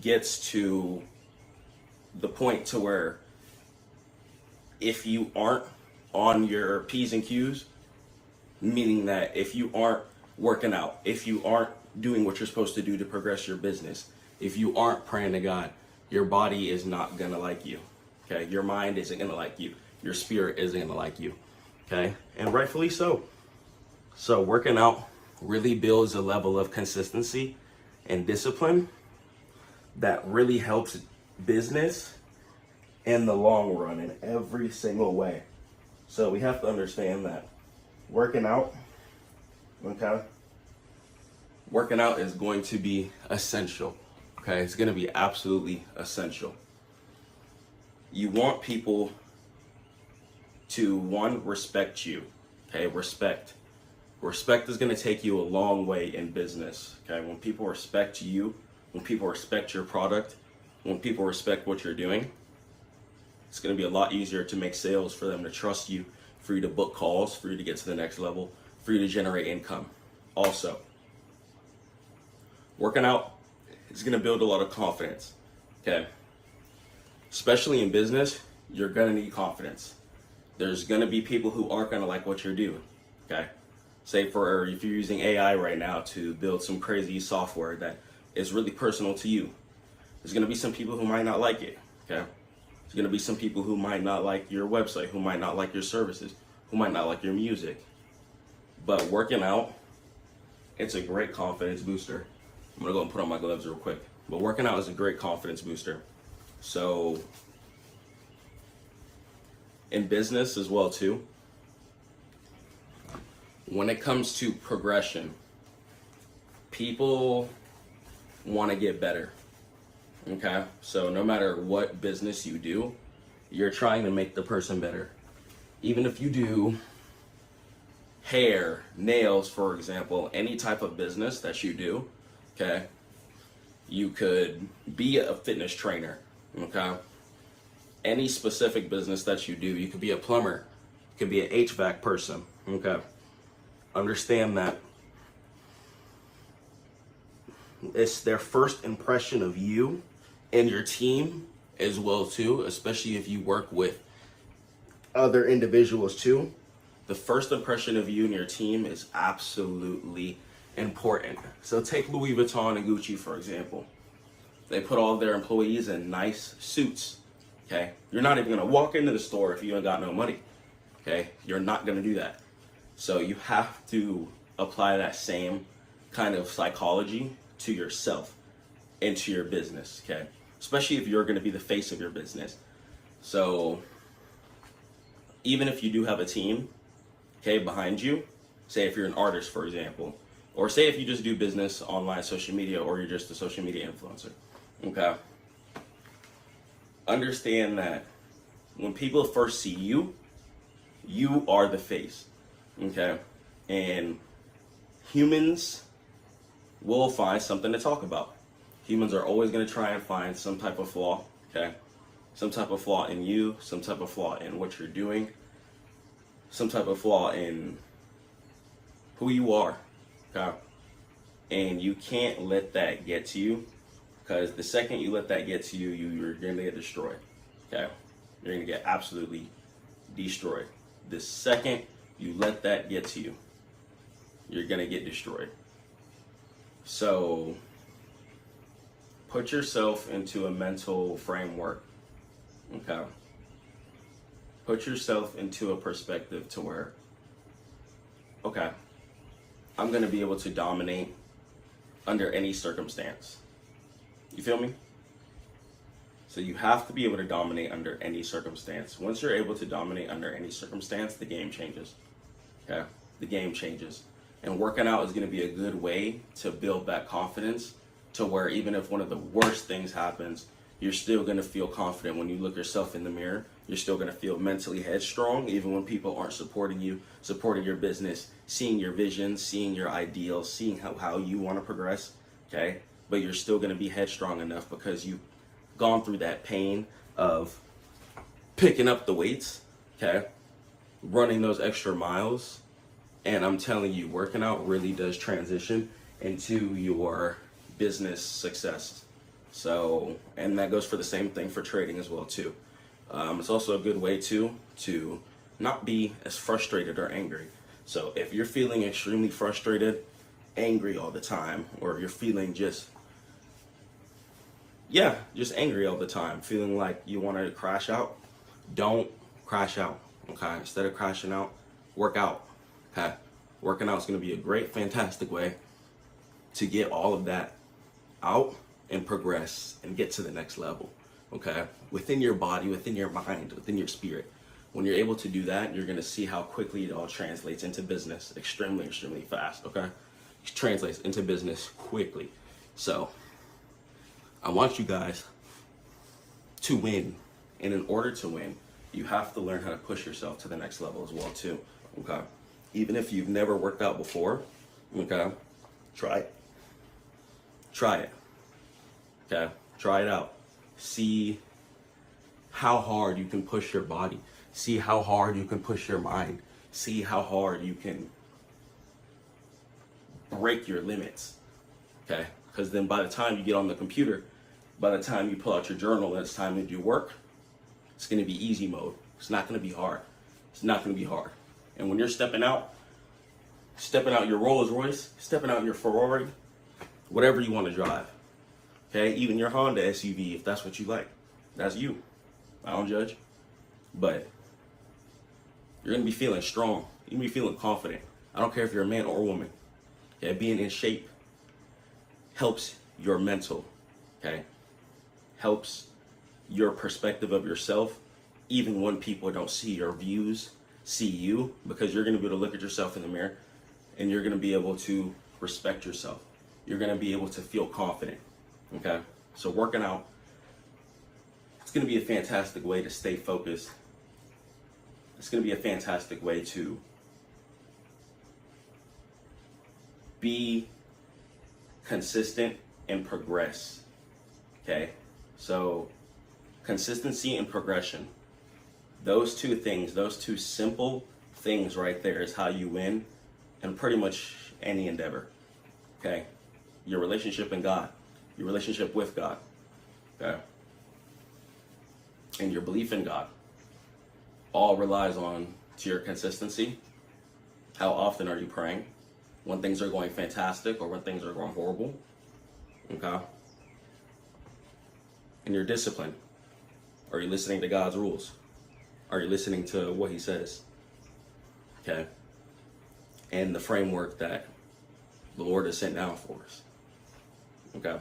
gets to the point to where if you aren't on your P's and Q's, meaning that if you aren't working out, if you aren't doing what you're supposed to do to progress your business, if you aren't praying to God, your body is not gonna like you, okay? Your mind isn't gonna like you. Your spirit isn't gonna like you, okay? And rightfully so. So working out really builds a level of consistency and discipline that really helps business in the long run in every single way. So we have to understand that working out, okay? Working out is going to be essential, okay? It's gonna be absolutely essential. You want people to, one, respect you, okay? Respect. Respect is gonna take you a long way in business, okay? When people respect you, when people respect your product, when people respect what you're doing, it's gonna be a lot easier to make sales, for them to trust you, for you to book calls, for you to get to the next level, for you to generate income. Also, working out is gonna build a lot of confidence, okay? Especially in business, you're gonna need confidence. There's gonna be people who aren't gonna like what you're doing, okay? Say for if you're using AI right now to build some crazy software that is really personal to you, there's gonna be some people who might not like it, okay? There's gonna be some people who might not like your website, who might not like your services, who might not like your music. But working out, it's a great confidence booster. I'm gonna go and put on my gloves real quick. But working out is a great confidence booster. So in business as well too, when it comes to progression, people want to get better, okay? So no matter what business you do, you're trying to make the person better. Even if you do hair, nails, for example, any type of business that you do, okay? You could be a fitness trainer, okay? Any specific business that you do, you could be a plumber, you could be an HVAC person, okay? Understand that it's their first impression of you and your team as well too, especially if you work with other individuals too. The first impression of you and your team is absolutely important. So take Louis Vuitton and Gucci, for example. They put all their employees in nice suits, okay? You're not even gonna walk into the store if you ain't got no money, okay? You're not gonna do that. So you have to apply that same kind of psychology to yourself and to your business, okay? Especially if you're gonna be the face of your business. So even if you do have a team, okay, behind you, say if you're an artist, for example, or say if you just do business online, social media, or you're just a social media influencer, okay? Understand that when people first see you, you are the face, okay? And humans will find something to talk about. Humans are always gonna try and find some type of flaw, okay? Some type of flaw in you, some type of flaw in what you're doing, some type of flaw in who you are, okay? And you can't let that get to you, because the second you let that get to you, you're gonna get destroyed, okay? You're gonna get absolutely destroyed. The second you let that get to you, you're gonna get destroyed. So put yourself into a mental framework, okay? Put yourself into a perspective to where, okay, I'm gonna be able to dominate under any circumstance. You feel me? So you have to be able to dominate under any circumstance. Once you're able to dominate under any circumstance, the game changes, okay? The game changes. And working out is gonna be a good way to build that confidence to where even if one of the worst things happens, you're still gonna feel confident when you look yourself in the mirror. You're still gonna feel mentally headstrong, even when people aren't supporting you, supporting your business, seeing your vision, seeing your ideals, seeing how you wanna progress, okay? But you're still gonna be headstrong enough because you've gone through that pain of picking up the weights, okay? Running those extra miles. And I'm telling you, working out really does transition into your business success. So, and that goes for the same thing for trading as well too. It's also a good way to not be as frustrated or angry. So if you're feeling extremely frustrated, angry all the time, or you're feeling just angry all the time, feeling like you want to crash out, don't crash out, okay? Instead of crashing out, work out, okay? Working out is going to be a great, fantastic way to get all of that out and progress and get to the next level, okay? Within your body, within your mind, within your spirit. When you're able to do that, you're going to see how quickly it all translates into business extremely, extremely fast, okay? It translates into business quickly. So I want you guys to win. And in order to win, you have to learn how to push yourself to the next level as well too, okay? Even if you've never worked out before, okay, try it. Try it, okay? Try it out. See how hard you can push your body. See how hard you can push your mind. See how hard you can break your limits, okay? Because then by the time you get on the computer, by the time you pull out your journal and it's time to do work, it's going to be easy mode. It's not going to be hard. It's not going to be hard. And when you're stepping out your Rolls Royce, stepping out your Ferrari, whatever you want to drive, okay? Even your Honda SUV, if that's what you like, that's you. I don't judge. But you're going to be feeling strong. You're going to be feeling confident. I don't care if you're a man or a woman. Okay? Being in shape helps your mental, okay? Helps your perspective of yourself, even when people don't see your views, see you, because you're going to be able to look at yourself in the mirror and you're going to be able to respect yourself. You're going to be able to feel confident, okay? So working out, it's going to be a fantastic way to stay focused. It's going to be a fantastic way to be consistent and progress, okay? So consistency and progression, those two things, those two simple things right there is how you win in pretty much any endeavor, okay? Your relationship in God, your relationship with God, okay? And your belief in God all relies on to your consistency. How often are you praying? When things are going fantastic or when things are going horrible, okay? And your discipline. Are you listening to God's rules? Are you listening to what he says? Okay? And the framework that the Lord has sent down for us. Okay?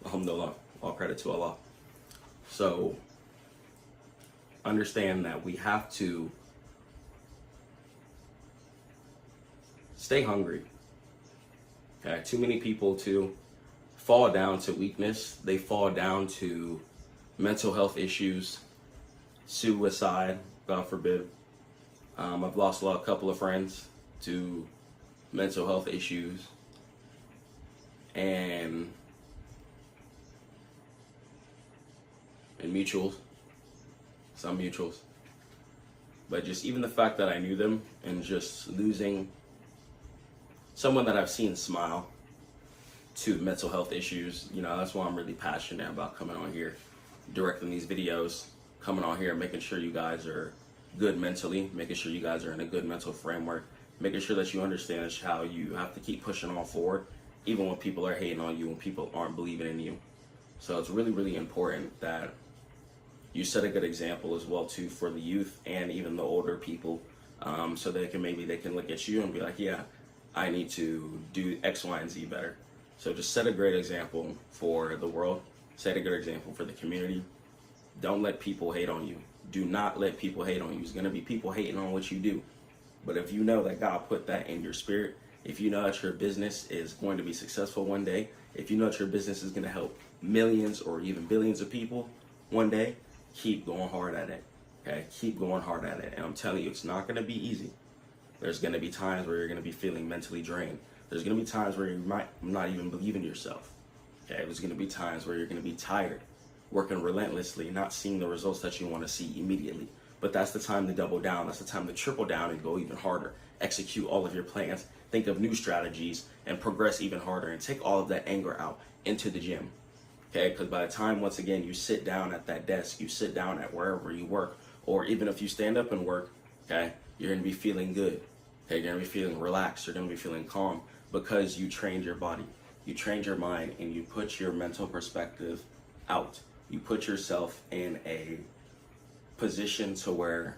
Alhamdulillah. All credit to Allah. So, understand that we have to stay hungry. Okay? Too many people to fall down to weakness. They fall down to mental health issues, suicide, God forbid. I've lost a couple of friends to mental health issues and mutuals, some mutuals. But just even the fact that I knew them and just losing someone that I've seen smile to mental health issues, you know, that's why I'm really passionate about coming on here, directing these videos, coming on here, making sure you guys are good mentally, making sure you guys are in a good mental framework, making sure that you understand how you have to keep pushing on forward, even when people are hating on you, when people aren't believing in you. So it's really, really important that you set a good example as well too for the youth and even the older people, so they can look at you and be like, yeah, I need to do X, Y, and Z better. So just set a great example for the world, set a good example for the community. Don't let people hate on you. Do not let people hate on you. There's going to be people hating on what you do. But if you know that God put that in your spirit, if you know that your business is going to be successful one day, if you know that your business is going to help millions or even billions of people one day, keep going hard at it. Okay? Keep going hard at it. And I'm telling you, it's not going to be easy. There's going to be times where you're going to be feeling mentally drained. There's going to be times where you might not even believe in yourself. Okay? There's going to be times where you're going to be tired, working relentlessly, not seeing the results that you want to see immediately. But that's the time to double down. That's the time to triple down and go even harder. Execute all of your plans. Think of new strategies and progress even harder and take all of that anger out into the gym. Okay, because by the time, once again, you sit down at that desk, you sit down at wherever you work, or even if you stand up and work, okay, you're going to be feeling good. Okay, you're going to be feeling relaxed, you're going to be feeling calm, because you trained your body, you trained your mind, and you put your mental perspective out. You put yourself in a position to where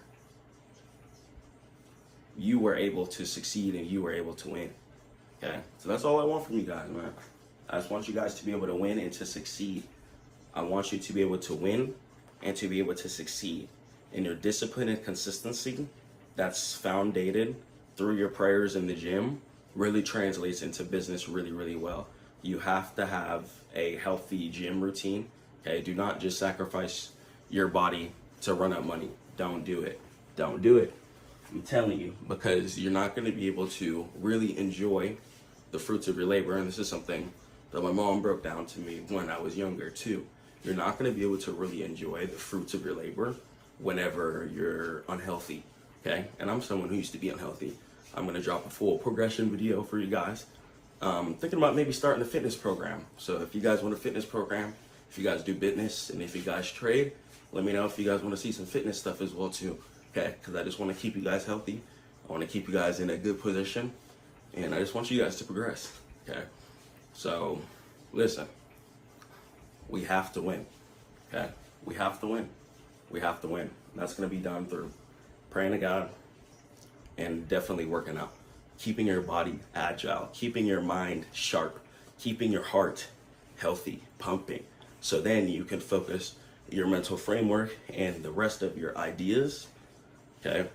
you were able to succeed and you were able to win. Okay, so that's all I want from you guys, man. I just want you guys to be able to win and to succeed. I want you to be able to win and to be able to succeed. In your discipline and consistency that's founded through your prayers in the gym really translates into business really, really well. You have to have a healthy gym routine. Okay, do not just sacrifice your body to run up money. Don't do it. Don't do it. I'm telling you, because you're not going to be able to really enjoy the fruits of your labor. And this is something that my mom broke down to me when I was younger too. You're not going to be able to really enjoy the fruits of your labor whenever you're unhealthy. Okay, and I'm someone who used to be unhealthy. I'm going to drop a full progression video for you guys. Thinking about maybe starting a fitness program. So if you guys want a fitness program, if you guys do business, and if you guys trade, let me know if you guys want to see some fitness stuff as well too. Okay, because I just want to keep you guys healthy. I want to keep you guys in a good position, and I just want you guys to progress. Okay, so listen, we have to win. Okay, we have to win. We have to win. That's going to be done through praying to God and definitely working out, keeping your body agile, keeping your mind sharp, keeping your heart healthy, pumping, so then you can focus your mental framework and the rest of your ideas, okay,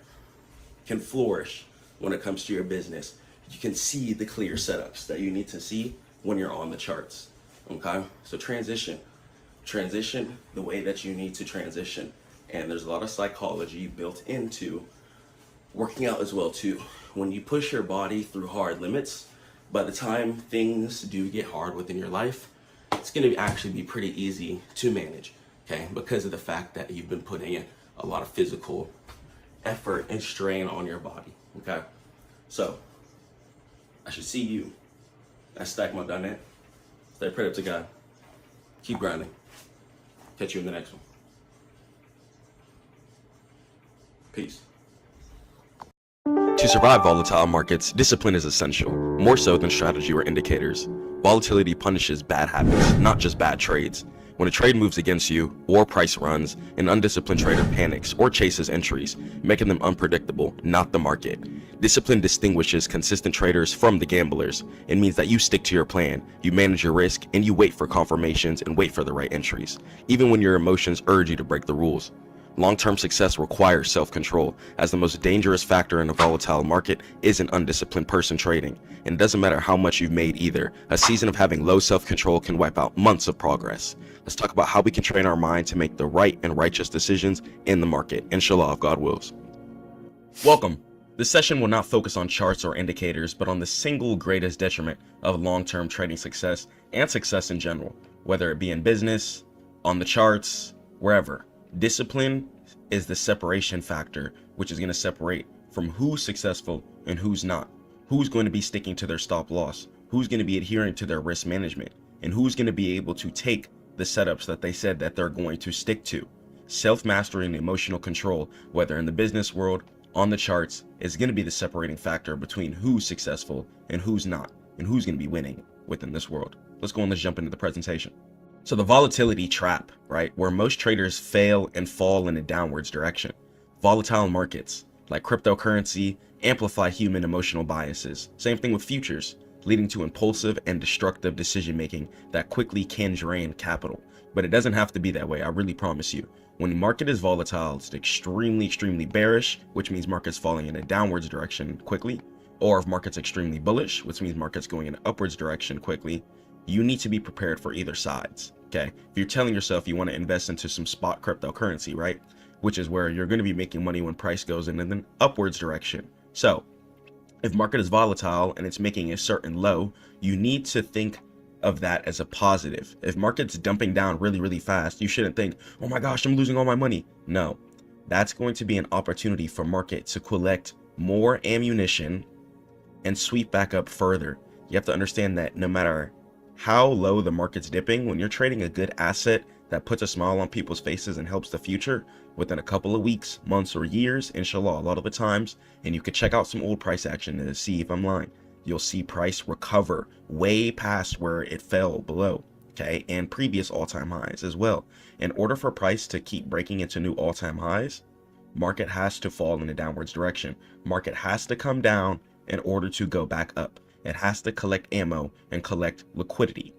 can flourish when it comes to your business. You can see the clear setups that you need to see when you're on the charts. Okay, so transition the way that you need to transition. And there's a lot of psychology built into working out as well too. When you push your body through hard limits, by the time things do get hard within your life, it's going to actually be pretty easy to manage, okay, because of the fact that you've been putting in a lot of physical effort and strain on your body. Okay, so I should see you at Stackmode Network. Stay prayed up to God. Keep grinding. Catch you in the next one. Peace. To survive volatile markets, discipline is essential, more so than strategy or indicators. Volatility punishes bad habits, not just bad trades. When a trade moves against you, or price runs, an undisciplined trader panics or chases entries, making them unpredictable, not the market. Discipline distinguishes consistent traders from the gamblers. It means that you stick to your plan, you manage your risk, and you wait for confirmations and wait for the right entries, even when your emotions urge you to break the rules. Long-term success requires self-control, as the most dangerous factor in a volatile market is an undisciplined person trading. And it doesn't matter how much you've made either. A season of having low self-control can wipe out months of progress. Let's talk about how we can train our mind to make the right and righteous decisions in the market, inshallah, if God wills. Welcome. This session will not focus on charts or indicators, but on the single greatest detriment of long-term trading success and success in general, whether it be in business, on the charts, wherever. Discipline is the separation factor, which is going to separate from who's successful and who's not, who's going to be sticking to their stop loss, who's going to be adhering to their risk management, and who's going to be able to take the setups that they said that they're going to stick to. Self-mastery and emotional control, whether in the business world, on the charts, is going to be the separating factor between who's successful and who's not, and who's going to be winning within this world. Let's go and let's jump into the presentation. So the volatility trap, right, where most traders fail and fall in a downwards direction. Volatile markets, like cryptocurrency, amplify human emotional biases. Same thing with futures, leading to impulsive and destructive decision-making that quickly can drain capital. But it doesn't have to be that way, I really promise you. When the market is volatile, it's extremely, extremely bearish, which means markets falling in a downwards direction quickly. Or if market's extremely bullish, which means market's going in an upwards direction quickly, you need to be prepared for either sides, okay? If you're telling yourself you want to invest into some spot cryptocurrency, right? Which is where you're going to be making money when price goes in an upwards direction. So if market is volatile and it's making a certain low, you need to think of that as a positive. If market's dumping down really, really fast, you shouldn't think, oh my gosh, I'm losing all my money. No, that's going to be an opportunity for market to collect more ammunition and sweep back up further. You have to understand that no matter how low the market's dipping, when you're trading a good asset that puts a smile on people's faces and helps the future, within a couple of weeks, months, or years, inshallah, a lot of the times, and you could check out some old price action to see if I'm lying, you'll see price recover way past where it fell below, okay, and previous all-time highs as well. In order for price to keep breaking into new all-time highs, market has to fall in a downwards direction. Market has to come down in order to go back up. It has to collect ammo and collect liquidity.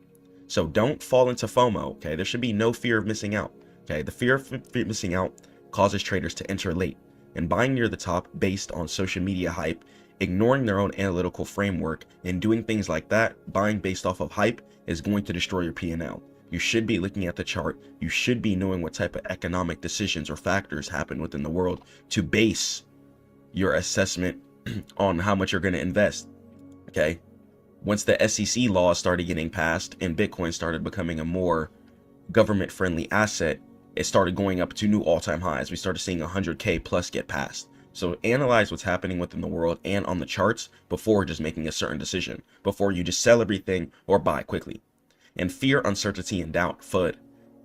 So don't fall into FOMO, okay? There should be no fear of missing out, okay? The fear of missing out causes traders to enter late and buying near the top based on social media hype, ignoring their own analytical framework, and doing things like that. Buying based off of hype is going to destroy your P&L. You should be looking at the chart. You should be knowing what type of economic decisions or factors happen within the world to base your assessment on how much you're going to invest. Okay, once the SEC laws started getting passed and Bitcoin started becoming a more government-friendly asset, it started going up to new all-time highs. We started seeing 100K plus get passed. So analyze what's happening within the world and on the charts before just making a certain decision, before you just sell everything or buy quickly. And fear, uncertainty, and doubt, FUD.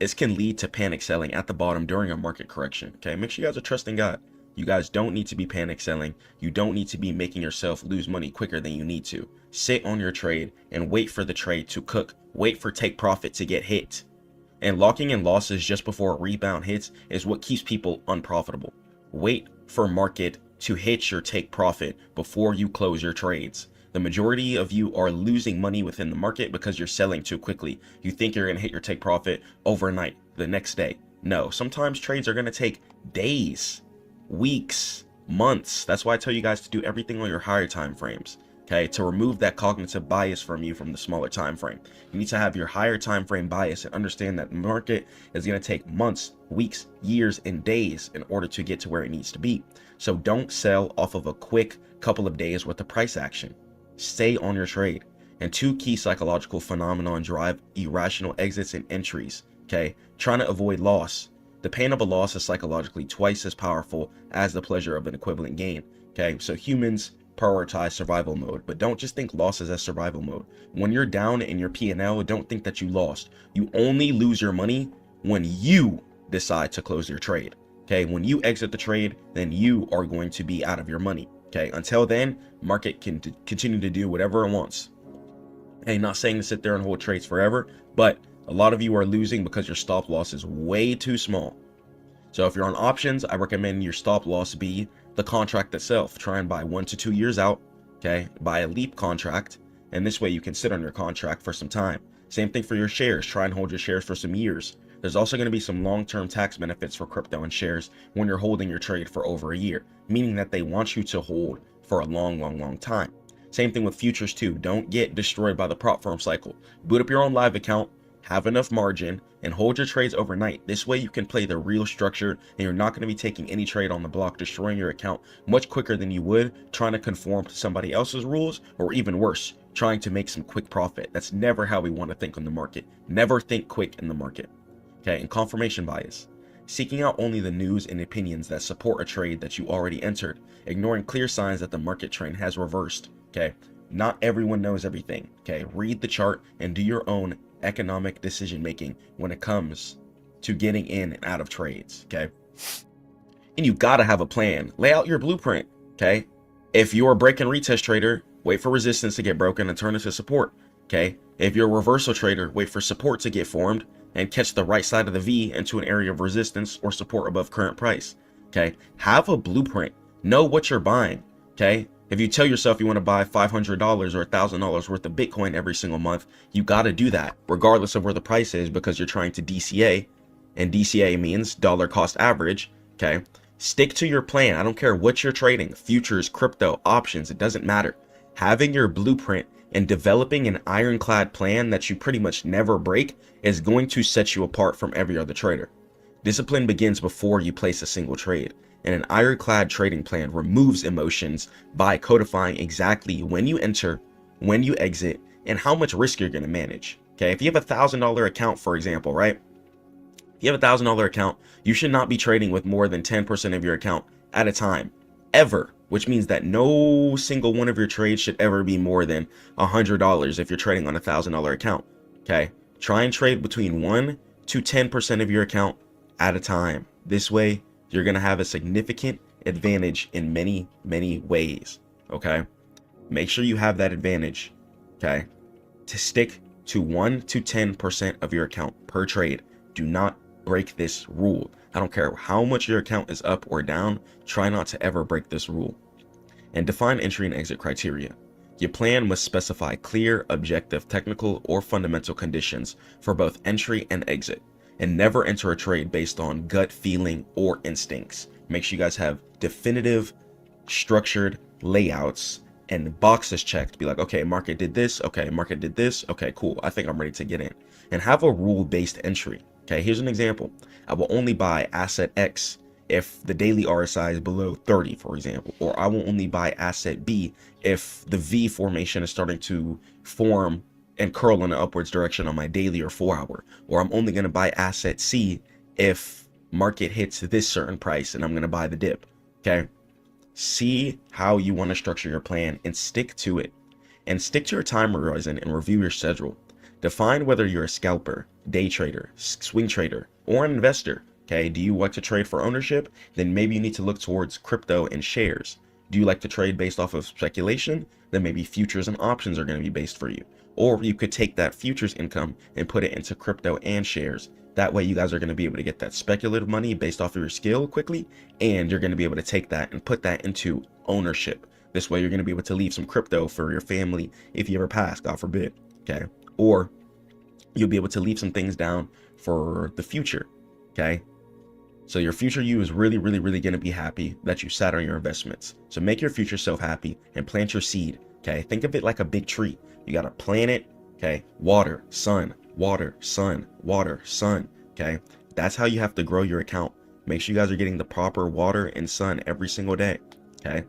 This can lead to panic selling at the bottom during a market correction. Okay, make sure you guys are trusting God. You guys don't need to be panic selling. You don't need to be making yourself lose money quicker than you need to. Sit on your trade and wait for the trade to cook. Wait for take profit to get hit. And locking in losses just before a rebound hits is what keeps people unprofitable. Wait for market to hit your take profit before you close your trades. The majority of you are losing money within the market because you're selling too quickly. You think you're going to hit your take profit overnight, the next day. No, sometimes trades are going to take days, weeks, months. That's why I tell you guys to do everything on your higher time frames, okay, to remove that cognitive bias from you from the smaller time frame. You need to have your higher time frame bias and understand that the market is going to take months, weeks, years, and days in order to get to where it needs to be. So don't sell off of a quick couple of days worth of price action. Stay on your trade. And two key psychological phenomena drive irrational exits and entries, okay? Trying to avoid loss. The pain of a loss is psychologically twice as powerful as the pleasure of an equivalent gain, okay? So humans prioritize survival mode, but don't just think losses as survival mode. When you're down in your P&L, don't think that you lost. You only lose your money when you decide to close your trade, okay? When you exit the trade, then you are going to be out of your money, okay? Until then, market can continue to do whatever it wants. Hey, not saying to sit there and hold trades forever, but a lot of you are losing because your stop loss is way too small. So if you're on options, I recommend your stop loss be the contract itself. Try and buy 1 to 2 years out, okay? Buy a leap contract, and this way you can sit on your contract for some time. Same thing for your shares. Try and hold your shares for some years. There's also going to be some long-term tax benefits for crypto and shares when you're holding your trade for over a year, meaning that they want you to hold for a long time. Same thing with futures too. Don't get destroyed by the prop firm cycle. Boot up your own live account, have enough margin, and hold your trades overnight. This way you can play the real structure and you're not going to be taking any trade on the block, destroying your account much quicker than you would trying to conform to somebody else's rules, or even worse, trying to make some quick profit. That's never how we want to think on the market. Never think quick in the market. Okay, and confirmation bias. Seeking out only the news and opinions that support a trade that you already entered, ignoring clear signs that the market trend has reversed. Okay, not everyone knows everything. Okay, read the chart and do your own economic decision making when it comes to getting in and out of trades. Okay, and you gotta have a plan. Lay out your blueprint. Okay, if you're a break and retest trader, wait for resistance to get broken and turn into support. Okay, if you're a reversal trader, wait for support to get formed and catch the right side of the V into an area of resistance or support above current price. Okay, have a blueprint. Know what you're buying. Okay, if you tell yourself you want to buy $500 or $1,000 worth of Bitcoin every single month, you got to do that regardless of where the price is, because you're trying to DCA, and DCA means dollar cost average. Okay, stick to your plan. I don't care what you're trading, futures, crypto, options, it doesn't matter. Having your blueprint and developing an ironclad plan that you pretty much never break is going to set you apart from every other trader. Discipline begins before you place a single trade, and an ironclad trading plan removes emotions by codifying exactly when you enter, when you exit, and how much risk you're going to manage. Okay, if you have $1,000 account, for example, right? If you have $1,000 account, you should not be trading with more than 10% of your account at a time, ever. Which means that no single one of your trades should ever be more than $100 if you're trading on $1,000 account. Okay, try and trade between 1 to 10% of your account at a time. This way, you're going to have a significant advantage in many, many ways. Okay, make sure you have that advantage. Okay, to stick to 1 to 10% of your account per trade. Do not break this rule. I don't care how much your account is up or down, try not to ever break this rule. And define entry and exit criteria. Your plan must specify clear, objective, technical, or fundamental conditions for both entry and exit. And never enter a trade based on gut feeling or instincts. Make sure you guys have definitive, structured layouts and boxes checked. Be like, okay, market did this. Okay, market did this. Okay, cool. I think I'm ready to get in. And have a rule-based entry. Okay, here's an example. I will only buy asset X if the daily RSI is below 30, for example. Or I will only buy asset B if the V formation is starting to form and curl in an upwards direction on my daily or 4-hour. Or I'm only going to buy asset C if market hits this certain price and I'm going to buy the dip. Okay, see how you want to structure your plan and stick to it. And stick to your time horizon and review your schedule. Define whether you're a scalper, day trader, swing trader, or an investor. Okay, do you like to trade for ownership? Then maybe you need to look towards crypto and shares. Do you like to trade based off of speculation? Then maybe futures and options are going to be based for you. Or you could take that futures income and put it into crypto and shares. That way you guys are going to be able to get that speculative money based off of your skill quickly, and you're going to be able to take that and put that into ownership. This way you're going to be able to leave some crypto for your family if you ever pass, God forbid. Okay, or you'll be able to leave some things down for the future. Okay, so your future you is really going to be happy that you sat on your investments. So make your future self happy and plant your seed. Okay, think of it like a big tree. You got to plant it. Okay, water, sun, water, sun, water, sun. Okay, that's how you have to grow your account. Make sure you guys are getting the proper water and sun every single day. Okay,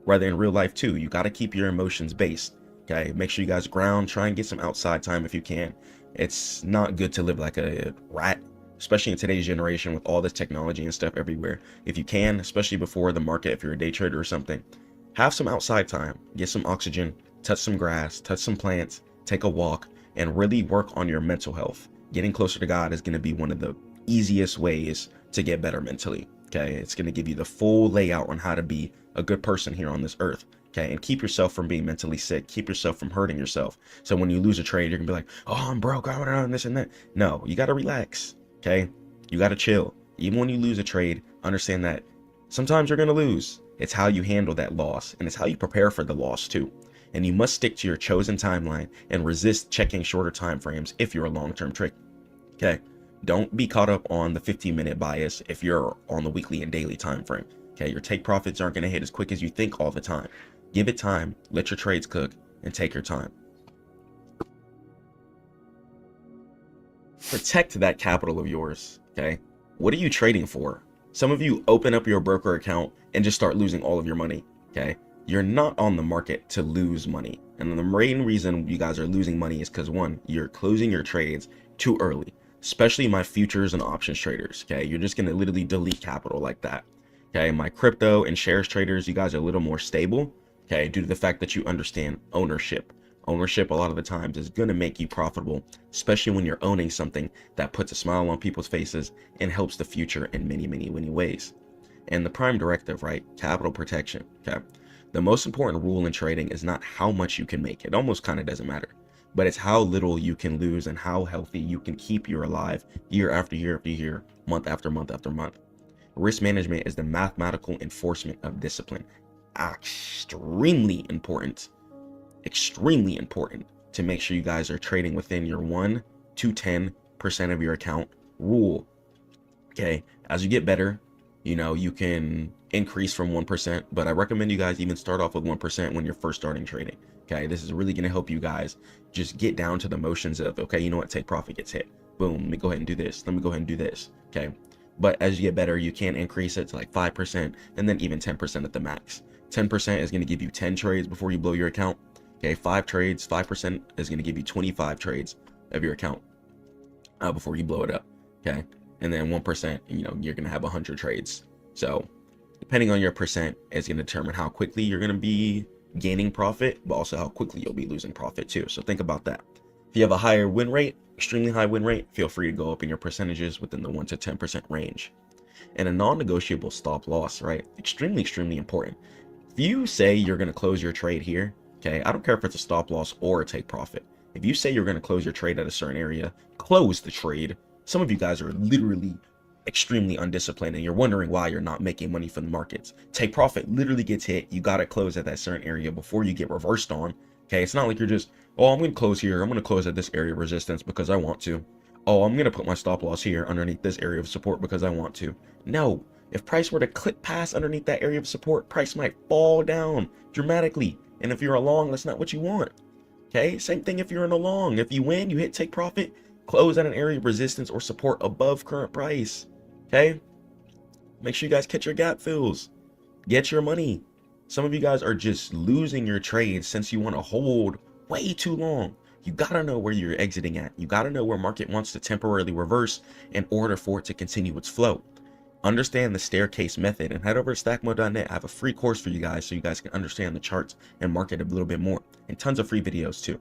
rather in real life too, you got to keep your emotions based. Okay, make sure you guys ground, try and get some outside time if you can. It's not good to live like a rat, especially in today's generation with all this technology and stuff everywhere. If you can, especially before the market, if you're a day trader or something, have some outside time, get some oxygen, touch some grass, touch some plants, take a walk, and really work on your mental health. Getting closer to God is going to be one of the easiest ways to get better mentally. Okay, it's going to give you the full layout on how to be a good person here on this earth. Okay, and keep yourself from being mentally sick. Keep yourself from hurting yourself. So when you lose a trade, you're gonna be like, oh, I'm broke, I want this and that. No, you got to relax. Okay, you got to chill. Even when you lose a trade, understand that sometimes you're going to lose. It's how you handle that loss, and it's how you prepare for the loss too. And you must stick to your chosen timeline and resist checking shorter time frames if you're a long-term trader. Okay, don't be caught up on the 15-minute bias if you're on the weekly and daily time frame. Okay, your take profits aren't going to hit as quick as you think all the time. Give it time, let your trades cook, and take your time. Protect that capital of yours. Okay, what are you trading for? Some of you open up your broker account and just start losing all of your money. Okay, you're not on the market to lose money. And the main reason you guys are losing money is because, one, you're closing your trades too early, especially my futures and options traders. Okay, you're just going to literally delete capital like that. Okay, my crypto and shares traders, you guys are a little more stable. Okay, due to the fact that you understand ownership. Ownership a lot of the times is going to make you profitable, especially when you're owning something that puts a smile on people's faces and helps the future in many ways. And the prime directive, right? Capital protection. Okay, the most important rule in trading is not how much you can make. It almost kind of doesn't matter, but it's how little you can lose and how healthy you can keep you alive year after year after year, month after month after month. Risk management is the mathematical enforcement of discipline. Extremely important to make sure you guys are trading within your 1 to 10% of your account rule. Okay, as you get better, you know, you can increase from 1%, but I recommend you guys even start off with 1% when you're first starting trading. Okay, this is really going to help you guys just get down to the motions of, okay, you know what, take profit gets hit, boom, let me go ahead and do this, let me go ahead and do this. Okay, but as you get better, you can increase it to like 5% and then even 10% at the max. 10% is going to give you 10 trades before you blow your account. Okay, 5 trades, 5% is going to give you 25 trades of your account before you blow it up. Okay, and then 1%, you know, you're going to have 100 trades. So depending on your percent, it's going to determine how quickly you're going to be gaining profit, but also how quickly you'll be losing profit too. So think about that. If you have a higher win rate, extremely high win rate, feel free to go up in your percentages within the 1 to 10% range. And a non-negotiable stop loss, right? Extremely important. If you say you're going to close your trade here, okay, I don't care if it's a stop loss or a take profit. If you say you're going to close your trade at a certain area, close the trade. Some of you guys are literally extremely undisciplined and you're wondering why you're not making money from the markets. Take profit literally gets hit. You got to close at that certain area before you get reversed on. Okay, it's not like you're just, oh, I'm going to close here. I'm going to close at this area of resistance because I want to. Oh, I'm going to put my stop loss here underneath this area of support because I want to. No, if price were to clip past underneath that area of support, price might fall down dramatically. And if you're a long, that's not what you want. Okay, same thing if you're in a long. If you win, you hit take profit, close at an area of resistance or support above current price. Okay, make sure you guys catch your gap fills. Get your money. Some of you guys are just losing your trades since you want to hold way too long. You gotta know where you're exiting at. You gotta know where market wants to temporarily reverse in order for it to continue its flow. Understand the staircase method and head over to Stackmode.net. I have a free course for you guys so you guys can understand the charts and market a little bit more, and tons of free videos too.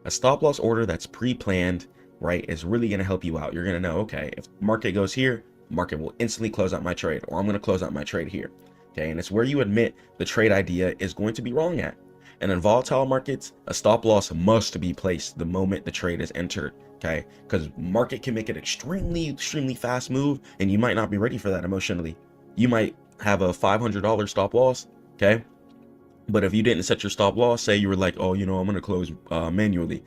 A stop loss order that's pre-planned, right, is really going to help you out. You're going to know, okay, if market goes here, market will instantly close out my trade, or I'm going to close out my trade here. Okay, and it's where you admit the trade idea is going to be wrong at. And in volatile markets, a stop loss must be placed the moment the trade is entered. Okay, because market can make an extremely fast move, and you might not be ready for that emotionally. You might have a $500 stop loss. Okay, but if you didn't set your stop loss, say you were like, oh, you know, I'm going to close manually,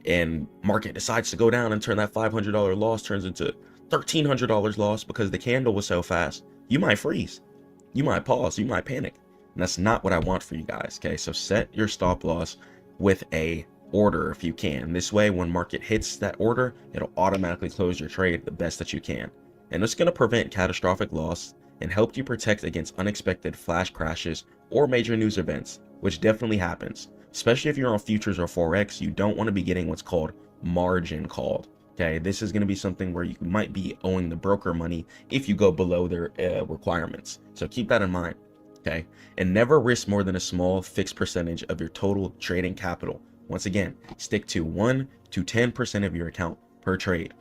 and market decides to go down and turn that $500 loss turns into $1,300 loss because the candle was so fast, you might freeze. You might pause, you might panic. And that's not what I want for you guys. Okay, so set your stop loss with a order if you can. This way, when market hits that order, it'll automatically close your trade the best that you can. And it's going to prevent catastrophic loss and help you protect against unexpected flash crashes or major news events, which definitely happens. Especially if you're on futures or Forex, you don't want to be getting what's called margin called. Okay, this is going to be something where you might be owing the broker money if you go below their requirements. So keep that in mind. Okay, and never risk more than a small fixed percentage of your total trading capital. Once again, stick to 1 to 10% of your account per trade.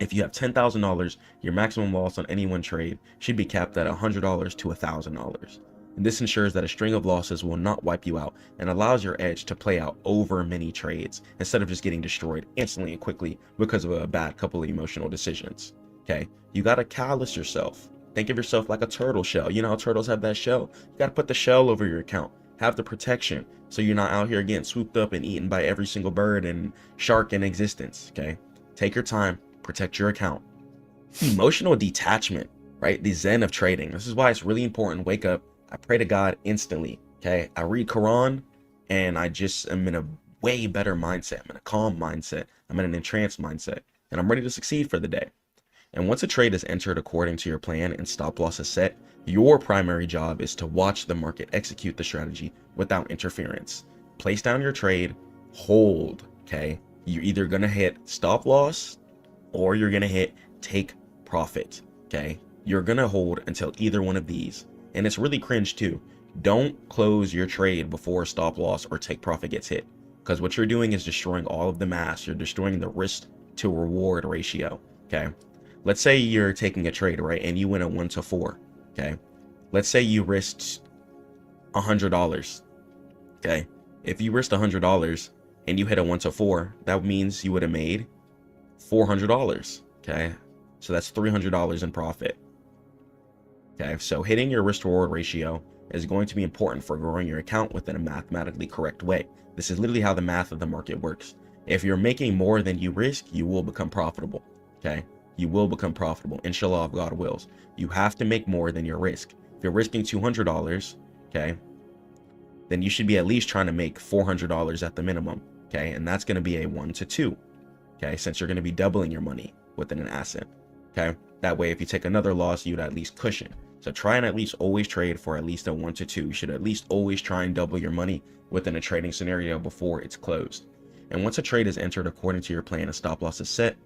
If you have $10,000, your maximum loss on any one trade should be capped at $100 to $1,000. And this ensures that a string of losses will not wipe you out and allows your edge to play out over many trades instead of just getting destroyed instantly and quickly because of a bad couple of emotional decisions. Okay, you got to callous yourself. Think of yourself like a turtle shell. You know how turtles have that shell? You got to put the shell over your account. Have the protection so you're not out here getting swooped up and eaten by every single bird and shark in existence. Okay, take your time, protect your account. Emotional detachment, right? The zen of trading. This is why it's really important. Wake up. I pray to God instantly. Okay, I read Quran and I just am in a way better mindset. I'm in a calm mindset. I'm in an entranced mindset, and I'm ready to succeed for the day. And once a trade is entered according to your plan and stop loss is set, your primary job is to watch the market execute the strategy without interference. Place down your trade, hold. Okay, you're either gonna hit stop loss or you're gonna hit take profit. Okay, you're gonna hold until either one of these. And it's really cringe too. Don't close your trade before stop loss or take profit gets hit, because what you're doing is destroying all of the math. You're destroying the risk to reward ratio. Okay, let's say you're taking a trade, right, and you win a 1 to 4. Okay, let's say you risked $100. Okay, if you risked $100 and you hit a 1 to 4, that means you would have made $400. Okay, so that's $300 in profit. Okay, so hitting your risk to reward ratio is going to be important for growing your account within a mathematically correct way. This is literally how the math of the market works. If you're making more than you risk, you will become profitable. Okay, you will become profitable, inshallah, if God wills. You have to make more than your risk. If you're risking $200, okay, then you should be at least trying to make $400 at the minimum. Okay, and that's going to be a 1 to 2. Okay, since you're going to be doubling your money within an asset. Okay, that way if you take another loss, you'd at least cushion. So try and at least always trade for at least a 1 to 2. You should at least always try and double your money within a trading scenario before it's closed. And once a trade is entered according to your plan, a stop loss is set,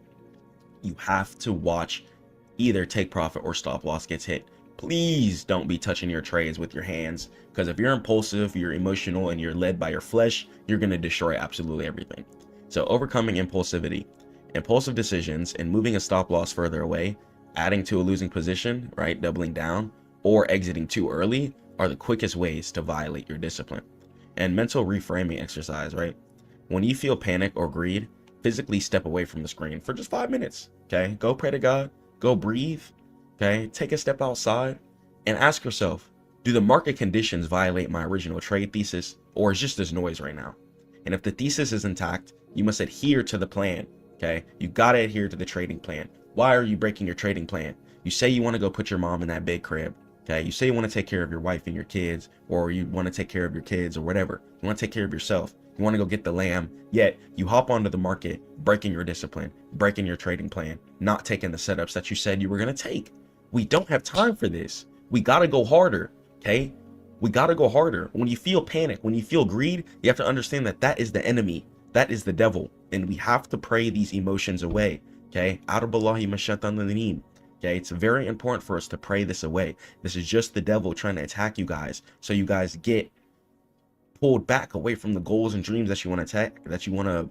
you have to watch either take profit or stop loss gets hit. Please don't be touching your trades with your hands, because if you're impulsive, you're emotional, and you're led by your flesh, you're going to destroy absolutely everything. So overcoming impulsivity, impulsive decisions, and moving a stop loss further away, adding to a losing position, right, doubling down, or exiting too early are the quickest ways to violate your discipline. And mental reframing exercise, right? When you feel panic or greed, physically step away from the screen for just 5 minutes, okay? Go pray to God, go breathe, okay? Take a step outside and ask yourself, do the market conditions violate my original trade thesis, or is just this noise right now? And if the thesis is intact, you must adhere to the plan, okay? You gotta adhere to the trading plan. Why are you breaking your trading plan? You say you wanna go put your mom in that big crib, okay? You say you wanna take care of your wife and your kids, or you wanna take care of your kids or whatever. You wanna take care of yourself. You wanna go get the lamb, yet you hop onto the market, breaking your discipline, breaking your trading plan, not taking the setups that you said you were gonna take. We don't have time for this. We gotta go harder, okay? We gotta go harder. When you feel panic, when you feel greed, you have to understand that that is the enemy. That is the devil. And we have to pray these emotions away, okay? A'udhu minash-shaytanir-rajeem. Okay, it's very important for us to pray this away. This is just the devil trying to attack you guys, so you guys get pulled back away from the goals and dreams that you want to attack, that you want to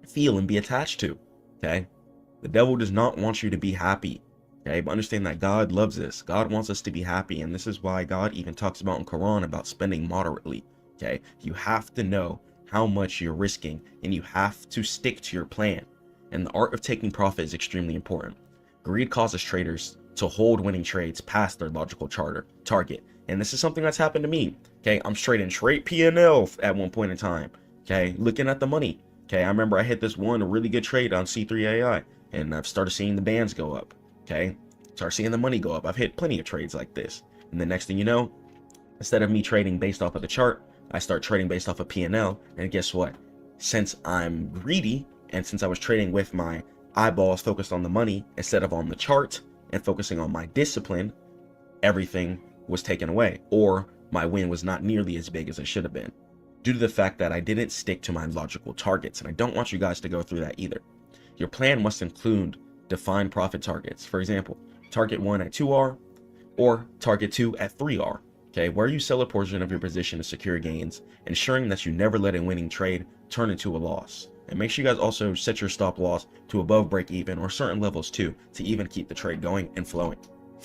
feel and be attached to. Okay, the devil does not want you to be happy. Okay, but understand that God loves us. God wants us to be happy, and this is why God even talks about in Quran about spending moderately. Okay, you have to know how much you're risking, and you have to stick to your plan. And the art of taking profit is extremely important. Greed causes traders to hold winning trades past their logical target. And this is something that's happened to me. Okay, I'm trading straight P&L at one point in time. Okay, looking at the money. Okay, I remember I hit this one really good trade on C3AI, and I've started seeing the bands go up. Okay, start seeing the money go up. I've hit plenty of trades like this. And the next thing you know, instead of me trading based off of the chart, I start trading based off of P&L. And guess what? Since I'm greedy, and since I was trading with my eyeballs focused on the money instead of on the chart and focusing on my discipline, everything was taken away, or my win was not nearly as big as it should have been, due to the fact that I didn't stick to my logical targets. And I don't want you guys to go through that either. Your plan must include defined profit targets. For example, target 1 at 2R or target 2 at 3R. Okay, where you sell a portion of your position to secure gains, ensuring that you never let a winning trade turn into a loss. And make sure you guys also set your stop loss to above break even or certain levels too, to even keep the trade going and flowing.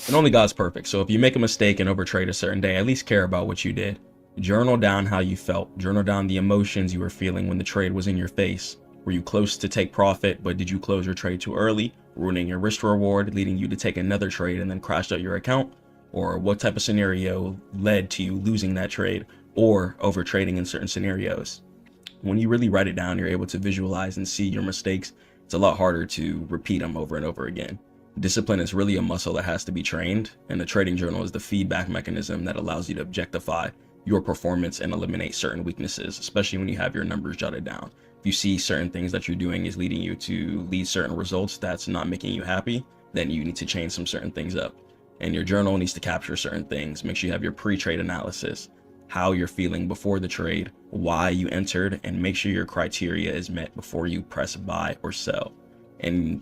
And only God's perfect. So if you make a mistake and overtrade a certain day, at least care about what you did. Journal down how you felt. Journal down the emotions you were feeling when the trade was in your face. Were you close to take profit, but did you close your trade too early, ruining your risk reward, leading you to take another trade and then crashed out your account? Or what type of scenario led to you losing that trade or overtrading in certain scenarios? When you really write it down, you're able to visualize and see your mistakes. It's a lot harder to repeat them over and over again. Discipline is really a muscle that has to be trained, and the trading journal is the feedback mechanism that allows you to objectify your performance and eliminate certain weaknesses, especially when you have your numbers jotted down. If you see certain things that you're doing is leading you to lead certain results that's not making you happy, then you need to change some certain things up. And your journal needs to capture certain things. Make sure you have your pre-trade analysis, how you're feeling before the trade, why you entered, and make sure your criteria is met before you press buy or sell. And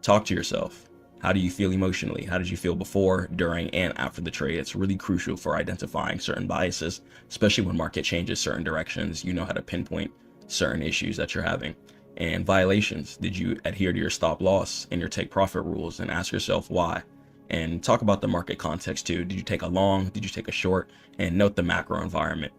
talk to yourself. How do you feel emotionally? How did you feel before, during, and after the trade? It's really crucial for identifying certain biases, especially when market changes certain directions. You know how to pinpoint certain issues that you're having. And violations. Did you adhere to your stop loss and your take profit rules? And ask yourself why. And talk about the market context too. Did you take a long? Did you take a short? And note the macro environment.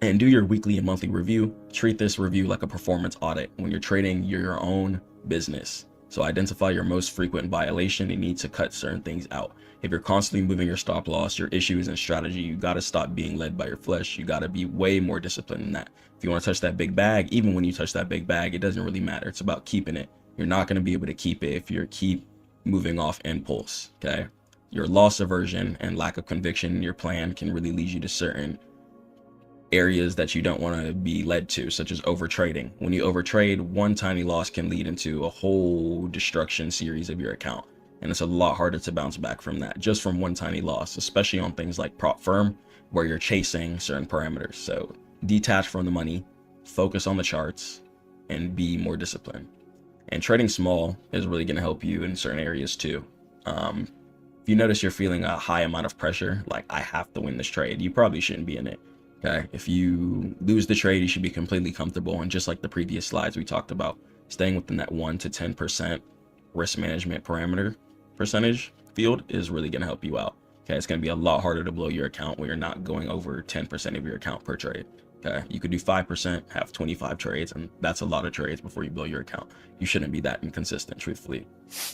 And do your weekly and monthly review. Treat this review like a performance audit when you're trading your own business. So identify your most frequent violation and need to cut certain things out. If you're constantly moving your stop loss, your issues and strategy, you got to stop being led by your flesh. You got to be way more disciplined than that. If you want to touch that big bag, even when you touch that big bag, it doesn't really matter. It's about keeping it. You're not going to be able to keep it if you keep moving off impulse. Okay. Your loss aversion and lack of conviction in your plan can really lead you to certain areas that you don't want to be led to, such as overtrading. When you overtrade, one tiny loss can lead into a whole destruction series of your account. And it's a lot harder to bounce back from that, just from one tiny loss, especially on things like prop firm, where you're chasing certain parameters. So detach from the money, focus on the charts, and be more disciplined. And trading small is really going to help you in certain areas too. If you notice you're feeling a high amount of pressure, like I have to win this trade, you probably shouldn't be in it. Okay, if you lose the trade, you should be completely comfortable. And just like the previous slides we talked about, staying within that 1 to 10% risk management parameter percentage field is really going to help you out. Okay, it's going to be a lot harder to blow your account when you're not going over 10% of your account per trade. Okay, you could do 5%, have 25 trades, and that's a lot of trades before you blow your account. You shouldn't be that inconsistent, truthfully.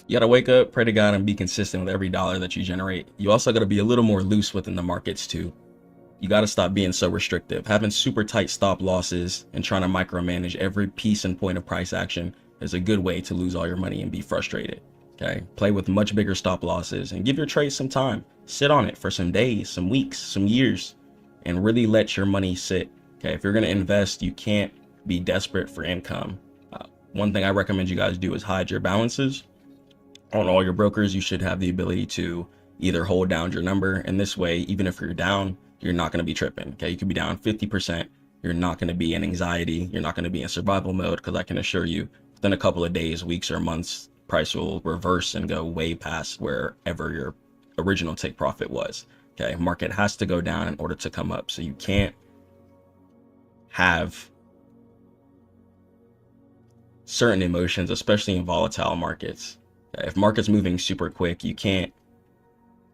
You got to wake up, pray to God, and be consistent with every dollar that you generate. You also got to be a little more loose within the markets too. You got to stop being so restrictive. Having super tight stop losses and trying to micromanage every piece and point of price action is a good way to lose all your money and be frustrated. Okay, play with much bigger stop losses and give your trade some time. Sit on it for some days, some weeks, some years, and really let your money sit. Okay, if you're going to invest, you can't be desperate for income. One thing I recommend you guys do is hide your balances. On all your brokers, you should have the ability to either hold down your number, and this way, even if you're down, you're not going to be tripping. Okay, you could be down 50%. You're not going to be in anxiety. You're not going to be in survival mode, because I can assure you, within a couple of days, weeks, or months, price will reverse and go way past wherever your original take profit was. Okay, market has to go down in order to come up. So you can't have certain emotions, especially in volatile markets. If market's moving super quick, you can't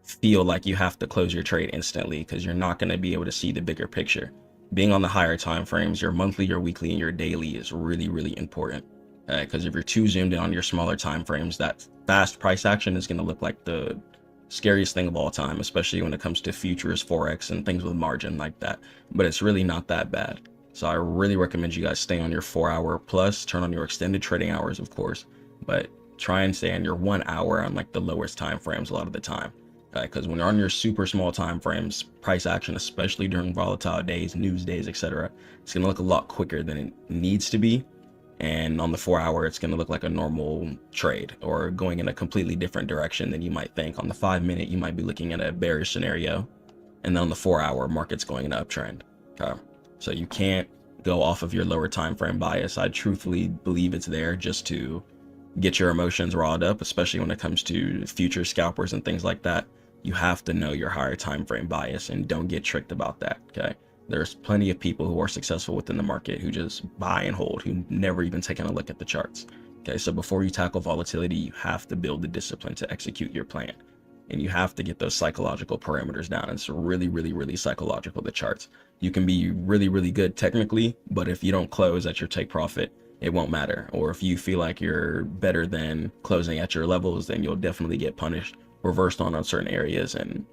feel like you have to close your trade instantly, because you're not going to be able to see the bigger picture. Being on the higher time frames, your monthly, your weekly, and your daily is really, really important. Because if you're too zoomed in on your smaller time frames, that fast price action is going to look like the scariest thing of all time, especially when it comes to futures, forex, and things with margin like that. But it's really not that bad. So I really recommend you guys stay on your 4-hour plus, turn on your extended trading hours, of course, but try and stay on your 1 hour on like the lowest time frames a lot of the time. Because when you're on your super small time frames, price action, especially during volatile days, news days, etc., it's going to look a lot quicker than it needs to be. And on the 4-hour, it's going to look like a normal trade, or going in a completely different direction than you might think. On the 5-minute, you might be looking at a bearish scenario, and then on the 4-hour, market's going in an uptrend. Okay, so you can't go off of your lower time frame bias. I truthfully believe it's there just to get your emotions riled up, especially when it comes to future scalpers and things like that. You have to know your higher time frame bias, and don't get tricked about that. Okay, there's plenty of people who are successful within the market who just buy and hold, who never even taken a look at the charts. Okay, so before you tackle volatility, you have to build the discipline to execute your plan, and you have to get those psychological parameters down. It's really, really, really psychological, the charts. You can be really, really good technically, but if you don't close at your take profit, it won't matter. Or if you feel like you're better than closing at your levels, then you'll definitely get punished, reversed on certain areas, and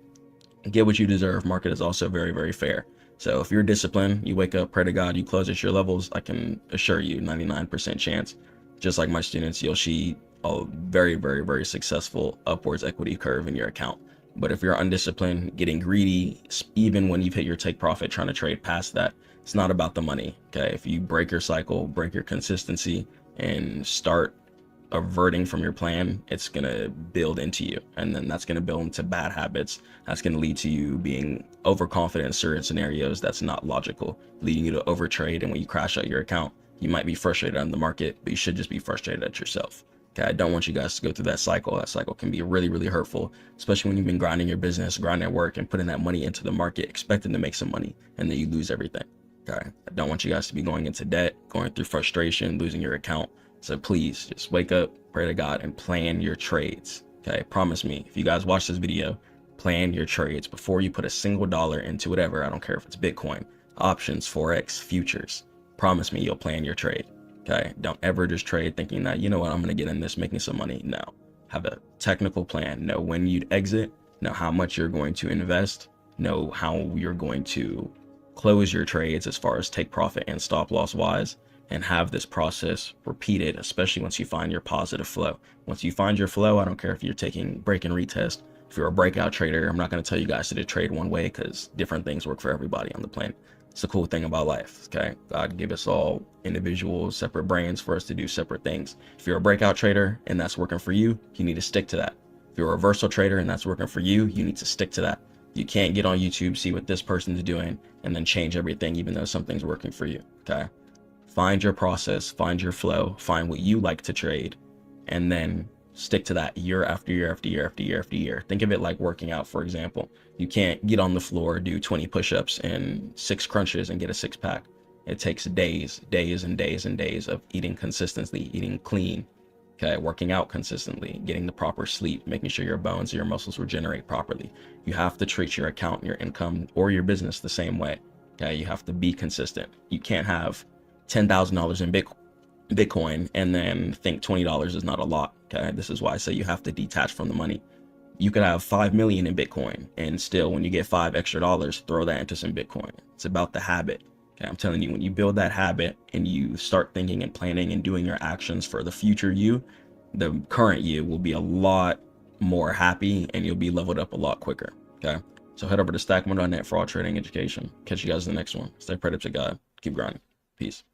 get what you deserve. Market is also very, very fair. So if you're disciplined, you wake up, pray to God, you close at your levels, I can assure you 99% chance, just like my students, you'll see a very, very, very successful upwards equity curve in your account. But if you're undisciplined, getting greedy, even when you've hit your take profit, trying to trade past that, it's not about the money. Okay, if you break your cycle, break your consistency, and start averting from your plan, it's gonna build into you, and then that's gonna build into bad habits. That's gonna lead to you being overconfident in certain scenarios that's not logical, leading you to overtrade. And when you crash out your account, you might be frustrated on the market, but you should just be frustrated at yourself. Okay, I don't want you guys to go through that cycle. That cycle can be really, really hurtful, especially when you've been grinding your business, grinding work, and putting that money into the market, expecting to make some money, and then you lose everything. Okay, I don't want you guys to be going into debt, going through frustration, losing your account. So please just wake up, pray to God, and plan your trades. Okay, promise me, if you guys watch this video, plan your trades before you put a single dollar into whatever. I don't care if it's Bitcoin, options, forex, futures. Promise me you'll plan your trade. Okay, don't ever just trade thinking that, you know what, I'm gonna get in this making some money. No, have a technical plan. Know when you'd exit, know how much you're going to invest, know how you're going to close your trades as far as take profit and stop loss wise, and have this process repeated, especially once you find your positive flow. Once you find your flow, I don't care if you're taking break and retest. If you're a breakout trader, I'm not going to tell you guys to trade one way, because different things work for everybody on the planet. It's the cool thing about life. Okay, God gave us all individual separate brains for us to do separate things. If you're a breakout trader and that's working for you, you need to stick to that. If you're a reversal trader and that's working for you, you need to stick to that. You can't get on YouTube, see what this person's doing, and then change everything even though something's working for you. Okay, find your process, find your flow, find what you like to trade, and then Stick to that year after year after year after year after year. Think of it like working out, for example. You can't get on the floor, do 20 push-ups and 6 crunches and get a six-pack. It takes days and days and days of eating consistently, eating clean, okay, working out consistently, getting the proper sleep, making sure your bones and your muscles regenerate properly. You have to treat your account, your income, or your business the same way. Okay, you have to be consistent. You can't have $10,000 in Bitcoin and then think $20 is not a lot. Okay, this is why I say you have to detach from the money. You could have 5 million in Bitcoin and still, when you get $5 extra, throw that into some Bitcoin. It's about the habit. Okay, I'm telling you, when you build that habit and you start thinking and planning and doing your actions for the future you, the current you will be a lot more happy and you'll be leveled up a lot quicker. Okay, so head over to Stackmode.net for all trading education. Catch you guys in the next one. Stay prayed up to God. Keep grinding. Peace.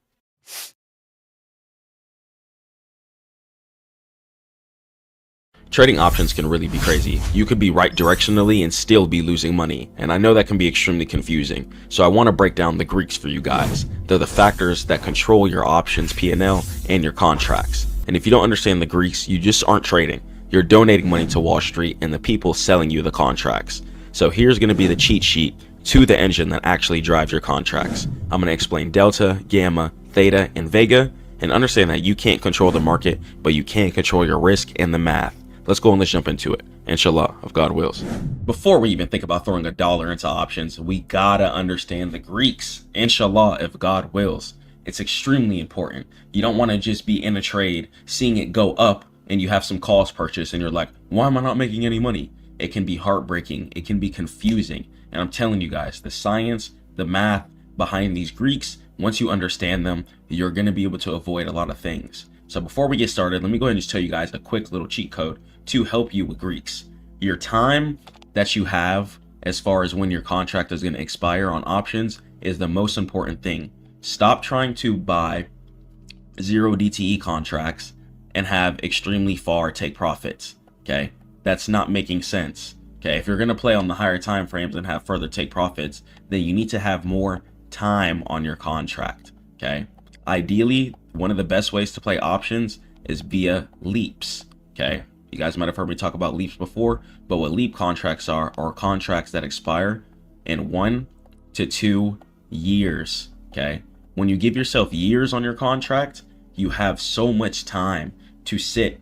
Trading options can really be crazy. You could be right directionally and still be losing money, and I know that can be extremely confusing, so I want to break down the Greeks for you guys. They're the factors that control your options P&L and your contracts. And if you don't understand the Greeks, you just aren't trading. You're donating money to Wall Street and the people selling you the contracts. So here's going to be the cheat sheet to the engine that actually drives your contracts. I'm going to explain delta, gamma, theta, and vega, and understand that you can't control the market, but you can control your risk and the math. Let's go and let's jump into it. Inshallah, if God wills. Before we even think about throwing $1 into options, we gotta understand the Greeks. Inshallah, if God wills. It's extremely important. You don't want to just be in a trade, seeing it go up, and you have some calls purchase, and you're like, why am I not making any money? It can be heartbreaking. It can be confusing. And I'm telling you guys, the science, the math behind these Greeks, once you understand them, you're going to be able to avoid a lot of things. So before we get started, let me go ahead and just tell you guys a quick little cheat code to help you with Greeks. Your time that you have as far as when your contract is going to expire on options is the most important thing. Stop trying to buy 0 DTE contracts and have extremely far take profits. Okay, that's not making sense. Okay, if you're going to play on the higher time frames and have further take profits, then you need to have more time on your contract. Okay, ideally, one of the best ways to play options is via leaps. Okay, you guys might have heard me talk about leaps before, but what leap contracts are contracts that expire in 1 to 2 years. Okay, when you give yourself years on your contract, you have so much time to sit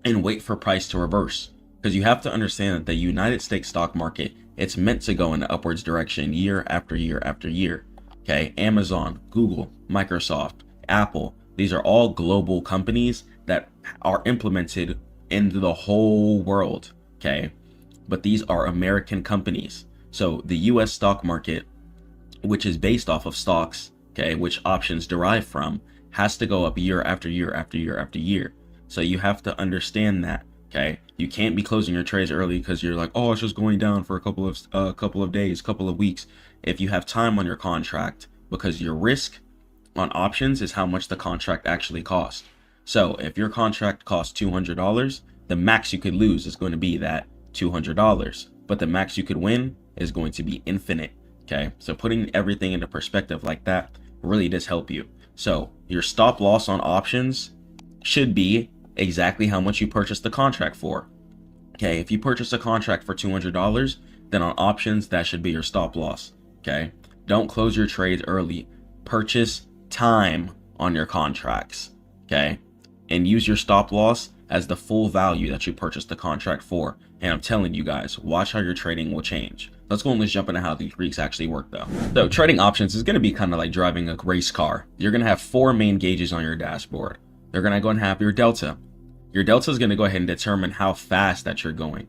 and wait for price to reverse, because you have to understand that the United States stock market, it's meant to go in the upwards direction year after year after year. Okay, Amazon, Google, Microsoft, Apple, these are all global companies that are implemented into the whole world. Okay, but these are American companies. So the US stock market, which is based off of stocks, okay, which options derive from, has to go up year after year after year after year. So you have to understand that. Okay, you can't be closing your trades early because you're like, oh, it's just going down for a couple of days, couple of weeks. If you have time on your contract, because your risk on options is how much the contract actually costs. So if your contract costs $200, the max you could lose is going to be that $200, but the max you could win is going to be infinite. Okay, so putting everything into perspective like that really does help you. So your stop loss on options should be exactly how much you purchased the contract for. Okay, if you purchase a contract for $200, then on options, that should be your stop loss. Okay, don't close your trades early. Purchase time on your contracts. Okay, and use your stop loss as the full value that you purchased the contract for. And I'm telling you guys, watch how your trading will change. Let's go and let's jump into how these Greeks actually work though. So trading options is going to be kind of like driving a race car. You're going to have 4 main gauges on your dashboard. They're going to go and have your delta. Your delta is going to go ahead and determine how fast that you're going.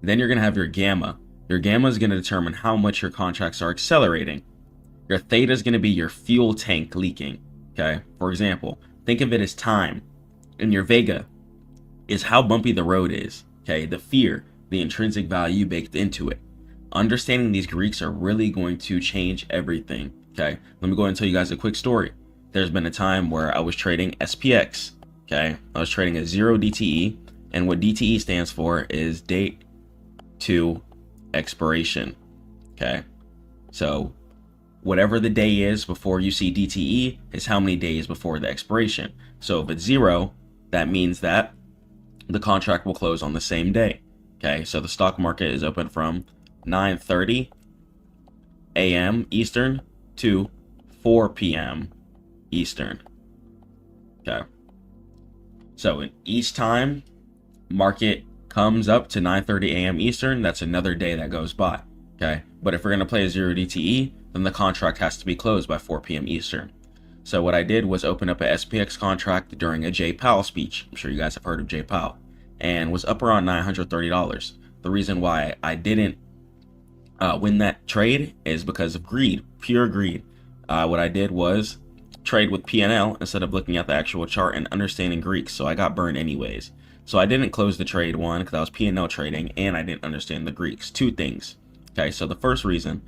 Then you're going to have your gamma. Your gamma is going to determine how much your contracts are accelerating. Your theta is going to be your fuel tank leaking. Okay, for example, think of it as time. And your vega is how bumpy the road is. Okay, the fear, the intrinsic value baked into it. Understanding these Greeks are really going to change everything. Okay, let me go ahead and tell you guys a quick story. There's been a time where I was trading SPX. Okay, I was trading at 0 DTE, and what DTE stands for is date to expiration. Okay, so whatever the day is before you see DTE is how many days before the expiration. So if it's 0, that means that the contract will close on the same day. Okay, so the stock market is open from 9:30 a.m. Eastern to 4 p.m. Eastern. Okay, so in each time market comes up to 9:30 a.m. Eastern, that's another day that goes by. Okay, but if we're going to play a 0 DTE, then the contract has to be closed by 4 p.m. Eastern. So what I did was open up a SPX contract during a Jay Powell speech. I'm sure you guys have heard of Jay Powell, and was up around $930. The reason why I didn't win that trade is because of greed, pure greed. What I did was trade with PNL instead of looking at the actual chart and understanding Greek, so I got burned anyways. So I didn't close the trade, one, because I was PNL trading, and I didn't understand the Greeks. Two things. Okay, so the first reason,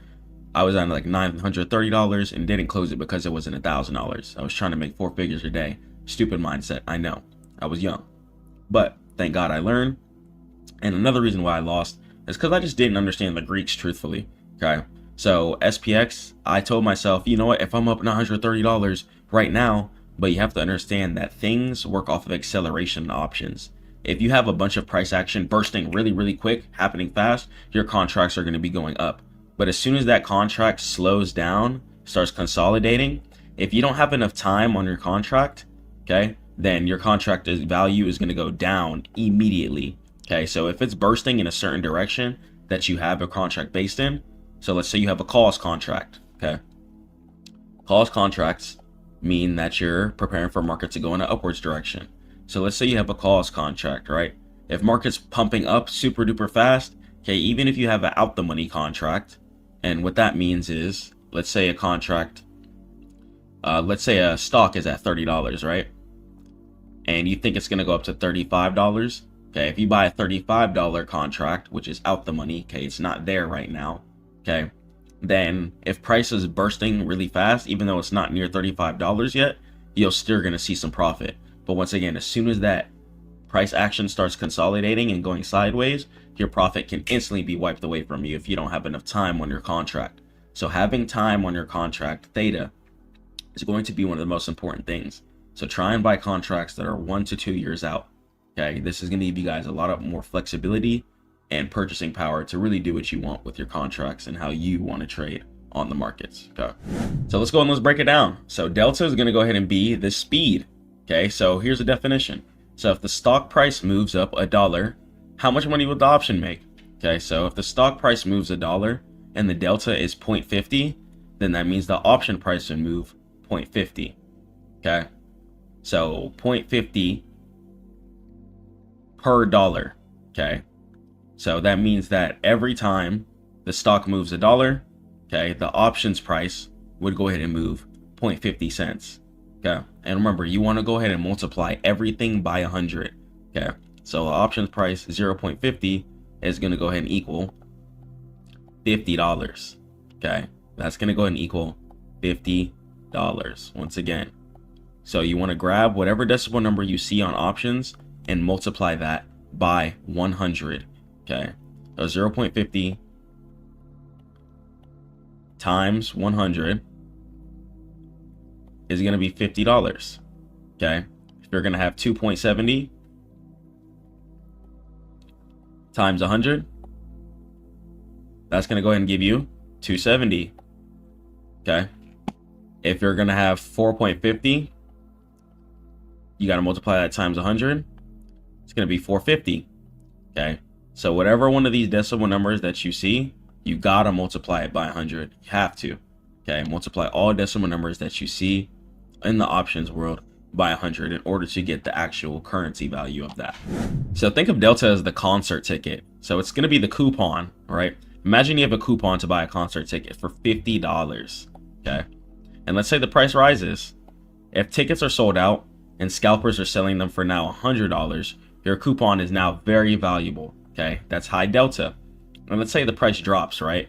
I was on like $930 and didn't close it because it wasn't $1,000. I was trying to make 4 figures a day. Stupid mindset, I know. I was young. But thank God I learned. And another reason why I lost is because I just didn't understand the Greeks, truthfully. Okay, so SPX, I told myself, you know what, if I'm up $930 right now, but you have to understand that things work off of acceleration options. If you have a bunch of price action bursting really, really quick, happening fast, your contracts are going to be going up. But as soon as that contract slows down, starts consolidating, if you don't have enough time on your contract, okay, then your contract value is going to go down immediately. Okay, so if it's bursting in a certain direction that you have a contract based in, so let's say you have a calls contract, okay, calls contracts mean that you're preparing for market to go in an upwards direction. So let's say you have a calls contract, right? If market's pumping up super duper fast, okay, even if you have an out the money contract, and what that means is, let's say a contract, let's say a stock is at $30, right? And you think it's going to go up to $35. Okay, if you buy a $35 contract, which is out the money, okay, it's not there right now, okay, then if price is bursting really fast, even though it's not near $35 yet, you're still going to see some profit. But once again, as soon as that price action starts consolidating and going sideways, your profit can instantly be wiped away from you if you don't have enough time on your contract. So having time on your contract, theta, is going to be one of the most important things. So try and buy contracts that are 1 to 2 years out. Okay, this is going to give you guys a lot of more flexibility and purchasing power to really do what you want with your contracts and how you want to trade on the markets. Okay, so let's go and let's break it down. So delta is going to go ahead and be the speed. Okay, so here's a definition. So if the stock price moves up $1, how much money would the option make? Okay, so if the stock price moves $1 and the delta is 0.50, then that means the option price would move 0.50. Okay, so 0.50 per dollar. Okay, so that means that every time the stock moves $1, okay, the options price would go ahead and move 0.50 cents. Okay, and remember, you want to go ahead and multiply everything by 100. Okay, so the options price 0.50 is going to go ahead and equal $50. Okay, that's going to go ahead and equal $50 once again. So you want to grab whatever decimal number you see on options and multiply that by 100. Okay, so 0.50 times 100 is going to be $50. Okay, if you're going to have 2.70 times 100, that's going to go ahead and give you 270. Okay, if you're going to have 4.50, you got to multiply that times 100. It's going to be 450. Okay, so whatever one of these decimal numbers that you see, you got to multiply it by 100. You have to. Okay, multiply all decimal numbers that you see in the options world by 100 in order to get the actual currency value of that. So think of delta as the concert ticket. So it's going to be the coupon, right? Imagine you have a coupon to buy a concert ticket for $50. Okay, and let's say the price rises. If tickets are sold out and scalpers are selling them for now $100, your coupon is now very valuable. Okay, that's high delta. And let's say the price drops, right?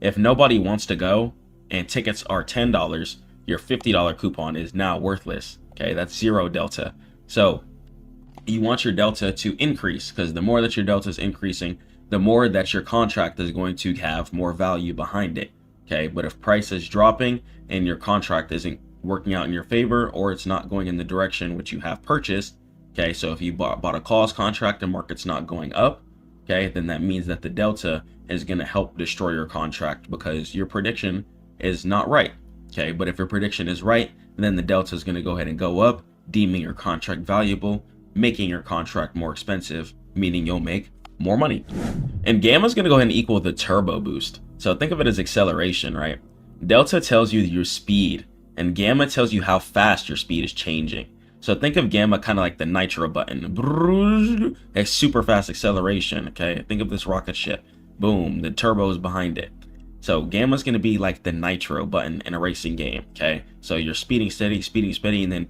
If nobody wants to go and tickets are $10, your $50 coupon is now worthless. Okay, that's 0 delta. So you want your delta to increase, because the more that your delta is increasing, the more that your contract is going to have more value behind it. Okay, but if price is dropping and your contract isn't working out in your favor, or it's not going in the direction which you have purchased, Okay, so if you bought a calls contract and market's not going up, okay, then that means that the delta is going to help destroy your contract because your prediction is not right. Okay, but if your prediction is right, then the delta is going to go ahead and go up, deeming your contract valuable, making your contract more expensive, meaning you'll make more money. And gamma is going to go ahead and equal the turbo boost. So think of it as acceleration, right? Delta tells you your speed, and gamma tells you how fast your speed is changing. So think of gamma kind of like the nitro button. A super fast acceleration, okay? Think of this rocket ship. Boom, the turbo is behind it. So gamma is going to be like the nitro button in a racing game, okay? So you're speeding steady, and then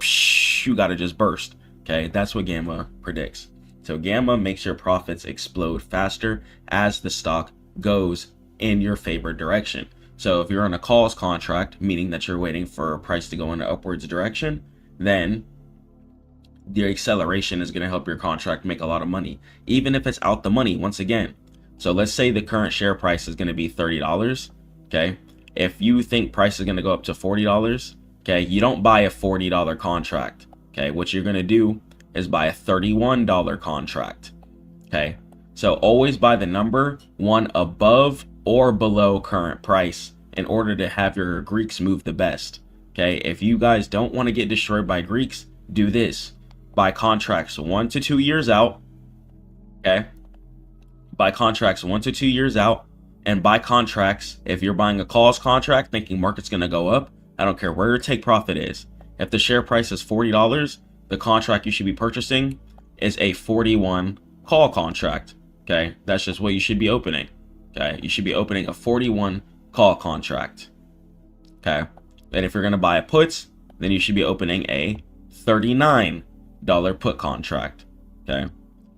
you got to just burst, okay? That's what gamma predicts. So gamma makes your profits explode faster as the stock goes in your favored direction. So if you're on a calls contract, meaning that you're waiting for a price to go in an upwards direction, then the acceleration is going to help your contract make a lot of money, even if it's out the money once again. So let's say the current share price is going to be $30, okay? If you think price is going to go up to $40, okay, you don't buy a $40 contract, okay? What you're going to do is buy a $31 contract, okay? So always buy the number one above or below current price in order to have your Greeks move the best, okay? If you guys don't want to get destroyed by Greeks, do this. Buy contracts 1 to 2 years out, okay? Buy contracts 1 to 2 years out, and buy contracts. If you're buying a calls contract thinking market's going to go up, I don't care where your take profit is. If the share price is $40, the contract you should be purchasing is a 41 call contract, okay? That's just what you should be opening, okay? You should be opening a 41 call contract, okay? And if you're going to buy a puts, then you should be opening a $39 put contract, okay?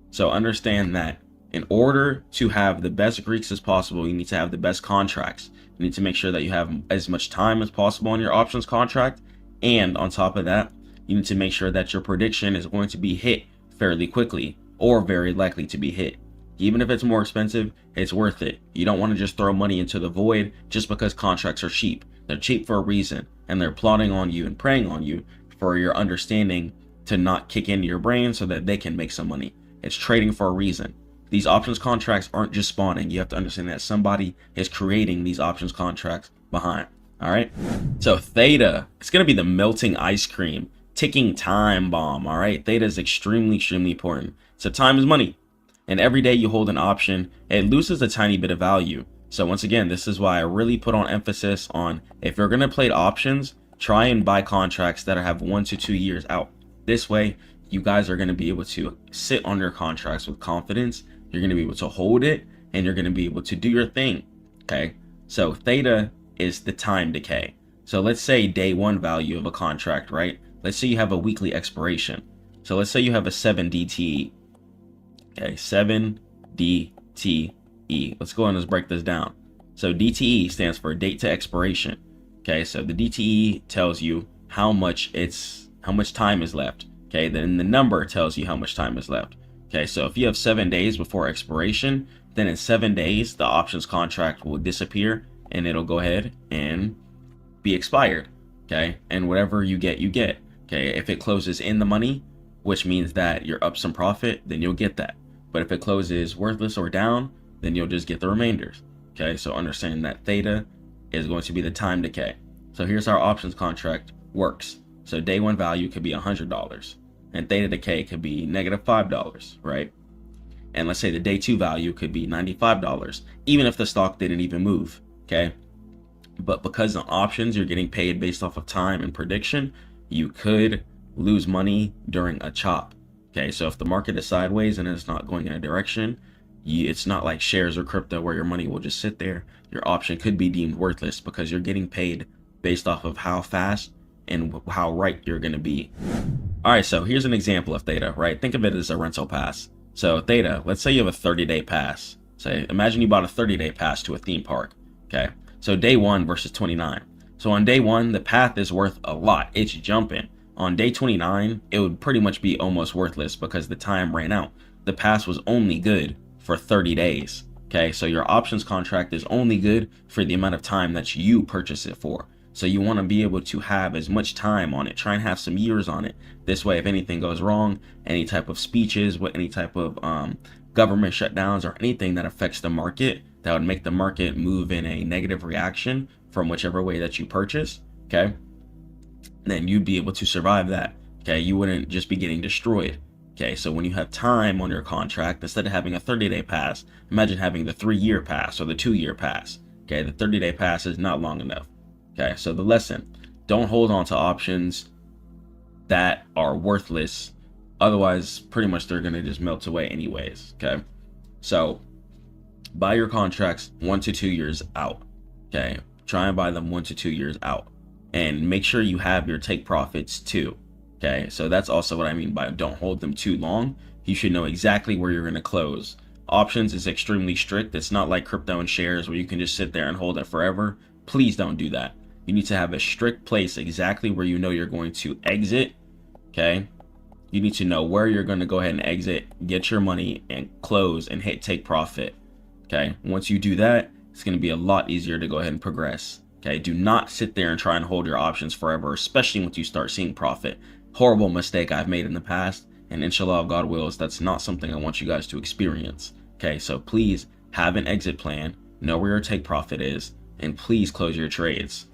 So understand that in order to have the best Greeks as possible, you need to have the best contracts. You need to make sure that you have as much time as possible on your options contract. And on top of that, you need to make sure that your prediction is going to be hit fairly quickly or very likely to be hit. Even if it's more expensive, it's worth it. You don't want to just throw money into the void just because contracts are cheap. They're cheap for a reason, and they're plotting on you and preying on you for your understanding to not kick into your brain so that they can make some money. It's trading for a reason. These options contracts aren't just spawning. You have to understand that somebody is creating these options contracts behind. All right. So theta, it's going to be the melting ice cream, ticking time bomb. All right. Theta is extremely important. So time is money. And every day you hold an option, it loses a tiny bit of value. So once again, this is why I really put on emphasis on, if you're going to play options, try and buy contracts that have 1 to 2 years out. This way, you guys are going to be able to sit on your contracts with confidence. You're going to be able to hold it, and you're going to be able to do your thing. Okay. So theta is the time decay. So let's say day one value of a contract, right? Let's say you have a weekly expiration. So let's say you have a 7 DTE. Okay. 7 DTE. Let's go and let's break this down. So DTE stands for date to expiration. Okay. So the DTE tells you how much time is left. Okay. Then the number tells you how much time is left. Okay, so if you have 7 days before expiration, then in 7 days, the options contract will disappear and it'll go ahead and be expired. Okay, and whatever you get, you get. Okay, if it closes in the money, which means that you're up some profit, then you'll get that. But if it closes worthless or down, then you'll just get the remainders. Okay, so understand that theta is going to be the time decay. So here's how our options contract works. So day one value could be $100. And theta decay could be -$5, right? And let's say the day two value could be $95, even if the stock didn't even move, okay? But because on options, you're getting paid based off of time and prediction, you could lose money during a chop, okay? So if the market is sideways and it's not going in a direction, it's not like shares or crypto where your money will just sit there. Your option could be deemed worthless because you're getting paid based off of how fast and how right you're going to be. All right, so here's an example of theta, right? Think of it as a rental pass. So theta, let's say you have a 30-day pass. Say, imagine you bought a 30-day pass to a theme park, okay? So day one versus 29. So on day one, the path is worth a lot. It's jumping. On day 29, it would pretty much be almost worthless because the time ran out. The pass was only good for 30 days, okay? So your options contract is only good for the amount of time that you purchase it for. So you want to be able to have as much time on it. Try and have some years on it. This way, if anything goes wrong, any type of speeches, with any type of government shutdowns or anything that affects the market, that would make the market move in a negative reaction from whichever way that you purchase, okay, then you'd be able to survive that. Okay, you wouldn't just be getting destroyed. Okay, so when you have time on your contract, instead of having a 30-day pass, imagine having the 3-year pass or the 2-year pass. Okay, the 30-day pass is not long enough. Okay, so the lesson: don't hold on to options that are worthless. Otherwise, pretty much they're gonna just melt away anyways. Okay, so buy your contracts 1 to 2 years out. Okay, try and buy them 1 to 2 years out, and make sure you have your take profits too. Okay, so that's also what I mean by don't hold them too long. You should know exactly where you're going to close. Options is extremely strict. It's not like crypto and shares where you can just sit there and hold it forever. Please don't do that. You need to have a strict place exactly where you know you're going to exit. Okay, you need to know where you're going to go ahead and exit, get your money, and close and hit take profit. Okay, once you do that, it's going to be a lot easier to go ahead and progress. Okay, do not sit there and try and hold your options forever, especially once you start seeing profit. Horrible mistake I've made in the past, and inshallah, if God wills, that's not something I want you guys to experience. Okay, so please have an exit plan, know where your take profit is, and please close your trades.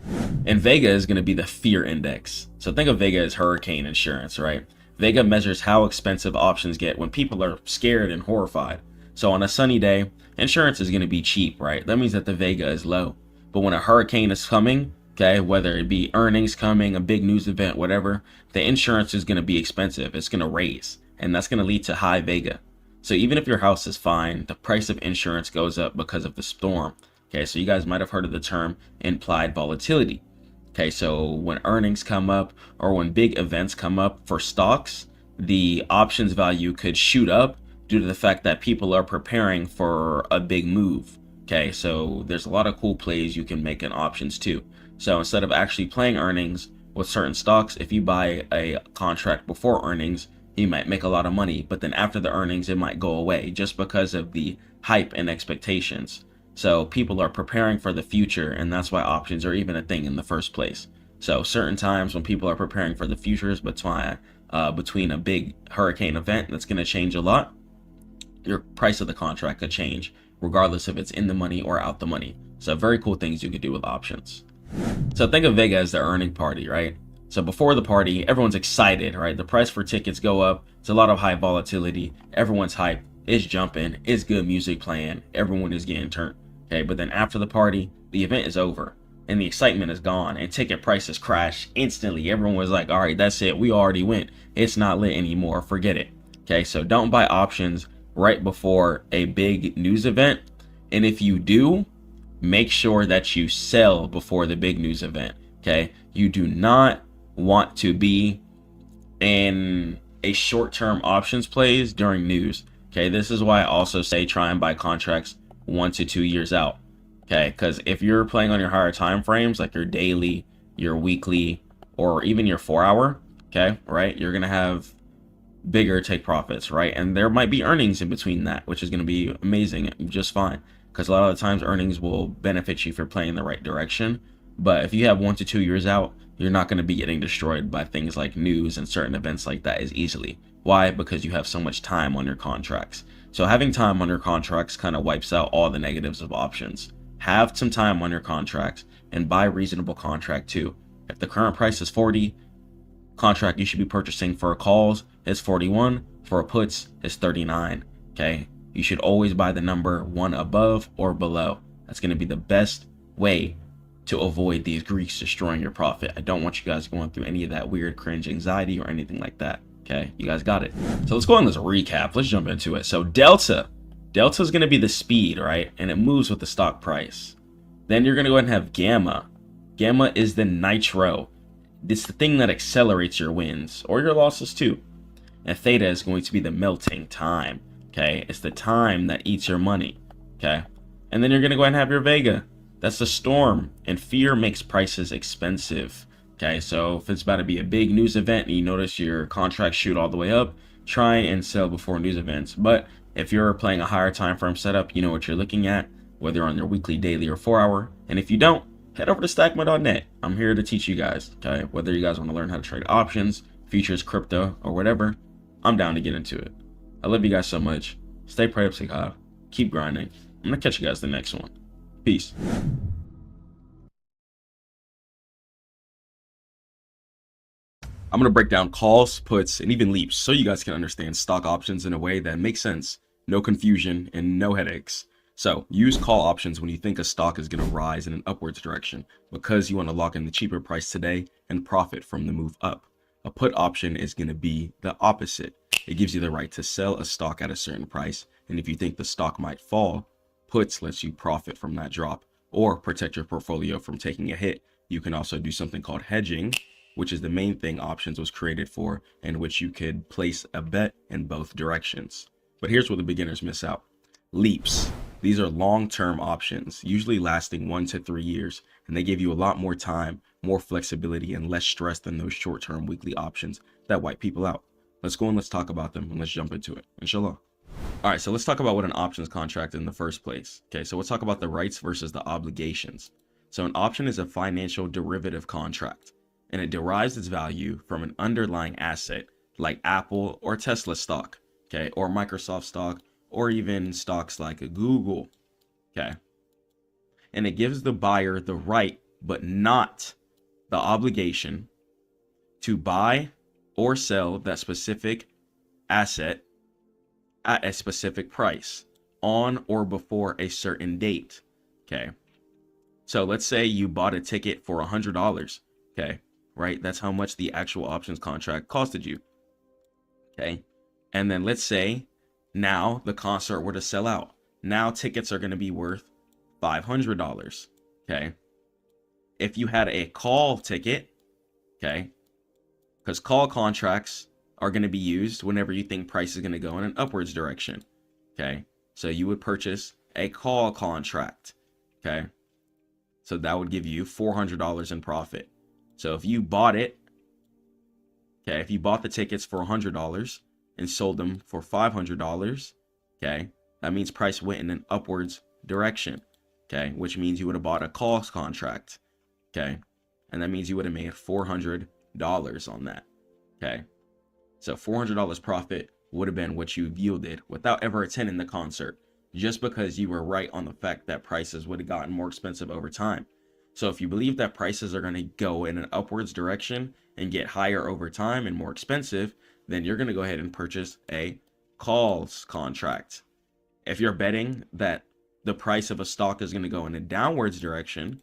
And Vega is going to be the fear index. So think of Vega as hurricane insurance, right? Vega measures how expensive options get when people are scared and horrified. So on a sunny day, insurance is going to be cheap, right? That means that the Vega is low. But when a hurricane is coming, okay, whether it be earnings coming, a big news event, whatever, the insurance is going to be expensive. It's going to raise, and that's going to lead to high Vega. So even if your house is fine, the price of insurance goes up because of the storm. Okay, so you guys might have heard of the term implied volatility. Okay, so when earnings come up or when big events come up for stocks, the options value could shoot up due to the fact that people are preparing for a big move. Okay, so there's a lot of cool plays you can make in options too. So instead of actually playing earnings with certain stocks, if you buy a contract before earnings, you might make a lot of money, but then after the earnings, it might go away just because of the hype and expectations. So people are preparing for the future, and that's why options are even a thing in the first place. So certain times when people are preparing for the futures between a big hurricane event that's going to change a lot, your price of the contract could change regardless if it's in the money or out the money. So very cool things you could do with options. So think of Vega as the earning party, right? So before the party, everyone's excited, right? The price for tickets go up. It's a lot of high volatility. Everyone's hyped. It's jumping. It's good music playing. Everyone is getting turned. Okay, but then after the party, the event is over and the excitement is gone and ticket prices crash instantly. Everyone was like, all right, that's it. We already went. It's not lit anymore. Forget it. Okay, so don't buy options right before a big news event. And if you do, make sure that you sell before the big news event. Okay, you do not want to be in a short-term options plays during news. Okay, this is why I also say try and buy contracts 1 to 2 years out. Okay, because if you're playing on your higher time frames, like your daily, your weekly, or even your 4-hour, okay, right, you're gonna have bigger take profits, right? And there might be earnings in between that, which is going to be amazing, just fine, because a lot of the times earnings will benefit you if you're playing in the right direction. But if you have 1 to 2 years out, you're not going to be getting destroyed by things like news and certain events like that as easily. Why? Because you have so much time on your contracts. So having time on your contracts kind of wipes out all the negatives of options. Have some time on your contracts and buy reasonable contract too. If the current price is 40, contract you should be purchasing for calls is 41, for puts is 39. Okay, you should always buy the number 1 above or below. That's going to be the best way to avoid these Greeks destroying your profit. I don't want you guys going through any of that weird cringe anxiety or anything like that. Okay, you guys got it. So let's go on this recap. Let's jump into it. So Delta is going to be the speed, right? And it moves with the stock price. Then you're going to go ahead and have Gamma. Gamma is the nitro. It's the thing that accelerates your wins or your losses too. And Theta is going to be the melting time. Okay, it's the time that eats your money. Okay, and then you're going to go ahead and have your Vega. That's the storm, and fear makes prices expensive. Okay, so if it's about to be a big news event and you notice your contract shoot all the way up, try and sell before news events. But if you're playing a higher time frame setup, you know what you're looking at, whether on your weekly, daily, or 4-hour. And if you don't, head over to Stackmode.net. I'm here to teach you guys, okay? Whether you guys want to learn how to trade options, futures, crypto, or whatever, I'm down to get into it. I love you guys so much. Stay prayed up, stay high. Keep grinding. I'm going to catch you guys in the next one. Peace. I'm going to break down calls, puts, and even leaps so you guys can understand stock options in a way that makes sense, no confusion, and no headaches. So use call options when you think a stock is going to rise in an upwards direction because you want to lock in the cheaper price today and profit from the move up. A put option is going to be the opposite. It gives you the right to sell a stock at a certain price, and if you think the stock might fall, puts lets you profit from that drop or protect your portfolio from taking a hit. You can also do something called hedging, which is the main thing options was created for, in which you could place a bet in both directions. But here's where the beginners miss out. Leaps. These are long-term options, usually lasting 1 to 3 years, and they give you a lot more time, more flexibility, and less stress than those short-term weekly options that wipe people out. Let's go and let's talk about them, and let's jump into it. Inshallah. All right, so let's talk about what an options contract is in the first place. Okay, so we'll talk about the rights versus the obligations. So an option is a financial derivative contract, and it derives its value from an underlying asset like Apple or Tesla stock, okay, or Microsoft stock, or even stocks like Google, okay? And it gives the buyer the right, but not the obligation to buy or sell that specific asset at a specific price on or before a certain date, okay? So let's say you bought a ticket for $100, okay? Right? That's how much the actual options contract costed you, okay? And then let's say now the concert were to sell out. Now tickets are going to be worth $500, okay? If you had a call ticket, okay, because call contracts are going to be used whenever you think price is going to go in an upwards direction, okay? So you would purchase a call contract, okay? So that would give you $400 in profit. So if you bought it, okay, if you bought the tickets for $100 and sold them for $500, okay, that means price went in an upwards direction, okay, which means you would have bought a call contract, okay, and that means you would have made $400 on that, okay. So $400 profit would have been what you yielded without ever attending the concert, just because you were right on the fact that prices would have gotten more expensive over time. So if you believe that prices are going to go in an upwards direction and get higher over time and more expensive, then you're going to go ahead and purchase a calls contract. If you're betting that the price of a stock is going to go in a downwards direction,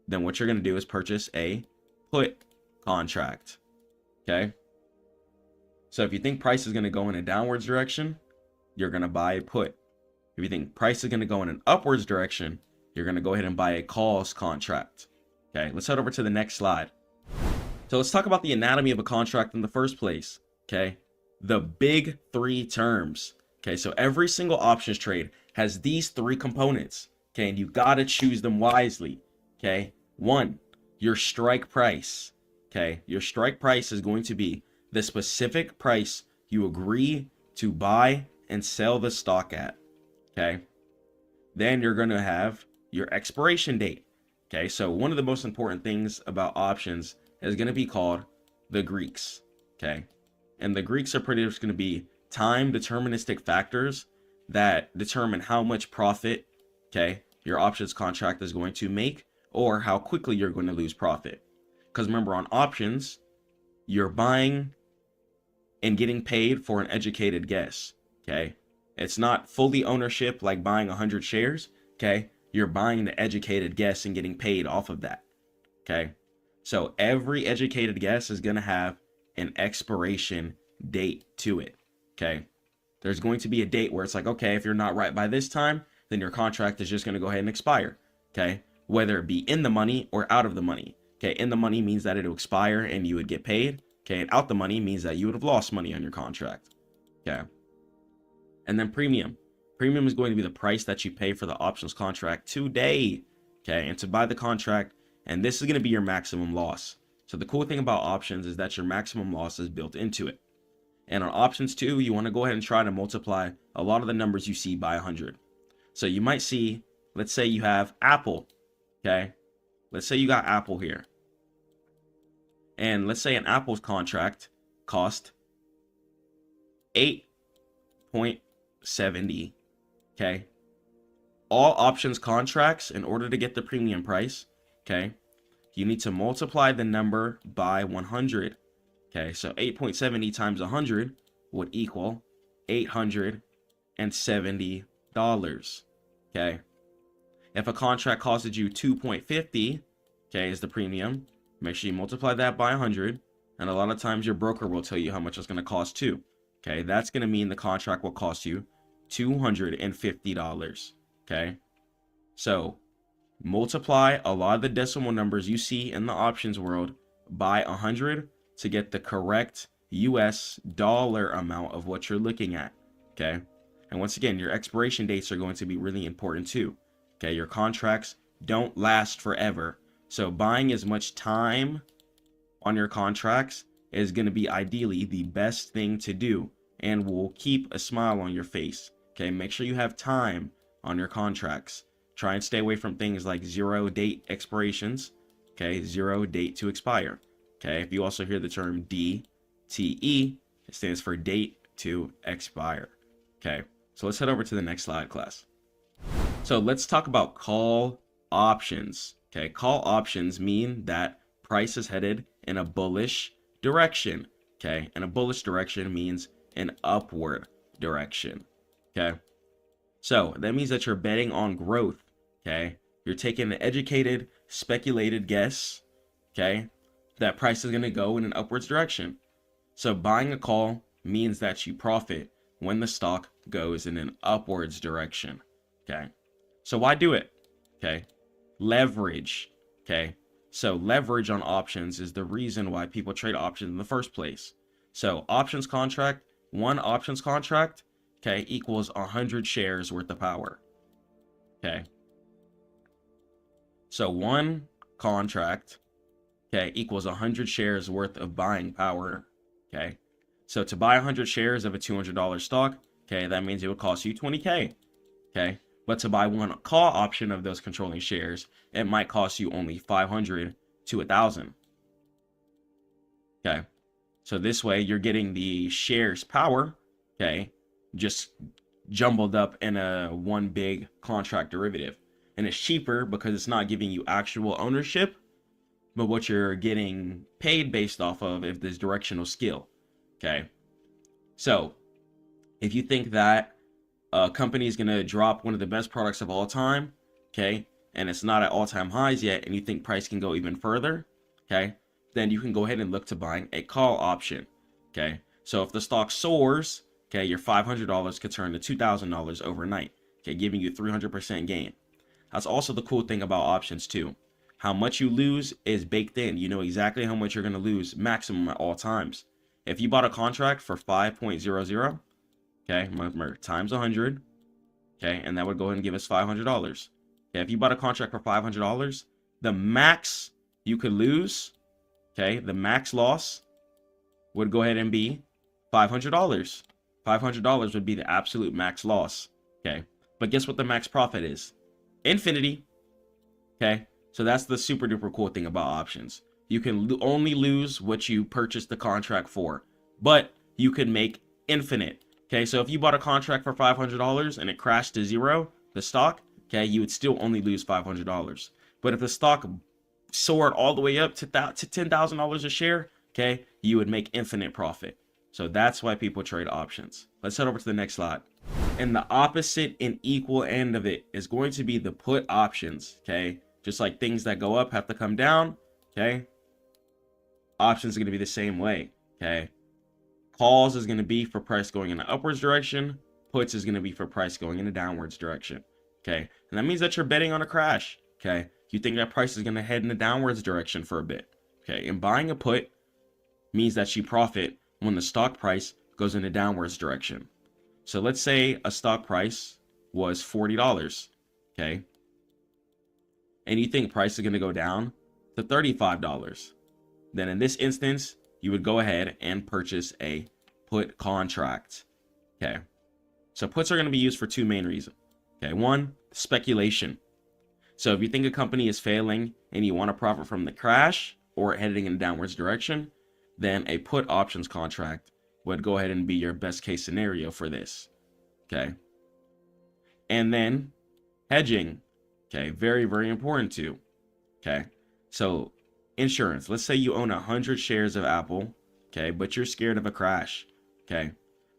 then what you're going to do is purchase a put contract, okay? So if you think price is going to go in a downwards direction, you're going to buy a put. If you think price is going to go in an upwards direction, you're going to go ahead and buy a calls contract. Okay, let's head over to the next slide. So let's talk about the anatomy of a contract in the first place. Okay, the big three terms. Okay, so every single options trade has these three components. Okay, and you got to choose them wisely. Okay, one, your strike price. Okay, your strike price is going to be the specific price you agree to buy and sell the stock at. Okay, then you're going to have your expiration date. Okay, so one of the most important things about options is going to be called the Greeks. Okay, and the Greeks are pretty much going to be time deterministic factors that determine how much profit, okay, your options contract is going to make or how quickly you're going to lose profit. Because remember, on options, you're buying and getting paid for an educated guess. Okay, it's not fully ownership like buying 100 shares. Okay, you're buying the educated guess and getting paid off of that. Okay, so every educated guess is going to have an expiration date to it. Okay, there's going to be a date where it's like, okay, if you're not right by this time, then your contract is just going to go ahead and expire. Okay, whether it be in the money or out of the money. Okay, in the money means that it'll expire and you would get paid. Okay, and out the money means that you would have lost money on your contract. Okay, and then premium. Premium is going to be the price that you pay for the options contract today. Okay, and to buy the contract, and this is going to be your maximum loss. So the cool thing about options is that your maximum loss is built into it. And on options too, you want to go ahead and try to multiply a lot of the numbers you see by 100. So you might see, let's say you have Apple, okay? let's say you got Apple here. And let's say an Apple's contract cost 8.70. Okay. All options contracts, in order to get the premium price, okay, you need to multiply the number by 100. Okay, so 8.70 times 100 would equal $870. Okay. If a contract costed you 2.50, okay, is the premium, make sure you multiply that by 100. And a lot of times your broker will tell you how much it's going to cost too. Okay, that's going to mean the contract will cost you $250. Okay, so multiply a lot of the decimal numbers you see in the options world by 100 to get the correct US dollar amount of what you're looking at. Okay, and once again, your expiration dates are going to be really important too. Okay, your contracts don't last forever, so buying as much time on your contracts is going to be ideally the best thing to do and will keep a smile on your face. Okay, make sure you have time on your contracts. Try and stay away from things like 0 date expirations. Okay, 0 date to expire. Okay, if you also hear the term DTE, it stands for date to expire. Okay, so let's head over to the next slide, class. So let's talk about call options. Okay, call options mean that price is headed in a bullish direction. Okay, and a bullish direction means an upward direction. Okay, so that means that you're betting on growth. Okay, you're taking an educated, speculated guess. Okay, that price is going to go in an upwards direction. So buying a call means that you profit when the stock goes in an upwards direction. Okay, so why do it? Okay, leverage. Okay, so leverage on options is the reason why people trade options in the first place. So options contract, one options contract, okay, equals 100 shares worth of power. Okay, so one contract, okay, equals 100 shares worth of buying power. Okay, so to buy 100 shares of a $200 stock, okay, that means it would cost you 20K. Okay, but to buy one call option of those controlling shares, it might cost you only 500 to 1,000. Okay, so this way you're getting the shares power, okay, just jumbled up in a one big contract derivative. And it's cheaper because it's not giving you actual ownership, but what you're getting paid based off of if there's directional skill. Okay, so if you think that a company is going to drop one of the best products of all time, okay, and it's not at all-time highs yet, and you think price can go even further, okay, then you can go ahead and look to buying a call option. Okay, so if the stock soars, okay, your $500 could turn to $2,000 overnight, okay, giving you 300% gain. That's also the cool thing about options too. How much you lose is baked in. You know exactly how much you're going to lose maximum at all times. If you bought a contract for 5.00, okay, remember, times 100, okay, and that would go ahead and give us $500. Okay, if you bought a contract for $500, the max you could lose, okay, the max loss would go ahead and be $500. $500 would be the absolute max loss. Okay, but guess what the max profit is? Infinity. Okay, so that's the super duper cool thing about options. You can only lose what you purchased the contract for, but you can make infinite. Okay, so if you bought a contract for $500 and it crashed to zero, the stock, okay, you would still only lose $500. But if the stock soared all the way up to $10,000 a share, okay, you would make infinite profit. So that's why people trade options. Let's head over to the next slide. And the opposite and equal end of it is going to be the put options. Okay, just like things that go up have to come down. Okay, options are going to be the same way. Okay, calls is going to be for price going in the upwards direction. Puts is going to be for price going in the downwards direction. Okay, and that means that you're betting on a crash. Okay, you think that price is going to head in the downwards direction for a bit. Okay, and buying a put means that you profit when the stock price goes in the downwards direction. So let's say a stock price was $40, okay, and you think price is going to go down to $35. Then in this instance, you would go ahead and purchase a put contract. Okay, so puts are going to be used for two main reasons. Okay, one, speculation. So if you think a company is failing and you want to profit from the crash or heading in a downwards direction, then a put options contract would go ahead and be your best case scenario for this. Okay. And then hedging. Okay. Very, very important too. Okay. So insurance. Let's say you own 100 shares of Apple. Okay. But you're scared of a crash. Okay.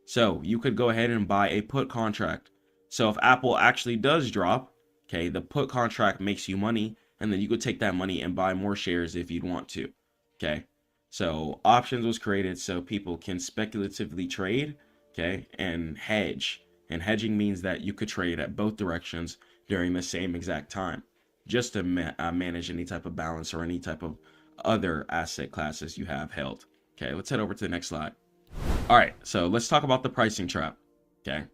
So you could go ahead and buy a put contract. So if Apple actually does drop, okay, the put contract makes you money, and then you could take that money and buy more shares if you'd want to. Okay. So options was created so people can speculatively trade, okay, and hedge. And hedging means that you could trade at both directions during the same exact time, just to manage any type of balance or any type of other asset classes you have held. Okay, let's head over to the next slide. All right, so let's talk about the pricing trap. Okay,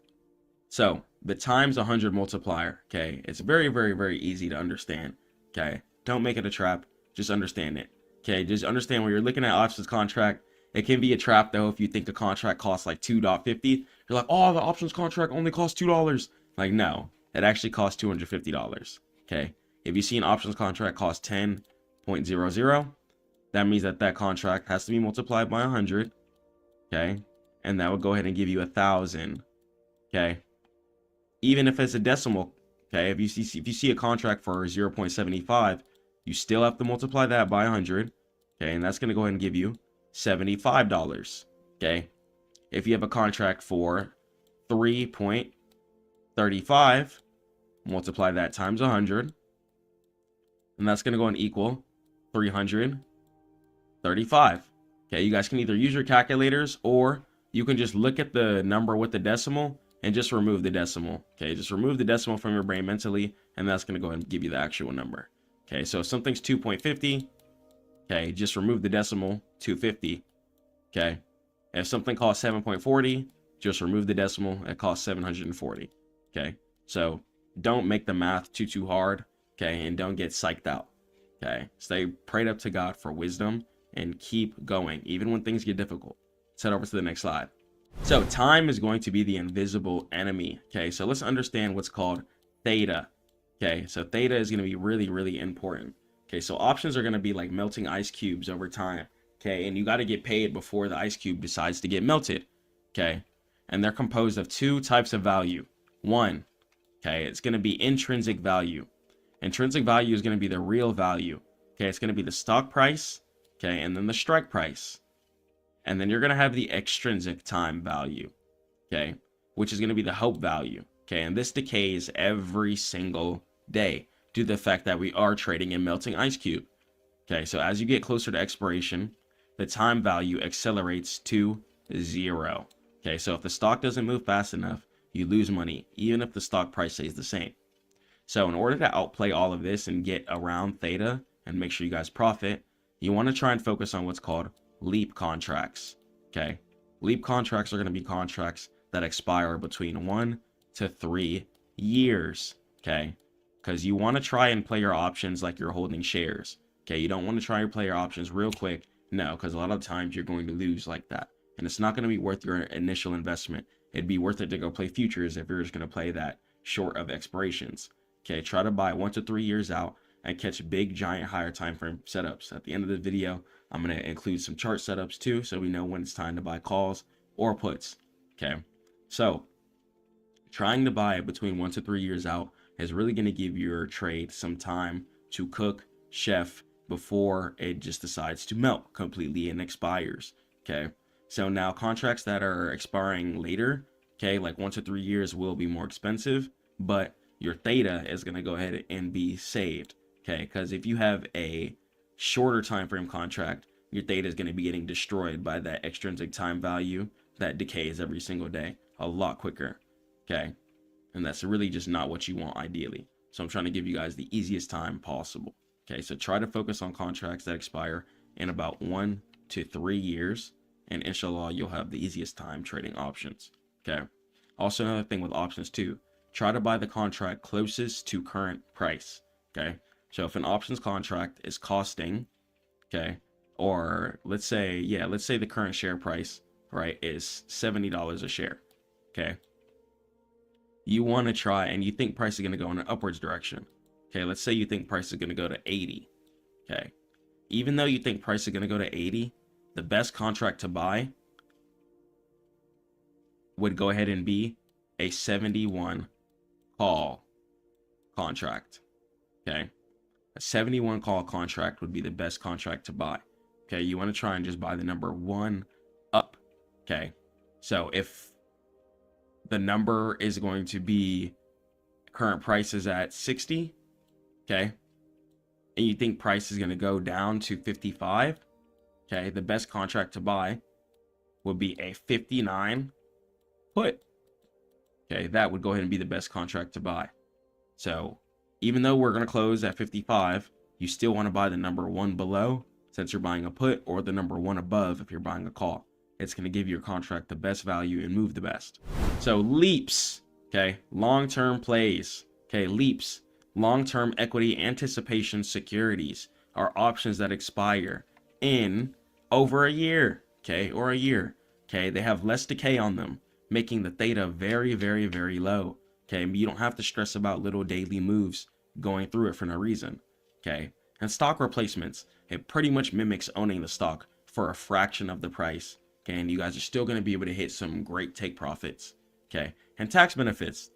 so the times 100 multiplier. Okay, it's very, very, very easy to understand. Okay, don't make it a trap, just understand it. Okay, just understand when you're looking at options contract, it can be a trap though if you think a contract costs like $2.50. You're like, oh, the options contract only costs $2. Like, no, it actually costs $250. Okay, if you see an options contract cost 10.00, that means that that contract has to be multiplied by 100. Okay, and that would go ahead and give you 1,000. Okay, even if it's a decimal. Okay, if you see a contract for 0.75, you still have to multiply that by 100. Okay, and that's going to go ahead and give you $75. Okay, if you have a contract for 3.35, multiply that times 100, and that's going to go and equal 335. Okay, you guys can either use your calculators or you can just look at the number with the decimal and just remove the decimal. Okay, just remove the decimal from your brain mentally, and that's going to go ahead and give you the actual number. Okay, so if something's 2.50, okay, just remove the decimal, 250. Okay, if something costs 7.40, just remove the decimal, it costs 740. Okay, so don't make the math too hard. Okay, and don't get psyched out. Okay, stay prayed up to God for wisdom and keep going, even when things get difficult. Let's head over to the next slide. So time is going to be the invisible enemy. Okay, so let's understand what's called theta. Okay, so theta is going to be really, really important. Okay, so options are going to be like melting ice cubes over time. Okay, and you got to get paid before the ice cube decides to get melted. Okay, and they're composed of two types of value. One, okay, it's going to be intrinsic value. Intrinsic value is going to be the real value. Okay, it's going to be the stock price. Okay, and then the strike price. And then you're going to have the extrinsic time value. Okay, which is going to be the hope value. Okay, and this decays every single day due to the fact that we are trading in melting ice cube. Okay, so as you get closer to expiration, the time value accelerates to 0. Okay, so if the stock doesn't move fast enough, you lose money, even if the stock price stays the same. So in order to outplay all of this and get around theta and make sure you guys profit, you want to try and focus on what's called leap contracts. Okay, leap contracts are going to be contracts that expire between 1 to 3 years. Okay, because you want to try and play your options like you're holding shares. Okay, you don't want to try and play your options real quick. No, because a lot of times you're going to lose like that, and it's not going to be worth your initial investment. It'd be worth it to go play futures if you're just going to play that short of expirations. Okay, try to buy 1 to 3 years out and catch big, giant, higher time frame setups. At the end of the video, I'm going to include some chart setups too, so we know when it's time to buy calls or puts. Okay, so trying to buy between 1 to 3 years out is really going to give your trade some time to cook, chef, before it just decides to melt completely and expires. Okay, so now contracts that are expiring later, okay, like 1 to 3 years, will be more expensive, but your theta is going to go ahead and be saved. Okay, because if you have a shorter time frame contract, your theta is going to be getting destroyed by that extrinsic time value that decays every single day a lot quicker. Okay, and that's really just not what you want ideally. So I'm trying to give you guys the easiest time possible. Okay, so try to focus on contracts that expire in about 1 to 3 years, and inshallah you'll have the easiest time trading options. Okay, also another thing with options too, try to buy the contract closest to current price. Okay, so if an options contract is costing, okay, or let's say the current share price, right, is $70 a share. Okay, you want to try, and you think price is going to go in an upwards direction. Okay, let's say you think price is going to go to 80. Okay. Even though you think price is going to go to 80, the best contract to buy would go ahead and be a 71 call contract. Okay. A 71 call contract would be the best contract to buy. Okay. You want to try and just buy the number 1 up. Okay. So if the number is going to be current price is at 60, okay, and you think price is going to go down to 55, okay, the best contract to buy would be a 59 put. Okay, that would go ahead and be the best contract to buy. So even though we're going to close at 55, you still want to buy the number 1 below since you're buying a put, or the number 1 above if you're buying a call. It's going to give your contract the best value and move the best. So leaps, okay, long-term plays, okay, leaps, long-term equity anticipation securities are options that expire in over a year, okay, or a year, okay. They have less decay on them, making the theta very, very, very low, okay. You don't have to stress about little daily moves going through it for no reason, okay. And stock replacements, it pretty much mimics owning the stock for a fraction of the price. Okay, and you guys are still going to be able to hit some great take profits. Okay, and tax benefits.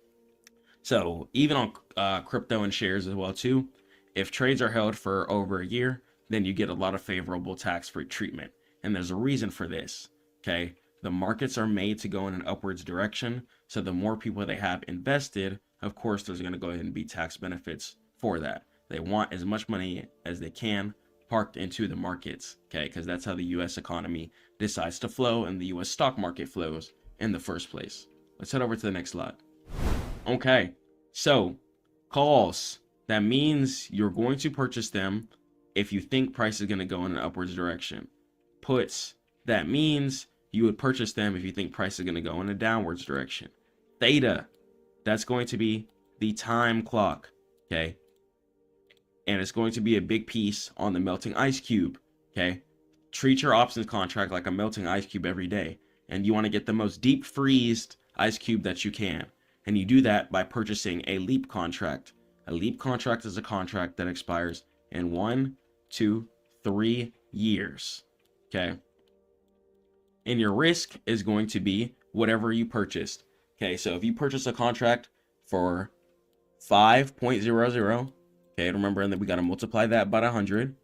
So even on crypto and shares as well too, if trades are held for over a year, then you get a lot of favorable tax-free treatment. And there's a reason for this. Okay, the markets are made to go in an upwards direction. So the more people they have invested, of course, there's going to go ahead and be tax benefits for that. They want as much money as they can parked into the markets, okay, because that's how the U.S. economy decides to flow and the U.S. stock market flows in the first place. Let's head over to the next slide. Okay, so calls, that means you're going to purchase them if you think price is going to go in an upwards direction. Puts, that means you would purchase them if you think price is going to go in a downwards direction. Theta, that's going to be the time clock, okay? And it's going to be a big piece on the melting ice cube, okay? Treat your options contract like a melting ice cube every day. And you want to get the most deep freezed ice cube that you can. And you do that by purchasing a leap contract. A leap contract is a contract that expires in 1, 2, 3 years, okay? And your risk is going to be whatever you purchased. Okay, so if you purchase a contract for 5.00, okay, remember that we got to multiply that by 100.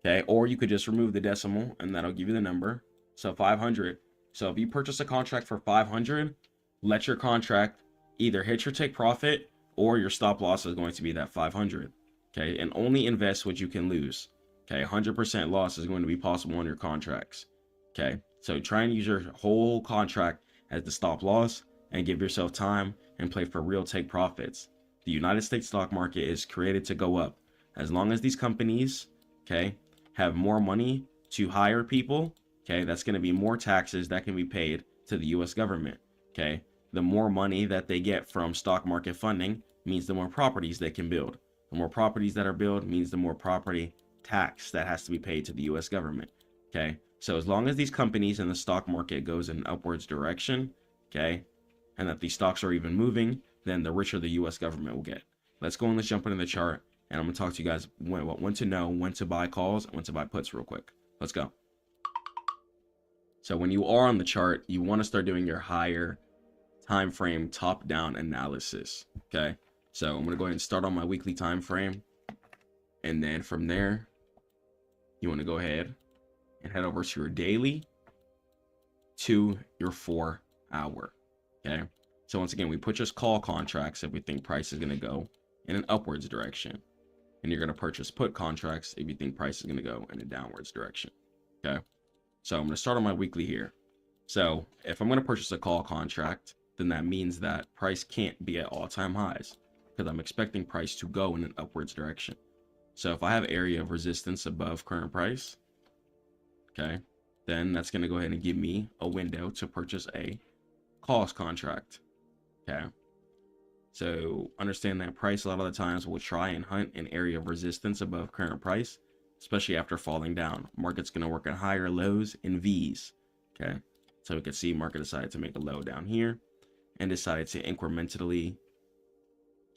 Okay, or you could just remove the decimal and that'll give you the number. So 500. So if you purchase a contract for 500, let your contract either hit your take profit or your stop loss is going to be that 500. Okay, and only invest what you can lose. Okay, 100% loss is going to be possible on your contracts. Okay, so try and use your whole contract as the stop loss and give yourself time and play for real take profits. The United States stock market is created to go up. As long as these companies, okay, have more money to hire people, okay, that's going to be more taxes that can be paid to the U.S. government, okay? The more money that they get from stock market funding means the more properties they can build. The more properties that are built means the more property tax that has to be paid to the U.S. government, okay? So as long as these companies in the stock market goes in an upwards direction, okay, and that these stocks are even moving, then the richer the U.S. government will get. Let's go and let's jump into the chart, and I'm going to talk to you guys when to know when to buy calls and when to buy puts real quick. Let's go. So when you are on the chart, you want to start doing your higher time frame top-down analysis, okay? So I'm going to go ahead and start on my weekly time frame, and then from there, you want to go ahead and head over to your daily to your 4 hour, okay? So once again, we purchase call contracts if we think price is going to go in an upwards direction. And you're going to purchase put contracts if you think price is going to go in a downwards direction. Okay. So I'm going to start on my weekly here. So if I'm going to purchase a call contract, then that means that price can't be at all-time highs because I'm expecting price to go in an upwards direction. So if I have area of resistance above current price, okay, then that's going to go ahead and give me a window to purchase a calls contract. Okay, so understand that price a lot of the times will try and hunt an area of resistance above current price, especially after falling down. Market's going to work at higher lows in V's. Okay, so we can see market decided to make a low down here and decided to incrementally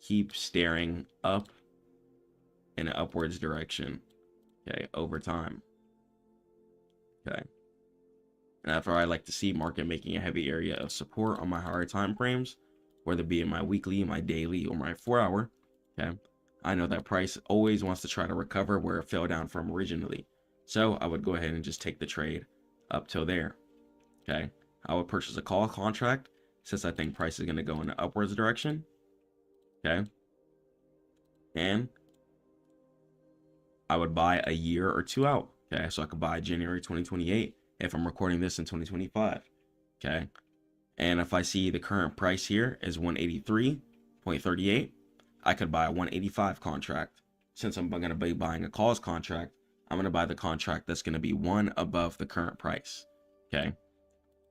keep staring up in an upwards direction. okay, over time. Okay. And after I like to see market making a heavy area of support on my higher time frames, whether it be in my weekly, my daily, or my 4-hour, okay, I know that price always wants to try to recover where it fell down from originally. So I would go ahead and just take the trade up till there. Okay. I would purchase a call contract since I think price is going to go in the upwards direction. Okay. And I would buy a year or two out. Okay. So I could buy January 2028 if I'm recording this in 2025. Okay. And if I see the current price here is 183.38, I could buy a 185 contract. Since I'm going to be buying a calls contract, I'm going to buy the contract that's going to be one above the current price. Okay.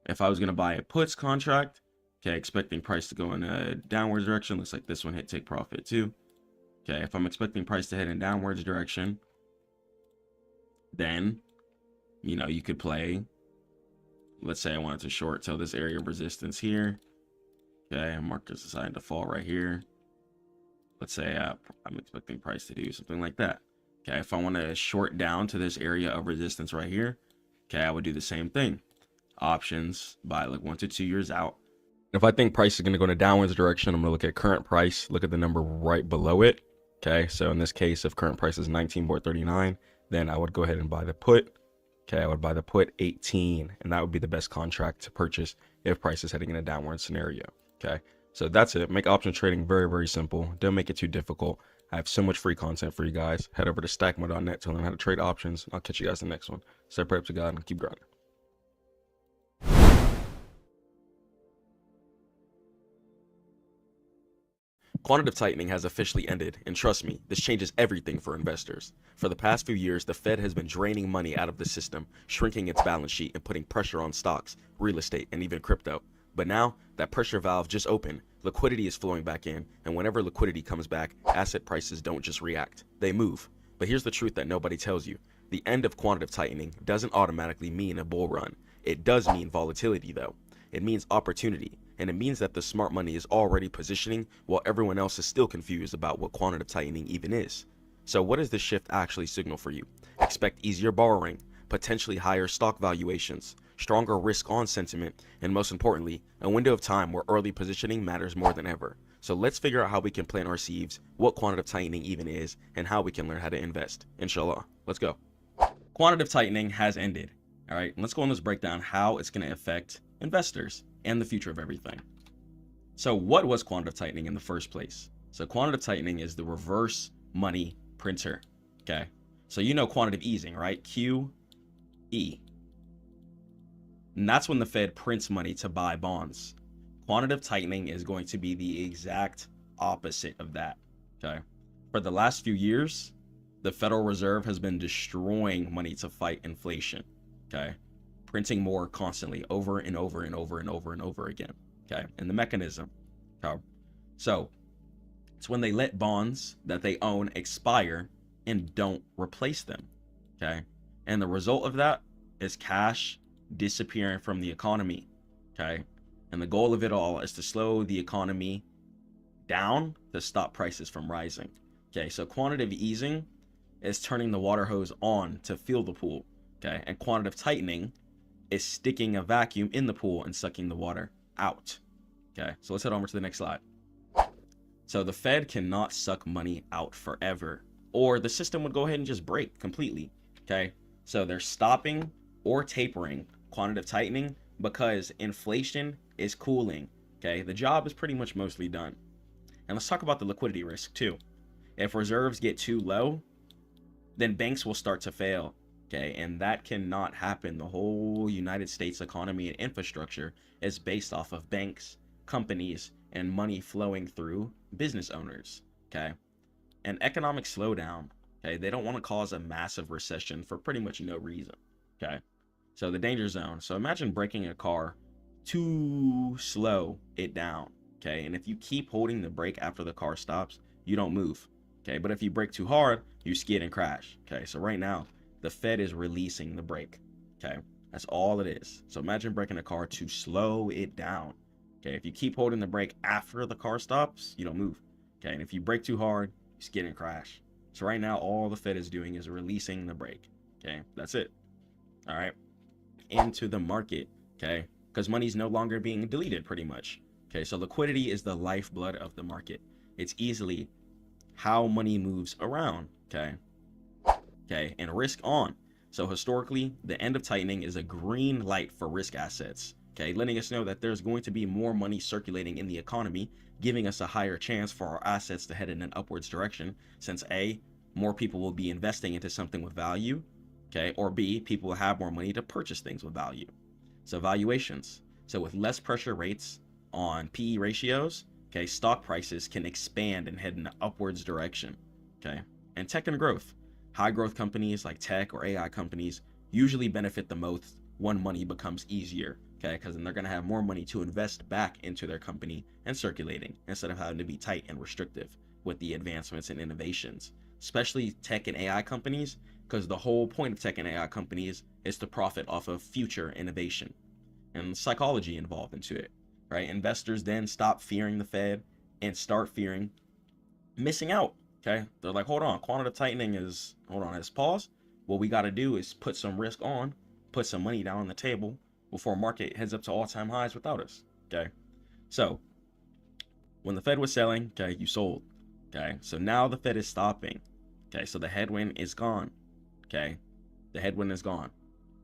If I was going to buy a puts contract, okay, expecting price to go in a downwards direction, looks like this one hit take profit too. Okay, if I'm expecting price to head in downwards direction, then, you know, you could play, let's say I wanted to short till this area of resistance here. Okay, and market's deciding to fall right here. Let's say I'm expecting price to do something like that. Okay, if I want to short down to this area of resistance right here, okay, I would do the same thing. Options by like 1 to 2 years out. If I think price is going to go in a downwards direction, I'm going to look at current price, look at the number right below it. Okay, so in this case, if current price is 19.39, then I would go ahead and buy the put. Okay, I would buy the put 18, and that would be the best contract to purchase if price is heading in a downward scenario. Okay, so that's it. Make option trading very, very simple. Don't make it too difficult. I have so much free content for you guys. Head over to Stackmode.net to learn how to trade options. I'll catch you guys in the next one. Stay prayed to God and keep grinding. Quantitative tightening has officially ended, and trust me, this changes everything for investors. For the past few years, the Fed has been draining money out of the system, shrinking its balance sheet and putting pressure on stocks, real estate, and even crypto. But now, that pressure valve just opened, liquidity is flowing back in, and whenever liquidity comes back, asset prices don't just react, they move. But here's the truth that nobody tells you. The end of quantitative tightening doesn't automatically mean a bull run. It does mean volatility though. It means opportunity. And it means that the smart money is already positioning while everyone else is still confused about what quantitative tightening even is. So what does this shift actually signal for you? Expect easier borrowing, potentially higher stock valuations, stronger risk on sentiment, and most importantly, a window of time where early positioning matters more than ever. So let's figure out how we can plant our seeds, what quantitative tightening even is, and how we can learn how to invest. Inshallah. Let's go. Quantitative tightening has ended. All right, let's go on this breakdown how it's going to affect investors and the future of everything. So what was quantitative tightening in the first place? So quantitative tightening is the reverse money printer. Okay. So you know quantitative easing, right? QE. And that's when the Fed prints money to buy bonds. Quantitative tightening is going to be the exact opposite of that. Okay. For the last few years, the Federal Reserve has been destroying money to fight inflation. Okay. Printing more constantly over and over and over and over and over again. Okay. And the mechanism. Okay. So it's when they let bonds that they own expire and don't replace them. Okay. And the result of that is cash disappearing from the economy. Okay. And the goal of it all is to slow the economy down to stop prices from rising. Okay. So quantitative easing is turning the water hose on to fill the pool. Okay. And quantitative tightening is sticking a vacuum in the pool and sucking the water out. Okay, so let's head over to the next slide. So the Fed cannot suck money out forever, or the system would go ahead and just break completely. Okay, so they're stopping or tapering quantitative tightening because inflation is cooling. Okay, the job is pretty much mostly done. And let's talk about the liquidity risk too. If reserves get too low, then banks will start to fail. Okay, and that cannot happen. The whole United States economy and infrastructure is based off of banks, companies, and money flowing through business owners. Okay, an economic slowdown. Okay, they don't want to cause a massive recession for pretty much no reason. Okay, so the danger zone. So imagine braking a car to slow it down. Okay, and if you keep holding the brake after the car stops, you don't move. Okay, but if you brake too hard, you skid and crash. Okay, so right now, the Fed is releasing the brake. Okay, that's all it is. So imagine braking a car to slow it down. Okay, if you keep holding the brake after the car stops, you don't move. Okay, and if you brake too hard, you skid and crash. So right now, all the Fed is doing is releasing the brake. Okay, that's it. All right, into the market. Okay, because money's no longer being deleted pretty much. Okay, so liquidity is the lifeblood of the market. It's easily how money moves around. Okay, and risk on. So historically, the end of tightening is a green light for risk assets. Okay, letting us know that there's going to be more money circulating in the economy, giving us a higher chance for our assets to head in an upwards direction, since A, more people will be investing into something with value, okay, or B, people will have more money to purchase things with value. So valuations. So with less pressure rates on PE ratios, okay, stock prices can expand and head in an upwards direction. Okay, and tech and growth. High growth companies like tech or AI companies usually benefit the most when money becomes easier. Okay, because then they're going to have more money to invest back into their company and circulating instead of having to be tight and restrictive with the advancements and innovations, especially tech and AI companies, because the whole point of tech and AI companies is to profit off of future innovation and psychology involved into it, right? Investors then stop fearing the Fed and start fearing missing out. Okay, they're like, hold on, quantitative tightening is, hold on, it's pause. What we got to do is put some risk on, put some money down on the table before market heads up to all-time highs without us. Okay, so when the Fed was selling, okay, you sold. Okay, so now the Fed is stopping. Okay, so the headwind is gone. Okay, the headwind is gone.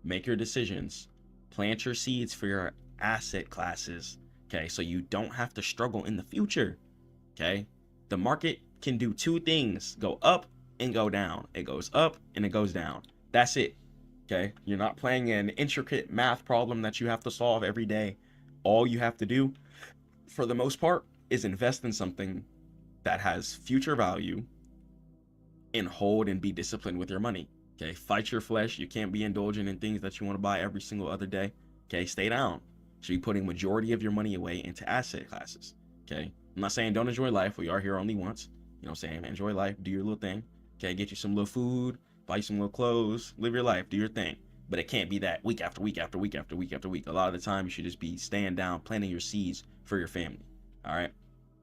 Make your decisions, plant your seeds for your asset classes. Okay, so you don't have to struggle in the future. Okay, the market can do two things: go up and go down. It goes up and it goes down. That's it. Okay, you're not playing an intricate math problem that you have to solve every day. All you have to do, for the most part, is invest in something that has future value and hold and be disciplined with your money. Okay, fight your flesh. You can't be indulging in things that you want to buy every single other day. Okay, stay down. Should be putting majority of your money away into asset classes. Okay, I'm not saying don't enjoy life. We are here only once. You know what I'm saying? Enjoy life, do your little thing. Okay, get you some little food, buy you some little clothes, live your life, do your thing. But it can't be that week after week after week after week after week. A lot of the time, you should just be staying down, planting your seeds for your family. All right,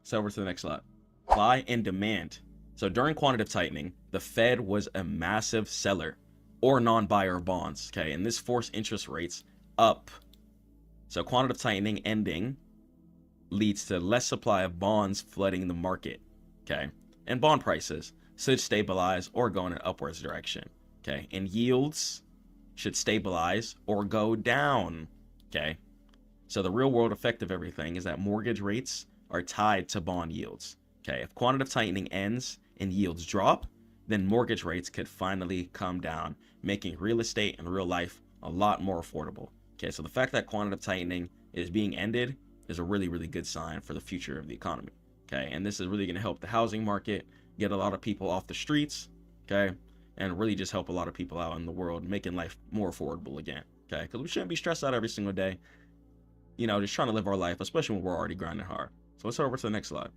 so over to the next slide. Supply and demand. So during quantitative tightening, the Fed was a massive seller or non-buyer of bonds. Okay, and this forced interest rates up. So quantitative tightening ending leads to less supply of bonds flooding the market. Okay, and bond prices should stabilize or go in an upwards direction. Okay, and yields should stabilize or go down. Okay, so the real world effect of everything is that mortgage rates are tied to bond yields. Okay, if quantitative tightening ends and yields drop, then mortgage rates could finally come down, making real estate and real life a lot more affordable. Okay, so the fact that quantitative tightening is being ended is a really, really good sign for the future of the economy. Okay, and this is really going to help the housing market, get a lot of people off the streets, okay, and really just help a lot of people out in the world, making life more affordable again, okay, because we shouldn't be stressed out every single day, you know, just trying to live our life, especially when we're already grinding hard. So let's go over to the next slide.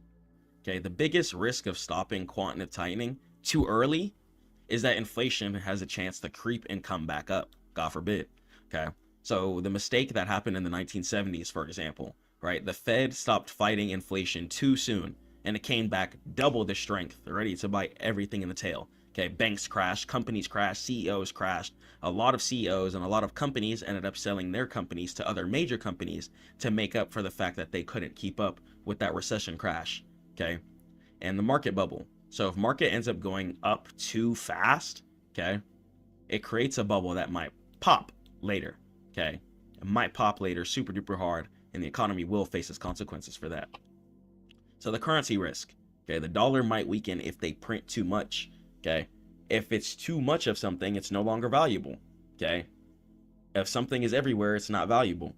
Okay, the biggest risk of stopping quantitative tightening too early is that inflation has a chance to creep and come back up, God forbid, okay? So the mistake that happened in the 1970s, for example, right? The Fed stopped fighting inflation too soon, and it came back double the strength, ready to bite everything in the tail. Okay, banks crashed, companies crashed, CEOs crashed. A lot of CEOs and a lot of companies ended up selling their companies to other major companies to make up for the fact that they couldn't keep up with that recession crash. Okay, and the market bubble. So if market ends up going up too fast, okay, it creates a bubble that might pop later. Okay, it might pop later super duper hard, and the economy will face its consequences for that. So the currency risk. Okay, the dollar might weaken if they print too much. Okay, if it's too much of something, it's no longer valuable. Okay, if something is everywhere, it's not valuable.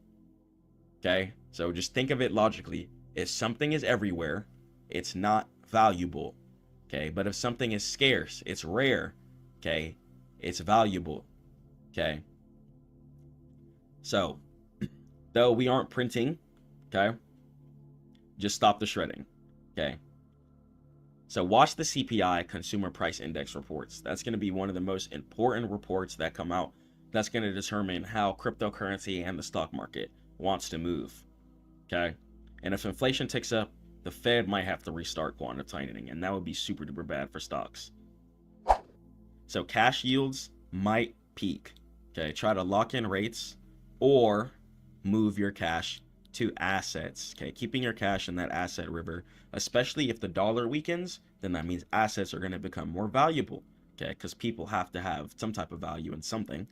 Okay, so just think of it logically. If something is everywhere, it's not valuable. Okay, but if something is scarce, it's rare. Okay, it's valuable. Okay, so though we aren't printing, okay, just stop the shredding. Okay, so watch the CPI, Consumer Price Index reports. That's going to be one of the most important reports that come out. That's going to determine how cryptocurrency and the stock market wants to move. Okay, and if inflation ticks up, the Fed might have to restart quantitative tightening, and that would be super duper bad for stocks. So cash yields might peak. Okay, try to lock in rates or move your cash to assets. Okay, keeping your cash in that asset river, especially if the dollar weakens, then that means assets are going to become more valuable. Okay, because people have to have some type of value in something.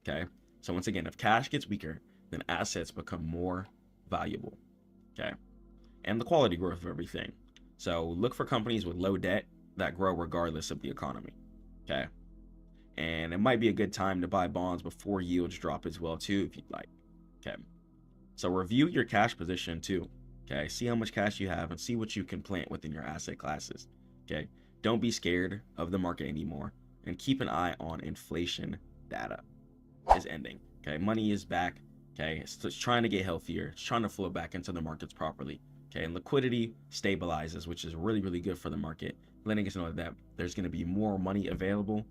Okay, so once again, if cash gets weaker, then assets become more valuable. Okay, and the quality growth of everything. So look for companies with low debt that grow regardless of the economy. Okay, and it might be a good time to buy bonds before yields drop as well too, if you'd like. Okay, so review your cash position too. Okay, see how much cash you have and see what you can plant within your asset classes. Okay, don't be scared of the market anymore, and keep an eye on inflation data. Is ending. Okay, money is back. Okay, it's trying to get healthier. It's trying to flow back into the markets properly. Okay, and liquidity stabilizes, which is really, really good for the market, letting us know that there's going to be more money available,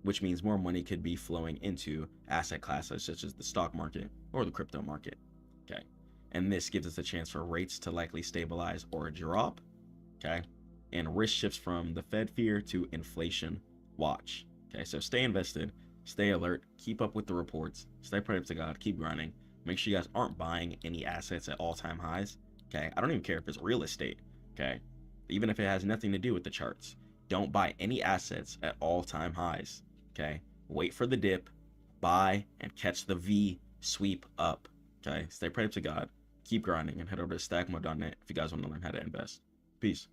which means more money could be flowing into asset classes such as the stock market or the crypto market. Okay, and this gives us a chance for rates to likely stabilize or drop. Okay, and risk shifts from the Fed fear to inflation watch. Okay, so stay invested, stay alert, keep up with the reports, stay prayed up to God, keep grinding. Make sure you guys aren't buying any assets at all-time highs. Okay, I don't even care if it's real estate. Okay, even if it has nothing to do with the charts, don't buy any assets at all-time highs. Okay, wait for the dip, buy, and catch the V sweep up. Okay, stay prayed up to God, keep grinding, and head over to Stackmode.net if you guys want to learn how to invest. Peace.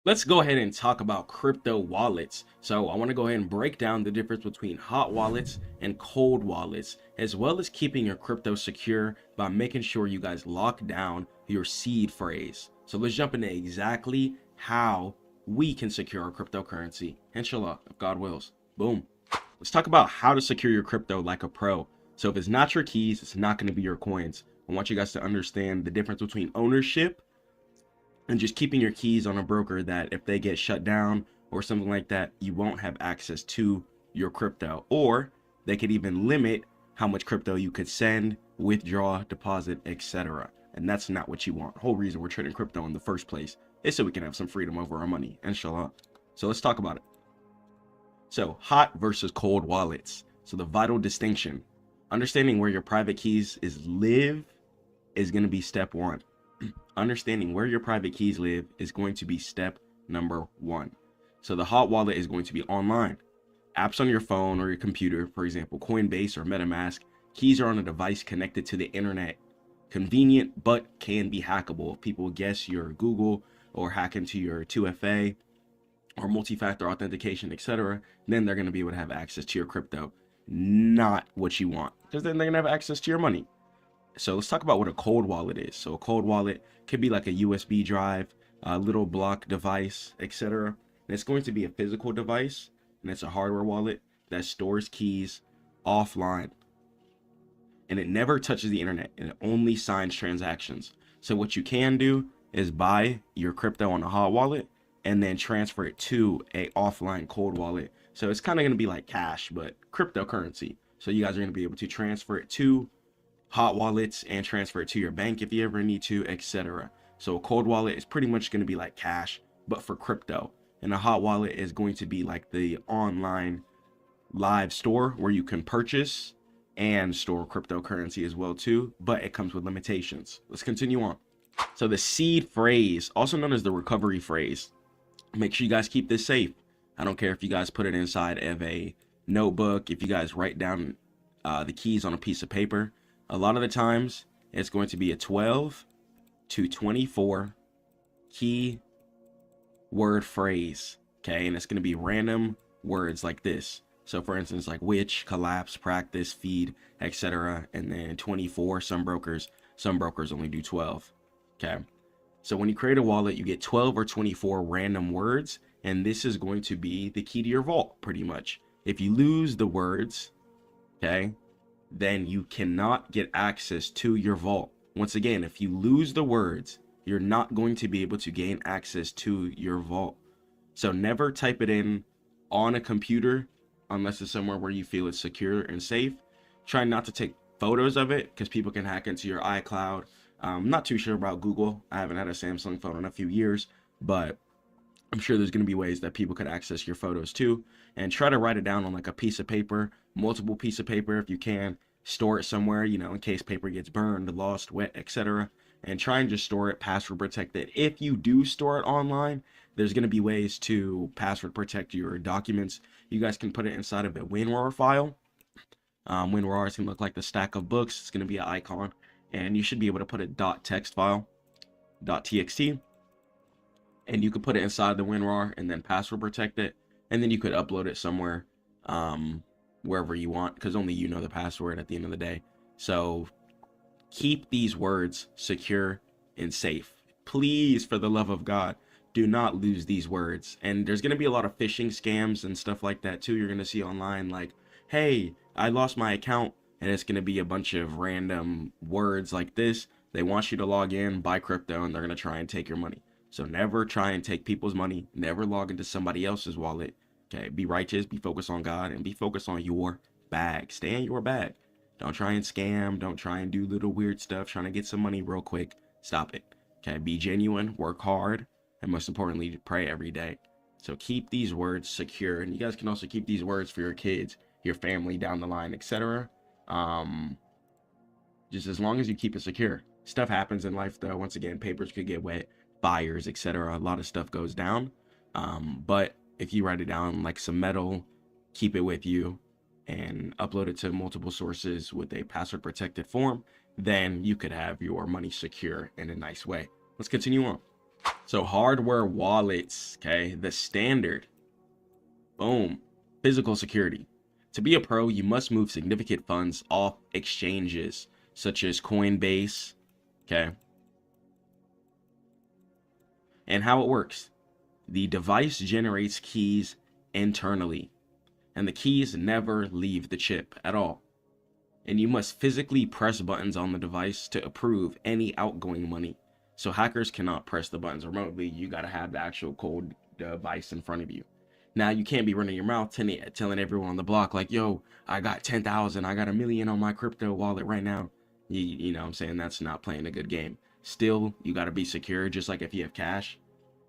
Let's go ahead and talk about crypto wallets. So I want to go ahead and break down the difference between hot wallets and cold wallets, as well as keeping your crypto secure by making sure you guys lock down your seed phrase. So let's jump into exactly how we can secure our cryptocurrency. Inshallah, if God wills. Boom. Let's talk about how to secure your crypto like a pro. So if it's not your keys, it's not going to be your coins. I want you guys to understand the difference between ownership and just keeping your keys on a broker that if they get shut down or something like that, you won't have access to your crypto, or they could even limit how much crypto you could send, withdraw, deposit, etc. And that's not what you want. The whole reason we're trading crypto in the first place is so we can have some freedom over our money, inshallah. So let's talk about it. So hot versus cold wallets. So the vital distinction, understanding where your private keys live is going to be step one. Understanding where your private keys live is going to be step number one. So the hot wallet is going to be online. Apps on your phone or your computer, for example, Coinbase or MetaMask, keys are on a device connected to the internet. Convenient, but can be hackable. If people guess your Google or hack into your 2FA or multi-factor authentication, etc., then they're going to be able to have access to your crypto. Not what you want, because then they're going to have access to your money. So let's talk about what a cold wallet is. So a cold wallet could be like a USB drive, a little block device, etc. And it's going to be a physical device, and it's a hardware wallet that stores keys offline. And it never touches the internet, and it only signs transactions. So what you can do is buy your crypto on a hot wallet and then transfer it to a offline cold wallet. So it's kind of going to be like cash, but cryptocurrency. So you guys are going to be able to transfer it to hot wallets and transfer it to your bank if you ever need to, etc. So a cold wallet is pretty much going to be like cash, but for crypto. And a hot wallet is going to be like the online live store where you can purchase and store cryptocurrency as well too, but it comes with limitations. Let's continue on. So the seed phrase, also known as the recovery phrase, make sure you guys keep this safe. I don't care if you guys put it inside of a notebook, if you guys write down the keys on a piece of paper. A lot of the times it's going to be a 12 to 24 key word phrase. Okay, and it's going to be random words like this. So for instance, like which, collapse, practice, feed, etc. And then 24, some brokers only do 12. Okay, so when you create a wallet, you get 12 or 24 random words, and this is going to be the key to your vault pretty much. If you lose the words, okay, then you cannot get access to your vault. Once again, if you lose the words, you're not going to be able to gain access to your vault. So never type it in on a computer unless it's somewhere where you feel it's secure and safe. Try not to take photos of it because people can hack into your iCloud I'm not too sure about Google. I haven't had a Samsung phone in a few years, but I'm sure there's going to be ways that people could access your photos too. And try to write it down on like a piece of paper, multiple piece of paper if you can. Store it somewhere, you know, in case paper gets burned, lost, wet, etc. And try and just store it password protected. If you do store it online, there's going to be ways to password protect your documents. You guys can put it inside of a WinRAR file. WinRAR is going to look like the stack of books. It's going to be an icon. And you should be able to put a .text file, .txt. And you could put it inside the WinRAR and then password protect it. And then you could upload it somewhere, wherever you want, because only you know the password at the end of the day. So keep these words secure and safe. Please, for the love of God, do not lose these words. And there's going to be a lot of phishing scams and stuff like that too. You're going to see online like, hey, I lost my account, and it's going to be a bunch of random words like this. They want you to log in, buy crypto, and they're going to try and take your money. So never try and take people's money. Never log into somebody else's wallet. Okay, be righteous, be focused on God, and be focused on your bag. Stay in your bag. Don't try and scam. Don't try and do little weird stuff trying to get some money real quick. Stop it. Okay, be genuine, work hard, and most importantly, pray every day. So keep these words secure, and you guys can also keep these words for your kids, your family down the line, etc. Just as long as you keep it secure. Stuff happens in life though. Once again, papers could get wet, fires, etc. A lot of stuff goes down. But if you write it down like some metal, keep it with you, and upload it to multiple sources with a password protected form, then you could have your money secure in a nice way. Let's continue on. So hardware wallets, okay, the standard. Boom. Physical security. To be a pro, you must move significant funds off exchanges such as Coinbase, okay? And how it works. The device generates keys internally, and the keys never leave the chip at all. And you must physically press buttons on the device to approve any outgoing money. So hackers cannot press the buttons remotely. You got to have the actual cold device in front of you. Now, you can't be running your mouth telling everyone on the block like, yo, I got 10,000, I got $1 million on my crypto wallet right now. You know what I'm saying? That's not playing a good game. Still, you got to be secure, just like if you have cash.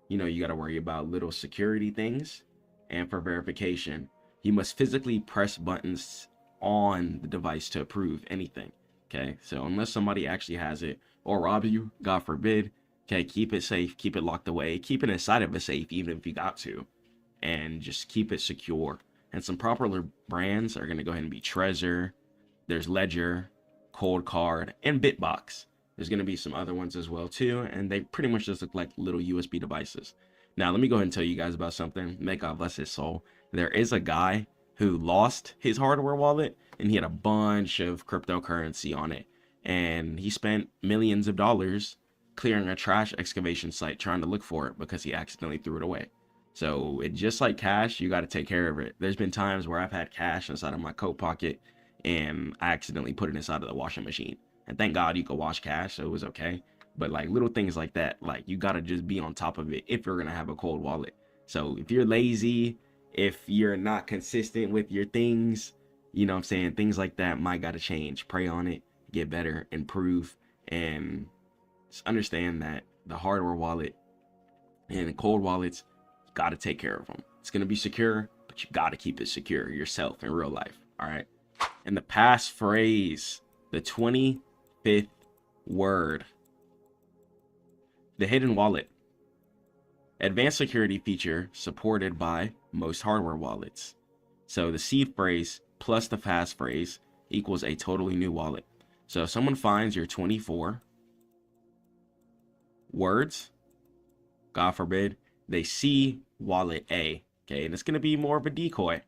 You know, you got to worry about little security things. And for verification, you must physically press buttons on the device to approve anything. Okay, so unless somebody actually has it or robs you, God forbid, okay, keep it safe, keep it locked away, keep it inside of a safe, even if you got to, and just keep it secure. And some popular brands are going to go ahead and be Trezor, there's Ledger, Cold Card, and Bitbox. There's going to be some other ones as well too, and they pretty much just look like little USB devices. Now, let me go ahead and tell you guys about something. May God bless his soul. There is a guy who lost his hardware wallet, and he had a bunch of cryptocurrency on it. And he spent millions of dollars clearing a trash excavation site trying to look for it because he accidentally threw it away. So it just like cash, you got to take care of it. There's been times where I've had cash inside of my coat pocket and I accidentally put it inside of the washing machine. And thank God you could wash cash, so it was okay. But like little things like that, like you got to just be on top of it if you're going to have a cold wallet. So if you're lazy, if you're not consistent with your things, you know what I'm saying, things like that might got to change. Pray on it, get better, improve, and just understand that the hardware wallet and the cold wallets, you got to take care of them. It's going to be secure, but you got to keep it secure yourself in real life. All right. And the passphrase, the 25th word, the hidden wallet. Advanced security feature supported by most hardware wallets. So the seed phrase plus the passphrase equals a totally new wallet. So if someone finds your 24 words, God forbid, they see wallet A, okay, and it's going to be more of a decoy,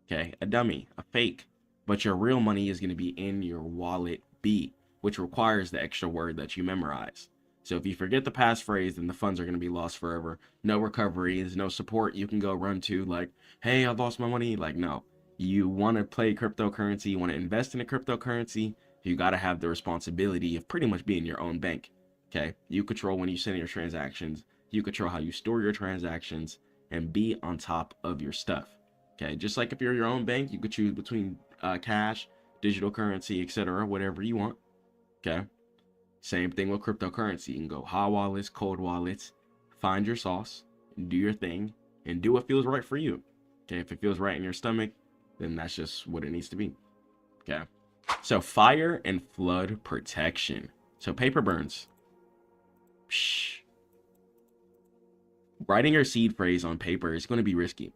okay, a dummy, a fake, but your real money is going to be in your wallet B, which requires the extra word that you memorize. So if you forget the passphrase, then the funds are going to be lost forever. No recovery, there's no support you can go run to like, hey, I lost my money. Like, no, you want to play cryptocurrency, you want to invest in a cryptocurrency, you got to have the responsibility of pretty much being your own bank. Okay, you control when you send your transactions, you control how you store your transactions, and be on top of your stuff. Okay, just like if you're your own bank, you could choose between cash, digital currency, etc., whatever you want. Okay, Same thing with cryptocurrency. You can go hot wallets, cold wallets, find your sauce, do your thing, and do what feels right for you. Okay, if it feels right in your stomach, then that's just what it needs to be. Okay, so fire and flood protection. So paper burns. Psh. Writing your seed phrase on paper is going to be risky.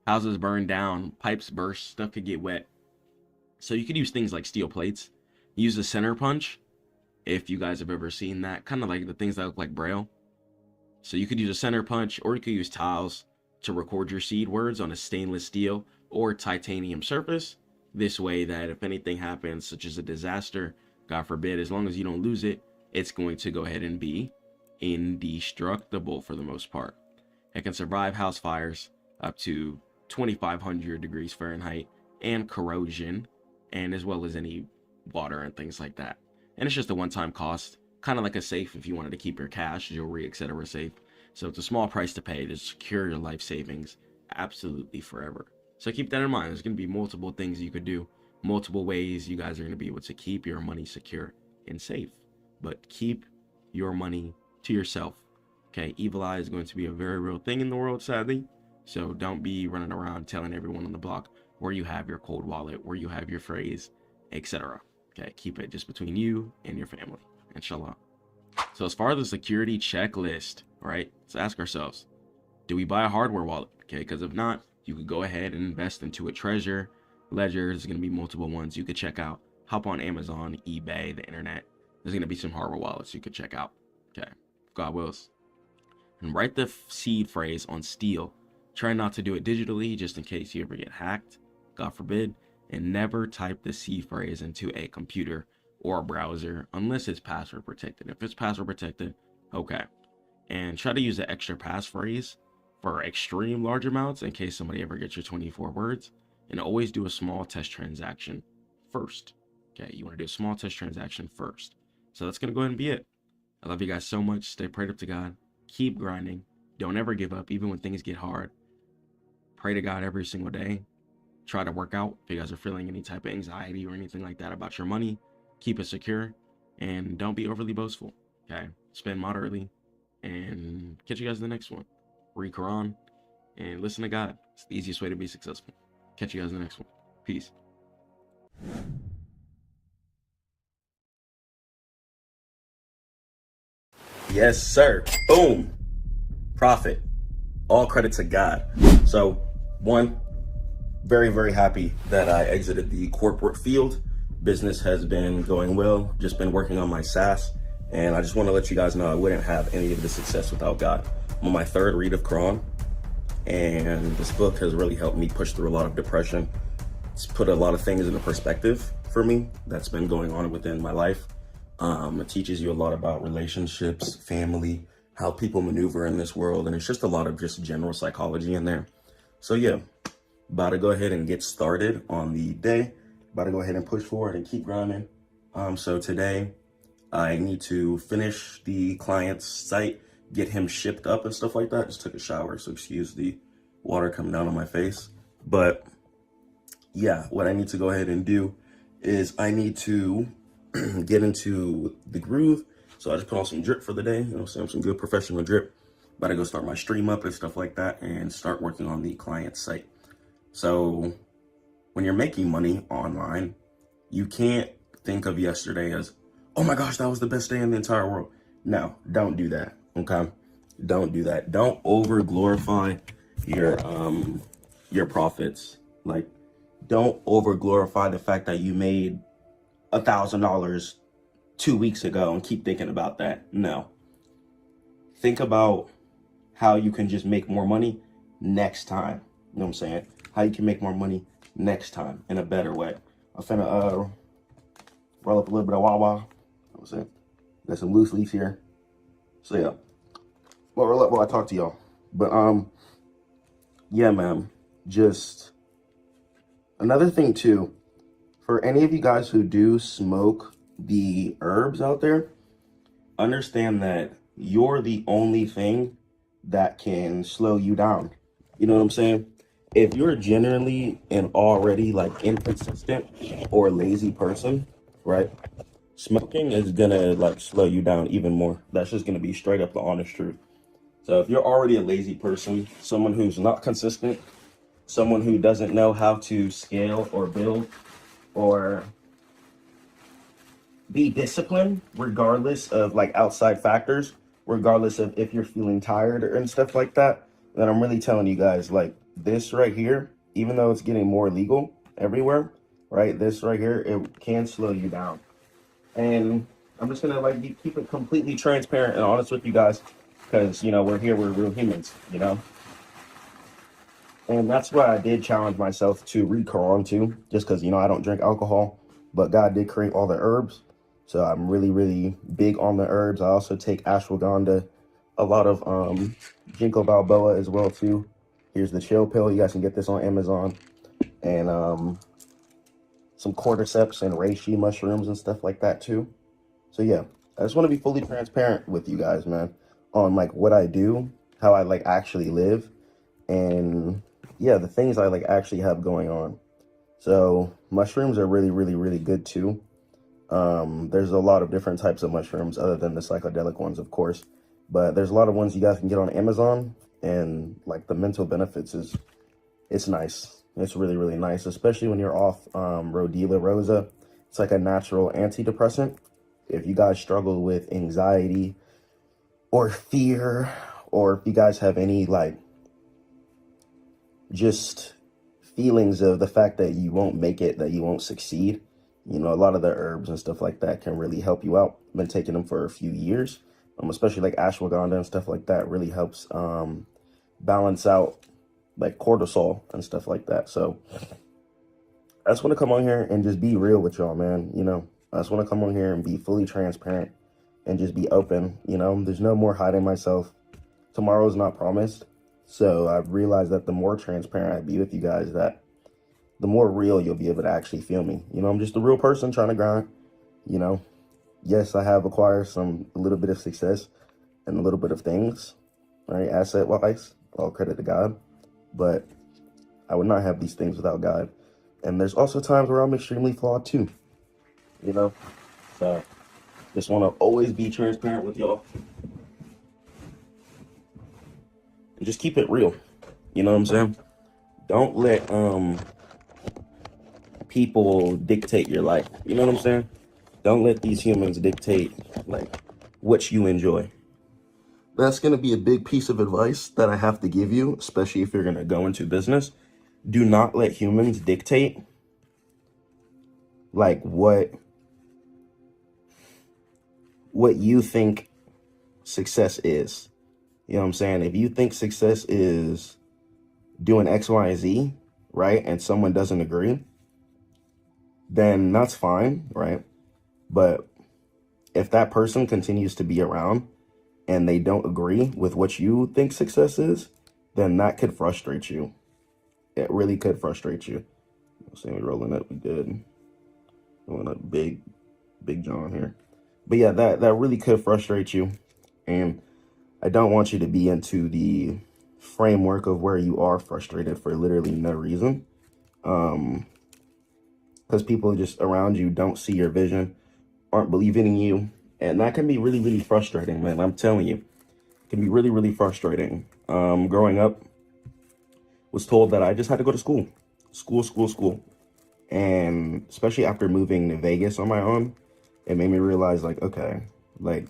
Houses burn down, pipes burst, stuff could get wet. So you could use things like steel plates. Use a center punch, if you guys have ever seen that, kind of like the things that look like Braille. So you could use a center punch, or you could use tiles to record your seed words on a stainless steel or titanium surface. This way that if anything happens, such as a disaster, God forbid, as long as you don't lose it, it's going to go ahead and be indestructible for the most part. It can survive house fires up to 2,500 degrees Fahrenheit and corrosion, and as well as any water and things like that. And it's just a one-time cost, kind of like a safe if you wanted to keep your cash, jewelry, etc. safe. So it's a small price to pay to secure your life savings absolutely forever. So keep that in mind. There's going to be multiple things you could do, multiple ways you guys are going to be able to keep your money secure and safe. But keep your money to yourself. Okay, evil eye is going to be a very real thing in the world, sadly. So don't be running around telling everyone on the block where you have your cold wallet, where you have your phrase, etc. Okay, keep it just between you and your family, inshallah. So as far as the security checklist, right, let's ask ourselves, do we buy a hardware wallet? Okay, because if not, you could go ahead and invest into a Treasure, Ledger. There's going to be multiple ones you could check out. Hop on Amazon, eBay, the internet. There's going to be some hardware wallets you could check out. Okay, if God wills. And write the seed phrase on steel. Try not to do it digitally just in case you ever get hacked, God forbid. And never type the seed phrase into a computer or a browser unless it's password protected. If it's password protected, okay. And try to use the extra passphrase for extreme large amounts in case somebody ever gets your 24 words. And always do a small test transaction first. Okay, you want to do a small test transaction first. So that's going to go ahead and be it. I love you guys so much. Stay prayed up to God. Keep grinding. Don't ever give up, even when things get hard. Pray to God every single day. Try to work out if you guys are feeling any type of anxiety or anything like that about your money. Keep it secure and don't be overly boastful. Okay, spend moderately, and catch you guys in the next one. Read Quran and listen to God. It's the easiest way to be successful. Catch you guys in the next one. Peace. Yes, sir. Boom. Profit. All credit to God. So, one, very, very happy that I exited the corporate field. Business has been going well. Just been working on my SaaS. And I just want to let you guys know I wouldn't have any of the success without God. I'm on my third read of Quran. And this book has really helped me push through a lot of depression. It's put a lot of things into perspective for me that's been going on within my life. It teaches you a lot about relationships, family, how people maneuver in this world. And it's just a lot of just general psychology in there. So yeah, about to go ahead and get started on the day. About to go ahead and push forward and keep grinding. So today I need to finish the client's site, get him shipped up and stuff like that. Just took a shower, so excuse the water coming down on my face. But yeah, what I need to go ahead and do is I need to get into the groove. So I just put on some drip for the day, some good professional drip. About to go start my stream up and stuff like that and start working on the client site. So when you're making money online, you can't think of yesterday as, oh my gosh, that was the best day in the entire world. No, don't do that. Okay, don't do that. Don't over glorify your profits. Like, don't over glorify the fact that you made $1,000 2 weeks ago and keep thinking about that. No, think about how you can just make more money next time. You know what I'm saying? How you can make more money next time in a better way. I'm finna roll up a little bit of Wawa. You know what I'm saying? Got some loose leaves here. So yeah, well, roll up while I talk to y'all. But yeah, man, just another thing too, for any of you guys who do smoke the herbs out there, understand that you're the only thing that can slow you down. You know what I'm saying? If you're generally an already like inconsistent or lazy person, right? smoking is gonna like slow you down even more. That's just gonna be straight up the honest truth. So if you're already a lazy person, someone who's not consistent, someone who doesn't know how to scale or build or be disciplined regardless of like outside factors, regardless of if you're feeling tired and stuff like that, then I'm really telling you guys, like, this right here, even though it's getting more legal everywhere, right, this right here, it can slow you down. And I'm just gonna like keep it completely transparent and honest with you guys, because you know we're here, we're real humans, you know. And that's why I did challenge myself to read Quran too, just because, you know, I don't drink alcohol, but God did create all the herbs. So I'm really, really big on the herbs. I also take ashwagandha, a lot of ginkgo biloba as well too. Here's the chill pill. You guys can get this on Amazon. And some cordyceps and reishi mushrooms and stuff like that too. So yeah, I just want to be fully transparent with you guys, man, on like what I do, how I like actually live, and yeah, the things I like actually have going on. So mushrooms are really, really, really good too. There's a lot of different types of mushrooms other than the psychedelic ones, of course, but there's a lot of ones you guys can get on Amazon, and like the mental benefits is, it's nice. It's really, really nice, especially when you're off Rodila Rosa. It's like a natural antidepressant. If you guys struggle with anxiety or fear, or if you guys have any like just feelings of the fact that you won't make it, that you won't succeed, you know, a lot of the herbs and stuff like that can really help you out. I've been taking them for a few years, especially like ashwagandha and stuff like that really helps balance out like cortisol and stuff like that. So I just want to come on here and just be real with y'all, man. You know, I just want to come on here and be fully transparent and just be open. You know, there's no more hiding myself. Tomorrow's not promised. So I've realized that the more transparent I be with you guys, that the more real you'll be able to actually feel me. You know, I'm just a real person trying to grind. You know, yes, I have acquired a little bit of success and a little bit of things, right? Asset wise, all credit to God. But I would not have these things without God. And there's also times where I'm extremely flawed too, you know? So just want to always be transparent with y'all. And just keep it real. You know what I'm saying? Don't let people dictate your life. You know what I'm saying? Don't let these humans dictate like what you enjoy. That's going to be a big piece of advice that I have to give you, especially if you're going to go into business. Do not let humans dictate like what you think success is. You know what I'm saying? If you think success is doing X, Y, and Z, right, and someone doesn't agree, then that's fine, right? But if that person continues to be around and they don't agree with what you think success is, then that could frustrate you. It really could frustrate you. See me rolling up, we good. Rolling up big John here. But yeah, that really could frustrate you. And I don't want you to be into the framework of where you are frustrated for literally no reason. Because people just around you don't see your vision, aren't believing in you. And that can be really, really frustrating, man. I'm telling you, it can be really, really frustrating. Growing up, was told that I just had to go to school. And especially after moving to Vegas on my own, it made me realize like, okay, like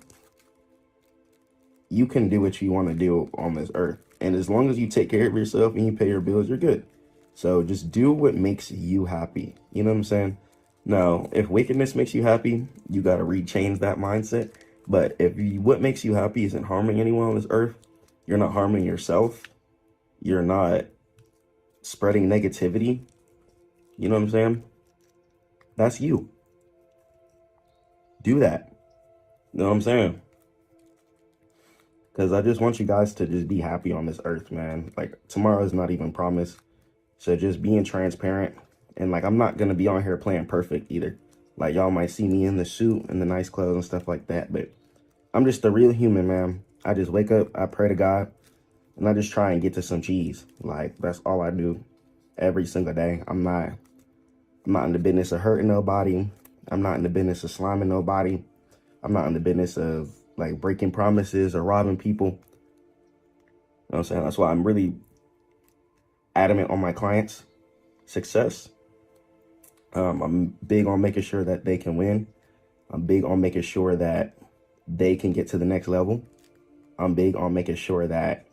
you can do what you want to do on this earth. And as long as you take care of yourself and you pay your bills, you're good. So just do what makes you happy. You know what I'm saying? Now, if wickedness makes you happy, you got to rechange that mindset. But if what makes you happy isn't harming anyone on this earth, you're not harming yourself. You're not spreading negativity. You know what I'm saying? That's you. Do that. You know what I'm saying? Because I just want you guys to just be happy on this earth, man. Like, tomorrow is not even promised. So just being transparent. And, like, I'm not going to be on here playing perfect either. Like, y'all might see me in the suit and the nice clothes and stuff like that. But I'm just a real human, man. I just wake up, I pray to God, and I just try and get to some cheese. Like, that's all I do every single day. I'm not in the business of hurting nobody. I'm not in the business of sliming nobody. I'm not in the business of like breaking promises or robbing people. You know what I'm saying? That's why I'm really adamant on my clients' success. I'm big on making sure that they can win. I'm big on making sure that they can get to the next level. I'm big on making sure that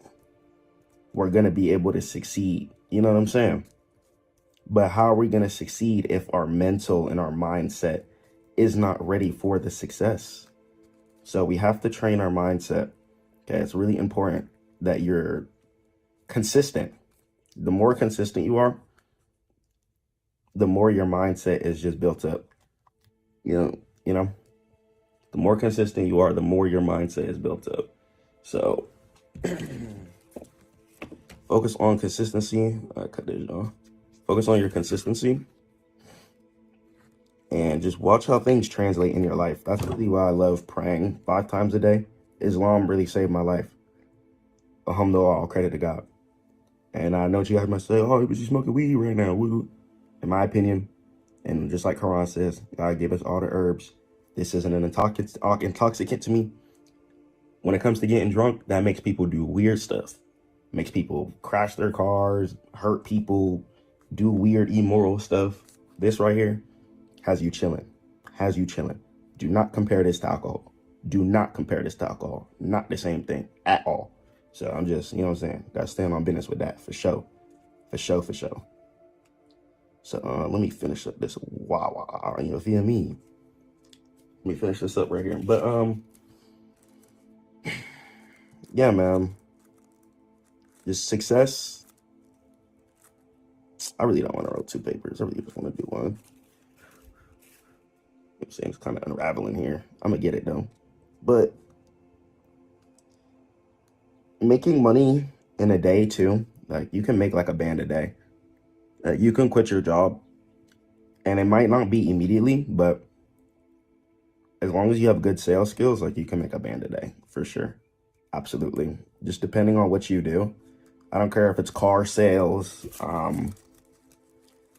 we're going to be able to succeed. You know what I'm saying? But how are we going to succeed if our mental and our mindset is not ready for the success? So we have to train our mindset. Okay, it's really important that you're consistent. The more consistent you are, the more your mindset is just built up. You know, the more consistent you are, the more your mindset is built up. So focus on consistency. Cut this off. Focus on your consistency and just watch how things translate in your life. That's really why I love praying 5 times a day. Islam really saved my life. Alhamdulillah, all credit to God. And I know what you guys might say, oh, but you smoking weed right now. Woo. In my opinion, and just like Quran says, God gave us all the herbs. This isn't an intoxicant to me. When it comes to getting drunk, that makes people do weird stuff. Makes people crash their cars, hurt people, do weird, immoral stuff. This right here has you chilling. Do not compare this to alcohol. Do not compare this to alcohol. Not the same thing at all. So I'm just, you know what I'm saying? Got to stand on business with that for sure. For sure. So let me finish up this. Wow. You feel me? Let me finish this up right here. But yeah, man. Just success. I really don't want to roll 2 papers. I really just want to do one. You know what I'm saying? It's kind of unraveling here. I'm going to get it, though. But making money in a day, too. Like, you can make like a band a day. You can quit your job. And it might not be immediately, but as long as you have good sales skills, like, you can make a band a day, for sure. Absolutely. Just depending on what you do. I don't care if it's car sales,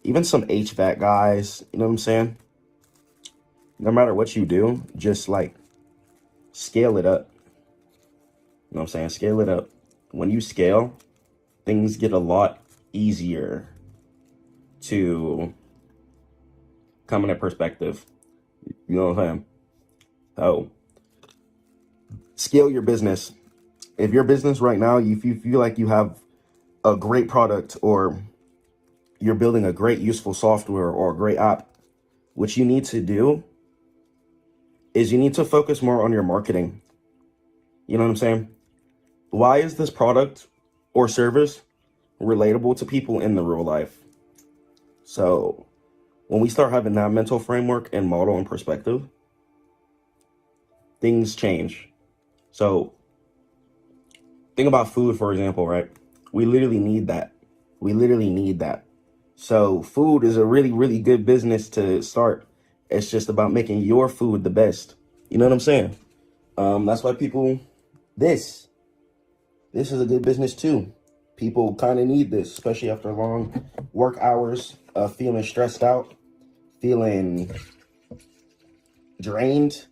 even some HVAC guys, you know what I'm saying? No matter what you do, just like scale it up. You know what I'm saying? Scale it up. When you scale, things get a lot easier to come into perspective. You know what I'm saying? So scale your business. If your business right now, if you feel like you have a great product or you're building a great useful software or a great app, what you need to do is you need to focus more on your marketing. You know what I'm saying? Why is this product or service relatable to people in the real life? So when we start having that mental framework and model and perspective, things change. So think about food, for example, right? We literally need that. So food is a really, really good business to start. It's just about making your food the best. You know what I'm saying? That's why people, this is a good business too. People kind of need this, especially after long work hours, feeling stressed out, feeling drained.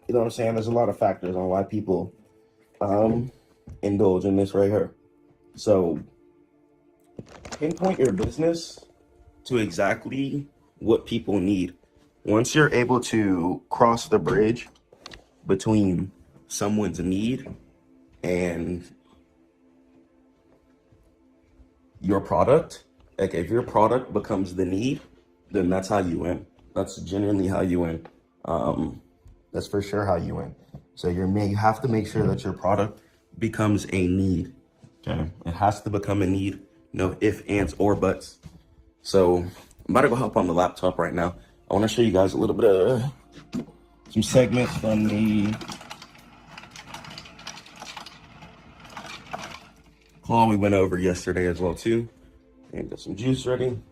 You know what I'm saying? There's a lot of factors on why people indulge in this right here. So pinpoint your business to exactly what people need. Once you're able to cross the bridge between someone's need and your product, like if your product becomes the need, then that's how you win. That's genuinely how you win. That's for sure how you win. So you have to make sure that your product becomes a need. Okay, it has to become a need. No ifs, ands, or buts. So I'm about to go hop on the laptop right now. I want to show you guys a little bit of some segments from the call we went over yesterday as well too. And got some juice ready. I'm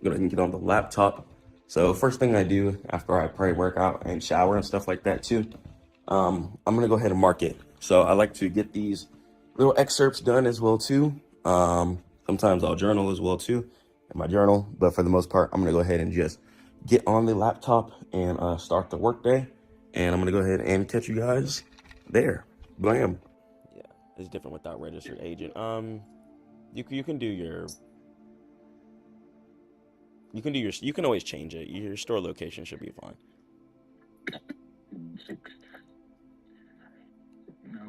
gonna get on the laptop. So first thing I do after I pray, work out, and shower and stuff like that too, I'm gonna go ahead and mark it. So I like to get these little excerpts done as well too. Sometimes I'll journal as well too in my journal, but for the most part, I'm gonna go ahead and just get on the laptop and start the workday. And I'm gonna go ahead and catch you guys there. Blam. Yeah, it's different without registered agent. You can do your you can always change it. Your store location should be fine. Now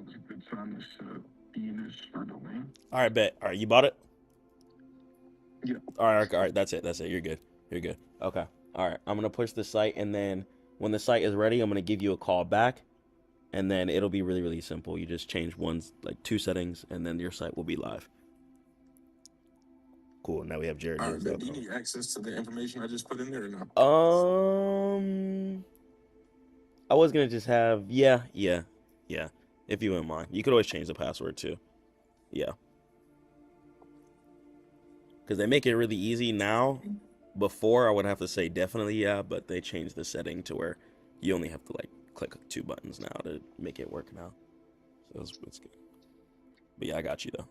is a good time to set up DNS for domain. All right, bet. All right, you bought it? Yeah. All right. That's it. You're good. You're good. Okay. All right. I'm gonna push the site, and then when the site is ready, I'm gonna give you a call back, and then it'll be really, really simple. You just change two settings, and then your site will be live. Cool. Now we have Jared. All right, but do you need access to the information I just put in there or not? I was gonna just have yeah. If you wouldn't mind, you could always change the password too. Yeah. Because they make it really easy now. Before, I would have to say definitely yeah, but they changed the setting to where you only have to like click 2 buttons now to make it work now. So it's good. But yeah, I got you though.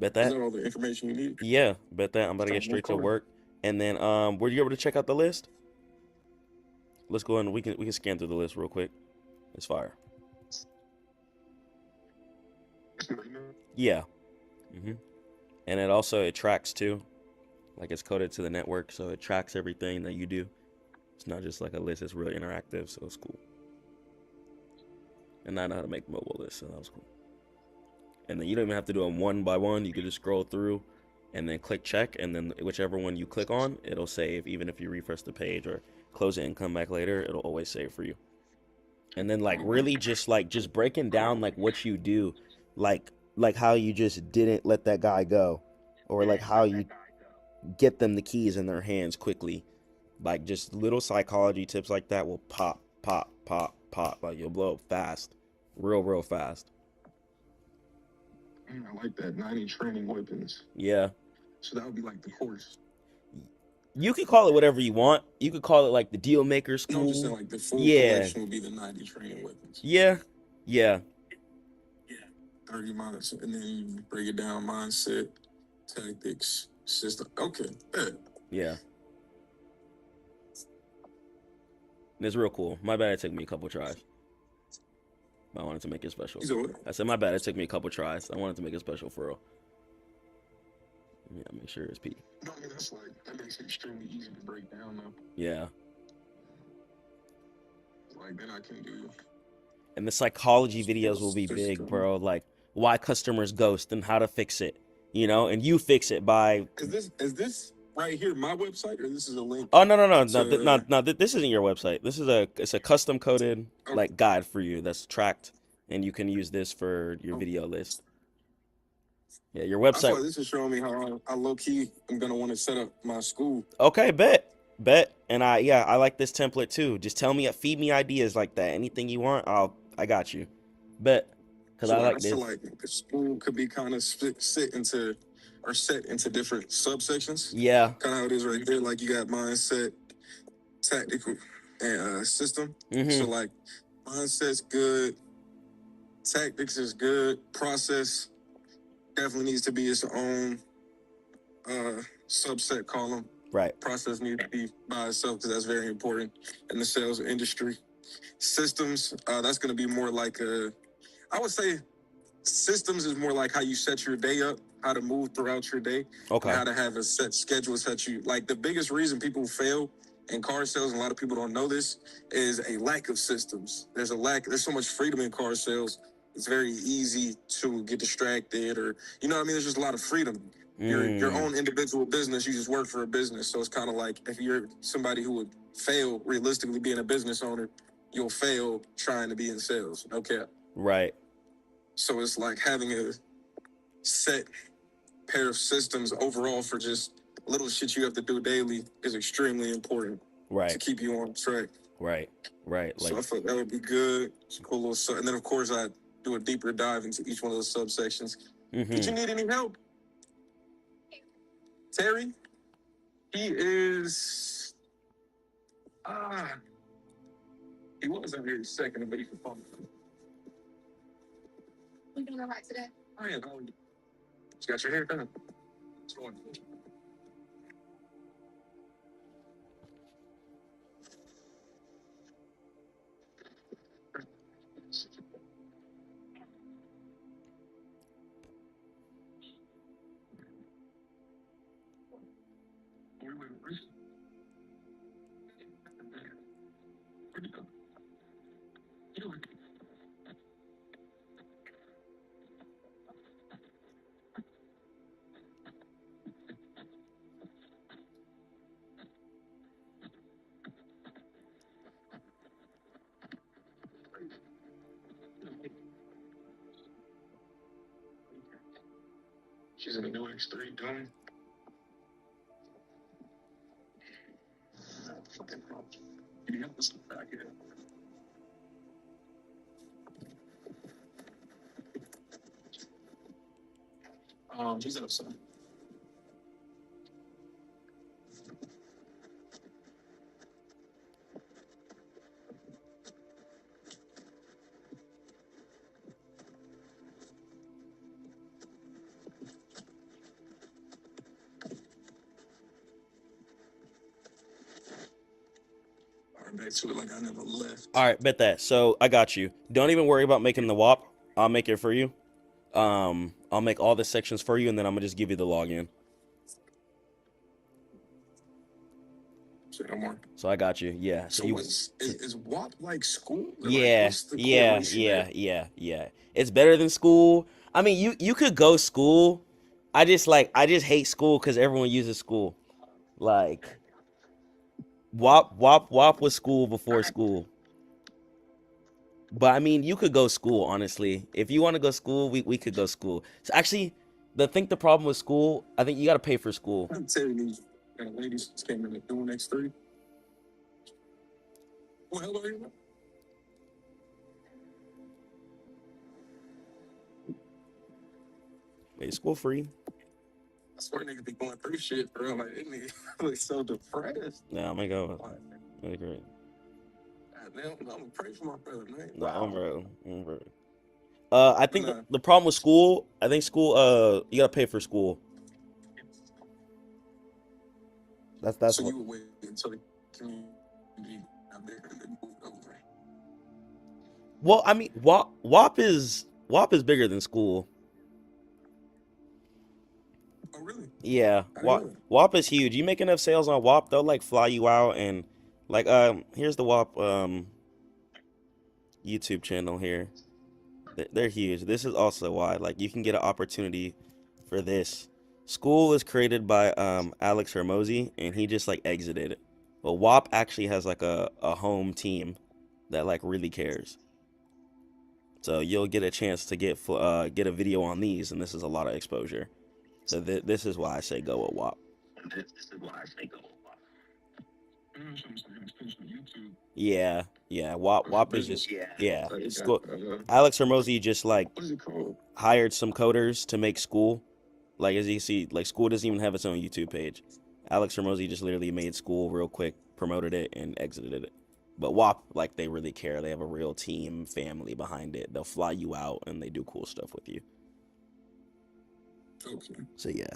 Bet that. Is that all the information you need? Yeah, bet that. I'm about to get straight to work. And then were you able to check out the list? Let's go and we can scan through the list real quick. It's fire. Yeah. And it tracks too. Like it's coded to the network, so it tracks everything that you do. It's not just like a list, it's really interactive, so it's cool. And I know how to make mobile lists, so that was cool. And then you don't even have to do them one by one. You can just scroll through and then click check, and then whichever one you click on, it'll save. Even if you refresh the page or close it and come back later, it'll always save for you. And then like really just breaking down like what you do, like how you just didn't let that guy go, or like how you get them the keys in their hands quickly. Like just little psychology tips like that will pop. Like you'll blow up fast, real fast. I like that. 90 training weapons. Yeah. So that would be like the course. You could call it whatever you want. You could call it like the deal maker school. No, I'm just saying like the full collection would be the 90 training weapons. Yeah. 30 minutes, and then you break it down: mindset, tactics, system. Okay. Yeah. It's real cool. My bad, it took me a couple tries. I wanted to make it special. I said my bad, it took me a couple tries. I wanted to make it special for real. Yeah, make sure it's P. No, I mean, that makes it extremely easy to break down though. Yeah. Like then I can do. And the psychology videos will be big, bro. Like why customers ghost and how to fix it. You know, and you fix it by. Is this right here my website, or this is a link? Oh no. This isn't your website. This is it's a custom coded like guide for you that's tracked, and you can use this for your video list. Yeah, your website. That's why this is showing me how low key I'm gonna want to set up my school. Okay, bet. And I like this template too. Just tell me, feed me ideas like that. Anything you want, I got you. Bet. Because I like this. Like the school could be kind of set into different subsections. Yeah. Kind of how it is right here. Like you got mindset, tactical, and system. So like mindset's good, tactics is good, process definitely needs to be its own subset column. Right. Process needs to be by itself because that's very important in the sales industry. Systems, that's going to be more like I would say systems is more like how you set your day up, how to move throughout your day, okay, how to have a set schedule, like the biggest reason people fail in car sales, and a lot of people don't know this, is a lack of systems. There's so much freedom in car sales. It's very easy to get distracted, or you know what I mean? There's just a lot of freedom. Your own individual business, you just work for a business. So it's kind of like if you're somebody who would fail realistically being a business owner, you'll fail trying to be in sales. Okay. Right. So it's like having a set pair of systems overall for just little shit you have to do daily is extremely important. Right. To keep you on track. Right. So I thought that would be good. It's a cool little and then of course I do a deeper dive into each one of those subsections. Did you need any help? Terry? He is he was out here a second, but he could phone. We doing all right today? I am. You got your hair done. What's going on? She's in a new X3 done. Fucking problem. You have this back here. She's outside. Back to it like I never left. All right, bet that. So I got you. Don't even worry about making the WAP. I'll make it for you. I'll make all the sections for you, and then I'm gonna just give you the login. Say no more. So I got you. Yeah. So is WAP like school? Or yeah, like, what's the yeah, correlation there? yeah. It's better than school. I mean, you could go school. I just hate school because everyone uses school. Like WAP was school before school. But I mean, you could go school, honestly. If you want to go school, we could go school. So actually, the problem with school, I think you got to pay for school. I'm telling you, ladies just came in the new X3. What the hell are you? Wait, school free? I swear niggas be going through shit, bro. Like, this nigga look so depressed. Yeah, I'm gonna go. That's great. I'm gonna pray for my brother, man. No, bro. I think the problem with school, I think school, you gotta pay for school. That's so what. You would wait until the community got bigger and then moved over. Well, I mean, WAP is bigger than school. Oh, really? Yeah, WAP is huge. You make enough sales on WAP, they'll like fly you out and like here's the WAP YouTube channel here. They're huge. This is also why like you can get an opportunity for this. School was created by Alex Hermosi, and he just like exited it. But WAP actually has like a home team that like really cares. So you'll get a chance to get a video on these, and this is a lot of exposure. So this is why I say go with WAP. Yeah, WAP is just School. Alex Hermosi just like hired some coders to make school. Like as you see, like school doesn't even have its own YouTube page. Alex Hermosi just literally made school real quick, promoted it, and exited it. But WAP, like they really care. They have a real team, family behind it. They'll fly you out and they do cool stuff with you. Okay. So yeah.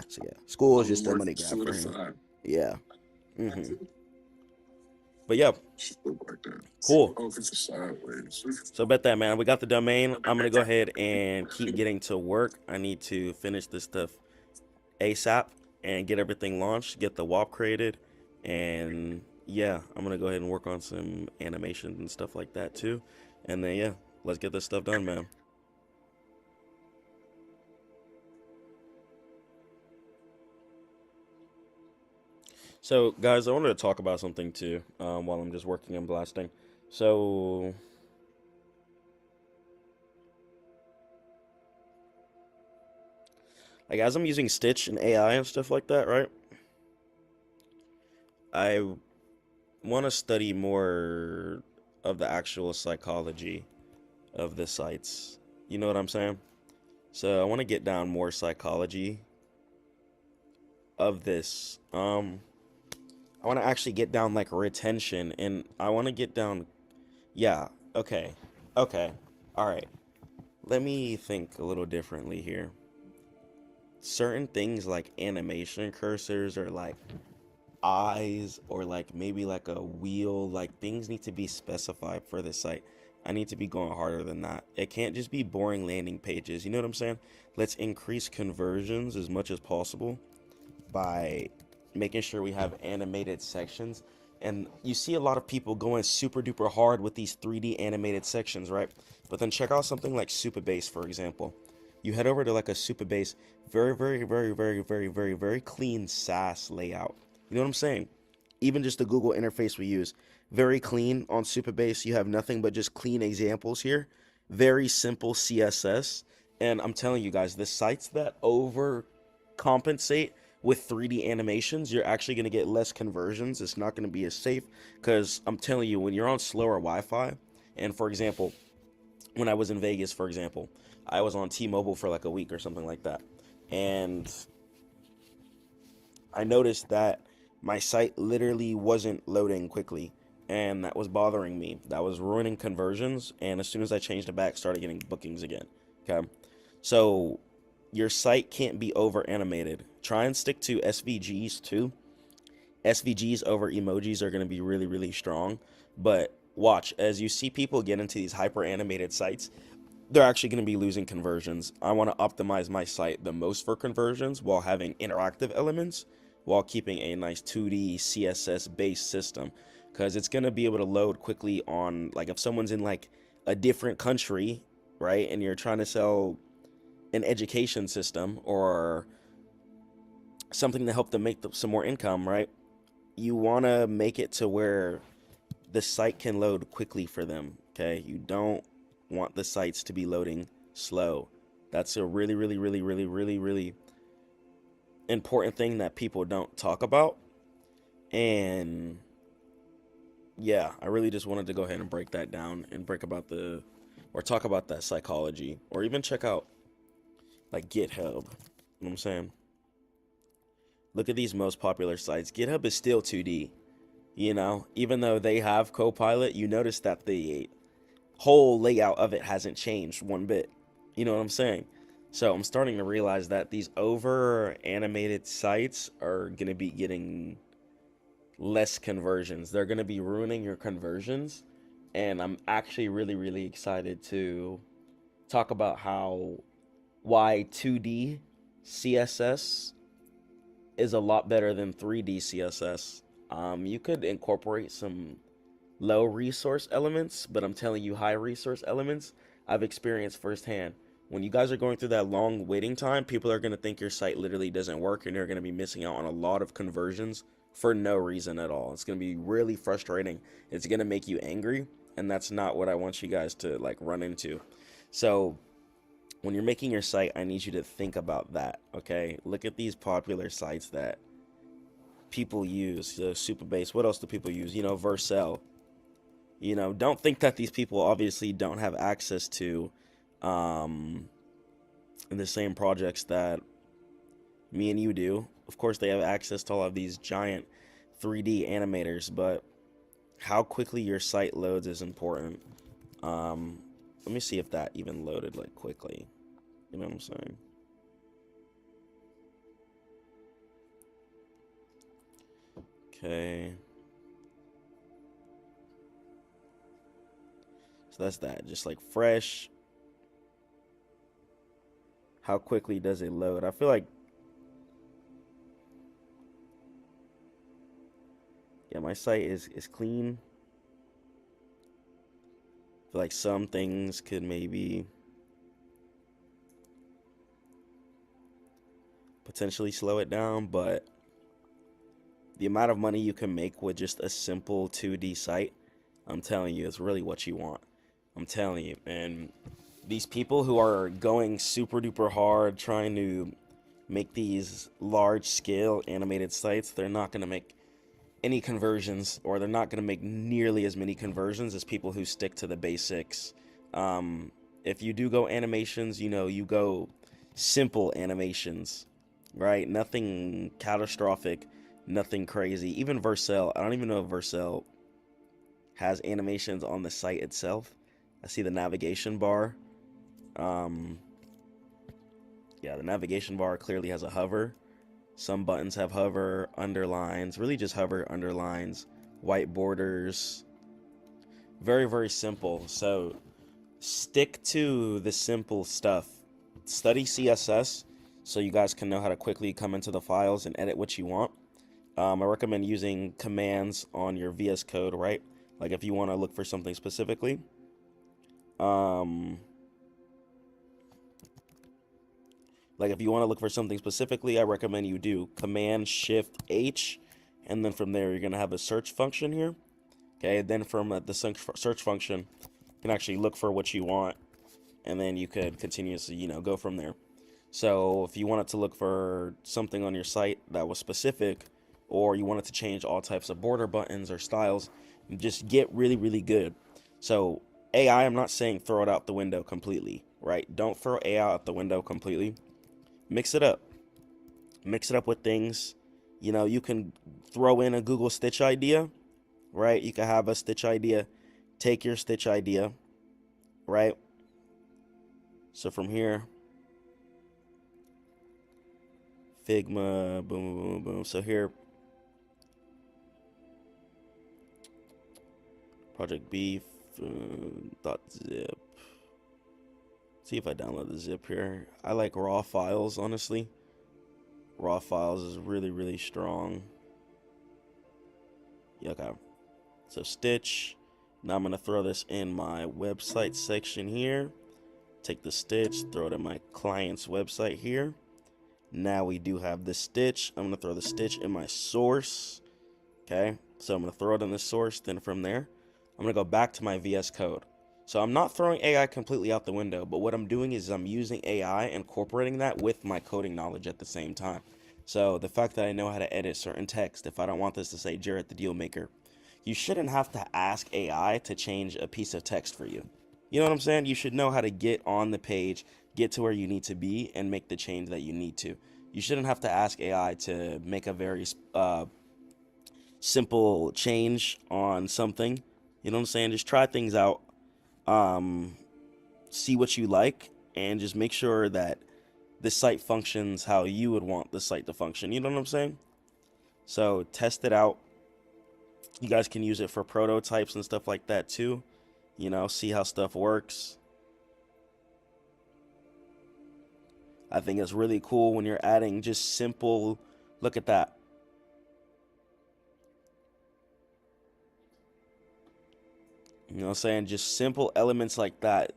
School is just a money grab for him. Yeah. But yeah. Cool. So bet that, man. We got the domain. I'm gonna go ahead and keep getting to work. I need to finish this stuff ASAP and get everything launched, get the WAP created, and yeah, I'm gonna go ahead and work on some animations and stuff like that too. And then yeah, let's get this stuff done, man. So guys, I wanted to talk about something too while I'm just working and blasting. So like as I'm using Stitch and AI and stuff like that, right? I want to study more of the actual psychology of the sites. You know what I'm saying? So I want to get down more psychology of this. I want to actually get down like retention, and I want to get down. Yeah. Okay. All right. Let me think a little differently here. Certain things like animation cursors or like eyes or like maybe like a wheel, like things need to be specified for the site. I need to be going harder than that. It can't just be boring landing pages. You know what I'm saying? Let's increase conversions as much as possible by making sure we have animated sections. And you see a lot of people going super duper hard with these 3D animated sections, right? But then check out something like Supabase, for example. You head over to like a Supabase, very clean SaaS layout. You know what I'm saying? Even just the Google interface we use, very clean on Supabase. You have nothing but just clean examples here. Very simple CSS. And I'm telling you guys, the sites that compensate with 3D animations, you're actually going to get less conversions. It's not going to be as safe, because I'm telling you, when you're on slower Wi-Fi, and for example, when I was in Vegas, for example, I was on T-Mobile for like a week or something like that, and I noticed that my site literally wasn't loading quickly, and that was bothering me. That was ruining conversions, and as soon as I changed it back, started getting bookings again. Okay, so your site can't be over animated. Try and stick to SVGs too. SVGs over emojis are going to be really, really strong, but watch as you see people get into these hyper animated sites, they're actually going to be losing conversions. I want to optimize my site the most for conversions while having interactive elements, while keeping a nice 2D CSS based system, because it's going to be able to load quickly on, like, if someone's in like a different country, right, and you're trying to sell an education system or something to help them make some more income, right, you want to make it to where the site can load quickly for them. Okay, you don't want the sites to be loading slow. That's a really, really, really, really, really, really important thing that people don't talk about. And yeah, I really just wanted to go ahead and break that down and talk about that psychology, or even check out like GitHub. You know what I'm saying? Look at these most popular sites. GitHub is still 2D. You know, even though they have Copilot, you notice that the whole layout of it hasn't changed one bit. You know what I'm saying? So I'm starting to realize that these over animated sites are going to be getting less conversions. They're going to be ruining your conversions. And I'm actually really, really excited to talk about why 2D CSS is a lot better than 3D CSS. You could incorporate some low resource elements, but I'm telling you, high resource elements, I've experienced firsthand. When you guys are going through that long waiting time, people are going to think your site literally doesn't work, and you're going to be missing out on a lot of conversions for no reason at all. It's going to be really frustrating. It's going to make you angry, and that's not what I want you guys to like run into. So when you're making your site, I need you to think about that, okay? Look at these popular sites that people use. Superbase. What else do people use? You know, Vercel. You know, don't think that these people obviously don't have access to in the same projects that me and you do. Of course, they have access to all of these giant 3D animators, but how quickly your site loads is important. Let me see if that even loaded like quickly. You know what I'm saying? Okay. So that's that. Just like fresh. How quickly does it load? I feel like, yeah, my site is clean. I feel like some things could maybe potentially slow it down, but the amount of money you can make with just a simple 2D site, I'm telling you, it's really what you want. I'm telling you. And these people who are going super duper hard trying to make these large scale animated sites, they're not going to make any conversions, or they're not going to make nearly as many conversions as people who stick to the basics. If you do go animations, you know, you go simple animations, right? Nothing catastrophic, nothing crazy. Even Vercel, I don't even know if Vercel has animations on the site itself. I see the navigation bar. Yeah, the navigation bar clearly has a hover. Some buttons have hover, underlines, really just hover, underlines, white borders. Very, very simple. So stick to the simple stuff. Study CSS so you guys can know how to quickly come into the files and edit what you want. I recommend using commands on your VS Code, right? Like if you want to look for something specifically. Like if you want to look for something specifically, I recommend you do Command Shift H, and then from there you're gonna have a search function here. Okay, then from the search function, you can actually look for what you want, and then you could continuously, you know, go from there. So if you wanted to look for something on your site that was specific, or you wanted to change all types of border buttons or styles, just get really, really good. So AI, I'm not saying throw it out the window completely, right? Don't throw AI out the window completely. Mix it up. Mix it up with things. You know, you can throw in a Google Stitch idea, right? You can have a Stitch idea. Take your Stitch idea, right? So from here, Figma, boom, boom, boom, boom. So here, Project Beef, .zip. See if I download the zip here. I like raw files, honestly. Raw files is really, really strong. Yeah, okay. So Stitch. Now I'm gonna throw this in my website section here. Take the Stitch, throw it in my client's website here. Now we do have the Stitch. I'm gonna throw the Stitch in my source. Okay, so I'm gonna throw it in the source. Then from there, I'm gonna go back to my VS Code. So I'm not throwing AI completely out the window, but what I'm doing is I'm using AI, incorporating that with my coding knowledge at the same time. So the fact that I know how to edit certain text, if I don't want this to say Jarrett the Deal Maker, you shouldn't have to ask AI to change a piece of text for you. You know what I'm saying? You should know how to get on the page, get to where you need to be, and make the change that you need to. You shouldn't have to ask AI to make a very simple change on something. You know what I'm saying? Just try things out, see what you like, and just make sure that the site functions how you would want the site to function. You know what I'm saying? So test it out. You guys can use it for prototypes and stuff like that too. You know, see how stuff works. I think it's really cool when you're adding just simple, look at that. You know what I'm saying? Just simple elements like that.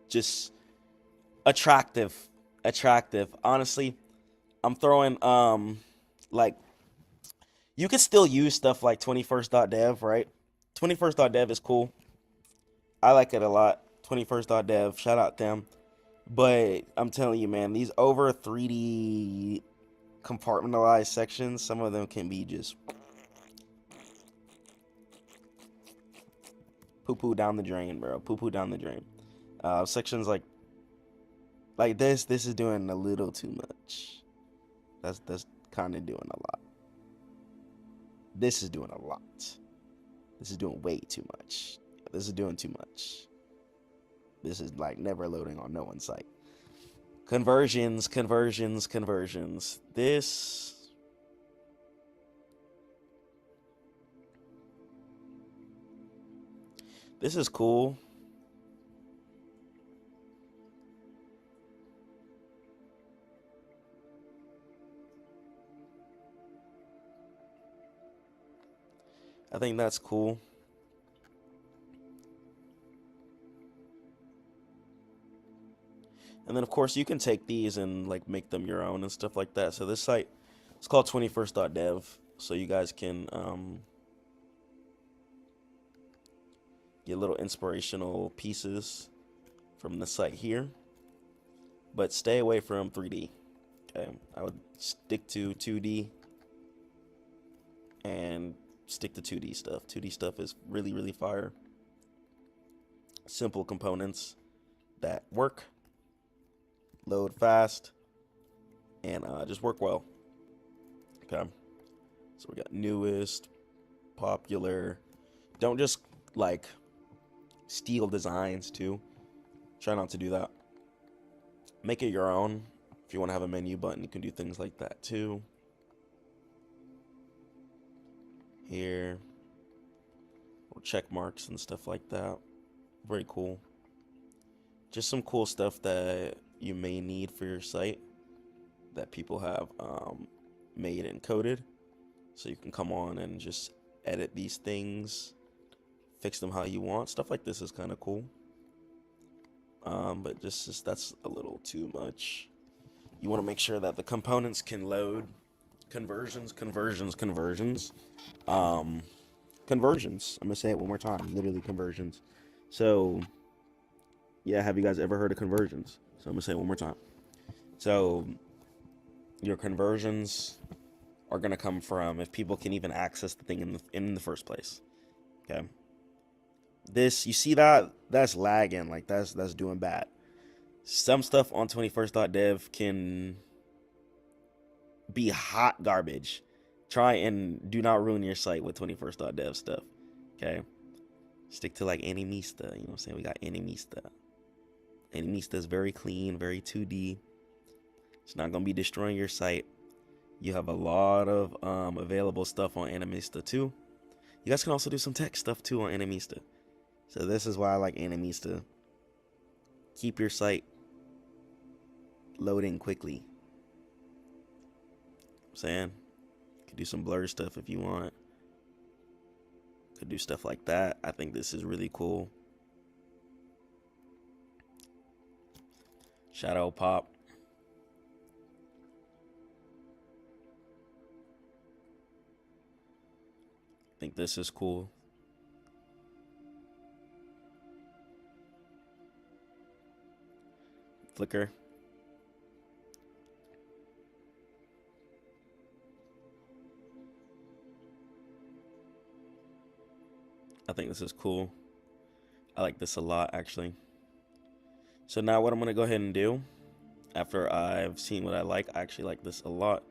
Just attractive. Attractive. Honestly, I'm throwing like you could still use stuff like 21st.dev, right? 21st.dev is cool. I like it a lot. 21st.dev, shout out them. But I'm telling you, man, these over 3D compartmentalized sections, some of them can be just poo-poo down the drain, bro. Poo-poo down the drain. Sections like this is doing a little too much. That's kind of doing a lot. This is doing a lot. This is doing way too much. This is doing too much. This is like never loading on no one's site. Conversions. This is cool. I think that's cool. And then of course you can take these and like make them your own and stuff like that. So this site, it's called 21st.dev. So you guys can get little inspirational pieces from the site here. But stay away from 3D. Okay, I would stick to 2D and stick to 2D stuff. 2D stuff is really, really fire. Simple components that work, load fast, and just work well. Okay, so we got newest, popular. Don't just like steal designs too. Try not to do that. Make it your own. If you want to have a menu button, you can do things like that too. Here, or check marks and stuff like that. Very cool. Just some cool stuff that you may need for your site that people have made and coded. So you can come on and just edit these things, fix them how you want. Stuff like this is kind of cool. But just that's a little too much. You want to make sure that the components can load. Conversions. Conversions. I'm gonna say it one more time. Literally conversions. So yeah, have you guys ever heard of conversions? So I'm gonna say it one more time. So your conversions are going to come from if people can even access the thing in the first place. Okay. This, you see that's lagging, like that's doing bad. Some stuff on 21st.dev can be hot garbage. Try and do not ruin your site with 21st.dev stuff. Okay. Stick to like Animista, you know what I'm saying? We got Animista. Animista is very clean, very 2D. It's not gonna be destroying your site. You have a lot of available stuff on Animista too. You guys can also do some tech stuff too on Animista. So this is why I like Animista. Keep your site loading quickly. I'm saying, you can do some blur stuff if you want. Could do stuff like that. I think this is really cool. Shadow pop. I think this is cool. Flicker. I think this is cool. I like this a lot, actually. So now what I'm going to go ahead and do, after I've seen what I actually like this a lot.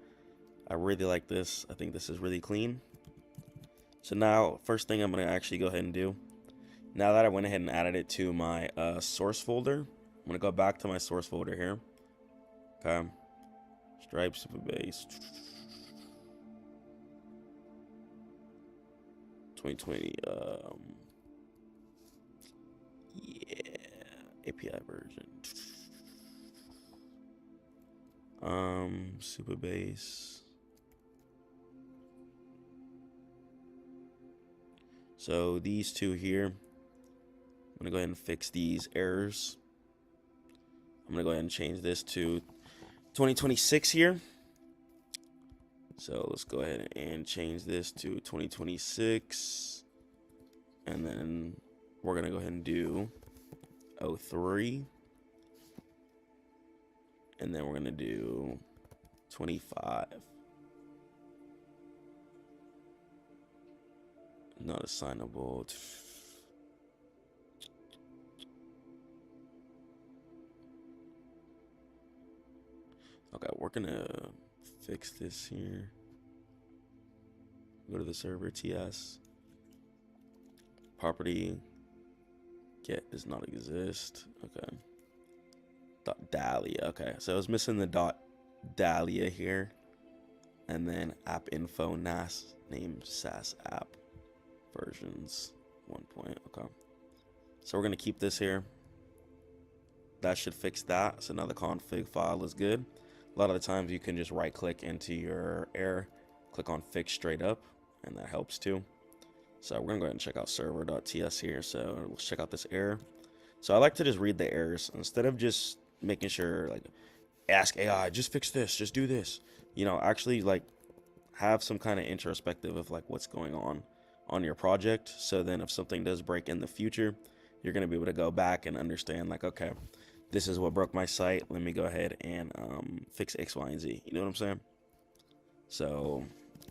I really like this. I think this is really clean. So now, first thing I'm going to actually go ahead and do, now that I went ahead and added it to my source folder, I'm going to go back to my source folder here. Okay. Stripe super base. 2020. Yeah. API version. Super base. So these two here, I'm gonna go ahead and fix these errors. I'm gonna go ahead and change this to 2026 here. So let's go ahead and change this to 2026. And then we're gonna go ahead and do 03. And then we're gonna do 25. Not assignable. Okay, we're gonna fix this here. Go to the server TS. Property get does not exist. Okay. .dahlia. Okay, so I was missing the .dahlia here. And then app info NAS name SaaS app versions 1. Okay. So we're gonna keep this here. That should fix that. So now the config file is good. A lot of the times you can just right click into your error, click on fix straight up, and that helps too. So we're gonna go ahead and check out server.ts here. So let's check out this error. So I like to just read the errors instead of just making sure like ask AI, just fix this, just do this. You know, actually like have some kind of introspective of like what's going on your project. So then if something does break in the future, you're gonna be able to go back and understand like, okay, this is what broke my site. Let me go ahead and fix X, Y, and Z. You know what I'm saying? So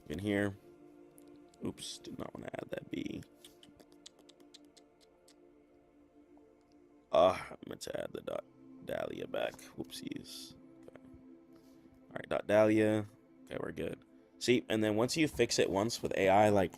in here, oops, did not want to add that B. I meant to add the .dahlia back. Whoopsies. Okay. All right, .dahlia. Okay, we're good. See, and then once you fix it once with AI, like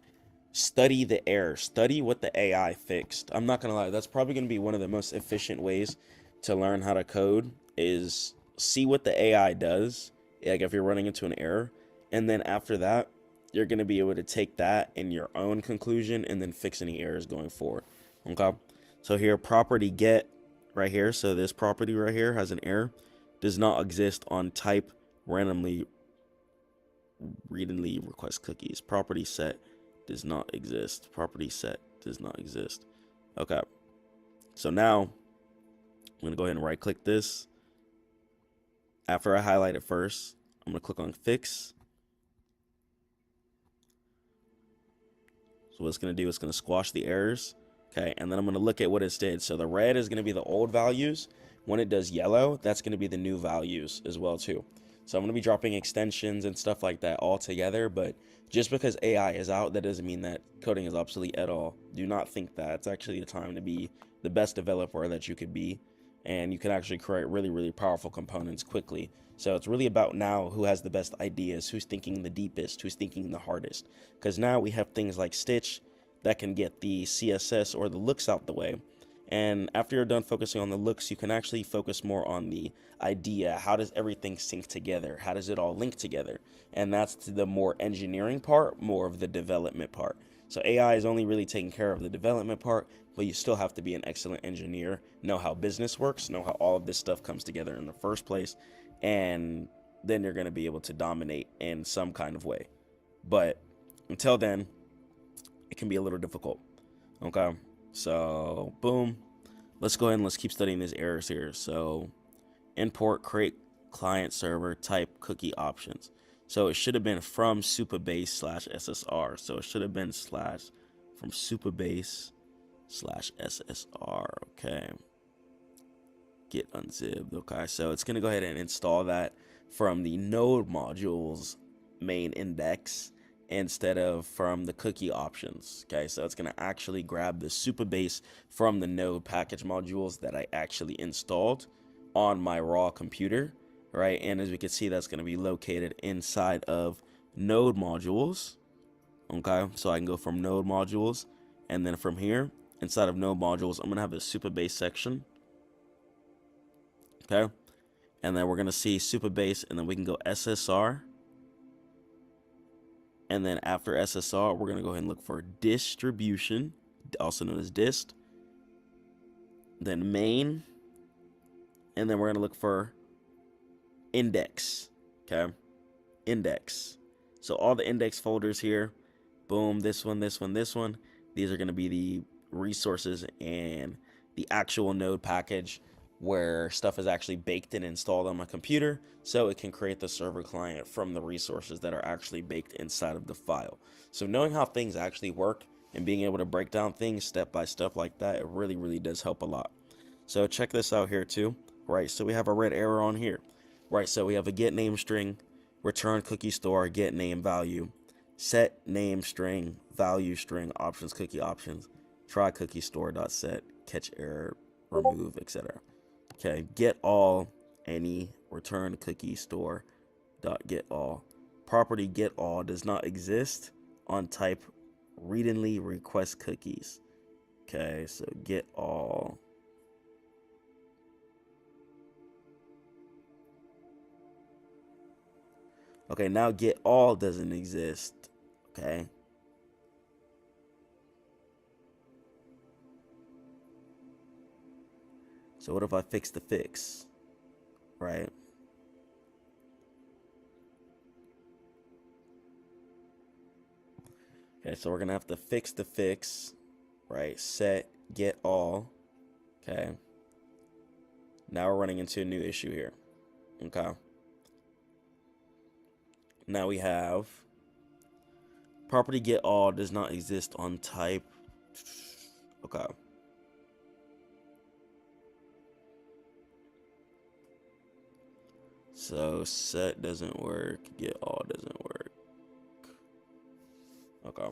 study the error, study what the AI fixed. I'm not gonna lie, that's probably gonna be one of the most efficient ways to learn how to code is see what the AI does, like if you're running into an error, and then after that, you're gonna be able to take that in your own conclusion and then fix any errors going forward. Okay, so here property get right here. So this property right here has an error, does not exist on type randomly readingly request cookies. Property set does not exist. Property set does not exist. Okay, so now I'm gonna go ahead and right click this. After I highlight it first, I'm gonna click on fix. So what it's gonna do is gonna squash the errors. Okay, and then I'm gonna look at what it did. So the red is gonna be the old values, when it does yellow, that's going to be the new values as well too. So I'm going to be dropping extensions and stuff like that all together, but just because AI is out, that doesn't mean that coding is obsolete at all. Do not think that. It's actually the time to be the best developer that you could be, and you can actually create really, really powerful components quickly. So it's really about now who has the best ideas, who's thinking the deepest, who's thinking the hardest. Because now we have things like Stitch that can get the CSS or the looks out the way. And after you're done focusing on the looks, you can actually focus more on the idea. How does everything sync together? How does it all link together? And that's the more engineering part, more of the development part. So AI is only really taking care of the development part, but you still have to be an excellent engineer, know how business works, know how all of this stuff comes together in the first place, and then you're going to be able to dominate in some kind of way. But until then, it can be a little difficult. Okay, so boom, let's go ahead and let's keep studying these errors here. So import create client server type cookie options. So it should have been from Supabase / SSR. So it should have been slash from Supabase / SSR. Okay, get unzipped. Okay, so it's gonna go ahead and install that from the node modules main index instead of from the cookie options. Okay, so it's going to actually grab the Supabase from the node package modules that I actually installed on my raw computer, right? And as we can see, that's going to be located inside of node modules. Okay, so I can go from node modules, and then from here inside of node modules, I'm going to have a Supabase section. Okay, and then we're going to see Supabase, and then we can go SSR. And then after SSR, we're going to go ahead and look for distribution, also known as dist. Then main. And then we're going to look for index. Okay. Index. So all the index folders here. Boom. This one, this one, this one. These are going to be the resources and the actual node package where stuff is actually baked and installed on my computer, so it can create the server client from the resources that are actually baked inside of the file. So knowing how things actually work and being able to break down things step by step like that, it really, really does help a lot. So check this out here too, right? So we have a red arrow on here, right? So we have a get name string, return cookie store, get name value, set name string, value string, options cookie options, try cookie store dot set, catch error, remove, etc. Okay, get all, any, return cookie store dot get all. Property get all does not exist on type readingly request cookies. Okay, so get all. Okay, now get all doesn't exist. Okay. So what if I fix the fix? Right? Okay, so we're gonna have to fix the fix, right? Set get all. Okay. Now we're running into a new issue here. Okay. Now we have property get all does not exist on type. Okay. So set doesn't work, get all doesn't work. Okay.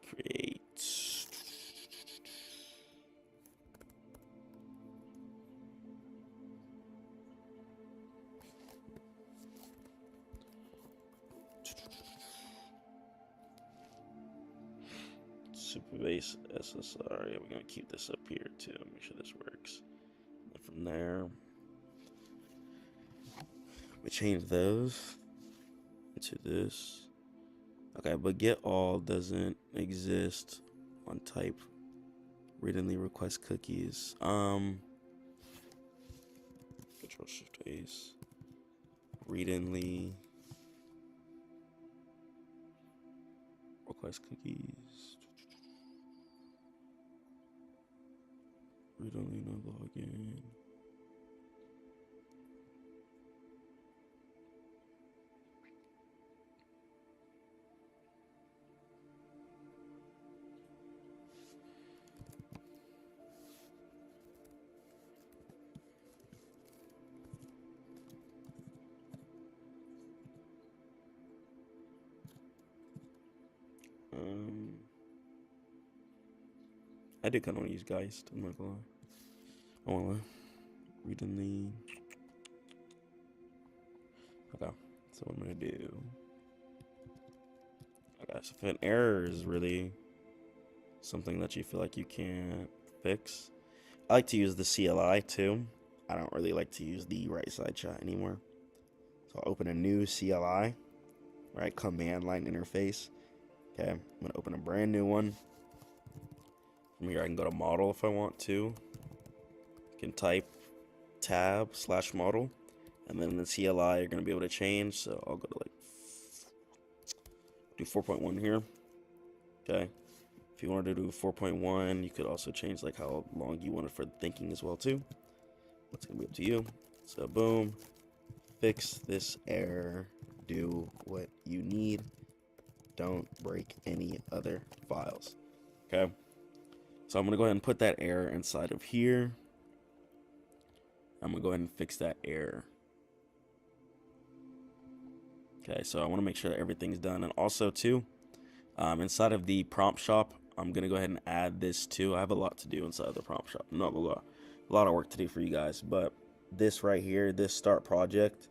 Create. Supabase SSR. Yeah, we're gonna keep this up here too. Make sure this works. And from there, we change those into this. Okay, but get all doesn't exist on type readingly request cookies. Control Shift Ace. Readingly request cookies. Readingly no login. I did kind of want to use Geist. I'm not gonna lie. I want to read in the. Okay, so what I'm gonna do. Okay, so if an error is really something that you feel like you can't fix, I like to use the CLI too. I don't really like to use the right side chat anymore. So I'll open a new CLI, right? Command line interface. Okay, I'm gonna open a brand new one. From here, I can go to model if I want to. You can type tab/model, and then in the CLI, you're gonna be able to change. So I'll go to like do 4.1 here. Okay. If you wanted to do 4.1, you could also change like how long you want it for thinking as well too. It's gonna be up to you. So boom, fix this error, do what you need, don't break any other files. Okay, so I'm gonna go ahead and put that error inside of here. I'm gonna go ahead and fix that error. Okay, so I want to make sure that everything's done, and also too, inside of the prompt shop, I'm gonna go ahead and add this too. I have a lot to do inside of the prompt shop. I'm not gonna lie, a lot of work to do for you guys, but this right here, this start project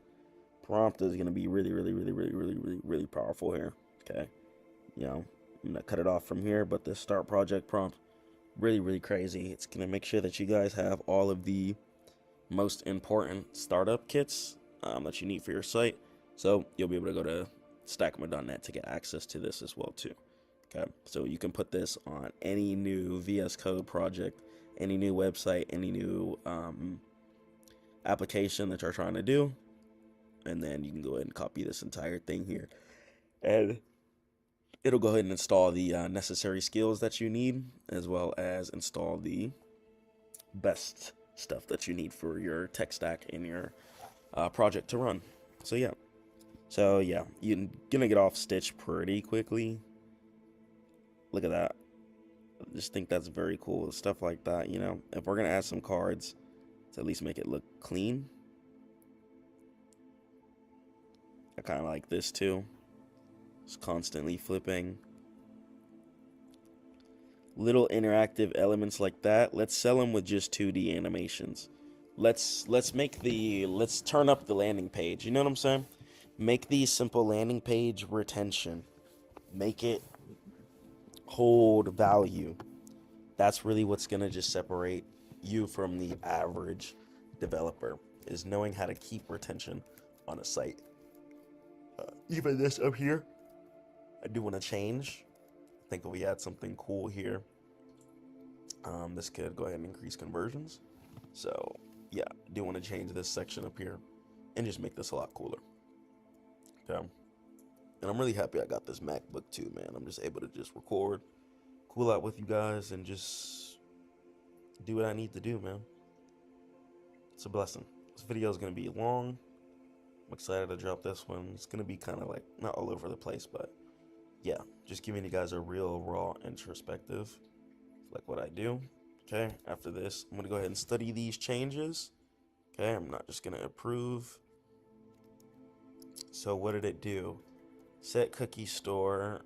prompt is gonna be really powerful here. Okay, you know, I'm gonna cut it off from here, but this start project prompt, really crazy. It's gonna make sure that you guys have all of the most important startup kits that you need for your site. So you'll be able to go to Stackmode.net to get access to this as well too. Okay, so you can put this on any new VS Code project, any new website, any new application that you're trying to do, and then you can go ahead and copy this entire thing here, and it'll go ahead and install the necessary skills that you need, as well as install the best stuff that you need for your tech stack and your project to run. So yeah, you're gonna get off Stitch pretty quickly. Look at that. I just think that's very cool. Stuff like that, you know, if we're gonna add some cards to at least make it look clean. I kind of like this too. Just constantly flipping. Little interactive elements like that. Let's sell them with just 2D animations. Let's turn up the landing page. You know what I'm saying? Make the simple landing page retention. Make it hold value. That's really what's gonna just separate you from the average developer, is knowing how to keep retention on a site. Even this up here, I do want to change. I think if we add something cool here, this could go ahead and increase conversions. So yeah, I do want to change this section up here and just make this a lot cooler. Okay, and I'm really happy I got this MacBook too, man. I'm just able to just record, cool out with you guys, and just do what I need to do, man. It's a blessing. This video is gonna be long. I'm excited to drop this one. It's gonna be kind of like not all over the place, but yeah, just giving you guys a real raw introspective, like what I do. Okay, after this, I'm gonna go ahead and study these changes. Okay, I'm not just gonna approve. So what did it do? Set cookie store.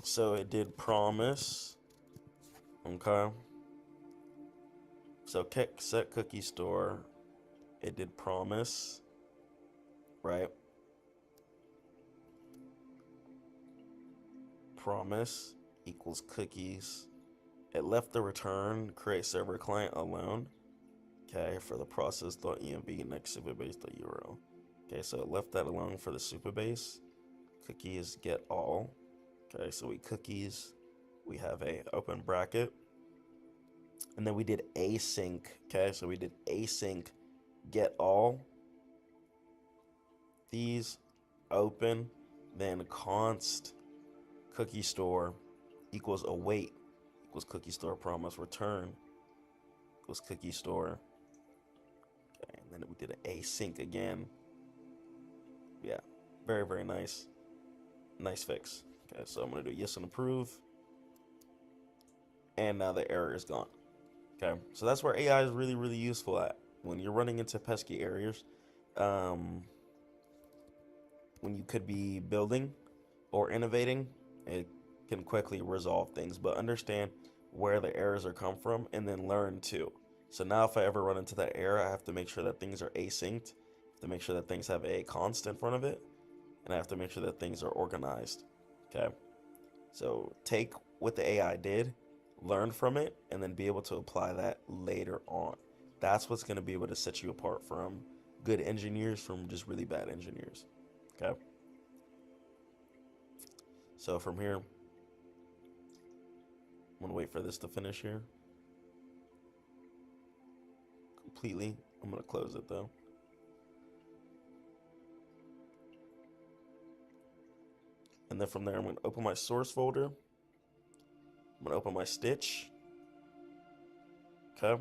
So it did promise. Okay. So set cookie store. It did promise. Right? Promise equals cookies. It left the return create server client alone. Okay, for the process.env next supabase.url. Okay, so it left that alone for the supabase. Cookies get all. Okay, so we cookies. We have a open bracket. And then we did async. Okay, so we did async get all. These open, then const cookie store equals await equals cookie store promise return equals cookie store. Okay, and then we did an async again. Yeah, very nice fix. Okay, so I'm gonna do yes and approve, and now the error is gone. Okay, so that's where AI is really useful at when you're running into pesky areas, when you could be building or innovating. It can quickly resolve things, but understand where the errors are come from and then learn too. So now if I ever run into that error, I have to make sure that things are asynced, I have to make sure that things have a const in front of it, and I have to make sure that things are organized. Okay, so take what the AI did, learn from it, and then be able to apply that later on. That's what's going to be able to set you apart from good engineers from just really bad engineers. Okay, so from here, I'm gonna wait for this to finish here completely. I'm gonna close it though. And then from there, I'm gonna open my source folder. I'm gonna open my stitch. Okay.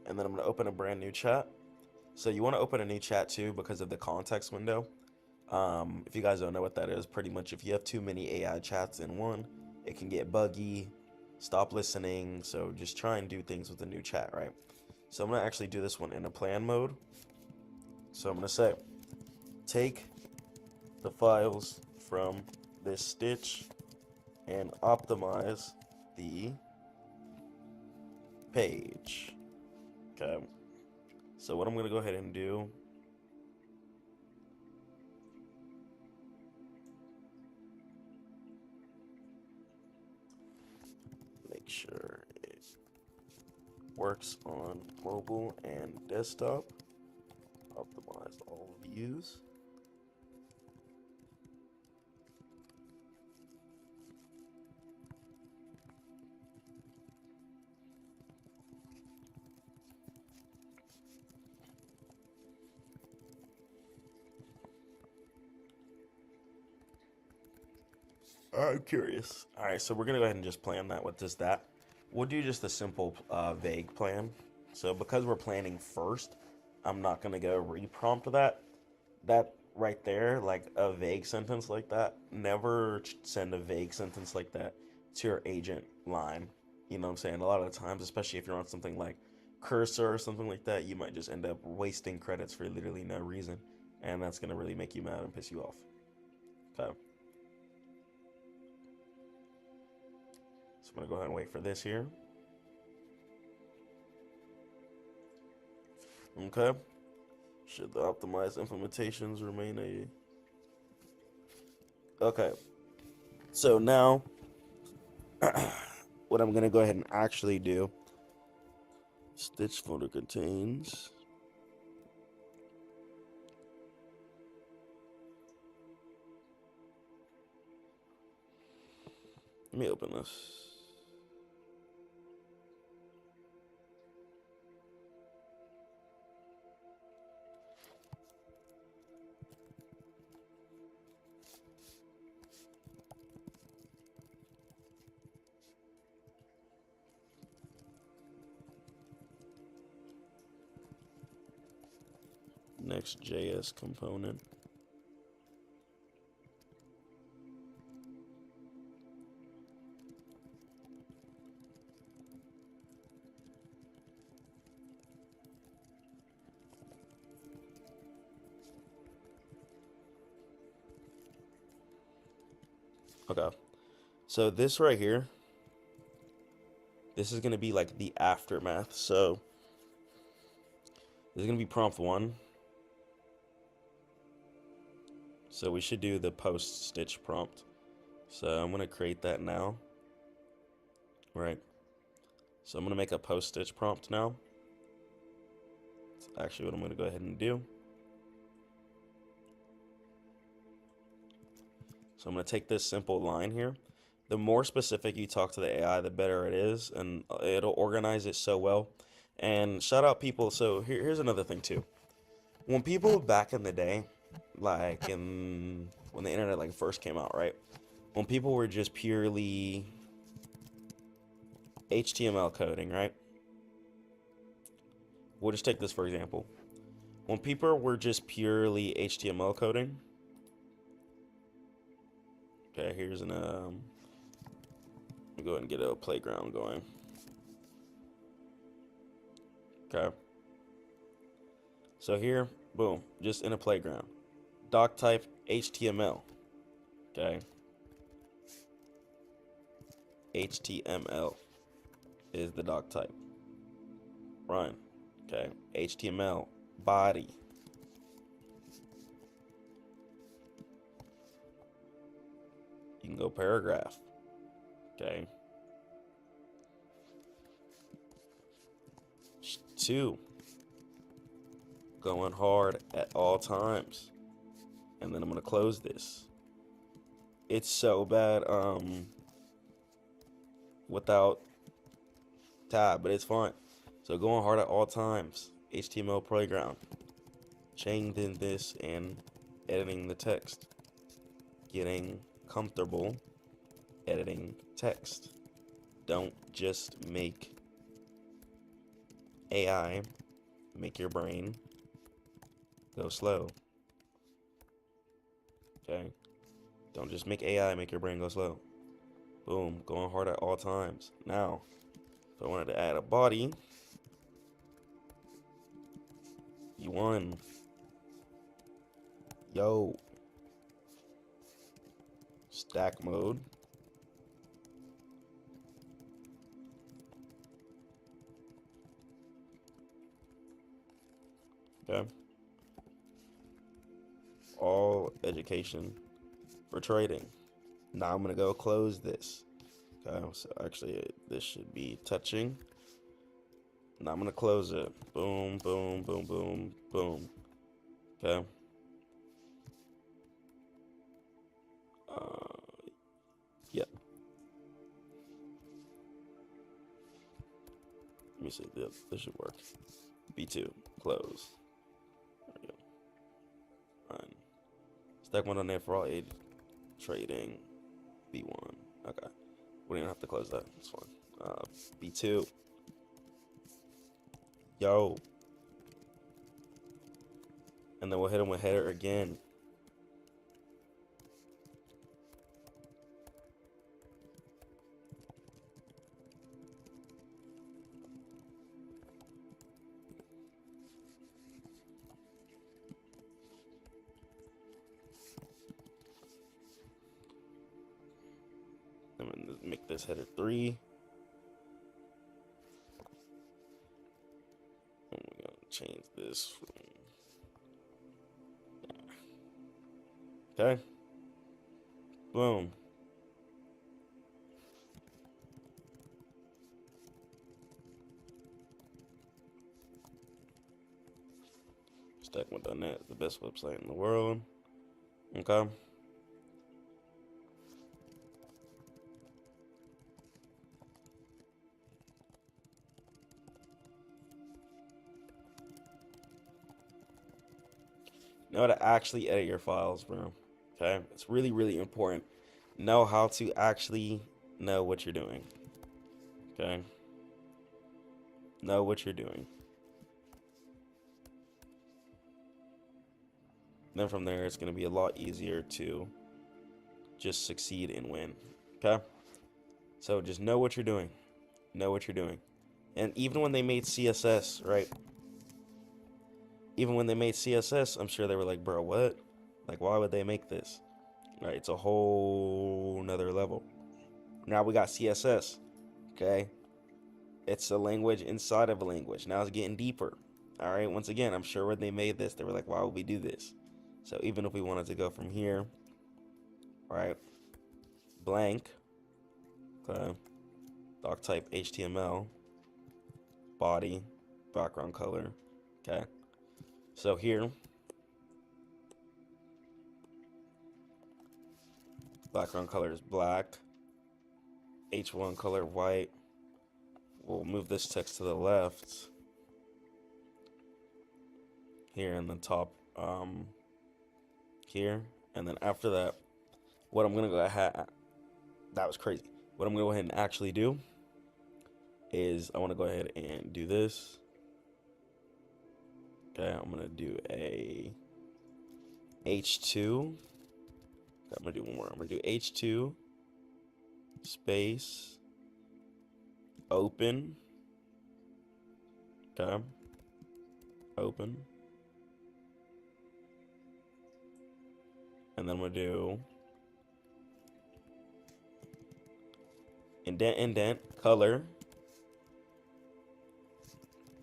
And then I'm gonna open a brand new chat. So you wanna open a new chat too because of the context window. If you guys don't know what that is, pretty much if you have too many AI chats in one, it can get buggy, stop listening. So just try and do things with a new chat, right? So I'm gonna actually do this one in a plan mode. So I'm gonna say, take the files from this stitch and optimize the page. Okay. So what I'm gonna go ahead and do, make sure it works on mobile and desktop. Optimize all views. I'm curious. All right, so we're gonna go ahead and just plan that with just that. We'll do just a simple vague plan. So because we're planning first, I'm not gonna go reprompt that. That right there, like a vague sentence like that, never send a vague sentence like that to your agent line. You know what I'm saying? A lot of the times, especially if you're on something like Cursor or something like that, you might just end up wasting credits for literally no reason. And that's gonna really make you mad and piss you off. Okay. So I'm gonna go ahead and wait for this here. Okay. Should the optimized implementations remain a... Okay. So now, what I'm gonna go ahead and actually do, stitch folder contains... Let me open this. Next.js component. Okay. So this right here, this is going to be like the aftermath. So this is going to be prompt 1. So we should do the post stitch prompt. So I'm going to create that now. Right. So I'm going to make a post stitch prompt now. That's actually what I'm going to go ahead and do. So I'm going to take this simple line here. The more specific you talk to the AI, the better it is, and it'll organize it so well. And shout out people. So here's another thing too. When people back in the day, like when the internet like first came out, right? When people were just purely HTML coding, right? We'll just take this for example. When people were just purely HTML coding, okay, here's an let me go ahead and get a playground going. Okay. So here, boom, just in a playground. Doc type HTML. Okay. HTML is the doc type. Run. Okay. HTML body. You can go paragraph. Okay. 2. Going hard at all times. And then I'm gonna close this. It's so bad without tab, but it's fine. So going hard at all times. HTML playground. Changing this and editing the text. Getting comfortable editing text. Don't just make AI make your brain go slow. Okay? Don't just make AI make your brain go slow. Boom, going hard at all times. Now, if I wanted to add a body, you won. Yo. Stack mode. Okay. All education for trading. Now I'm gonna go close this. Okay, so actually this should be touching. Now I'm gonna close it. Boom, boom, boom, boom, boom. Okay. Yep. Let me see. This should work. B2, close. There we go. Run. Stackmode on there for all aid trading. B1. Okay. We don't even have to close that. It's fine. B2. Yo. And then we'll hit him with header again. I'm gonna make this header 3. And we're gonna change this from... Okay. Boom. Stackmode.net is the best website in the world. Okay. Know how to actually edit your files, bro. Okay? It's really, really important. Know how to actually know what you're doing. Okay? Know what you're doing. Then from there, it's going to be a lot easier to just succeed and win. Okay? So just know what you're doing. Know what you're doing. And even when they made CSS, right? Even when they made CSS, I'm sure they were like, bro, what? Like, why would they make this? Right? It's a whole nother level. Now we got CSS. Okay? It's a language inside of a language. Now it's getting deeper. All right? Once again, I'm sure when they made this, they were like, why would we do this? So even if we wanted to go from here, right? Blank. Okay. Doc type HTML. Body. Background color. Okay. So here, background color is black. H1 color white. We'll move this text to the left. Here in the top, here. And then after that, what I'm gonna go ahead, that was crazy. What I'm gonna go ahead and actually do is I wanna go ahead and do this. Okay, I'm gonna do a H2. I'm gonna do one more. I'm gonna do H2 space open. Okay. Open. And then I'm gonna do indent, color,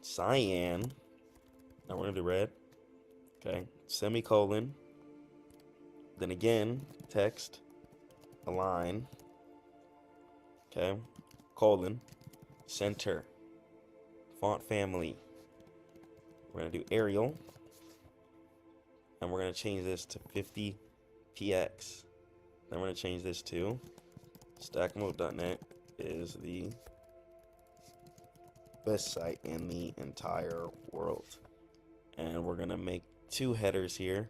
cyan. Now we're gonna do red. Okay, semicolon. Then again, text, align. Okay, colon, center, font family. We're gonna do Arial, and we're gonna change this to 50px. Then we're gonna change this to Stackmode.net is the best site in the entire world. And we're gonna make 2 headers here.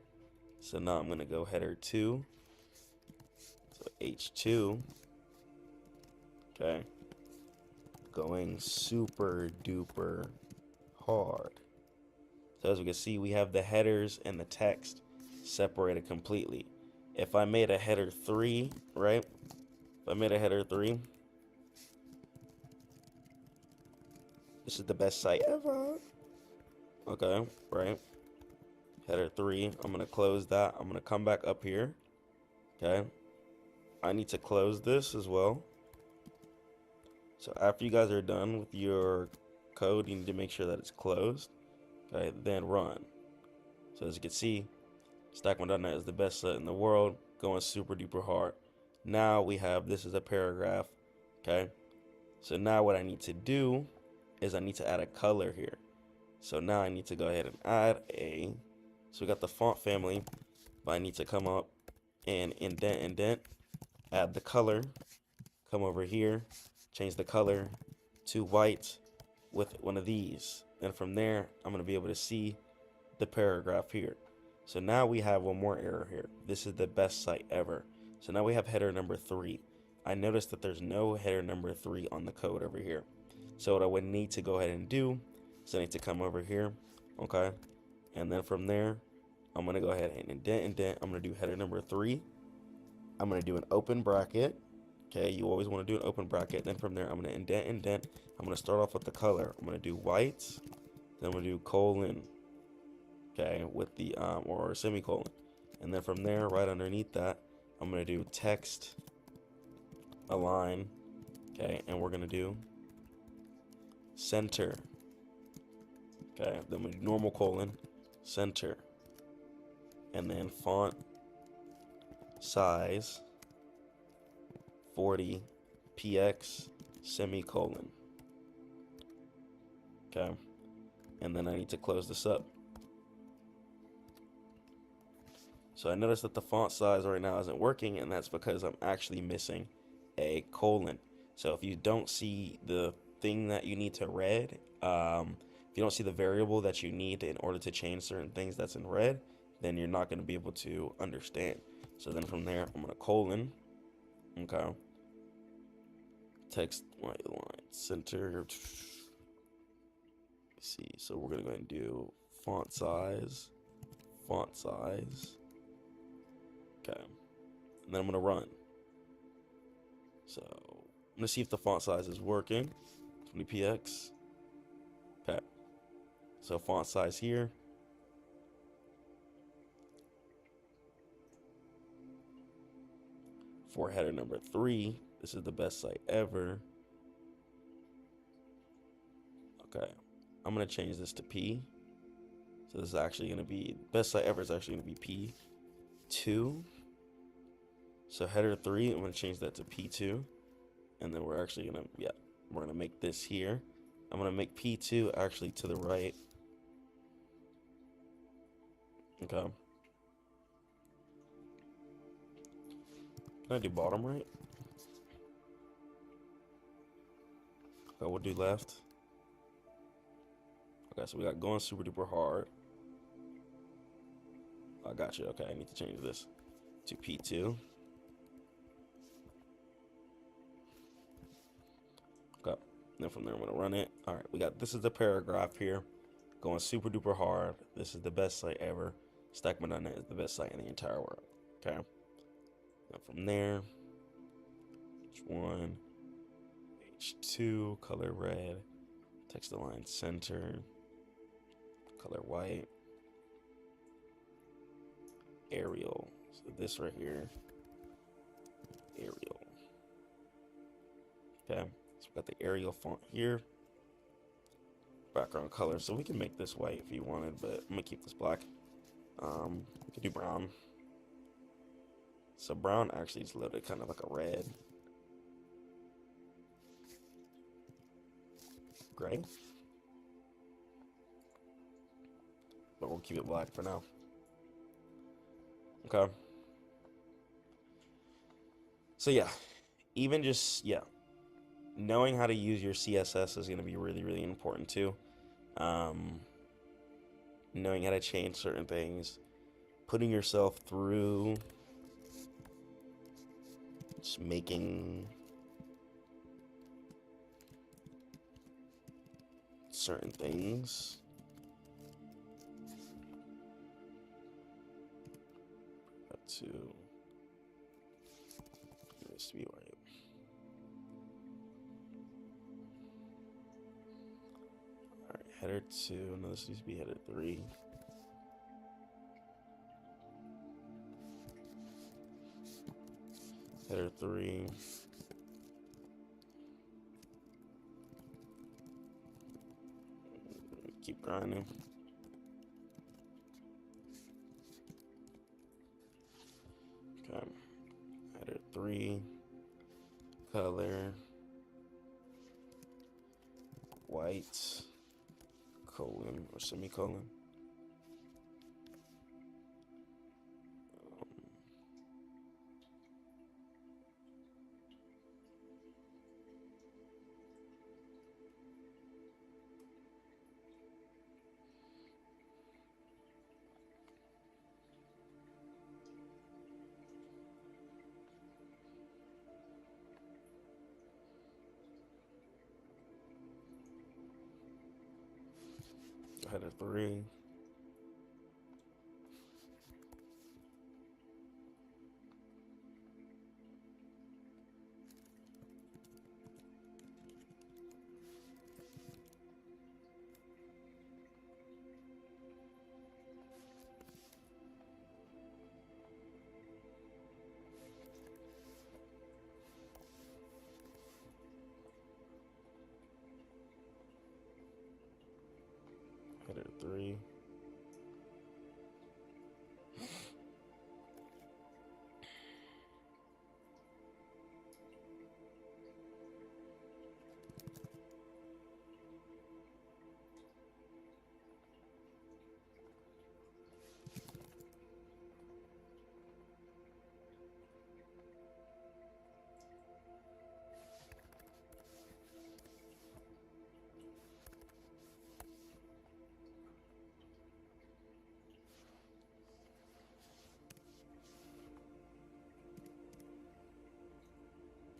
So now I'm gonna go header 2. So H2. Okay. Going super duper hard. So as we can see, we have the headers and the text separated completely. If I made a header 3, right? If I made a header 3, this is the best site ever. Okay, right? Header 3, I'm gonna close that. I'm gonna come back up here. Okay. I need to close this as well. So after you guys are done with your code, you need to make sure that it's closed. Okay, then run. So as you can see, Stackmode.net is the best site in the world, going super duper hard. Now we have, this is a paragraph. Okay. So now what I need to do is I need to add a color here. So now I need to go ahead and add so we got the font family, but I need to come up and indent, add the color, come over here, change the color to white with one of these. And from there, I'm gonna be able to see the paragraph here. So now we have one more error here. This is the best site ever. So now we have header number 3. I noticed that there's no header number 3 on the code over here. So what I would need to go ahead and do is I need to come over here, okay? And then from there, I'm gonna go ahead and indent. I'm gonna do header number 3. I'm gonna do an open bracket. Okay, you always wanna do an open bracket. Then from there, I'm gonna indent. I'm gonna start off with the color. I'm gonna do white, then I'm gonna do colon, okay, with the, or semicolon. And then from there, right underneath that, I'm gonna do text, align, okay, and we're gonna do center. Okay, then we do normal colon, center, and then font size 40px semicolon. Okay, and then I need to close this up. So I noticed that the font size right now isn't working, and that's because I'm actually missing a colon. So if you don't see the thing that you need to red, if you don't see the variable that you need in order to change certain things that's in red, then you're not going to be able to understand. So then from there, I'm going to colon, okay, text white line, center. Let's see, so we're going to go ahead and do font size, okay, and then I'm going to run. So I'm going to see if the font size is working, 20px, okay. So font size here. For header number 3, this is the best site ever. Okay, I'm gonna change this to P. So this is actually gonna be, best site ever is actually gonna be P2. So header 3, I'm gonna change that to P2. And then we're actually gonna, we're gonna make this here. I'm gonna make P2 actually to the right. Okay. Can I do bottom right? Okay, we'll do left. Okay, so we got going super duper hard. I got you. Okay, I need to change this to P2. Okay, then from there I'm gonna run it. All right, we got, this is the paragraph here, going super duper hard. This is the best site ever. Stackmode.net is the best site in the entire world. Okay. Then from there, H1, H2, color red, text align center, color white, Arial So this right here, Arial. Okay, so we got the Arial font here. Background color, so we can make this white if you wanted, but I'm gonna keep this black. We could do brown. So brown actually is loaded kind of like a red. Gray. But we'll keep it black for now. Okay. So yeah, even just, yeah, knowing how to use your CSS is going to be really, really important too. Knowing how to change certain things, putting yourself through just making certain things. To this to be right. Alright, header 2. No, this needs to be header 3. Header 3. Keep grinding. Okay. Header 3. Color. White. Colon or semicolon. Header 3. Header 3.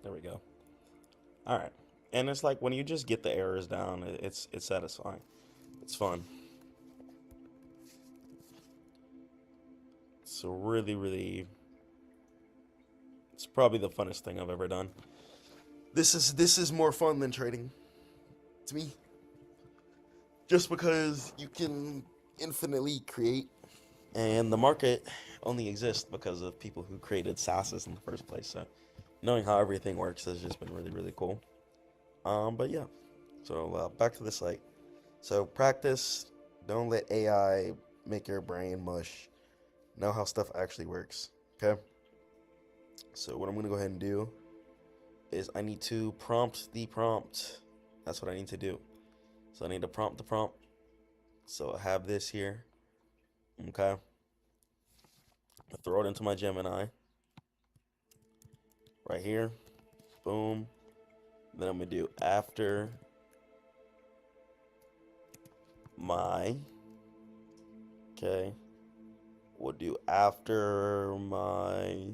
There we go. All right. And it's like when you just get the errors down, it's satisfying. It's fun. So really, really, it's probably the funnest thing I've ever done. This is more fun than trading to me. Just because you can infinitely create, and the market only exists because of people who created SaaSes in the first place. So knowing how everything works has just been really, really cool. But yeah, so back to the site. So practice. Don't let AI make your brain mush. Know how stuff actually works. Okay. So what I'm gonna go ahead and do is I need to prompt the prompt. That's what I need to do. So I need to prompt the prompt. So I have this here. Okay. I throw it into my Gemini. Right here. Boom. Then I'm gonna do after my. Okay. We'll do after my.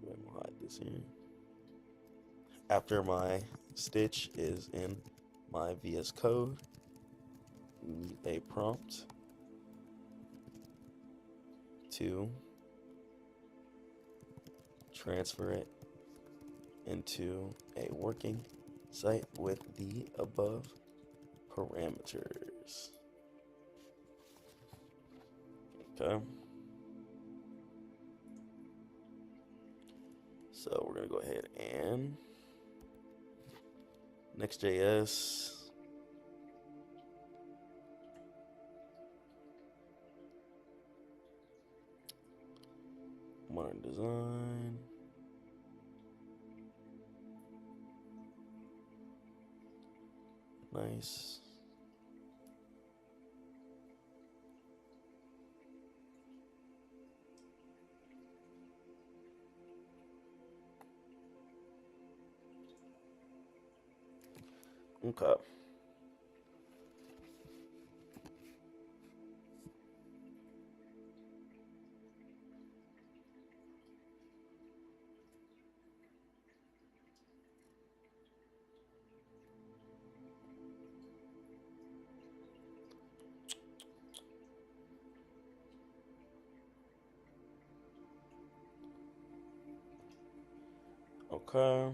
We'll hide this here. After my stitch is in my VS Code, we need a prompt to transfer it into a working site with the above parameters. Okay. So we're gonna go ahead and Next.js. Modern design. Nice. Okay. Okay.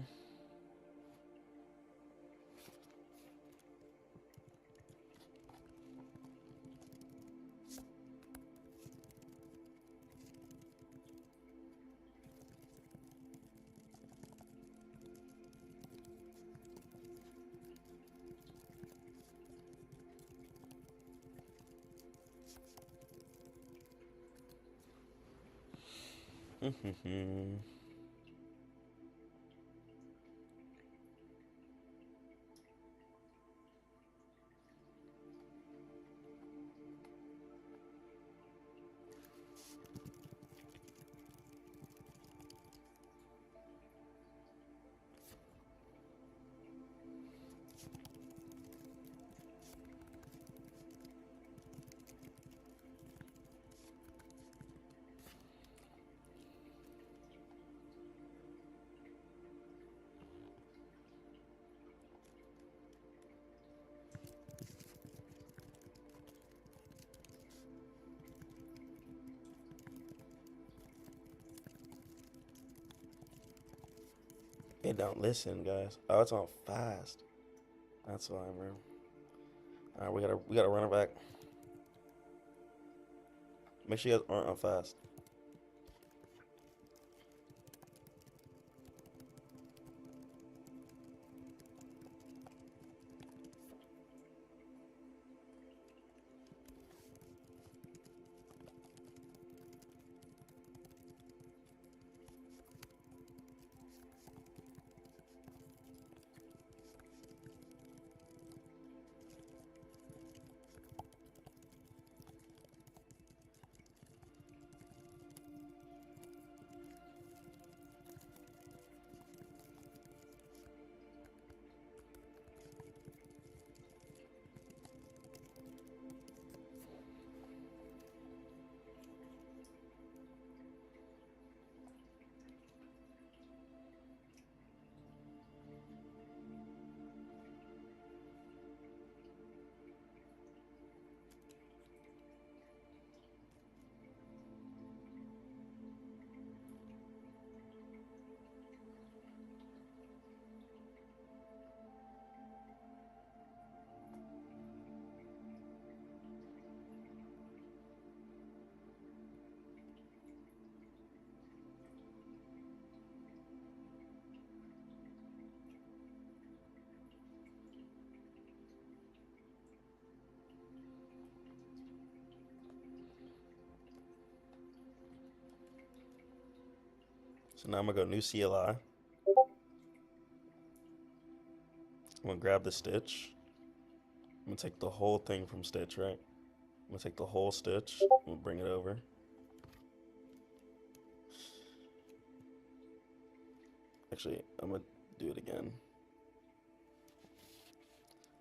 It don't listen, guys. Oh, it's on fast. That's why, bro. All right, we gotta run it back. Make sure you guys aren't on fast. So now I'm gonna go new CLI. I'm gonna grab the stitch. I'm gonna take the whole thing from stitch, right? I'm gonna take the whole stitch. I'm gonna bring it over. Actually, I'm gonna do it again.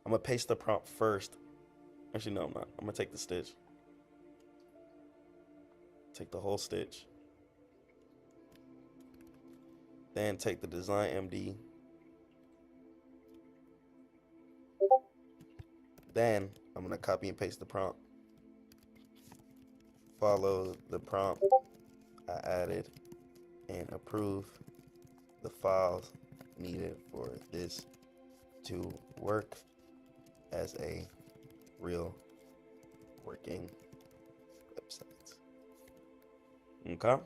I'm gonna paste the prompt first. Actually, no, I'm not. I'm gonna take the stitch. Take the whole stitch. Then take the design MD. Then I'm gonna copy and paste the prompt. Follow the prompt I added and approve the files needed for this to work as a real working website. Okay.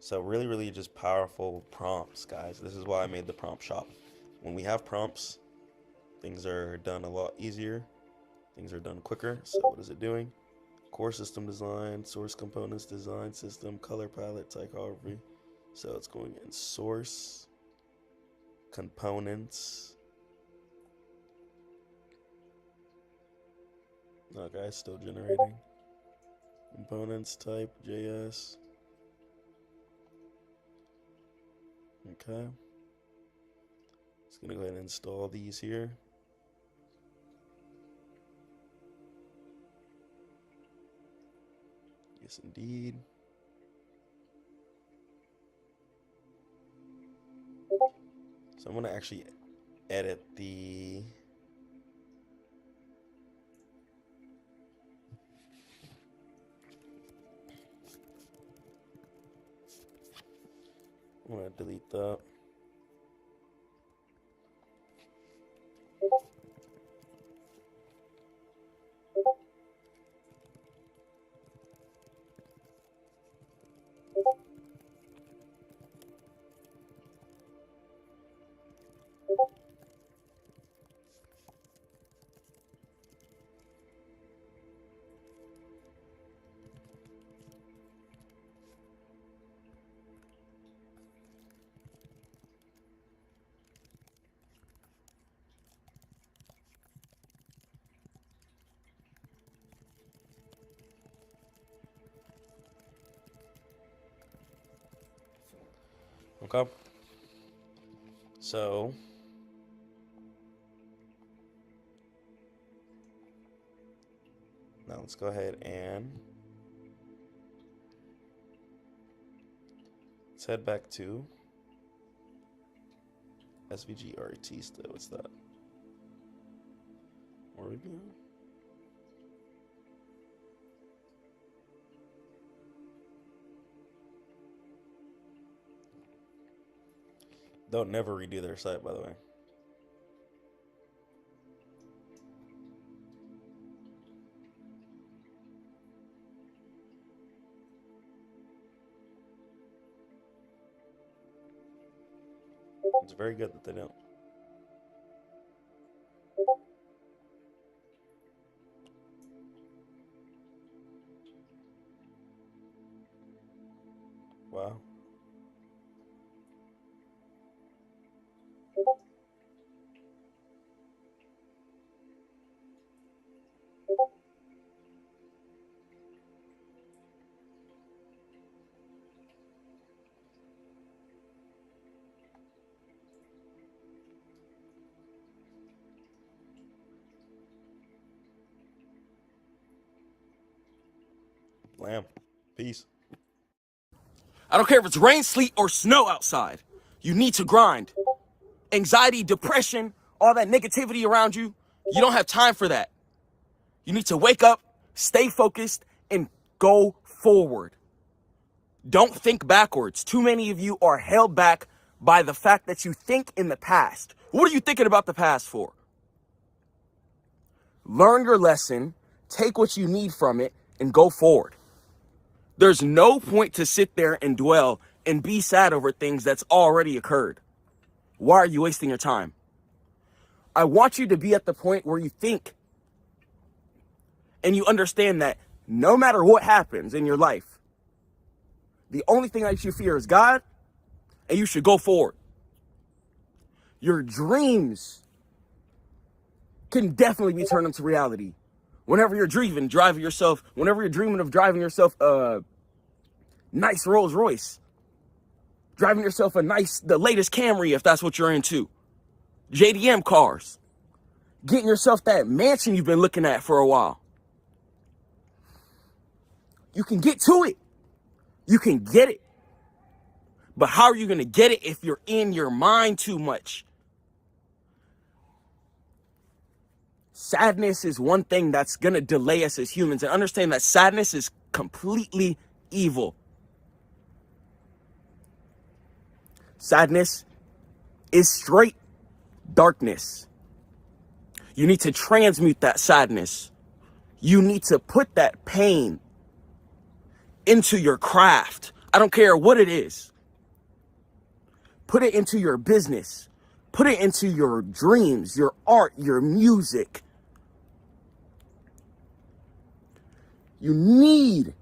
So really just powerful prompts, guys. This is why I made the prompt shop. When we have prompts, things are done a lot easier. Things are done quicker. So what is it doing? Core system design, source components design system, color palette, typography. So it's going in source, components. Okay, still generating. Components, type, JS. Okay. Just gonna go ahead and install these here. Yes, indeed. So I'm gonna actually edit the I'm gonna delete that. Okay. So now let's go ahead and let's head back to SVG RT still. What's that? Oregon? They'll never redo their site, by the way. It's very good that they don't. Wow. Lamb. Peace. I don't care if it's rain, sleet, or snow outside. You need to grind. Anxiety, depression, all that negativity around you, you don't have time for that. You need to wake up, stay focused, and go forward. Don't think backwards. Too many of you are held back by the fact that you think in the past. What are you thinking about the past for? Learn your lesson, take what you need from it, and go forward. There's no point to sit there and dwell and be sad over things that's already occurred. Why are you wasting your time? I want you to be at the point where you think and you understand that no matter what happens in your life, the only thing that you fear is God, and you should go forward. Your dreams can definitely be turned into reality. Whenever you're dreaming of driving yourself a nice Rolls Royce, driving yourself the latest Camry if that's what you're into, JDM cars, getting yourself that mansion you've been looking at for a while. You can get to it. You can get it. But how are you going to get it if you're in your mind too much? Sadness is one thing that's going to delay us as humans, and understand that sadness is completely evil. Sadness is straight darkness. You need to transmute that sadness. You need to put that pain into your craft. I don't care what it is. Put it into your business. Put it into your dreams, your art, your music. You need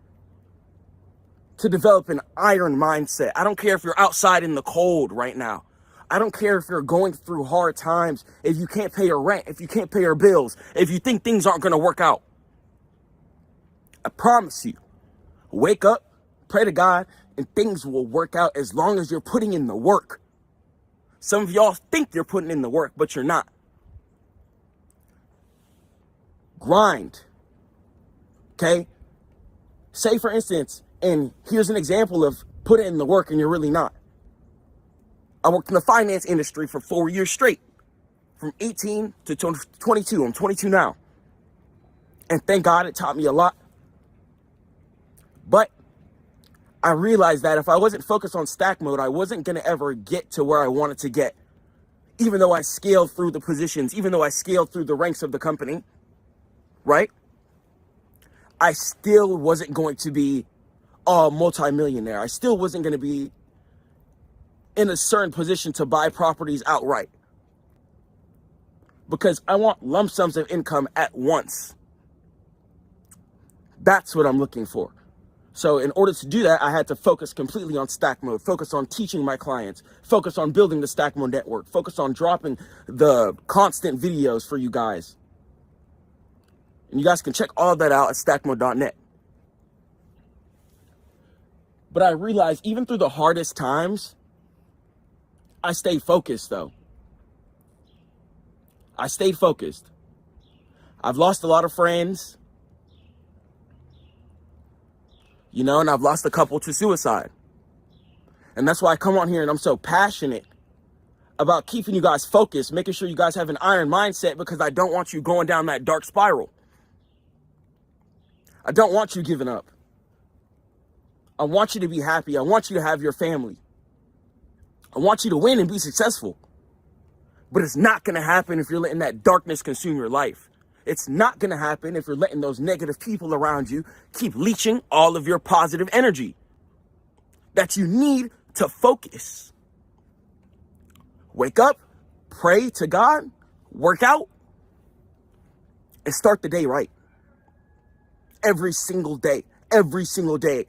to develop an iron mindset. I don't care if you're outside in the cold right now. I don't care if you're going through hard times, if you can't pay your rent, if you can't pay your bills, if you think things aren't going to work out. I promise you, wake up, pray to God, and things will work out as long as you're putting in the work. Some of y'all think you're putting in the work, but you're not. Grind. Okay? Say, for instance, and here's an example of put in the work and you're really not. I worked in the finance industry for 4 years straight, from 18 to 22. I'm 22 now. And thank God it taught me a lot. But I realized that if I wasn't focused on stack mode, I wasn't going to ever get to where I wanted to get. Even though I scaled through the positions, even though I scaled through the ranks of the company, right? I still wasn't going to be a multimillionaire. I still wasn't going to be in a certain position to buy properties outright. Because I want lump sums of income at once. That's what I'm looking for. So in order to do that, I had to focus completely on stack mode, focus on teaching my clients, focus on building the Stackmode Network, focus on dropping the constant videos for you guys. And you guys can check all of that out at stackmode.net. But I realized even through the hardest times, I stayed focused though. I stayed focused. I've lost a lot of friends, you know, and I've lost a couple to suicide. And that's why I come on here and I'm so passionate about keeping you guys focused, making sure you guys have an iron mindset, because I don't want you going down that dark spiral. I don't want you giving up. I want you to be happy. I want you to have your family. I want you to win and be successful. But it's not going to happen if you're letting that darkness consume your life. It's not going to happen if you're letting those negative people around you keep leeching all of your positive energy that you need to focus. Wake up, pray to God, work out, and start the day right. Every single day, every single day.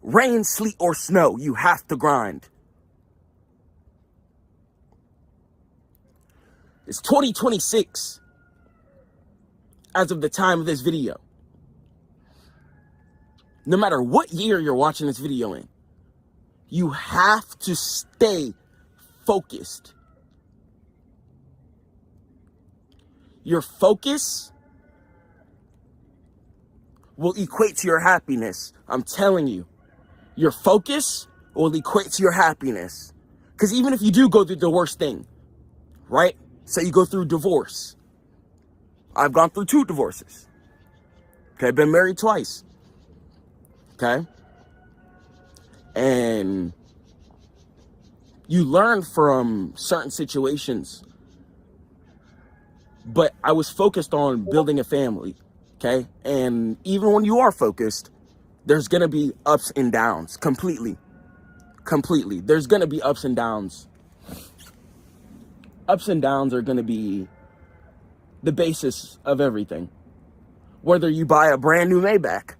Rain, sleet, or snow, you have to grind. It's 2026 as of the time of this video. No matter what year you're watching this video in, you have to stay focused. Your focus will equate to your happiness. I'm telling you, your focus will equate to your happiness. Because even if you do go through the worst thing, right? Say you go through divorce. I've gone through 2 divorces. Okay, been married twice. Okay? And you learn from certain situations. But I was focused on building a family. Okay? And even when you are focused, there's going to be ups and downs. Completely. There's going to be ups and downs. Ups and downs are going to be the basis of everything. Whether you buy a brand new Maybach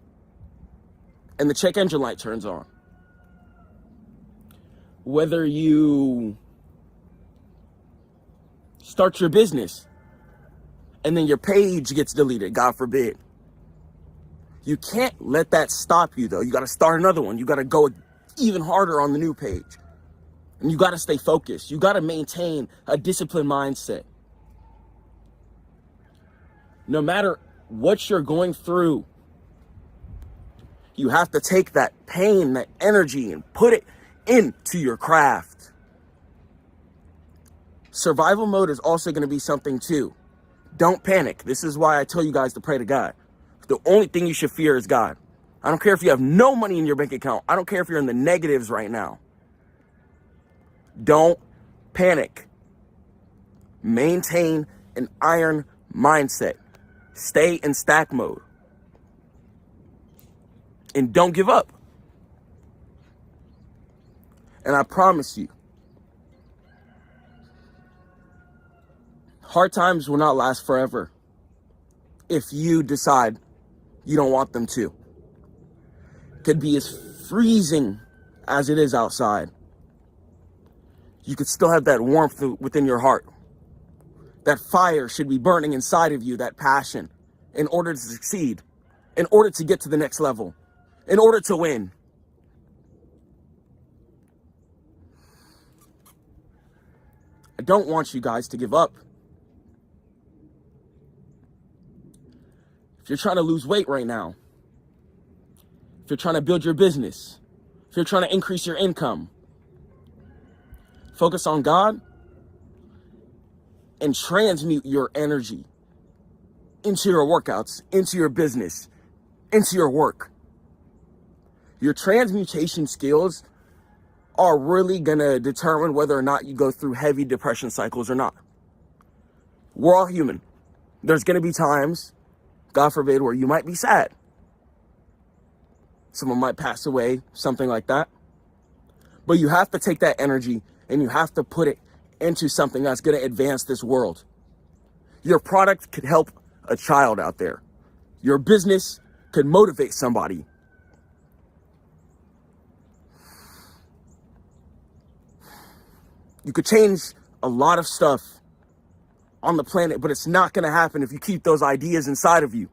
and the check engine light turns on. Whether you start your business and then your page gets deleted, God forbid. You can't let that stop you though. You got to start another one. You got to go even harder on the new page. And you got to stay focused. You got to maintain a disciplined mindset. No matter what you're going through, you have to take that pain, that energy, and put it into your craft. Survival mode is also going to be something too. Don't panic. This is why I tell you guys to pray to God. The only thing you should fear is God. I don't care if you have no money in your bank account. I don't care if you're in the negatives right now. Don't panic. Maintain an iron mindset. Stay in stack mode. And don't give up. And I promise you, hard times will not last forever if you decide you don't want them to. It could be as freezing as it is outside. You could still have that warmth within your heart. That fire should be burning inside of you, that passion, in order to succeed, in order to get to the next level, in order to win. I don't want you guys to give up. If you're trying to lose weight right now, if you're trying to build your business, if you're trying to increase your income, focus on God and transmute your energy into your workouts, into your business, into your work. Your transmutation skills are really gonna determine whether or not you go through heavy depression cycles or not. We're all human. There's gonna be times, God forbid, where you might be sad. Someone might pass away, something like that. But you have to take that energy and you have to put it into something that's gonna advance this world. Your product could help a child out there. Your business could motivate somebody. You could change a lot of stuff on the planet, but it's not going to happen if you keep those ideas inside of you.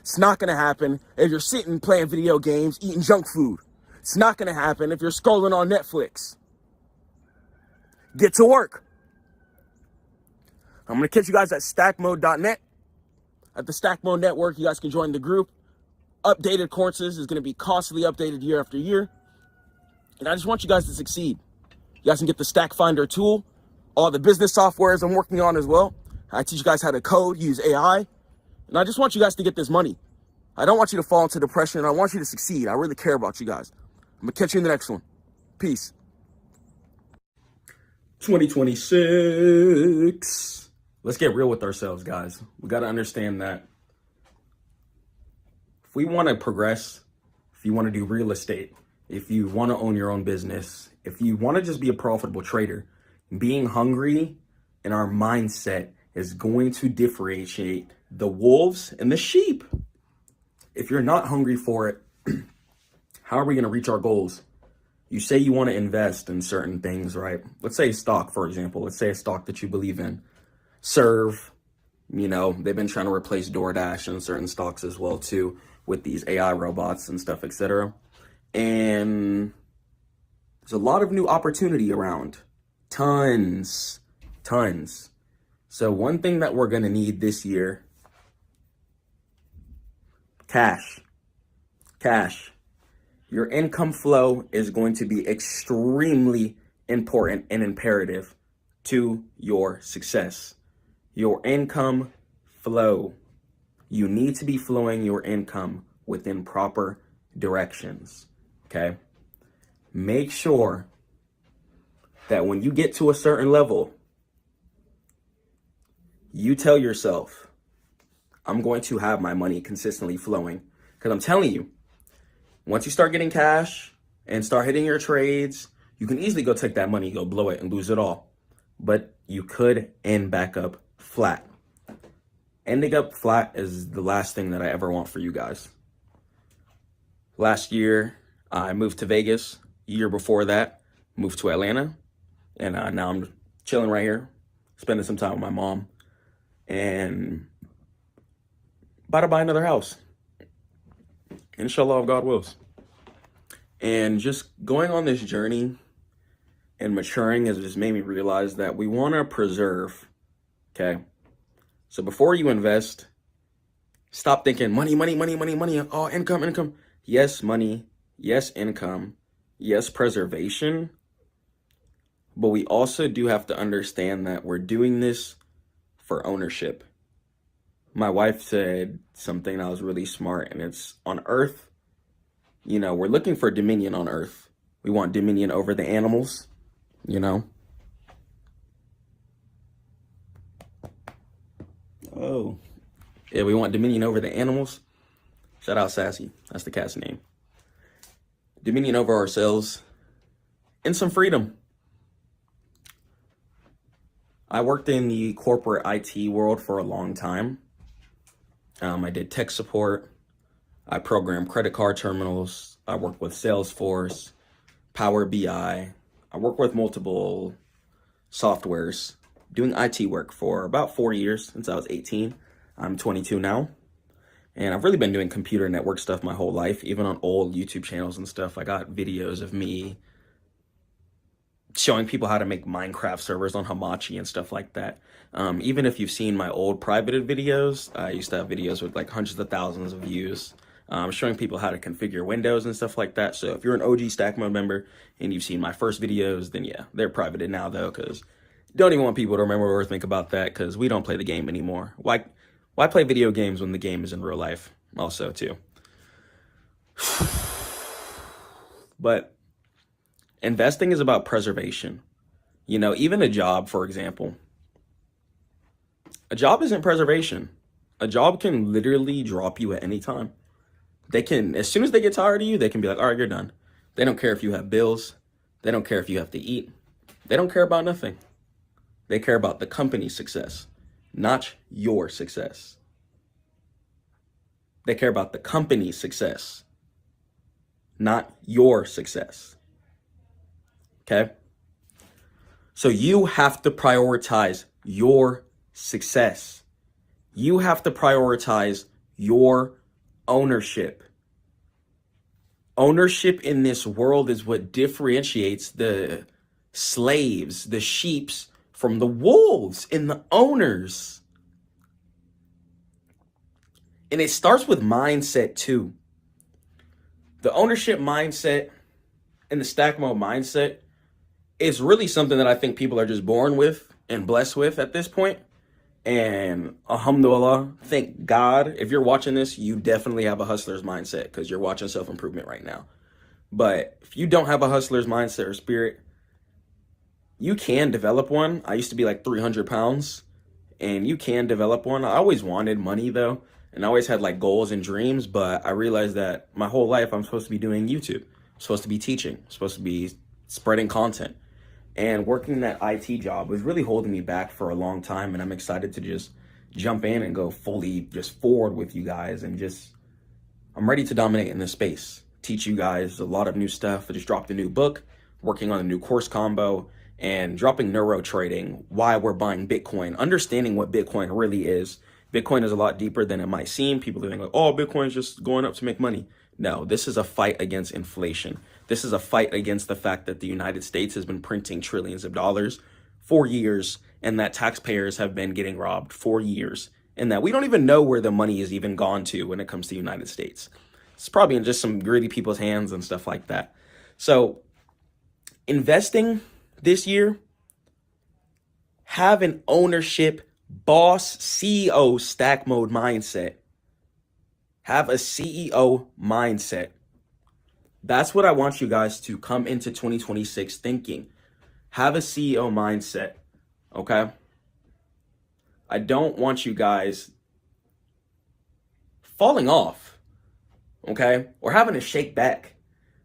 It's not going to happen if you're sitting playing video games, eating junk food. It's not going to happen if you're scrolling on Netflix. Get to work. I'm going to catch you guys at Stackmode.net. At the Stackmode Network, you guys can join the group. Updated courses is going to be constantly updated year after year. And I just want you guys to succeed. You guys can get the Stack Finder tool, all the business softwares I'm working on as well. I teach you guys how to code, use AI. And I just want you guys to get this money. I don't want you to fall into depression. I want you to succeed. I really care about you guys. I'm going to catch you in the next one. Peace. 2026. Let's get real with ourselves, guys. We got to understand that if we want to progress, if you want to do real estate, if you want to own your own business, if you want to just be a profitable trader, being hungry in our mindset is going to differentiate the wolves and the sheep. If you're not hungry for it, how are we going to reach our goals? You say you want to invest in certain things, right? Let's say stock, for example. Let's say a stock that you believe in. Serve, they've been trying to replace DoorDash and certain stocks as well too with these AI robots and stuff, etc. And there's a lot of new opportunity around. Tons. So one thing that we're going to need this year, cash. Your income flow is going to be extremely important and imperative to your success. Your income flow. You need to be flowing your income within proper directions, okay? Make sure that when you get to a certain level, you tell yourself, I'm going to have my money consistently flowing. Because I'm telling you, once you start getting cash and start hitting your trades, you can easily go take that money, go blow it and lose it all. But you could end back up flat. Ending up flat is the last thing that I ever want for you guys. Last year, I moved to Vegas. Year before that, moved to Atlanta. And now I'm chilling right here, spending some time with my mom. And about to buy another house. Inshallah, if God wills. And just going on this journey and maturing has just made me realize that we want to preserve, okay? So before you invest, stop thinking money. Oh, income. Yes, money. Yes, income. Yes, preservation. But we also do have to understand that we're doing this for ownership. My wife said something that was really smart, and it's on Earth. We're looking for dominion on Earth. We want dominion over the animals, Oh. Yeah, we want dominion over the animals. Shout out Sassy. That's the cat's name. Dominion over ourselves. and some freedom. I worked in the corporate IT world for a long time. I did tech support. I programmed credit card terminals. I worked with Salesforce, Power BI. I worked with multiple softwares doing IT work for about 4 years since I was 18. I'm 22 now. And I've really been doing computer network stuff my whole life, even on old YouTube channels and stuff. I got videos of me showing people how to make Minecraft servers on Hamachi and stuff like that. Even if you've seen my old privated videos, I used to have videos with like hundreds of thousands of views, showing people how to configure Windows and stuff like that. So if you're an OG Stackmode member and you've seen my first videos, then yeah, they're privated now though, because don't even want people to remember or think about that, because we don't play the game anymore. Why play video games when the game is in real life also too? But investing is about preservation. You know, even a job, for example. A job isn't preservation. A job can literally drop you at any time. They can, as soon as they get tired of you, they can be like, all right, you're done. They don't care if you have bills. They don't care if you have to eat. They don't care about nothing. They care about the company's success, not your success. They care about the company's success, not your success. Okay? So you have to prioritize your success. You have to prioritize your ownership. Ownership in this world is what differentiates the slaves, the sheeps, from the wolves and the owners. And it starts with mindset too. The ownership mindset and the Stackmode mindset is really something that I think people are just born with and blessed with at this point. And alhamdulillah, thank God, if you're watching this, you definitely have a hustler's mindset because you're watching self-improvement right now. But if you don't have a hustler's mindset or spirit, you can develop one. I used to be like 300 pounds and you can develop one. I always wanted money though. And I always had like goals and dreams, but I realized that my whole life I'm supposed to be doing YouTube. I'm supposed to be teaching. I'm supposed to be spreading content. And working that IT job was really holding me back for a long time. And I'm excited to just jump in and go fully just forward with you guys. And just, I'm ready to dominate in this space. Teach you guys a lot of new stuff. I just dropped a new book, working on a new course combo, and dropping neuro trading, why we're buying Bitcoin, understanding what Bitcoin really is. Bitcoin is a lot deeper than it might seem. People think like, oh, Bitcoin is just going up to make money. No, this is a fight against inflation. This is a fight against the fact that the United States has been printing trillions of dollars for years, and that taxpayers have been getting robbed for years, and that we don't even know where the money is even gone to when it comes to the United States. It's probably in just some greedy people's hands and stuff like that. So investing this year, have an ownership, boss, CEO Stackmode mindset. Have a CEO mindset. That's what I want you guys to come into 2026 thinking. Have a CEO mindset, okay? I don't want you guys falling off, okay? Or having to shake back.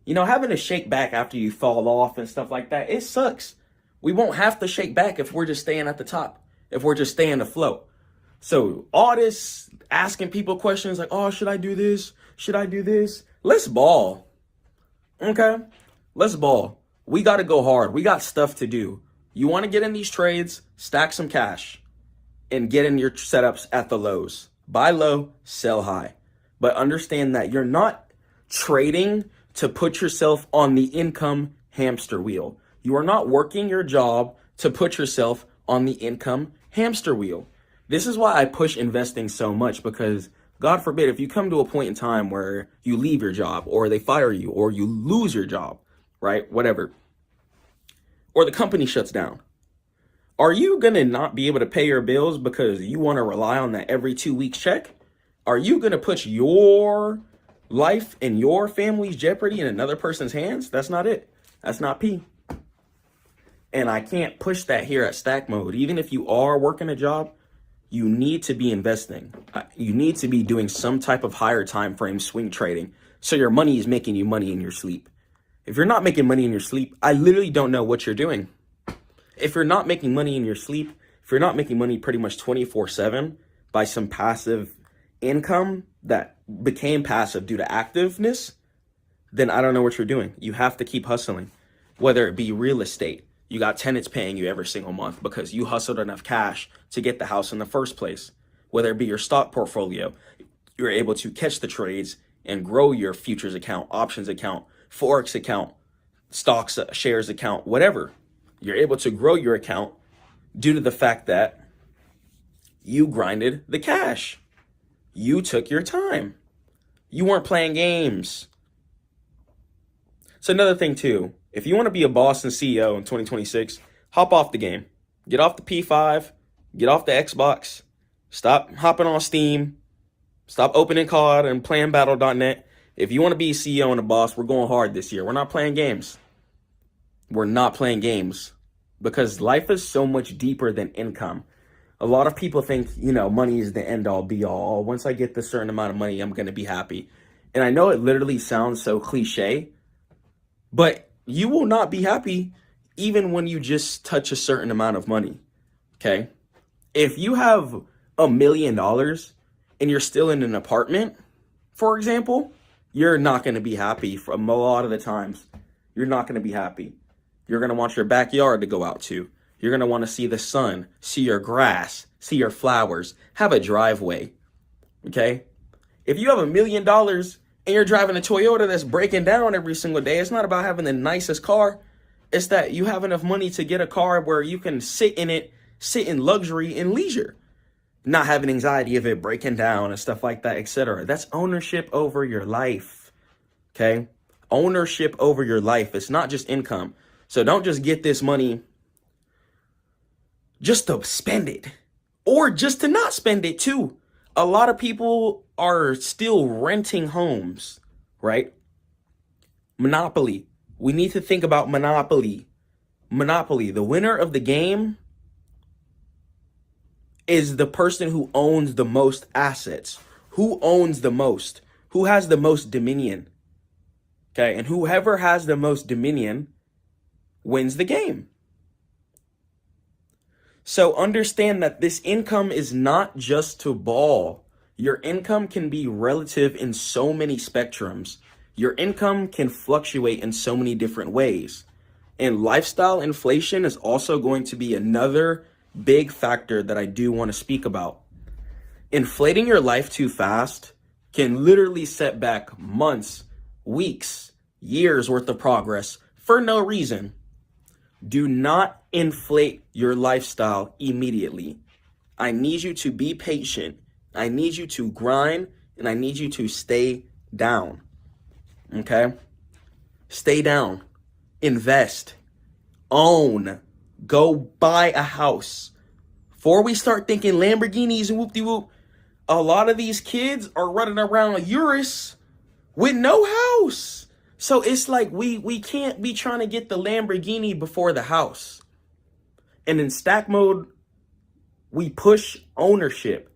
You know, having to shake back after you fall off and stuff like that, it sucks. We won't have to shake back if we're just staying at the top, if we're just staying afloat. So all this asking people questions like, oh, should I do this? Should I do this? Let's ball. Okay? Let's ball. We got to go hard. We got stuff to do. You want to get in these trades, stack some cash, and get in your setups at the lows. Buy low, sell high. But understand that you're not trading to put yourself on the income hamster wheel. You are not working your job to put yourself on the income hamster wheel. This is why I push investing so much, because God forbid, if you come to a point in time where you leave your job or they fire you or you lose your job, right? Whatever. Or the company shuts down. Are you going to not be able to pay your bills because you want to rely on that every 2 weeks check? Are you going to put your life and your family's jeopardy in another person's hands? That's not it. That's not P. And I can't push that here at Stackmode. Even if you are working a job, you need to be investing. You need to be doing some type of higher time frame swing trading so your money is making you money in your sleep. If you're not making money in your sleep, I literally don't know what you're doing. If you're not making money in your sleep, if you're not making money pretty much 24/7 by some passive income that became passive due to activeness, then I don't know what you're doing. You have to keep hustling, whether it be real estate. You got tenants paying you every single month because you hustled enough cash to get the house in the first place. Whether it be your stock portfolio, you're able to catch the trades and grow your futures account, options account, Forex account, stocks, shares account, whatever. You're able to grow your account due to the fact that you grinded the cash. You took your time. You weren't playing games. It's another thing too. If you want to be a boss and CEO in 2026, hop off the game. Get off the P5, get off the Xbox, stop hopping on Steam, stop opening COD and playing Battle.net. If you want to be a CEO and a boss, we're going hard this year. We're not playing games. We're not playing games because life is so much deeper than income. A lot of people think, money is the end all be all. Once I get this certain amount of money, I'm going to be happy. And I know it literally sounds so cliche, but you will not be happy even when you just touch a certain amount of money. Okay? If you have $1 million and you're still in an apartment, for example, you're not going to be happy from a lot of the times. You're not going to be happy. You're going to want your backyard to go out to. You're going to want to see the sun, see your grass, see your flowers, have a driveway. Okay? If you have $1 million and you're driving a Toyota that's breaking down every single day, it's not about having the nicest car. It's that you have enough money to get a car where you can sit in it, sit in luxury and leisure, not having anxiety of it breaking down and stuff like that, etc. That's ownership over your life. Okay? Ownership over your life. It's not just income. So don't just get this money just to spend it or just to not spend it too. A lot of people are still renting homes, right? Monopoly. We need to think about Monopoly. Monopoly. The winner of the game is the person who owns the most assets. Who owns the most? Who has the most dominion? Okay, and whoever has the most dominion wins the game. So understand that this income is not just to ball. Your income can be relative in so many spectrums. Your income can fluctuate in so many different ways. And lifestyle inflation is also going to be another big factor that I do want to speak about. Inflating your life too fast can literally set back months, weeks, years worth of progress for no reason. Do not inflate your lifestyle immediately. I need you to be patient. I need you to grind, and I need you to stay down. Okay? Stay down. Invest. Own. Go buy a house. Before we start thinking Lamborghinis and whoop-de-whoop, a lot of these kids are running around Urus with no house. So it's like we can't be trying to get the Lamborghini before the house. And in Stack Mode, we push ownership.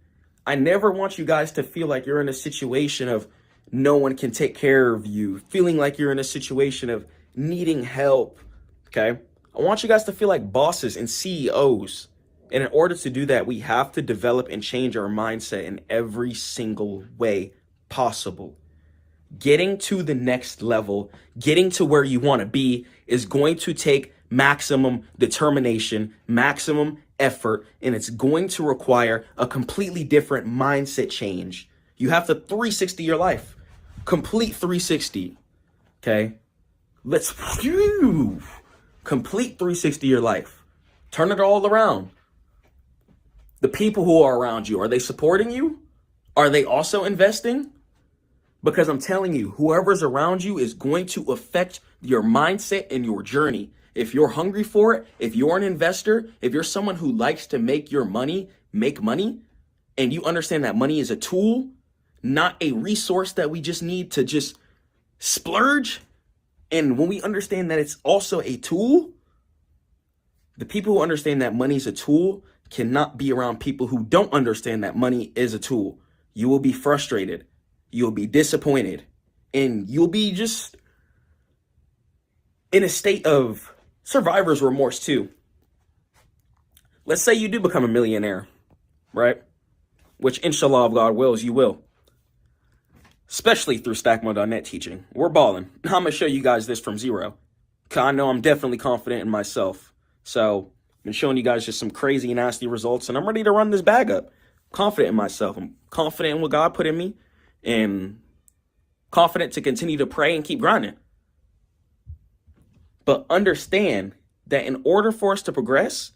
I never want you guys to feel like you're in a situation of no one can take care of you, feeling like you're in a situation of needing help, okay? I want you guys to feel like bosses and CEOs. And in order to do that, we have to develop and change our mindset in every single way possible. Getting to the next level, getting to where you want to be is going to take maximum determination, maximum effort, and it's going to require a completely different mindset change. You have to 360 your life. Complete 360. Okay? Let's complete 360 your life. Turn it all around. The people who are around you, are they supporting you? Are they also investing? Because I'm telling you, whoever's around you is going to affect your mindset and your journey. If you're hungry for it, if you're an investor, if you're someone who likes to make money, and you understand that money is a tool, not a resource that we just need to just splurge. And when we understand that it's also a tool, the people who understand that money is a tool cannot be around people who don't understand that money is a tool. You will be frustrated. You'll be disappointed, and you'll be just in a state of survivor's remorse too. Let's say you do become a millionaire, right? Which inshallah of God wills, you will. Especially through Stackmode.net teaching. We're balling. I'm going to show you guys this from zero. Because I know I'm definitely confident in myself. So I've been showing you guys just some crazy, nasty results. And I'm ready to run this bag up. Confident in myself. I'm confident in what God put in me. And confident to continue to pray and keep grinding. But understand that in order for us to progress,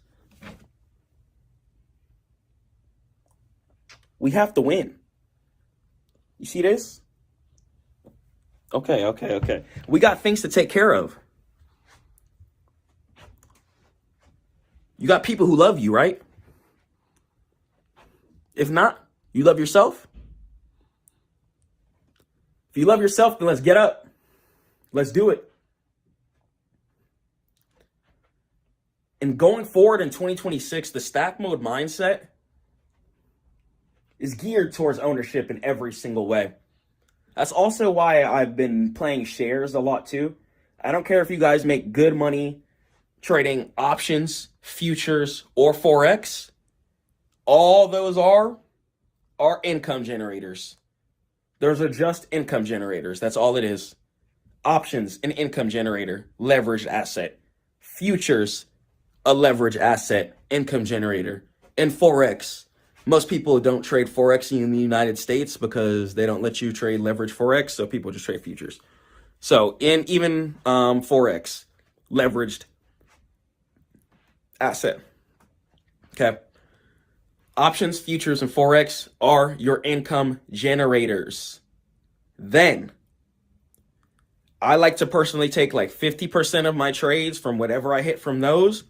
we have to win. You see this? Okay. We got things to take care of. You got people who love you, right? If not, you love yourself? If you love yourself, then let's get up. Let's do it. And going forward in 2026, the stack mode mindset is geared towards ownership in every single way. That's also why I've been playing shares a lot too. I don't care if you guys make good money trading options, futures, or Forex. All those are income generators. Those are just income generators. That's all it is. Options, an income generator, leveraged asset. Futures, a leveraged asset, income generator. And Forex. Most people don't trade Forex in the United States because they don't let you trade leverage Forex, so people just trade futures. So in even Forex, leveraged asset. Okay. Options, futures, and Forex are your income generators. Then, I like to personally take like 50% of my trades from whatever I hit from those.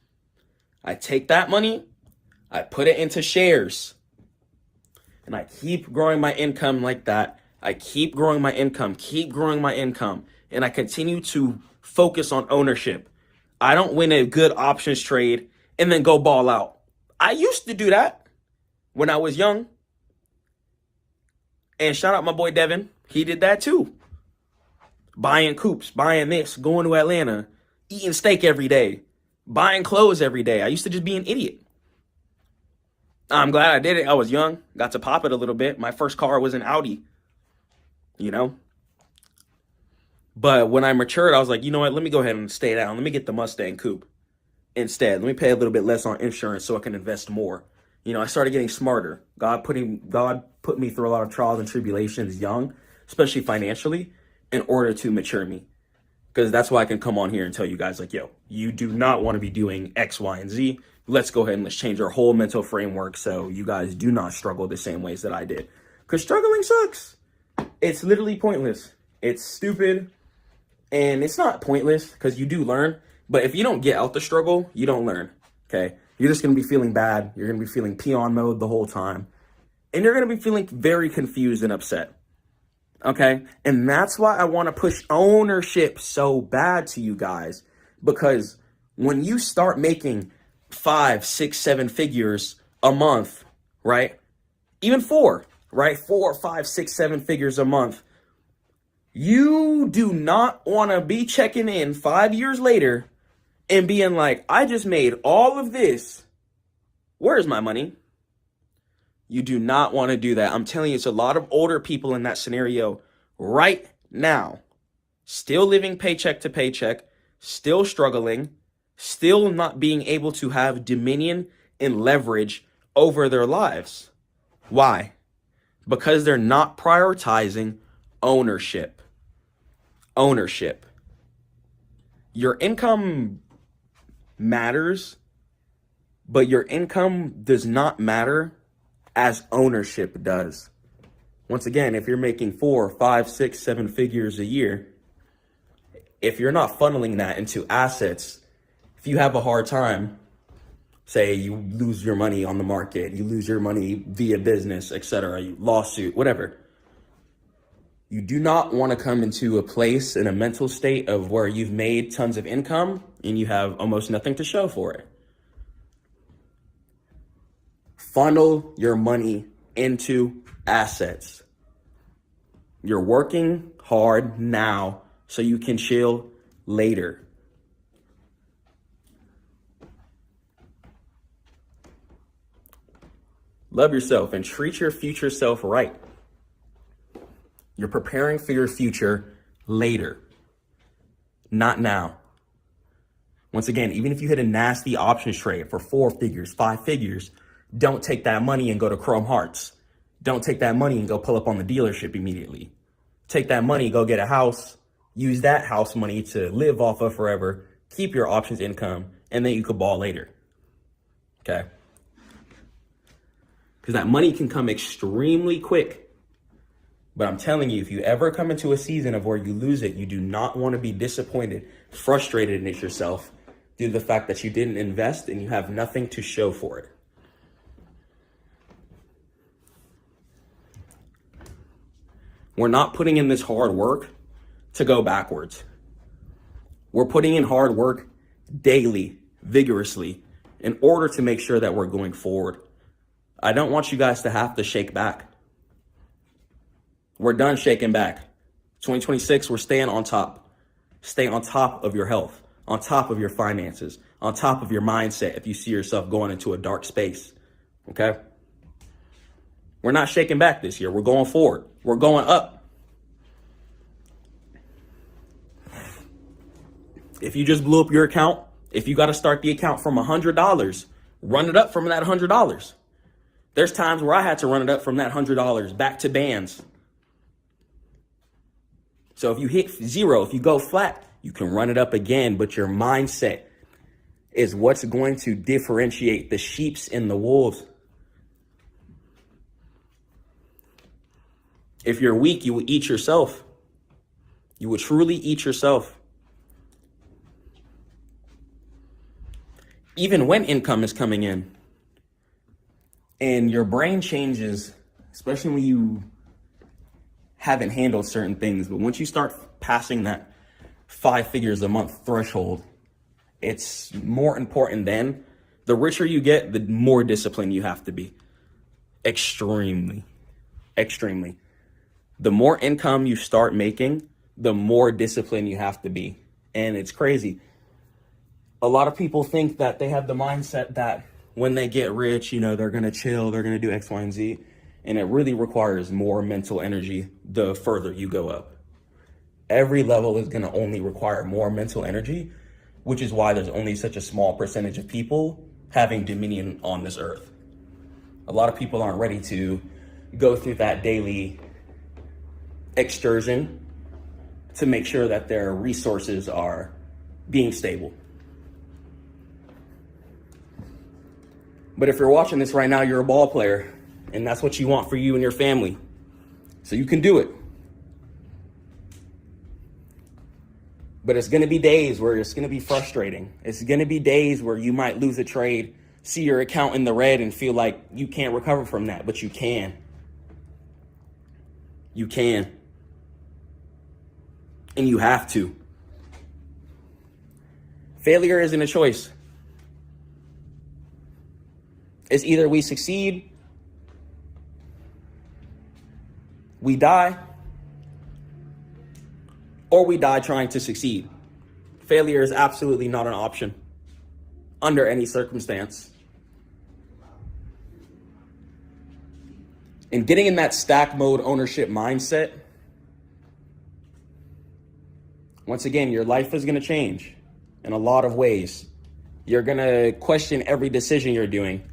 I take that money, I put it into shares. And I keep growing my income like that. I keep growing my income, and I continue to focus on ownership. I don't win a good options trade and then go ball out. I used to do that when I was young. And shout out my boy Devin. He did that too. Buying coops, buying this, going to Atlanta, eating steak every day, buying clothes every day. I used to just be an idiot. I'm glad I did it. I was young, got to pop it a little bit. My first car was an Audi, you know. But when I matured, I was like, you know what? Let me go ahead and stay down. Let me get the Mustang coupe instead. Let me pay a little bit less on insurance so I can invest more. You know, I started getting smarter. God put me through a lot of trials and tribulations young, especially financially, in order to mature me. Because that's why I can come on here and tell you guys like, yo, you do not want to be doing X, Y, and Z. Let's go ahead and let's change our whole mental framework so you guys do not struggle the same ways that I did. Because struggling sucks. It's literally pointless. It's stupid. And it's not pointless because you do learn. But if you don't get out the struggle, you don't learn. Okay? You're just going to be feeling bad. You're going to be feeling peon mode the whole time. And you're going to be feeling very confused and upset. Okay? And that's why I want to push ownership so bad to you guys. Because when you start making 5, 6, 7 figures a month, right? Even 4, right? 4, 5, 6, 7 figures a month. You do not want to be checking in 5 years later and being like, I just made all of this. Where's my money? You do not want to do that. I'm telling you, it's a lot of older people in that scenario right now, still living paycheck to paycheck, still struggling, still not being able to have dominion and leverage over their lives. Why? Because they're not prioritizing ownership. Ownership. Your income matters, but your income does not matter as ownership does. Once again, if you're making 4, 5, 6, 7 figures a year, if you're not funneling that into assets, if you have a hard time, say you lose your money on the market, you lose your money via business, etc., lawsuit, whatever, you do not want to come into a place in a mental state of where you've made tons of income and you have almost nothing to show for it. Funnel your money into assets. You're working hard now so you can chill later. Love yourself and treat your future self right. You're preparing for your future later, not now. Once again, even if you hit a nasty options trade for 4 figures, 5 figures, don't take that money and go to Chrome Hearts. Don't take that money and go pull up on the dealership immediately. Take that money, go get a house, use that house money to live off of forever, keep your options income, and then you could ball later. Okay? Because that money can come extremely quick. But I'm telling you, if you ever come into a season of where you lose it, you do not want to be disappointed, frustrated in yourself due to the fact that you didn't invest and you have nothing to show for it. We're not putting in this hard work to go backwards. We're putting in hard work daily, vigorously, in order to make sure that we're going forward. I don't want you guys to have to shake back. We're done shaking back. 2026, we're staying on top. Stay on top of your health, on top of your finances, on top of your mindset if you see yourself going into a dark space, okay? We're not shaking back this year. We're going forward. We're going up. If you just blew up your account, if you got to start the account from $100, run it up from that $100. There's times where I had to run it up from that $100 back to bands. So if you hit zero, if you go flat, you can run it up again, but your mindset is what's going to differentiate the sheeps and the wolves. If you're weak, you will eat yourself. You will truly eat yourself. Even when income is coming in and your brain changes, especially when you haven't handled certain things, but once you start passing that 5 figures a month threshold, it's more important then. The richer you get, the more disciplined you have to be. Extremely. The more income you start making, the more disciplined you have to be. And it's crazy. A lot of people think that they have the mindset that when they get rich, you know, they're going to chill, they're going to do X, Y, and Z. And it really requires more mental energy the further you go up. Every level is going to only require more mental energy, which is why there's only such a small percentage of people having dominion on this earth. A lot of people aren't ready to go through that daily excursion to make sure that their resources are being stable. But if you're watching this right now, you're a ball player, and that's what you want for you and your family. So you can do it. But it's going to be days where it's going to be frustrating. It's going to be days where you might lose a trade, see your account in the red, and feel like you can't recover from that, but you can. You can. And you have to. Failure isn't a choice. It's either we succeed, we die, or we die trying to succeed. Failure is absolutely not an option under any circumstance. And getting in that stack mode ownership mindset, once again, your life is going to change in a lot of ways. You're going to question every decision you're doing.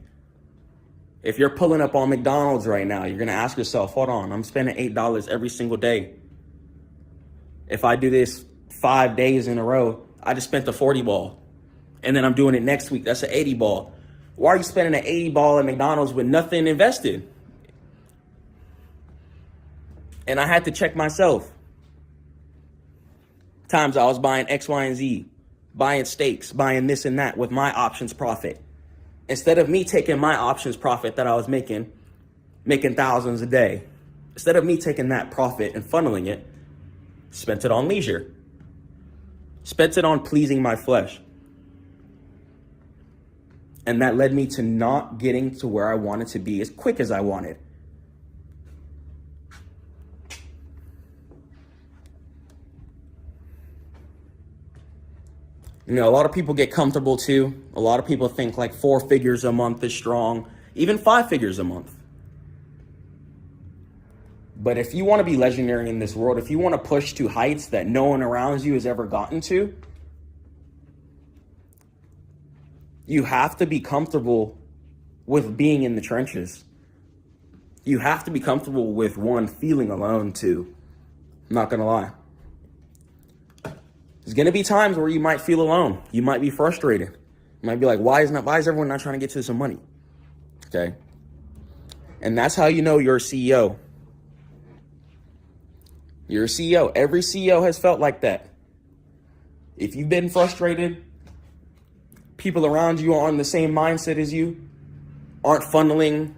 If you're pulling up on McDonald's right now, you're going to ask yourself, hold on, I'm spending $8 every single day. If I do this 5 days in a row, I just spent the 40 ball. And then I'm doing it next week. That's an 80 ball. Why are you spending an 80 ball at McDonald's with nothing invested? And I had to check myself. Times I was buying X, Y, and Z, buying steaks, buying this and that with my options profit. Instead of me taking my options profit that I was making thousands a day, instead of me taking that profit and funneling it, spent it on leisure, spent it on pleasing my flesh. And that led me to not getting to where I wanted to be as quick as I wanted. You know, a lot of people get comfortable too. A lot of people think like 4 figures a month is strong. even 5 figures a month. But if you want to be legendary in this world, if you want to push to heights that no one around you has ever gotten to, you have to be comfortable with being in the trenches. You have to be comfortable with, one, feeling alone, too. I'm not going to lie. There's going to be times where you might feel alone. You might be frustrated. You might be like, why is everyone not trying to get to some money? Okay. And that's how you know you're a CEO. You're a CEO. Every CEO has felt like that. If you've been frustrated, people around you are on the same mindset as you, aren't funneling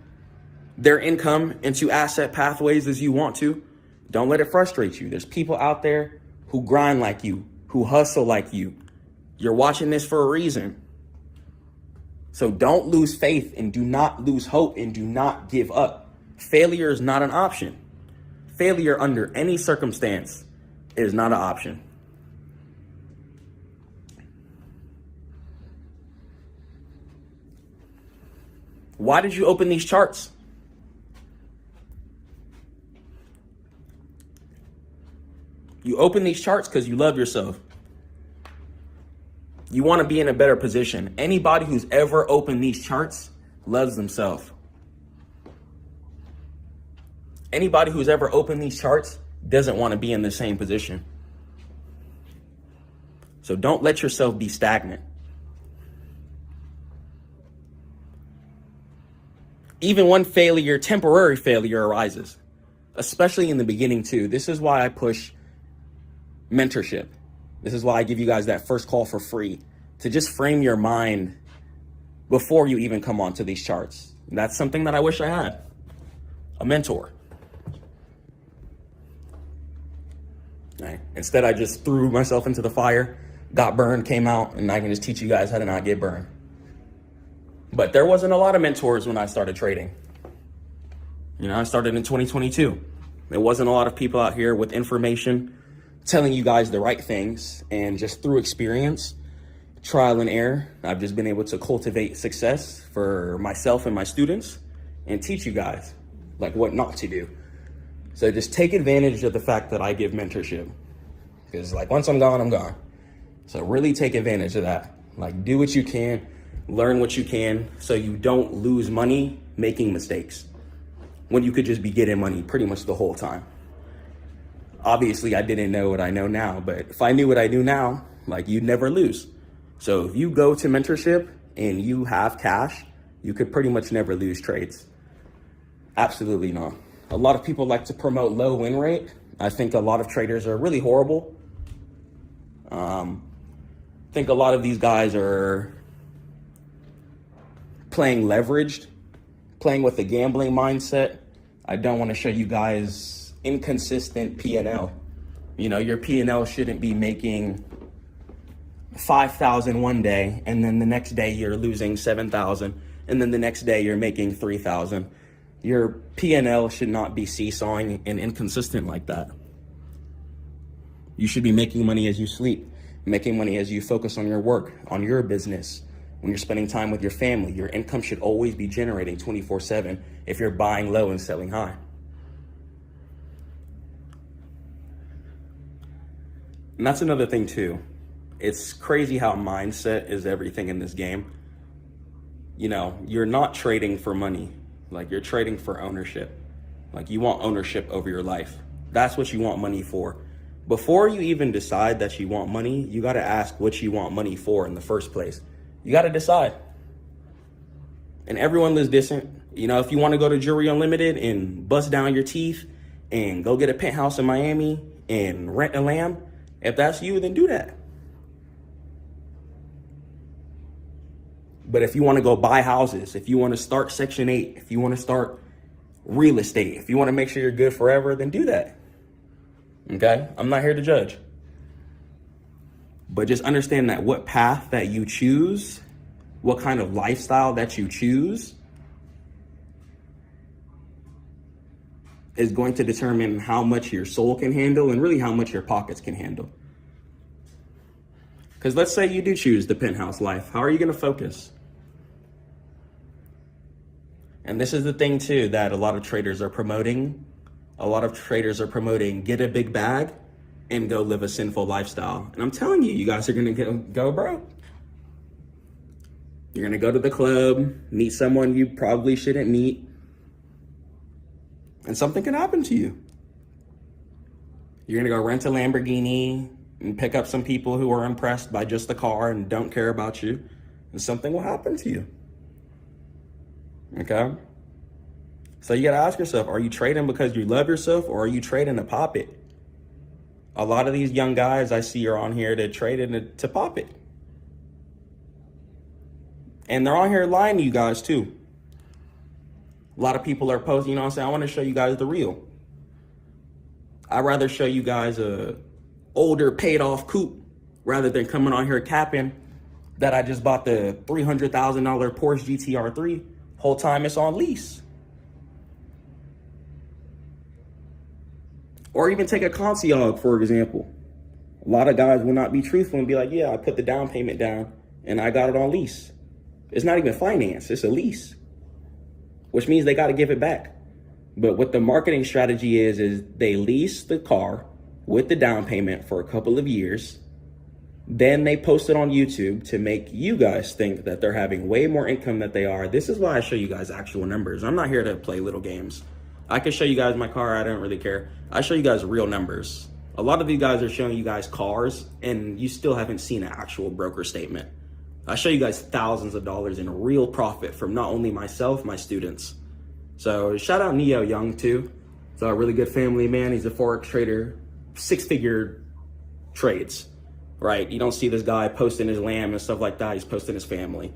their income into asset pathways as you want to, don't let it frustrate you. There's people out there who grind like you, who hustle like you. You're watching this for a reason. So don't lose faith and do not lose hope and do not give up. Failure is not an option. Failure under any circumstance is not an option. Why did you open these charts? You open these charts because you love yourself. You want to be in a better position. Anybody who's ever opened these charts loves themselves. Anybody who's ever opened these charts doesn't want to be in the same position. So don't let yourself be stagnant. Even when temporary failure arises, especially in the beginning too. This is why I push mentorship. This is why I give you guys that first call for free, to just frame your mind before you even come onto these charts. That's something that I wish I had, a mentor. Right. Instead, I just threw myself into the fire, got burned, came out, and I can just teach you guys how to not get burned. But there wasn't a lot of mentors when I started trading. I started in 2022. There wasn't a lot of people out here with information telling you guys the right things, and just through experience, trial and error, I've just been able to cultivate success for myself and my students and teach you guys like what not to do. So just take advantage of the fact that I give mentorship, because like once I'm gone, I'm gone. So really take advantage of that. Like do what you can, learn what you can, so you don't lose money making mistakes when you could just be getting money pretty much the whole time. Obviously, I didn't know what I know now, but if I knew what I do now, like you'd never lose. So if you go to mentorship and you have cash, you could pretty much never lose trades. Absolutely not. A lot of people like to promote low win rate. I think a lot of traders are really horrible. I think a lot of these guys are playing leveraged, playing with a gambling mindset. I don't want to show you guys inconsistent P&L. Your P&L shouldn't be making 5,000 one day, and then the next day you're losing 7,000, and then the next day you're making 3,000. Your P&L should not be seesawing and inconsistent like that. You should be making money as you sleep, making money as you focus on your work, on your business. When you're spending time with your family, your income should always be generating 24/7 if you're buying low and selling high. And that's another thing too. It's crazy how mindset is everything in this game. You're not trading for money. Like you're trading for ownership. Like you want ownership over your life. That's what you want money for. Before you even decide that you want money, you got to ask what you want money for in the first place. You got to decide. And everyone lives different. If you want to go to Jewelry Unlimited and bust down your teeth and go get a penthouse in Miami and rent a lamb, if that's you, then do that. But if you want to go buy houses, if you want to start Section 8, if you want to start real estate, if you want to make sure you're good forever, then do that. Okay? I'm not here to judge. But just understand that what path that you choose, what kind of lifestyle that you choose, is going to determine how much your soul can handle and really how much your pockets can handle. Because let's say you do choose the penthouse life. How are you going to focus? And this is the thing too that a lot of traders are promoting. A lot of traders are promoting get a big bag and go live a sinful lifestyle. And I'm telling you, you guys are gonna go broke. You're gonna go to the club, meet someone you probably shouldn't meet, and something can happen to you. You're gonna go rent a Lamborghini and pick up some people who are impressed by just the car and don't care about you, and something will happen to you. Okay? So you gotta ask yourself, are you trading because you love yourself, or are you trading to pop it? A lot of these young guys I see are on here to trade to pop it. And they're on here lying to you guys too. A lot of people are posting, you know what I'm saying? I want to show you guys the real. I'd rather show you guys a older paid off coupe rather than coming on here capping that I just bought the $300,000 Porsche GTR 3. Whole time it's on lease. Or even take a concierge, for example. A lot of guys will not be truthful and be like, yeah, I put the down payment down and I got it on lease. It's not even finance, it's a lease, which means they got to give it back. But what the marketing strategy is they lease the car with the down payment for a couple of years. Then they post it on YouTube to make you guys think that they're having way more income than they are. This is why I show you guys actual numbers. I'm not here to play little games. I can show you guys my car, I don't really care. I show you guys real numbers. A lot of you guys are showing you guys cars and you still haven't seen an actual broker statement. I show you guys thousands of dollars in real profit from not only myself, my students. So shout out Neo Young too. He's a really good family man. He's a Forex trader, 6-figure trades, right? You don't see this guy posting his lamb and stuff like that. He's posting his family.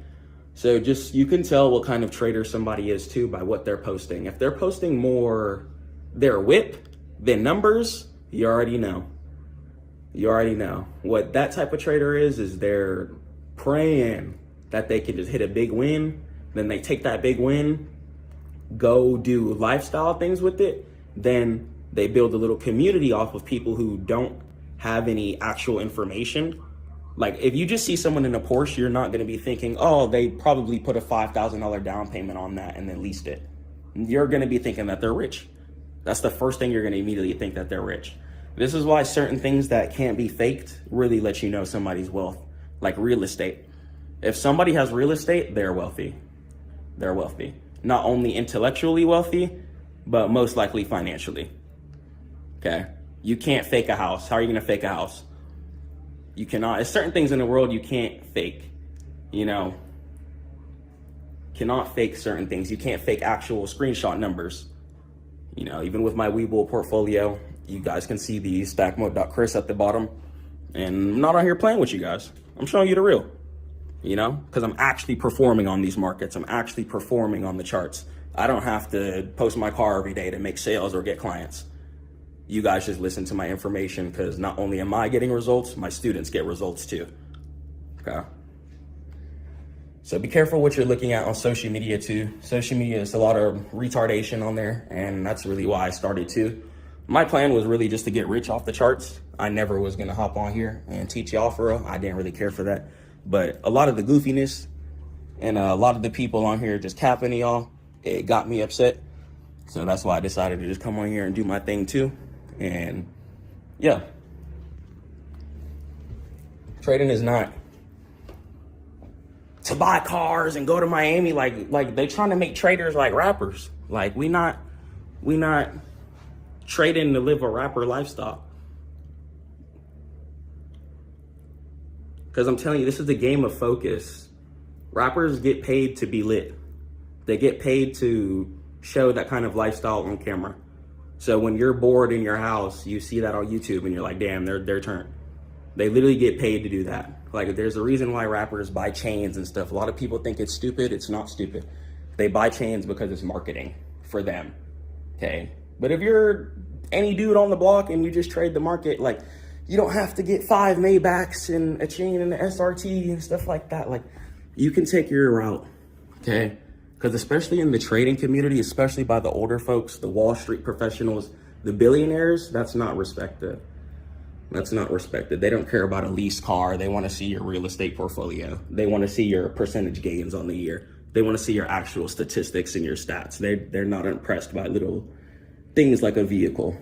So just, you can tell what kind of trader somebody is too by what they're posting. If they're posting more their whip than numbers, you already know. You already know. What that type of trader is they're praying that they can just hit a big win. Then they take that big win, go do lifestyle things with it. Then they build a little community off of people who don't have any actual information. Like if you just see someone in a Porsche, you're not going to be thinking, oh, they probably put a $5,000 down payment on that and then leased it. You're going to be thinking that they're rich. That's the first thing you're going to immediately think, that they're rich. This is why certain things that can't be faked really let you know somebody's wealth, like real estate. If somebody has real estate, they're wealthy. They're wealthy. Not only intellectually wealthy, but most likely financially. Okay? You can't fake a house. How are you going to fake a house? You cannot. There's certain things in the world you can't fake. You know, cannot fake certain things. You can't fake actual screenshot numbers. You know, even with my Webull portfolio, you guys can see the Stackmode.Chris at the bottom. And I'm not on here playing with you guys. I'm showing you the real. You know, because I'm actually performing on these markets. I'm actually performing on the charts. I don't have to post my car every day to make sales or get clients. You guys just listen to my information, because not only am I getting results, my students get results too. Okay. So be careful what you're looking at on social media too. Social media is a lot of retardation on there, and that's really why I started too. My plan was really just to get rich off the charts. I never was gonna hop on here and teach y'all for real. I didn't really care for that. But a lot of the goofiness and a lot of the people on here just capping y'all, it got me upset. So that's why I decided to just come on here and do my thing too. And yeah, trading is not to buy cars and go to Miami. Like they trying to make traders like rappers. Like we not trading to live a rapper lifestyle. Because I'm telling you, this is a game of focus. Rappers get paid to be lit. They get paid to show that kind of lifestyle on camera. So when you're bored in your house, you see that on YouTube and you're like, damn, their turn. They literally get paid to do that. Like there's a reason why rappers buy chains and stuff. A lot of people think it's stupid. It's not stupid. They buy chains because it's marketing for them. Okay. But if you're any dude on the block and you just trade the market, like you don't have to get 5 Maybachs and a chain and an SRT and stuff like that. Like you can take your route. Okay. Because especially in the trading community, especially by the older folks, the Wall Street professionals, the billionaires, that's not respected. That's not respected. They don't care about a leased car. They want to see your real estate portfolio. They want to see your percentage gains on the year. They want to see your actual statistics and your stats. They're not impressed by little things like a vehicle.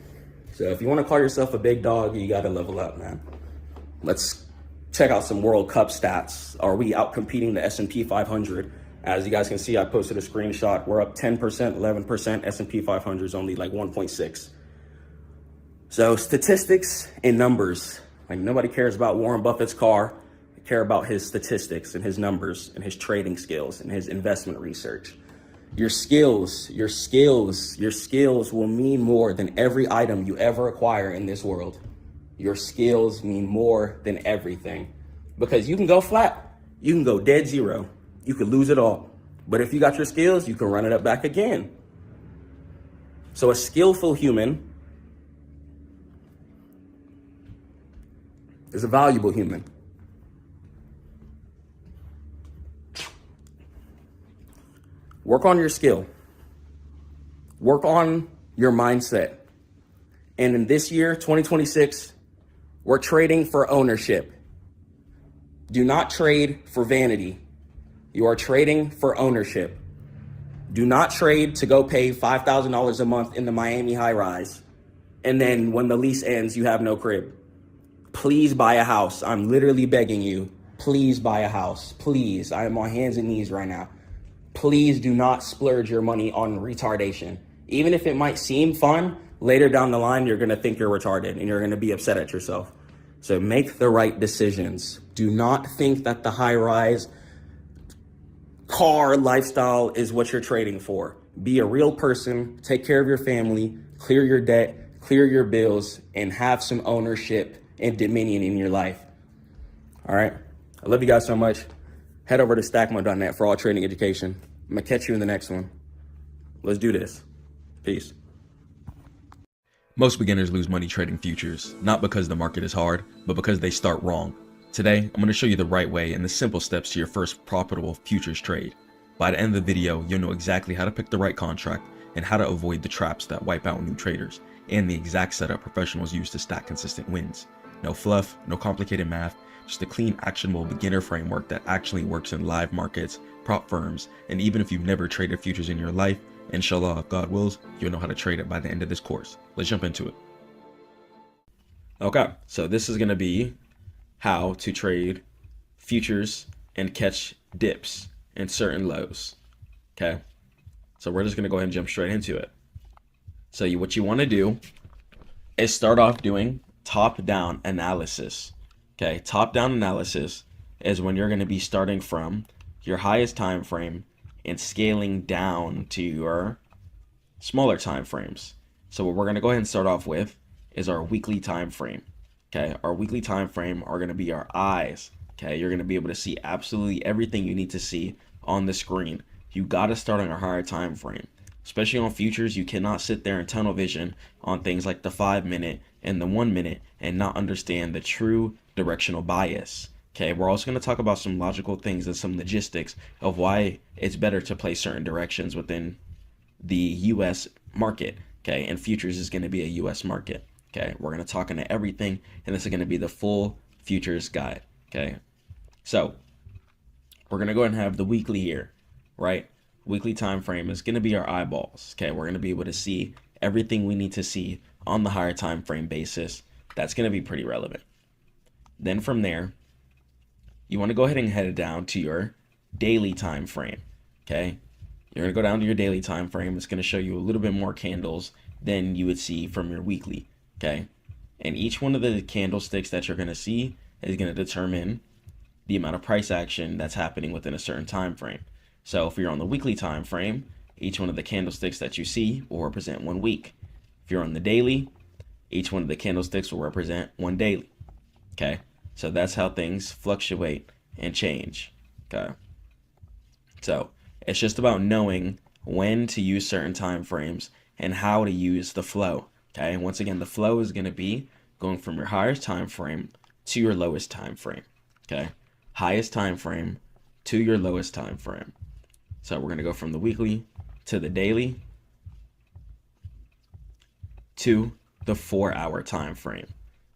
So if you want to call yourself a big dog, you got to level up, man. Let's check out some World Cup stats. Are we out competing the S&P 500? As you guys can see, I posted a screenshot. We're up 10%, 11%. S&P 500 is only like 1.6. So statistics and numbers. Like, nobody cares about Warren Buffett's car. They care about his statistics and his numbers and his trading skills and his investment research. Your skills will mean more than every item you ever acquire in this world. Your skills mean more than everything, because you can go flat, you can go dead zero, you could lose it all. But if you got your skills, you can run it up back again. So a skillful human is a valuable human. Work on your skill. Work on your mindset. And in this year, 2026, we're trading for ownership. Do not trade for vanity. You are trading for ownership. Do not trade to go pay $5,000 a month in the Miami high rise, and then when the lease ends, you have no crib. Please buy a house. I'm literally begging you. Please buy a house. Please. I am on hands and knees right now. Please do not splurge your money on retardation. Even if it might seem fun, later down the line, you're going to think you're retarded and you're going to be upset at yourself. So make the right decisions. Do not think that the high rise car lifestyle is what you're trading for. Be a real person, take care of your family, clear your debt, clear your bills, and have some ownership and dominion in your life. All right. I love you guys so much. Head over to Stackmode.net for all trading education. I'm going to catch you in the next one. Let's do this. Peace. Most beginners lose money trading futures, not because the market is hard, but because they start wrong. Today, I'm going to show you the right way and the simple steps to your first profitable futures trade. By the end of the video, you'll know exactly how to pick the right contract and how to avoid the traps that wipe out new traders, and the exact setup professionals use to stack consistent wins. No fluff, no complicated math, just a clean, actionable beginner framework that actually works in live markets, prop firms, and even if you've never traded futures in your life, inshallah, if God wills, you'll know how to trade it by the end of this course. Let's jump into it. Okay, so this is going to be how to trade futures and catch dips and certain lows. Okay, so we're just going to go ahead and jump straight into it. So what you want to do is start off doing top-down analysis. Okay, top-down analysis is when you're going to be starting from your highest time frame and scaling down to your smaller time frames. So what we're going to go ahead and start off with is our weekly time frame. Okay, our weekly time frame are going to be our eyes. Okay, you're going to be able to see absolutely everything you need to see on the screen. You got to start on a higher time frame. Especially on futures, you cannot sit there in tunnel vision on things like the 5-minute and the 1 minute and not understand the true directional bias. Okay, we're also going to talk about some logical things and some logistics of why it's better to play certain directions within the US market. Okay, and futures is going to be a US market. Okay, we're going to talk into everything, and this is going to be the full futures guide. Okay, so we're going to go ahead and have the weekly here, right? Weekly time frame is going to be our eyeballs. Okay, we're going to be able to see everything we need to see on the higher time frame basis. That's going to be pretty relevant. Then from there, you want to go ahead and head down to your daily time frame. Okay, you're going to go down to your daily time frame. It's going to show you a little bit more candles than you would see from your weekly. Okay, and each one of the candlesticks that you're going to see is going to determine the amount of price action that's happening within a certain time frame. So if you're on the weekly time frame, each one of the candlesticks that you see will represent 1 week. If you're on the daily, each one of the candlesticks will represent 1 daily. Okay, so that's how things fluctuate and change. Okay, so it's just about knowing when to use certain time frames and how to use the flow. Okay, and once again, the flow is going to be going from your highest time frame to your lowest time frame. Okay, highest time frame to your lowest time frame. So we're going to go from the weekly to the daily to the 4-hour time frame.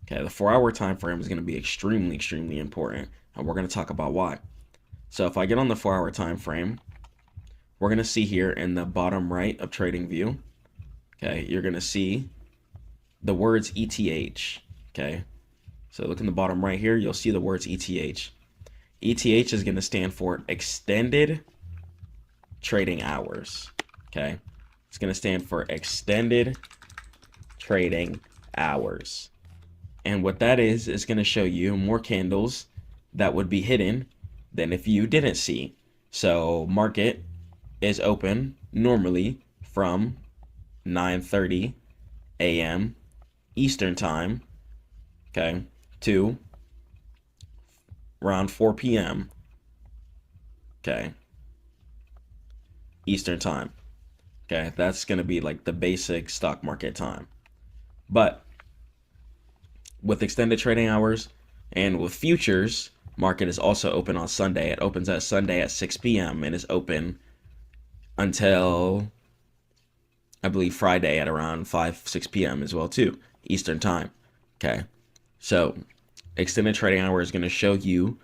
Okay, the 4-hour time frame is going to be extremely important, and we're going to talk about why. So if I get on the 4-hour time frame, we're going to see here in the bottom right of Trading View, okay, you're going to see the words ETH, okay? So look in the bottom right here, you'll see the words ETH. ETH is going to stand for Extended Trading Hours, okay? It's going to stand for Extended Trading Hours. And what that is going to show you more candles that would be hidden than if you didn't see. So market is open normally from 9:30 a.m. Eastern time, okay, to around 4 p.m. okay, Eastern time. Okay, that's going to be like the basic stock market time. But with extended trading hours and with futures, market is also open on Sunday. It opens at Sunday at 6 p.m. and is open until, I believe, Friday at around 6 p.m. as well too, Eastern time. Okay, so extended trading hour is going to show you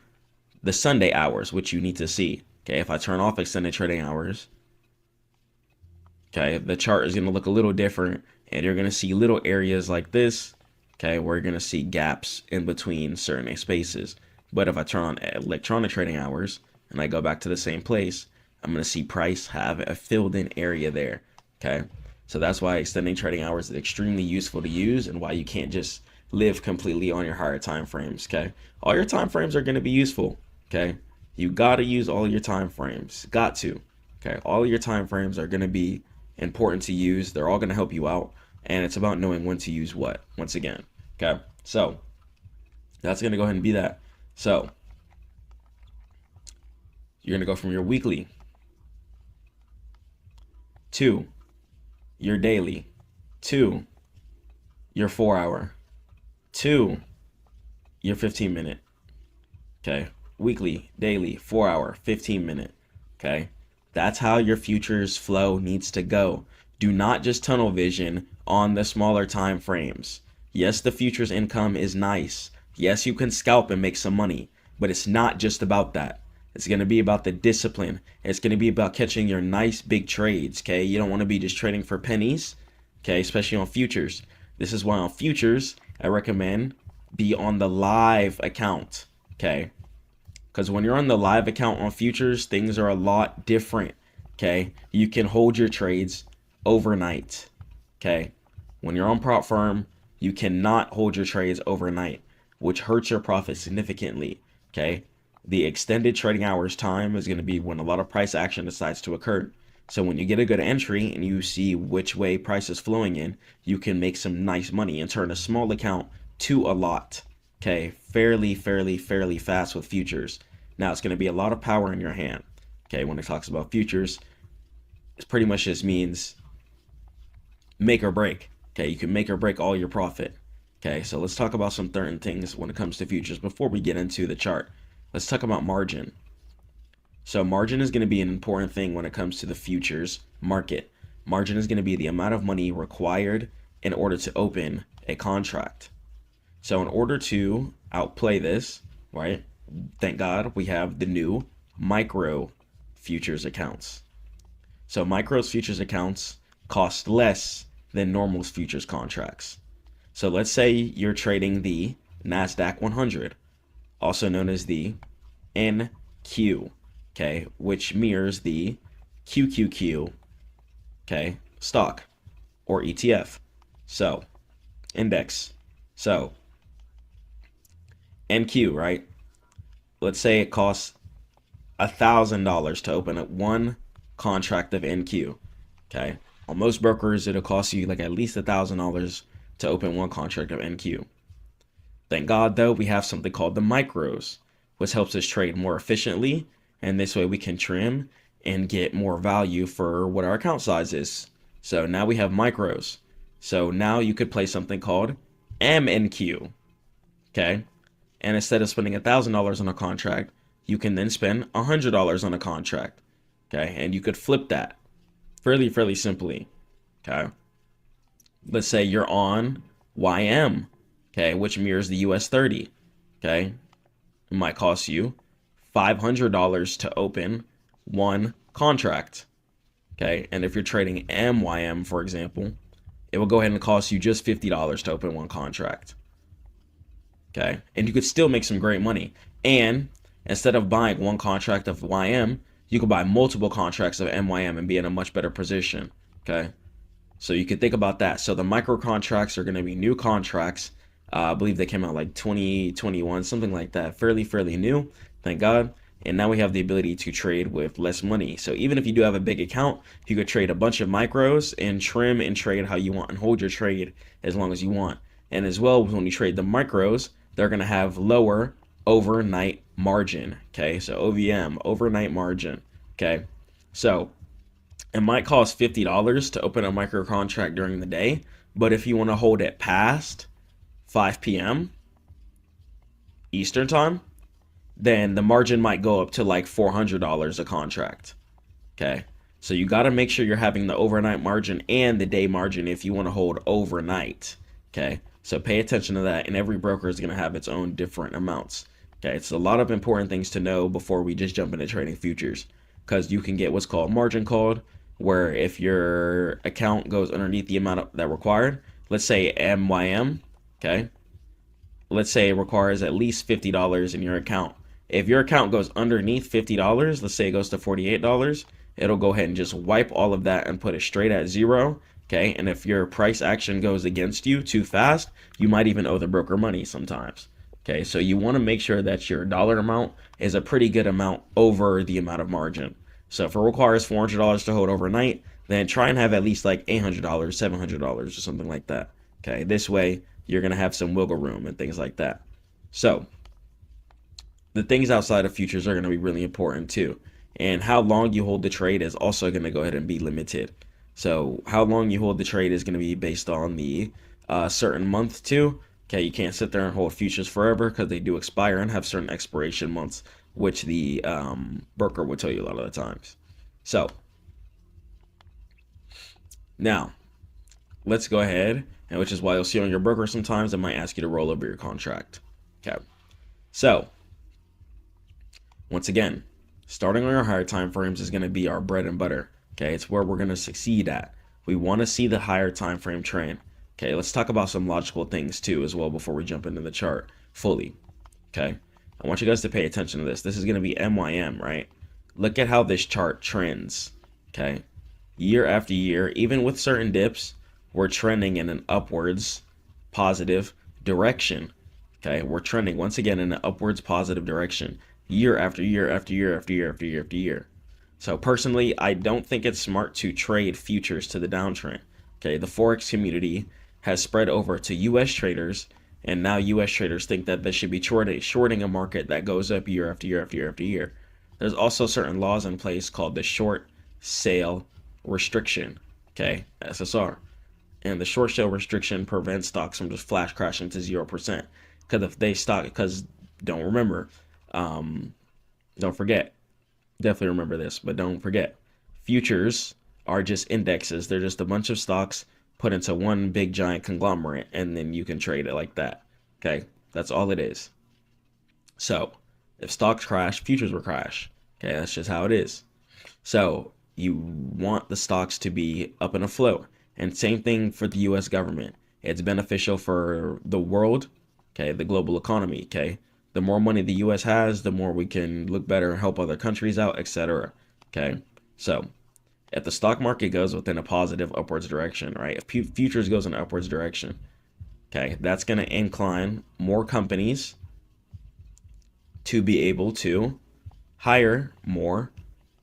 the Sunday hours, which you need to see. Okay, if I turn off extended trading hours, okay, the chart is going to look a little different, and you're going to see little areas like this, okay, where you're going to see gaps in between certain spaces. But if I turn on electronic trading hours and I go back to the same place, I'm going to see price have a filled in area there, okay? So that's why extending trading hours is extremely useful to use, and why you can't just live completely on your higher time frames, okay? All your time frames are going to be useful, okay? You got to use all your time frames, got to, okay? All of your time frames are going to be important to use. They're all going to help you out, and it's about knowing when to use what, once again, okay? So that's going to go ahead and be that. So you're going to go from your weekly to your daily to your 4 hour to your 15 minute, okay? Weekly, daily, 4 hour, 15 minute, okay? That's how your futures flow needs to go. Do not just tunnel vision on the smaller time frames. Yes, the futures income is nice. Yes, you can scalp and make some money, but it's not just about that. It's going to be about the discipline. It's going to be about catching your nice big trades, okay? You don't want to be just trading for pennies, okay? Especially on futures. This is why on futures, I recommend be on the live account, okay? Because when you're on the live account on futures, things are a lot different, okay? You can hold your trades overnight, okay? When you're on prop firm, you cannot hold your trades overnight, which hurts your profit significantly, okay? The extended trading hours time is going to be when a lot of price action decides to occur. So when you get a good entry and you see which way price is flowing in, you can make some nice money and turn a small account to a lot, okay? Fairly fast with futures. Now it's going to be a lot of power in your hand, okay? When it talks about futures, it pretty much just means make or break, okay? You can make or break all your profit, okay? So let's talk about some certain things when it comes to futures before we get into the chart. Let's talk about margin. So margin is going to be an important thing when it comes to the futures market. Margin is going to be the amount of money required in order to open a contract. So in order to outplay this, right, thank God we have the new micro futures accounts. So micro's futures accounts cost less than normal's futures contracts. So let's say you're trading the NASDAQ 100, also known as the NQ, okay, which mirrors the QQQ, okay, stock or ETF. So index. So NQ, right? Let's say it costs $1,000 to open up one contract of NQ, okay? On most brokers, it'll cost you like at least $1,000 to open one contract of NQ. Thank God, though, we have something called the micros, which helps us trade more efficiently, and this way we can trim and get more value for what our account size is. So now we have micros. So now you could play something called MNQ, okay? And instead of spending $1,000 on a contract, you can then spend $100 on a contract, okay? And you could flip that fairly simply, okay? Let's say you're on YM, okay, which mirrors the US 30, okay? It might cost you $500 to open one contract, Okay, and if you're trading MYM, for example, it will go ahead and cost you just $50 to open one contract. Okay, and you could still make some great money. And instead of buying one contract of YM, you could buy multiple contracts of MYM and be in a much better position. Okay, so you could think about that. So the micro contracts are going to be new contracts. I believe they came out like 2021, something like that. Fairly new, thank God. And now we have the ability to trade with less money. So even if you do have a big account, you could trade a bunch of micros and trim and trade how you want and hold your trade as long as you want. And as well, when you trade the micros, they're going to have lower overnight margin. Okay, so OVM, overnight margin. Okay, so it might cost $50 to open a micro contract during the day, but if you want to hold it past 5 p.m. Eastern time, then the margin might go up to like $400 a contract. Okay, so you got to make sure you're having the overnight margin and the day margin if you want to hold overnight. Okay, so pay attention to that, and every broker is going to have its own different amounts. Okay, it's a lot of important things to know before we just jump into trading futures, because you can get what's called margin called, where if your account goes underneath the amount that required, let's say MYM, okay, let's say it requires at least $50 in your account. If your account goes underneath $50, let's say it goes to $48, it'll go ahead and just wipe all of that and put it straight at zero. Okay, and if your price action goes against you too fast, you might even owe the broker money sometimes. Okay, so you want to make sure that your dollar amount is a pretty good amount over the amount of margin. So if it requires $400 to hold overnight, then try and have at least like $800, $700 or something like that. Okay, this way you're going to have some wiggle room and things like that. So the things outside of futures are going to be really important too. And how long you hold the trade is also going to go ahead and be limited. So how long you hold the trade is going to be based on the certain month too. Okay, you can't sit there and hold futures forever because they do expire and have certain expiration months, which the broker will tell you a lot of the times. So now let's go ahead, and which is why you'll see on your broker sometimes it might ask you to roll over your contract. Okay, so once again, starting on our higher time frames is going to be our bread and butter. Okay, it's where we're going to succeed at. We want to see the higher time frame trend. Okay, let's talk about some logical things too as well before we jump into the chart fully. Okay, I want you guys to pay attention to this. This is going to be MYM, right? Look at how this chart trends. Okay, year after year, even with certain dips, we're trending in an upwards positive direction. Okay, we're trending once again in an upwards positive direction year after year after year after year after year after year. So personally, I don't think it's smart to trade futures to the downtrend. Okay, the Forex community has spread over to US traders, and now US traders think that they should be shorting a market that goes up year after year after year after year. There's also certain laws in place called the short sale restriction, okay, SSR. And the short sale restriction prevents stocks from just flash crashing to 0%. Because if they stock, because don't forget, definitely remember this, but don't forget, futures are just indexes. They're just a bunch of stocks put into one big giant conglomerate, and then you can trade it like that. Okay, that's all it is. So if stocks crash, futures will crash. Okay, that's just how it is. So you want the stocks to be up and afloat. And same thing for the US government. It's beneficial for the world, okay, the global economy, okay? The more money the US has, the more we can look better and help other countries out, etc. Okay, so if the stock market goes within a positive upwards direction, right? If futures goes in an upwards direction, okay, that's going to incline more companies to be able to hire more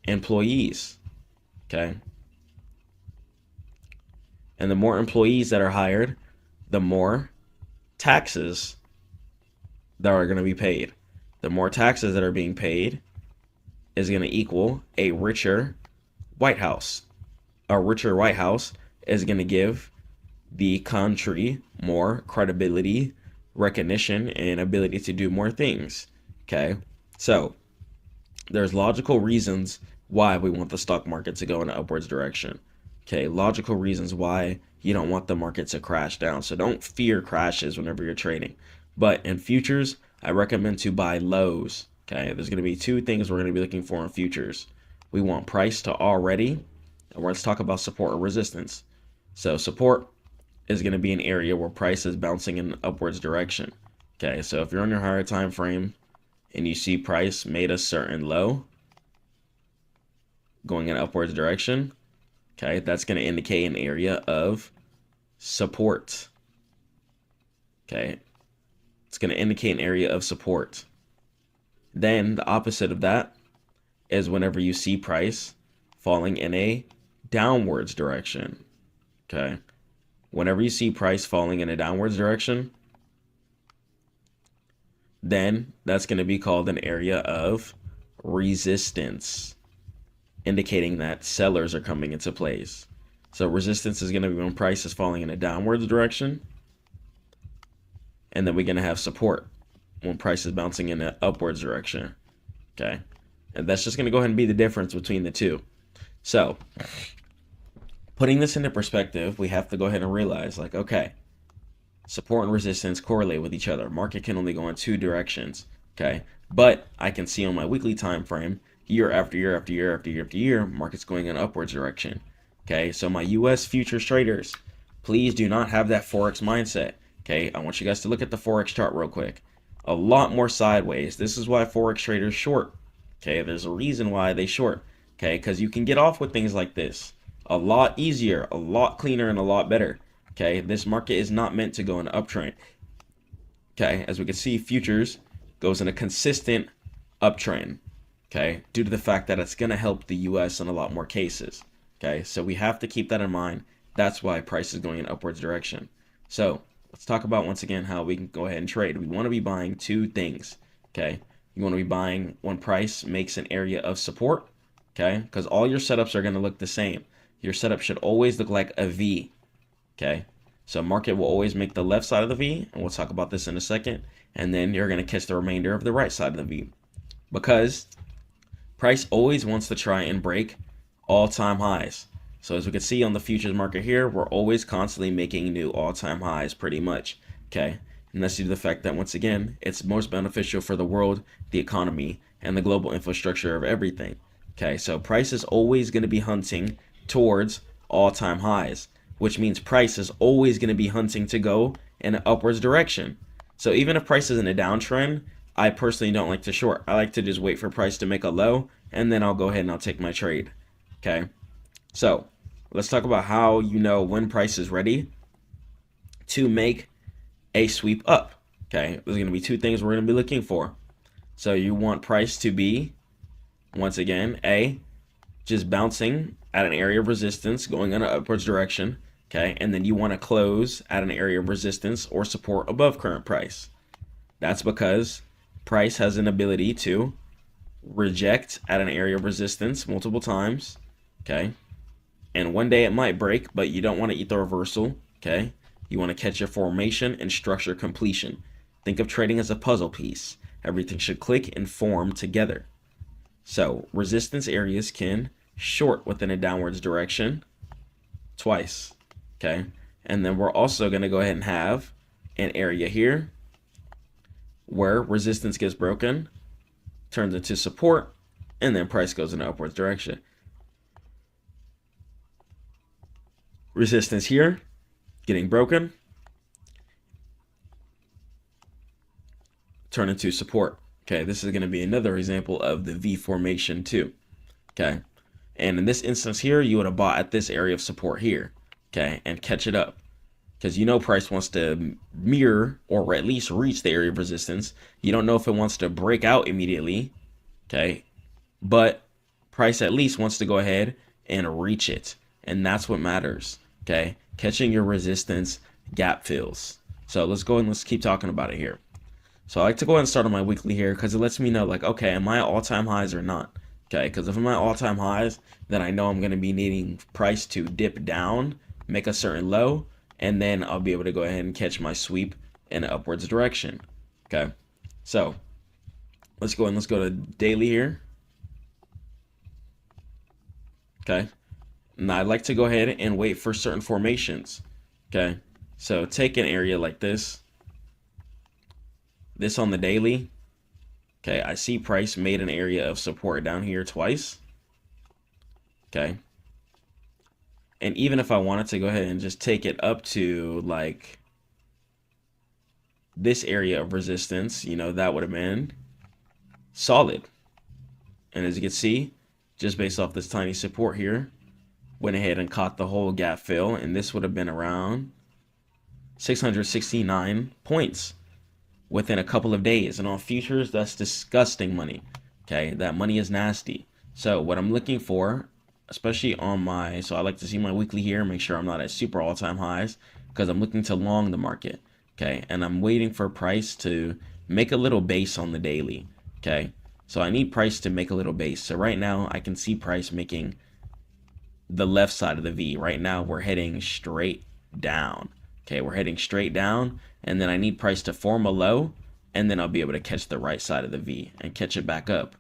employees, okay? And the more employees that are hired, the more taxes that are going to be paid. The more taxes that are being paid is going to equal a richer White House. A richer White House is going to give the country more credibility, recognition, and ability to do more things. Okay, so there's logical reasons why we want the stock market to go in an upwards direction. Okay, logical reasons why you don't want the market to crash down. So don't fear crashes whenever you're trading. But in futures, I recommend to buy lows. Okay, there's going to be two things we're going to be looking for in futures. We want price to already And let's talk about support or resistance. So support is going to be an area where price is bouncing in an upwards direction. Okay, so if you're on your higher time frame and you see price made a certain low going in upwards direction, okay, that's going to indicate an area of support. Okay, it's going to indicate an area of support. Then the opposite of that is whenever you see price falling in a downwards direction. Okay, whenever you see price falling in a downwards direction, then that's going to be called an area of resistance, indicating that sellers are coming into place. So resistance is going to be when price is falling in a downwards direction. And then we're going to have support when price is bouncing in an upwards direction. Okay. And that's just going to go ahead and be the difference between the two. So putting this into perspective, we have to go ahead and realize, like, okay, support and resistance correlate with each other. Market can only go in two directions. Okay. But I can see on my weekly time frame, year after year after year after year after year, market's going in upwards direction. Okay. So my US futures traders, please do not have that Forex mindset. Okay, I want you guys to look at the Forex chart real quick. A lot more sideways. This is why Forex traders short. Okay, there's a reason why they short. Okay, because you can get off with things like this a lot easier, a lot cleaner, and a lot better. Okay, this market is not meant to go in an uptrend. Okay, as we can see, futures goes in a consistent uptrend. Okay, due to the fact that it's going to help the US in a lot more cases. Okay, so we have to keep that in mind. That's why price is going in upwards direction. So let's talk about once again how we can go ahead and trade. We want to be buying two things. Okay, you want to be buying when price makes an area of support. Okay, because all your setups are going to look the same. Your setup should always look like a V. Okay, so market will always make the left side of the V, and we'll talk about this in a second. And then you're going to catch the remainder of the right side of the V, because price always wants to try and break all-time highs. So as we can see on the futures market here, we're always constantly making new all-time highs pretty much. Okay, and that's due to the fact that, once again, it's most beneficial for the world, the economy, and the global infrastructure of everything. Okay, so price is always going to be hunting towards all-time highs, which means price is always going to be hunting to go in an upwards direction. So even if price is in a downtrend, I personally don't like to short. I like to just wait for price to make a low, and then I'll go ahead and I'll take my trade. Okay, so let's talk about how you know when price is ready to make a sweep up. Okay, there's going to be two things we're going to be looking for. So you want price to be, once again, just bouncing at an area of resistance going in an upwards direction. Okay, and then you want to close at an area of resistance or support above current price. That's because price has an ability to reject at an area of resistance multiple times. Okay, and one day it might break, but you don't want to eat the reversal. Okay, you want to catch your formation and structure completion. Think of trading as a puzzle piece. Everything should click and form together. So resistance areas can short within a downwards direction twice. Okay, and then we're also going to go ahead and have an area here where resistance gets broken, turns into support, and then price goes in an upwards direction. Resistance here getting broken, turn into support. Okay, this is going to be another example of the V formation too. Okay, and in this instance here, you would have bought at this area of support here. Okay, and catch it up, because you know price wants to mirror or at least reach the area of resistance. You don't know if it wants to break out immediately. Okay, but price at least wants to go ahead and reach it, and that's what matters. Okay, catching your resistance gap fills. So let's go and let's keep talking about it here. So I like to go ahead and start on my weekly here, because it lets me know, like, okay, am I at all-time highs or not? Okay, because if I'm at all-time highs, then I know I'm going to be needing price to dip down, make a certain low, and then I'll be able to go ahead and catch my sweep in an upwards direction. Okay, so let's go to daily here. Okay, and I like to go ahead and wait for certain formations. Okay, so take an area like this on the daily. Okay, I see price made an area of support down here twice. Okay, And even if I wanted to go ahead and just take it up to like this area of resistance, you know, that would have been solid. And as you can see, just based off this tiny support here, went ahead and caught the whole gap fill, and this would have been around 669 points within a couple of days. And on futures, that's disgusting money. Okay, that money is nasty. So what I'm looking for, especially on my, so I like to see my weekly here, make sure I'm not at super all-time highs, because I'm looking to long the market. Okay, and I'm waiting for price to make a little base on the daily. Okay, so I need price to make a little base. So right now I can see price making the left side of the V. Right now we're heading straight down. Okay, we're heading straight down, and then I need price to form a low, and then I'll be able to catch the right side of the V and catch it back up.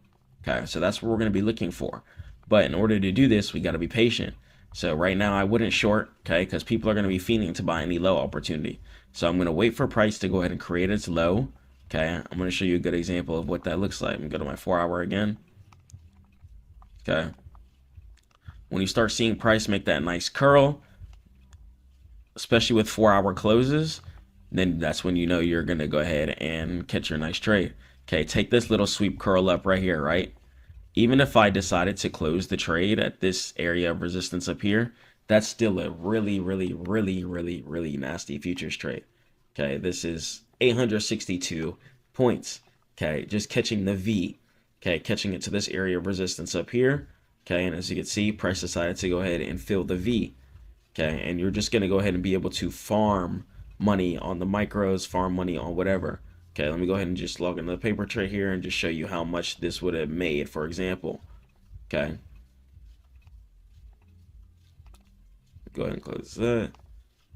Okay, so that's what we're going to be looking for. But in order to do this, we got to be patient. So right now I wouldn't short, okay, because people are going to be fiending to buy any low opportunity. So I'm going to wait for price to go ahead and create its low. Okay, I'm going to show you a good example of what that looks like. I'm going to go to my 4-hour again. Okay. When you start seeing price make that nice curl, especially with 4-hour closes, then that's when you know you're going to go ahead and catch your nice trade. Okay, take this little sweep curl up right here, right? Even if I decided to close the trade at this area of resistance up here, that's still a really, really, really, really, really nasty futures trade. Okay, this is 862 points. Okay, just catching the V. Okay, catching it to this area of resistance up here. Okay, and as you can see, price decided to go ahead and fill the V. Okay, and you're just going to go ahead and be able to farm money on the micros, farm money on whatever. Okay, let me go ahead and just log into the paper trade here and just show you how much this would have made, for example. Okay. Go ahead and close that.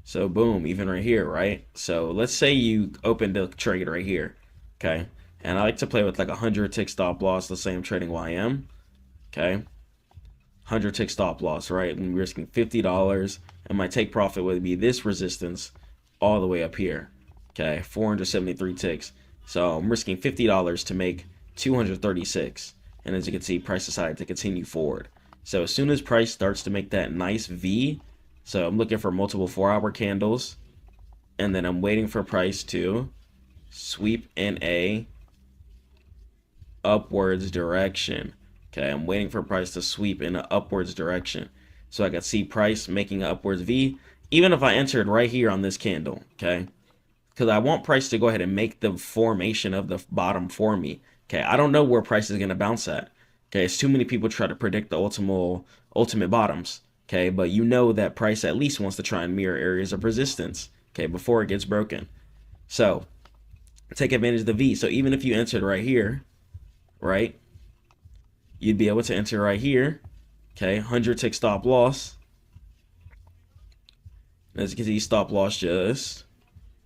So boom, even right here, right? So let's say you opened a trade right here. Okay. And I like to play with like 100 tick stop loss. Let's say I'm trading YM. Okay. 100 tick stop loss, right? I'm risking $50, and my take profit would be this resistance all the way up here. Okay, 473 ticks. So I'm risking $50 to make 236. And as you can see, price decided to continue forward. So as soon as price starts to make that nice V, so I'm looking for multiple 4-hour candles, and then I'm waiting for price to sweep in a upwards direction. Okay, I'm waiting for price to sweep in an upwards direction. So I can see price making an upwards V, even if I entered right here on this candle, okay? Because I want price to go ahead and make the formation of the bottom for me. Okay, I don't know where price is going to bounce at. Okay, it's too many people try to predict the ultimate bottoms. Okay, but you know that price at least wants to try and mirror areas of resistance, okay, before it gets broken. So take advantage of the V. So even if you entered right here, right, you'd be able to enter right here. Okay, 100 tick stop loss. As you can see, stop loss just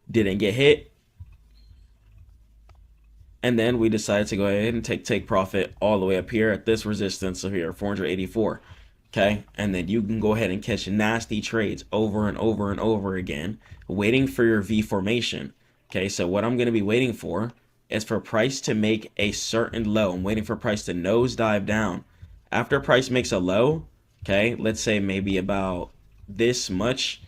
didn't get hit. And then we decided to go ahead and take profit all the way up here at this resistance of here, 484. Okay, and then you can go ahead and catch nasty trades over and over and over again, waiting for your V formation. Okay, so what I'm going to be waiting for is for price to make a certain low. I'm waiting for price to nosedive down. After price makes a low, okay, let's say maybe about this much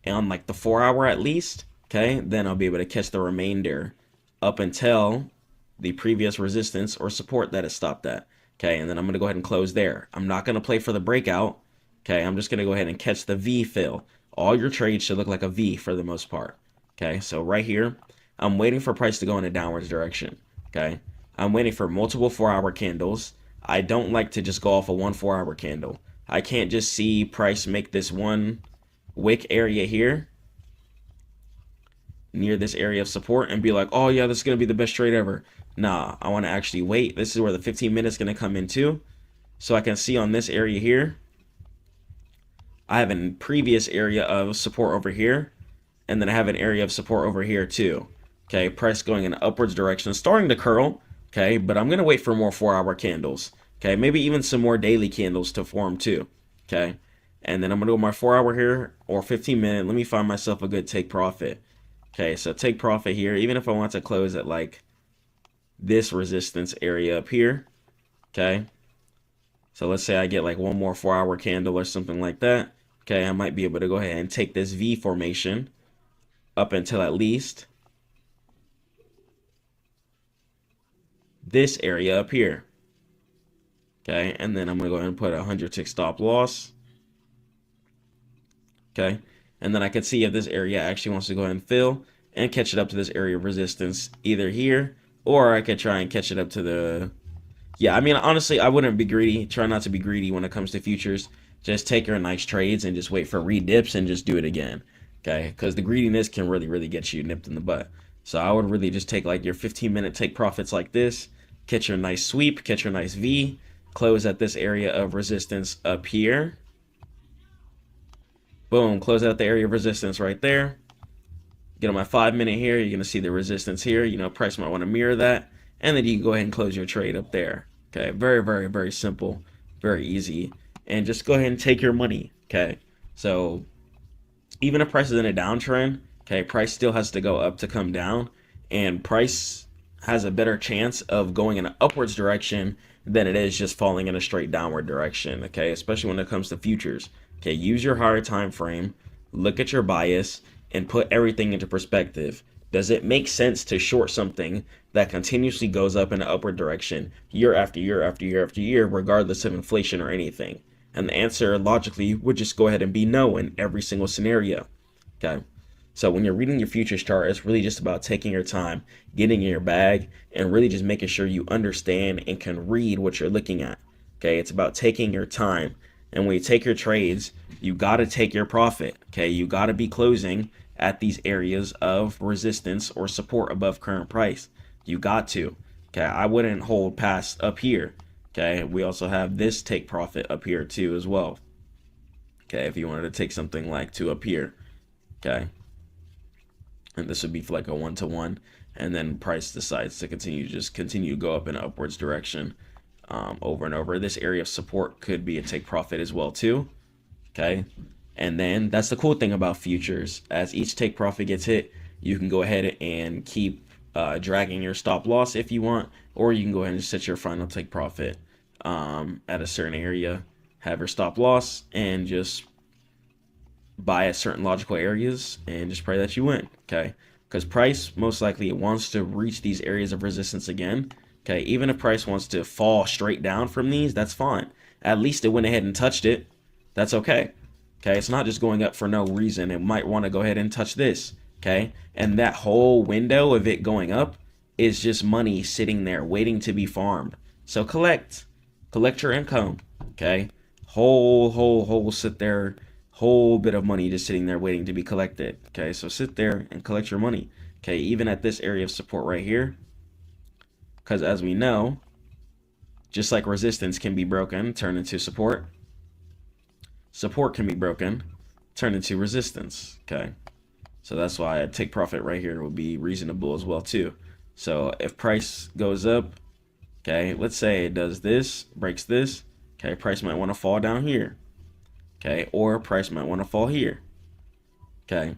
on like the 4-hour at least, okay, then I'll be able to catch the remainder up until the previous resistance or support that it stopped at. Okay, and then I'm going to go ahead and close there. I'm not going to play for the breakout. Okay, I'm just going to go ahead and catch the V fill. All your trades should look like a V for the most part. Okay, so right here, I'm waiting for price to go in a downwards direction. Okay, I'm waiting for multiple 4-hour candles. I don't like to just go off of one 4-hour candle. I can't just see price make this one wick area here near this area of support and be like, oh yeah, this is going to be the best trade ever. Nah, I want to actually wait. This is where the 15 minutes is going to come in too. So I can see on this area here, I have a previous area of support over here, and then I have an area of support over here too. Okay, price going in an upwards direction, starting to curl. Okay, but I'm going to wait for more 4-hour candles. Okay, maybe even some more daily candles to form too. Okay, and then I'm going to go my 4-hour here or 15-minute. Let me find myself a good take profit. Okay, so take profit here, even if I want to close at like this resistance area up here. Okay, so let's say I get like one more 4-hour candle or something like that. Okay, I might be able to go ahead and take this V formation up until at least this area up here. Okay, and then I'm gonna go ahead and put a 100 tick stop loss. Okay, and then I can see if this area actually wants to go ahead and fill and catch it up to this area of resistance either here, or I could try and catch it up to the, yeah, I mean, honestly, I wouldn't be greedy. Try not to be greedy when it comes to futures. Just take your nice trades and just wait for redips and just do it again. Okay, because the greediness can really get you nipped in the butt. So I would really just take like your 15-minute take profits like this, catch your nice sweep, catch your nice V, close at this area of resistance up here. Boom, close out the area of resistance right there. Get on my 5-minute here, you're going to see the resistance here. You know, price might want to mirror that. And then you can go ahead and close your trade up there. Okay, very simple, very easy. And just go ahead and take your money, okay? So even if price is in a downtrend, okay, price still has to go up to come down. And price has a better chance of going in an upwards direction than it is just falling in a straight downward direction, okay? Especially when it comes to futures. Okay, use your higher time frame, look at your bias, and put everything into perspective. Does it make sense to short something that continuously goes up in an upward direction year after year after year after year, regardless of inflation or anything? And the answer logically would just go ahead and be no in every single scenario. Okay, so when you're reading your futures chart, it's really just about taking your time, getting in your bag, and really just making sure you understand and can read what you're looking at. Okay, it's about taking your time. And when you take your trades, you got to take your profit. Okay, you got to be closing at these areas of resistance or support above current price. You got to. Okay, I wouldn't hold past up here. Okay, we also have this take profit up here too as well. Okay, if you wanted to take something like to up here. Okay, and this would be for like a 1-to-1, and then price decides to continue to go up in an upwards direction. Over and over. This area of support could be a take profit as well too. Okay, and then that's the cool thing about futures. As each take profit gets hit, you can go ahead and keep dragging your stop loss if you want, or you can go ahead and set your final take profit at a certain area, have your stop loss, and just buy at certain logical areas and just pray that you win. Okay, because price most likely wants to reach these areas of resistance again. Okay, even if price wants to fall straight down from these, that's fine. At least it went ahead and touched it. That's okay. Okay, it's not just going up for no reason. It might want to go ahead and touch this. Okay, and that whole window of it going up is just money sitting there waiting to be farmed. So collect your income. Okay, whole sit there, whole bit of money just sitting there waiting to be collected. Okay, so sit there and collect your money. Okay, even at this area of support right here. Because as we know, just like resistance can be broken, turn into support. Support can be broken, turn into resistance. Okay, so that's why a take profit right here would be reasonable as well too. So if price goes up, okay, let's say it does this, breaks this. Okay, price might want to fall down here. Okay, or price might want to fall here. Okay,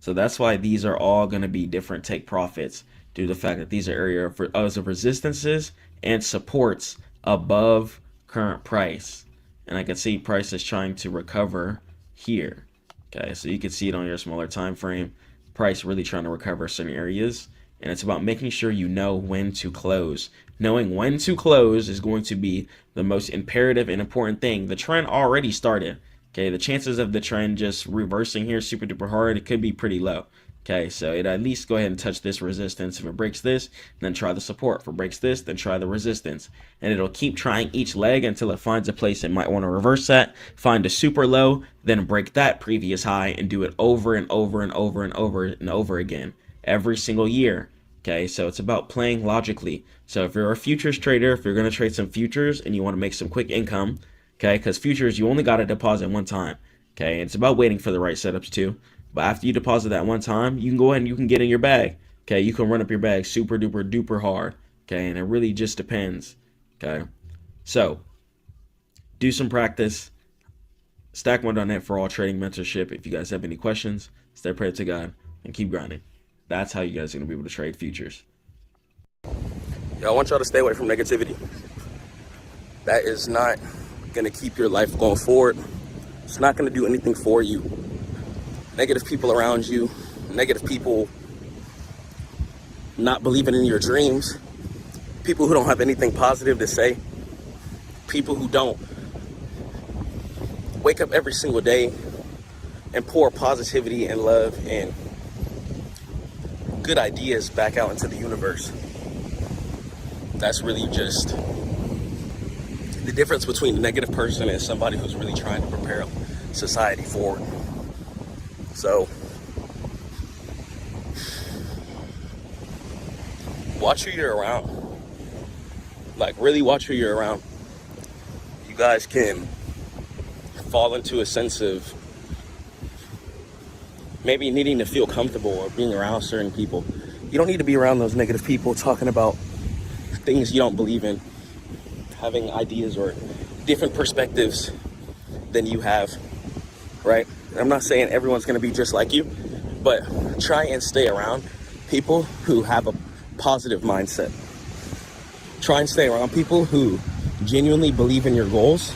so that's why these are all going to be different take profits, due to the fact that these are areas of resistances and supports above current price. And I can see price is trying to recover here. Okay, so you can see it on your smaller time frame. Price really trying to recover certain areas. And it's about making sure you know when to close. Knowing when to close is going to be the most imperative and important thing. The trend already started. Okay, the chances of the trend just reversing here super duper hard, it could be pretty low. Okay, so it at least go ahead and touch this resistance. If it breaks this, then try the support. If it breaks this, then try the resistance. And it'll keep trying each leg until it finds a place it might want to reverse that, find a super low, then break that previous high and do it over and over and over and over and over again every single year. Okay, so it's about playing logically. So if you're a futures trader, if you're going to trade some futures and you want to make some quick income, okay, because futures, you only got to deposit one time. Okay, it's about waiting for the right setups too. But after you deposit that one time, you can go ahead and you can get in your bag. Okay, you can run up your bag super duper duper hard. Okay, and it really just depends. Okay, so do some practice. Stackmode.net for all trading mentorship. If you guys have any questions, stay prayed to God and keep grinding. That's how you guys are gonna be able to trade futures. Yeah, I want y'all to stay away from negativity. That is not gonna keep your life going forward. It's not going to do anything for you. Negative people around you, negative people not believing in your dreams, people who don't have anything positive to say, people who don't wake up every single day and pour positivity and love and good ideas back out into the universe. That's really just the difference between a negative person and somebody who's really trying to propel society forward. So, watch who you're around. Like, really watch who you're around. You guys can fall into a sense of maybe needing to feel comfortable or being around certain people. You don't need to be around those negative people talking about things you don't believe in, having ideas or different perspectives than you have, right? I'm not saying everyone's going to be just like you, but try and stay around people who have a positive mindset. Try and stay around people who genuinely believe in your goals,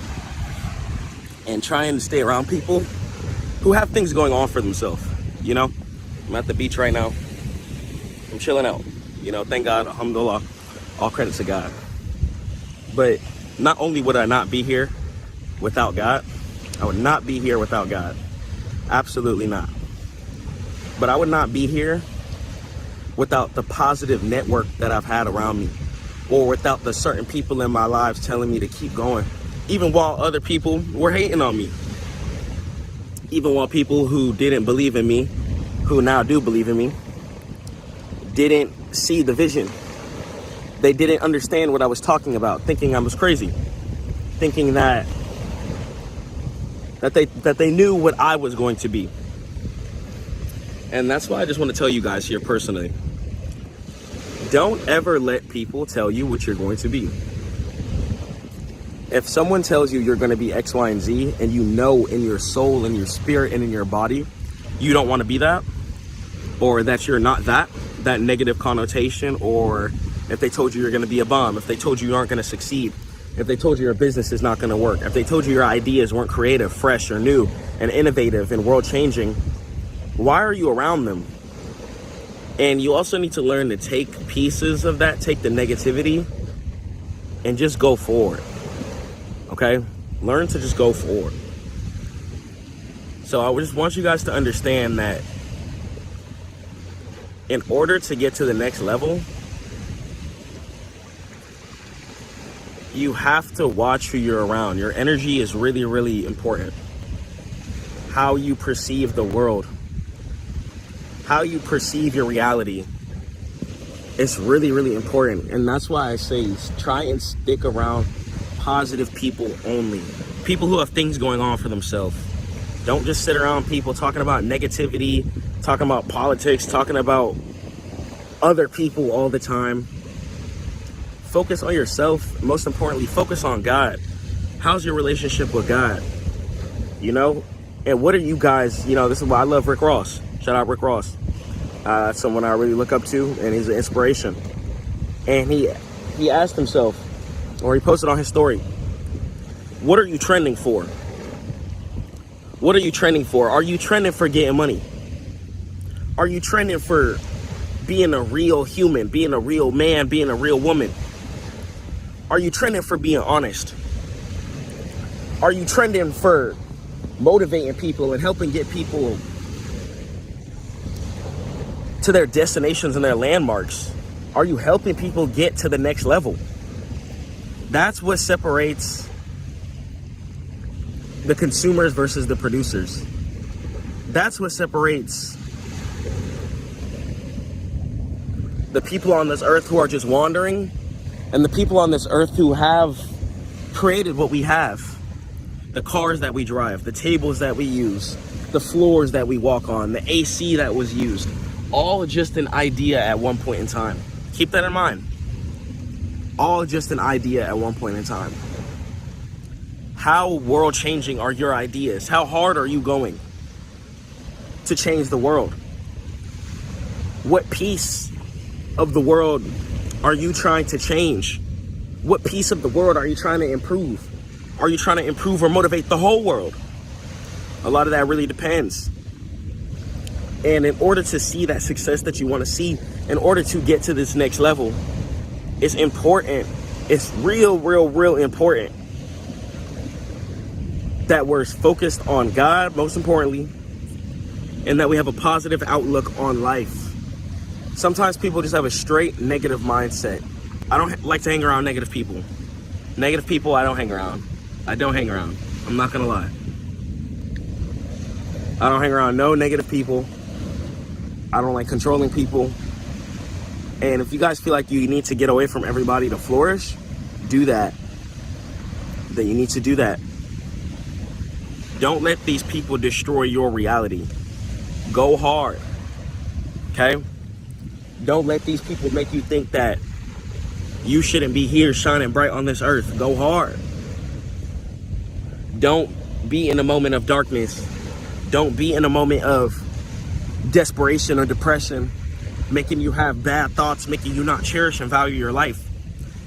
and try and stay around people who have things going on for themselves. You know, I'm at the beach right now. I'm chilling out. You know, thank God, alhamdulillah, all credit to God. But not only would I not be here without God, I would not be here without God. Absolutely not. But I would not be here without the positive network that I've had around me, or without the certain people in my lives telling me to keep going, even while other people were hating on me. Even while people who didn't believe in me, who now do believe in me, didn't see the vision. They didn't understand what I was talking about, thinking I was crazy, thinking that they knew what I was going to be. And that's why I just want to tell you guys here personally, don't ever let people tell you what you're going to be. If someone tells you you're going to be X, Y, and Z, and you know in your soul, in your spirit, and in your body, you don't want to be that, or that you're not that negative connotation, or if they told you you're going to be a bum, if they told you aren't going to succeed, if they told you your business is not going to work, if they told you your ideas weren't creative, fresh, or new, and innovative, and world-changing, why are you around them? And you also need to learn to take pieces of that, take the negativity, and just go forward. Okay? Learn to just go forward. So I just want you guys to understand that in order to get to the next level, you have to watch who you're around. Your energy is really, really important. How you perceive the world, how you perceive your reality, it's really, really important. And that's why I say try and stick around positive people only. People who have things going on for themselves. Don't just sit around people talking about negativity, talking about politics, talking about other people all the time. Focus on yourself. Most importantly, focus on God. How's your relationship with God? You know? And what are you guys, you know, this is why I love Rick Ross. Shout out Rick Ross. Someone I really look up to, and he's an inspiration. And he asked himself, or he posted on his story, what are you trending for? What are you trending for? Are you trending for getting money? Are you trending for being a real human, being a real man, being a real woman? Are you trending for being honest? Are you trending for motivating people and helping get people to their destinations and their landmarks? Are you helping people get to the next level? That's what separates the consumers versus the producers. That's what separates the people on this earth who are just wandering and the people on this earth who have created what we have. The cars that we drive, the tables that we use, the floors that we walk on, the AC that was used, all just an idea at one point in time. Keep that in mind. All just an idea at one point in time. How world-changing are your ideas? How hard are you going to change the world? What piece of the world are you trying to change? What piece of the world are you trying to improve? Are you trying to improve or motivate the whole world? A lot of that really depends. And in order to see that success that you want to see, in order to get to this next level, it's important. It's real important that we're focused on God, most importantly, and that we have a positive outlook on life. Sometimes people just have a straight negative mindset. I don't like to hang around negative people. Negative people, I don't hang around. I'm not gonna lie. I don't hang around no negative people. I don't like controlling people. And if you guys feel like you need to get away from everybody to flourish, do that. Then you need to do that. Don't let these people destroy your reality. Go hard. Okay? Don't let these people make you think that you shouldn't be here shining bright on this earth. Go hard. Don't be in a moment of darkness. Don't be in a moment of desperation or depression, making you have bad thoughts, making you not cherish and value your life.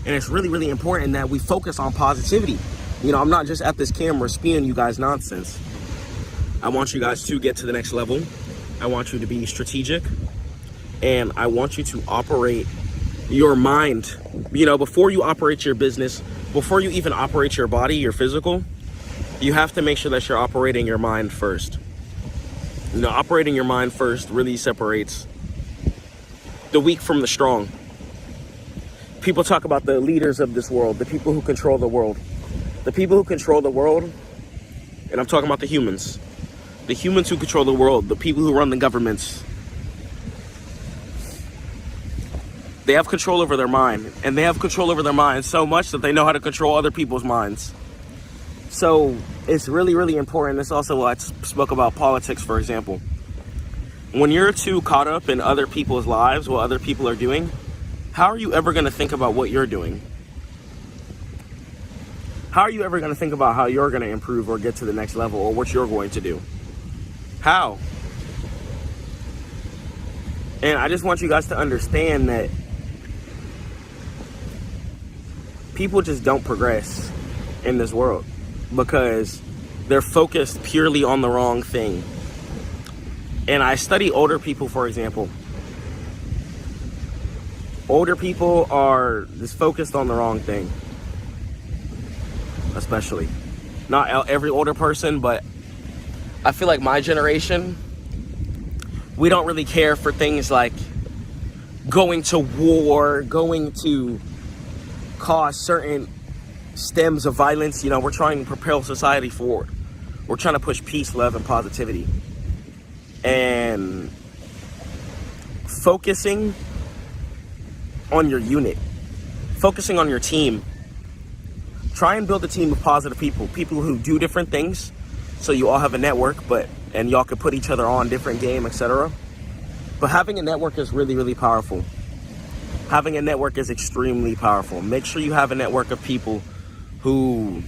And it's really important that we focus on positivity. You know, I'm not just at this camera spewing you guys nonsense. I want you guys to get to the next level. I want you to be strategic, and I want you to operate your mind. You know, before you operate your business, before you even operate your body, your physical, you have to make sure that you're operating your mind first. You know, operating your mind first really separates the weak from the strong. People talk about the leaders of this world, the people who control the world. The people who control the world, and I'm talking about the humans who control the world, the people who run the governments, they have control over their mind, and they have control over their minds so much that they know how to control other people's minds. So it's really important. It's also why I spoke about politics, for example. When you're too caught up in other people's lives, what other people are doing, how are you ever going to think about what you're doing? How are you ever going to think about how you're going to improve or get to the next level, or what you're going to do? How? And I just want you guys to understand that people just don't progress in this world because they're focused purely on the wrong thing. And I study older people, for example. Older people are just focused on the wrong thing. Especially. Not every older person, but I feel like my generation, we don't really care for things like going to war, going to cause certain stems of violence. You know, we're trying to propel society forward. We're trying to push peace, love, and positivity. And focusing on your unit, focusing on your team. Try and build a team of positive people who do different things, so you all have a network, and y'all could put each other on different game, etc. But having a network is really powerful. Having a network is extremely powerful. Make sure you have a network of people who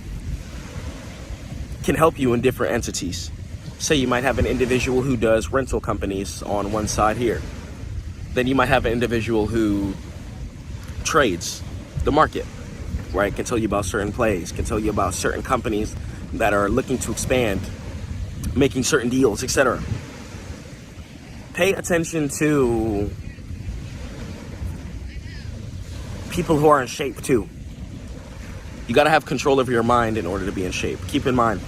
can help you in different entities. Say you might have an individual who does rental companies on one side here. Then you might have an individual who trades the market, right? Can tell you about certain plays, can tell you about certain companies that are looking to expand, making certain deals, etc. Pay attention to people who are in shape too. You got to have control over your mind in order to be in shape. Keep in mind,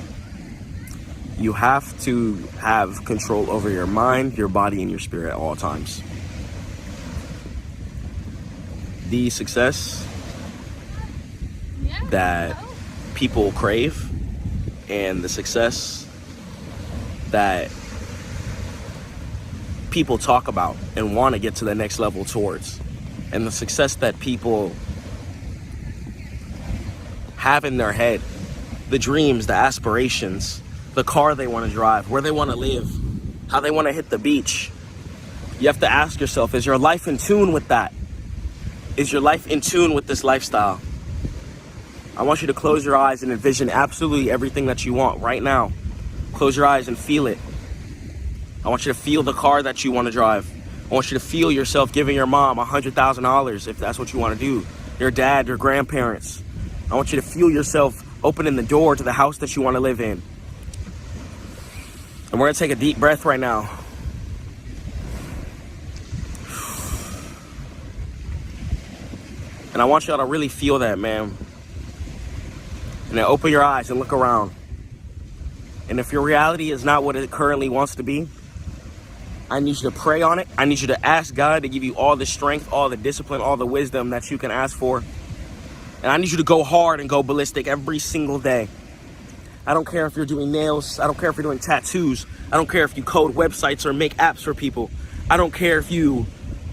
you have to have control over your mind, your body, and your spirit at all times. The success that people crave and the success that people talk about and want to get to the next level towards, and the success that people have in their head, the dreams, the aspirations, the car they want to drive, where they want to live, how they want to hit the beach. You have to ask yourself, is your life in tune with that? Is your life in tune with this lifestyle? I want you to close your eyes and envision absolutely everything that you want right now. Close your eyes and feel it. I want you to feel the car that you want to drive. I want you to feel yourself giving your mom $100,000 if that's what you want to do. Your dad, your grandparents. I want you to feel yourself opening the door to the house that you want to live in. And we're gonna take a deep breath right now. And I want y'all to really feel that, man. And then open your eyes and look around. And if your reality is not what it currently wants to be, I need you to pray on it. I need you to ask God to give you all the strength, all the discipline, all the wisdom that you can ask for. And I need you to go hard and go ballistic every single day. I don't care if you're doing nails. I don't care if you're doing tattoos. I don't care if you code websites or make apps for people. I don't care if you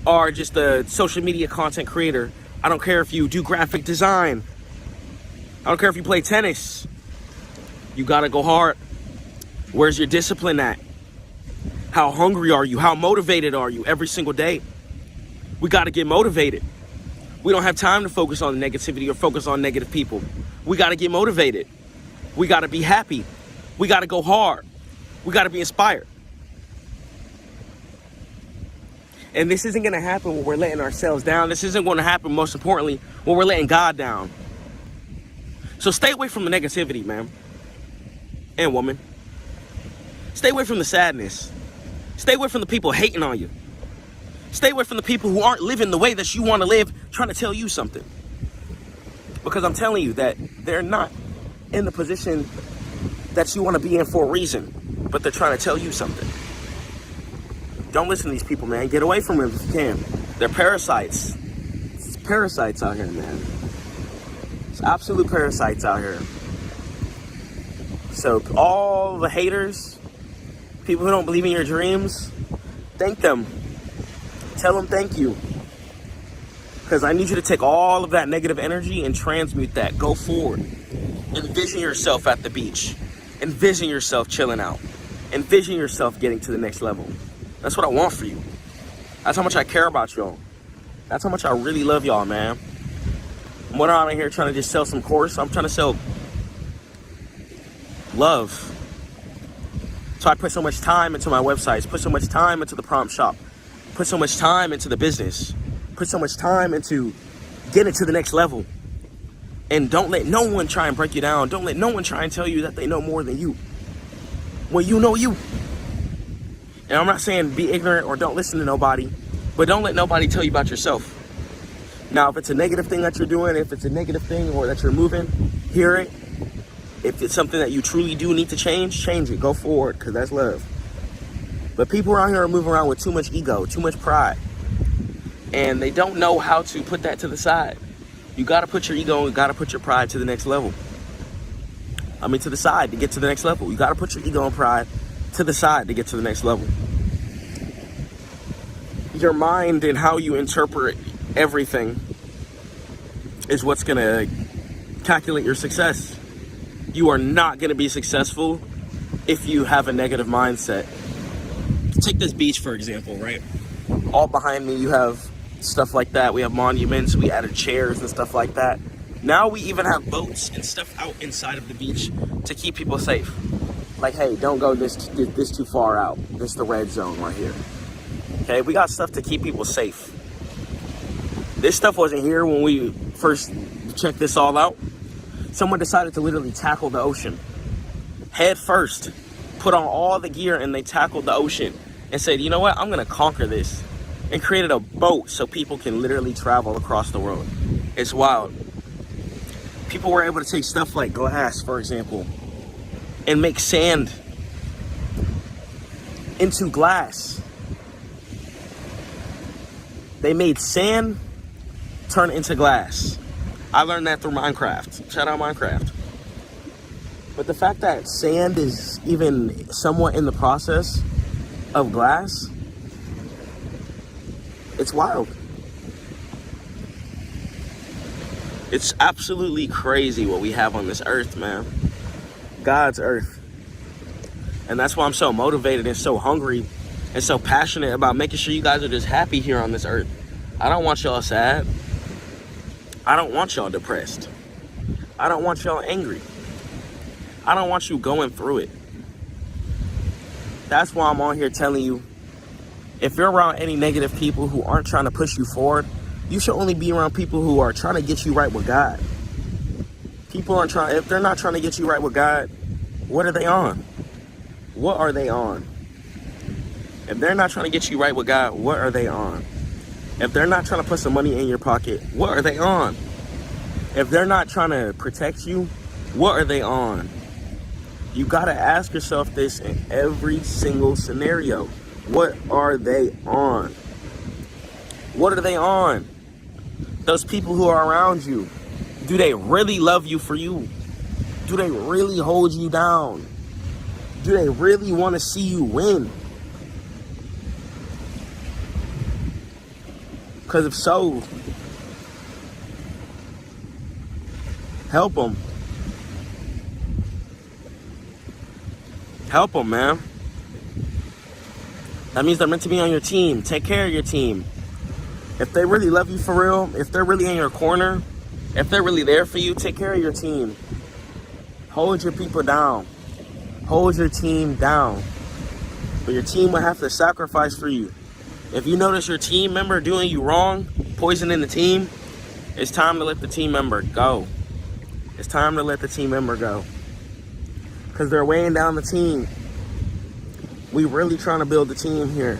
are just a social media content creator. I don't care if you do graphic design. I don't care if you play tennis. You gotta go hard. Where's your discipline at? How hungry are you? How motivated are you every single day? We gotta get motivated. We don't have time to focus on negativity or focus on negative people. We gotta get motivated. We gotta be happy. We gotta go hard. We gotta be inspired. And this isn't gonna happen when we're letting ourselves down. This isn't gonna happen, most importantly, when we're letting God down. So stay away from the negativity, man. And woman. Stay away from the sadness. Stay away from the people hating on you. Stay away from the people who aren't living the way that you want to live, trying to tell you something. Because I'm telling you that they're not in the position that you want to be in for a reason, but they're trying to tell you something. Don't listen to these people, man. Get away from them if you can. They're parasites. It's parasites out here, man. It's absolute parasites out here. So all the haters, people who don't believe in your dreams, thank them. Tell them thank you. Because I need you to take all of that negative energy and transmute that. Go forward. Envision yourself at the beach. Envision yourself chilling out. Envision yourself getting to the next level. That's what I want for you. That's how much I care about y'all. That's how much I really love y'all, man. I'm not out here trying to just sell some course. I'm trying to sell love. So I put so much time into my websites, put so much time into the prompt shop, put so much time into the business, put so much time into getting to the next level. And don't let no one try and break you down. Don't let no one try and tell you that they know more than you, when you know you. And I'm not saying be ignorant or don't listen to nobody, but don't let nobody tell you about yourself. Now, if it's a negative thing that you're doing, if it's a negative thing or that you're moving, hear it. If it's something that you truly do need to change it. Go forward, because that's love. But people around here are moving around with too much ego, too much pride. And they don't know how to put that to the side. You got to put your ego and you got to put your pride to the next level. To the side to get to the next level. You got to put your ego and pride to the side to get to the next level. Your mind and how you interpret everything is what's going to calculate your success. You are not going to be successful if you have a negative mindset. Take this beach, for example, right? All behind me, you have stuff like that. We have monuments. We added chairs and stuff like that. Now we even have boats and stuff out inside of the beach to keep people safe. Like, hey, don't go this too far out. This is the red zone right here. Okay, we got stuff to keep people safe. This stuff wasn't here when we first checked this all out. Someone decided to literally tackle the ocean. Head first. Put on all the gear and they tackled the ocean. And said, you know what, I'm going to conquer this. And created a boat so people can literally travel across the world. It's wild. People were able to take stuff like glass, for example, and make sand into glass. They made sand turn into glass. I learned that through Minecraft. Shout out Minecraft. But the fact that sand is even somewhat in the process of glass, it's wild. It's absolutely crazy what we have on this earth, man. God's earth. And that's why I'm so motivated and so hungry and so passionate about making sure you guys are just happy here on this earth. I don't want y'all sad. I don't want y'all depressed. I don't want y'all angry. I don't want you going through it. That's why I'm on here telling you, if you're around any negative people who aren't trying to push you forward, you should only be around people who are trying to get you right with God. People aren't trying, if they're not trying to get you right with God, what are they on? what are they on? If they're not trying to get you right with God, what are they on? If they're not trying to put some money in your pocket, what are they on? If they're not trying to protect you, what are they on? You gotta ask yourself this in every single scenario. What are they on? What are they on? Those people who are around you, do they really love you for you? Do they really hold you down? Do they really want to see you win? Because if so, help them. Help them, man. That means they're meant to be on your team. Take care of your team. If they really love you for real, if they're really in your corner, if they're really there for you, take care of your team. Hold your people down. Hold your team down. But your team will have to sacrifice for you. If you notice your team member doing you wrong, poisoning the team, it's time to let the team member go. It's time to let the team member go. Because they're weighing down the team. We really trying to build the team here.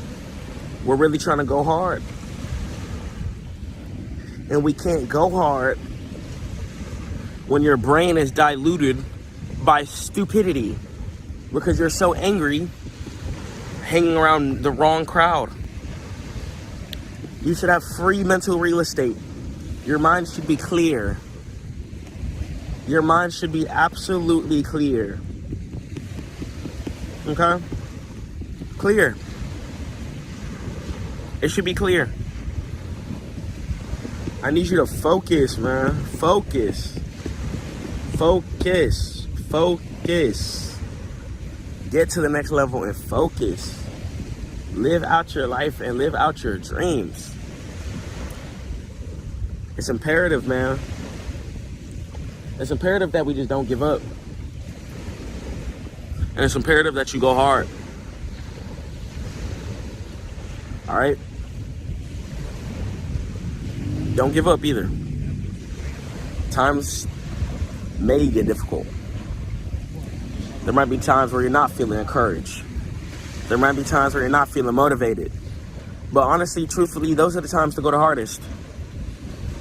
We're really trying to go hard. And we can't go hard when your brain is diluted by stupidity. Because you're so angry hanging around the wrong crowd. You should have free mental real estate. Your mind should be clear. Your mind should be absolutely clear. Okay? Clear. It should be clear. I need you to focus, man. Focus. Focus. Focus. Get to the next level and focus. Live out your life and live out your dreams. It's imperative, man. It's imperative that we just don't give up. And it's imperative that you go hard. All right? Don't give up either. Times may get difficult. There might be times where you're not feeling encouraged. There might be times where you're not feeling motivated. But honestly, truthfully, those are the times to go the hardest.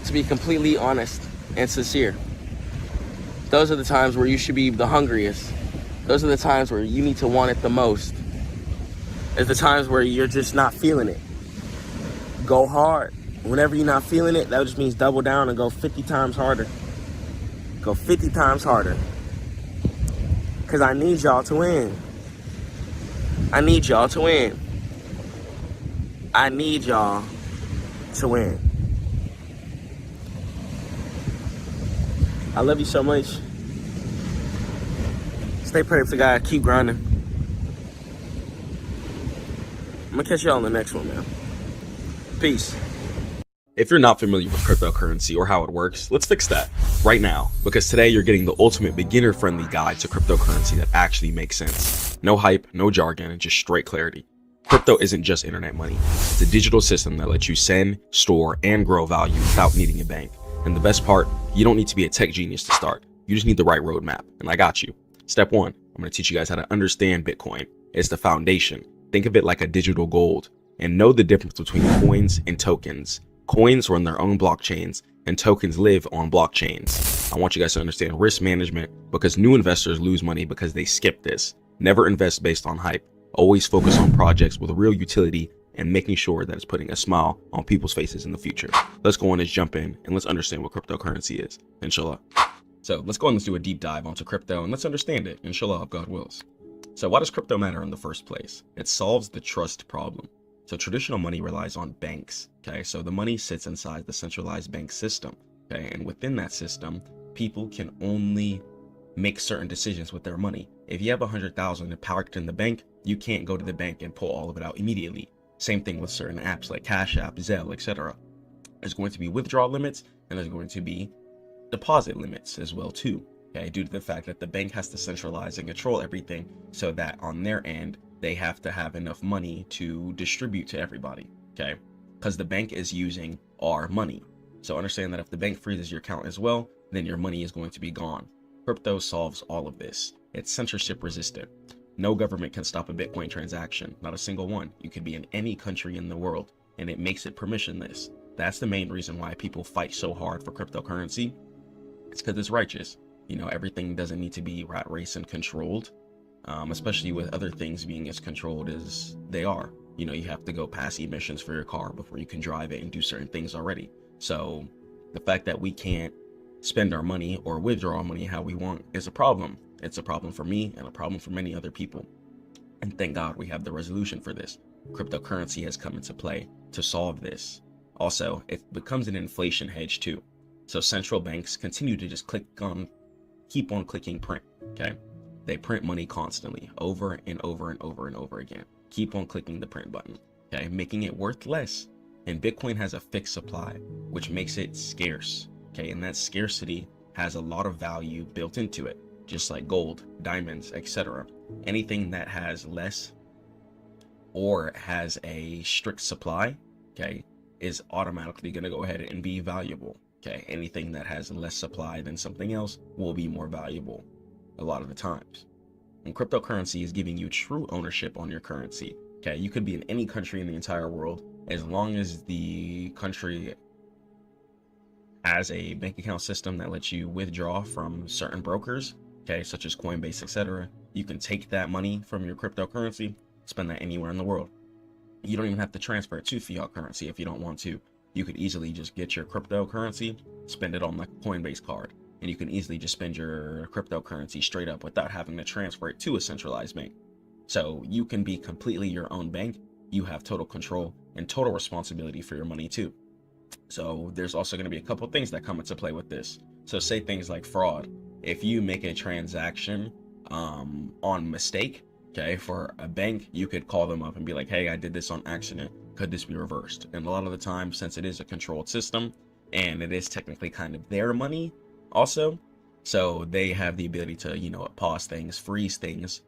To be completely honest and sincere. Those are the times where you should be the hungriest. Those are the times where you need to want it the most. It's the times where you're just not feeling it. Go hard. Whenever you're not feeling it, that just means double down and go 50 times harder. Go 50 times harder. Because I need y'all to win. I need y'all to win. I need y'all to win. I love you so much. Stay prayed to God. Keep grinding. I'm going to catch y'all on the next one, man. Peace. If you're not familiar with cryptocurrency or how it works, let's fix that right now, because today you're getting the ultimate beginner-friendly guide to cryptocurrency that actually makes sense. No hype, no jargon, just straight clarity. Crypto isn't just internet money. It's a digital system that lets you send, store, and grow value without needing a bank. And the best part, you don't need to be a tech genius to start. You just need the right roadmap, and I got you. Step 1, I'm going to teach you guys how to understand Bitcoin. It's the foundation. Think of it like a digital gold, and know the difference between coins and tokens. Coins run their own blockchains, and tokens live on blockchains. I want you guys to understand risk management, because new investors lose money because they skip this. Never invest based on hype. Always focus on projects with real utility and making sure that it's putting a smile on people's faces in the future. Let's go on, let's jump in, and let's understand what cryptocurrency is, inshallah. So let's go on, let's do a deep dive onto crypto, and let's understand it, inshallah, if God wills. So why does crypto matter in the first place? It solves the trust problem. So traditional money relies on banks, okay? So the money sits inside the centralized bank system, okay? And within that system, people can only make certain decisions with their money. If you have 100,000 parked in the bank, you can't go to the bank and pull all of it out immediately. Same thing with certain apps like Cash App, Zelle, etc. There's going to be withdrawal limits, and there's going to be deposit limits as well too, okay? Due to the fact that the bank has to centralize and control everything, so that on their end, they have to have enough money to distribute to everybody, okay? Because the bank is using our money. So understand that if the bank freezes your account as well, then your money is going to be gone. Crypto solves all of this. It's censorship resistant. No government can stop a Bitcoin transaction, not a single one. You could be in any country in the world, and it makes it permissionless. That's the main reason why people fight so hard for cryptocurrency. It's because it's righteous. You know, everything doesn't need to be rat race and controlled, especially with other things being as controlled as they are. You know, you have to go pass emissions for your car before you can drive it and do certain things already. So the fact that we can't spend our money or withdraw our money how we want is a problem. It's a problem for me and a problem for many other people. And thank God we have the resolution for this. Cryptocurrency has come into play to solve this. Also, it becomes an inflation hedge too. So central banks continue to just keep on clicking print, okay? They print money constantly, over and over and over and over again. Keep on clicking the print button, okay? Making it worth less. And Bitcoin has a fixed supply, which makes it scarce, okay? And that scarcity has a lot of value built into it, just like gold, diamonds, etc. Anything that has less or has a strict supply, okay, is automatically going to go ahead and be valuable, okay? Anything that has less supply than something else will be more valuable a lot of the times. And cryptocurrency is giving you true ownership on your currency, okay? You could be in any country in the entire world, as long as the country has a bank account system that lets you withdraw from certain brokers, okay, such as Coinbase, etc. You can take that money from your cryptocurrency, spend that anywhere in the world. You don't even have to transfer it to fiat currency if you don't want to. You could easily just get your cryptocurrency, spend it on the Coinbase card, and you can easily just spend your cryptocurrency straight up without having to transfer it to a centralized bank. So you can be completely your own bank. You have total control and total responsibility for your money too. So there's also going to be a couple things that come into play with this. So say things like fraud. If you make a transaction on mistake, okay, for a bank, you could call them up and be like, hey, I did this on accident. Could this be reversed? And a lot of the time, since it is a controlled system and it is technically kind of their money also, so they have the ability to, you know, pause things, freeze things,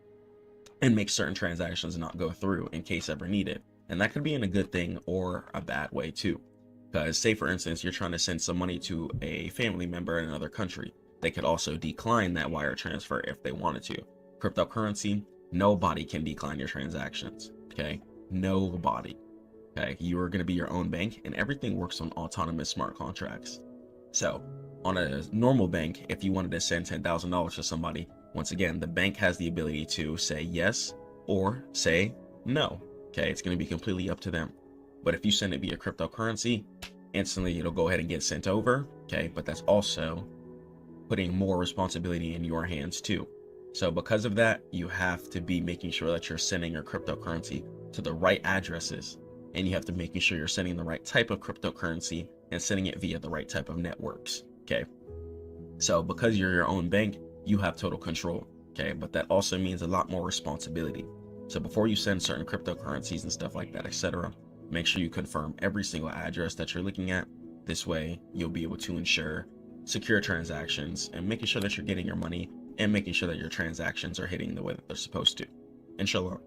and make certain transactions not go through in case ever needed. And that could be in a good thing or a bad way too. Because say, for instance, you're trying to send some money to a family member in another country. They could also decline that wire transfer if they wanted to. Cryptocurrency, nobody can decline your transactions, okay? Nobody, okay? You are going to be your own bank, and everything works on autonomous smart contracts. So on a normal bank, if you wanted to send $10,000 to somebody, once again, the bank has the ability to say yes or say no, okay? It's going to be completely up to them. But if you send it via cryptocurrency, instantly it'll go ahead and get sent over, okay? But that's also putting more responsibility in your hands too. So because of that, you have to be making sure that you're sending your cryptocurrency to the right addresses, and you have to making sure you're sending the right type of cryptocurrency and sending it via the right type of networks, okay? So because you're your own bank, you have total control, okay? But that also means a lot more responsibility. So before you send certain cryptocurrencies and stuff like that, etc., make sure you confirm every single address that you're looking at. This way, you'll be able to ensure secure transactions and making sure that you're getting your money and making sure that your transactions are hitting the way that they're supposed to. Inshallah.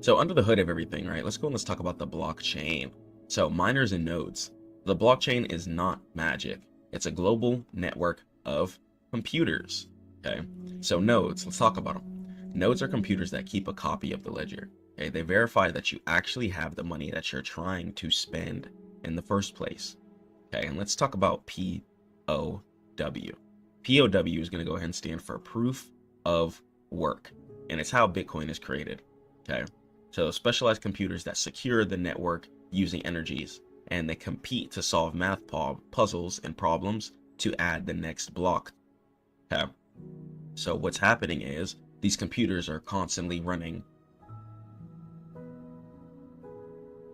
So under the hood of everything, right, let's go and let's talk about the blockchain. So miners and nodes. The blockchain is not magic. It's a global network of computers, okay? So nodes, let's talk about them. Nodes are computers that keep a copy of the ledger. Okay, they verify that you actually have the money that you're trying to spend in the first place. Okay, and let's talk about POW. POW is going to go ahead and stand for proof of work, and it's how Bitcoin is created. Okay, so specialized computers that secure the network using energies, and they compete to solve math puzzles and problems to add the next block. Okay, so what's happening is these computers are constantly running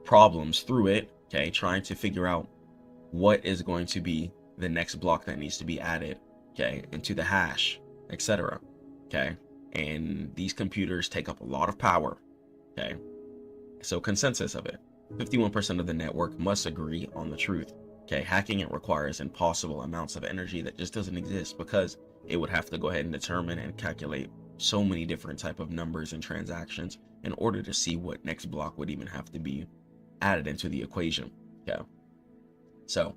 problems through it, okay, trying to figure out what is going to be the next block that needs to be added, okay, into the hash, etc. Okay, and these computers take up a lot of power, okay? So consensus of it, 51% of the network must agree on the truth, okay? Hacking it requires impossible amounts of energy that just doesn't exist, because it would have to go ahead and determine and calculate so many different type of numbers and transactions in order to see what next block would even have to be added into the equation. Okay, so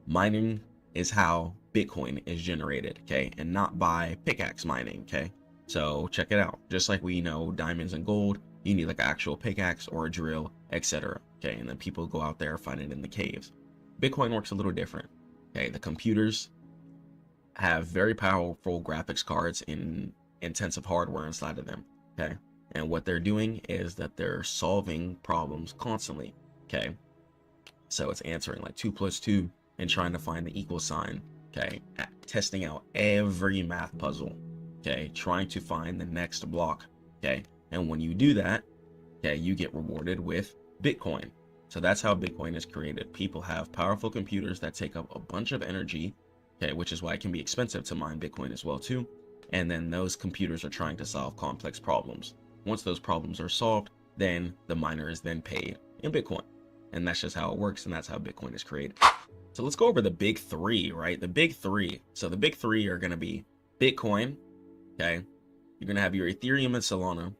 mining is how Bitcoin is generated, okay, and not by pickaxe mining, okay? So check it out. Just like we know diamonds and gold, you need like an actual pickaxe or a drill, etc. Okay, and then people go out there find it in the caves. Bitcoin works a little different. Okay, the computers have very powerful graphics cards in intensive hardware inside of them. Okay, and what they're doing is that they're solving problems constantly. Okay, so it's answering like 2 + 2 and trying to find the equal sign. Okay, testing out every math puzzle. Okay, trying to find the next block. Okay, and when you do that, okay, you get rewarded with Bitcoin. So that's how Bitcoin is created. People have powerful computers that take up a bunch of energy, okay, which is why it can be expensive to mine Bitcoin as well too. And then those computers are trying to solve complex problems. Once those problems are solved, then the miner is then paid in Bitcoin. And that's just how it works, and that's how Bitcoin is created. So let's go over the big three, right? The big three. So the big three are going to be Bitcoin, okay? You're going to have your Ethereum and Solana,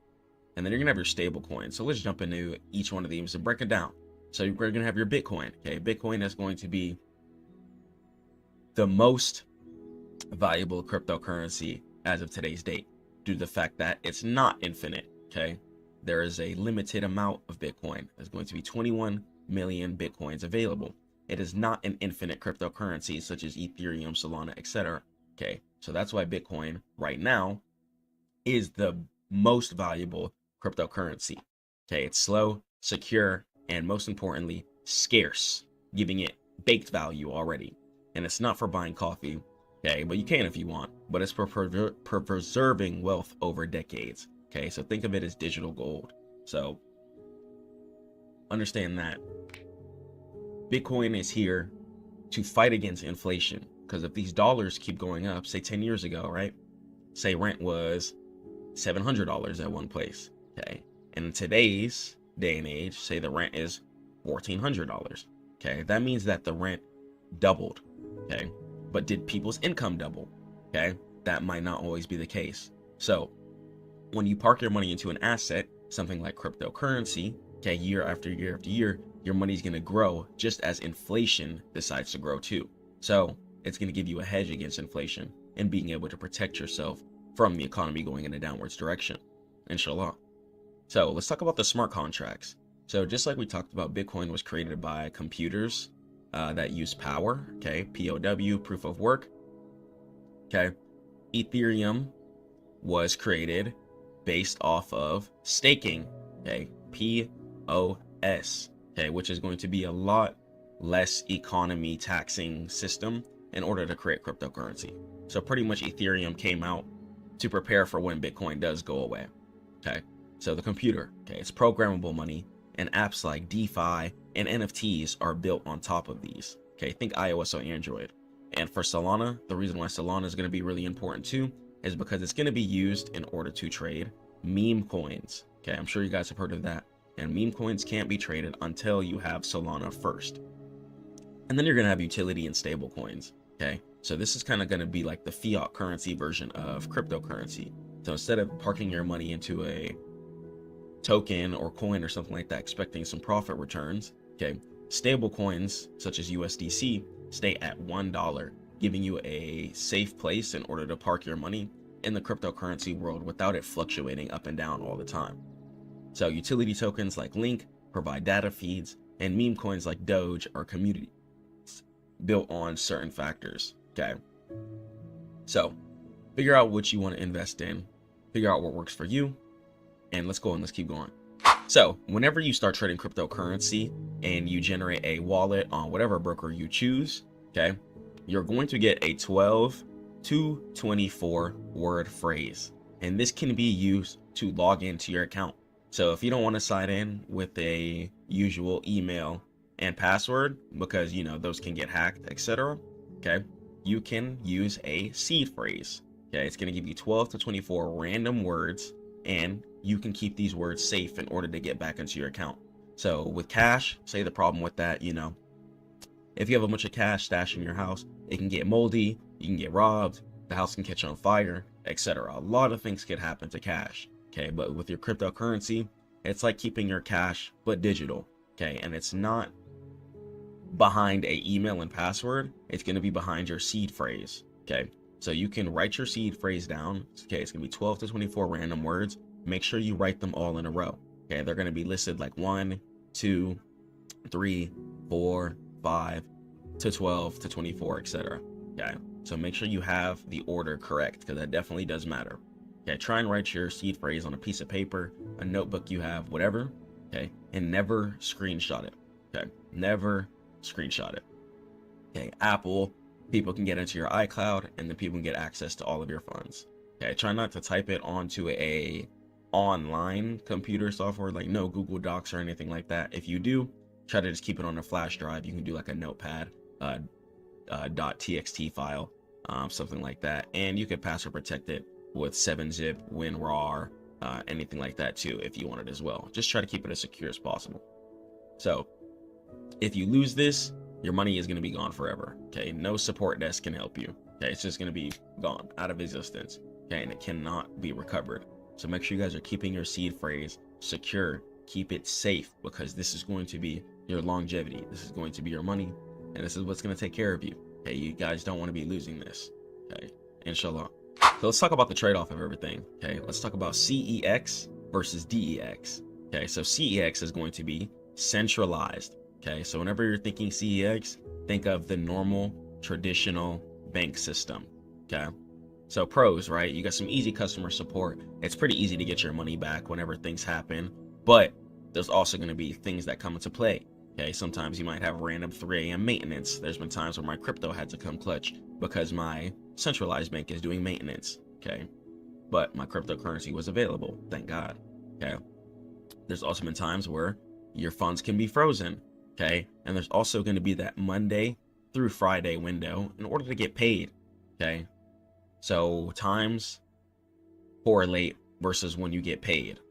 and then you're going to have your stable coin. So let's jump into each one of these and break it down. So you're going to have your Bitcoin, okay? Bitcoin is going to be the most valuable cryptocurrency as of today's date, due to the fact that it's not infinite, okay? There is a limited amount of Bitcoin. There's going to be 21 million Bitcoins available. It is not an infinite cryptocurrency such as Ethereum, Solana, etc. Okay, so that's why Bitcoin right now is the most valuable cryptocurrency. Okay, it's slow, secure, and most importantly, scarce, giving it baked value already. And it's not for buying coffee, okay, but you can if you want, but it's for preserving wealth over decades. Okay, so think of it as digital gold. So understand that Bitcoin is here to fight against inflation, because if these dollars keep going up, say 10 years ago, right? Say rent was $700 at one place, okay? And in today's day and age, say the rent is $1,400, okay? That means that the rent doubled, okay? But did people's income double, okay? That might not always be the case. So when you park your money into an asset, something like cryptocurrency, okay, year after year after year, your money's going to grow just as inflation decides to grow too. So it's going to give you a hedge against inflation and being able to protect yourself from the economy going in a downwards direction, inshallah. So let's talk about the smart contracts. So just like we talked about, Bitcoin was created by computers that use power, okay, POW, proof of work, okay. Ethereum was created based off of staking, okay, POS, okay, which is going to be a lot less economy taxing system in order to create cryptocurrency. So pretty much Ethereum came out to prepare for when Bitcoin does go away, okay. So the computer, okay, it's programmable money, and apps like DeFi and NFTs are built on top of these, okay. Think iOS or Android. And for Solana, the reason why Solana is going to be really important too is because it's going to be used in order to trade meme coins, okay. I'm sure you guys have heard of that. And meme coins can't be traded until you have Solana first. And then you're going to have utility and stable coins, okay? So this is kind of going to be like the fiat currency version of cryptocurrency. So instead of parking your money into a token or coin or something like that, expecting some profit returns, okay, stable coins such as USDC stay at $1, giving you a safe place in order to park your money in the cryptocurrency world without it fluctuating up and down all the time. So utility tokens like Link provide data feeds, and meme coins like Doge are communities built on certain factors, okay? So figure out what you want to invest in, figure out what works for you, and let's go and let's keep going. So whenever you start trading cryptocurrency and you generate a wallet on whatever broker you choose, okay, you're going to get a 12 to 24 word phrase, and this can be used to log into your account. So if you don't want to sign in with a usual email and password, because you know those can get hacked, etc., okay, you can use a seed phrase. Okay, it's going to give you 12 to 24 random words, and you can keep these words safe in order to get back into your account. So with cash, say the problem with that, you know, if you have a bunch of cash stashed in your house, it can get moldy, you can get robbed, the house can catch on fire, etc. A lot of things could happen to cash. Okay, but with your cryptocurrency, it's like keeping your cash, but digital. Okay, and it's not behind a email and password. It's going to be behind your seed phrase. Okay, So you can write your seed phrase down. Okay, it's gonna be 12 to 24 random words. Make sure you write them all in a row. Okay, they're gonna be listed like 1, 2, 3, 4, 5 to 12 to 24, etc. Okay, so make sure you have the order correct, because that definitely does matter. Okay, try and write your seed phrase on a piece of paper, a notebook you have, whatever. Okay, and never screenshot it. Okay, never screenshot it. Okay, Apple, people can get into your iCloud, and then people can get access to all of your funds. Okay, try not to type it onto a online computer software, like no Google Docs or anything like that. If you do, try to just keep it on a flash drive. You can do like a notepad .txt file, something like that, and you could password protect it with 7-zip, WinRAR, anything like that too, if you want it as well. Just try to keep it as secure as possible. So if you lose this, your money is going to be gone forever. Okay, no support desk can help you. Okay, it's just going to be gone, out of existence. Okay, and it cannot be recovered. So make sure you guys are keeping your seed phrase secure. Keep it safe, because this is going to be your longevity. This is going to be your money, and this is what's going to take care of you. Okay, you guys don't want to be losing this. Okay, inshallah. So let's talk about the trade-off of everything. Okay, let's talk about CEX versus DEX. Okay, so CEX is going to be centralized. Okay, so whenever you're thinking CEX, think of the normal traditional bank system. Okay, so pros, right? You got some easy customer support. It's pretty easy to get your money back whenever things happen, but there's also going to be things that come into play. Okay, sometimes you might have random 3 a.m. maintenance. There's been times where my crypto had to come clutch because my centralized bank is doing maintenance. Okay, but my cryptocurrency was available, thank God. Okay, there's also been times where your funds can be frozen. Okay, and there's also going to be that Monday through Friday window in order to get paid. Okay, so times correlate versus when you get paid.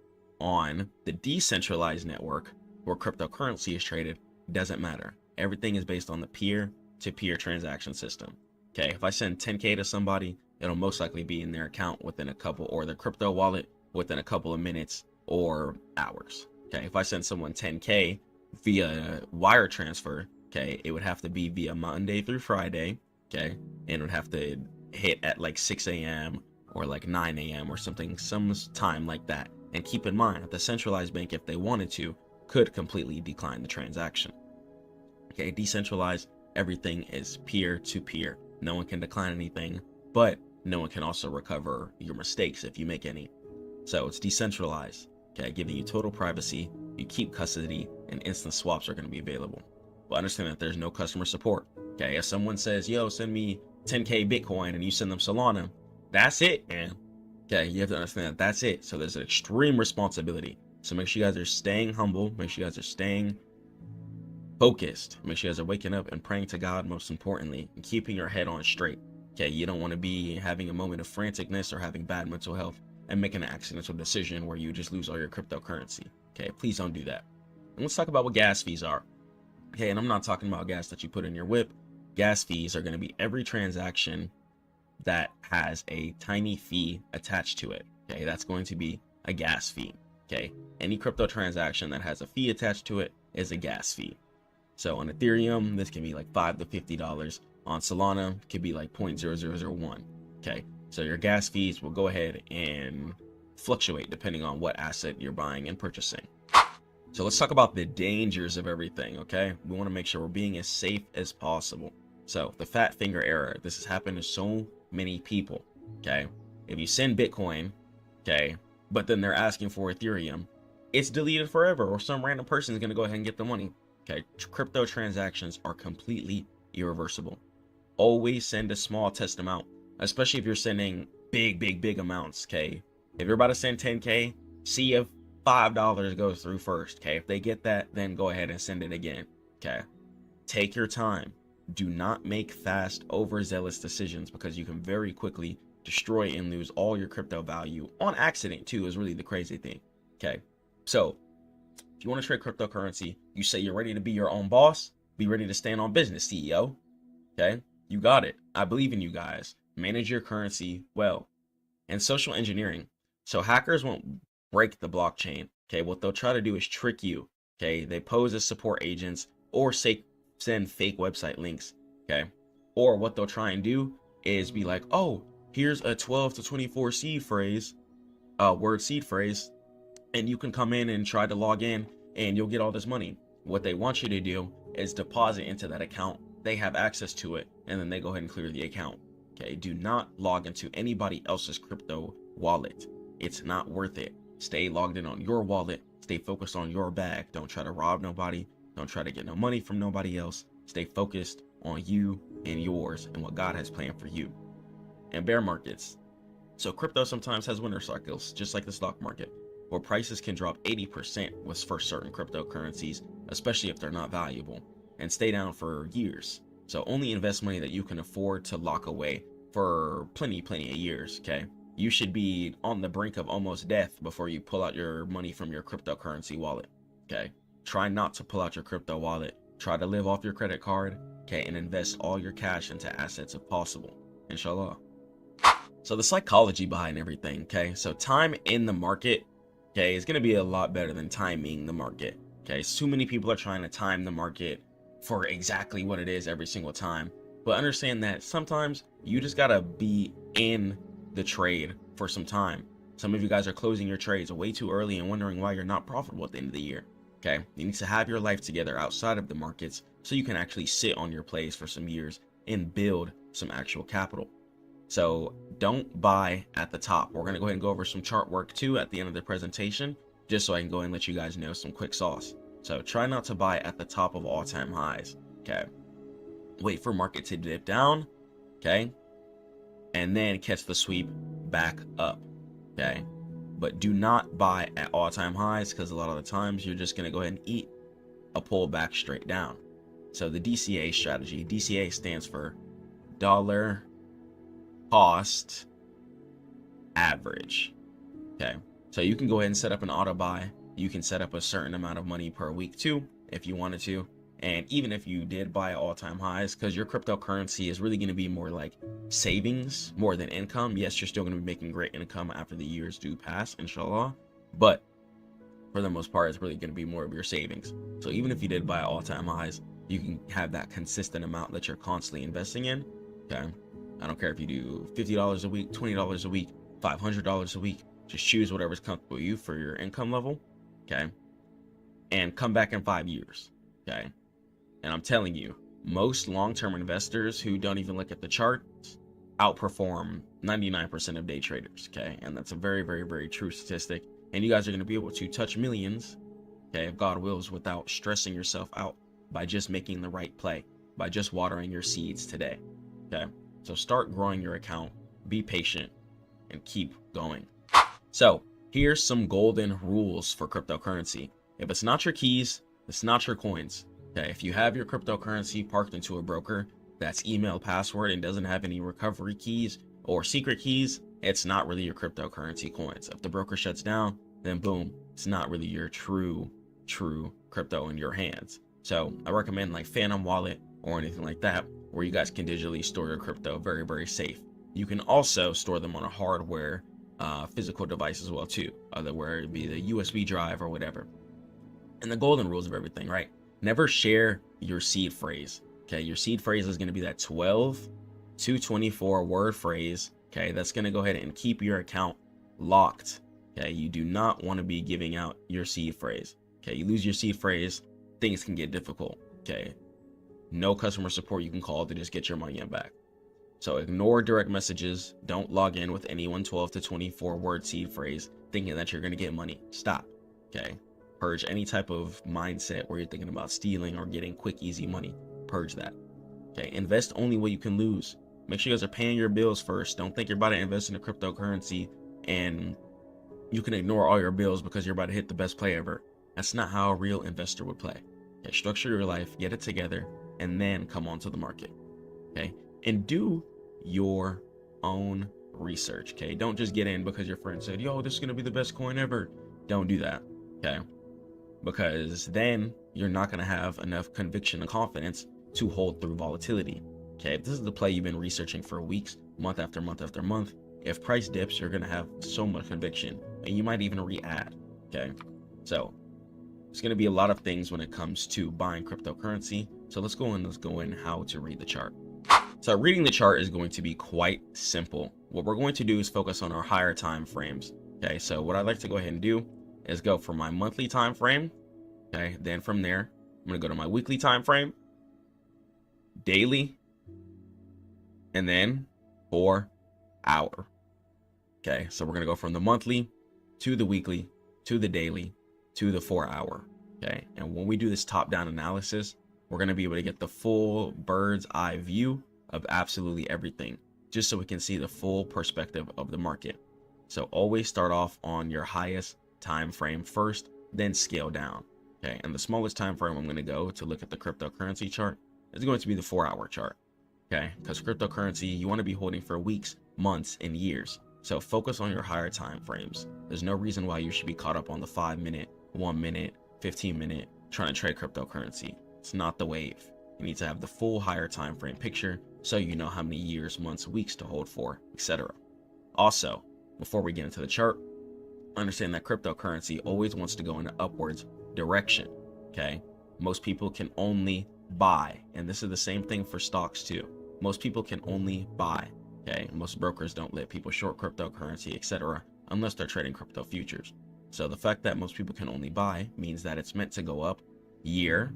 On the decentralized network where cryptocurrency is traded, doesn't matter. Everything is based on the peer-to-peer transaction system. Okay, if I send 10K to somebody, it'll most likely be in their account within a couple, or their crypto wallet within a couple of minutes or hours. Okay, if I send someone 10K via wire transfer, okay, it would have to be via Monday through Friday. Okay, and it would have to hit at like 6 a.m. or like 9 a.m. or something, some time like that. And keep in mind, the centralized bank, if they wanted to, could completely decline the transaction. Okay, decentralized, everything is peer-to-peer. No one can decline anything, but no one can also recover your mistakes if you make any. So it's decentralized, okay, giving you total privacy. You keep custody, and instant swaps are going to be available. But understand that there's no customer support. Okay, if someone says, yo, send me 10K Bitcoin, and you send them Solana, that's it, man. Okay, you have to understand that that's it. So there's an extreme responsibility. So make sure you guys are staying humble. Make sure you guys are staying focused. Make sure you guys are waking up and praying to God, most importantly, and keeping your head on straight. Okay, you don't want to be having a moment of franticness or having bad mental health and making an accidental decision where you just lose all your cryptocurrency. Okay, please don't do that. And let's talk about what gas fees are. Okay, and I'm not talking about gas that you put in your whip. Gas fees are going to be every transaction that has a tiny fee attached to it. Okay, that's going to be a gas fee. Okay, any crypto transaction that has a fee attached to it is a gas fee. So on Ethereum, this can be like $5 to $50. On Solana, it could be like 0.0001. Okay, so your gas fees will go ahead and fluctuate depending on what asset you're buying and purchasing. So let's talk about the dangers of everything. Okay, we want to make sure we're being as safe as possible. So the fat finger error, this has happened to so many people. Okay, if you send Bitcoin, okay, but then they're asking for Ethereum, it's deleted forever, or some random person is going to go ahead and get the money. Okay, crypto transactions are completely irreversible. Always send a small test amount, especially if you're sending big amounts. Okay, if you're about to send 10K, see if $5 goes through first. Okay, if they get that, then go ahead and send it again. Okay, take your time. Do not make fast, overzealous decisions, because you can very quickly destroy and lose all your crypto value on accident too, is really the crazy thing. Okay, so if you want to trade cryptocurrency, you say you're ready to be your own boss, be ready to stand on business, CEO. Okay, you got it. I believe in you guys. Manage your currency well. And social engineering. So hackers won't break the blockchain. Okay, what they'll try to do is trick you. Okay, they pose as support agents or send fake website links. Okay, or what they'll try and do is be like, oh, here's a 12 to 24 word seed phrase, and you can come in and try to log in and you'll get all this money. What they want you to do is deposit into that account. They have access to it, and then they go ahead and clear the account. Okay, do not log into anybody else's crypto wallet. It's not worth it. Stay logged in on your wallet. Stay focused on your bag. Don't try to rob nobody. Don't try to get no money from nobody else. Stay focused on you and yours and what God has planned for you. And bear markets. So crypto sometimes has winter cycles, just like the stock market, where prices can drop 80% for certain cryptocurrencies, especially if they're not valuable, and stay down for years. So only invest money that you can afford to lock away for plenty of years, okay? You should be on the brink of almost death before you pull out your money from your cryptocurrency wallet, okay? Try not to pull out your crypto wallet. Try to live off your credit card, okay? And invest all your cash into assets if possible, inshallah. So the psychology behind everything, okay? So time in the market, okay, is going to be a lot better than timing the market, okay? So many people are trying to time the market for exactly what it is every single time. But understand that sometimes you just got to be in the trade for some time. Some of you guys are closing your trades way too early and wondering why you're not profitable at the end of the year, okay? You need to have your life together outside of the markets so you can actually sit on your plays for some years and build some actual capital. So don't buy at the top. We're going to go ahead and go over some chart work too at the end of the presentation, just so I can go ahead and let you guys know some quick sauce. So try not to buy at the top of all-time highs, okay? Wait for market to dip down, okay? And then catch the sweep back up, okay? But do not buy at all-time highs, because a lot of the times you're just going to go ahead and eat a pullback straight down. So the DCA strategy, DCA stands for dollar cost average, okay? So you can go ahead and set up an auto buy. You can set up a certain amount of money per week too, if you wanted to. And even if you did buy at all-time highs, because your cryptocurrency is really going to be more like savings more than income. Yes, you're still going to be making great income after the years do pass, inshallah. But for the most part, it's really going to be more of your savings. So even if you did buy at all-time highs, you can have that consistent amount that you're constantly investing in, okay? I don't care if you do $50 a week, $20 a week, $500 a week. Just choose whatever's comfortable with you for your income level, okay? And come back in 5 years, okay? And I'm telling you, most long-term investors who don't even look at the charts outperform 99% of day traders, okay? And that's a very, very, very true statistic. And you guys are going to be able to touch millions, okay, if God wills, without stressing yourself out by just making the right play, by just watering your seeds today, okay? So start growing your account, be patient, and keep going. So here's some golden rules for cryptocurrency. If it's not your keys, it's not your coins. Okay, if you have your cryptocurrency parked into a broker that's email password and doesn't have any recovery keys or secret keys, it's not really your cryptocurrency coins. If the broker shuts down, then boom, it's not really your true crypto in your hands. So I recommend like Phantom Wallet or anything like that, where you guys can digitally store your crypto very, very safe. You can also store them on a hardware physical device as well too, where it be the USB drive or whatever. And the golden rules of everything, right? Never share your seed phrase, okay? Your seed phrase is going to be that 12 to 24 word phrase, okay? That's going to go ahead and keep your account locked, okay? You do not want to be giving out your seed phrase, okay? You lose your seed phrase, things can get difficult, okay? No customer support you can call to just get your money back. So ignore direct messages. Don't log in with anyone 12 to 24 word seed phrase thinking that you're going to get money. Stop, okay? Purge any type of mindset where you're thinking about stealing or getting quick, easy money. Purge that, okay? Invest only what you can lose. Make sure you guys are paying your bills first. Don't think you're about to invest in a cryptocurrency and you can ignore all your bills because you're about to hit the best play ever. That's not how a real investor would play. Okay, structure your life, get it together, and then come onto the market, okay? And do your own research, okay? Don't just get in because your friend said, yo, this is gonna be the best coin ever. Don't do that, okay? Because then you're not gonna have enough conviction and confidence to hold through volatility, okay? If this is the play you've been researching for weeks, month after month after month, if price dips, you're gonna have so much conviction and you might even re-add, okay? So there's gonna be a lot of things when it comes to buying cryptocurrency. So let's go in how to read the chart. So reading the chart is going to be quite simple. What we're going to do is focus on our higher time frames. Okay, so what I'd like to go ahead and do is go for my monthly time frame. Okay, then from there, I'm going to go to my weekly time frame, daily, and then 4 hour. Okay, so we're going to go from the monthly to the weekly to the daily to the 4 hour. Okay, and when we do this top-down analysis, we're going to be able to get the full bird's eye view of absolutely everything, just so we can see the full perspective of the market. So always start off on your highest time frame first, then scale down. Okay, and the smallest time frame I'm going to go to look at the cryptocurrency chart is going to be the 4 hour chart. Okay, because cryptocurrency, you want to be holding for weeks, months, and years. So focus on your higher time frames. There's no reason why you should be caught up on the 5 minute, 1 minute, 15 minute trying to trade cryptocurrency. It's not the wave. You need to have the full higher time frame picture so you know how many years, months, weeks to hold for, etc. Also, before we get into the chart, understand that cryptocurrency always wants to go in an upwards direction. Okay, most people can only buy, and this is the same thing for stocks too. Most people can only buy. Okay, most brokers don't let people short cryptocurrency, etc., unless they're trading crypto futures. So the fact that most people can only buy means that it's meant to go up year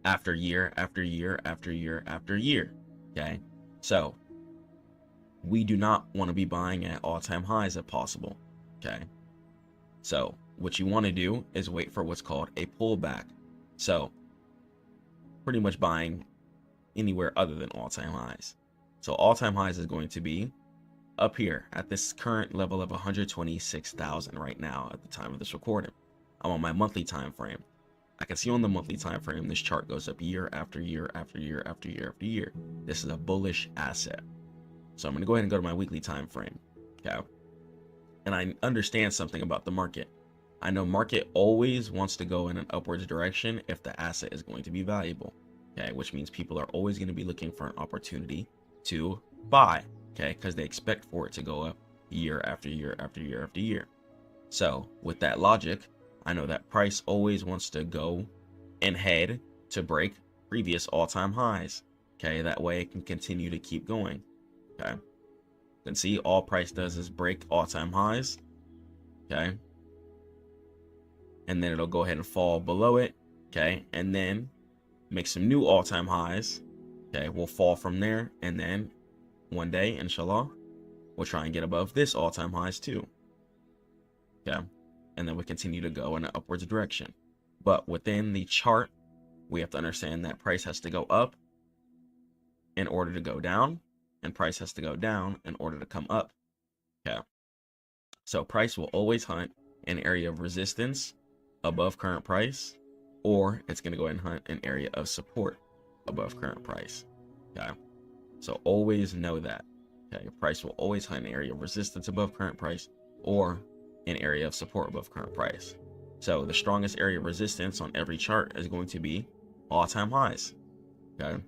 after year after year after year after year. Okay, so we do not want to be buying at all-time highs if possible. Okay, so what you want to do is wait for what's called a pullback. So pretty much buying anywhere other than all-time highs. So all-time highs is going to be up here at this current level of 126,000 right now at the time of this recording. I'm on my monthly time frame. I can see on the monthly time frame this chart goes up year after year after year after year after year. This is a bullish asset. So I'm going to go ahead and go to my weekly time frame. Okay, and I understand something about the market. I know market always wants to go in an upwards direction if the asset is going to be valuable. Okay, which means people are always going to be looking for an opportunity to buy. Okay, because they expect for it to go up year after year after year after year. So with that logic, I know that price always wants to go and head to break previous all-time highs. Okay, that way it can continue to keep going. Okay, you can see all price does is break all-time highs. Okay, and then it'll go ahead and fall below it. Okay, and then make some new all-time highs. Okay, we'll fall from there, and then one day, inshallah, we'll try and get above this all-time highs too. Okay, and then we continue to go in an upwards direction. But within the chart, we have to understand that price has to go up in order to go down, and price has to go down in order to come up. Okay, so price will always hunt an area of resistance above current price, or it's going to go ahead and hunt an area of support above current price. Okay, so always know that. Okay, price will always hunt an area of resistance above current price or an area of support above current price. So the strongest area of resistance on every chart is going to be all-time highs. Okay,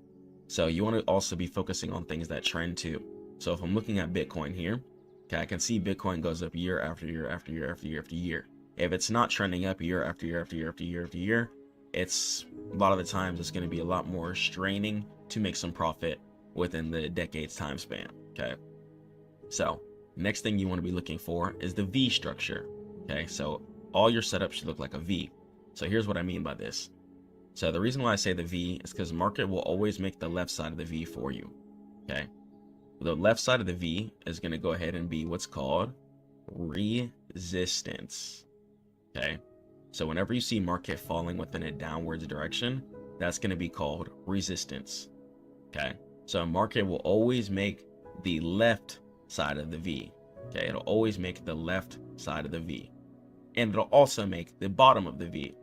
so you want to also be focusing on things that trend too. So if I'm looking at Bitcoin here, okay, I can see Bitcoin goes up year after year after year after year after year. If it's not trending up year after year after year after year after year, it's a lot of the times it's going to be a lot more straining to make some profit within the decade's time span. Okay, so next thing you want to be looking for is the V structure. Okay, so all your setup should look like a V. So here's what I mean by this. So the reason why I say the V is because market will always make the left side of the V for you. Okay, the left side of the V is going to go ahead and be what's called resistance. Okay, so whenever you see market falling within a downwards direction, that's going to be called resistance. Okay, so market will always make the left side of the V. Okay, it'll always make the left side of the V, and it'll also make the bottom of the V.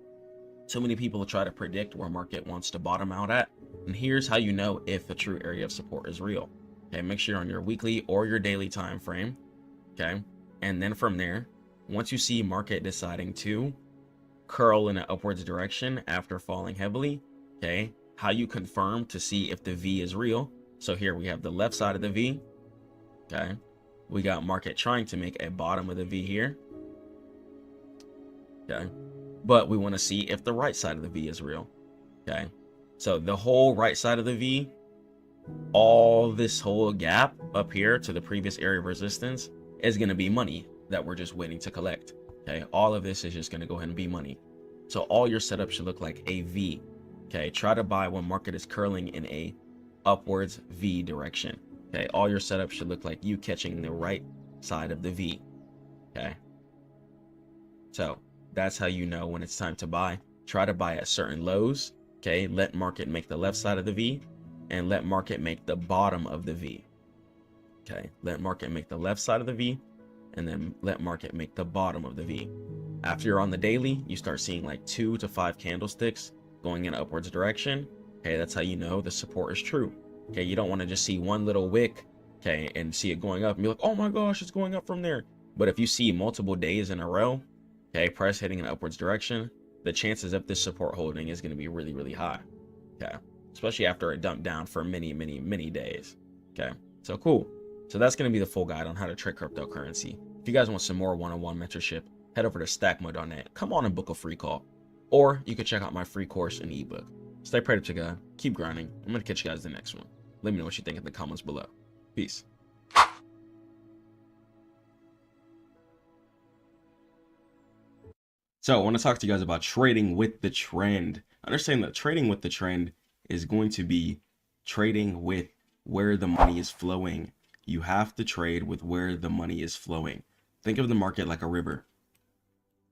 So many people try to predict where market wants to bottom out at, and here's how you know if the true area of support is real. Okay, make sure you're on your weekly or your daily time frame. Okay, and then from there, once you see market deciding to curl in an upwards direction after falling heavily, okay, how you confirm to see if the V is real. So here we have the left side of the V. Okay, we got market trying to make a bottom of the V here. Okay, but we want to see if the right side of the V is real. Okay, so the whole right side of the V all this whole gap up here to the previous area of resistance is going to be money that we're just waiting to collect. Okay, all of this is just going to go ahead and be money. So all your setup should look like a V. Okay, try to buy when market is curling in a upwards V direction. Okay, all your setup should look like you catching the right side of the V. Okay, so that's how you know when it's time to buy. Try to buy at certain lows. Okay, let market make the left side of the V, and let market make the bottom of the V. Okay, let market make the left side of the V, and then let market make the bottom of the V. After you're on the daily, you start seeing like 2 to 5 candlesticks going in upwards direction. Okay, that's how you know the support is true. Okay, you don't want to just see one little wick, okay, and see it going up and be like, oh my gosh, it's going up from there. But if you see multiple days in a row, okay, price hitting an upwards direction, the chances of this support holding is going to be really, really high. Okay, especially after it dumped down for many, many, many days. Okay, so cool. So that's going to be the full guide on how to trade cryptocurrency. If you guys want some more one-on-one mentorship, head over to Stackmode.net. Come on and book a free call. Or you can check out my free course and ebook. Stay prayed up to God. Keep grinding. I'm going to catch you guys in the next one. Let me know what you think in the comments below. Peace. So I want to talk to you guys about trading with the trend. Understand that trading with the trend is going to be trading with where the money is flowing. You have to trade with where the money is flowing. Think of the market like a river.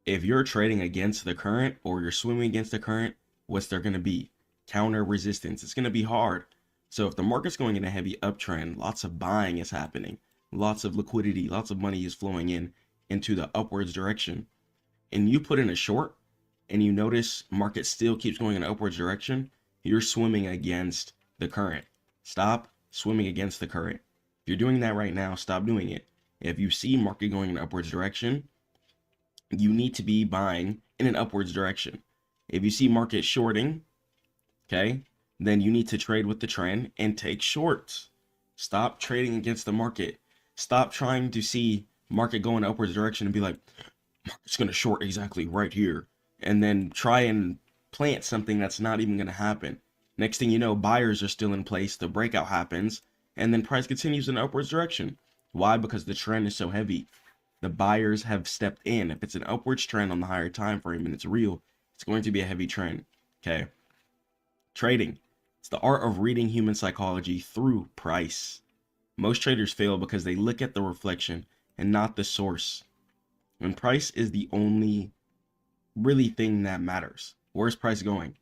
If you're trading against the current or you're swimming against the current, what's there going to be? Counter resistance. It's going to be hard. So if the market's going in a heavy uptrend, lots of buying is happening. Lots of liquidity, lots of money is flowing into the upwards direction. And you put in a short and you notice market still keeps going in an upwards direction, you're swimming against the current. Stop swimming against the current. If you're doing that right now, stop doing it. If you see market going in an upwards direction, you need to be buying in an upwards direction. If you see market shorting, okay, then you need to trade with the trend and take shorts. Stop trading against the market. Stop trying to see market go in an upwards direction and be like, market's going to short exactly right here. And then try and plant something that's not even going to happen. Next thing you know, buyers are still in place. The breakout happens and then price continues in an upwards direction. Why? Because the trend is so heavy. The buyers have stepped in. If it's an upwards trend on the higher time frame and it's real, it's going to be a heavy trend. Okay. Trading. It's the art of reading human psychology through price. Most traders fail because they look at the reflection and not the source. When price is the only really thing that matters. Where's price going?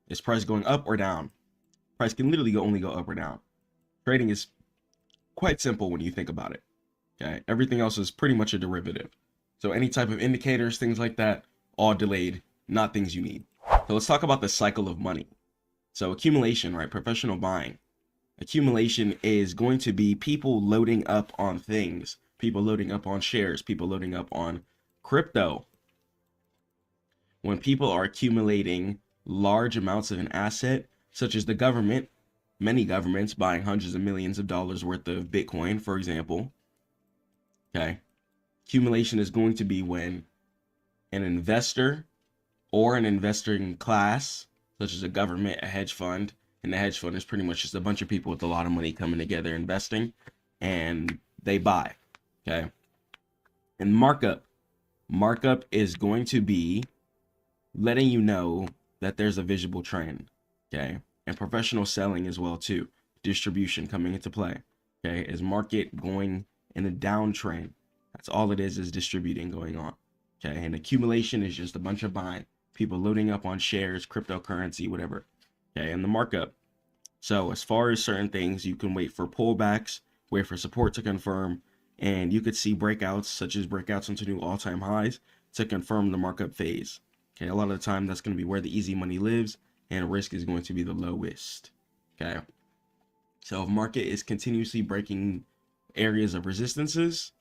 Is price going up or down? Price can literally only go up or down. Trading is quite simple when you think about it. Okay, everything else is pretty much a derivative. So any type of indicators, things like that, all delayed, not things you need. So let's talk about the cycle of money. So accumulation, right? Professional buying. Accumulation is going to be people loading up on things, people loading up on shares, people loading up on crypto. When people are accumulating large amounts of an asset, such as the government, many governments buying hundreds of millions of dollars worth of Bitcoin, for example. Okay. Accumulation is going to be when an investor or an investing class, such as a government, a hedge fund, and the hedge fund is pretty much just a bunch of people with a lot of money coming together investing, and they buy. Okay. And markup is going to be letting you know that there's a visible trend. Okay. And professional selling as well too. Distribution coming into play. Okay. Is market going in a downtrend? That's all it is distributing going on. Okay. And accumulation is just a bunch of buying. People loading up on shares, cryptocurrency, whatever. Okay. And the markup. So as far as certain things, you can wait for pullbacks, wait for support to confirm, and you could see breakouts, such as breakouts into new all-time highs to confirm the markup phase. Okay. A lot of the time that's going to be where the easy money lives and risk is going to be the lowest. Okay. So if market is continuously breaking areas of resistances,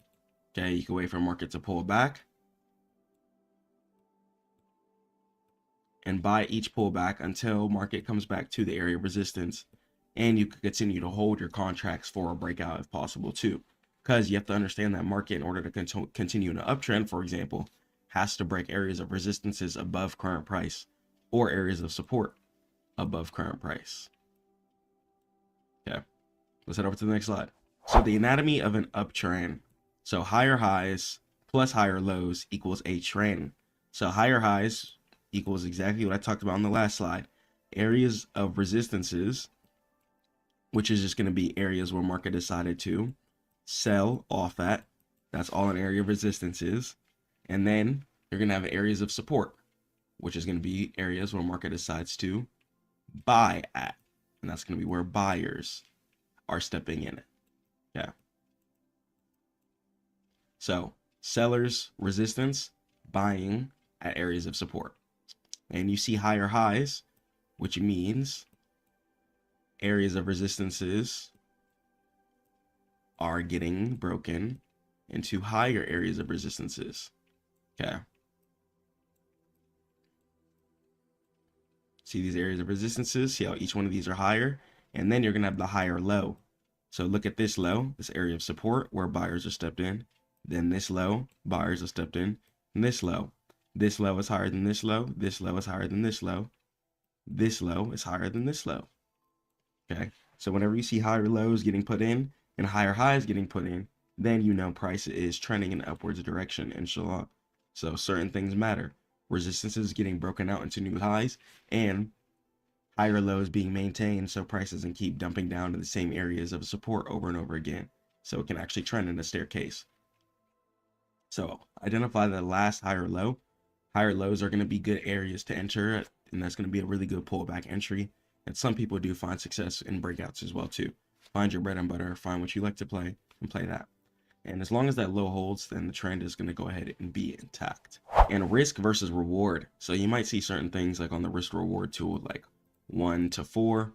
okay, you can wait for market to pull back and buy each pullback until market comes back to the area of resistance, and you can continue to hold your contracts for a breakout if possible too, because you have to understand that market, in order to continue in an uptrend, for example, has to break areas of resistances above current price or areas of support above current price. Okay, Let's head over to the next slide. So the anatomy of an uptrend. So higher highs plus higher lows equals a trend. So higher highs equals exactly what I talked about on the last slide. Areas of resistances, which is just going to be areas where market decided to sell off at. That's all an area of resistance is. And then you're going to have areas of support, which is going to be areas where market decides to buy at. And that's going to be where buyers are stepping in it. Yeah. So sellers resistance, buying at areas of support. And you see higher highs, which means areas of resistances are getting broken into higher areas of resistances. Okay. See these areas of resistances, see how each one of these are higher, and then you're going to have the higher low. So look at this low, this area of support where buyers are stepped in. Then this low, buyers are stepped in. And this low is higher than this low. This low is higher than this low. This low is higher than this low. Okay, so whenever you see higher lows getting put in and higher highs getting put in, then you know price is trending in upwards direction, inshallah. So certain things matter. Resistances getting broken out into new highs and higher lows being maintained so price doesn't keep dumping down to the same areas of support over and over again. So it can actually trend in a staircase. So identify the last higher low. Higher lows are going to be good areas to enter, and that's going to be a really good pullback entry. And some people do find success in breakouts as well too. Find your bread and butter, find what you like to play, and play that. And as long as that low holds, then the trend is going to go ahead and be intact. And risk versus reward. So you might see certain things like on the risk reward tool, like 1 to 4,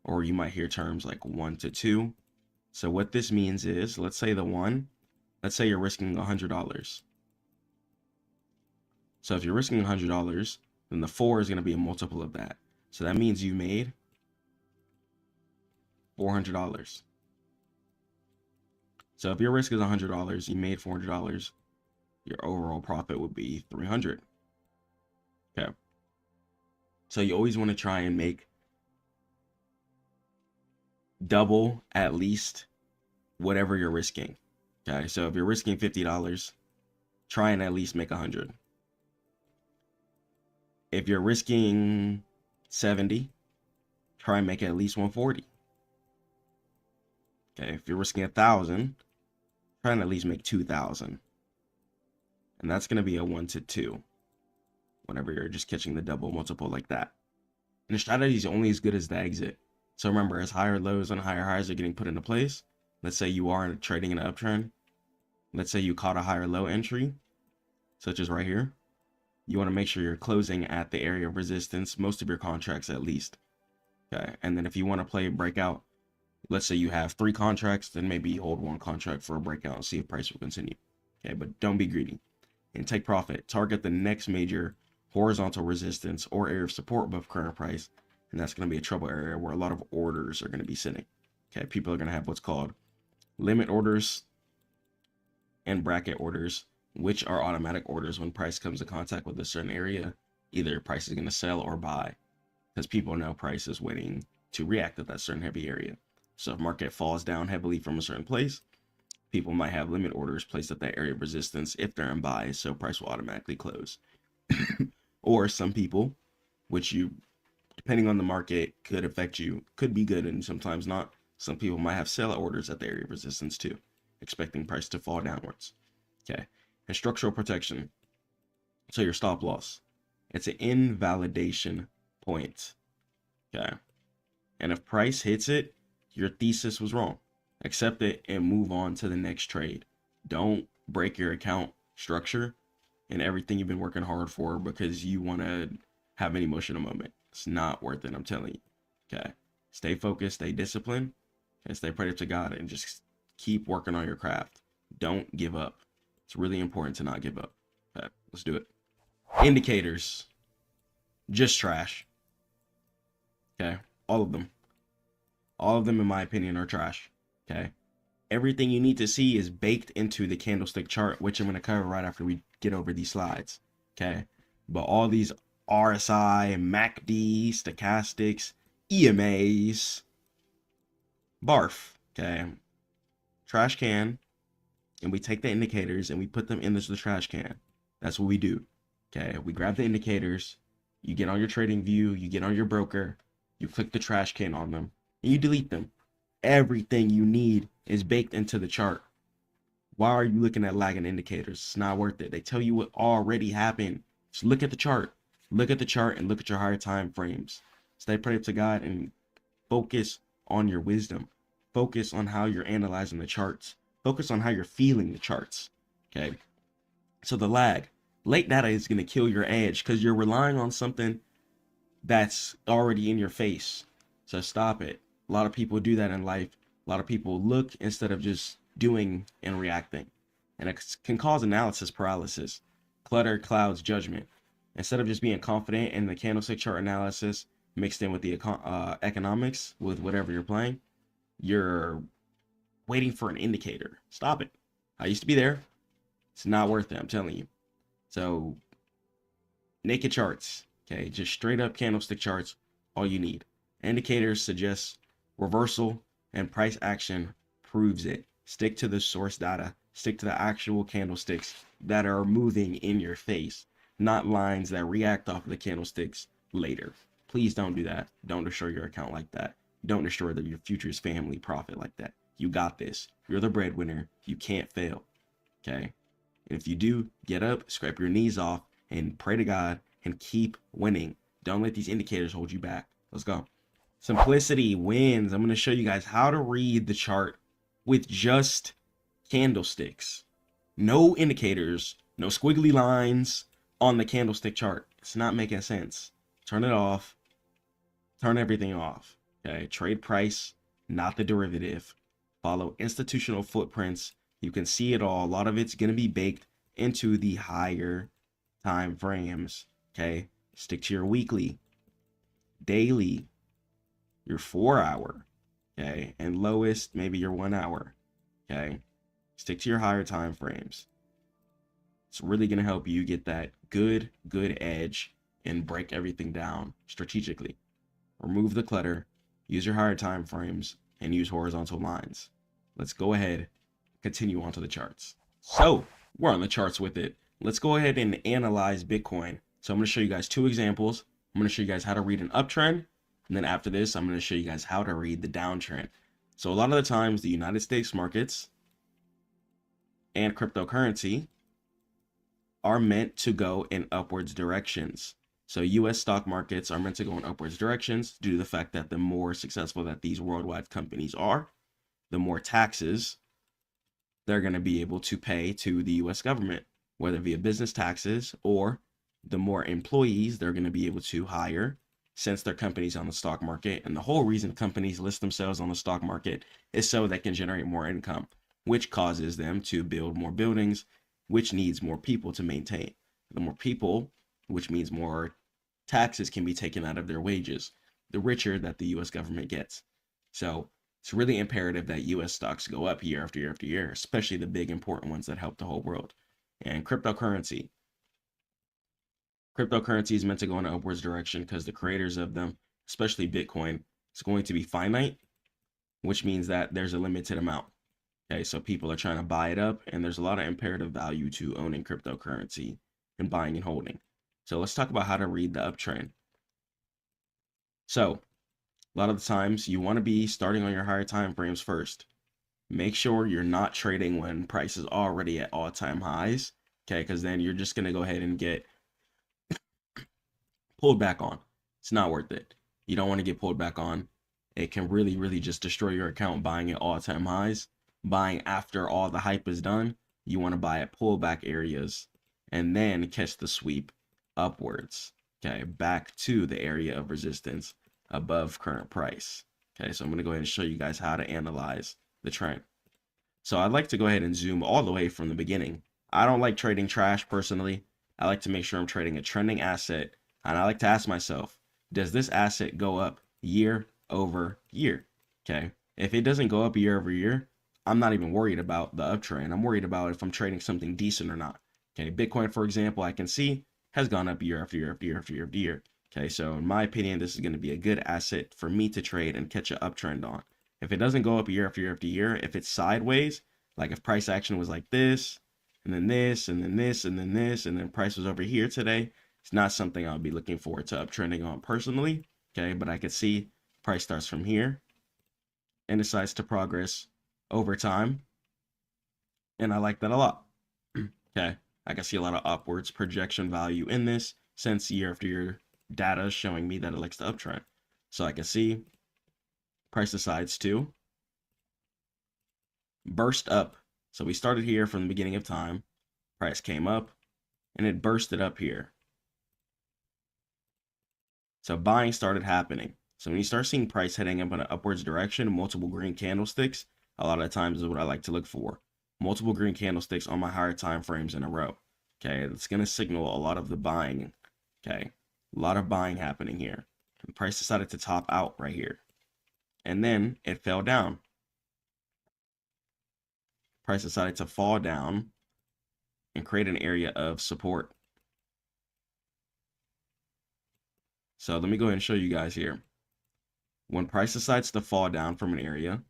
or you might hear terms like 1 to 2. So what this means is, let's say the 1, let's say you're risking $100. So if you're risking $100, then the 4 is going to be a multiple of that. So that means you made $400. So if your risk is $100, you made $400, your overall profit would be $300. Okay. So you always want to try and make double at least whatever you're risking. Okay. So if you're risking $50, try and at least make 100. If you're risking 70, try and make it at least 140. Okay. If you're risking 1,000, try and at least make 2,000. And that's going to be a 1 to 2 whenever you're just catching the double multiple like that. And the strategy is only as good as the exit. So remember, as higher lows and higher highs are getting put into place, let's say you are trading in an uptrend. Let's say you caught a higher low entry, such as right here. You want to make sure you're closing at the area of resistance, most of your contracts at least. Okay. And then if you want to play a breakout, let's say you have 3 contracts, then maybe you hold 1 contract for a breakout and see if price will continue. Okay. But don't be greedy and take profit. Target the next major horizontal resistance or area of support above current price. And that's going to be a trouble area where a lot of orders are going to be sitting. Okay. People are going to have what's called limit orders and bracket orders, which are automatic orders. When price comes in contact with a certain area, either price is going to sell or buy, because people know price is waiting to react at that certain heavy area. So if market falls down heavily from a certain place, people might have limit orders placed at that area of resistance if they're in buy, so price will automatically close. Or some people, which you, depending on the market, could affect you, could be good and sometimes not. Some people might have sell orders at the area of resistance too, expecting price to fall downwards. Okay. And structural protection. So your stop loss. It's an invalidation point. Okay. And if price hits it, your thesis was wrong. Accept it and move on to the next trade. Don't break your account structure and everything you've been working hard for because you want to have an emotional moment. It's not worth it, I'm telling you. Okay. Stay focused, stay disciplined, and stay prayed to God, and just keep working on your craft. Don't give up. It's really important to not give up. Okay, let's do it. Indicators. Just trash. Okay. All of them. All of them, in my opinion, are trash. Okay. Everything you need to see is baked into the candlestick chart, which I'm going to cover right after we get over these slides. Okay. But all these RSI, MACD, stochastics, EMAs, barf, okay? Trash can, and we take the indicators and we put them in the trash can. That's what we do, okay? We grab the indicators, you get on your trading view, you get on your broker, you click the trash can on them, and you delete them. Everything you need is baked into the chart. Why are you looking at lagging indicators? It's not worth it. They tell you what already happened. Just look at the chart. Look at the chart and look at your higher time frames. Stay prayed to God and focus on your wisdom. Focus on how you're analyzing the charts. Focus on how you're feeling the charts. Okay. So the lag, late data is going to kill your edge because you're relying on something that's already in your face. So stop it. A lot of people do that in life. A lot of people look instead of just doing and reacting. And it can cause analysis paralysis. Clutter clouds judgment. Instead of just being confident in the candlestick chart analysis mixed in with the economics with whatever you're playing, you're waiting for an indicator. Stop it. I used to be there. It's not worth it, I'm telling you. So naked charts, okay, just straight up candlestick charts, all you need. Indicators suggest reversal, and price action proves it. Stick to the source data. Stick to the actual candlesticks that are moving in your face, not lines that react off of the candlesticks later. Please don't do that. Don't destroy your account like that. Don't destroy your future's family profit like that. You got this. You're the breadwinner. You can't fail. Okay? And if you do, get up, scrape your knees off, and pray to God and keep winning. Don't let these indicators hold you back. Let's go. Simplicity wins. I'm going to show you guys how to read the chart with just candlesticks. No indicators, no squiggly lines on the candlestick chart. It's not making sense. Turn it off. Turn everything off. Okay, trade price, not the derivative. Follow institutional footprints. You can see it all. A lot of it's going to be baked into the higher time frames. Okay, stick to your weekly, daily, your 4 hour, okay, and lowest maybe your 1 hour. Okay, stick to your higher time frames. It's really going to help you get that good edge and break everything down strategically. Remove the clutter, use your higher time frames, and use horizontal lines. Let's go ahead, continue on to the charts. So we're on the charts with it. Let's go ahead and analyze Bitcoin. So I'm going to show you guys two examples. I'm going to show you guys how to read an uptrend. And then after this, I'm going to show you guys how to read the downtrend. So a lot of the times the United States markets and cryptocurrency are meant to go in upwards directions. So US stock markets are meant to go in upwards directions due to the fact that the more successful that these worldwide companies are, the more taxes they're going to be able to pay to the US government, whether via business taxes or the more employees they're going to be able to hire since their company's on the stock market. And the whole reason companies list themselves on the stock market is so they can generate more income, which causes them to build more buildings, which needs more people to maintain. The more people, which means more taxes can be taken out of their wages, the richer that the US government gets. So it's really imperative that US stocks go up year after year after year, especially the big important ones that help the whole world. And cryptocurrency is meant to go in an upwards direction because the creators of them, especially Bitcoin, is going to be finite, which means that there's a limited amount. Okay, so people are trying to buy it up, and there's a lot of imperative value to owning cryptocurrency and buying and holding. So let's talk about how to read the uptrend. So a lot of the times you want to be starting on your higher time frames first. Make sure you're not trading when price is already at all-time highs, okay, because then you're just going to go ahead and get pulled back on. It's not worth it. You don't want to get pulled back on. It can really just destroy your account buying at all-time highs. Buying after all the hype is done, you want to buy at pullback areas and then catch the sweep upwards, okay, back to the area of resistance above current price. Okay, so I'm going to go ahead and show you guys how to analyze the trend. So I'd like to go ahead and zoom all the way from the beginning. I don't like trading trash personally. I like to make sure I'm trading a trending asset, and I like to ask myself, does this asset go up year over year? Okay, if it doesn't go up year over year, I'm not even worried about the uptrend. I'm worried about if I'm trading something decent or not. Okay, Bitcoin, for example, I can see has gone up year after year after year after year after year. Okay, so in my opinion, this is going to be a good asset for me to trade and catch an uptrend on. If it doesn't go up year after year after year, if it's sideways, like if price action was like this, and then this, and then this, and then this, and then price was over here today, it's not something I'll be looking forward to uptrending on personally. Okay, but I could see price starts from here and decides to progress over time. And I like that a lot. Okay, I can see a lot of upwards projection value in this since year after year data is showing me that it likes to uptrend. So I can see price decides to burst up. So we started here from the beginning of time. Price came up and it bursted up here. So buying started happening. So when you start seeing price heading up in an upwards direction, multiple green candlesticks, a lot of times is what I like to look for. Multiple green candlesticks on my higher time frames in a row. Okay, it's going to signal a lot of the buying. Okay, a lot of buying happening here. The price decided to top out right here. And then it fell down. Price decided to fall down and create an area of support. So let me go ahead and show you guys here. When price decides to fall down from an area,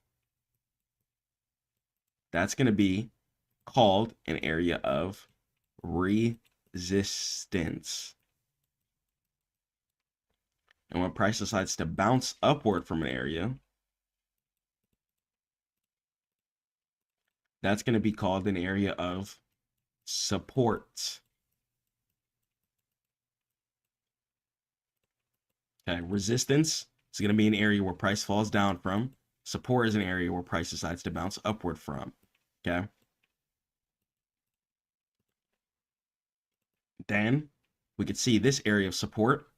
that's going to be called an area of resistance. And when price decides to bounce upward from an area, that's going to be called an area of support. Okay, resistance is going to be an area where price falls down from. Support is an area where price decides to bounce upward from. Okay. Then we could see this area of support.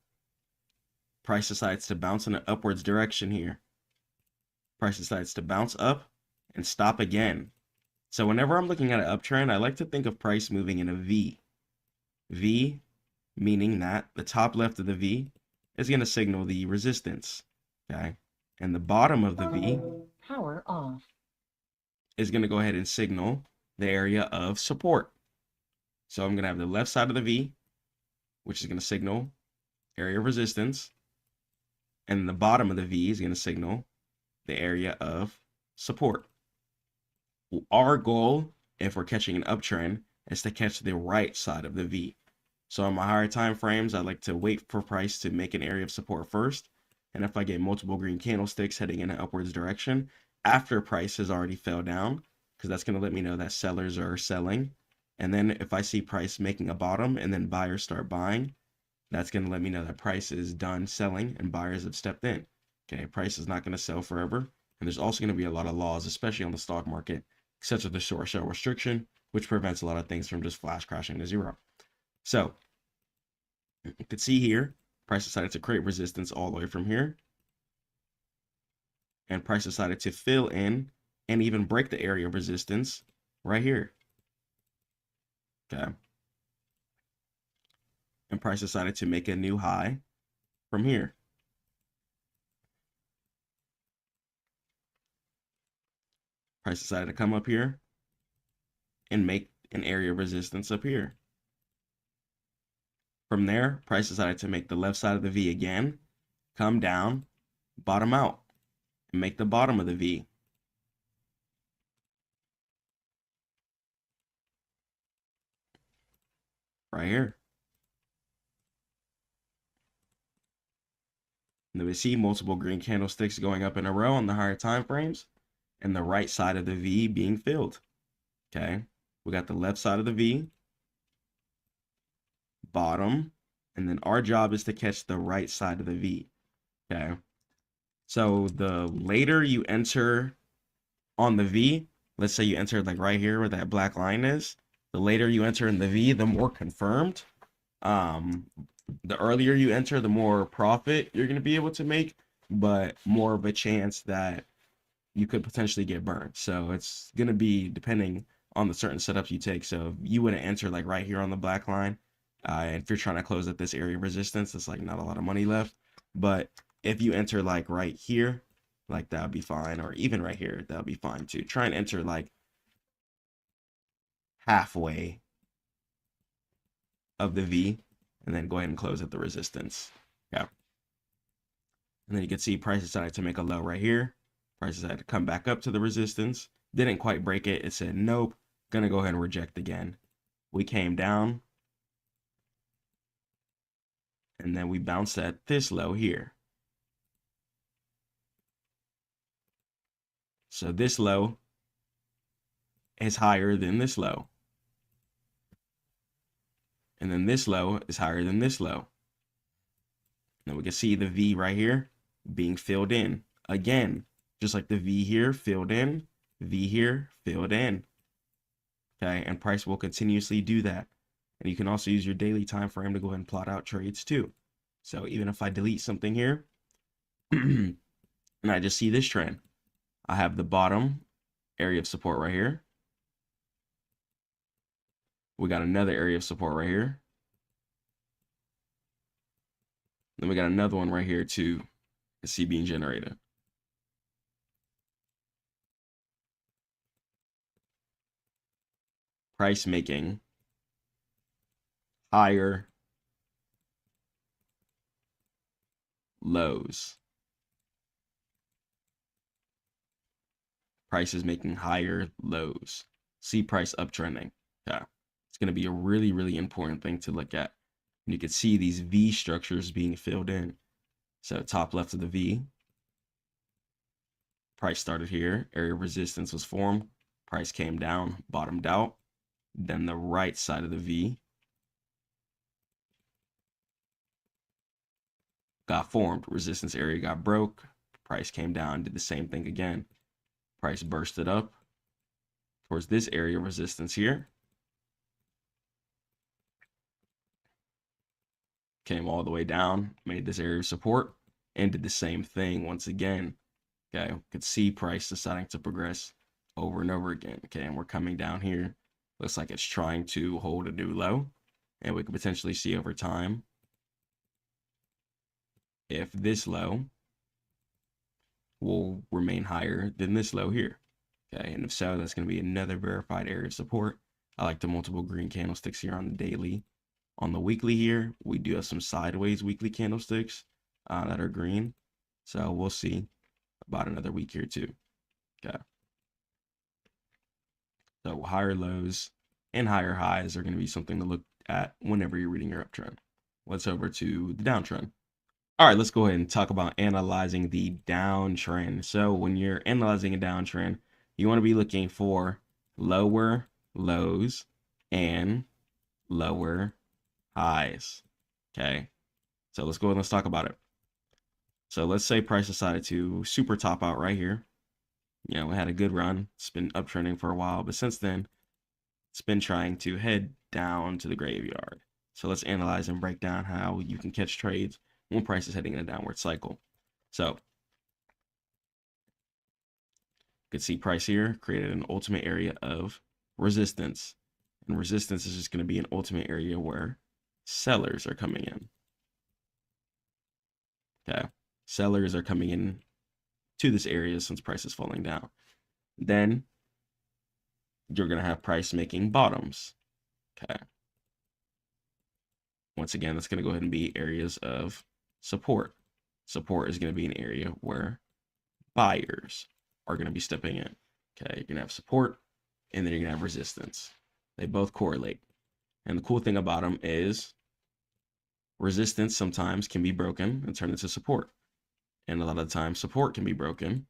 Price decides to bounce in an upwards direction here. Price decides to bounce up and stop again. So whenever I'm looking at an uptrend, I like to think of price moving in a V. V meaning that the top left of the V is going to signal the resistance. Okay. And the bottom of the V, power off, is going to go ahead and signal the area of support. So I'm going to have the left side of the V, which is going to signal area of resistance. And the bottom of the V is going to signal the area of support. Our goal, if we're catching an uptrend, is to catch the right side of the V. So on my higher time frames, I like to wait for price to make an area of support first. And if I get multiple green candlesticks heading in an upwards direction after price has already fell down, because that's going to let me know that sellers are selling. And then if I see price making a bottom and then buyers start buying, that's going to let me know that price is done selling and buyers have stepped in. Okay, price is not going to sell forever. And there's also going to be a lot of laws, especially on the stock market, such as the short sale restriction, which prevents a lot of things from just flash crashing to zero. So you can see here, price decided to create resistance all the way from here. And price decided to fill in and even break the area of resistance right here. Okay. And price decided to make a new high from here. Price decided to come up here and make an area of resistance up here. From there, price decided to make the left side of the V again, come down, bottom out, and make the bottom of the V. Right here. And then we see multiple green candlesticks going up in a row on the higher time frames, and the right side of the V being filled. Okay, we got the left side of the V, bottom, and then our job is to catch the right side of the V. Okay, so the later you enter on the V, let's say you entered like right here where that black line is, the later you enter in the V, the more confirmed. The earlier you enter, the more profit you're going to be able to make, but more of a chance that you could potentially get burned. So it's going to be depending on the certain setups you take. So if you would have entered like right here on the black line, if you're trying to close at this area of resistance, it's like not a lot of money left. But if you enter like right here, like that would be fine. Or even right here, that would be fine too. Try and enter like halfway of the V, and then go ahead and close at the resistance. Yeah. And then you can see price decided to make a low right here, Prices had to come back up to the resistance. Didn't quite break it. It said, nope, gonna go ahead and reject again. We came down. And then we bounced at this low here. So this low is higher than this low. And then this low is higher than this low. Now we can see the V right here being filled in. Again, just like the V here filled in, V here filled in. Okay, and price will continuously do that. And you can also use your daily time frame to go ahead and plot out trades too. So even if I delete something here, and I just see this trend, I have the bottom area of support right here. We got another area of support right here. Then we got another one right here too, see being generated. Price making higher lows. Price is making higher lows. See price uptrending. Yeah, it's going to be a really, really important thing to look at. And you can see these V structures being filled in. So top left of the V, price started here, area of resistance was formed, price came down, bottomed out. Then the right side of the V got formed, resistance area got broke, price came down, did the same thing again. Price bursted up towards this area of resistance here. Came all the way down, made this area of support, and did the same thing once again. Okay, could see price deciding to progress over and over again. Okay, and we're coming down here. Looks like it's trying to hold a new low, and we could potentially see over time if this low will remain higher than this low here. Okay, and if so, that's going to be another verified area of support. I like the multiple green candlesticks here on the daily. On the weekly here, we do have some sideways weekly candlesticks that are green. So we'll see about another week here too. Okay. So higher lows and higher highs are going to be something to look at whenever you're reading your uptrend. Let's over to the downtrend. All right, let's go ahead and talk about analyzing the downtrend. So when you're analyzing a downtrend, you want to be looking for lower lows and lower highs. Okay, so let's go ahead and let's talk about it. So let's say price decided to super top out right here. You know, it had a good run. It's been uptrending for a while, but since then, it's been trying to head down to the graveyard. So let's analyze and break down how you can catch trades when price is heading in a downward cycle. So you can see price here created an ultimate area of resistance. And resistance is just going to be an ultimate area where sellers are coming in. Okay, sellers are coming in to this area since price is falling down. Then you're going to have price making bottoms. Okay. Once again, that's going to go ahead and be areas of support. Support is going to be an area where buyers are going to be stepping in. Okay, you're going to have support and then you're going to have resistance. They both correlate. And the cool thing about them is resistance sometimes can be broken and turn into support. And a lot of the time support can be broken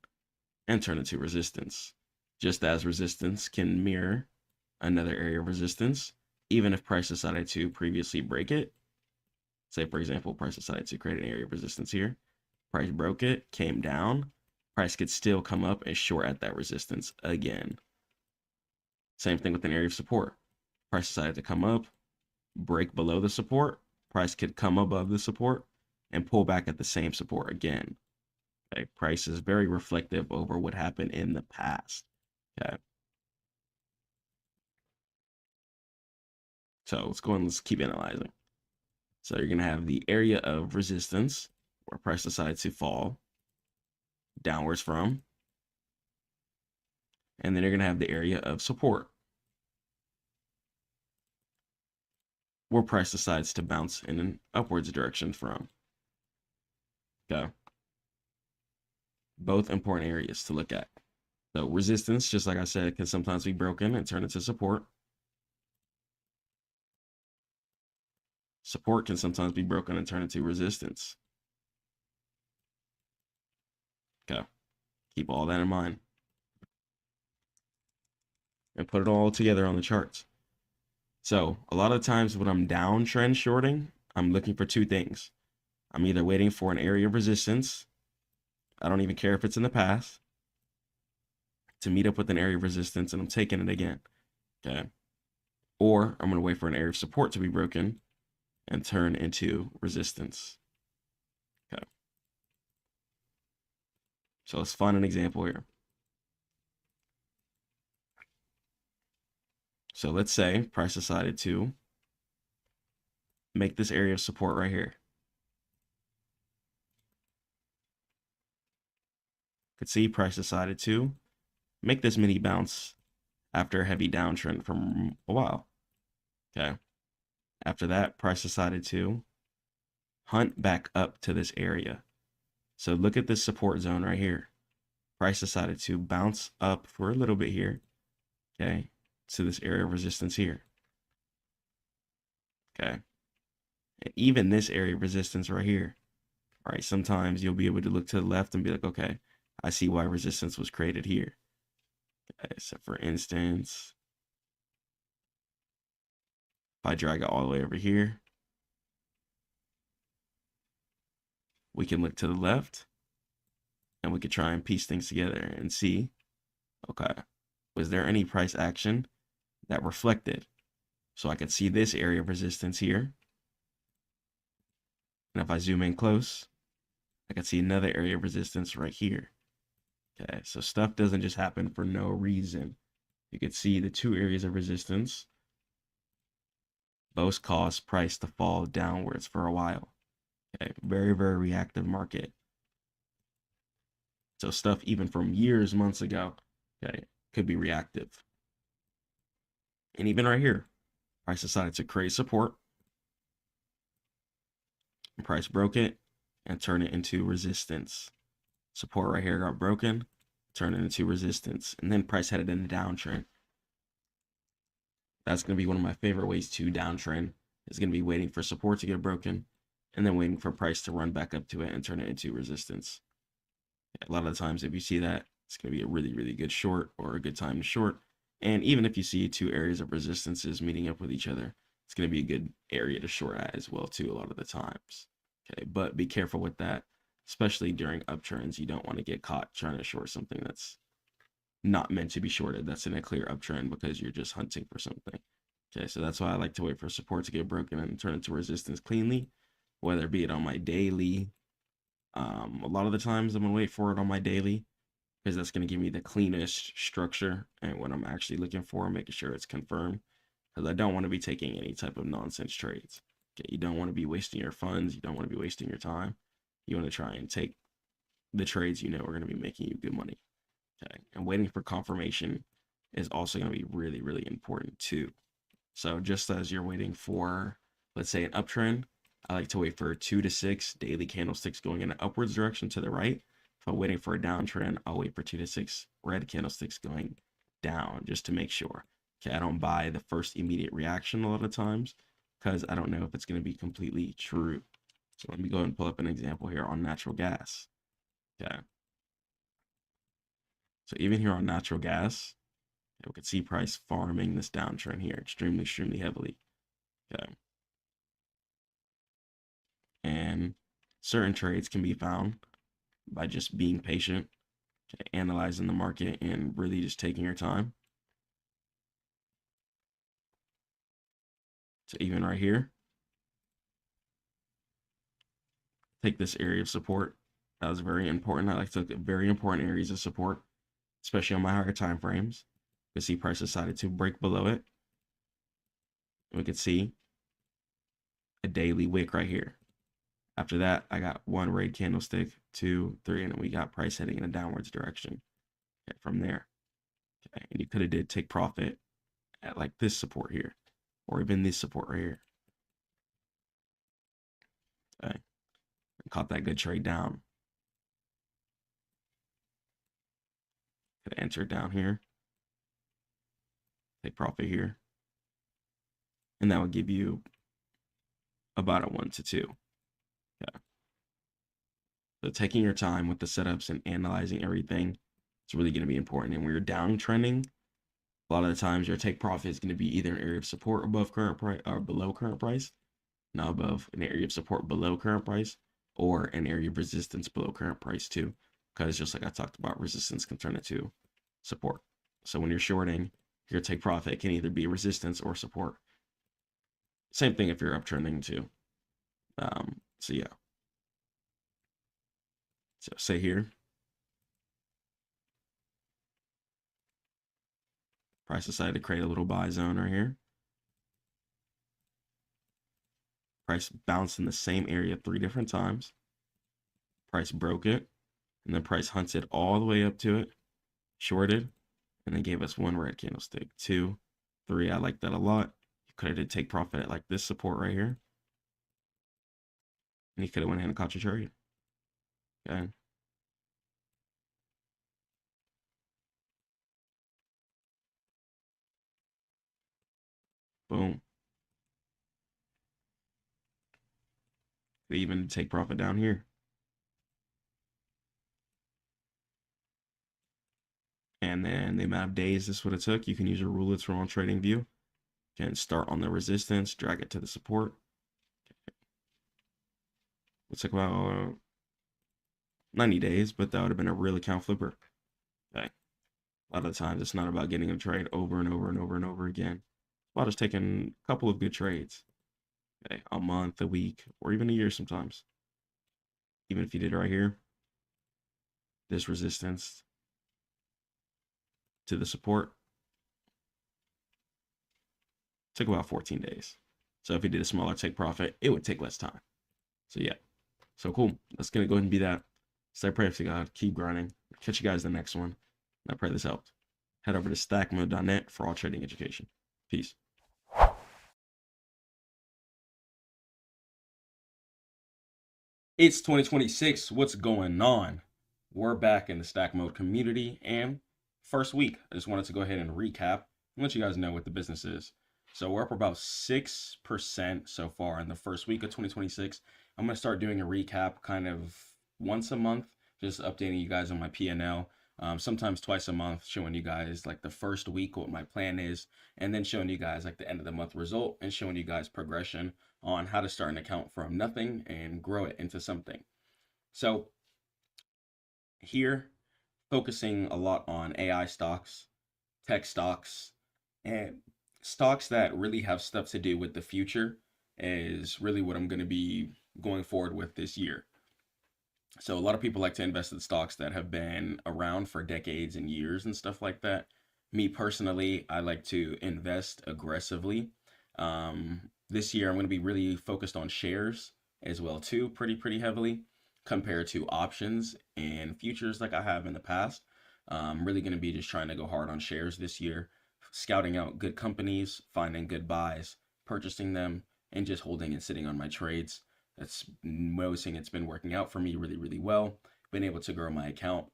and turn into resistance. Just as resistance can mirror another area of resistance, even if price decided to previously break it. Say, for example, price decided to create an area of resistance here. Price broke it, came down. Price could still come up and short at that resistance again. Same thing with an area of support. Price decided to come up, break below the support. Price could come above the support and pull back at the same support again. Okay, price is very reflective over what happened in the past. Okay. So let's go and let's keep analyzing. So you're going to have the area of resistance where price decides to fall downwards from. And then you're going to have the area of support where price decides to bounce in an upwards direction from. Okay. Both important areas to look at. So resistance, just like I said, can sometimes be broken and turn into support. Support can sometimes be broken and turn into resistance. Okay, keep all that in mind. And put it all together on the charts. So a lot of times when I'm downtrend shorting, I'm looking for two things. I'm either waiting for an area of resistance. I don't even care if it's in the past, to meet up with an area of resistance, and I'm taking it again. Okay. Or I'm going to wait for an area of support to be broken and turn into resistance. Okay. So let's find an example here. So let's say price decided to make this area of support right here. Could see price decided to make this mini bounce after a heavy downtrend from a while. Okay. After that, price decided to hunt back up to this area. So look at this support zone right here. Price decided to bounce up for a little bit here. Okay. To this area of resistance here. Okay. And even this area of resistance right here. Right. Sometimes you'll be able to look to the left and be like, okay, I see why resistance was created here. Okay. So for instance, if I drag it all the way over here, we can look to the left and we could try and piece things together and see, okay, was there any price action that reflected? So I could see this area of resistance here. And if I zoom in close, I could see another area of resistance right here. Okay, so stuff doesn't just happen for no reason. You could see the two areas of resistance both cause price to fall downwards for a while. Okay, very, very reactive market. So stuff even from years, months ago, okay, could be reactive. And even right here, price decided to create support. Price broke it and turned it into resistance. Support right here got broken, turned it into resistance, and then price headed in a downtrend. That's going to be one of my favorite ways to downtrend. Is going to be waiting for support to get broken and then waiting for price to run back up to it and turn it into resistance. A lot of the times, if you see that, it's going to be a really, really good short or a good time to short. And even if you see two areas of resistances meeting up with each other, it's going to be a good area to short at as well, too, a lot of the times. Okay, but be careful with that, especially during uptrends. You don't want to get caught trying to short something that's not meant to be shorted. That's in a clear uptrend because you're just hunting for something. Okay, so that's why I like to wait for support to get broken and turn into resistance cleanly, whether it be it on my daily. A lot of the times I'm gonna wait for it on my daily because that's gonna give me the cleanest structure and what I'm actually looking for, making sure it's confirmed. Because I don't want to be taking any type of nonsense trades. Okay, you don't want to be wasting your funds. You don't want to be wasting your time. You want to try and take the trades you know are going to be making you good money. Okay, and waiting for confirmation is also going to be really, really important too. So just as you're waiting for, let's say, an uptrend, I like to wait for 2 to 6 daily candlesticks going in an upwards direction to the right. If I'm waiting for a downtrend, I'll wait for 2 to 6 red candlesticks going down just to make sure. Okay, I don't buy the first immediate reaction a lot of times because I don't know if it's going to be completely true. So let me go ahead and pull up an example here on natural gas. Okay. So even here on natural gas, we can see price farming this downtrend here extremely, extremely heavily. Okay. And certain trades can be found by just being patient, okay, analyzing the market, and really just taking your time. So even right here, take this area of support. That was very important. I like to look at very important areas of support, especially on my higher time frames. You can see price decided to break below it. We could see a daily wick right here. After that, I got 1 red candlestick, 2, 3, and then we got price heading in a downwards direction. Okay, from there. Okay, and you could have did take profit at like this support here, or even this support right here. Okay, and caught that good trade down. Could enter down here, take profit here, and that would give you about a 1 to 2. Okay. So taking your time with the setups and analyzing everything is really going to be important. And when you're downtrending, a lot of the times your take profit is going to be either an area of support above current price or below current price, not above, an area of support below current price, or an area of resistance below current price too. Because just like I talked about, resistance can turn into support. So when you're shorting, your take profit can either be resistance or support. Same thing if you're uptrending too. So yeah. So say here, price decided to create a little buy zone right here. Price bounced in the same area 3 different times. Price broke it, and then price hunted all the way up to it, shorted, and then gave us 1 red candlestick, 2, 3. I like that a lot. You could have take profit at like this support right here, and you could have went ahead and caught your trade. Okay. Boom. Could even take profit down here. And then the amount of days this would have took, you can use your rulets from on trading view. You can start on the resistance, drag it to the support. It took about 90 days, but that would have been a real account flipper. Okay. A lot of the times it's not about getting a trade over and over and over and over again. It's about just taking a couple of good trades. Okay. A month, a week, or even a year sometimes. Even if you did right here, this resistance to the support took about 14 days. So if you did a smaller take profit, it would take less time. So yeah. So cool. That's going to go ahead and be that. Stay praying to God. Keep grinding. Catch you guys in the next one. I pray this helped. Head over to stackmode.net for all trading education. Peace. It's 2026. What's going on? We're back in the Stack Mode community, and first week, I just wanted to go ahead and recap and let you guys know what the business is. So we're up about 6% so far in the first week of 2026. I'm going to start doing a recap kind of once a month, just updating you guys on my P&L. Sometimes twice a month, showing you guys like the first week what my plan is, and then showing you guys like the end of the month result and showing you guys progression on how to start an account from nothing and grow it into something. So here, focusing a lot on AI stocks, tech stocks, and stocks that really have stuff to do with the future is really what I'm going to be going forward with this year. So a lot of people like to invest in stocks that have been around for decades and years and stuff like that. Me personally, I like to invest aggressively. This year, I'm going to be really focused on shares as well too, pretty heavily compared to options and futures like I have in the past. I'm really going to be just trying to go hard on shares this year, scouting out good companies, finding good buys, purchasing them, and just holding and sitting on my trades. That's noticing it's been working out for me really well. Been able to grow my account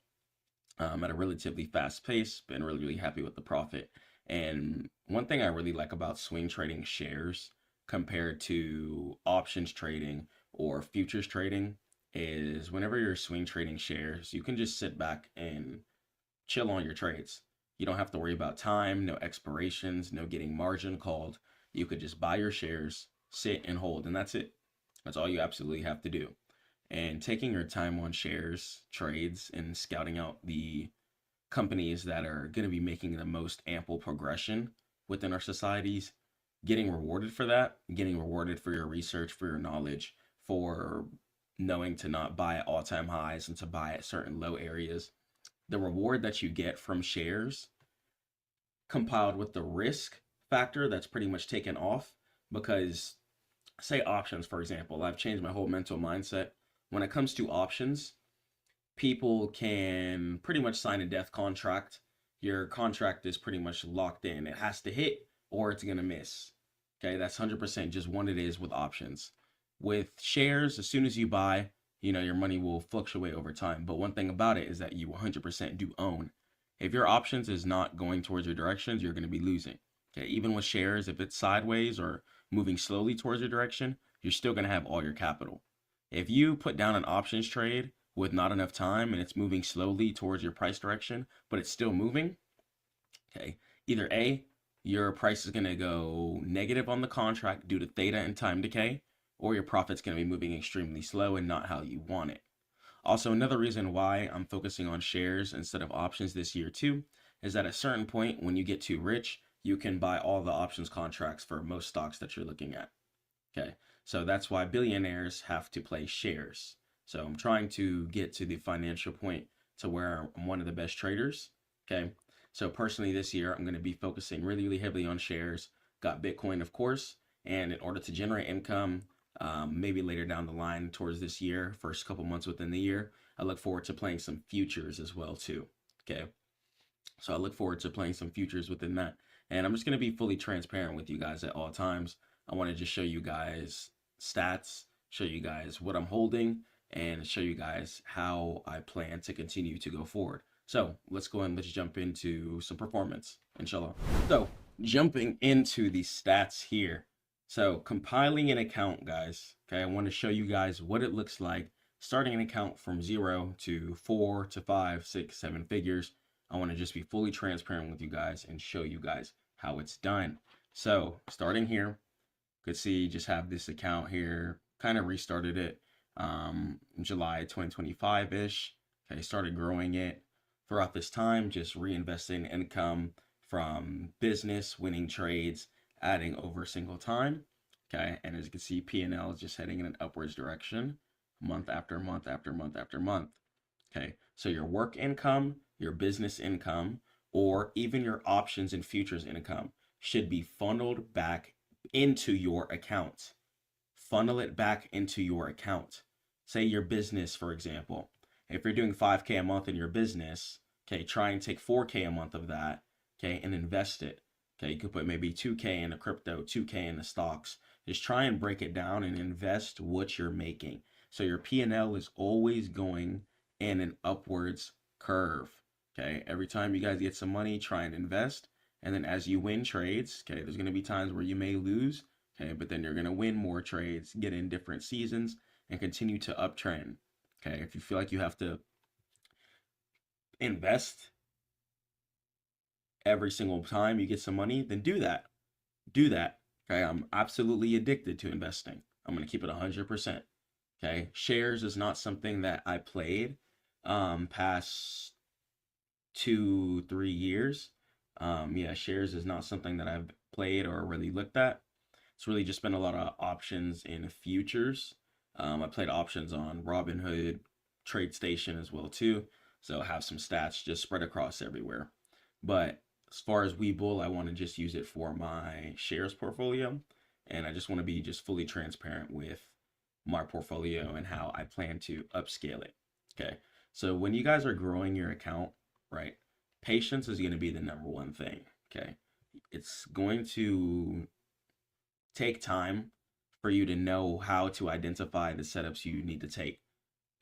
at a relatively fast pace. Been really happy with the profit. And one thing I really like about swing trading shares compared to options trading or futures trading is whenever you're swing trading shares, you can just sit back and chill on your trades. You don't have to worry about time, no expirations, no getting margin called. You could just buy your shares, sit and hold, and that's it. That's all you absolutely have to do. And taking your time on shares, trades, and scouting out the companies that are going to be making the most ample progression within our societies, getting rewarded for that, getting rewarded for your research, for your knowledge, for knowing to not buy at all-time highs and to buy at certain low areas. The reward that you get from shares compiled with the risk factor that's pretty much taken off, because say options, for example, I've changed my whole mental mindset. When it comes to options, people can pretty much sign a death contract. Your contract is pretty much locked in. It has to hit or it's going to miss. Okay, that's 100% just what it is with options. With shares, as soon as you buy, your money will fluctuate over time. But one thing about it is that you 100% do own If your options is not going towards your directions, you're going to be losing. Okay, even with shares, if it's sideways or moving slowly towards your direction, you're still going to have all your capital. If you put down an options trade with not enough time and it's moving slowly towards your price direction, but it's still moving, okay, either A, your price is going to go negative on the contract due to theta and time decay, or your profit's going to be moving extremely slow and not how you want it. Also, another reason why I'm focusing on shares instead of options this year too is that at a certain point when you get too rich, you can buy all the options contracts for most stocks that you're looking at. Okay, so that's why billionaires have to play shares. So I'm trying to get to the financial point to where I'm one of the best traders. Okay, so personally this year I'm going to be focusing really, really heavily on shares. Got Bitcoin, of course, and in order to generate income, maybe later down the line towards this year, first couple months within the year, I look forward to playing some futures as well too. Okay, so I look forward to playing some futures within that. And I'm just going to be fully transparent with you guys at all times. I want to just show you guys stats, show you guys what I'm holding, and show you guys how I plan to continue to go forward. So let's go and let's jump into some performance, inshallah. So jumping into the stats here. So compiling an account, guys, okay, I want to show you guys what it looks like starting an account from 0 to 4 to 5, 6, 7 figures. I want to just be fully transparent with you guys and show you guys how it's done. So starting here, you could see just have this account here, kind of restarted it July 2025-ish. Okay, started growing it throughout this time, just reinvesting income from business, winning trades, adding over a single time. Okay, and as you can see, P&L is just heading in an upwards direction month after month after month after month. Okay, so your work income, your business income, or even your options and futures income should be funneled back into your account. Funnel it back into your account. Say your business, for example, if you're doing 5K a month in your business, okay, try and take 4K a month of that, okay, and invest it. Okay, you could put maybe 2K in the crypto, 2K in the stocks. Just try and break it down and invest what you're making. So your P&L is always going in an upwards curve. Okay, every time you guys get some money, try and invest. And then as you win trades, okay, there's going to be times where you may lose, okay, but then you're going to win more trades, get in different seasons, and continue to uptrend. Okay, if you feel like you have to invest every single time you get some money, then do that. Do that. Okay, I'm absolutely addicted to investing. I'm going to keep it 100%. Okay, shares is not something that I played past 2-3 years. Yeah, shares is not something that I've played or really looked at. It's really just been a lot of options in futures. I played options on Robinhood, TradeStation as well too. So I have some stats just spread across everywhere. But as far as Webull, I want to just use it for my shares portfolio. And I just want to be just fully transparent with my portfolio and how I plan to upscale it. Okay. So when you guys are growing your account, right, patience is going to be the #1 thing. Okay. It's going to take time for you to know how to identify the setups you need to take.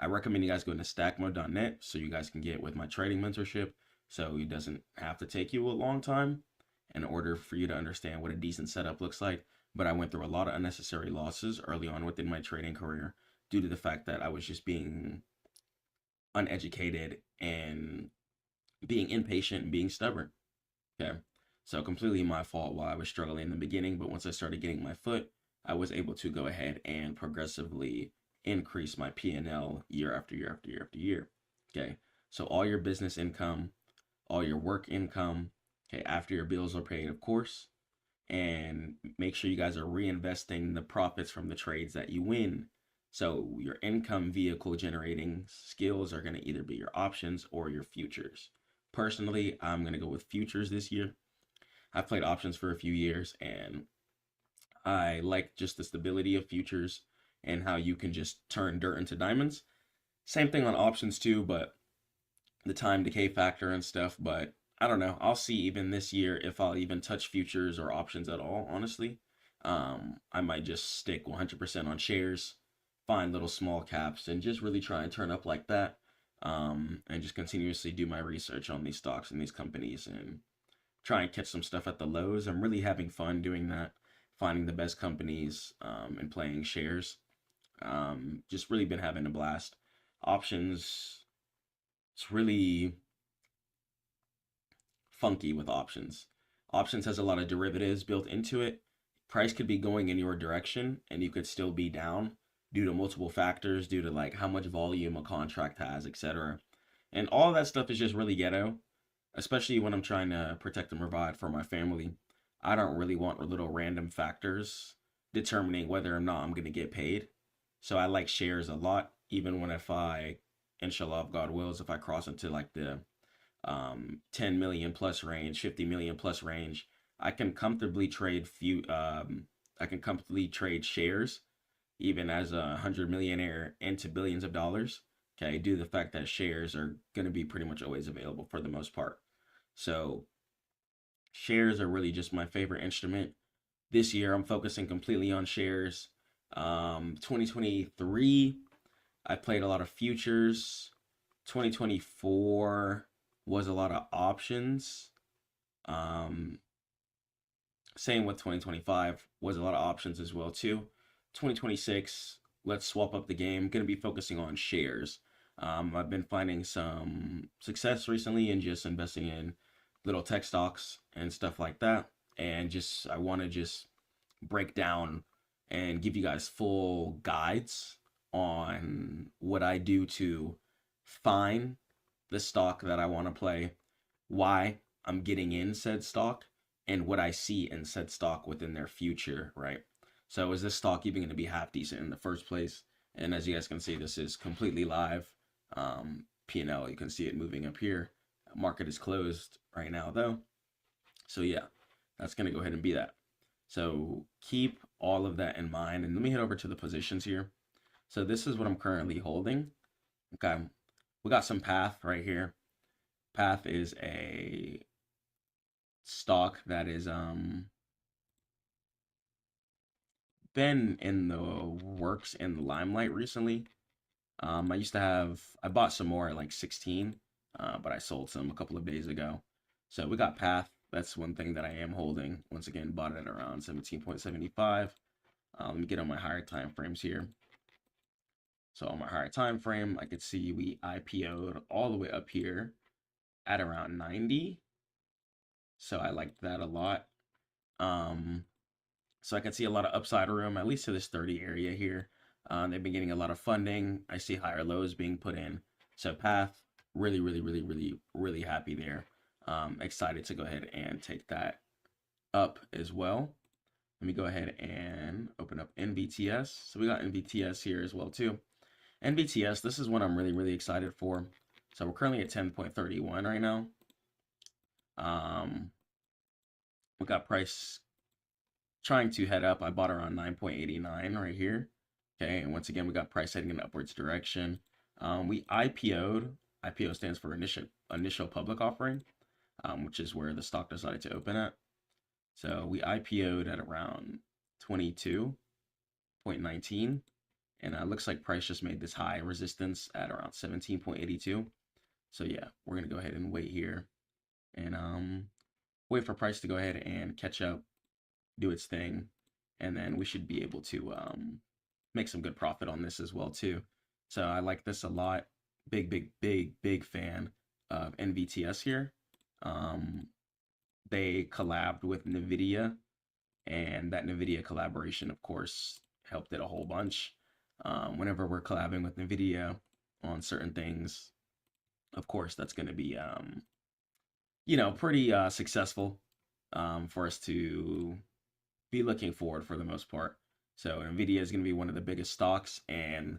I recommend you guys go to Stackmode.net so you guys can get with my trading mentorship, so it doesn't have to take you a long time in order for you to understand what a decent setup looks like. But I went through a lot of unnecessary losses early on within my trading career due to the fact that I was just being uneducated and being impatient and being stubborn. Okay, so completely my fault while I was struggling in the beginning, but once I started getting my foot, I was able to go ahead and progressively increase my P&L year after year after year after year. Okay, so all your business income, all your work income, okay, after your bills are paid, of course, and make sure you guys are reinvesting the profits from the trades that you win. So your income vehicle generating skills are going to either be your options or your futures. Personally, I'm going to go with futures this year. I've played options for a few years and I like just the stability of futures and how you can just turn dirt into diamonds. Same thing on options too, but the time decay factor and stuff. But I don't know. I'll see even this year if I'll even touch futures or options at all, honestly. I might just stick 100% on shares, find little small caps, and just really try and turn up like that. and just continuously do my research on these stocks and these companies and try and catch some stuff at the lows. I'm really having fun doing that, finding the best companies, and playing shares. Just really been having a blast. Options, it's really funky with options. Options has a lot of derivatives built into it. Price could be going in your direction and you could still be down due to multiple factors, due to like how much volume a contract has, etc. And all that stuff is just really ghetto, especially when I'm trying to protect and provide for my family. I don't really want little random factors determining whether or not I'm going to get paid. So I like shares a lot, even when if I, inshallah, if God wills, if I cross into like the 10 million plus range, 50 million plus range, I can comfortably trade I can comfortably trade shares even as a 100 millionaire into billions of dollars. Okay, due to the fact that shares are going to be pretty much always available for the most part. So shares are really just my favorite instrument. This year, I'm focusing completely on shares. 2023, I played a lot of futures. 2024 was a lot of options. Um, Same with 2025, was a lot of options as well too. 2026, let's swap up the game. Going to be focusing on shares. I've been finding some success recently in just investing in little tech stocks and stuff like that. And just, I want to just break down and give you guys full guides on what I do to find the stock that I want to play, why I'm getting in said stock, and what I see in said stock within their future, right? So is this stock even going to be half decent in the first place? And as you guys can see, this is completely live. P&L, you can see it moving up here. Market is closed right now though. So yeah, that's going to go ahead and be that. So keep all of that in mind. And let me head over to the positions here. So this is what I'm currently holding. Okay. We got some Path right here. Path is a stock that is been in the works in the limelight recently. I bought some more at like 16, but I sold some a couple of days ago. So we got Path. That's one thing that I am holding. Once again, bought it at around 17.75. Let me get on my higher time frames here. So on my higher time frame, I could see we IPO'd all the way up here at around 90. So I liked that a lot. So I can see a lot of upside room, at least to this 30 area here. They've been getting a lot of funding. I see higher lows being put in. So Path, really, really, really, really, really happy there. Excited to go ahead and take that up as well. Let me go ahead and open up NVTS. So we got NVTS here as well too. NVTS, this is one I'm really, really excited for. So we're currently at 10.31 right now. We got price trying to head up. I bought around 9.89 right here. Okay, and once again, we got price heading in upwards direction. We IPO'd. IPO stands for initial public offering, which is where the stock decided to open at. So we IPO'd at around 22.19, and it looks like price just made this high resistance at around 17.82. So yeah, we're gonna go ahead and wait here, and wait for price to go ahead and catch up, do its thing, and then we should be able to make some good profit on this as well too. So I like this a lot. Big fan of NVTS here. They collabed with NVIDIA, and that NVIDIA collaboration, of course, helped it a whole bunch. Whenever we're collabing with NVIDIA on certain things, of course, that's going to be, pretty successful for us to be looking forward for the most part. So NVIDIA is going to be one of the biggest stocks, and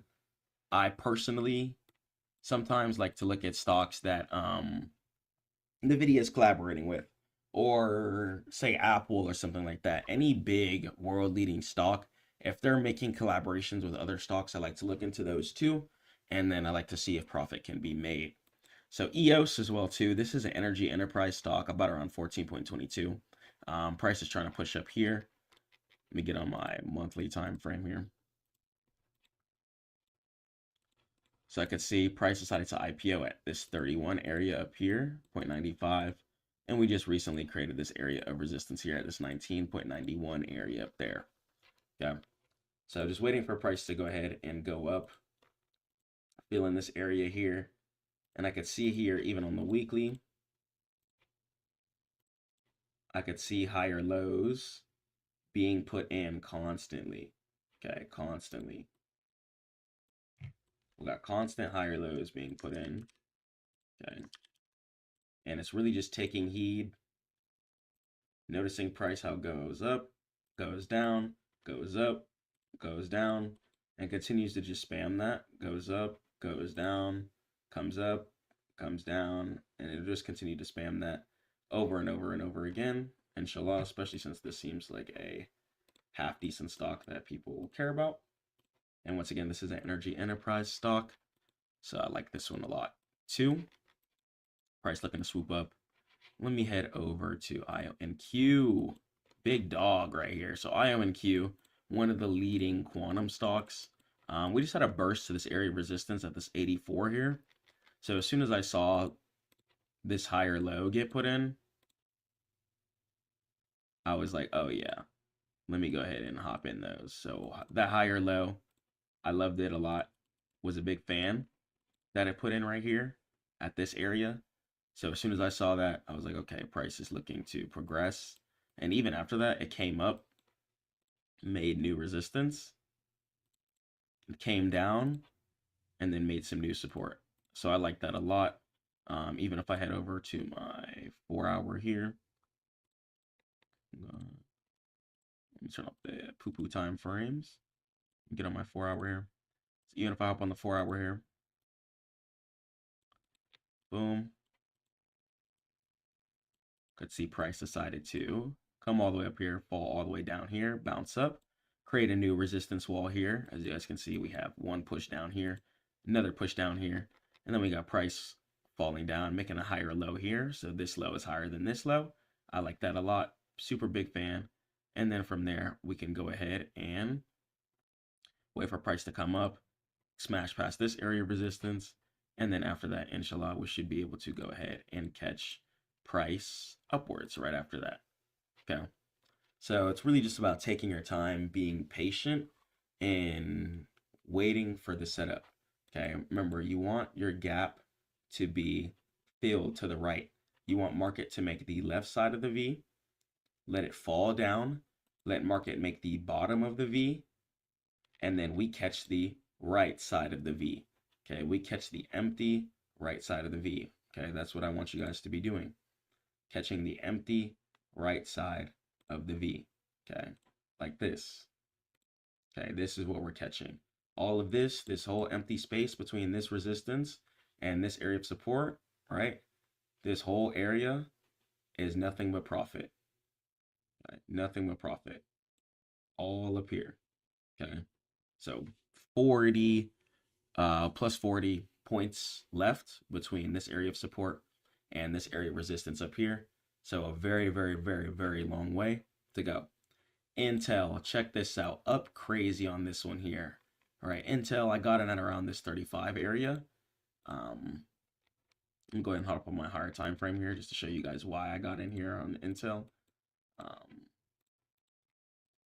I personally sometimes like to look at stocks that NVIDIA is collaborating with, or say Apple or something like that. Any big world-leading stock, if they're making collaborations with other stocks, I like to look into those too, and then I like to see if profit can be made. So EOS as well too. This is an energy enterprise stock, about around 14.22. Price is trying to push up here. Let me get on my monthly time frame here. So I could see price decided to IPO at this 31 area up here, 0.95. And we just recently created this area of resistance here at this 19.91 area up there. Okay. So just waiting for price to go ahead and go up. Feeling this area here. And I could see here, even on the weekly, I could see higher lows being put in constantly. Okay, constantly. We got constant higher lows being put in. Okay. And it's really just taking heed, noticing price how it goes up, goes down, goes up, goes down, and continues to just spam that. Goes up, goes down, comes up, comes down, and it'll just continue to spam that over and over and over again. Inshallah, especially since this seems like a half decent stock that people will care about. And once again, this is an energy enterprise stock, so I like this one a lot too. Price looking to swoop up. Let me head over to IONQ. Big dog right here. So IONQ, one of the leading quantum stocks. We just had a burst to this area of resistance at this 84 here. So as soon as I saw this higher low get put in, I was like, oh yeah, let me go ahead and hop in those. So that higher low, I loved it a lot. Was a big fan that it put in right here at this area. So as soon as I saw that, I was like, okay, price is looking to progress. And even after that, it came up, made new resistance, it came down, and then made some new support. So I like that a lot. Even if I head over to my 4-hour here, let me turn off the poo-poo time frames. Get on my 4-hour here. So even if I hop on the 4-hour here, boom. Could see price decided to come all the way up here, fall all the way down here, bounce up, create a new resistance wall here. As you guys can see, we have one push down here, another push down here, and then we got price falling down, making a higher low here. So this low is higher than this low. I like that a lot. Super big fan. And then from there, we can go ahead and wait for price to come up, smash past this area of resistance, and then after that, inshallah, we should be able to go ahead and catch price upwards right after that. Okay, so it's really just about taking your time, being patient, and waiting for the setup. Okay, remember, you want your gap to be filled to the right. You want market to make the left side of the V, let it fall down, let market make the bottom of the V, and then we catch the right side of the V. Okay, we catch the empty right side of the V. Okay, that's what I want you guys to be doing. Catching the empty right side of the V. Okay, like this. Okay, this is what we're catching. All of this whole empty space between this resistance and this area of support, right? This whole area is nothing but profit. Right? Nothing but profit. All up here. Okay, so 40 plus 40 points left between this area of support and this area of resistance up here. So a very, very, very, very long way to go. Intel, check this out, up crazy on this one here. All right, Intel, I got it at around this 35 area. I'm going to hop on my higher time frame here just to show you guys why I got in here on Intel.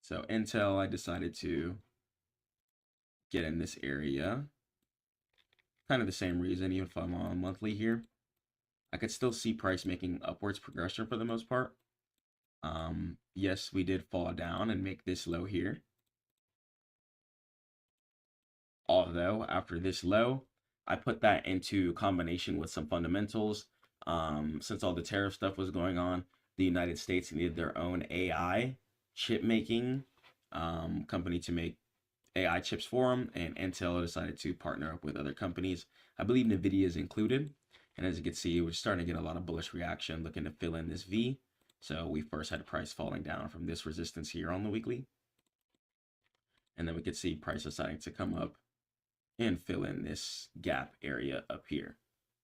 So Intel, I decided to get in this area. Kind of the same reason, even if I'm on monthly here. I could still see price making upwards progression for the most part. Yes, we did fall down and make this low here. Although after this low, I put that into combination with some fundamentals. Since all the tariff stuff was going on, the United States needed their own AI chip making company to make AI chips for them, and Intel decided to partner up with other companies. I believe NVIDIA is included. And as you can see, we're starting to get a lot of bullish reaction looking to fill in this V. So we first had price falling down from this resistance here on the weekly. And then we could see price deciding to come up and fill in this gap area up here.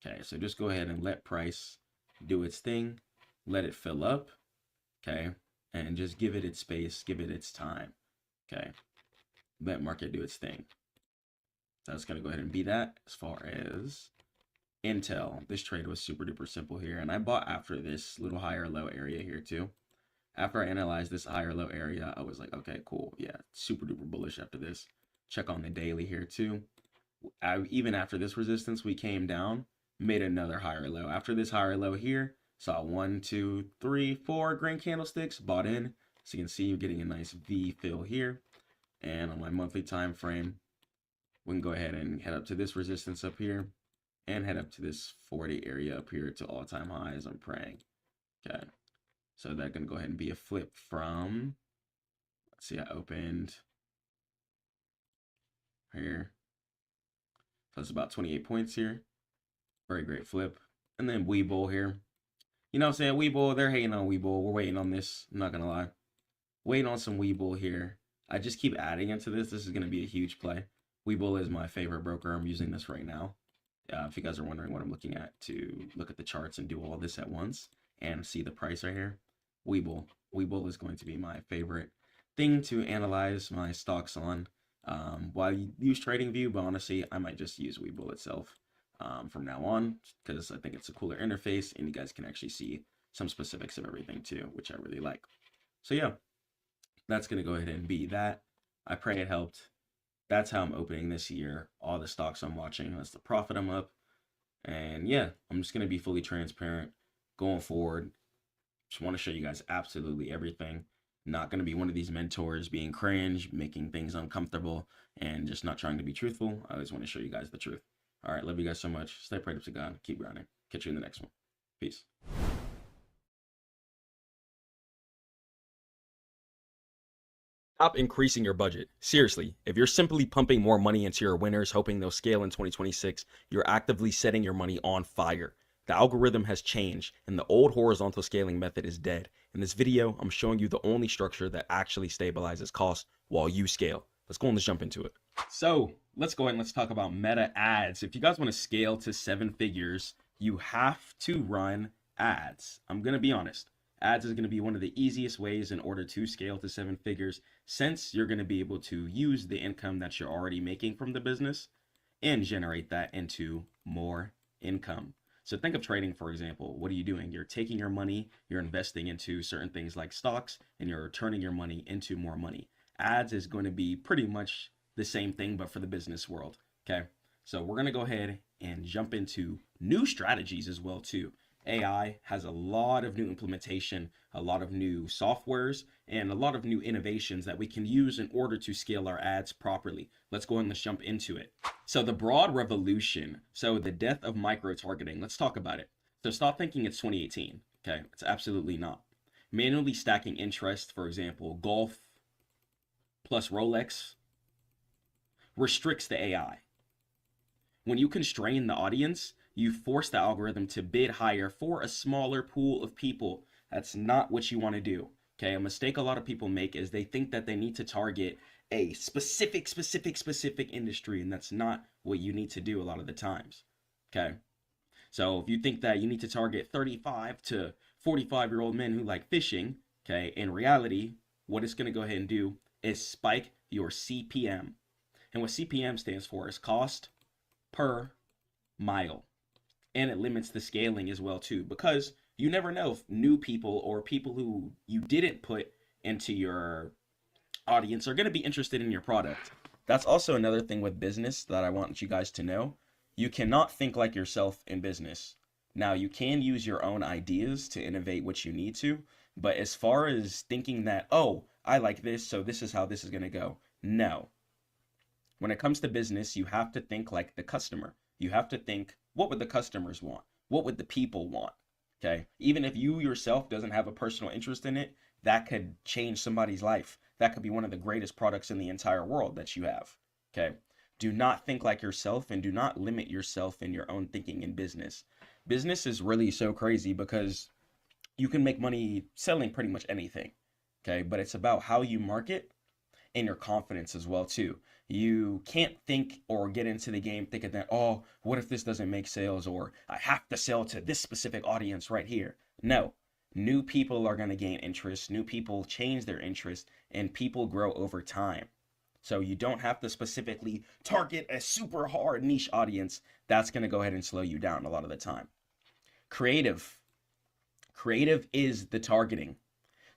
Okay, so just go ahead and let price do its thing. Let it fill up. Okay, and just give it its space, give it its time. Okay, let market do its thing. That's going to go ahead and be that. As far as Intel, this trade was super duper simple here, and I bought after this little higher low area here too. After I analyzed this higher low area, I was like, okay, cool. Yeah, super duper bullish after this. Check on the daily here too. Even after this resistance, we came down, made another higher low. After this higher low here, saw 1, 2, 3, 4 green candlesticks, bought in. So you can see you're getting a nice V fill here. And on my monthly time frame, we can go ahead and head up to this resistance up here and head up to this 40 area up here to all-time highs. I'm praying. Okay. So that's going to go ahead and be a flip from, let's see, I opened here. So it's about 28 points here. Very great flip. And then Weeble here. You know what I'm saying? Weeble, they're hating on Weeble. We're waiting on this. I'm not going to lie. Waiting on some Weeble here. I just keep adding into this. This is going to be a huge play. Weeble is my favorite broker. I'm using this right now. If you guys are wondering what I'm looking at to look at the charts and do all this at once and see the price right here, Weeble. Weeble is going to be my favorite thing to analyze my stocks on. Well, I use TradingView, but honestly, I might just use Weeble itself from now on because I think it's a cooler interface and you guys can actually see some specifics of everything too, which I really like. So yeah, that's going to go ahead and be that. I pray it helped. That's how I'm opening this year. All the stocks I'm watching, that's the profit I'm up. And yeah, I'm just going to be fully transparent going forward. Just want to show you guys absolutely everything. Not going to be one of these mentors being cringe, making things uncomfortable, and just not trying to be truthful. I always want to show you guys the truth. All right, love you guys so much. Stay prayed up to God. Keep grinding. Catch you in the next one. Peace. Stop increasing your budget. Seriously, if you're simply pumping more money into your winners, hoping they'll scale in 2026, you're actively setting your money on fire. The algorithm has changed, and the old horizontal scaling method is dead. In this video, I'm showing you the only structure that actually stabilizes costs while you scale. Let's go and let's jump into it. So let's go ahead and let's talk about meta ads. If you guys want to scale to 7 figures, you have to run ads. I'm going to be honest. Ads is going to be one of the easiest ways in order to scale to 7 figures, since you're going to be able to use the income that you're already making from the business and generate that into more income. So think of trading, for example. What are you doing? You're taking your money, you're investing into certain things like stocks, and you're turning your money into more money. Ads is going to be pretty much the same thing, but for the business world. Okay. So we're going to go ahead and jump into new strategies as well too. AI has a lot of new implementation, a lot of new softwares, and a lot of new innovations that we can use in order to scale our ads properly. Let's go ahead and let's jump into it. So the broad revolution, so the death of micro-targeting, let's talk about it. So stop thinking it's 2018, okay? It's absolutely not. Manually stacking interest, for example, golf plus Rolex, restricts the AI. When you constrain the audience, you force the algorithm to bid higher for a smaller pool of people. That's not what you want to do. Okay, a mistake a lot of people make is they think that they need to target a specific industry, and that's not what you need to do a lot of the times. Okay, so if you think that you need to target 35 to 45-year-old men who like fishing, okay, in reality, what it's going to go ahead and do is spike your CPM. And what CPM stands for is cost per mile. And it limits the scaling as well too, because you never know if new people or people who you didn't put into your audience are going to be interested in your product. That's also another thing with business that I want you guys to know. You cannot think like yourself in business. Now, you can use your own ideas to innovate what you need to, but as far as thinking that, oh, I like this, so this is how this is going to go. No. When it comes to business, you have to think like the customer. You have to think, what would the customers want? What would the people want? Okay. Even if you yourself doesn't have a personal interest in it, that could change somebody's life. That could be one of the greatest products in the entire world that you have. Okay. Do not think like yourself and do not limit yourself in your own thinking in business. Business is really so crazy because you can make money selling pretty much anything. Okay. But it's about how you market and your confidence as well too. You can't think or get into the game thinking that, oh, what if this doesn't make sales, or I have to sell to this specific audience right here. No, new people are going to gain interest. New people change their interest, and people grow over time. So you don't have to specifically target a super hard niche audience. That's going to go ahead and slow you down a lot of the time. Creative. Creative is the targeting.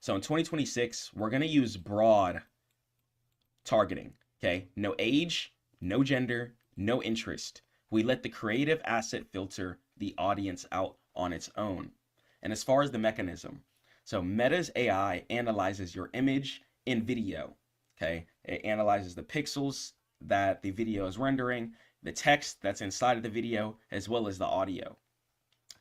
So in 2026, we're going to use broad targeting. Okay. No age, no gender, no interest. We let the creative asset filter the audience out on its own. And as far as the mechanism, so Meta's AI analyzes your image in video. Okay. It analyzes the pixels that the video is rendering, the text that's inside of the video, as well as the audio.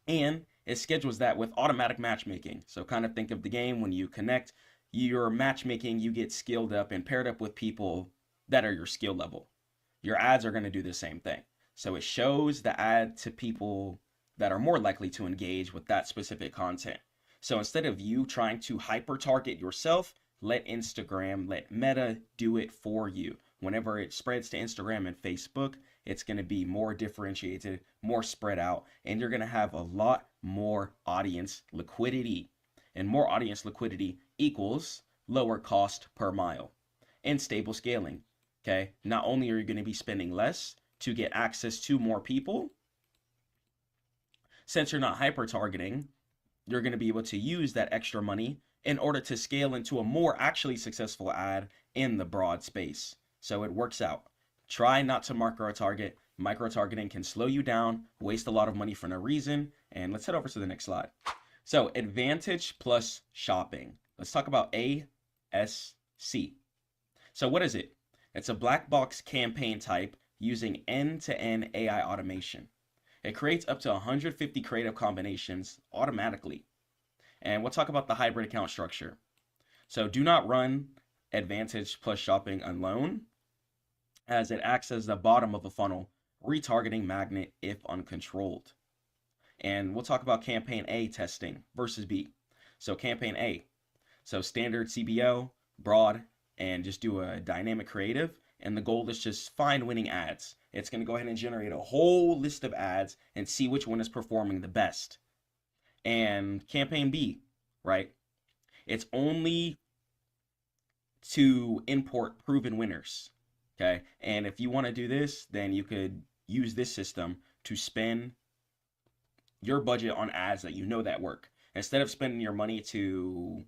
And it schedules that with automatic matchmaking. So kind of think of the game when you connect your matchmaking, you get skilled up and paired up with people that are your skill level. Your ads are going to do the same thing. So it shows the ad to people that are more likely to engage with that specific content. So instead of you trying to hyper target yourself, let Meta do it for you. Whenever it spreads to Instagram and Facebook, it's going to be more differentiated, more spread out, and you're going to have a lot more audience liquidity. And more audience liquidity equals lower cost per mile and stable scaling. Okay. Not only are you going to be spending less to get access to more people, since you're not hyper targeting, you're going to be able to use that extra money in order to scale into a more actually successful ad in the broad space. So it works out. Try not to micro target. Micro targeting can slow you down, waste a lot of money for no reason. And let's head over to the next slide. So advantage plus shopping. Let's talk about ASC. So what is it? It's a black box campaign type using end-to-end AI automation. It creates up to 150 creative combinations automatically. And we'll talk about the hybrid account structure. So do not run advantage plus shopping alone, as it acts as the bottom of a funnel, retargeting magnet if uncontrolled. And we'll talk about campaign A testing versus B. So campaign A, so standard CBO, broad, and just do a dynamic creative. And the goal is just find winning ads. It's going to go ahead and generate a whole list of ads and see which one is performing the best. And campaign B, right? It's only to import proven winners. Okay. And if you want to do this, then you could use this system to spend your budget on ads that you know that work. Instead of spending your money to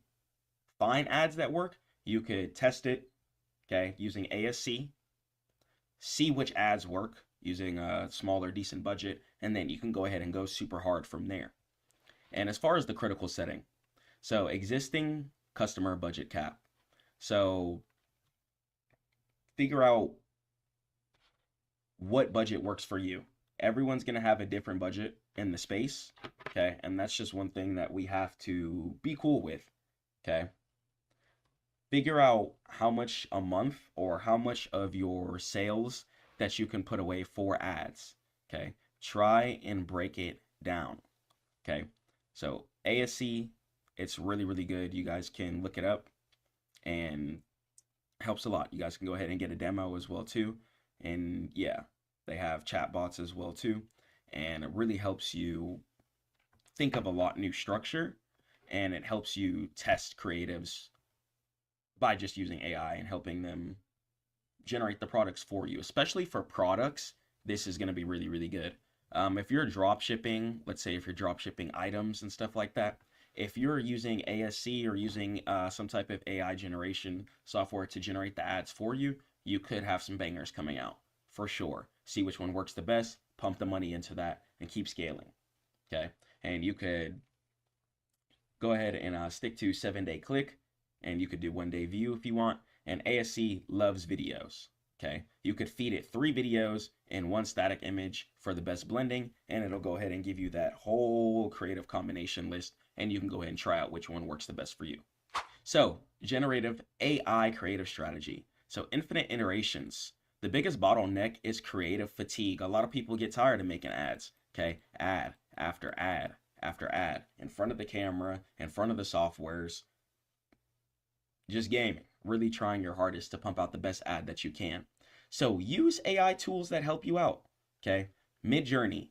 find ads that work, you could test it, okay, using ASC, see which ads work using a smaller, decent budget, and then you can go ahead and go super hard from there. And as far as the critical setting, so existing customer budget cap. So figure out what budget works for you. Everyone's going to have a different budget in the space, okay? And that's just one thing that we have to be cool with, okay? Figure out how much a month or how much of your sales that you can put away for ads, okay? Try and break it down, okay? So ASC, it's really, really good. You guys can look it up and helps a lot. You guys can go ahead and get a demo as well too. And yeah, they have chat bots as well too. And it really helps you think of a lot new structure, and it helps you test creatives by just using AI and helping them generate the products for you. Especially for products, this is going to be really, really good. If you're drop shipping, let's say if you're drop shipping items and stuff like that, if you're using ASC or using some type of AI generation software to generate the ads for you, you could have some bangers coming out for sure. See which one works the best, pump the money into that, and keep scaling. Okay, and you could go ahead and stick to 7-day click, and you could do 1-day view if you want. And ASC loves videos. Okay, you could feed it 3 videos and 1 static image for the best blending, and it'll go ahead and give you that whole creative combination list, and you can go ahead and try out which one works the best for you. So generative AI creative strategy. So infinite iterations. The biggest bottleneck is creative fatigue. A lot of people get tired of making ads. Okay, ad after ad after ad in front of the camera, in front of the softwares, just gaming, really trying your hardest to pump out the best ad that you can. So use AI tools that help you out. Okay, Midjourney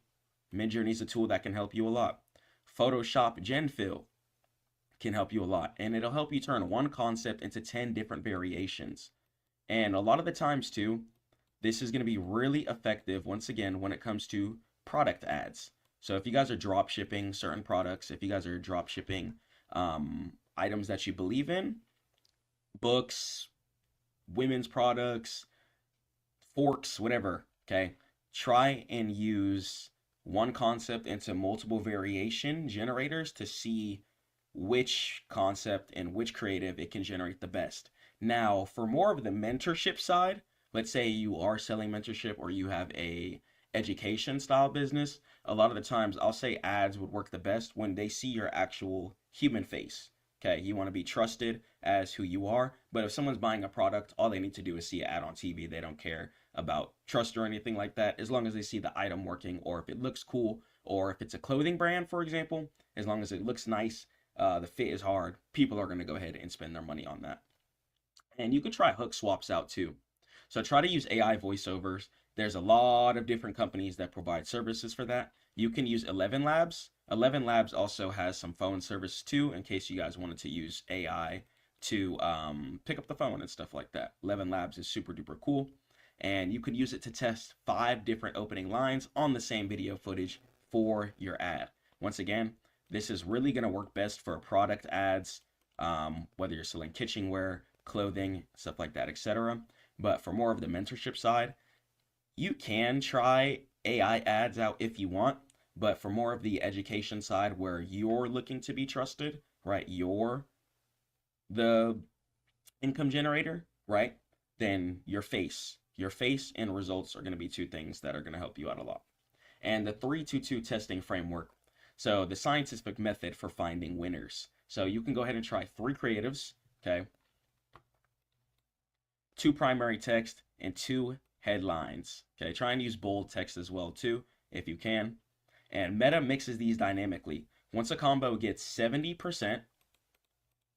is a tool that can help you a lot. Photoshop GenFill can help you a lot, and it'll help you turn one concept into 10 different variations. And a lot of the times too, this is going to be really effective once again when it comes to product ads. So if you guys are drop shipping certain products, if you guys are drop shipping items that you believe in, books, women's products, forks, whatever, okay, try and use one concept into multiple variation generators to see which concept and which creative it can generate the best. Now, for more of the mentorship side, let's say you are selling mentorship or you have a education style business, a lot of the times I'll say ads would work the best when they see your actual human face. Okay, you want to be trusted as who you are, but if someone's buying a product, all they need to do is see an ad on TV. They don't care about trust or anything like that, as long as they see the item working, or if it looks cool, or if it's a clothing brand, for example, as long as it looks nice, the fit is hard, people are going to go ahead and spend their money on that. And you could try hook swaps out too. So try to use AI voiceovers. There's a lot of different companies that provide services for that. You can use 11 Labs. 11 Labs also has some phone service too, in case you guys wanted to use AI to pick up the phone and stuff like that. 11 Labs is super duper cool. And you could use it to test 5 different opening lines on the same video footage for your ad. Once again, this is really going to work best for product ads, whether you're selling kitchenware, clothing, stuff like that, etc. But for more of the mentorship side, you can try AI ads out if you want, but for more of the education side where you're looking to be trusted, right? You're the income generator, right? Then your face and results are going to be 2 things that are going to help you out a lot. And the 3-2-2 testing framework. So the scientific method for finding winners. So you can go ahead and try 3 creatives, okay? 2 primary text and 2 headlines. Okay, try and use bold text as well too, if you can. And Meta mixes these dynamically. Once a combo gets 70%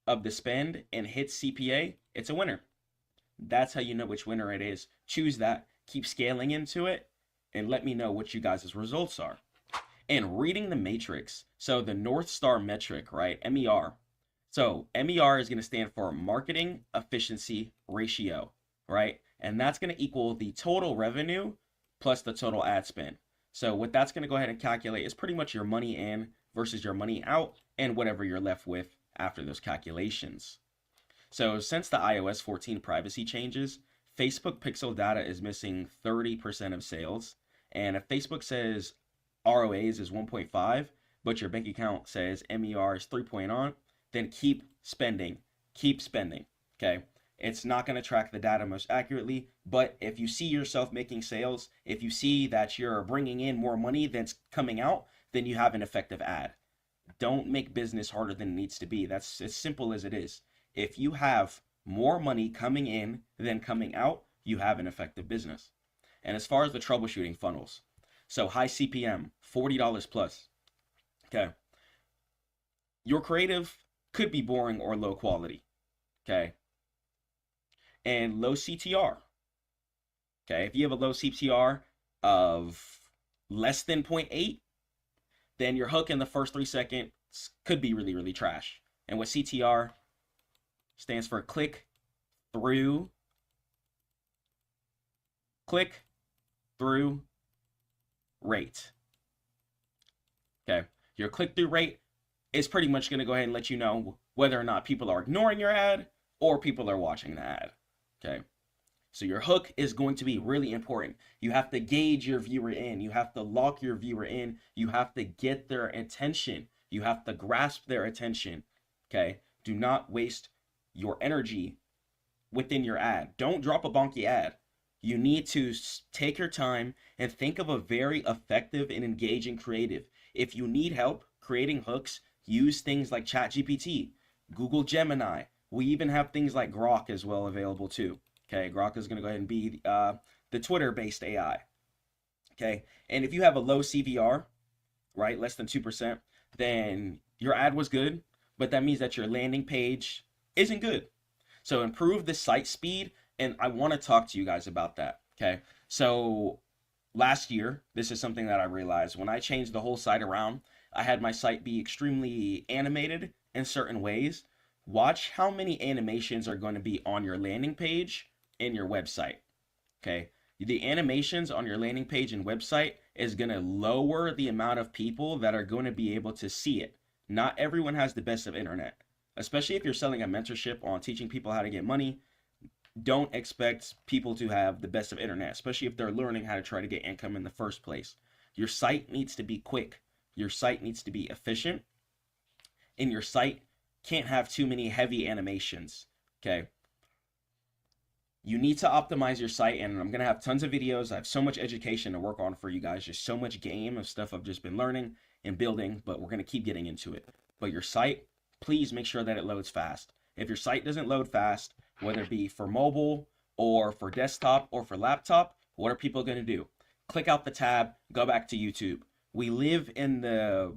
of the spend and hits CPA, it's a winner. That's how you know which winner it is. Choose that, keep scaling into it, and let me know what you guys' results are. And reading the matrix. So the North Star metric, right? MER. So MER is going to stand for marketing efficiency ratio, right? And that's going to equal the total revenue plus the total ad spend. So what that's going to go ahead and calculate is pretty much your money in versus your money out and whatever you're left with after those calculations. So since the iOS 14 privacy changes, Facebook pixel data is missing 30% of sales. And if Facebook says ROAs is 1.5, but your bank account says MER is 3.0, then keep spending, okay? It's not going to track the data most accurately, but if you see yourself making sales, if you see that you're bringing in more money than's coming out, then you have an effective ad. Don't make business harder than it needs to be. That's as simple as it is. If you have more money coming in than coming out, you have an effective business. And as far as the troubleshooting funnels, so high CPM, $40 plus, okay? Your creative could be boring or low quality, okay? And low CTR, okay? If you have a low CTR of less than 0.8, then your hook in the first 3 seconds could be really, really trash. And what CTR stands for click through rate. Okay, your click-through rate is pretty much going to go ahead and let you know whether or not people are ignoring your ad or people are watching the ad. Okay, so your hook is going to be really important. You have to gauge your viewer in. You have to lock your viewer in. You have to get their attention. You have to grasp their attention. Okay, do not waste your energy within your ad. Don't drop a bonky ad. You need to take your time and think of a very effective and engaging creative. If you need help creating hooks, use things like ChatGPT, Google Gemini. We even have things like Grok as well available too. Okay, Grok is going to go ahead and be the Twitter-based AI. Okay, and if you have a low CVR, right, less than 2%, then your ad was good, but that means that your landing page isn't good. So improve the site speed, and I want to talk to you guys about that, okay? So last year, this is something that I realized. When I changed the whole site around, I had my site be extremely animated in certain ways. Watch how many animations are going to be on your landing page in your website. Okay, the animations on your landing page and website is going to lower the amount of people that are going to be able to see it. Not everyone has the best of internet, especially if you're selling a mentorship on teaching people how to get money. Don't expect people to have the best of internet, especially if they're learning how to try to get income in the first place. Your site needs to be quick. Your site needs to be efficient. And your site can't have too many heavy animations. Okay. You need to optimize your site, and I'm going to have tons of videos. I have so much education to work on for you guys. Just so much game of stuff I've just been learning and building, but we're going to keep getting into it. But your site, please make sure that it loads fast. If your site doesn't load fast, whether it be for mobile or for desktop or for laptop, what are people going to do? Click out the tab, go back to YouTube. We live in the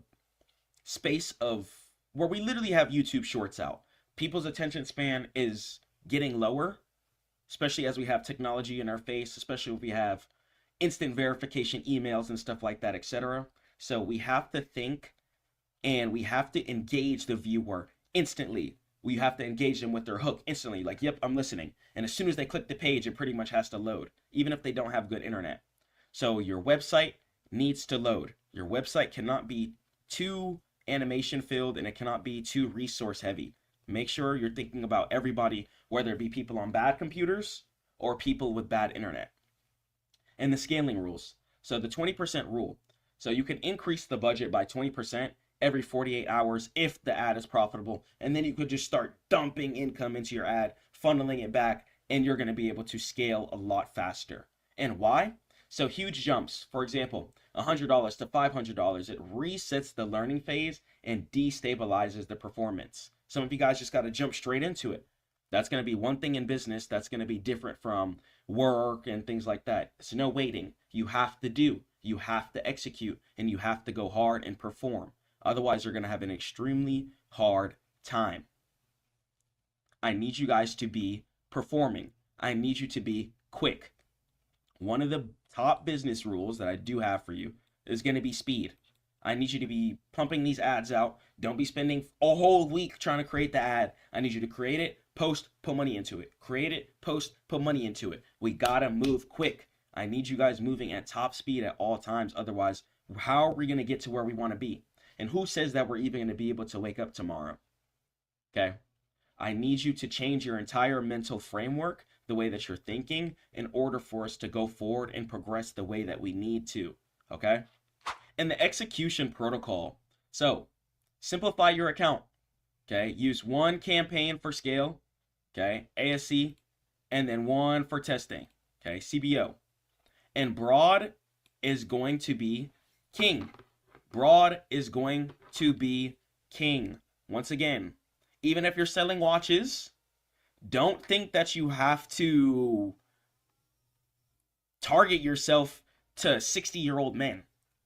space of where we literally have YouTube shorts out. People's attention span is getting lower, especially as we have technology in our face, especially if we have instant verification emails and stuff like that, etc. So we have to think and we have to engage the viewer instantly. We have to engage them with their hook instantly. Like, yep, I'm listening. And as soon as they click the page, it pretty much has to load, even if they don't have good internet. So your website needs to load. Your website cannot be too animation filled and it cannot be too resource heavy. Make sure you're thinking about everybody, whether it be people on bad computers or people with bad internet. And the scaling rules. So the 20% rule. So you can increase the budget by 20% every 48 hours if the ad is profitable. And then you could just start dumping income into your ad, funneling it back, and you're going to be able to scale a lot faster. And why? So huge jumps. For example, $100 to $500, it resets the learning phase and destabilizes the performance. Some of you guys just got to jump straight into it. That's going to be one thing in business that's going to be different from work and things like that. It's no waiting. You have to do, you have to execute, and you have to go hard and perform. Otherwise, you're going to have an extremely hard time. I need you guys to be performing. I need you to be quick. One of the top business rules that I do have for you is going to be speed. I need you to be pumping these ads out. Don't be spending a whole week trying to create the ad. I need you to create it, post, put money into it. Create it, post, put money into it. We got to move quick. I need you guys moving at top speed at all times. Otherwise, how are we going to get to where we want to be? And who says that we're even going to be able to wake up tomorrow? Okay. I need you to change your entire mental framework, the way that you're thinking, in order for us to go forward and progress the way that we need to. Okay. And the execution protocol. So simplify your account. Okay. Use one campaign for scale. Okay. ASC. And then one for testing. Okay. CBO. And broad is going to be king. Broad is going to be king. Once again, even if you're selling watches, don't think that you have to target yourself to 60-year-old men.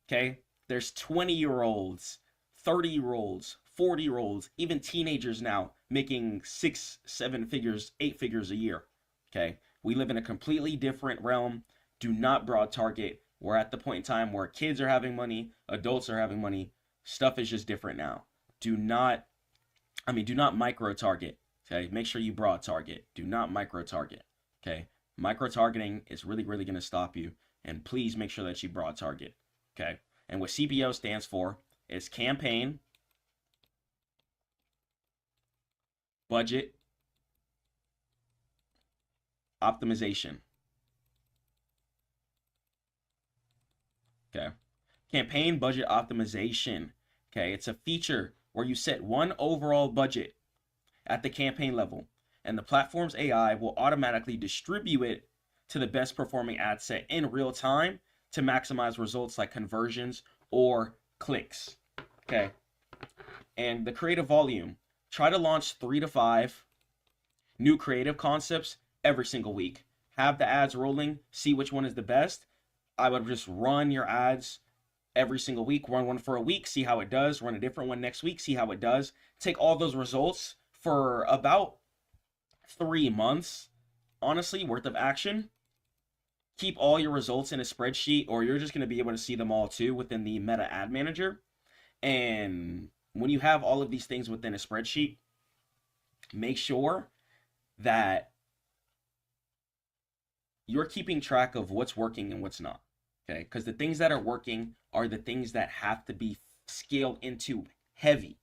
Okay? There's 20-year-olds, 30-year-olds, 40-year-olds, even teenagers now making 6, 7 figures, 8 figures a year. Okay? We live in a completely different realm. Do not broad target. We're at the point in time where kids are having money, adults are having money. Stuff is just different now. Do not micro target. Okay, make sure you broad target. Do not micro target. Okay, micro targeting is really, really going to stop you. And please make sure that you broad target. Okay, and what CBO stands for is campaign, budget, optimization. Okay. Campaign budget optimization. Okay. It's a feature where you set one overall budget at the campaign level, and the platform's AI will automatically distribute it to the best performing ad set in real time to maximize results like conversions or clicks. Okay. And the creative volume. Try to launch 3 to 5 new creative concepts every single week. Have the ads rolling, see which one is the best. I would just run your ads every single week. Run one for a week, see how it does. Run a different one next week, see how it does. Take all those results for about 3 months, honestly, worth of action. Keep all your results in a spreadsheet, or you're just going to be able to see them all too within the Meta Ad Manager. And when you have all of these things within a spreadsheet, make sure that you're keeping track of what's working and what's not. Okay, because the things that are working are the things that have to be scaled into heavy.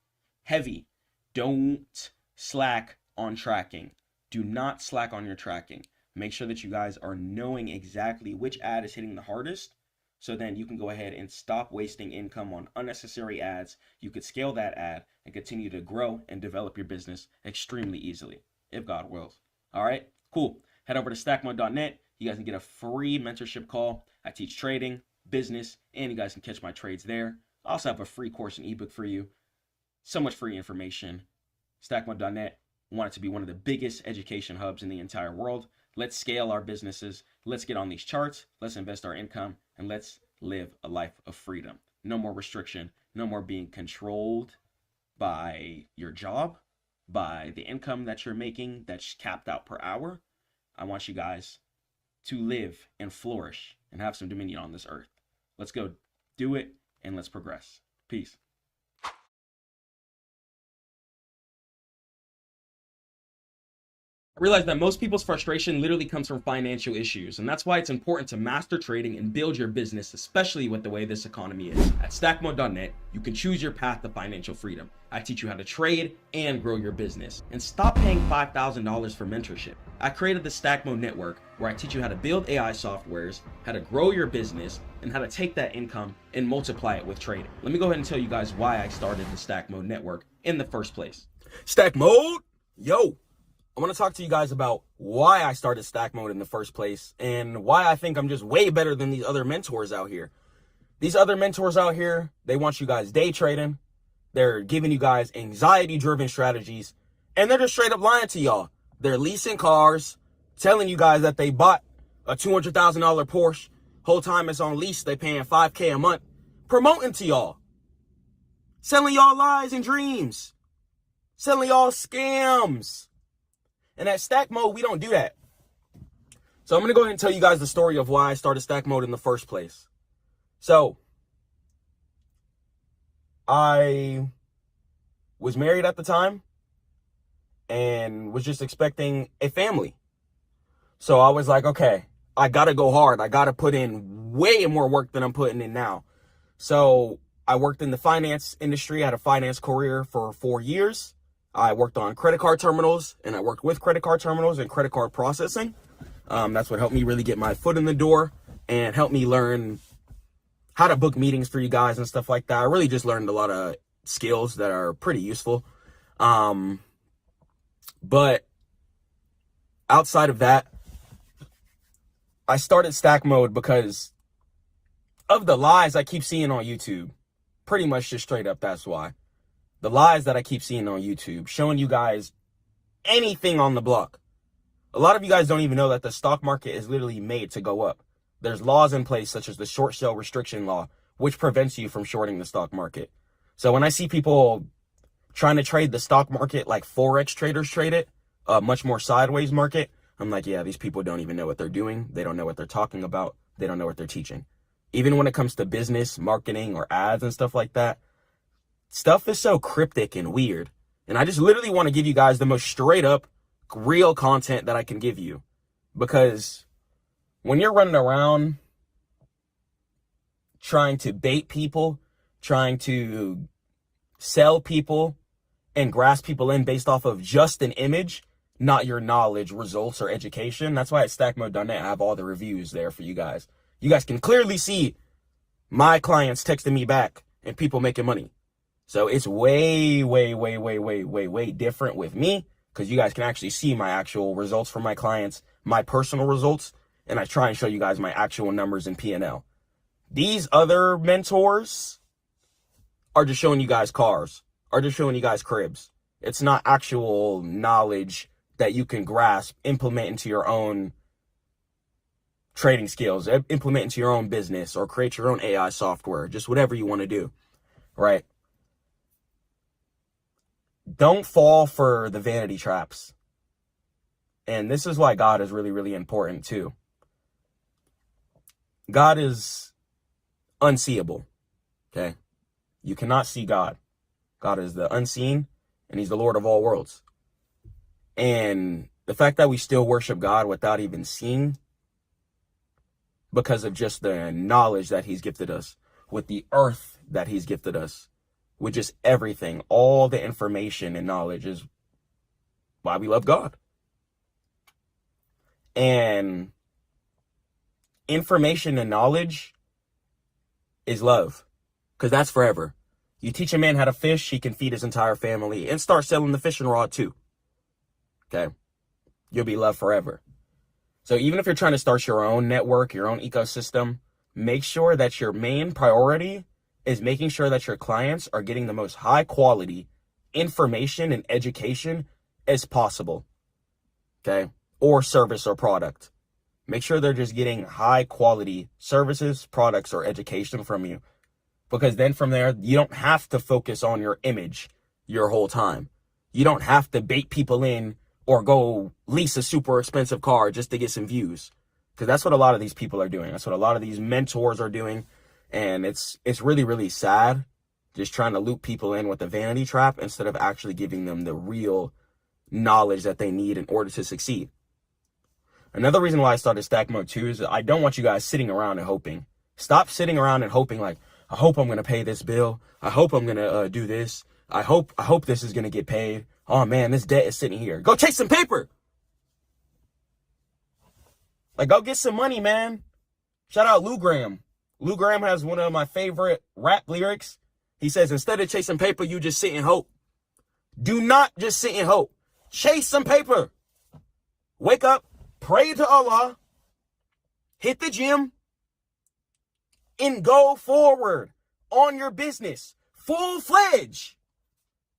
Don't slack on tracking. Do not slack on your tracking. Make sure that you guys are knowing exactly which ad is hitting the hardest, so then you can go ahead and stop wasting income on unnecessary ads. You could scale that ad and continue to grow and develop your business extremely easily, if God wills. All right, cool. Head over to stackmode.net. You guys can get a free mentorship call. I teach trading, business, and you guys can catch my trades there. I also have a free course and ebook for you. So much free information. Stackmode.net. Want it to be one of the biggest education hubs in the entire world. Let's scale our businesses. Let's get on these charts. Let's invest our income, and let's live a life of freedom. No more restriction. No more being controlled by your job, by the income that you're making that's capped out per hour. I want you guys to live and flourish and have some dominion on this earth. Let's go do it, and let's progress. Peace. I realize that most people's frustration literally comes from financial issues, and that's why it's important to master trading and build your business, especially with the way this economy is. At stackmode.net, you can choose your path to financial freedom. I teach you how to trade and grow your business. And stop paying $5,000 for mentorship. I created the Stackmode Network, where I teach you how to build AI softwares, how to grow your business, and how to take that income and multiply it with trading. Let me go ahead and tell you guys why I started the Stackmode Network in the first place. Stackmode, yo! I want to talk to you guys about why I started Stackmode in the first place and why I think I'm just way better than these other mentors out here. These other mentors out here, they want you guys day trading. They're giving you guys anxiety-driven strategies, and they're just straight up lying to y'all. They're leasing cars, telling you guys that they bought a $200,000 Porsche. Whole time it's on lease, they paying $5K a month, promoting to y'all. Selling y'all lies and dreams. Selling y'all scams. And at Stackmode, we don't do that. So I'm going to go ahead and tell you guys the story of why I started Stackmode in the first place. So I was married at the time and was just expecting a family. So I was like, okay, I got to go hard. I got to put in way more work than I'm putting in now. So I worked in the finance industry. I had a finance career for 4 years. I worked on credit card terminals, and I worked with credit card terminals and credit card processing. That's what helped me really get my foot in the door and helped me learn how to book meetings for you guys and stuff like that. I really just learned a lot of skills that are pretty useful. But outside of that, I started Stackmode because of the lies I keep seeing on YouTube. Pretty much just straight up, that's why. The lies that I keep seeing on YouTube, showing you guys anything on the block. A lot of you guys don't even know that the stock market is literally made to go up. There's laws in place such as the short sale restriction law, which prevents you from shorting the stock market. So when I see people trying to trade the stock market like Forex traders trade it, a much more sideways market, I'm like, yeah, these people don't even know what they're doing. They don't know what they're talking about. They don't know what they're teaching. Even when it comes to business, marketing, or ads and stuff like that, stuff is so cryptic and weird. And I just literally want to give you guys the most straight up, real content that I can give you. Because when you're running around trying to bait people, trying to sell people and grasp people in based off of just an image, not your knowledge, results, or education. That's why at Stackmode.net I have all the reviews there for you guys. You guys can clearly see my clients texting me back and people making money. So it's way different with me because you guys can actually see my actual results from my clients, my personal results, and I try and show you guys my actual numbers in P&L. These other mentors are just showing you guys cars, are just showing you guys cribs. It's not actual knowledge that you can grasp, implement into your own trading skills, implement into your own business, or create your own AI software, just whatever you want to do, right? Don't fall for the vanity traps. And this is why God is really, really important too. God is unseeable, okay? You cannot see God. God is the unseen, and he's the Lord of all worlds. And the fact that we still worship God without even seeing because of just the knowledge that he's gifted us, with the earth that he's gifted us, with just everything. All the information and knowledge is why we love God. And information and knowledge is love, because that's forever. You teach a man how to fish, he can feed his entire family and start selling the fishing rod too. Okay? You'll be loved forever. So even if you're trying to start your own network, your own ecosystem, make sure that your main priority is making sure that your clients are getting the most high quality information and education as possible. Okay? Or service or product. Make sure they're just getting high quality services, products, or education from you. Because then from there, you don't have to focus on your image your whole time. You don't have to bait people in or go lease a super expensive car just to get some views. Because that's what a lot of these people are doing. That's what a lot of these mentors are doing. And it's really, really sad. Just trying to loop people in with a vanity trap instead of actually giving them the real knowledge that they need in order to succeed. Another reason why I started Stack Mode 2 is that I don't want you guys sitting around and hoping. Stop sitting around and hoping like, I hope I'm going to pay this bill. I hope I'm going to do this. I hope this is going to get paid. Oh man, this debt is sitting here. Go chase some paper. Like, go get some money, man. Shout out Lou Graham. Lou Graham has one of my favorite rap lyrics. He says, instead of chasing paper, you just sit and hope. Do not just sit and hope. Chase some paper. Wake up, pray to Allah, hit the gym, and go forward on your business. Full-fledged.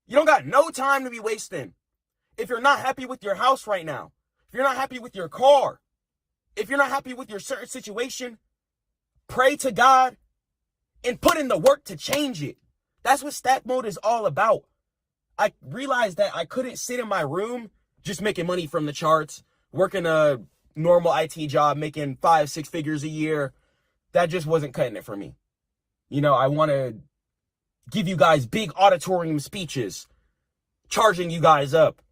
You don't got no time to be wasting. If you're not happy with your house right now, if you're not happy with your car, if you're not happy with your certain situation, pray to God and put in the work to change it. That's what Stack Mode is all about. I realized that I couldn't sit in my room just making money from the charts, working a normal IT job, making 5-6 figures a year. That just wasn't cutting it for me. You know, I want to give you guys big auditorium speeches, charging you guys up,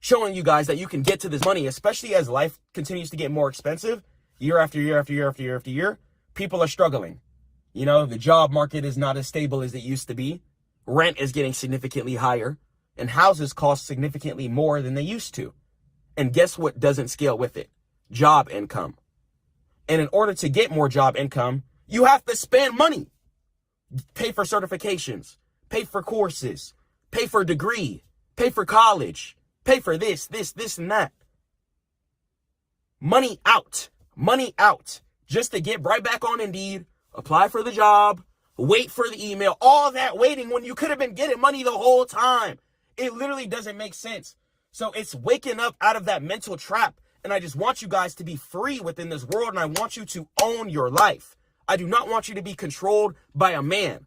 showing you guys that you can get to this money, especially as life continues to get more expensive year after year after year after year after year. People are struggling. You know, the job market is not as stable as it used to be. Rent is getting significantly higher, and houses cost significantly more than they used to. And guess what doesn't scale with it? Job income. And in order to get more job income, you have to spend money. Pay for certifications, pay for courses, pay for a degree, pay for college, pay for this, and that. Money out, just to get right back on Indeed, apply for the job, wait for the email, all that waiting when you could have been getting money the whole time. It literally doesn't make sense. So it's waking up out of that mental trap. And I just want you guys to be free within this world, and I want you to own your life. I do not want you to be controlled by a man.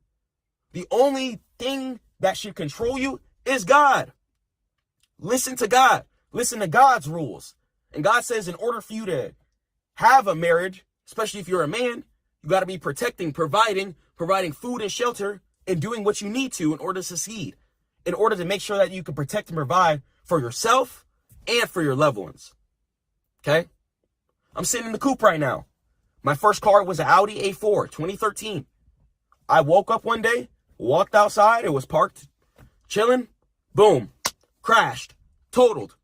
The only thing that should control you is God. Listen to God. Listen to God's rules. And God says in order for you to have a marriage, especially if you're a man, you got to be protecting, providing food and shelter, and doing what you need to in order to succeed. In order to make sure that you can protect and provide for yourself and for your loved ones. Okay? I'm sitting in the coupe right now. My first car was an Audi A4, 2013. I woke up one day, walked outside, it was parked, chilling, boom, crashed, totaled.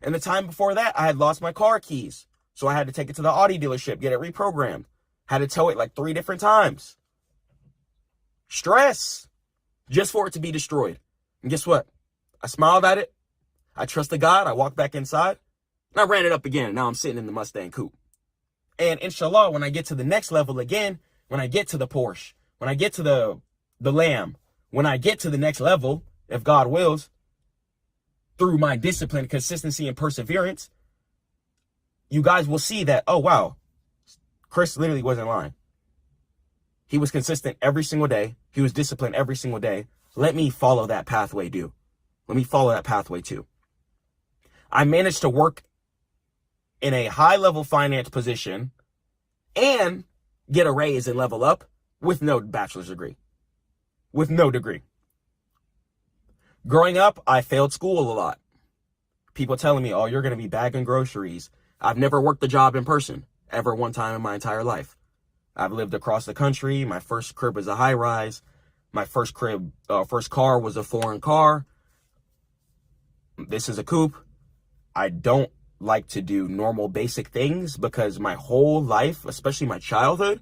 And the time before that, I had lost my car keys. So I had to take it to the Audi dealership, get it reprogrammed. Had to tow it like 3 different times. Stress, just for it to be destroyed. And guess what? I smiled at it. I trusted God. I walked back inside. And I ran it up again. Now I'm sitting in the Mustang coupe. And inshallah, when I get to the next level again, when I get to the Porsche, when I get to the Lamb, when I get to the next level, if God wills, through my discipline, consistency, and perseverance, you guys will see that, oh, wow, Chris literally wasn't lying. He was consistent every single day. He was disciplined every single day. Let me follow that pathway, dude. Let me follow that pathway too. I managed to work in a high-level finance position and get a raise and level up with no bachelor's degree. With no degree. Growing up, I failed school a lot. People telling me, oh, you're going to be bagging groceries. I've never worked a job in person. ever one time in my entire life. I've lived across the country. My first crib was a high rise. My first car was a foreign car. This is a coupe. I don't like to do normal basic things because my whole life, especially my childhood,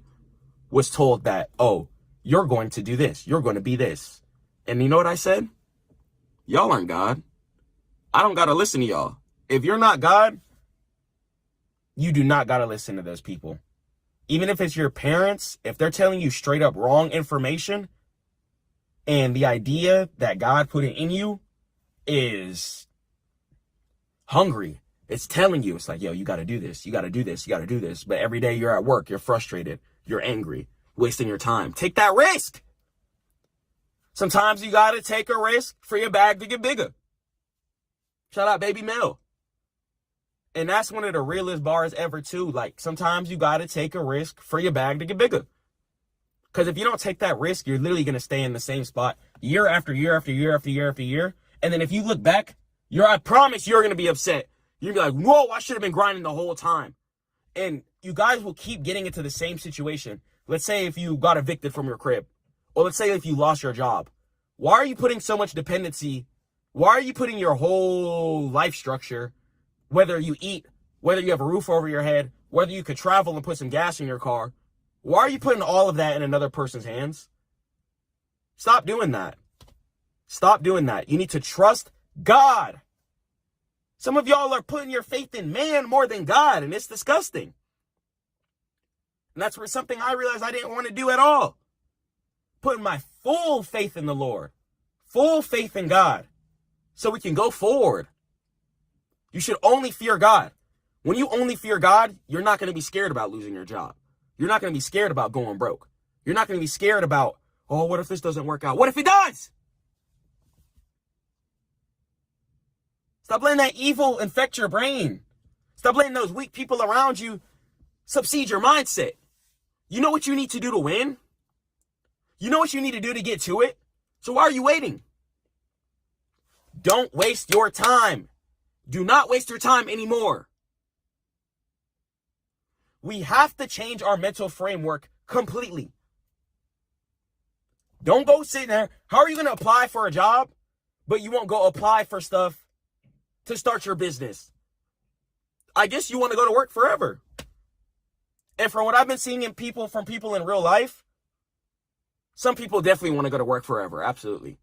was told that, oh, you're going to do this. You're going to be this. And you know what I said? Y'all aren't God. I don't got to listen to y'all. If you're not God, you do not got to listen to those people. Even if it's your parents, if they're telling you straight up wrong information, and the idea that God put it in you is hungry. It's telling you, it's like, yo, you got to do this. You got to do this. You got to do this. But every day you're at work, you're frustrated. You're angry, wasting your time. Take that risk. Sometimes you got to take a risk for your bag to get bigger. Shout out Baby Mel. And that's one of the realest bars ever too. Like, sometimes you got to take a risk for your bag to get bigger. Because if you don't take that risk, you're literally going to stay in the same spot year after year after year after year after year. And then if you look back, I promise you're going to be upset. You're going to be like, whoa, I should have been grinding the whole time. And you guys will keep getting into the same situation. Let's say if you got evicted from your crib, or let's say if you lost your job. Why are you putting so much dependency? Why are you putting your whole life structure, whether you eat, whether you have a roof over your head, whether you could travel and put some gas in your car, why are you putting all of that in another person's hands? Stop doing that. Stop doing that. You need to trust God. Some of y'all are putting your faith in man more than God, and it's disgusting. And that's where something I realized I didn't want to do at all. Putting my full faith in the Lord, full faith in God, so we can go forward. You should only fear God. When you only fear God, you're not going to be scared about losing your job. You're not going to be scared about going broke. You're not going to be scared about, oh, what if this doesn't work out? What if it does? Stop letting that evil infect your brain. Stop letting those weak people around you subsede your mindset. You know what you need to do to win? You know what you need to do to get to it? So why are you waiting? Don't waste your time. Do not waste your time anymore. We have to change our mental framework completely. Don't go sitting there. How are you going to apply for a job, but you won't go apply for stuff to start your business? I guess you want to go to work forever. And from what I've been seeing from people in real life, some people definitely want to go to work forever. Absolutely.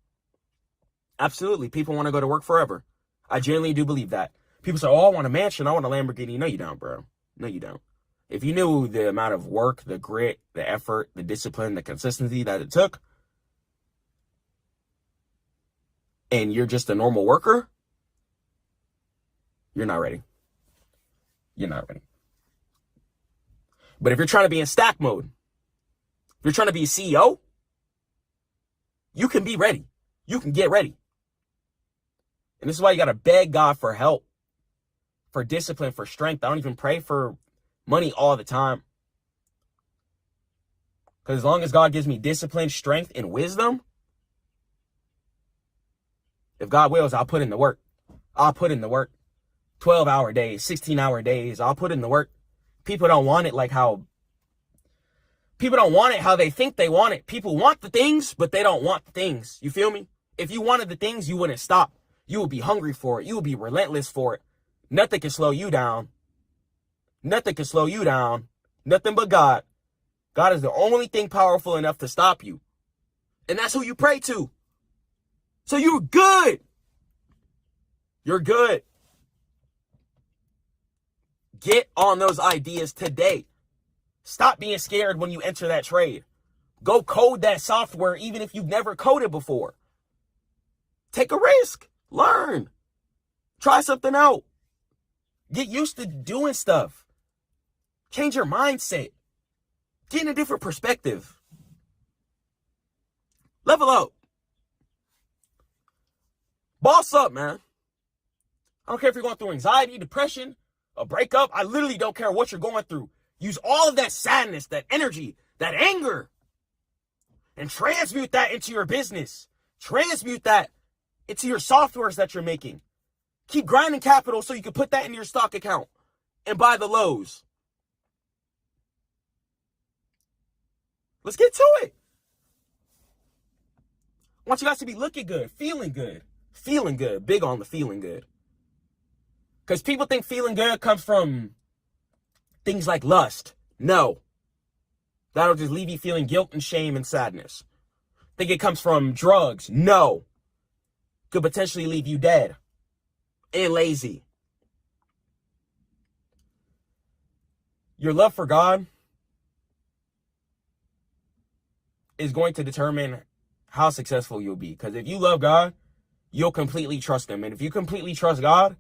Absolutely. People want to go to work forever. I genuinely do believe that. People say, oh, I want a mansion. I want a Lamborghini. No, you don't, bro. No, you don't. If you knew the amount of work, the grit, the effort, the discipline, the consistency that it took, and you're just a normal worker, you're not ready. You're not ready. But if you're trying to be in stack mode, if you're trying to be a CEO, you can be ready. You can get ready. And this is why you got to beg God for help, for discipline, for strength. I don't even pray for money all the time. Because as long as God gives me discipline, strength, and wisdom, if God wills, I'll put in the work. I'll put in the work. 12-hour days, 16-hour days. I'll put in the work. People don't want it how they think they want it. People want the things, but they don't want the things. You feel me? If you wanted the things, you wouldn't stop. You would be hungry for it. You would be relentless for it. Nothing can slow you down. Nothing can slow you down. Nothing but God. God is the only thing powerful enough to stop you. And that's who you pray to. So you're good. You're good. Get on those ideas today. Stop being scared when you enter that trade. Go code that software even if you've never coded before. Take a risk. Learn. Try something out. Get used to doing stuff. Change your mindset. Get in a different perspective. Level up. Boss up, man. I don't care if you're going through anxiety, depression, a breakup. I literally don't care what you're going through. Use all of that sadness, that energy, that anger, and transmute that into your business. Transmute that into your softwares that you're making. Keep grinding capital so you can put that in your stock account and buy the lows. Let's get to it. I want you guys to be looking good, feeling good. Feeling good. Big on the feeling good. Because people think feeling good comes from things like lust. No. That'll just leave you feeling guilt and shame and sadness. Think it comes from drugs. No. Could potentially leave you dead and lazy. Your love for God is going to determine how successful you'll be. Because if you love God, you'll completely trust him. And if you completely trust God,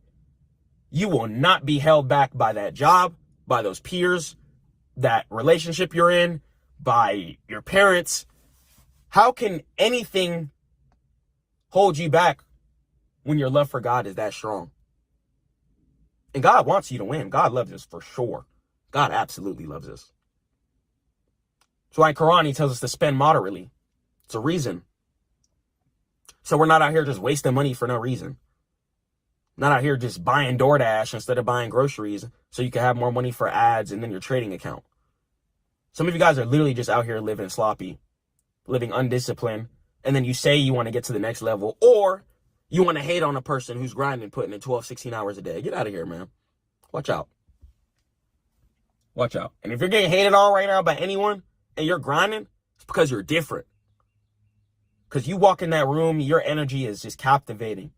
you will not be held back by that job, by those peers, that relationship you're in, by your parents. How can anything hold you back when your love for God is that strong? And God wants you to win. God loves us for sure. God absolutely loves us. That's why in Quran he tells us to spend moderately. It's a reason. So we're not out here just wasting money for no reason. Not out here just buying DoorDash instead of buying groceries so you can have more money for ads and then your trading account. Some of you guys are literally just out here living sloppy, living undisciplined, and then you say you want to get to the next level, or you want to hate on a person who's grinding, putting in 12, 16 hours a day. Get out of here, man. Watch out. Watch out. And if you're getting hated on right now by anyone and you're grinding, it's because you're different. Because you walk in that room, your energy is just captivating.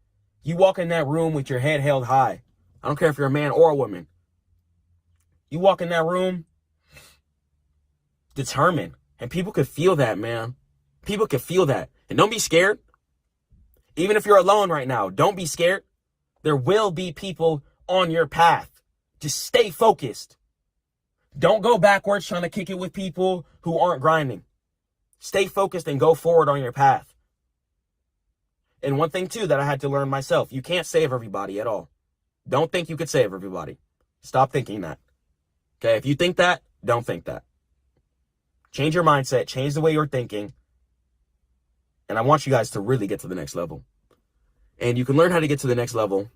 You walk in that room with your head held high. I don't care if you're a man or a woman. You walk in that room determined. And people could feel that, man. People could feel that. And don't be scared. Even if you're alone right now, don't be scared. There will be people on your path. Just stay focused. Don't go backwards trying to kick it with people who aren't grinding. Stay focused and go forward on your path. And one thing, too, that I had to learn myself, you can't save everybody at all. Don't think you could save everybody. Stop thinking that. Okay, if you think that, don't think that. Change your mindset, change the way you're thinking. And I want you guys to really get to the next level. And you can learn how to get to the next level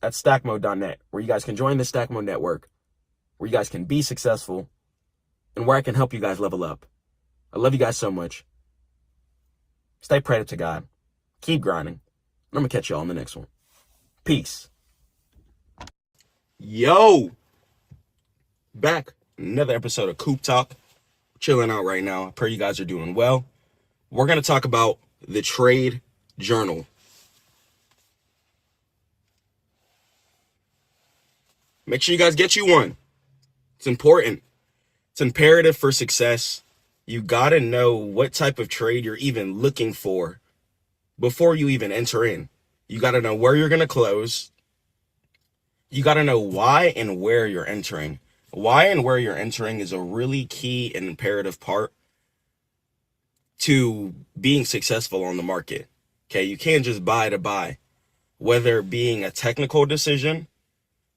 at Stackmode.net, where you guys can join the Stackmode Network, where you guys can be successful, and where I can help you guys level up. I love you guys so much. Stay prayed to God. Keep grinding. I'm going to catch y'all on the next one. Peace. Yo! Back. Another episode of Coop Talk. Chilling out right now. I pray you guys are doing well. We're going to talk about the trade journal. Make sure you guys get you one. It's important. It's imperative for success. You got to know what type of trade you're even looking for before you even enter in. You got to know where you're going to close. You got to know why and where you're entering. Why and where you're entering is a really key and imperative part to being successful on the market. Okay, you can't just buy to buy. Whether being a technical decision,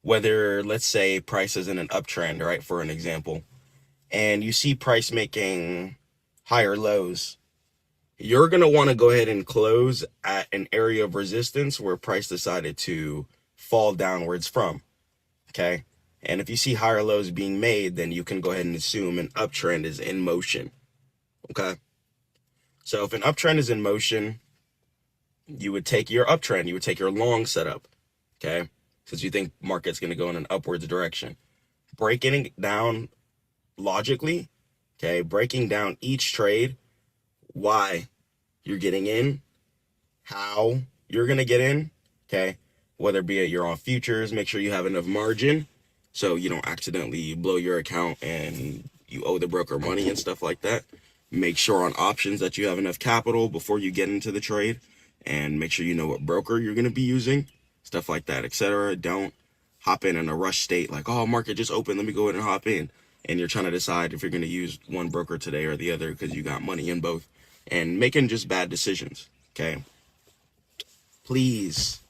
whether, let's say, price is in an uptrend, right, for an example, and you see price making higher lows, you're going to want to go ahead and close at an area of resistance where price decided to fall downwards from, okay? And if you see higher lows being made, then you can go ahead and assume an uptrend is in motion, okay? So if an uptrend is in motion, you would take your uptrend, you would take your long setup, okay? Since you think market's going to go in an upwards direction. Breaking it down logically, okay? Breaking down each trade, why you're getting in, how you're going to get in, okay? Whether be it you're on futures, make sure you have enough margin so you don't accidentally blow your account and you owe the broker money and stuff like that. Make sure on options that you have enough capital before you get into the trade, and make sure you know what broker you're going to be using, stuff like that, etc. Don't hop in a rush state like, oh, market just opened, let me go ahead and hop in. And you're trying to decide if you're going to use one broker today or the other because you got money in both, and making just bad decisions, okay? Please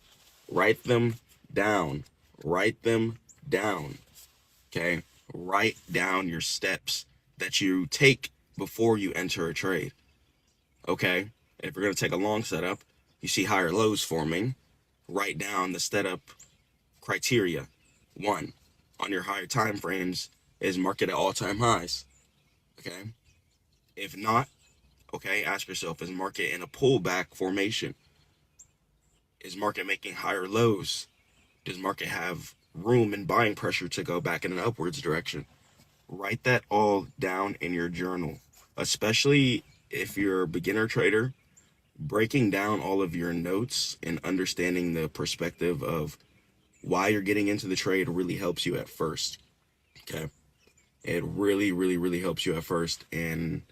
write them down. Write them down, okay? Write down your steps that you take before you enter a trade, okay? If you're going to take a long setup, you see higher lows forming, write down the setup criteria. 1, on your higher time frames, is market at all-time highs, okay? If not, okay, ask yourself, is market in a pullback formation? Is market making higher lows? Does market have room and buying pressure to go back in an upwards direction? Write that all down in your journal, especially if you're a beginner trader. Breaking down all of your notes and understanding the perspective of why you're getting into the trade really helps you at first. Okay. It really, really, really helps you at first. And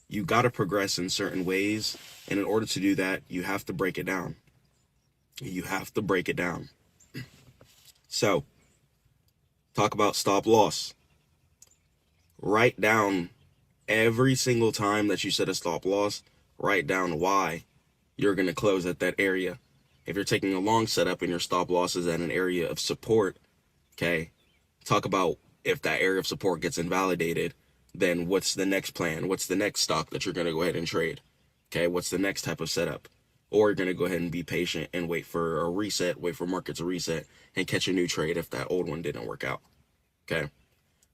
you got to progress in certain ways. And in order to do that, you have to break it down. You have to break it down. So, talk about stop loss. Write down every single time that you set a stop loss, write down why you're going to close at that area. If you're taking a long setup and your stop loss is at an area of support, okay, talk about if that area of support gets invalidated, then what's the next plan? What's the next stock that you're going to go ahead and trade? Okay, what's the next type of setup? Or you're going to go ahead and be patient and wait for a reset, wait for market to reset and catch a new trade if that old one didn't work out. Okay,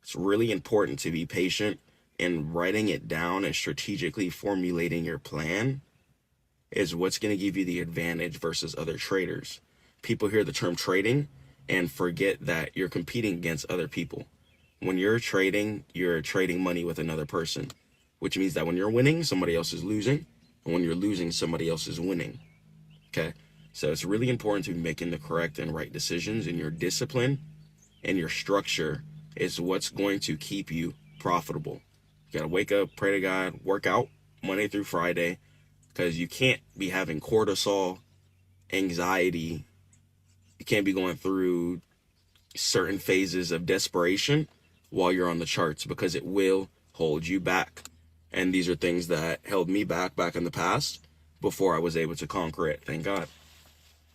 it's really important to be patient, and writing it down and strategically formulating your plan is what's going to give you the advantage versus other traders. People hear the term trading and forget that you're competing against other people. When you're trading money with another person, which means that when you're winning, somebody else is losing, and when you're losing, somebody else is winning. Okay, so it's really important to be making the correct and right decisions, and your discipline and your structure is what's going to keep you profitable. You gotta wake up, pray to God, work out Monday through Friday, because you can't be having cortisol, anxiety. You can't be going through certain phases of desperation while you're on the charts, because it will hold you back. And these are things that held me back in the past before I was able to conquer it, thank God.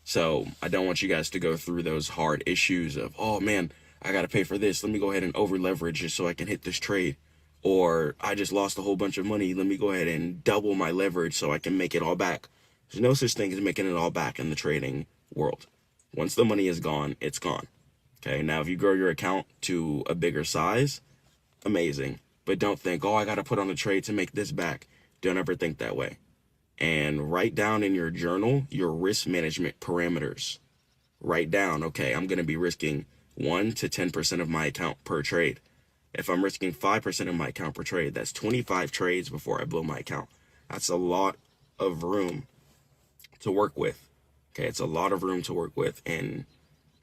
So I don't want you guys to go through those hard issues of, oh man, I got to pay for this. Let me go ahead and over leverage just so I can hit this trade. Or I just lost a whole bunch of money. Let me go ahead and double my leverage so I can make it all back. There's no such thing as making it all back in the trading world. Once the money is gone, it's gone. Okay, now if you grow your account to a bigger size, amazing. But don't think, oh, I got to put on a trade to make this back. Don't ever think that way. And write down in your journal your risk management parameters. Write down, okay, I'm going to be risking 1 to 10% of my account per trade. If I'm risking 5% of my account per trade, that's 25 trades before I blow my account. That's a lot of room to work with. Okay, it's a lot of room to work with, and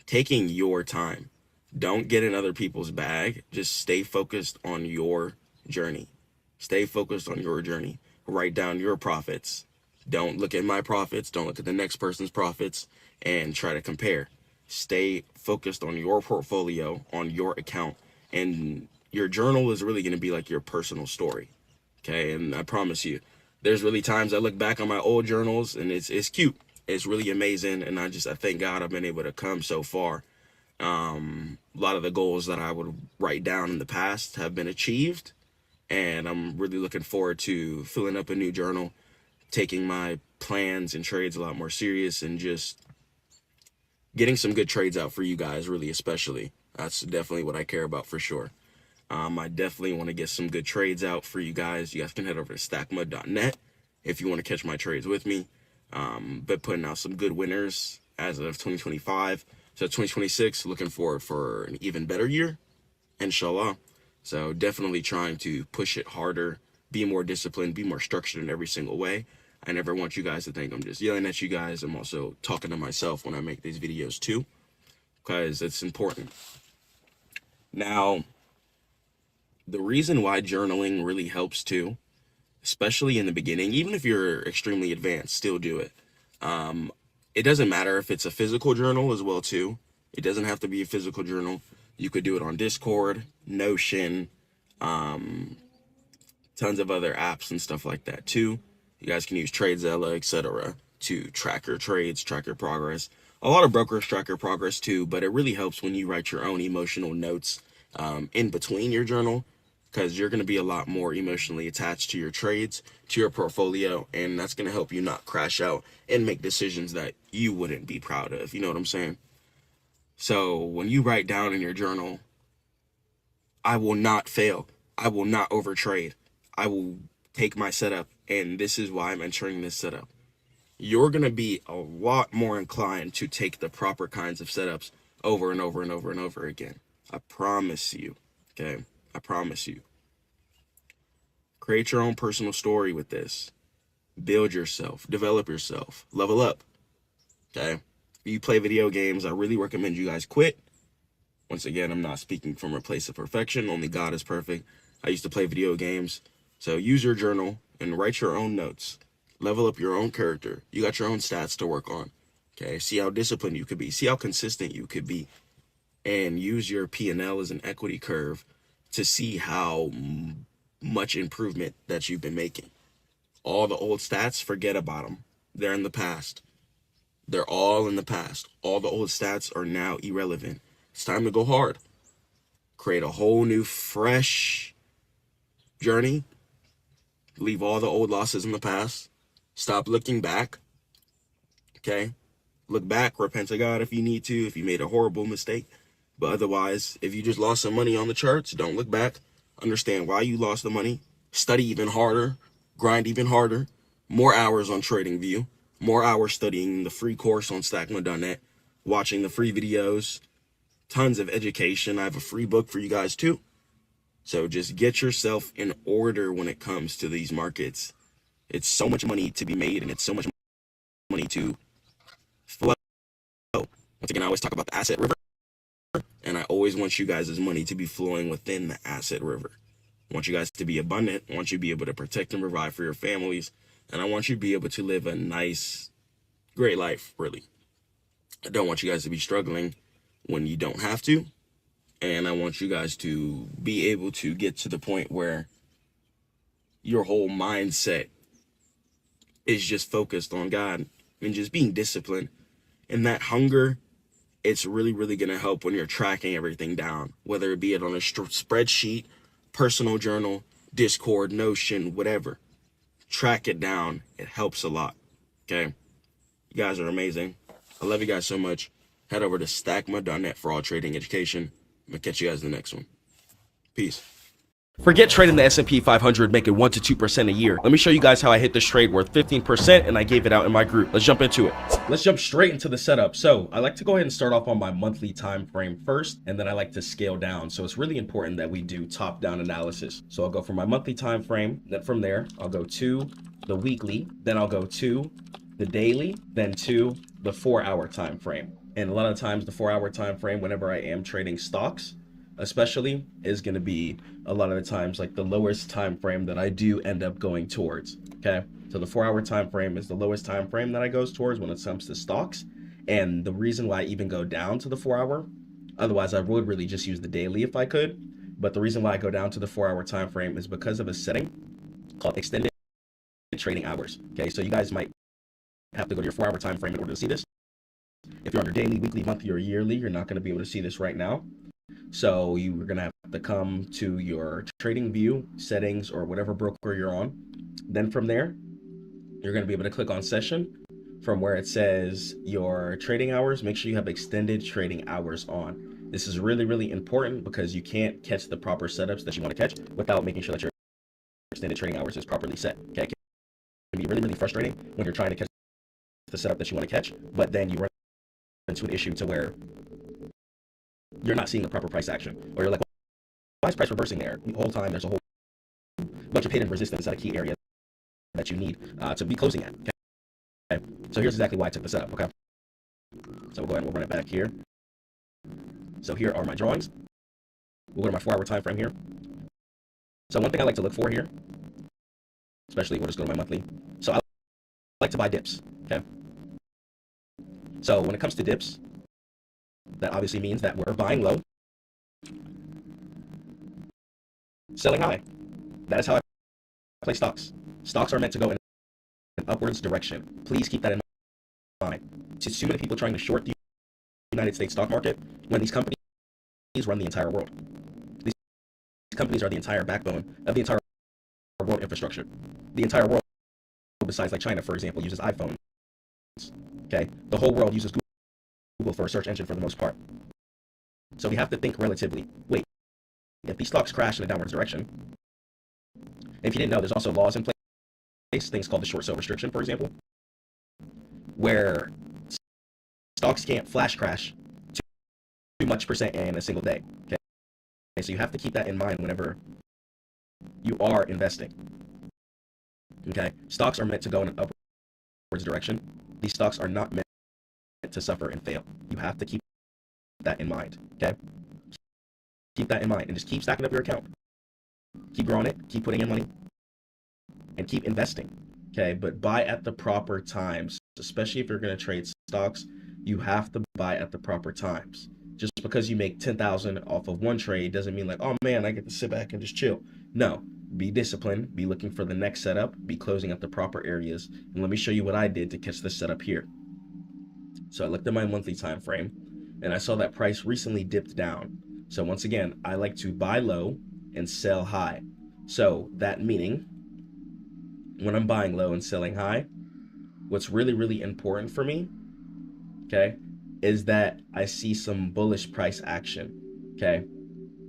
taking your time. Don't get in other people's bag. Just stay focused on your journey. Stay focused on your journey. Write down your profits. Don't look at my profits. Don't look at the next person's profits and try to compare. Stay focused on your portfolio, on your account, and your journal is really going to be like your personal story. Okay, and I promise you, there's really times I look back on my old journals and it's cute. It's really amazing, and I thank God I've been able to come so far. A lot of the goals that I would write down in the past have been achieved, and I'm really looking forward to filling up a new journal, taking my plans and trades a lot more serious, and just getting some good trades out for you guys, really, especially. That's definitely what I care about for sure. I definitely want to get some good trades out for you guys. You guys can head over to stackmode.net if you want to catch my trades with me. But putting out some good winners as of 2025. So 2026, looking forward for an even better year, inshallah. So definitely trying to push it harder, be more disciplined, be more structured in every single way. I never want you guys to think I'm just yelling at you guys. I'm also talking to myself when I make these videos too, because it's important. Now, the reason why journaling really helps too, especially in the beginning, even if you're extremely advanced, still do it. It doesn't matter if it's a physical journal as well too. It doesn't have to be a physical journal. You could do it on Discord, Notion, tons of other apps and stuff like that too. You guys can use TradeZella, etc. to track your trades, track your progress. A lot of brokers track your progress too, but it really helps when you write your own emotional notes in between your journal, because you're going to be a lot more emotionally attached to your trades, to your portfolio, and that's going to help you not crash out and make decisions that you wouldn't be proud of. You know what I'm saying? So when you write down in your journal, I will not fail. I will not overtrade. I will take my setup, and this is why I'm entering this setup. You're going to be a lot more inclined to take the proper kinds of setups over and over and over and over again. I promise you. Okay? I promise you. Create your own personal story with this. Build yourself. Develop yourself. Level up. Okay? If you play video games, I really recommend you guys quit. Once again, I'm not speaking from a place of perfection. Only God is perfect. I used to play video games. So use your journal and write your own notes. Level up your own character. You got your own stats to work on. Okay? See how disciplined you could be. See how consistent you could be. And use your P&L as an equity curve to see how much improvement that you've been making. All the old stats, forget about them. They're in the past. They're all in the past. All the old stats are now irrelevant. It's time to go hard. Create a whole new, fresh journey. Leave all the old losses in the past. Stop looking back. Okay? Look back, repent to God if you need to, if you made a horrible mistake. But otherwise, if you just lost some money on the charts, don't look back. Understand why you lost the money. Study even harder. Grind even harder. More hours on TradingView. More hours studying the free course on Stackmode.net. Watching the free videos. Tons of education. I have a free book for you guys too. So just get yourself in order when it comes to these markets. It's so much money to be made, and it's so much money to flow. Once again, I always talk about the asset river. And I always want you guys' money to be flowing within the asset river. I want you guys to be abundant. I want you to be able to protect and provide for your families. And I want you to be able to live a nice, great life, really. I don't want you guys to be struggling when you don't have to. And I want you guys to be able to get to the point where your whole mindset is just focused on God and just being disciplined. And that hunger, it's really, really going to help when you're tracking everything down, whether it be it on a spreadsheet, personal journal, Discord, Notion, whatever. Track it down. It helps a lot. Okay? You guys are amazing. I love you guys so much. Head over to Stackmode.net for all trading education. I'm going to catch you guys in the next one. Peace. Forget trading the S&P 500, making 1 to 2% a year. Let me show you guys how I hit this trade worth 15%, and I gave it out in my group. Let's jump into it. Let's jump straight into the setup. So I like to go ahead and start off on my monthly time frame first, and then I like to scale down. So it's really important that we do top-down analysis. So I'll go from my monthly time frame, then from there, I'll go to the weekly, then I'll go to the daily, then to the 4-hour time frame. And a lot of times the 4-hour time frame, whenever I am trading stocks, especially, is going to be a lot of the times like the lowest time frame that I do end up going towards. Okay, so the 4-hour time frame is the lowest time frame that I goes towards when it comes to stocks. And the reason why I even go down to the 4-hour, otherwise I would really just use the daily if I could, but the reason why I go down to the 4-hour time frame is because of a setting called extended trading hours. Okay, so you guys might have to go to your 4-hour time frame in order to see this. If you're on your daily, weekly, monthly, or yearly, you're not going to be able to see this right now. So you're going to have to come to your TradingView settings or whatever broker you're on. Then from there, you're going to be able to click on session. From where it says your trading hours, make sure you have extended trading hours on. This is really, really important because you can't catch the proper setups that you want to catch without making sure that your extended trading hours is properly set. Okay, it can be really, really frustrating when you're trying to catch the setup that you want to catch, but then you run into an issue to where you're not seeing the proper price action, or you're like, why is price reversing there? The whole time there's a whole bunch of hidden resistance at a key area that you need to be closing at. Okay, so here's exactly why I took the setup. Okay, so we'll go ahead and we'll run it back here. So here are my drawings. We'll go to my 4-hour time frame here. So one thing I like to look for here, especially we'll just go to my monthly. So I like to buy dips. Okay, so when it comes to dips, that obviously means that we're buying low, selling high. That is how I play stocks. Stocks are meant to go in an upwards direction. Please keep that in mind. There's too many people trying to short the United States stock market when these companies run the entire world. These companies are the entire backbone of the entire world infrastructure. The entire world, besides like China, for example, uses iPhones. Okay, the whole world uses Google for a search engine for the most part. So we have to think relatively. Wait, if these stocks crash in a downward direction, if you didn't know, there's also laws in place, things called the short sale restriction, for example, where stocks can't flash crash too much percent in a single day. Okay, so you have to keep that in mind whenever you are investing. Okay, stocks are meant to go in an upwards direction. These stocks are not meant to suffer and fail. You have to keep that in mind. Okay, keep that in mind and just keep stacking up your account. Keep growing it, keep putting in money, and keep investing. Okay, but buy at the proper times, especially if you're going to trade stocks. You have to buy at the proper times. Just because you make 10,000 off of one trade doesn't mean like, oh man, I get to sit back and just chill. No, be disciplined, be looking for the next setup, be closing at the proper areas. And let me show you what I did to catch this setup here. So I looked at my monthly time frame and I saw that price recently dipped down. So once again, I like to buy low and sell high. So that meaning when I'm buying low and selling high, what's really, really important for me, okay, is that I see some bullish price action, okay,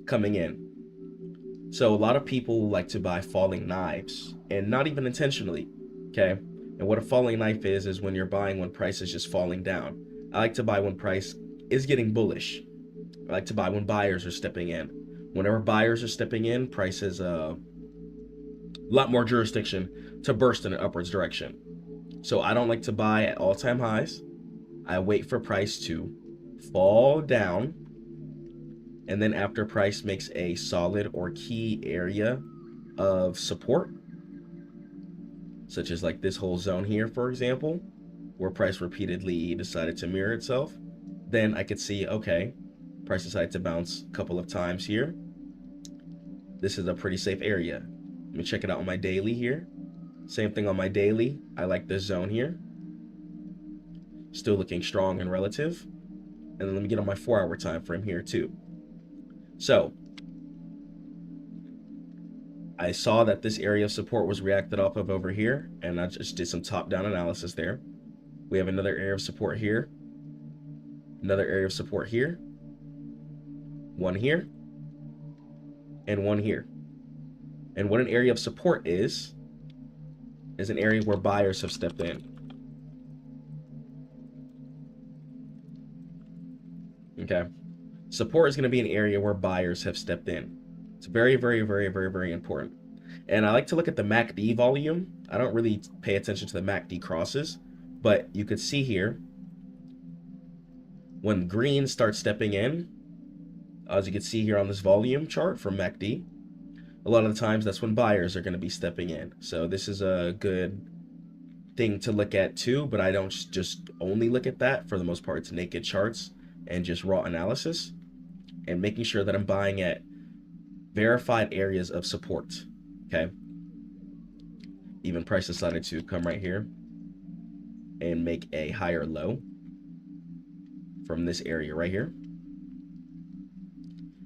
coming in. So a lot of people like to buy falling knives, and not even intentionally, okay? And what a falling knife is when you're buying when price is just falling down. I like to buy when price is getting bullish. I like to buy when buyers are stepping in. Whenever buyers are stepping in, price has a lot more jurisdiction to burst in an upwards direction. So I don't like to buy at all-time highs. I wait for price to fall down, and then after price makes a solid or key area of support, such as like this whole zone here, for example, where price repeatedly decided to mirror itself, then I could see, okay, price decided to bounce a couple of times here. This is a pretty safe area. Let me check it out on my daily here. Same thing on my daily. I like this zone here. Still looking strong and relative. And then let me get on my 4-hour time frame here too. So I saw that this area of support was reacted off of over here, and I just did some top-down analysis there. We have another area of support here, another area of support here, one here, and one here. And what an area of support is an area where buyers have stepped in. Okay, support is going to be an area where buyers have stepped in. It's very, very, very, very, very important. And I like to look at the MACD volume. I don't really pay attention to the MACD crosses, but you could see here when green starts stepping in, as you can see here on this volume chart from MACD, a lot of the times that's when buyers are going to be stepping in. So this is a good thing to look at too, but I don't just only look at that. For the most part, it's naked charts and just raw analysis, and making sure that I'm buying at verified areas of support. Okay, even price decided to come right here and make a higher low from this area right here,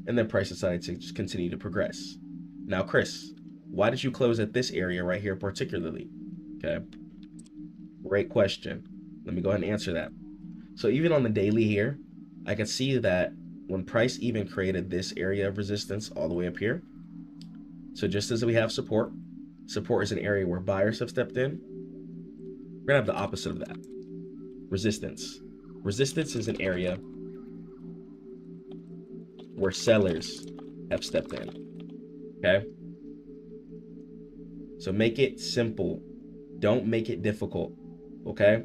and then price decided to just continue to progress. Now, Chris, why did you close at this area right here particularly? Okay, great question. Let me go ahead and answer that. So even on the daily here, I can see that when price even created this area of resistance all the way up here. So just as we have support, support is an area where buyers have stepped in. We're gonna have the opposite of that. Resistance. Resistance is an area where sellers have stepped in. Okay? So make it simple. Don't make it difficult. Okay?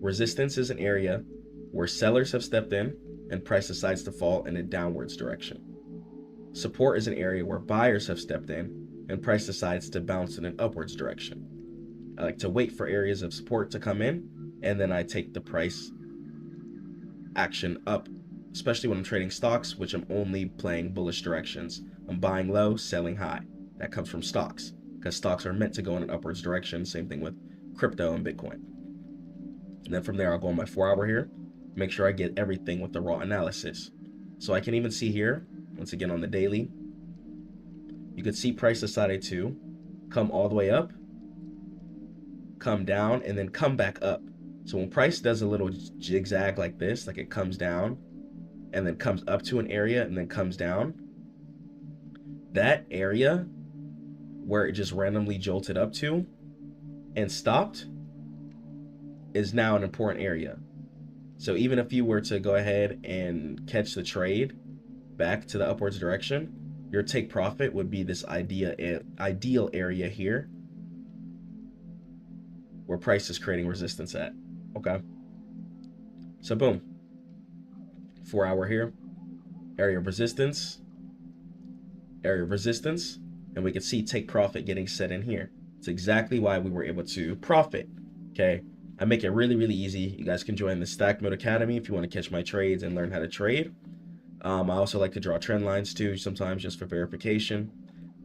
Resistance is an area where sellers have stepped in and price decides to fall in a downwards direction. Support is an area where buyers have stepped in and price decides to bounce in an upwards direction. I like to wait for areas of support to come in, and then I take the price action up, especially when I'm trading stocks, which I'm only playing bullish directions. I'm buying low, selling high. That comes from stocks, because stocks are meant to go in an upwards direction. Same thing with crypto and Bitcoin. And then from there, I'll go on my 4-hour here, make sure I get everything with the raw analysis. So I can even see here, once again on the daily, you could see price decided to come all the way up, come down, and then come back up. So when price does a little zigzag like this, like it comes down and then comes up to an area and then comes down, that area where it just randomly jolted up to and stopped is now an important area. So even if you were to go ahead and catch the trade back to the upwards direction, your take profit would be this ideal area here where price is creating resistance at. Okay. So boom. 4 hour here. Area of resistance. Area of resistance. And we can see take profit getting set in here. It's exactly why we were able to profit. Okay. I make it really, really easy. You guys can join the Stackmode Academy if you want to catch my trades and learn how to trade. I also like to draw trend lines too, sometimes just for verification.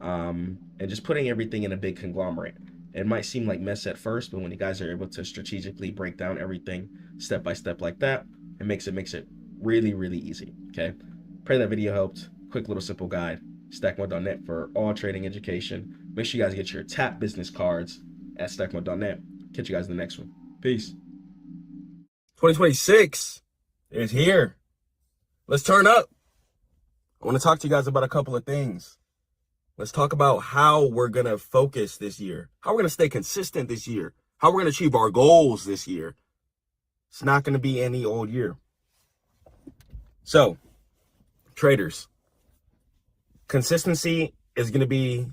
And just putting everything in a big conglomerate. It might seem like mess at first, but when you guys are able to strategically break down everything step by step like that, it makes it really, really easy. Okay. Pray that video helped. Quick little simple guide. Stackmode.net for all trading education. Make sure you guys get your tap business cards at Stackmode.net. Catch you guys in the next one. Peace. 2026 is here. Let's turn up. I want to talk to you guys about a couple of things. Let's talk about how we're going to focus this year, how we're going to stay consistent this year, how we're going to achieve our goals this year. It's not going to be any old year. So, traders, consistency is going to be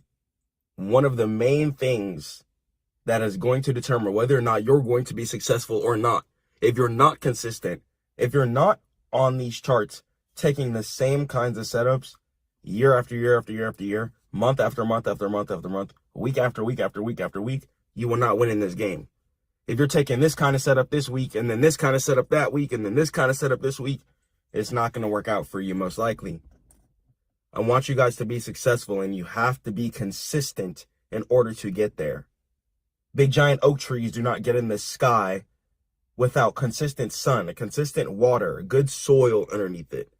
one of the main things that is going to determine whether or not you're going to be successful or not. If you're not consistent, if you're not on these charts taking the same kinds of setups year after year after year after year, month after month after month after month, week after week after week after week, you will not win in this game. If you're taking this kind of setup this week and then this kind of setup that week and then this kind of setup this week, it's not going to work out for you most likely. I want you guys to be successful, and you have to be consistent in order to get there. Big giant oak trees do not get in the sky without consistent sun, a consistent water, good soil underneath it.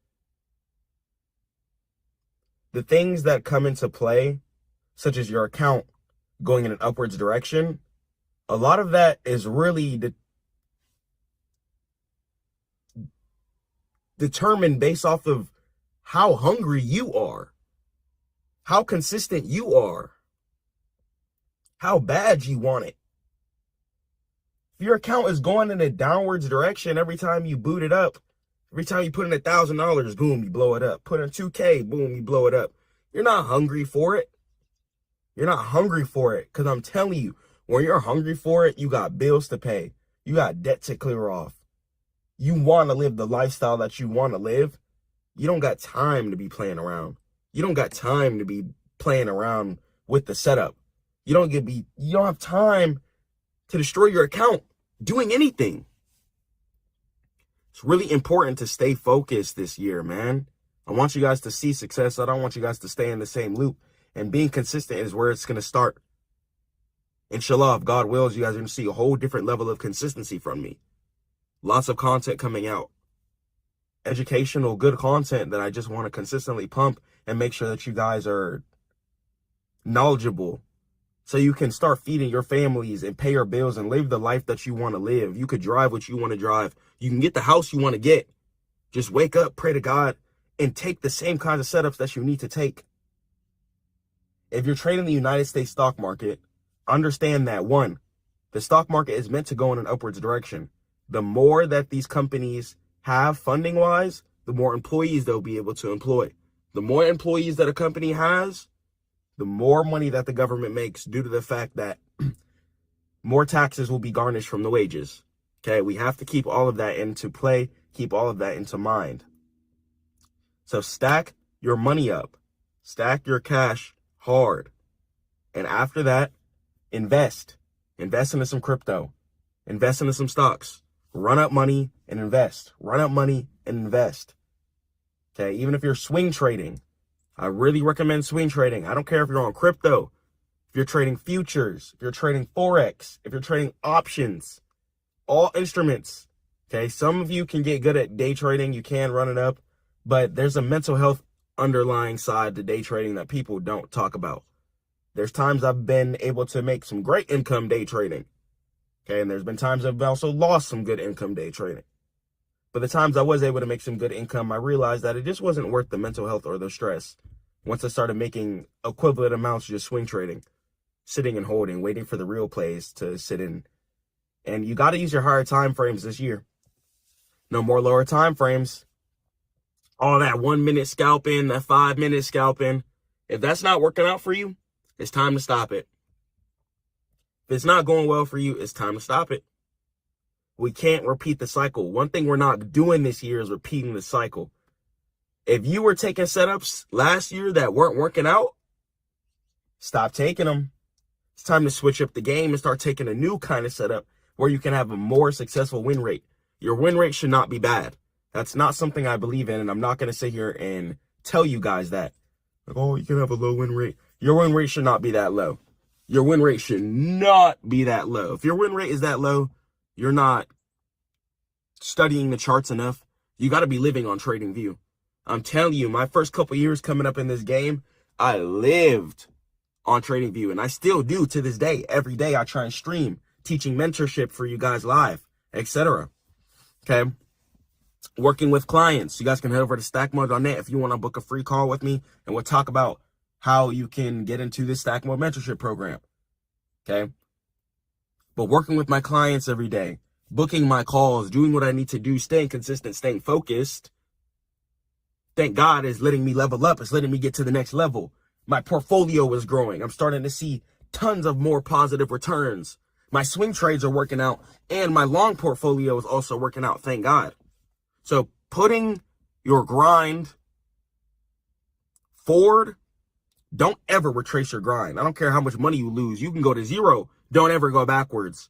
The things that come into play, such as your account going in an upwards direction, a lot of that is really determined based off of how hungry you are, how consistent you are, how bad you want it. If your account is going in a downwards direction every time you boot it up, every time you put in $1,000, boom, you blow it up. Put in $2K, boom, you blow it up. You're not hungry for it. You're not hungry for it, because I'm telling you, when you're hungry for it, you got bills to pay. You got debt to clear off. You want to live the lifestyle that you want to live. You don't got time to be playing around. You don't got time to be playing around with the setup. You don't have time to destroy your account doing anything. It's really important to stay focused this year, man. I want you guys to see success. I don't want you guys to stay in the same loop. And being consistent is where it's going to start. Inshallah, if God wills, you guys are going to see a whole different level of consistency from me. Lots of content coming out. Educational, good content that I just want to consistently pump and make sure that you guys are knowledgeable, so you can start feeding your families and pay your bills and live the life that you want to live. You could drive what you want to drive. You can get the house you want to get. Just wake up, pray to God, and take the same kinds of setups that you need to take. If you're trading the United States stock market, understand that, one, the stock market is meant to go in an upwards direction. The more that these companies have funding-wise, the more employees they'll be able to employ. The more employees that a company has, the more money that the government makes, due to the fact that more taxes will be garnished from the wages. Okay, we have to keep all of that into play, keep all of that into mind. So stack your money up, stack your cash hard. And after that, invest. Invest into some crypto, invest into some stocks, run up money and invest, run up money and invest. Okay, even if you're swing trading, I really recommend swing trading. I don't care if you're on crypto, if you're trading futures, if you're trading Forex, if you're trading options, all instruments. Okay, some of you can get good at day trading. You can run it up, but there's a mental health underlying side to day trading that people don't talk about. There's times I've been able to make some great income day trading. Okay, and there's been times I've also lost some good income day trading. But the times I was able to make some good income, I realized that it just wasn't worth the mental health or the stress once I started making equivalent amounts just swing trading. sitting and holding, waiting for the real plays to sit in. And you got to use your higher time frames this year. No more lower time frames. All that 1 minute scalping, that 5 minute scalping. If that's not working out for you, it's time to stop it. If it's not going well for you, it's time to stop it. We can't repeat the cycle. One thing we're not doing this year is repeating the cycle. If you were taking setups last year that weren't working out, stop taking them. It's time to switch up the game and start taking a new kind of setup where you can have a more successful win rate. Your win rate should not be bad. That's not something I believe in, and I'm not going to sit here and tell you guys that. Like, oh, you can have a low win rate. Your win rate should not be that low. Your win rate should not be that low. If your win rate is that low, you're not studying the charts enough. You got to be living on TradingView. I'm telling you, my first couple years coming up in this game, I lived on TradingView, and I still do to this day. Every day I try and stream, teaching mentorship for you guys live, etc. Okay? Working with clients. You guys can head over to Stackmode.net if you want to book a free call with me, and we'll talk about how you can get into this Stackmode mentorship program. Okay? But working with my clients every day, booking my calls, doing what I need to do, staying consistent, staying focused, thank God, is letting me level up. It's letting me get to the next level. My portfolio is growing. I'm starting to see tons of more positive returns. My swing trades are working out, and my long portfolio is also working out, thank God. So putting your grind forward, don't ever retrace your grind. I don't care how much money you lose. You can go to zero. Don't ever go backwards.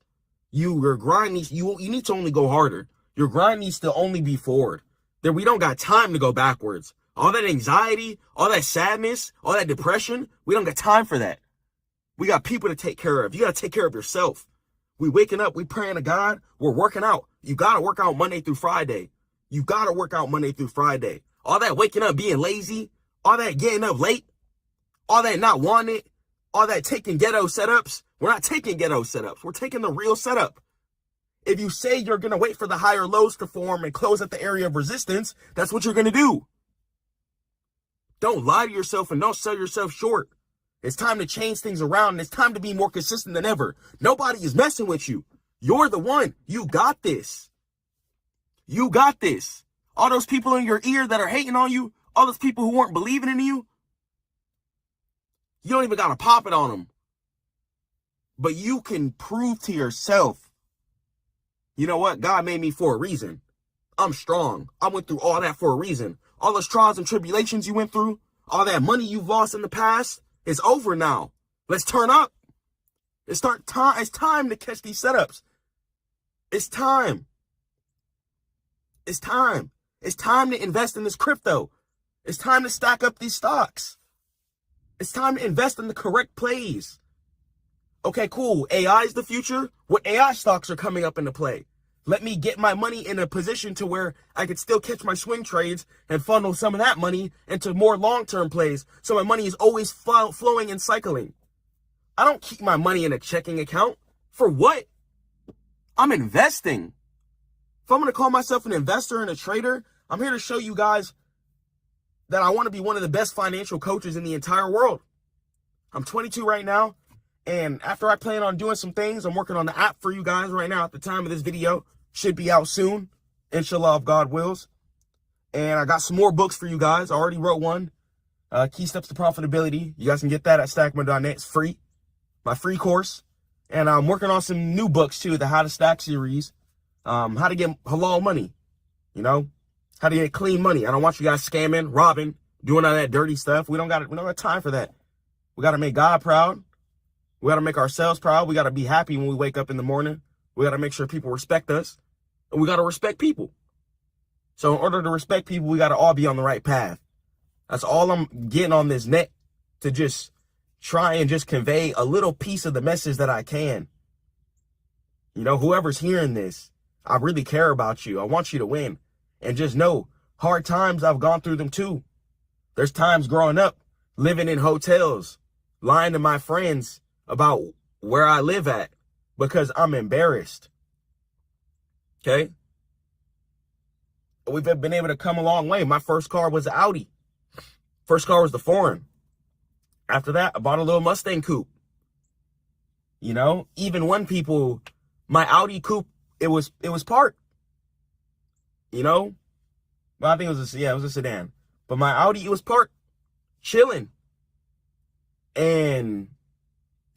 Your grind needs, you need to only go harder. Your grind needs to only be forward. Then we don't got time to go backwards. All that anxiety, all that sadness, all that depression, we don't got time for that. We got people to take care of. You got to take care of yourself. We waking up, we praying to God, we're working out. You got to work out Monday through Friday. You got to work out Monday through Friday. All that waking up being lazy, all that getting up late, all that not wanting it, all that taking ghetto setups. We're not taking ghetto setups. We're taking the real setup. If you say you're going to wait for the higher lows to form and close at the area of resistance, that's what you're going to do. Don't lie to yourself and don't sell yourself short. It's time to change things around, and it's time to be more consistent than ever. Nobody is messing with you. You're the one. You got this. You got this. All those people in your ear that are hating on you, all those people who weren't believing in you, you don't even got to pop it on them. But you can prove to yourself, you know what? God made me for a reason. I'm strong. I went through all that for a reason. All those trials and tribulations you went through, all that money you've lost in the past, it's over now. Let's turn up. It's time to catch these setups. It's time. It's time. It's time to invest in this crypto. It's time to stack up these stocks. It's time to invest in the correct plays. Okay, cool. AI is the future. What AI stocks are coming up into play? Let me get my money in a position to where I could still catch my swing trades and funnel some of that money into more long-term plays, so my money is always flowing and cycling. I don't keep my money in a checking account. For what? I'm investing. If I'm going to call myself an investor and a trader, I'm here to show you guys that I want to be one of the best financial coaches in the entire world. I'm 22 right now. And after I plan on doing some things, I'm working on the app for you guys right now at the time of this video. Should be out soon, inshallah, if God wills. And I got some more books for you guys. I already wrote one, Key Steps to Profitability. You guys can get that at Stackmode.net. It's free, my free course. And I'm working on some new books too, the How to Stack series. How to get halal money, you know, how to get clean money. I don't want you guys scamming, robbing, doing all that dirty stuff. We don't got time for that. We got to make God proud. We got to make ourselves proud. We got to be happy when we wake up in the morning. We got to make sure people respect us, and we got to respect people. So in order to respect people, we got to all be on the right path. That's all I'm getting on this net, to just try and just convey a little piece of the message that I can. You know, whoever's hearing this, I really care about you. I want you to win. And just know, hard times, I've gone through them too. There's times growing up, living in hotels, lying to my friends about where I live at because I'm embarrassed. Okay? We've been able to come a long way. My first car was an Audi. First car was the Foreign. After that, I bought a little Mustang coupe. You know, even when people, my Audi coupe, it was parked. You know, well, I think it was it was a sedan, but my Audi, it was parked, chilling, and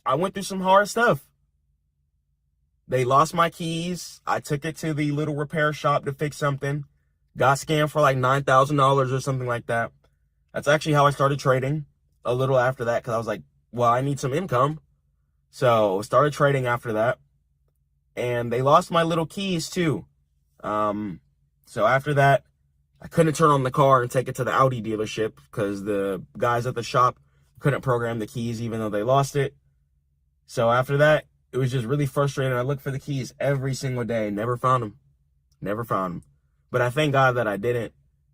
I went through some hard stuff. They lost my keys. I took it to the little repair shop to fix something. Got scammed for like $9,000 or something like that. That's actually how I started trading a little after that, because I was like, well, I need some income. So started trading after that. And they lost my little keys too. So after that, I couldn't turn on the car and take it to the Audi dealership because the guys at the shop couldn't program the keys even though they lost it. So after that, it was just really frustrating. I looked for the keys every single day. Never found them. Never found them. But I thank God that I didn't.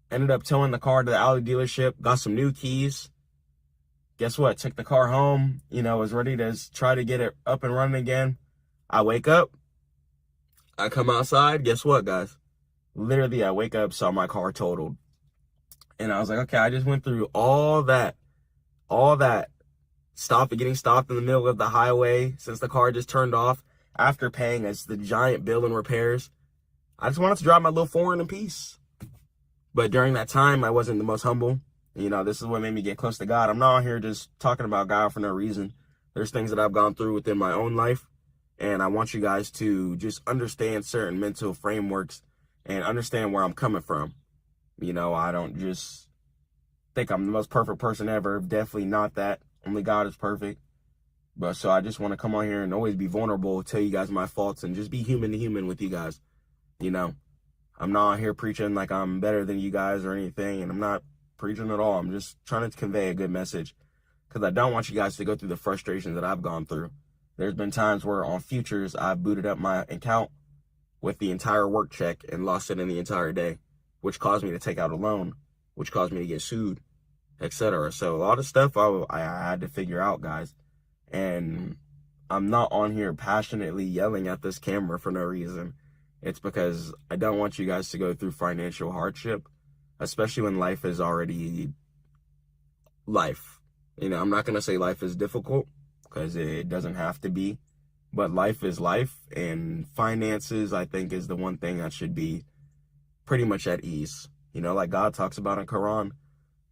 Ended up towing the car to the Audi dealership. Got some new keys. Guess what? Took the car home. You know, was ready to try to get it up and running again. I wake up. I come outside. Guess what, guys? Literally, I wake up, saw my car totaled. And I was like, okay, I just went through all that. Getting stopped in the middle of the highway since the car just turned off after paying us the giant bill in repairs. I just wanted to drive my little foreign in peace. But during that time, I wasn't the most humble. You know, this is what made me get close to God. I'm not out here just talking about God for no reason. There's things that I've gone through within my own life. And I want you guys to just understand certain mental frameworks and understand where I'm coming from. You know, I don't just think I'm the most perfect person ever. Definitely not that. Only God is perfect. But so I just want to come on here and always be vulnerable, tell you guys my faults, and just be human to human with you guys. You know, I'm not out here preaching like I'm better than you guys or anything, and I'm not preaching at all. I'm just trying to convey a good message because I don't want you guys to go through the frustrations that I've gone through. There's been times where on futures, I've booted up my account with the entire work check and lost it in the entire day, which caused me to take out a loan, which caused me to get sued, etc. So a lot of stuff I had to figure out, guys. And I'm not on here passionately yelling at this camera for no reason. It's because I don't want you guys to go through financial hardship, especially when life is already life. You know, I'm not going to say life is difficult because it doesn't have to be, but life is life, and finances, I think, is the one thing that should be pretty much at ease. You know, like God talks about in Quran,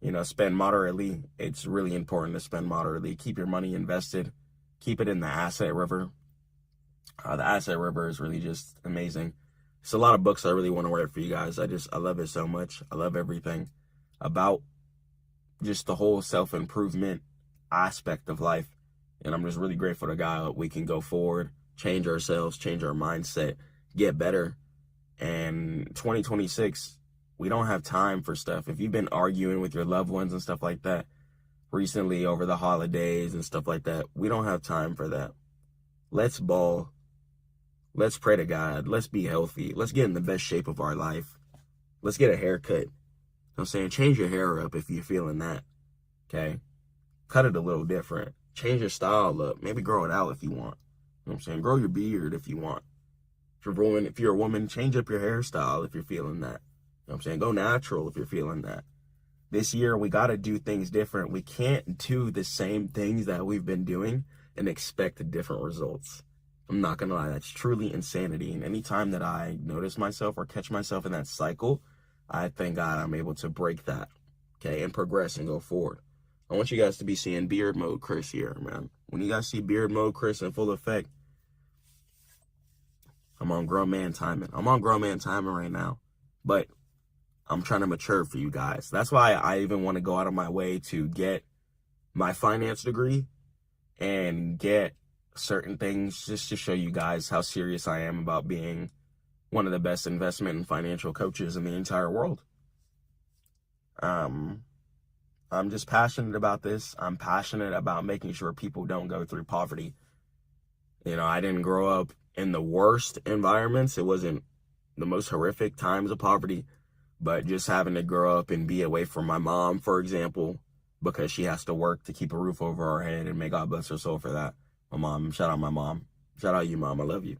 you know, spend moderately. It's really important to spend moderately. Keep your money invested. Keep it in the asset river. The asset river is really just amazing. It's a lot of books I really want to write for you guys. I love it so much. I love everything about just the whole self-improvement aspect of life. And I'm just really grateful to God we can go forward, change ourselves, change our mindset, get better. And 2026, we don't have time for stuff. If you've been arguing with your loved ones and stuff like that recently over the holidays and stuff like that, we don't have time for that. Let's ball. Let's pray to God. Let's be healthy. Let's get in the best shape of our life. Let's get a haircut. I'm saying change your hair up if you're feeling that. Okay? Cut it a little different. Change your style up. Maybe grow it out if you want. You know what I'm saying? Grow your beard if you want. If you're a woman, change up your hairstyle if you're feeling that. You know what I'm saying? Go natural if you're feeling that. This year, we got to do things different. We can't do the same things that we've been doing and expect different results. I'm not going to lie. That's truly insanity. And anytime that I notice myself or catch myself in that cycle, I thank God I'm able to break that, okay, and progress and go forward. I want you guys to be seeing beard mode Chris here, man. When you guys see beard mode Chris in full effect, I'm on grown man timing. I'm on grown man timing right now, but I'm trying to mature for you guys. That's why I even want to go out of my way to get my finance degree and get certain things just to show you guys how serious I am about being one of the best investment and financial coaches in the entire world. I'm just passionate about this. I'm passionate about making sure people don't go through poverty. You know, I didn't grow up in the worst environments. It wasn't the most horrific times of poverty, but just having to grow up and be away from my mom, for example, because she has to work to keep a roof over her head, and may God bless her soul for that. My mom, shout out my mom. Shout out you, Mom. I love you.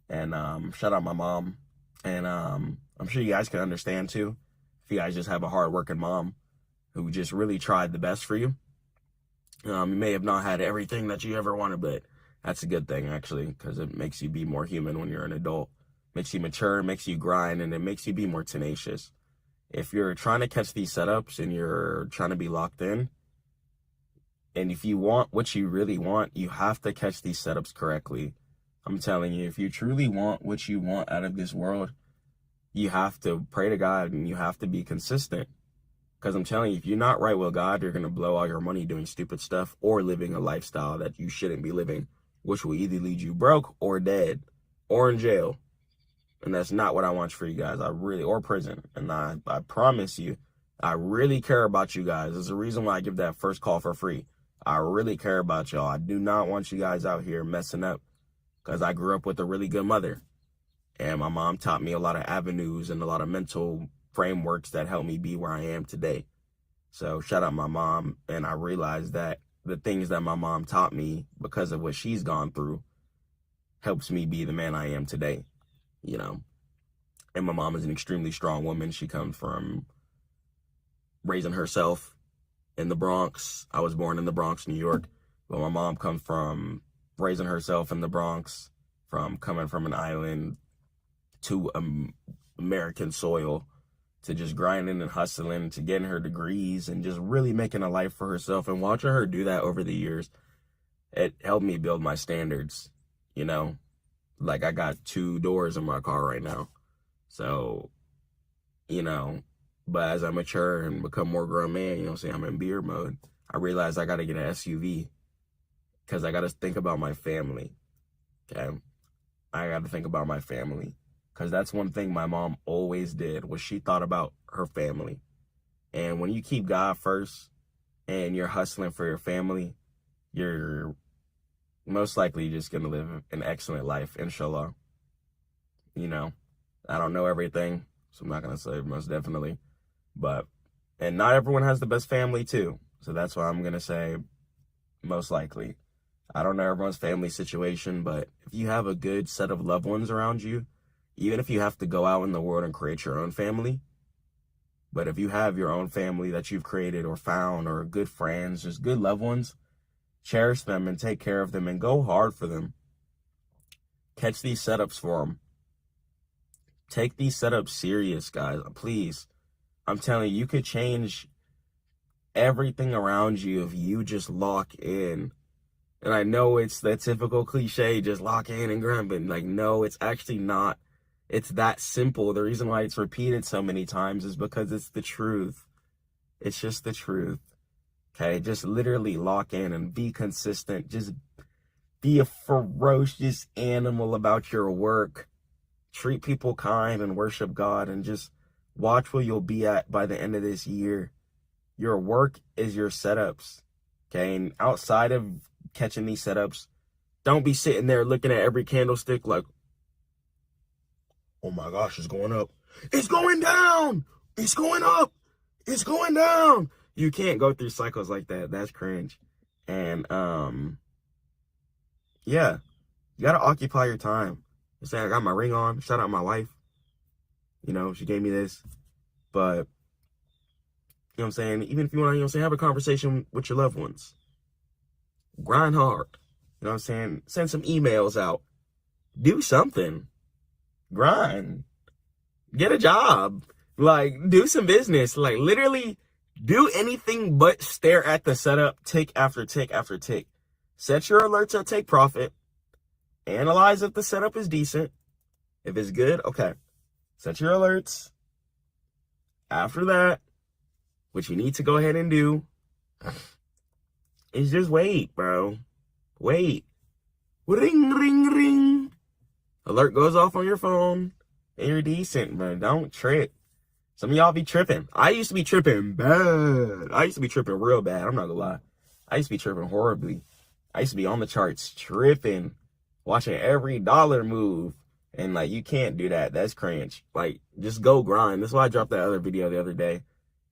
And shout out my mom. And I'm sure you guys can understand, too, if you guys just have a hard-working mom who just really tried the best for you. You may have not had everything that you ever wanted, but That's a good thing, actually, because it makes you be more human when you're an adult. Makes you mature, makes you grind, and it makes you be more tenacious. If you're trying to catch these setups and you're trying to be locked in, and if you want what you really want, you have to catch these setups correctly. I'm telling you, if you truly want what you want out of this world, you have to pray to God and you have to be consistent. Because I'm telling you, if you're not right with God, you're going to blow all your money doing stupid stuff or living a lifestyle that you shouldn't be living, which will either lead you broke or dead or in jail. And that's not what I want for you guys. Or prison. And I promise you, I really care about you guys. There's a reason why I give that first call for free. I really care about y'all. I do not want you guys out here messing up, because I grew up with a really good mother. And my mom taught me a lot of avenues and a lot of mental frameworks that helped me be where I am today. So shout out my mom. And I realized that the things that my mom taught me, because of what she's gone through, helps me be the man I am today, you know. And my mom is an extremely strong woman. She comes from raising herself in the Bronx. I was born in the Bronx, New York. But my mom comes from raising herself in the Bronx, from coming from an island to American soil, to just grinding and hustling, to getting her degrees and just really making a life for herself. And watching her do that over the years, it helped me build my standards, you know. Like, I got 2 doors in my car right now. So, you know, but as I mature and become more grown man, you know what I'm saying, I'm in beard mode, I realized I got to get an SUV, because I got to think about my family, okay? I got to think about my family, because that's one thing my mom always did, was she thought about her family. And when you keep God first and you're hustling for your family, you're most likely just going to live an excellent life, inshallah. You know, I don't know everything, so I'm not going to say most definitely. And not everyone has the best family too. So that's why I'm going to say most likely. I don't know everyone's family situation, but if you have a good set of loved ones around you, even if you have to go out in the world and create your own family, but if you have your own family that you've created or found, or good friends, just good loved ones, cherish them and take care of them and go hard for them. Catch these setups for them. Take these setups serious, guys, please. I'm telling you, you could change everything around you if you just lock in. And I know it's that typical cliche, just lock in and grind, but like, no, it's actually not. It's that simple. The reason why it's repeated so many times is because it's the truth. It's just the truth. Okay, just literally lock in and be consistent. Just be a ferocious animal about your work. Treat people kind and worship God, and just watch where you'll be at by the end of this year. Your work is your setups. Okay, and outside of catching these setups, don't be sitting there looking at every candlestick like, oh my gosh, it's going up. It's going down. It's going up. It's going down. You can't go through cycles like that. That's cringe. And yeah, you gotta occupy your time. You say, I got my ring on. Shout out my wife. You know, she gave me this. But, you know what I'm saying? Even if you want to, you know what I'm saying, have a conversation with your loved ones. Grind hard. You know what I'm saying? Send some emails out. Do something. Grind. Get a job. Like, do some business. Like, literally do anything but stare at the setup tick after tick after tick. Set your alerts at take profit. Analyze if the setup is decent. If it's good, okay. Set your alerts. After that, what you need to go ahead and do is just wait, bro. Wait. Ring, ring, ring. Alert goes off on your phone, and you're decent, bro. Don't trip. Some of y'all be tripping. I used to be tripping bad. I used to be tripping real bad. I'm not gonna lie. I used to be tripping horribly. I used to be on the charts tripping, watching every dollar move. And like, you can't do that. That's cringe. Like, just go grind. That's why I dropped that other video the other day.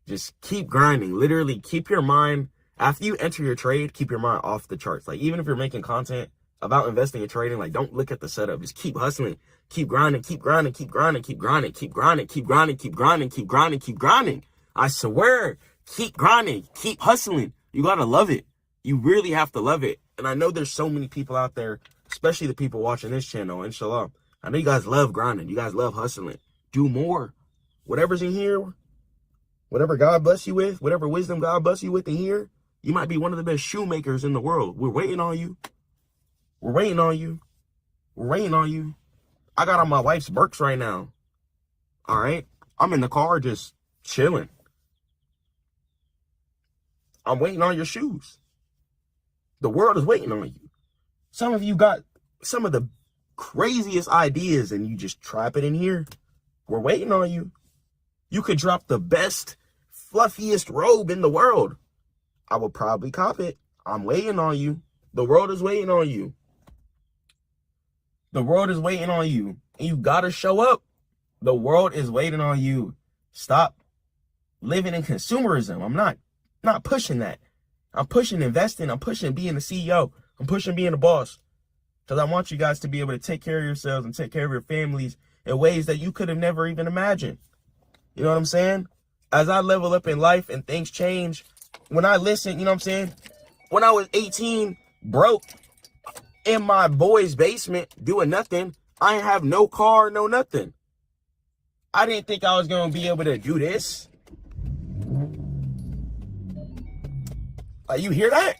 Just keep grinding. Literally keep your mind, after you enter your trade, keep your mind off the charts. Like, even if you're making content about investing and trading, like, don't look at the setup. Just keep hustling. Keep grinding, keep grinding, keep grinding, keep grinding, keep grinding, keep grinding, keep grinding, keep grinding, keep grinding. I swear, keep grinding, keep hustling. You gotta love it. You really have to love it. And I know there's so many people out there, especially the people watching this channel, inshallah. I know you guys love grinding. You guys love hustling. Do more. Whatever's in here, whatever God bless you with, whatever wisdom God bless you with in here, you might be one of the best shoemakers in the world. We're waiting on you. We're waiting on you. We're waiting on you. I got on my wife's Birks right now. All right? I'm in the car just chilling. I'm waiting on your shoes. The world is waiting on you. Some of you got some of the craziest ideas and you just trap it in here. We're waiting on you. You could drop the best, fluffiest robe in the world. I will probably cop it. I'm waiting on you. The world is waiting on you. The world is waiting on you. And you gotta show up. The world is waiting on you. Stop living in consumerism. I'm not pushing that. I'm pushing investing. I'm pushing being the CEO. I'm pushing being the boss. Because I want you guys to be able to take care of yourselves and take care of your families in ways that you could have never even imagined. You know what I'm saying? As I level up in life and things change, when I listen, you know what I'm saying? When I was 18, broke, in my boy's basement, doing nothing, I ain't have no car, no nothing. I didn't think I was going to be able to do this. Like, you hear that?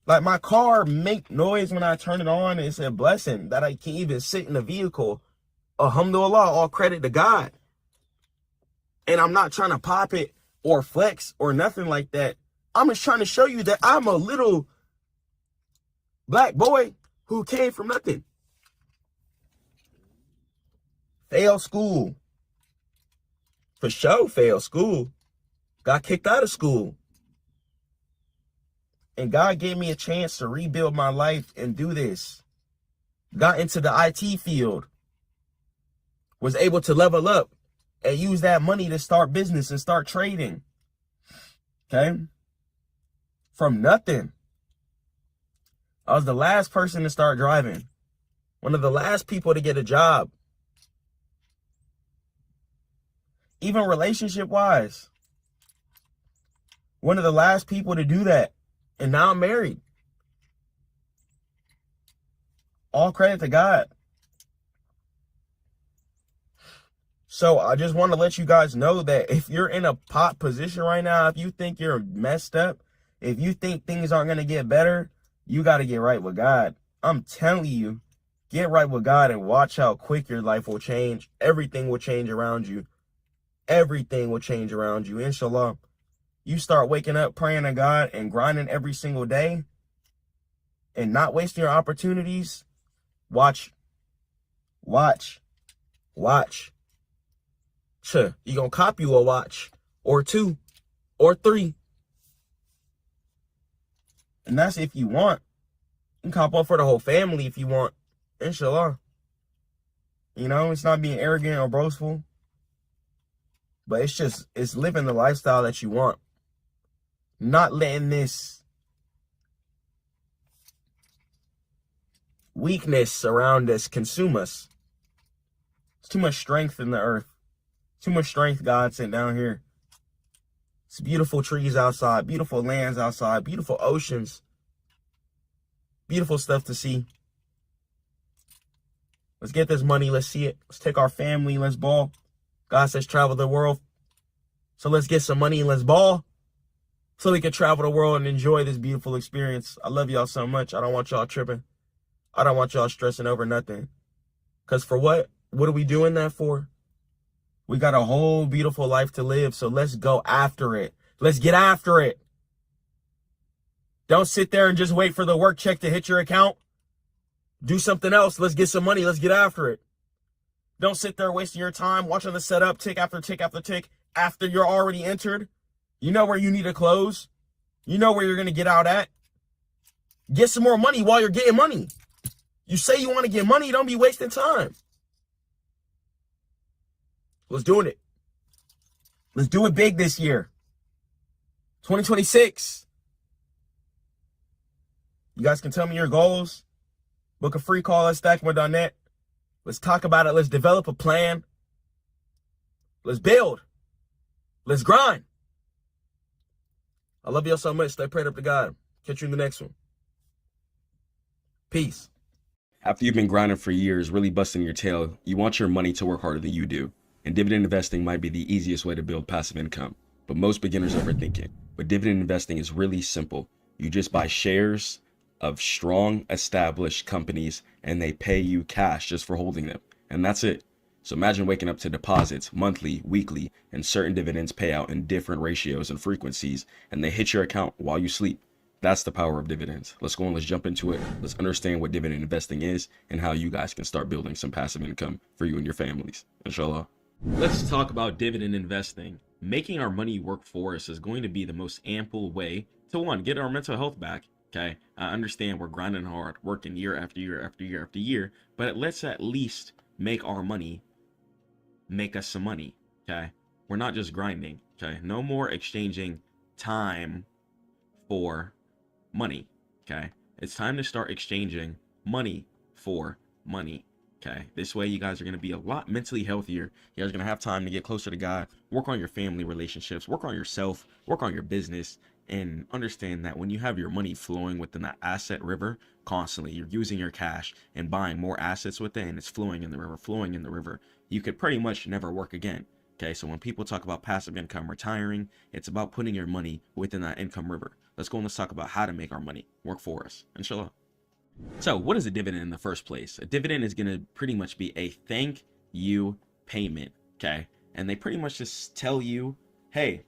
Like, my car make noise when I turn it on. It's a blessing that I can even sit in the vehicle. Alhamdulillah, all credit to God. And I'm not trying to pop it or flex or nothing like that. I'm just trying to show you that I'm a little black boy who came from nothing. Failed school. For sure, failed school. Got kicked out of school. And God gave me a chance to rebuild my life and do this. Got into the IT field. Was able to level up and use that money to start business and start trading. Okay? From nothing. I was the last person to start driving. One of the last people to get a job. Even relationship-wise. One of the last people to do that. And now I'm married. All credit to God. So I just want to let you guys know that if you're in a pot position right now, if you think you're messed up, if you think things aren't going to get better, you got to get right with God. I'm telling you, get right with God and watch how quick your life will change. Everything will change around you. Everything will change around you, inshallah. You start waking up, praying to God and grinding every single day and not wasting your opportunities. Watch. You're going to cop you a watch or 2 or 3. And that's if you want. You can cop one for the whole family if you want. Inshallah. You know, it's not being arrogant or boastful. But it's living the lifestyle that you want. Not letting this weakness around us consume us. It's too much strength in the earth. Too much strength God sent down here. It's beautiful trees outside, beautiful lands outside, beautiful oceans. Beautiful stuff to see. Let's get this money. Let's see it. Let's take our family. Let's ball. God says travel the world. So let's get some money and let's ball. So we can travel the world and enjoy this beautiful experience. I love y'all so much. I don't want y'all tripping. I don't want y'all stressing over nothing. Because for what? What are we doing that for? We got a whole beautiful life to live. So let's go after it. Let's get after it. Don't sit there and just wait for the work check to hit your account. Do something else. Let's get some money. Let's get after it. Don't sit there wasting your time watching the setup tick after tick after tick after you're already entered. You know where you need to close. You know where you're going to get out at. Get some more money while you're getting money. You say you want to get money, don't be wasting time. Let's do it. Let's do it big this year. 2026. You guys can tell me your goals. Book a free call at Stackmode.net. Let's talk about it. Let's develop a plan. Let's build. Let's grind. I love y'all so much. Stay prayed up to God. Catch you in the next one. Peace. After you've been grinding for years, really busting your tail, you want your money to work harder than you do. And dividend investing might be the easiest way to build passive income. But most beginners overthink it. But dividend investing is really simple. You just buy shares of strong, established companies, and they pay you cash just for holding them. And that's it. So imagine waking up to deposits monthly, weekly, and certain dividends pay out in different ratios and frequencies, and they hit your account while you sleep. That's the power of dividends. Let's go and let's jump into it. Let's understand what dividend investing is and how you guys can start building some passive income for you and your families. Inshallah. Let's talk about dividend investing. Making our money work for us is going to be the most ample way to, one, get our mental health back. Okay, I understand we're grinding hard, working year after year after year after year, but let's at least make our money make us some money. Okay, we're not just grinding. Okay, no more exchanging time for money. Okay, it's time to start exchanging money for money. Okay, this way you guys are going to be a lot mentally healthier. You guys are going to have time to get closer to God, work on your family relationships, work on yourself, work on your business, and understand that when you have your money flowing within that asset river constantly, you're using your cash and buying more assets with it, and it's flowing in the river, flowing in the river, you could pretty much never work again. Okay, so when people talk about passive income retiring, it's about putting your money within that income river. Let's go and let's talk about how to make our money work for us, inshallah. So what is a dividend in the first place? A dividend is going to pretty much be a thank you payment, okay? And they pretty much just tell you, hey,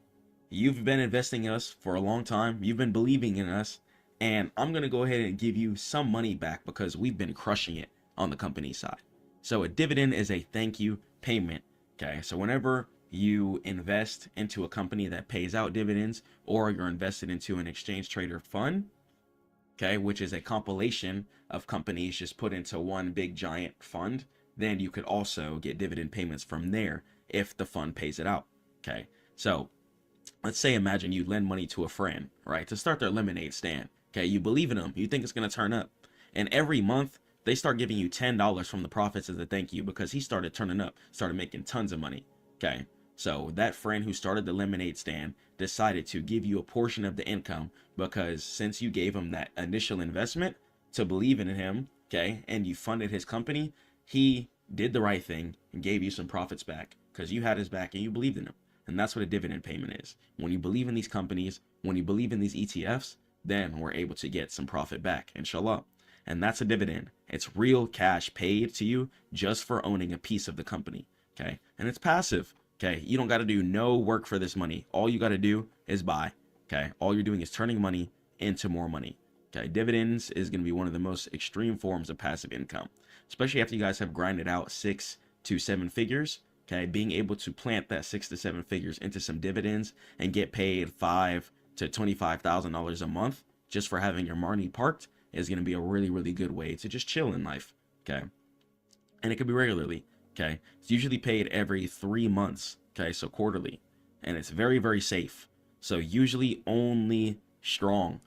you've been investing in us for a long time, you've been believing in us, and I'm going to go ahead and give you some money back because we've been crushing it on the company side. So a dividend is a thank you payment, okay? So whenever you invest into a company that pays out dividends, or you're invested into an exchange trader fund, okay, which is a compilation of companies just put into one big giant fund, then you could also get dividend payments from there if the fund pays it out. Okay, so let's say imagine you lend money to a friend, right, to start their lemonade stand. Okay, you believe in them, you think it's going to turn up, and every month they start giving you $10 from the profits as a thank you because he started turning up, started making tons of money. Okay, so that friend who started the lemonade stand decided to give you a portion of the income because since you gave him that initial investment to believe in him, okay, and you funded his company, he did the right thing and gave you some profits back because you had his back and you believed in him. And that's what a dividend payment is. When you believe in these companies, when you believe in these ETFs, then we're able to get some profit back, inshallah. And that's a dividend. It's real cash paid to you just for owning a piece of the company, okay? And it's passive. Okay, you don't got to do no work for this money. All you got to do is buy. Okay, all you're doing is turning money into more money. Okay, dividends is going to be one of the most extreme forms of passive income, especially after you guys have grinded out 6 to 7 figures. Okay, being able to plant that 6 to 7 figures into some dividends and get paid $5,000 to $25,000 a month just for having your money parked is going to be a really, really good way to just chill in life. Okay, and it could be regularly. Okay, it's usually paid every 3 months, okay, so quarterly, and it's very, very safe. So usually only strong,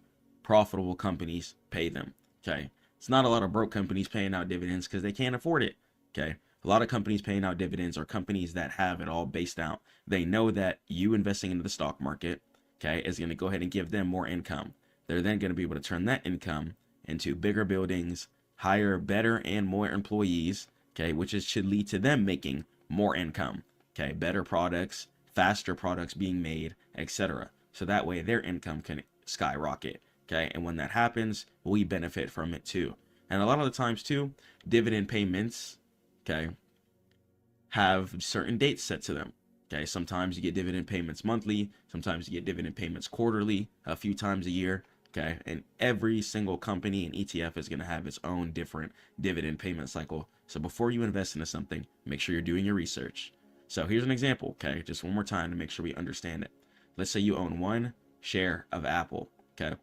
profitable companies pay them, okay? It's not a lot of broke companies paying out dividends because they can't afford it, okay? A lot of companies paying out dividends are companies that have it all based out. They know that you investing into the stock market, okay, is going to go ahead and give them more income. They're then going to be able to turn that income into bigger buildings, hire better and more employees, okay, which should lead to them making more income, okay, better products, faster products being made, etc. So that way their income can skyrocket, okay, and when that happens, we benefit from it too. And a lot of the times too, dividend payments, okay, have certain dates set to them. Okay, sometimes you get dividend payments monthly, sometimes you get dividend payments quarterly, a few times a year. Okay, and every single company and ETF is going to have its own different dividend payment cycle. So before you invest into something, make sure you're doing your research. So here's an example, okay, just one more time to make sure we understand it. Let's say you own 1 share of Apple, okay?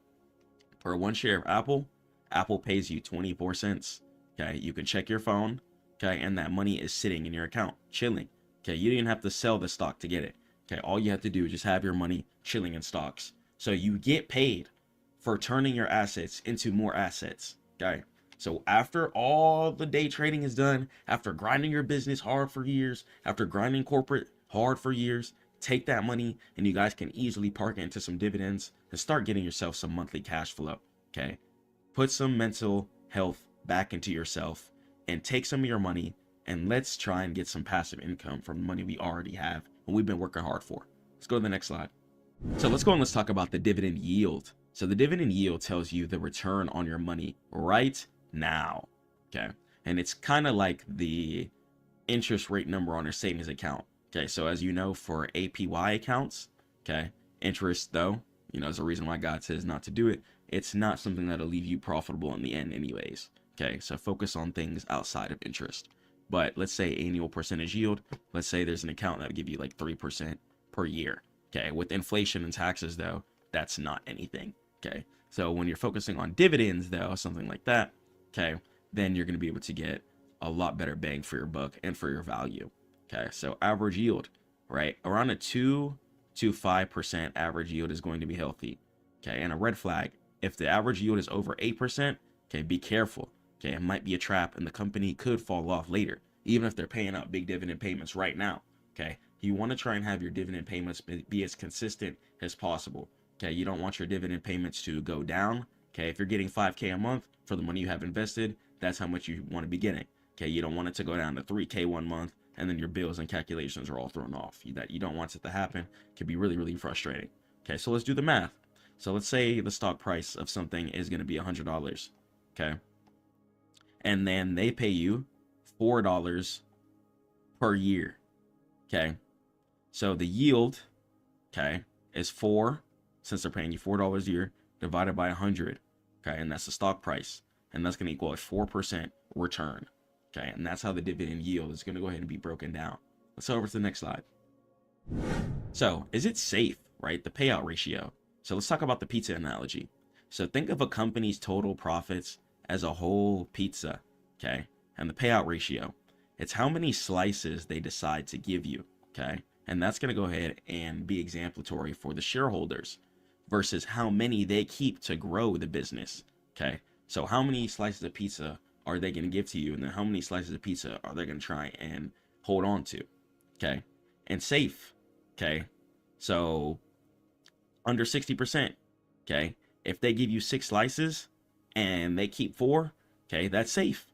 For 1 share of Apple, Apple pays you 24 cents, okay? You can check your phone, okay, and that money is sitting in your account, chilling, okay? You didn't have to sell the stock to get it, okay? All you have to do is just have your money chilling in stocks. So you get paid for turning your assets into more assets, okay? So after all the day trading is done, after grinding your business hard for years, after grinding corporate hard for years, Take that money and you guys can easily park it into some dividends and start getting yourself some monthly cash flow. Okay. Put some mental health back into yourself and take some of your money and let's try and get some passive income from the money we already have and we've been working hard for. Let's go to the next slide. So let's go and let's talk about the dividend yield. So the dividend yield tells you the return on your money right now. Okay. And it's kind of like the interest rate number on your savings account. Okay. So as you know, for APY accounts, okay, interest though, you know, there's a reason why God says not to do it. It's not something that'll leave you profitable in the end anyways. Okay. So focus on things outside of interest. But let's say annual percentage yield, let's say there's an account that would give you like 3% per year. Okay. With inflation and taxes though, that's not anything. Okay. So when you're focusing on dividends though, something like that, okay, then you're going to be able to get a lot better bang for your buck and for your value. Okay. So average yield, right? Around a 2 to 5% average yield is going to be healthy. Okay. And a red flag, if the average yield is over 8%, okay, be careful. Okay. It might be a trap and the company could fall off later, even if they're paying out big dividend payments right now. Okay. You want to try and have your dividend payments be as consistent as possible. Okay. You don't want your dividend payments to go down. Okay. If you're getting 5K a month for the money you have invested, that's how much you want to be getting. Okay. You don't want it to go down to 3K one month and then your bills and calculations are all thrown off. You don't want it to happen. It can be really, really frustrating. Okay. So let's do the math. So let's say the stock price of something is going to be $100. Okay. And then they pay you $4 per year. Okay. So the yield, okay, is 4, since they're paying you $4 a year, divided by 100. Okay. And that's the stock price. And that's going to equal a 4% return. Okay. And that's how the dividend yield is going to go ahead and be broken down. Let's go over to the next slide. So is it safe, right? The payout ratio. So let's talk about the pizza analogy. So think of a company's total profits as a whole pizza. Okay. And the payout ratio, it's how many slices they decide to give you. Okay. And that's going to go ahead and be exemplary for the shareholders versus how many they keep to grow the business. Okay. So how many slices of pizza are they going to give to you? And then how many slices of pizza are they going to try and hold on to? Okay. And safe. Okay. So under 60%. Okay. If they give you 6 slices and they keep 4, okay, that's safe.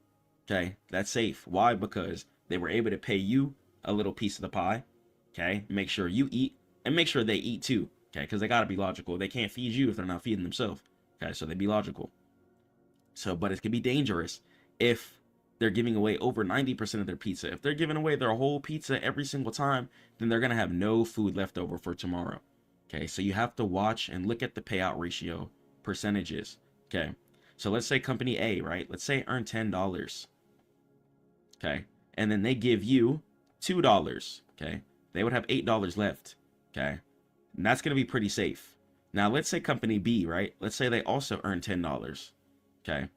Okay. That's safe. Why? Because they were able to pay you a little piece of the pie. Okay. Make sure you eat and make sure they eat too. Okay. Because they got to be logical. They can't feed you if they're not feeding themselves. Okay. So they be logical. So, but it can be dangerous if they're giving away over 90% of their pizza. If they're giving away their whole pizza every single time, then they're going to have no food left over for tomorrow. Okay. So you have to watch and look at the payout ratio percentages. Okay. So let's say company A, right? Let's say earn $10. Okay. And then they give you $2. Okay. They would have $8 left. Okay. And that's going to be pretty safe. Now, let's say company B, right? Let's say they also earn $10. Okay.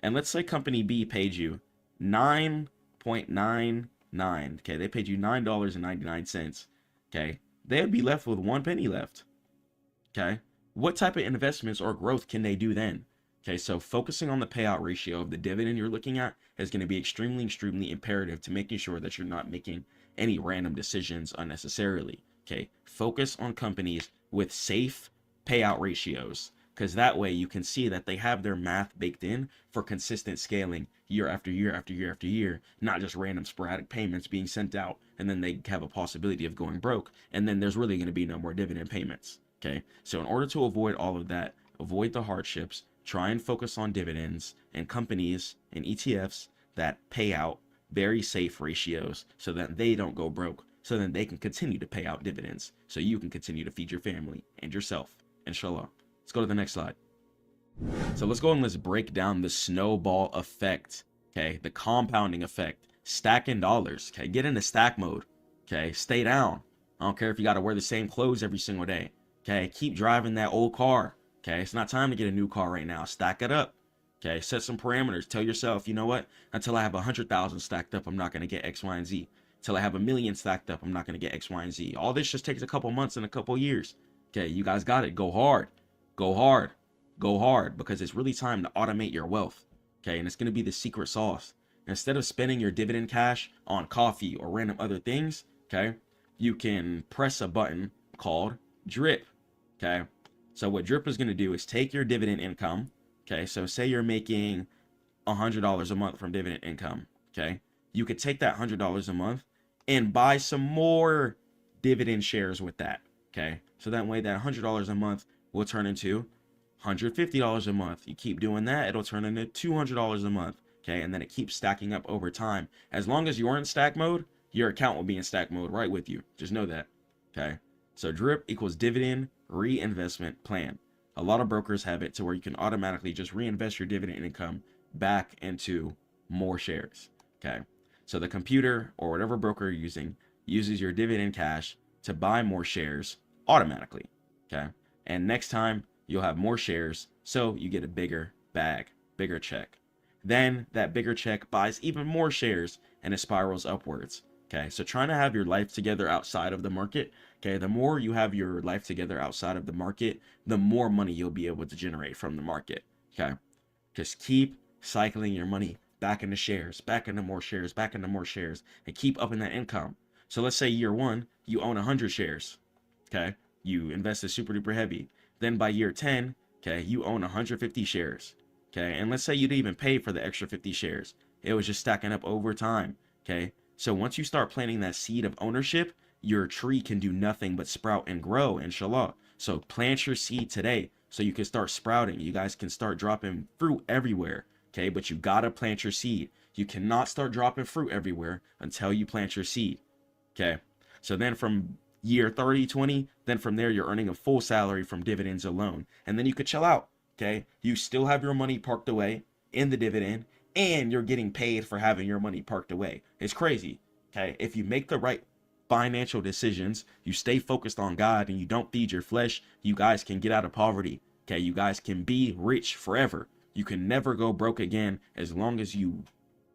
And let's say company B paid you 9.99. Okay. They paid you $9.99. Okay. They would be left with 1 penny left. Okay. What type of investments or growth can they do then? Okay, so focusing on the payout ratio of the dividend you're looking at is going to be extremely, extremely imperative to making sure that you're not making any random decisions unnecessarily. Okay, focus on companies with safe payout ratios, because that way you can see that they have their math baked in for consistent scaling year after year after year after year, not just random sporadic payments being sent out and then they have a possibility of going broke and then there's really going to be no more dividend payments. Okay, so in order to avoid all of that, avoid the hardships, try and focus on dividends and companies and ETFs that pay out very safe ratios so that they don't go broke, so that they can continue to pay out dividends, so you can continue to feed your family and yourself. Inshallah. Let's go to the next slide. So let's go and let's break down the snowball effect. Okay, the compounding effect, stacking dollars. Okay, get into stack mode. Okay, stay down. I don't care if you got to wear the same clothes every single day. Okay, keep driving that old car. Okay, it's not time to get a new car right now. Stack it up. Okay, set some parameters. Tell yourself, you know what? Until I have 100,000 stacked up, I'm not going to get X, Y, and Z. Until I have 1 million stacked up, I'm not going to get X, Y, and Z. All this just takes a couple months and a couple years. Okay, you guys got it. Go hard. Go hard. Go hard, because it's really time to automate your wealth. Okay, and it's going to be the secret sauce. Instead of spending your dividend cash on coffee or random other things, okay, you can press a button called drip. Okay. So what drip is going to do is take your dividend income. Okay. So say you're making $100 a month from dividend income. Okay. You could take that $100 a month and buy some more dividend shares with that. Okay. So that way that $100 a month will turn into $150 a month. You keep doing that, it'll turn into $200 a month. Okay. And then it keeps stacking up over time. As long as you're in stack mode, your account will be in stack mode right with you. Just know that. Okay. So drip equals dividend reinvestment plan. A lot of brokers have it to where you can automatically just reinvest your dividend income back into more shares. Okay. So the computer or whatever broker you're using uses your dividend cash to buy more shares automatically. Okay. And next time you'll have more shares, so you get a bigger bag, bigger check. Then that bigger check buys even more shares and it spirals upwards. Okay. So trying to have your life together outside of the market. Okay. The more you have your life together outside of the market, the more money you'll be able to generate from the market. Okay. Just keep cycling your money back into shares, back into more shares, back into more shares, and keep upping that income. So let's say year one, you own 100 shares. Okay. You invested super duper heavy. Then by year 10, okay, you own 150 shares. Okay. And let's say you didn't even pay for the extra 50 shares. It was just stacking up over time. Okay. So once you start planting that seed of ownership, your tree can do nothing but sprout and grow, inshallah. So plant your seed today so you can start sprouting. You guys can start dropping fruit everywhere. Okay, but you gotta plant your seed. You cannot start dropping fruit everywhere until you plant your seed. Okay, so then from year 30, 20, then from there you're earning a full salary from dividends alone. And then you could chill out. Okay, you still have your money parked away in the dividend and you're getting paid for having your money parked away. It's crazy. Okay, if you make the right financial decisions, you stay focused on God and you don't feed your flesh, you guys can get out of poverty. Okay, you guys can be rich forever. You can never go broke again as long as you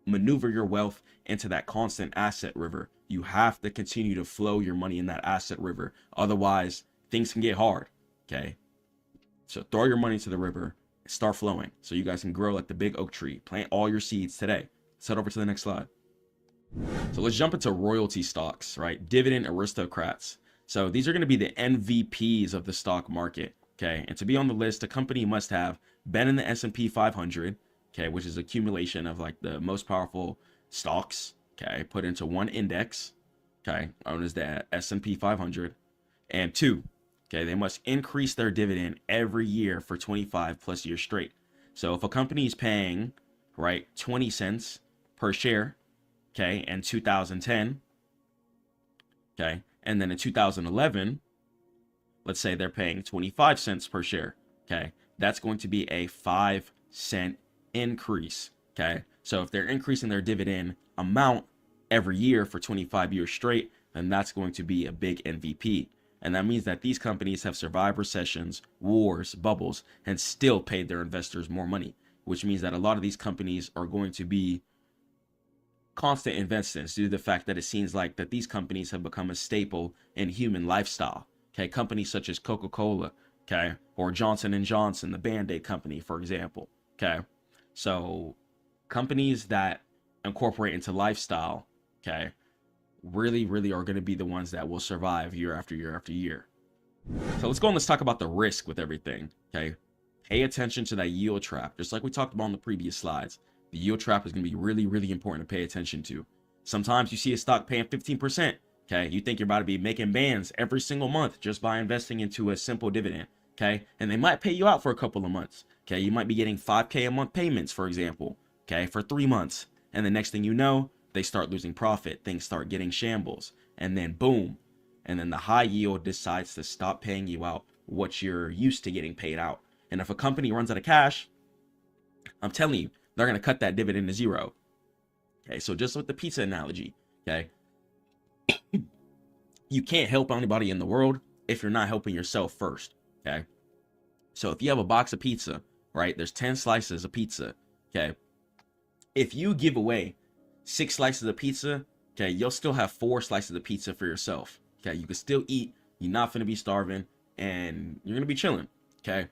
maneuver your wealth into that constant asset river. You have to continue to flow your money in that asset river. Otherwise, things can get hard. Okay. So throw your money into the river and start flowing so you guys can grow like the big oak tree. Plant all your seeds today. Let's head over to the next slide. So let's jump into royalty stocks, right? Dividend aristocrats. So these are going to be the MVPs of the stock market. Okay. And to be on the list, a company must have been in the S&P 500, okay, which is accumulation of like the most powerful stocks, okay, put into one index, okay, known as the S&P 500. And two, okay, they must increase their dividend every year for 25 plus years straight. So if a company is paying, right, 20 cents per share, okay, in 2010, okay, and then in 2011, let's say they're paying 25 cents per share, okay, that's going to be a 5-cent increase. Okay. So if they're increasing their dividend amount every year for 25 years straight, then that's going to be a big MVP. And that means that these companies have survived recessions, wars, bubbles, and still paid their investors more money, which means that a lot of these companies are going to be constant investments due to the fact that it seems like that these companies have become a staple in human lifestyle. Okay. Companies such as Coca-Cola, okay, or Johnson & Johnson, the Band-Aid company, for example, okay? So companies that incorporate into lifestyle, okay, really are going to be the ones that will survive year after year after year. So let's go and let's talk about the risk with everything, okay? Pay attention to that yield trap. Just like we talked about on the previous slides, the yield trap is going to be really important to pay attention to. Sometimes you see a stock paying 15%. Okay, you think you're about to be making bands every single month just by investing into a simple dividend. Okay, and they might pay you out for a couple of months. Okay, you might be getting 5K a month payments, for example. Okay, for 3 months. And the next thing you know, they start losing profit. Things start getting shambles. And then boom. And then the high yield decides to stop paying you out what you're used to getting paid out. And if a company runs out of cash, I'm telling you, they're going to cut that dividend to zero. Okay, so just with the pizza analogy, okay, you can't help anybody in the world if you're not helping yourself first. Okay. So if you have a box of pizza, right, there's 10 slices of pizza. Okay. If you give away 6 slices of pizza, okay, you'll still have 4 slices of pizza for yourself. Okay. You can still eat. You're not going to be starving and you're going to be chilling. Okay.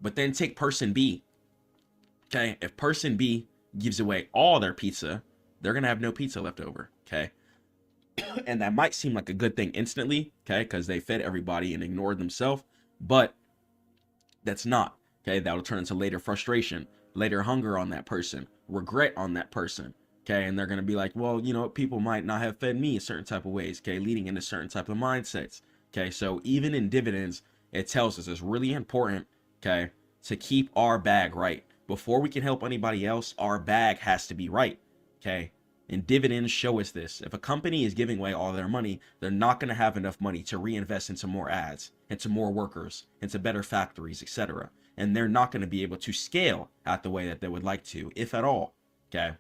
But then take person B. Okay. If person B gives away all their pizza, they're going to have no pizza left over. Okay. And that might seem like a good thing instantly, okay, because they fed everybody and ignored themselves, but that's not, okay. That'll turn into later frustration, later hunger on that person, regret on that person, okay. And they're going to be like, well, you know, people might not have fed me a certain type of ways, okay, leading into certain type of mindsets, okay. So even in dividends, it tells us it's really important, okay, to keep our bag right. Before we can help anybody else, our bag has to be right, okay. And dividends show us this. If a company is giving away all their money, they're not going to have enough money to reinvest into more ads, into more workers, into better factories, etc. And they're not going to be able to scale at the way that they would like to, if at all. Okay.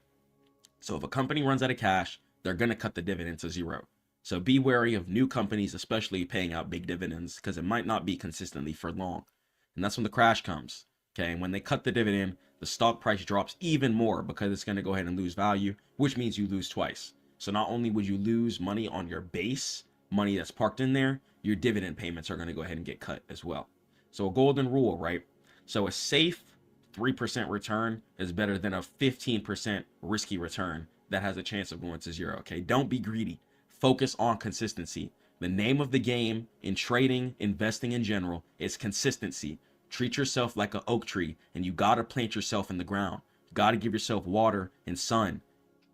So if a company runs out of cash, they're going to cut the dividend to zero. So be wary of new companies, especially paying out big dividends, because it might not be consistently for long. And that's when the crash comes. Okay. And when they cut the dividend, the stock price drops even more because it's going to go ahead and lose value, which means you lose twice. So not only would you lose money on your base, money that's parked in there, your dividend payments are going to go ahead and get cut as well. So a golden rule, right? So a safe 3% return is better than a 15% risky return that has a chance of going to zero. Okay. Don't be greedy. Focus on consistency. The name of the game in trading, investing in general, is consistency. Treat yourself like an oak tree, and you got to plant yourself in the ground. You got to give yourself water and sun,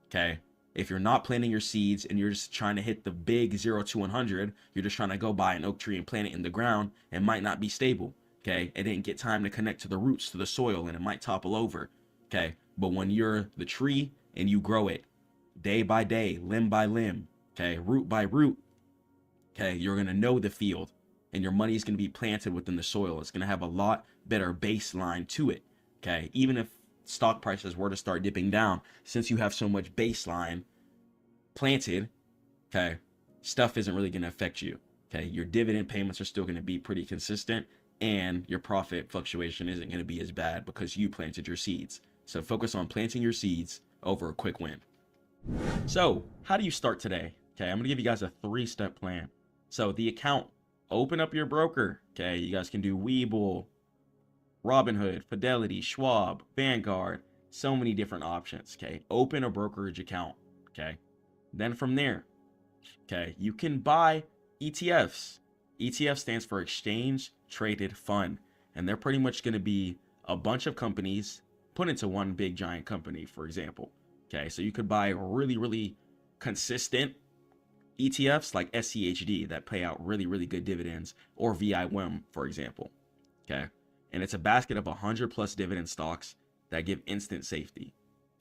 okay? If you're not planting your seeds and you're just trying to hit the big 0 to 100, you're just trying to go buy an oak tree and plant it in the ground, it might not be stable, okay? It didn't get time to connect to the roots, to the soil, and it might topple over, okay? But when you're the tree and you grow it day by day, limb by limb, okay, root by root, okay, you're going to know the field. And your money is going to be planted within the soil. It's going to have a lot better baseline to it, okay? Even if stock prices were to start dipping down, since you have so much baseline planted, okay, stuff isn't really going to affect you, okay? Your dividend payments are still going to be pretty consistent, and your profit fluctuation isn't going to be as bad because you planted your seeds. So focus on planting your seeds over a quick win. So how do you start today? Okay, I'm going to give you guys a 3-step plan. So the account, open up your broker. Okay, you guys can do Webull, Robinhood, Fidelity, Schwab, Vanguard, so many different options. Okay, open a brokerage account. Okay, then from there, okay, you can buy ETFs. ETF stands for Exchange Traded Fund, and they're pretty much going to be a bunch of companies put into one big giant company, for example. Okay, so you could buy really, really consistent ETFs like SCHD that pay out really, really good dividends, or VIWM, for example. Okay. And it's a basket of 100+ dividend stocks that give instant safety.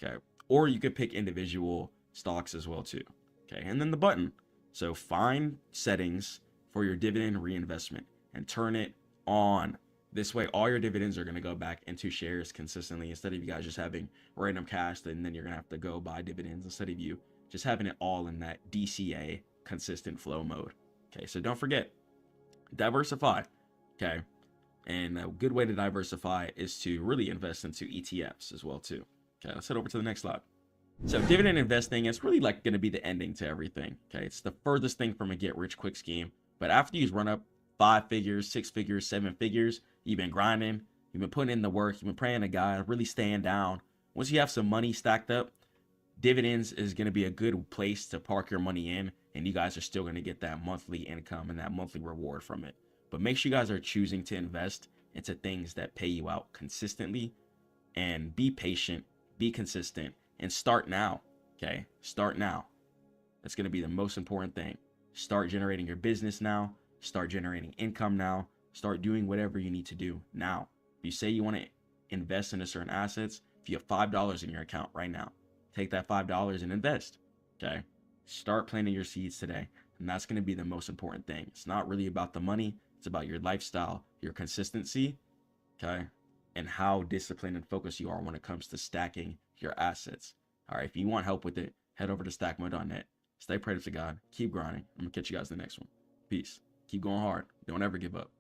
Okay. Or you could pick individual stocks as well too. Okay. And then the button. So find settings for your dividend reinvestment and turn it on. This way, all your dividends are going to go back into shares consistently instead of you guys just having random cash. And then you're going to have to go buy dividends instead of you just having it all in that DCA consistent flow mode. Okay, so don't forget, diversify. Okay, and a good way to diversify is to really invest into ETFs as well too. Okay, let's head over to the next slide. So dividend investing is really like going to be the ending to everything. Okay, it's the furthest thing from a get rich quick scheme. But after you run up 5 figures, 6 figures, 7 figures, you've been grinding, you've been putting in the work, you've been praying to God, really staying down. Once you have some money stacked up, dividends is going to be a good place to park your money in, and you guys are still going to get that monthly income and that monthly reward from it. But make sure you guys are choosing to invest into things that pay you out consistently, and be patient, be consistent, and start now. Okay, start now. That's going to be the most important thing. Start generating your business now, start generating income now, start doing whatever you need to do now. If you say you want to invest into certain assets, if you have $5 in your account right now, take that $5 and invest. Okay, start planting your seeds today, and that's going to be the most important thing. It's not really about the money, it's about your lifestyle, your consistency, okay, and how disciplined and focused you are when it comes to stacking your assets. All right, if you want help with it, head over to Stackmode.net. Stay prayed to God, keep grinding. I'm gonna catch you guys in the next one. Peace. Keep going hard. Don't ever give up.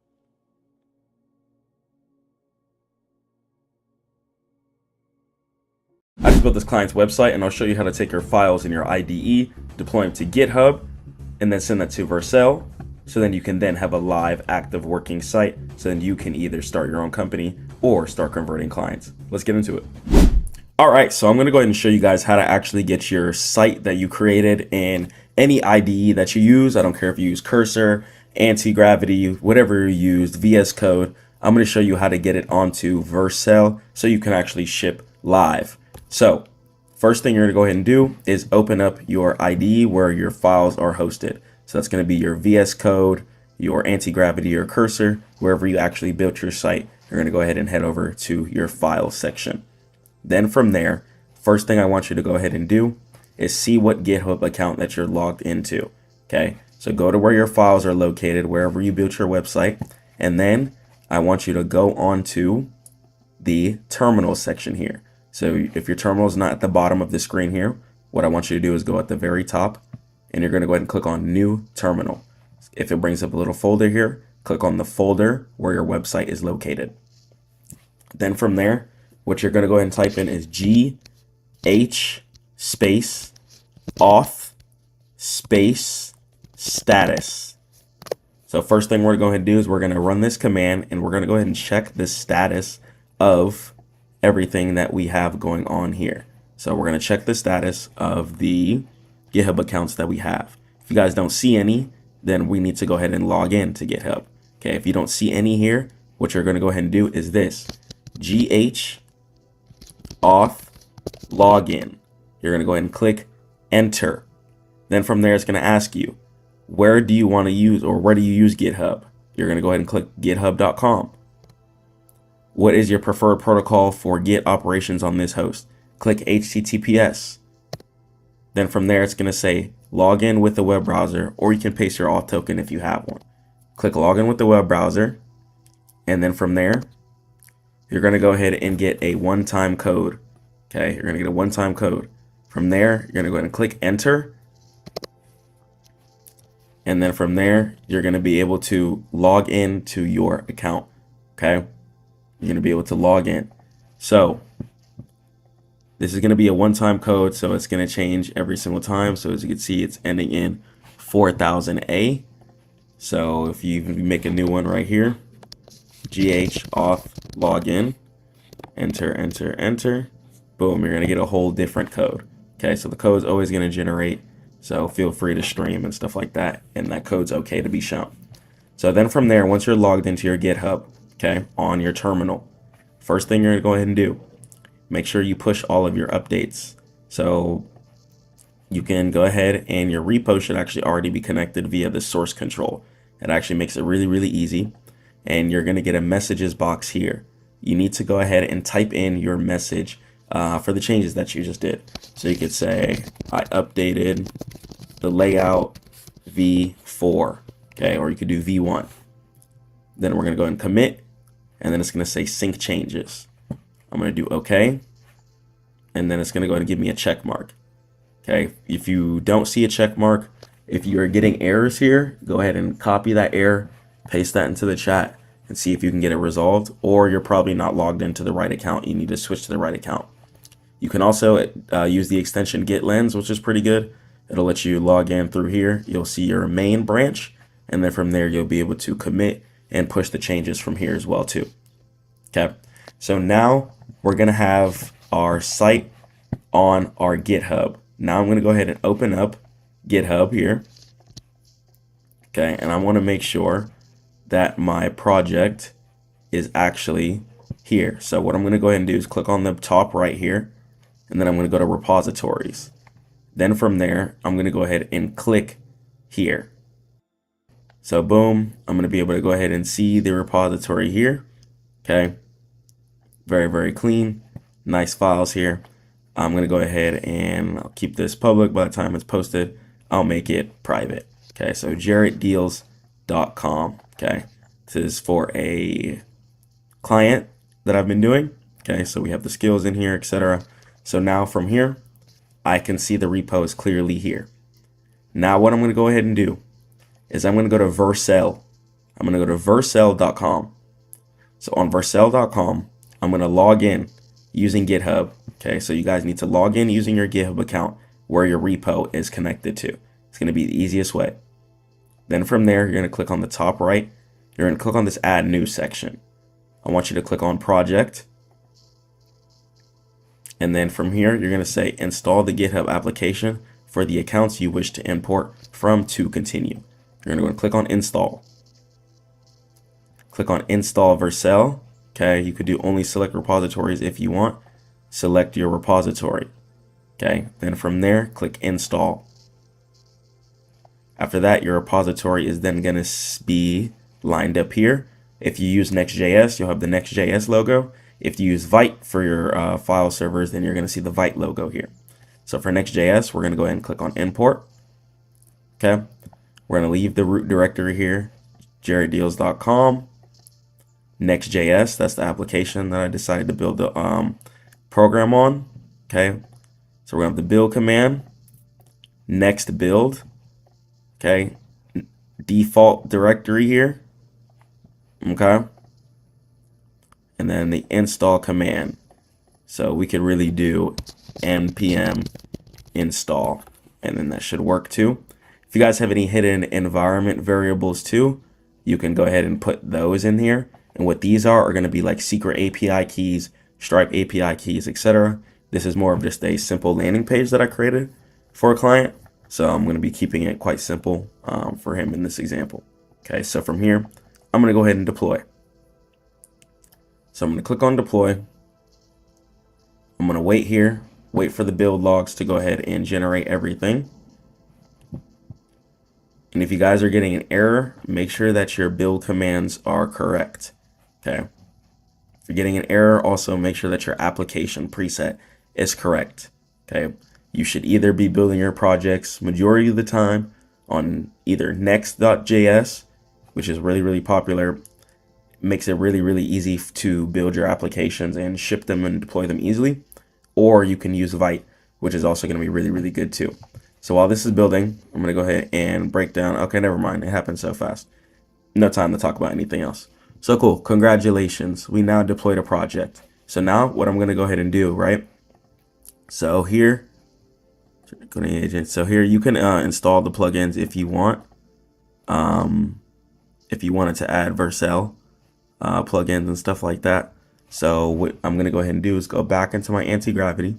I just built this client's website, and I'll show you how to take your files in your IDE, deploy them to GitHub, and then send that to Vercel. So then you can then have a live, active, working site. So then you can either start your own company or start converting clients. Let's get into it. All right, so I'm going to go ahead and show you guys how to actually get your site that you created in any IDE that you use. I don't care if you use Cursor, Anti-Gravity, whatever you used, VS Code. I'm going to show you how to get it onto Vercel so you can actually ship live. So first thing you're going to go ahead and do is open up your IDE where your files are hosted. So that's going to be your VS Code, your Anti-Gravity or Cursor, wherever you actually built your site. You're going to go ahead and head over to your file section. Then from there, first thing I want you to go ahead and do is see what GitHub account that you're logged into. Okay, so go to where your files are located, wherever you built your website, and then I want you to go onto the terminal section here. So if your terminal is not at the bottom of the screen here, what I want you to do is go at the very top, and you're going to go ahead and click on New Terminal. If it brings up a little folder here, click on the folder where your website is located. Then from there, what you're going to go ahead and type in is GH space auth space status. So first thing we're going to do is we're going to run this command, and we're going to go ahead and check the status of everything that we have going on here. So we're going to check the status of the GitHub accounts that we have. If you guys don't see any, then we need to go ahead and log in to GitHub. Okay, if you don't see any here, what you're going to go ahead and do is this: GH auth login. You're going to go ahead and click enter. Then from there, it's going to ask you, where do you want to use, or where do you use GitHub? You're going to go ahead and click github.com. What is your preferred protocol for Git operations on this host? Click HTTPS. Then from there, it's going to say log in with the web browser, or you can paste your auth token if you have one. Click login with the web browser. And then from there, you're going to go ahead and get a one-time code. Okay, you're going to get a one-time code. From there, you're going to go ahead and click enter. And then from there, you're going to be able to log in to your account. Okay, you're going to be able to log in. So this is going to be a one-time code, so it's going to change every single time. So as you can see, it's ending in 4000A. So if you make a new one right here, GH auth login, enter, enter, enter, boom, you're going to get a whole different code. Okay, so the code is always going to generate, so feel free to stream and stuff like that, and that code's okay to be shown. So then from there, once you're logged into your GitHub, okay, on your terminal, first thing you're going to go ahead and do, make sure you push all of your updates. So you can go ahead, and your repo should actually already be connected via the source control. It actually makes it really, really easy. And you're going to get a messages box here. You need to go ahead and type in your message for the changes that you just did. So you could say, I updated the layout V4, okay, or you could do V1. Then we're going to go ahead and commit, and then it's going to say sync changes. I'm going to do OK, and then it's going to go ahead and give me a check mark. Okay, if you don't see a check mark, if you are getting errors here, go ahead and copy that error, paste that into the chat, and see if you can get it resolved, or you're probably not logged into the right account. You need to switch to the right account. You can also use the extension Git Lens, which is pretty good. It'll let you log in through here. You'll see your main branch, and then from there, you'll be able to commit and push the changes from here as well too. Okay, so now we're gonna have our site on our GitHub. Now I'm gonna go ahead and open up GitHub here. Okay, and I wanna make sure that my project is actually here. So what I'm going to go ahead and do is click on the top right here, and then I'm going to go to repositories. Then from there, I'm going to go ahead and click here. So boom, I'm going to be able to go ahead and see the repository here. Okay, very, very clean, nice files here. I'm going to go ahead and I'll keep this public. By the time it's posted, I'll make it private. Okay, so jarrettdeals.com. Okay, this is for a client that I've been doing. Okay, so we have the skills in here, etc. So now from here, I can see the repo is clearly here. Now what I'm going to go ahead and do is I'm going to go to Vercel. I'm going to go to vercel.com. So on vercel.com, I'm going to log in using GitHub. Okay, so you guys need to log in using your GitHub account where your repo is connected to. It's going to be the easiest way. Then from there, you're going to click on the top right. You're going to click on this Add New section. I want you to click on Project. And then from here, you're going to say Install the GitHub application for the accounts you wish to import from to continue. You're going to go and click on install. Click on install Vercel. Okay, you could do only select repositories if you want. Select your repository. Okay, then from there, click install. After that, your repository is then going to be lined up here. If you use Next.js, you'll have the Next.js logo. If you use Vite for your file servers, then you're going to see the Vite logo here. So for Next.js, we're going to go ahead and click on import. Okay, we're going to leave the root directory here, jarrettdeals.com. Next.js, that's the application that I decided to build the program on. Okay, so we're going to have the build command, next build. Okay, default directory here. Okay, and then the install command. So we could really do npm install, and then that should work too. If you guys have any hidden environment variables too, you can go ahead and put those in here. And what these are going to be like secret API keys, Stripe API keys, etc. This is more of just a simple landing page that I created for a client. So I'm going to be keeping it quite simple for him in this example. Okay, so from here, I'm going to go ahead and deploy. So I'm going to click on deploy. I'm going to wait here, wait for the build logs to go ahead and generate everything. And if you guys are getting an error, make sure that your build commands are correct. Okay. If you're getting an error, also make sure that your application preset is correct. Okay. You should either be building your projects majority of the time on either Next.js, which is really, really popular. Makes it really, really easy to build your applications and ship them and deploy them easily. Or you can use Vite, which is also going to be really, really good too. So while this is building, I'm going to go ahead and break down. Okay, never mind. It happened so fast. No time to talk about anything else. So cool. Congratulations. We now deployed a project. So now what I'm going to go ahead and do, right? So here, you can install the plugins if you want. If you wanted to add Vercel plugins and stuff like that. So what I'm going to go ahead and do is go back into my anti-gravity,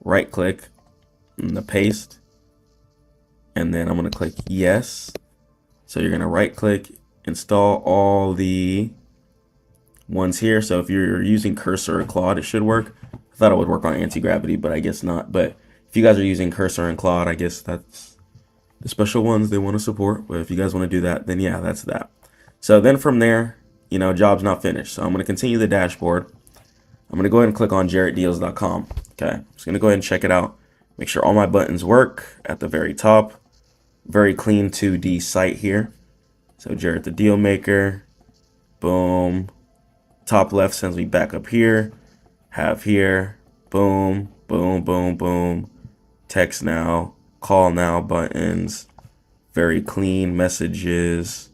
right click, and the paste. And then I'm going to click yes. So you're going to right click, install all the ones here. So if you're using Cursor or Claude, it should work. I thought it would work on anti-gravity, but I guess not. But if you guys are using Cursor and Claude, I guess that's the special ones they want to support. But if you guys want to do that, then yeah, that's that. So then from there, job's not finished. So I'm going to continue the dashboard. I'm going to go ahead and click on jarrettdeals.com. Okay, I'm just going to go ahead and check it out. Make sure all my buttons work at the very top. Very clean 2D site here. So Jarrett the deal maker. Boom. Top left sends me back up here. Have here. Boom. Boom. Boom. Boom. Text now. Call now buttons. Very clean messages.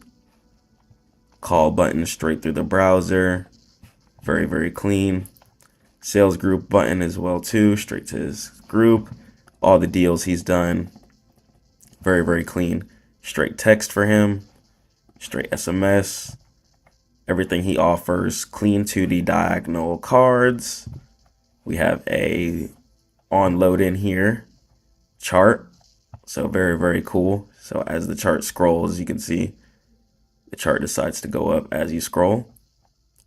Call button straight through the browser. Very, very clean. Sales group button as well too. Straight to his group. All the deals he's done. Very, very clean. Straight text for him. Straight SMS. Everything he offers. Clean 2D diagonal cards. We have a on load in here chart. So very, very cool. So as the chart scrolls, you can see the chart decides to go up as you scroll.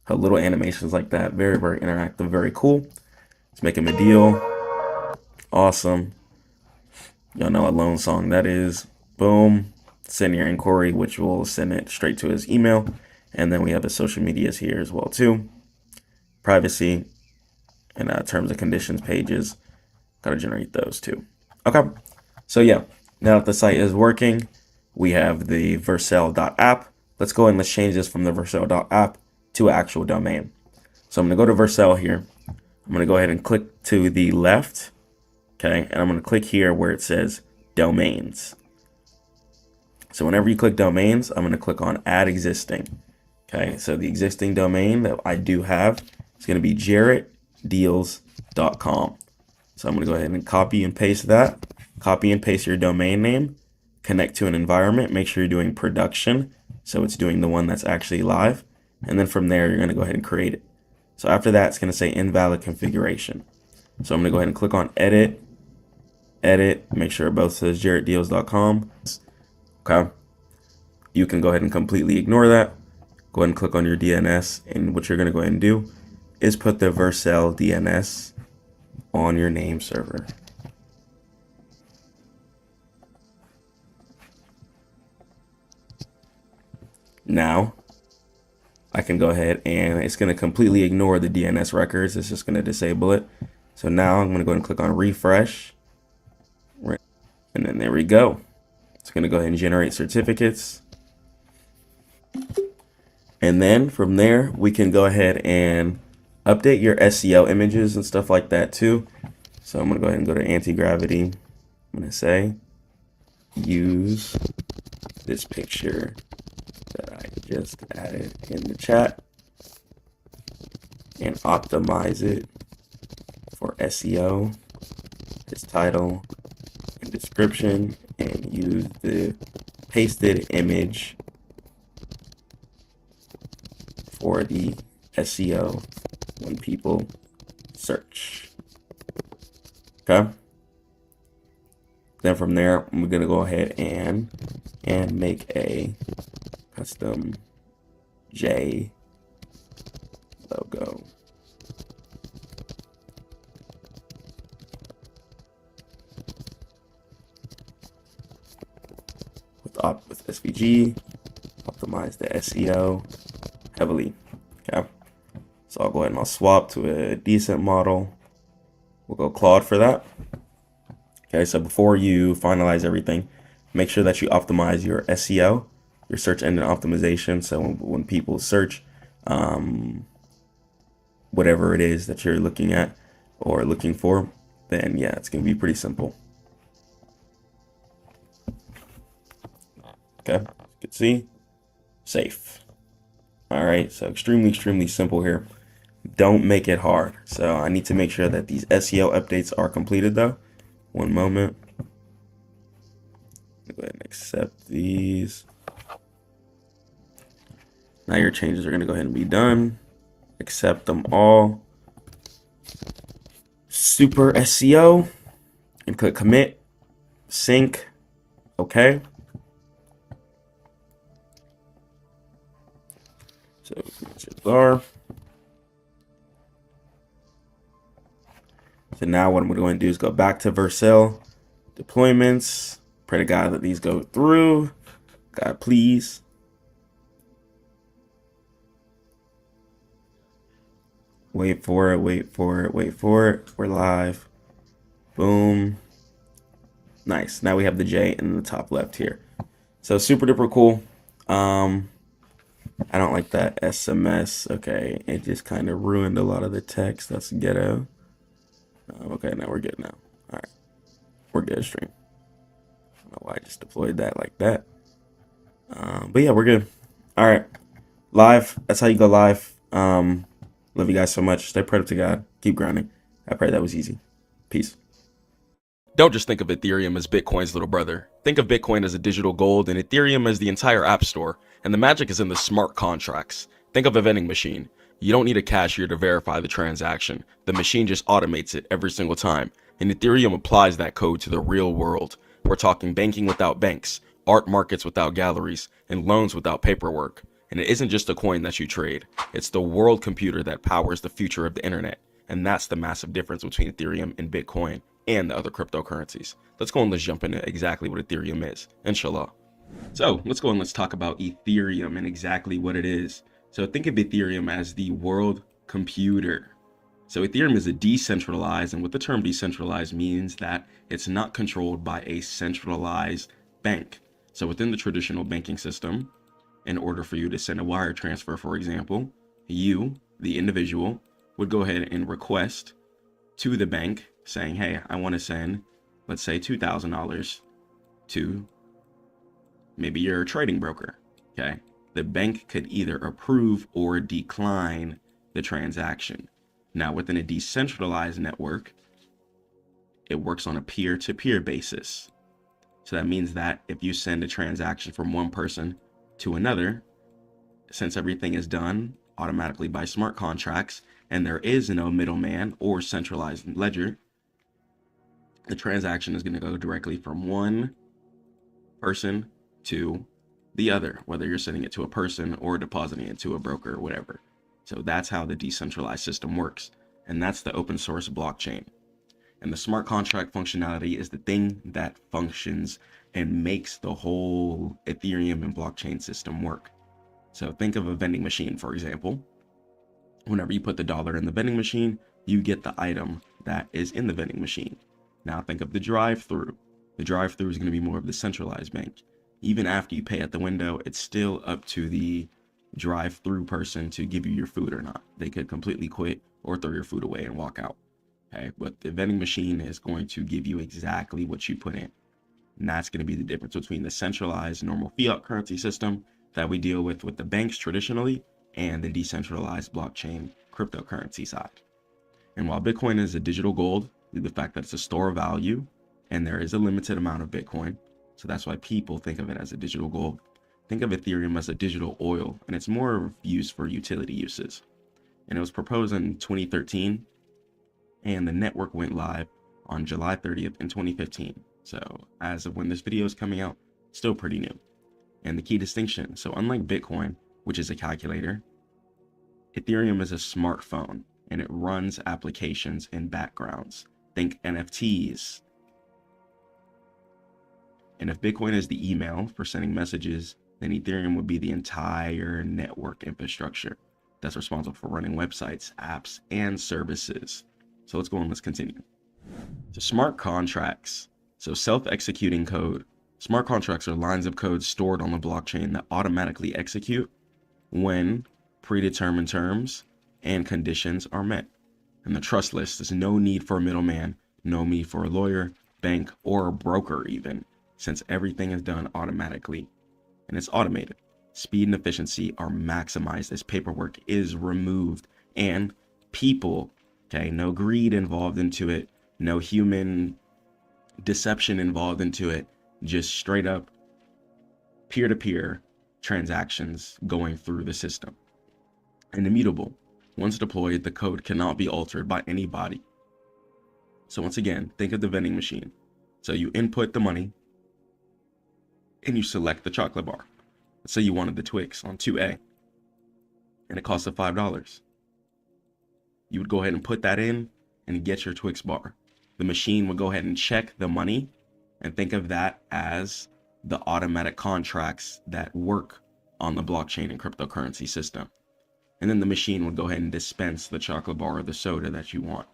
A little animations like that. Very, very interactive. Very cool. Let's make him a deal. Awesome. Y'all know what loan song that is. Boom. Send your inquiry, which will send it straight to his email. And then we have the social medias here as well too. Privacy and terms and conditions pages. Got to generate those too. Okay. So yeah, now that the site is working, we have the Vercel.app. Let's go and let's change this from the Vercel.app to an actual domain. So I'm going to go to Vercel here. I'm going to go ahead and click to the left. Okay, and I'm going to click here where it says domains. So whenever you click domains, I'm going to click on add existing. Okay, so the existing domain that I do have is going to be jarrettdeals.com. So I'm going to go ahead and copy and paste that. Copy and paste your domain name. Connect to an environment. Make sure you're doing production, so it's doing the one that's actually live. And then from there, you're going to go ahead and create it. So after that, it's going to say invalid configuration. So I'm going to go ahead and click on edit. edit, make sure it both says jarrettdeals.com. Okay. You can go ahead and completely ignore that. Go ahead and click on your DNS, and what you're going to go ahead and do is put the Vercel DNS on your name server. Now, I can go ahead and it's going to completely ignore the DNS records. It's just going to disable it. So now I'm going to go ahead and click on refresh. And then there we go. It's going to go ahead and generate certificates. And then from there, we can go ahead and update your SEO images and stuff like that too. So I'm going to go ahead and go to anti-gravity. I'm going to say, use this picture that I just added in the chat and optimize it for SEO, its title and description, and use the pasted image for the SEO when people search. Okay. Then from there, we're gonna go ahead and make a custom J logo. With SVG, optimize the SEO heavily. Okay. So I'll go ahead and I'll swap to a decent model. We'll go Claude for that. Okay, so before you finalize everything, make sure that you optimize your SEO, your search engine optimization. So when people search whatever it is that you're looking at or looking for, then yeah, it's going to be pretty simple. Okay, you can see, safe. All right, so extremely simple here. Don't make it hard. So I need to make sure that these SEO updates are completed though. One moment. Go ahead and accept these. Now your changes are going to go ahead and be done. Accept them all. Super SEO. And click commit. Sync. Okay. So now what I'm going to do is go back to Vercel deployments. Pray to God that these go through. God, please. Wait for it, wait for it, wait for it. We're live. Boom. Nice. Now we have the J in the top left here. So super duper cool. I don't like that SMS. Okay, it just kind of ruined a lot of the text. That's ghetto. Okay, now we're good now. All right, we're good, stream. I don't know why I just deployed that like that. But yeah, we're good. All right, live. That's how you go live. Love you guys so much. Stay prayed up to God. Keep grinding. I pray that was easy. Peace. Don't just think of Ethereum as Bitcoin's little brother. Think of Bitcoin as a digital gold and Ethereum as the entire app store. And the magic is in the smart contracts. Think of a vending machine. You don't need a cashier to verify the transaction. The machine just automates it every single time. And Ethereum applies that code to the real world. We're talking banking without banks, art markets without galleries, and loans without paperwork. And it isn't just a coin that you trade. It's the world computer that powers the future of the internet. And that's the massive difference between Ethereum and Bitcoin and the other cryptocurrencies. Let's go and let's jump into exactly what Ethereum is, inshallah. So let's go and let's talk about Ethereum and exactly what it is. So think of Ethereum as the world computer. So Ethereum is a decentralized, and what the term decentralized means that it's not controlled by a centralized bank. So within the traditional banking system, in order for you to send a wire transfer, for example, you, the individual, would go ahead and request to the bank saying, hey, I want to send, let's say $2,000 to maybe you're a trading broker. Okay. The bank could either approve or decline the transaction. Now, within a decentralized network, it works on a peer-to-peer basis. So that means that if you send a transaction from one person to another, since everything is done automatically by smart contracts and there is no middleman or centralized ledger, the transaction is going to go directly from one person to the other, whether you're sending it to a person or depositing it to a broker or whatever. So that's how the decentralized system works. And that's the open source blockchain. And the smart contract functionality is the thing that functions and makes the whole Ethereum and blockchain system work. So think of a vending machine, for example. Whenever you put the dollar in the vending machine, you get the item that is in the vending machine. Now think of the drive-through. The drive-through is going to be more of the centralized bank. Even after you pay at the window, it's still up to the drive-through person to give you your food or not. They could completely quit or throw your food away and walk out. Okay, but the vending machine is going to give you exactly what you put in. And that's going to be the difference between the centralized normal fiat currency system that we deal with the banks traditionally and the decentralized blockchain cryptocurrency side. And while Bitcoin is a digital gold, the fact that it's a store of value and there is a limited amount of Bitcoin, so that's why people think of it as a digital gold. Think of Ethereum as a digital oil, and it's more used for utility uses. And it was proposed in 2013, and the network went live on July 30th in 2015. So as of when this video is coming out, still pretty new. And the key distinction, so unlike Bitcoin, which is a calculator, Ethereum is a smartphone, and it runs applications in backgrounds. Think NFTs. And if Bitcoin is the email for sending messages, then Ethereum would be the entire network infrastructure that's responsible for running websites, apps, and services. So let's go on, let's continue. So smart contracts, so self-executing code. Smart contracts are lines of code stored on the blockchain that automatically execute when predetermined terms and conditions are met. And the trust list is no need for a middleman, no need for a lawyer, bank, or a broker even, since everything is done automatically and it's automated. Speed and efficiency are maximized as paperwork is removed and people, okay, no greed involved into it, no human deception involved into it, just straight up peer-to-peer transactions going through the system. And immutable. Once deployed, the code cannot be altered by anybody. So once again, think of the vending machine. So you input the money and you select the chocolate bar. Let's say you wanted the Twix on 2A and it costs $5. You would go ahead and put that in and get your Twix bar. The machine would go ahead and check the money, and think of that as the automatic contracts that work on the blockchain and cryptocurrency system. And then the machine would go ahead and dispense the chocolate bar or the soda that you want.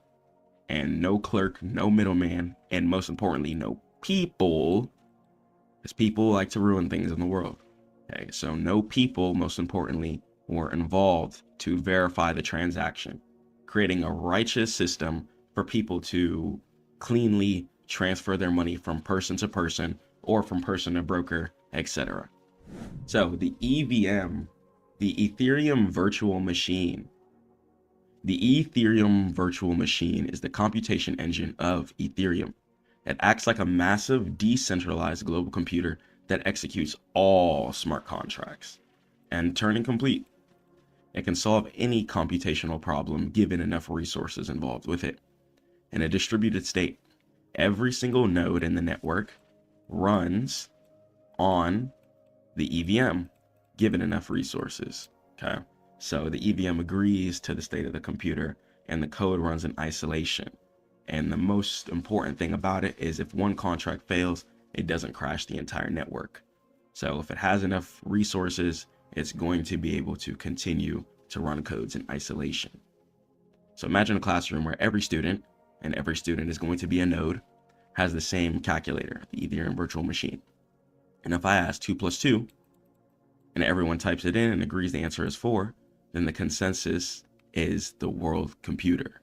And no clerk, no middleman, and most importantly, no people, because people like to ruin things in the world. Okay, so no people, most importantly, were involved to verify the transaction, creating a righteous system for people to cleanly transfer their money from person to person or from person to broker, etc. So the EVM, the Ethereum virtual machine. The Ethereum virtual machine is the computation engine of Ethereum. It acts like a massive decentralized global computer that executes all smart contracts and Turing complete. It can solve any computational problem given enough resources involved with it. In a distributed state, every single node in the network runs on the EVM given enough resources. Okay, so the EVM agrees to the state of the computer and the code runs in isolation. And the most important thing about it is if one contract fails, it doesn't crash the entire network. So if it has enough resources, it's going to be able to continue to run codes in isolation. So imagine a classroom where every student, and every student is going to be a node, has the same calculator, the Ethereum virtual machine. And if I ask 2 + 2, and everyone types it in and agrees the answer is 4, then the consensus is the world computer.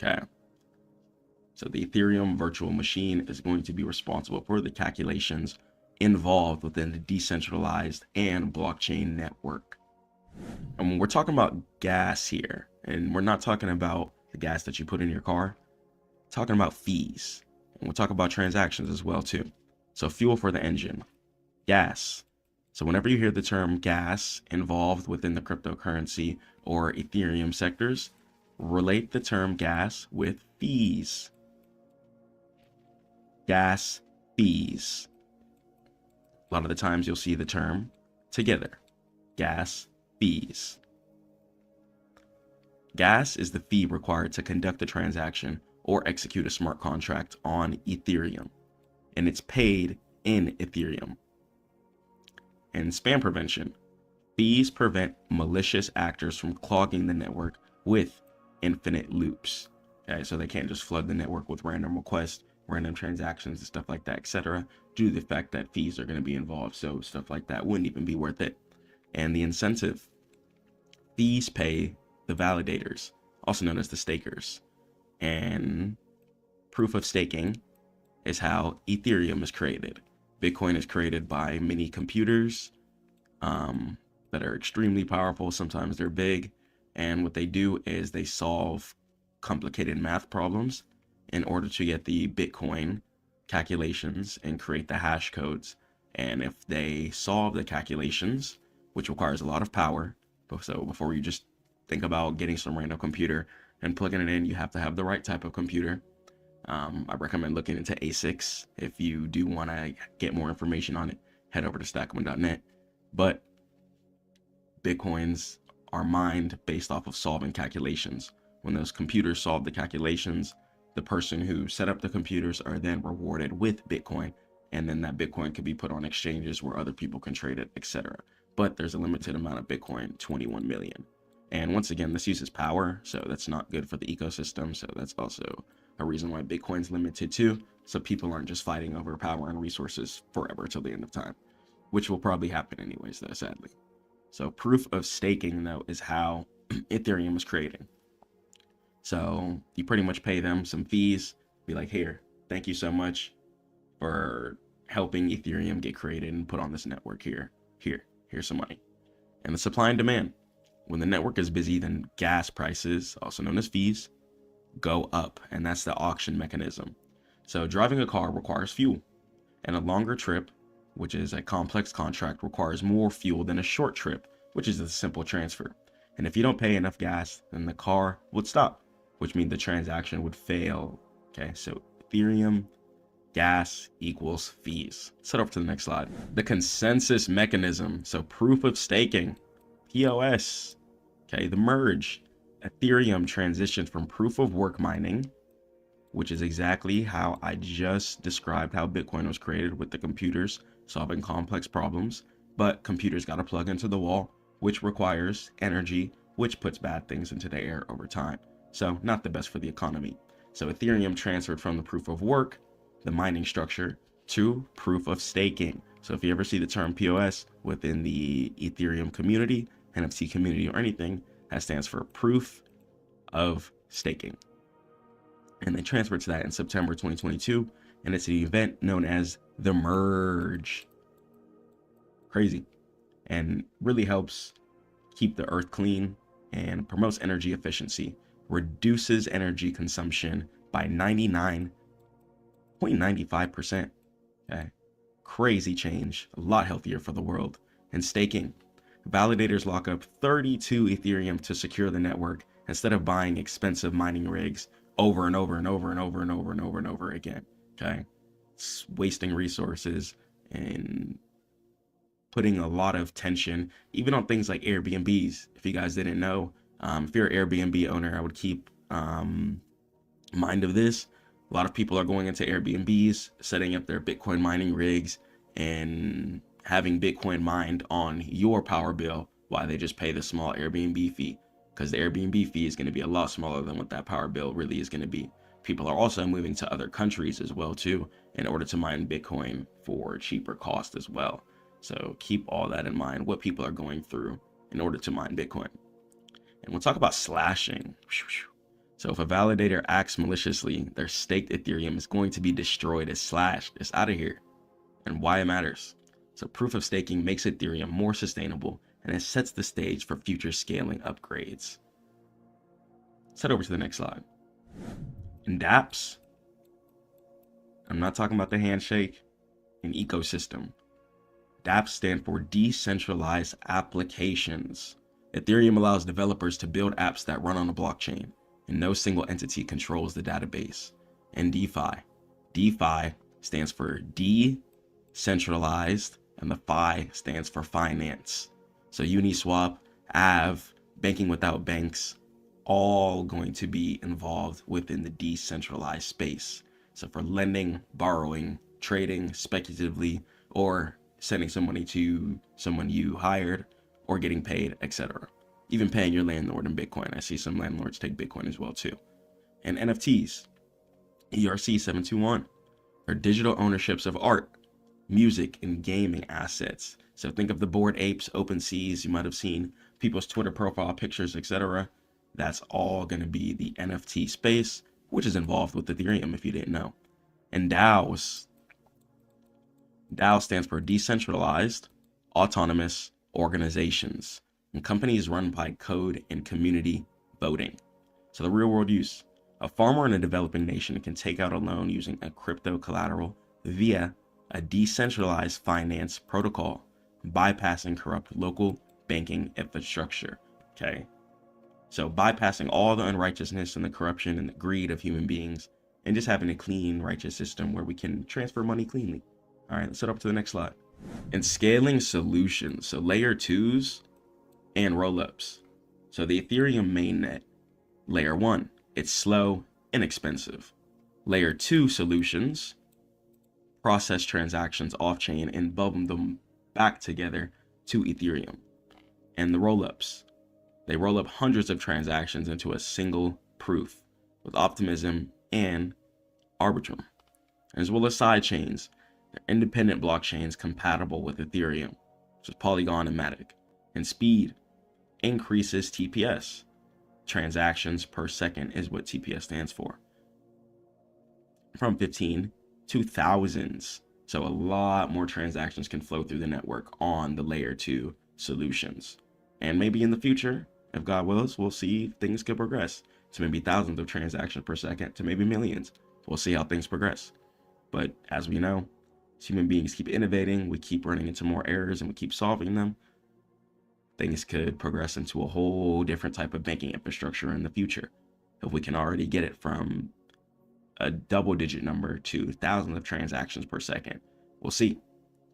Okay. So the Ethereum virtual machine is going to be responsible for the calculations involved within the decentralized and blockchain network. And when we're talking about gas here, and we're not talking about the gas that you put in your car, we're talking about fees. And we'll talk about transactions as well too. So fuel for the engine, gas. So whenever you hear the term gas involved within the cryptocurrency or Ethereum sectors, relate the term gas with fees. gas fees. A lot of the times you'll see the term together, gas fees. Gas is the fee required to conduct a transaction or execute a smart contract on Ethereum, and it's paid in Ethereum. And spam prevention. Fees prevent malicious actors from clogging the network with infinite loops. Okay, so they can't just flood the network with random requests, random transactions, and stuff like that, etc., due to the fact that fees are going to be involved. So stuff like that wouldn't even be worth it. And the incentive. Fees pay the validators, also known as the stakers. And proof of staking is how Ethereum is created. Bitcoin is created by many computers that are extremely powerful. Sometimes they're big. And what they do is they solve complicated math problems in order to get the Bitcoin calculations and create the hash codes. And if they solve the calculations, which requires a lot of power, so before you just think about getting some random computer and plugging it in, you have to have the right type of computer. I recommend looking into ASICs. If you do want to get more information on it, head over to Stackmode.net. But Bitcoins are mined based off of solving calculations. When those computers solve the calculations, the person who set up the computers are then rewarded with Bitcoin, and then that Bitcoin can be put on exchanges where other people can trade it, etc. But there's a limited amount of Bitcoin, 21 million. And once again, this uses power, so that's not good for the ecosystem. So that's also a reason why Bitcoin's limited too. So people aren't just fighting over power and resources forever till the end of time, which will probably happen anyways, though, sadly. So proof of staking, though, is how Ethereum was created. So you pretty much pay them some fees, be like, here, thank you so much for helping Ethereum get created and put on this network here. Here's some money. And the supply and demand. When the network is busy, then gas prices, also known as fees, go up. And that's the auction mechanism. So driving a car requires fuel. And a longer trip, which is a complex contract, requires more fuel than a short trip, which is a simple transfer. And if you don't pay enough gas, then the car would stop, which means the transaction would fail. Okay, so Ethereum, gas equals fees. Let's head over to the next slide. The consensus mechanism. So proof of staking, POS, okay, the merge. Ethereum transitioned from proof of work mining, which is exactly how I just described how Bitcoin was created, with the computers solving complex problems, but computers got to plug into the wall, which requires energy, which puts bad things into the air over time. So not the best for the economy. So Ethereum transferred from the proof of work, the mining structure, to proof of staking. So if you ever see the term POS within the Ethereum community, NFT community, or anything, that stands for proof of staking. And they transferred to that in September 2022, and it's an event known as the merge. Crazy. And really helps keep the earth clean and promotes energy efficiency, reduces energy consumption by 99.95%. Okay. Crazy change, a lot healthier for the world. And staking. Validators lock up 32 Ethereum to secure the network instead of buying expensive mining rigs over and over and over and over and over and over and over again. Okay. It's wasting resources and putting a lot of tension, even on things like Airbnbs. If you guys didn't know, if you're an Airbnb owner, I would keep mind of this. A lot of people are going into Airbnbs, setting up their Bitcoin mining rigs and having Bitcoin mined on your power bill while they just pay the small Airbnb fee, because the Airbnb fee is going to be a lot smaller than what that power bill really is going to be. People are also moving to other countries as well too, in order to mine Bitcoin for cheaper cost as well. So keep all that in mind, what people are going through in order to mine Bitcoin. And we'll talk about slashing. So if a validator acts maliciously, their staked Ethereum is going to be destroyed. It's slashed. It's out of here. And why it matters. So proof of staking makes Ethereum more sustainable, and it sets the stage for future scaling upgrades. Let's head over to the next slide. And dApps, I'm not talking about the handshake, an ecosystem. dApps stand for decentralized applications. Ethereum allows developers to build apps that run on a blockchain, and no single entity controls the database. And DeFi stands for decentralized, and the Phi stands for finance. So Uniswap, Aave, banking without banks, all going to be involved within the decentralized space. So for lending, borrowing, trading speculatively, or sending some money to someone you hired, or getting paid, etc. Even paying your landlord in Bitcoin. I see some landlords take Bitcoin as well too. And NFTs, ERC-721, are digital ownerships of art, music, and gaming assets. So think of the Bored Apes, OpenSeas. You might have seen people's Twitter profile pictures, etc. That's all going to be the NFT space, which is involved with Ethereum if you didn't know. And DAOs. DAO stands for decentralized, autonomous organizations, and companies run by code and community voting. So the real world use. A farmer in a developing nation can take out a loan using a crypto collateral via a decentralized finance protocol, bypassing corrupt local banking infrastructure. Okay. So bypassing all the unrighteousness and the corruption and the greed of human beings, and just having a clean, righteous system where we can transfer money cleanly. All right, let's head up to the next slide. And scaling solutions. So layer 2s and rollups. So the Ethereum mainnet, layer 1, it's slow and expensive. Layer 2 solutions process transactions off-chain and bubble them back together to Ethereum. And the rollups, they roll up hundreds of transactions into a single proof with optimism and Arbitrum, as well as side chains. They're independent blockchains compatible with Ethereum, which is Polygon and Matic. And speed increases TPS. Transactions per second is what TPS stands for. From 15 to thousands. So a lot more transactions can flow through the network on the layer 2 solutions. And maybe in the future, if God wills, we'll see things could progress to maybe thousands of transactions per second to maybe millions. We'll see how things progress. But as we know, as human beings keep innovating, we keep running into more errors and we keep solving them, things could progress into a whole different type of banking infrastructure in the future. If we can already get it from a double-digit number to thousands of transactions per second, we'll see.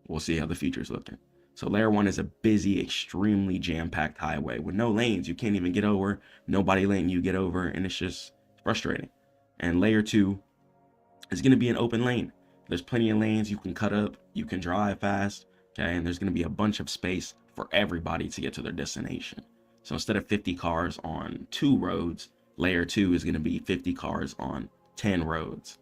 We'll see how the future is looking. So layer 1 is a busy, extremely jam-packed highway with no lanes. You can't even get over, nobody letting you get over, and it's just frustrating. And layer 2 is going to be an open lane. There's plenty of lanes you can cut up, you can drive fast, okay, and there's going to be a bunch of space for everybody to get to their destination. So instead of 50 cars on 2 roads, layer 2 is going to be 50 cars on 10 roads,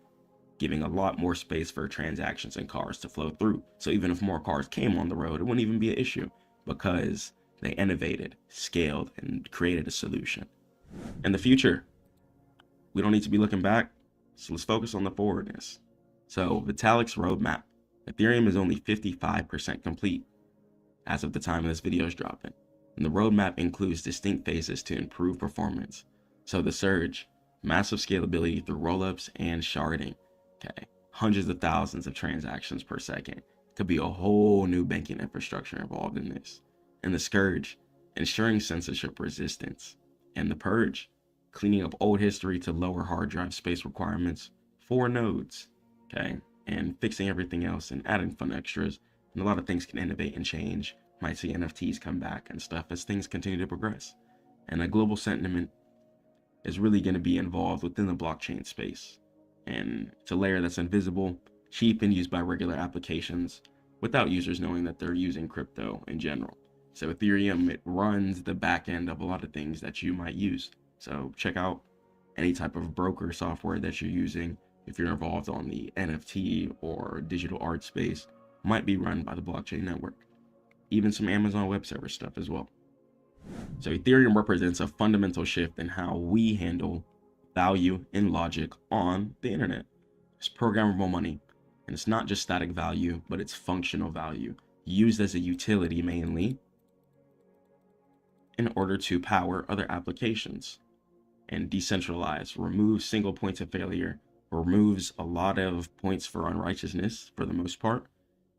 giving a lot more space for transactions and cars to flow through. So even if more cars came on the road, it wouldn't even be an issue because they innovated, scaled, and created a solution. In the future, we don't need to be looking back, so let's focus on the forwardness. So Vitalik's roadmap. Ethereum is only 55% complete as of the time of this video is dropping. And the roadmap includes distinct phases to improve performance. So the surge, massive scalability through rollups and sharding. Okay, hundreds of thousands of transactions per second. Could be a whole new banking infrastructure involved in this. And the scourge, ensuring censorship resistance. And the purge, cleaning up old history to lower hard drive space requirements for nodes. Okay, and fixing everything else and adding fun extras. And a lot of things can innovate and change. Might see NFTs come back and stuff as things continue to progress. And a global sentiment is really going to be involved within the blockchain space. And it's a layer that's invisible, cheap, and used by regular applications without users knowing that they're using crypto in general. So Ethereum, it runs the back end of a lot of things that you might use. So check out any type of broker software that you're using. If you're involved on the NFT or digital art space, might be run by the blockchain network. Even some Amazon Web Service stuff as well. So Ethereum represents a fundamental shift in how we handle value and logic on the internet. It's programmable money, and it's not just static value, but it's functional value, used as a utility mainly in order to power other applications. And decentralized, removes single points of failure, removes a lot of points for unrighteousness for the most part,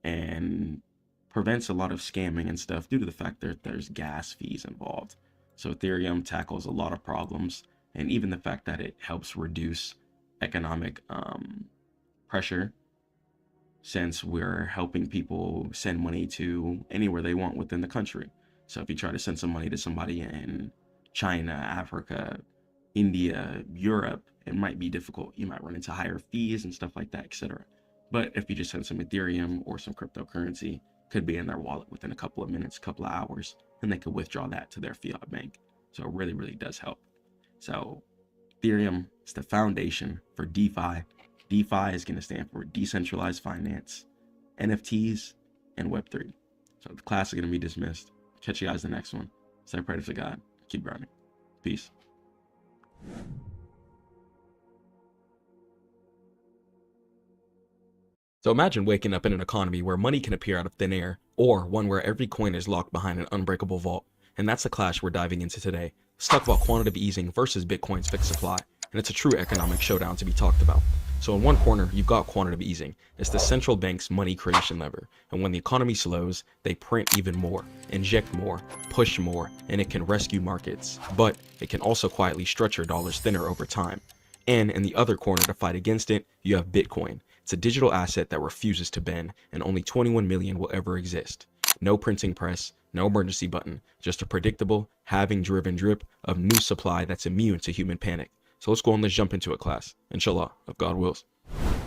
and prevents a lot of scamming and stuff due to the fact that there's gas fees involved. So Ethereum tackles a lot of problems, and even the fact that it helps reduce economic pressure since we're helping people send money to anywhere they want within the country. So if you try to send some money to somebody in China, Africa, India, Europe, it might be difficult. You might run into higher fees and stuff like that, etc. But if you just send some Ethereum or some cryptocurrency, could be in their wallet within a couple of minutes, couple of hours, and they could withdraw that to their fiat bank. So it really, really does help. So Ethereum is the foundation for DeFi. DeFi is going to stand for decentralized finance, NFTs, and Web3. So the class is going to be dismissed. Catch you guys in the next one. Say prayers to God. Keep grinding. Peace. So imagine waking up in an economy where money can appear out of thin air, or one where every coin is locked behind an unbreakable vault. And that's the clash we're diving into today. Let's talk about quantitative easing versus Bitcoin's fixed supply. And it's a true economic showdown to be talked about. So in one corner, you've got quantitative easing. It's the central bank's money creation lever. And when the economy slows, they print even more, inject more, push more, and it can rescue markets. But it can also quietly stretch your dollars thinner over time. And in the other corner to fight against it, you have Bitcoin. It's a digital asset that refuses to bend, and only 21 million will ever exist. No printing press, no emergency button, just a predictable, halving-driven drip of new supply that's immune to human panic. So let's go and let's jump into it, class. Inshallah, if God wills.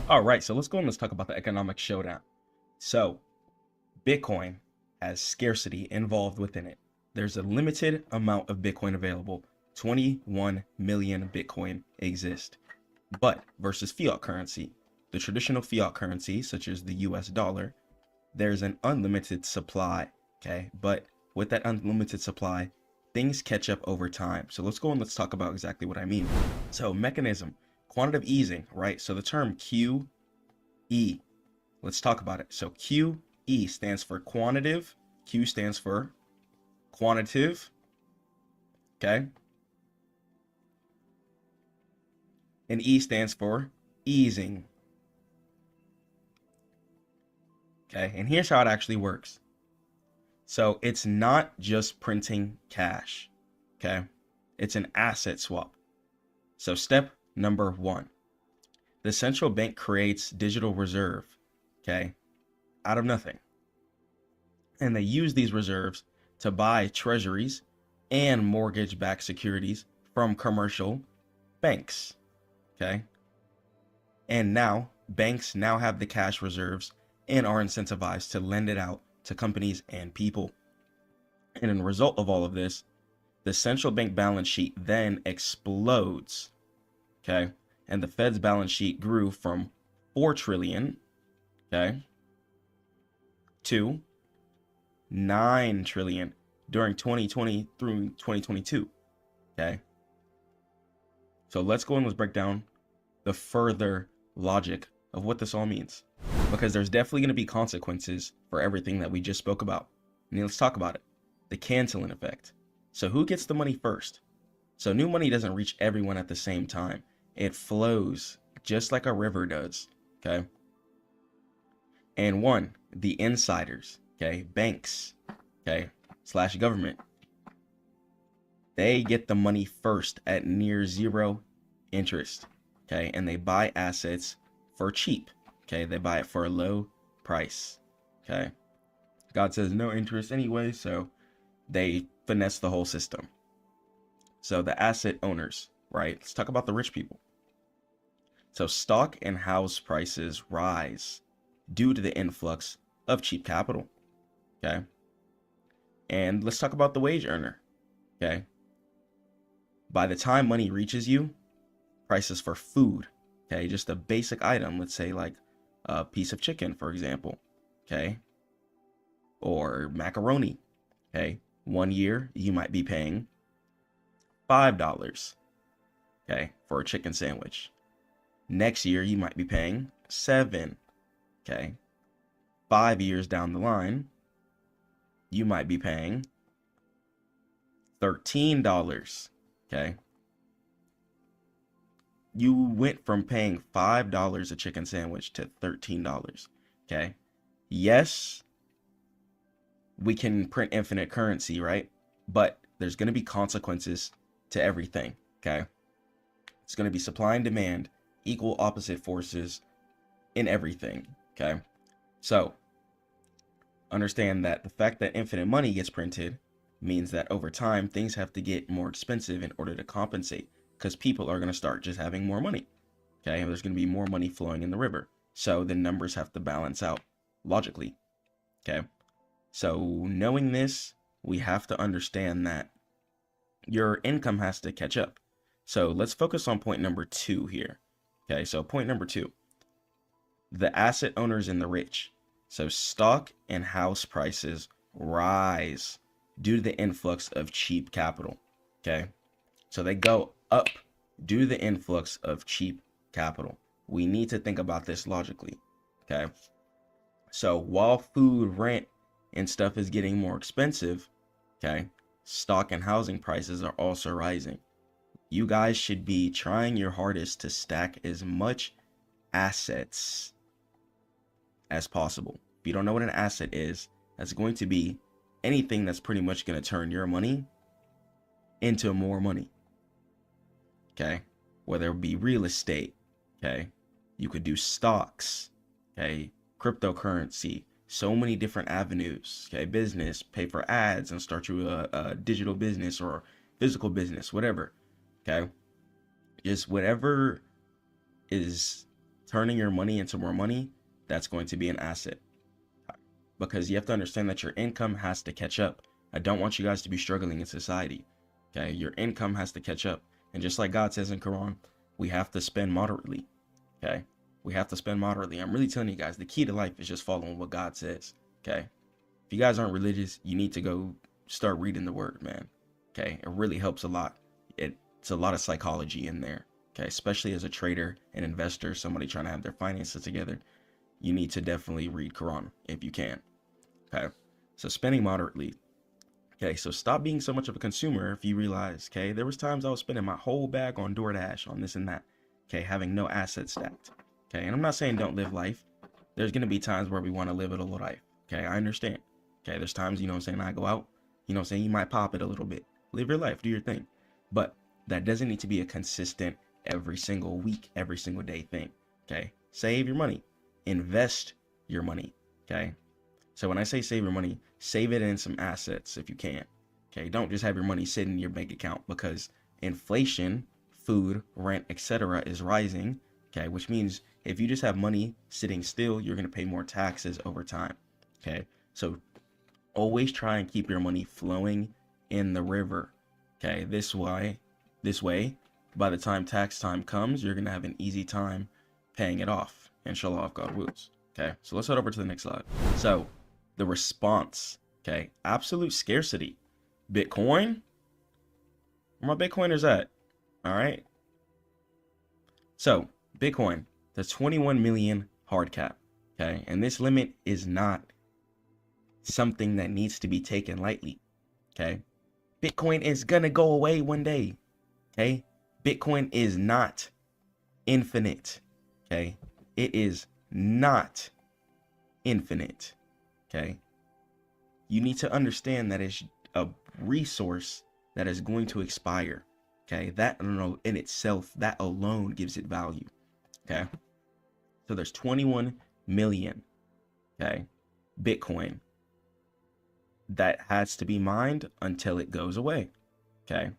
All right, so let's go and let's talk about the economic showdown. So, Bitcoin has scarcity involved within it. There's a limited amount of Bitcoin available. 21 million Bitcoin exist. But versus fiat currency, the traditional fiat currency, such as the US dollar, there's an unlimited supply, okay? But with that unlimited supply, things catch up over time. So let's go and let's talk about exactly what I mean. So mechanism, quantitative easing, right? So the term QE, let's talk about it. So QE stands for quantitative, Q stands for quantitative, okay? And E stands for easing. Okay, and here's how it actually works. So it's not just printing cash, okay? It's an asset swap. So step number 1, the central bank creates digital reserve, okay, out of nothing. And they use these reserves to buy treasuries and mortgage-backed securities from commercial banks, okay? And now banks now have the cash reserves and are incentivized to lend it out to companies and people. And in result of all of this, the central bank balance sheet then explodes, okay? And the Fed's balance sheet grew from 4 trillion, okay, to 9 trillion during 2020 through 2022, okay? So let's go and let's break down the further logic of what this all means, because there's definitely going to be consequences for everything that we just spoke about. And let's talk about it. The canceling effect. So who gets the money first? So new money doesn't reach everyone at the same time. It flows just like a river does, okay? And one, the insiders, okay, banks, okay, / government, they get the money first at near zero interest, okay? And they buy assets for cheap, okay? They buy it for a low price, okay? God says no interest anyway, so they finesse the whole system. So the asset owners, right? Let's talk about the rich people. So stock and house prices rise due to the influx of cheap capital, okay? And let's talk about the wage earner, okay? By the time money reaches you, prices for food, okay, just a basic item, let's say like a piece of chicken, for example, okay, or macaroni, okay, 1 year you might be paying $5, okay, for a chicken sandwich. Next year you might be paying $7, okay. 5 years down the line, you might be paying $13, okay. You went from paying $5 a chicken sandwich to $13, okay. Yes, we can print infinite currency, right? But there's going to be consequences to everything, okay? It's going to be supply and demand, equal opposite forces in everything, okay? So understand that the fact that infinite money gets printed means that over time things have to get more expensive in order to compensate, because people are going to start just having more money. Okay, and there's going to be more money flowing in the river. So the numbers have to balance out logically. Okay, so knowing this, we have to understand that your income has to catch up. So let's focus on point number 2 here. Okay, so point number 2, the asset owners and the rich. So stock and house prices rise due to the influx of cheap capital. Okay, so they go up due to the influx of cheap capital. We need to think about this logically. Okay, so while food, rent, and stuff is getting more expensive, okay, stock and housing prices are also rising. You guys should be trying your hardest to stack as much assets as possible. If you don't know what an asset is, that's going to be anything that's pretty much going to turn your money into more money. Okay, whether it be real estate, okay, you could do stocks, okay, cryptocurrency, so many different avenues, okay, business, pay for ads and start you a digital business or physical business, whatever, okay, just whatever is turning your money into more money, that's going to be an asset, because you have to understand that your income has to catch up. I don't want you guys to be struggling in society, okay, your income has to catch up. And just like God says in Quran, we have to spend moderately, okay? We have to spend moderately. I'm really telling you guys, the key to life is just following what God says, okay? If you guys aren't religious, you need to go start reading the word, man, okay? It really helps a lot. It's a lot of psychology in there, okay? Especially as a trader, an investor, somebody trying to have their finances together, you need to definitely read Quran if you can, okay? So spending moderately. Okay, so stop being so much of a consumer. If you realize, okay, there was times I was spending my whole bag on DoorDash, on this and that, okay, having no assets stacked, okay, and I'm not saying don't live life. There's going to be times where we want to live a little life, okay, I understand, okay, there's times, you know what I'm saying, I go out, you know what I'm saying, you might pop it a little bit, live your life, do your thing, but that doesn't need to be a consistent every single week, every single day thing, okay, save your money, invest your money, okay. So when I say save your money, save it in some assets if you can. Okay, don't just have your money sitting in your bank account, because inflation, food, rent, etc. is rising. Okay, which means if you just have money sitting still, you're going to pay more taxes over time. Okay, so always try and keep your money flowing in the river. Okay, this way, by the time tax time comes, you're going to have an easy time paying it off. Inshallah, if God wills. Okay, so let's head over to the next slide. So the response, okay, absolute scarcity. Bitcoin, where my Bitcoiners at? All right. So Bitcoin, the 21 million hard cap, okay, and this limit is not something that needs to be taken lightly, okay. Bitcoin is gonna go away one day, okay. Bitcoin is not infinite, okay. It is not infinite. Okay, you need to understand that it's a resource that is going to expire. Okay, that in itself, that alone gives it value. Okay, so there's 21 million, okay, Bitcoin that has to be mined until it goes away. Okay,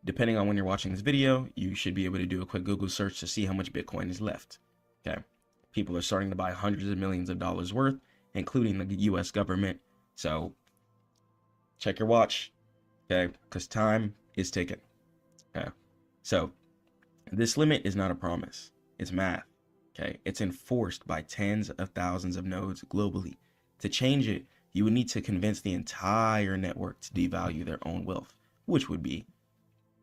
depending on when you're watching this video, you should be able to do a quick Google search to see how much Bitcoin is left. Okay, people are starting to buy hundreds of millions of dollars worth, including the US government. So check your watch, okay, because time is ticking. Okay, so this limit is not a promise, it's math. Okay, it's enforced by tens of thousands of nodes globally. To change it, you would need to convince the entire network to devalue their own wealth, which would be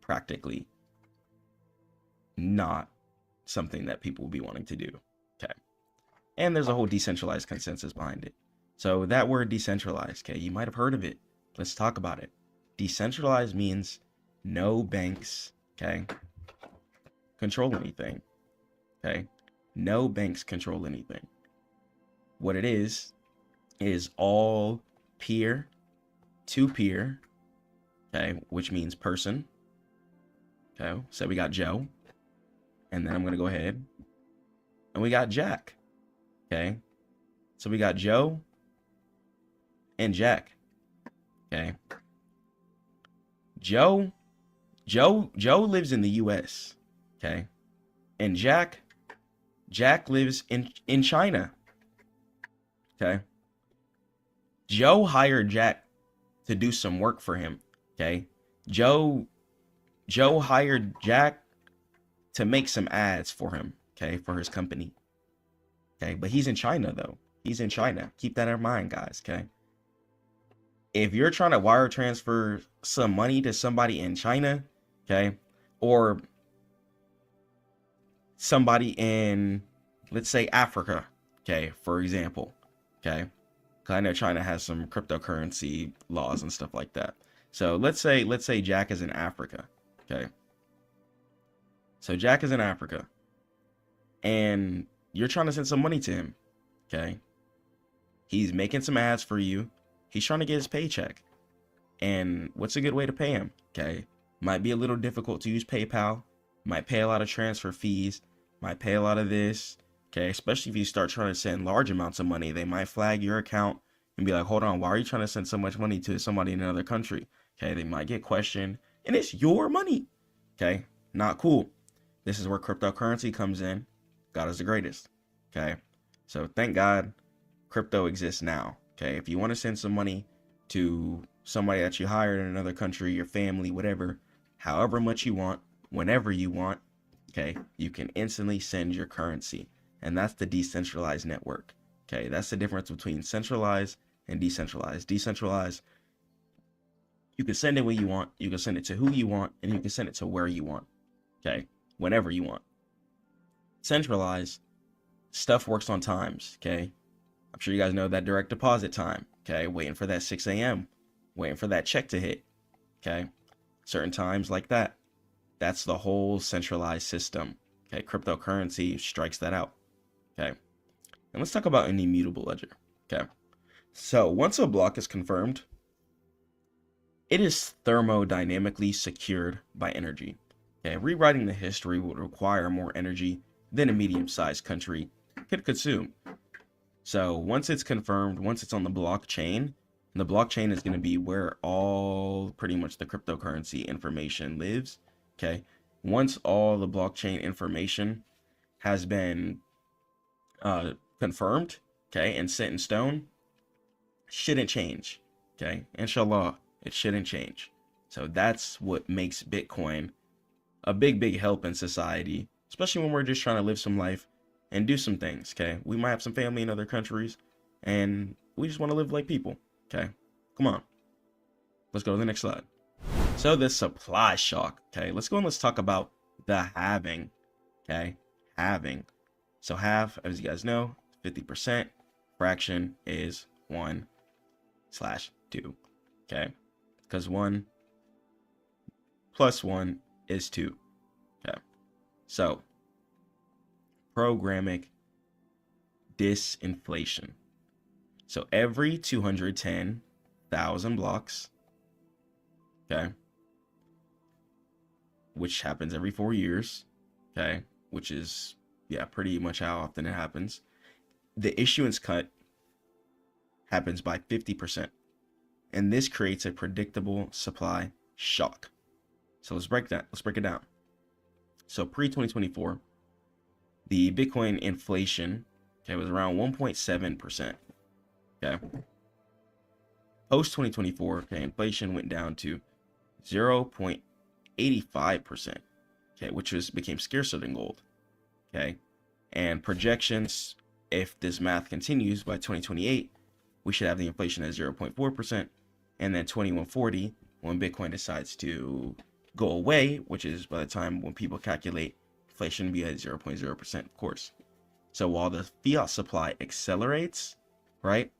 practically not something that people will be wanting to do. Okay, and there's a whole decentralized consensus behind it. So that word decentralized, okay, you might have heard of it. Let's talk about it. Decentralized means no banks, okay, control anything, okay? No banks control anything. What it is all peer to peer, okay, which means person, okay? So we got Joe, and then I'm gonna go ahead, and we got Jack, okay? So we got Joe and Jack. Okay. Joe lives in the US. Okay. And Jack lives in China. Okay. Joe hired Jack to do some work for him. Okay. Joe hired Jack to make some ads for him, okay, for his company. Okay, but he's in China though. He's in China. Keep that in mind, guys, okay? If you're trying to wire transfer some money to somebody in China, okay, or somebody in, let's say, Africa, okay, for example, okay? Because I know China has some cryptocurrency laws and stuff like that. So let's say Jack is in Africa, okay? So Jack is in Africa, and you're trying to send some money to him, okay? He's making some ads for you. He's trying to get his paycheck. And what's a good way to pay him, okay? Might be a little difficult to use PayPal. Might pay a lot of transfer fees. Might pay a lot of this, okay? Especially if you start trying to send large amounts of money. They might flag your account and be like, hold on, why are you trying to send so much money to somebody in another country? Okay, they might get questioned. And it's your money, okay? Not cool. This is where cryptocurrency comes in. God is the greatest. Okay. So thank God crypto exists now. Okay. If you want to send some money to somebody that you hired in another country, your family, whatever, however much you want, whenever you want, okay, you can instantly send your currency. And that's the decentralized network. Okay. That's the difference between centralized and decentralized. Decentralized, you can send it when you want, you can send it to who you want, and you can send it to where you want. Okay. Whenever you want. Centralized, stuff works on times, okay? I'm sure you guys know that direct deposit time, okay? Waiting for that 6 a.m., waiting for that check to hit, okay? Certain times like that. That's the whole centralized system, okay? Cryptocurrency strikes that out, okay? And let's talk about an immutable ledger, okay? So once a block is confirmed, it is thermodynamically secured by energy. Okay, rewriting the history would require more energy than a medium-sized country could consume. So once it's confirmed, once it's on the blockchain is going to be where all pretty much the cryptocurrency information lives. Okay, once all the blockchain information has been confirmed, okay, and set in stone, shouldn't change. Okay, inshallah, it shouldn't change. So that's what makes Bitcoin a big help in society, especially when we're just trying to live some life and do some things, okay? We might have some family in other countries, and we just want to live like people, okay? Come on. Let's go to the next slide. So the supply shock, okay? Let's go and let's talk about the halving, okay? Halving. So half, as you guys know, 50%. Fraction is 1/2, okay? Because 1 plus 1 is 2. Okay. So programmatic disinflation. So every 210,000 blocks, okay, which happens every 4 years, okay, which is, yeah, pretty much how often it happens, the issuance cut happens by 50%. And this creates a predictable supply shock. So let's break it down. So pre-2024, the Bitcoin inflation, okay, was around 1.7%. Okay. Post 2024, okay, inflation went down to 0.85%. Okay, which became scarcer than gold. Okay. And projections, if this math continues by 2028, we should have the inflation at 0.4%. And then 2140, when Bitcoin decides to go away, which is by the time when people calculate, inflation will be at 0.0%, of course. So while the fiat supply accelerates, right,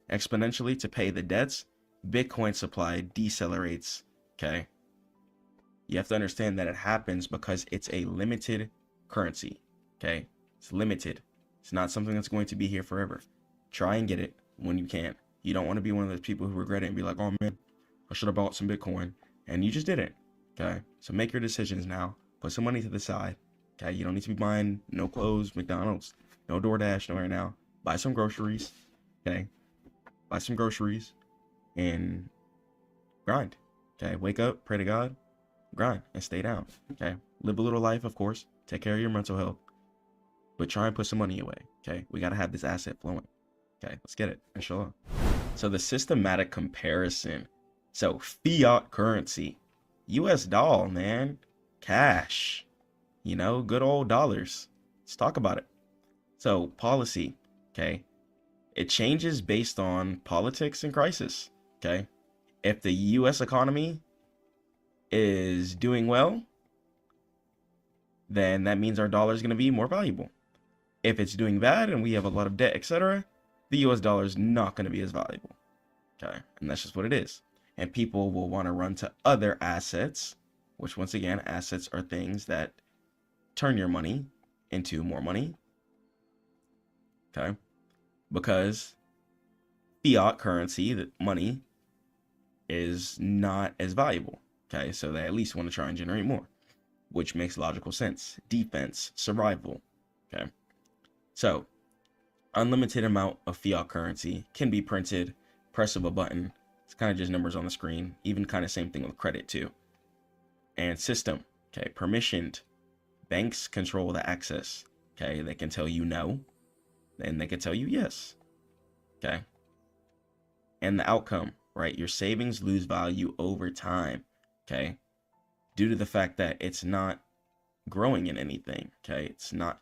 exponentially to pay the debts, Bitcoin supply decelerates, okay? You have to understand that it happens because it's a limited currency, okay? It's limited. It's not something that's going to be here forever. Try and get it when you can. You don't want to be one of those people who regret it and be like, oh man, I should have bought some Bitcoin. And you just didn't, okay? So make your decisions now. Put some money to the side, okay? You don't need to be buying no clothes, McDonald's, no DoorDash, no right now. Buy some groceries, Okay, buy some groceries and grind. Okay, wake up, pray to God, grind, and stay down. Okay, live a little life, of course. Take care of your mental health, but try and put some money away. Okay, we gotta have this asset flowing. Okay, let's get it, inshallah. So the systematic comparison. So fiat currency, US dollar, man, cash, you know, good old dollars. Let's talk about it. So policy, okay, it changes based on politics and crisis. Okay, if the US economy is doing well, then that means our dollar is going to be more valuable. If it's doing bad and we have a lot of debt, etc., the US dollar is not going to be as valuable. Okay, and that's just what it is. And people will want to run to other assets, which once again, assets are things that turn your money into more money. Okay, because fiat currency, the money, is not as valuable. Okay, so they at least want to try and generate more, which makes logical sense. Defense, survival. Okay, so unlimited amount of fiat currency can be printed, press of a button. It's kind of just numbers on the screen. Even kind of same thing with credit too. And system, okay, permissioned. Banks control the access. Okay, they can tell you no, and they can tell you yes. Okay, and the outcome, right? Your savings lose value over time. Okay, due to the fact that it's not growing in anything. Okay, it's not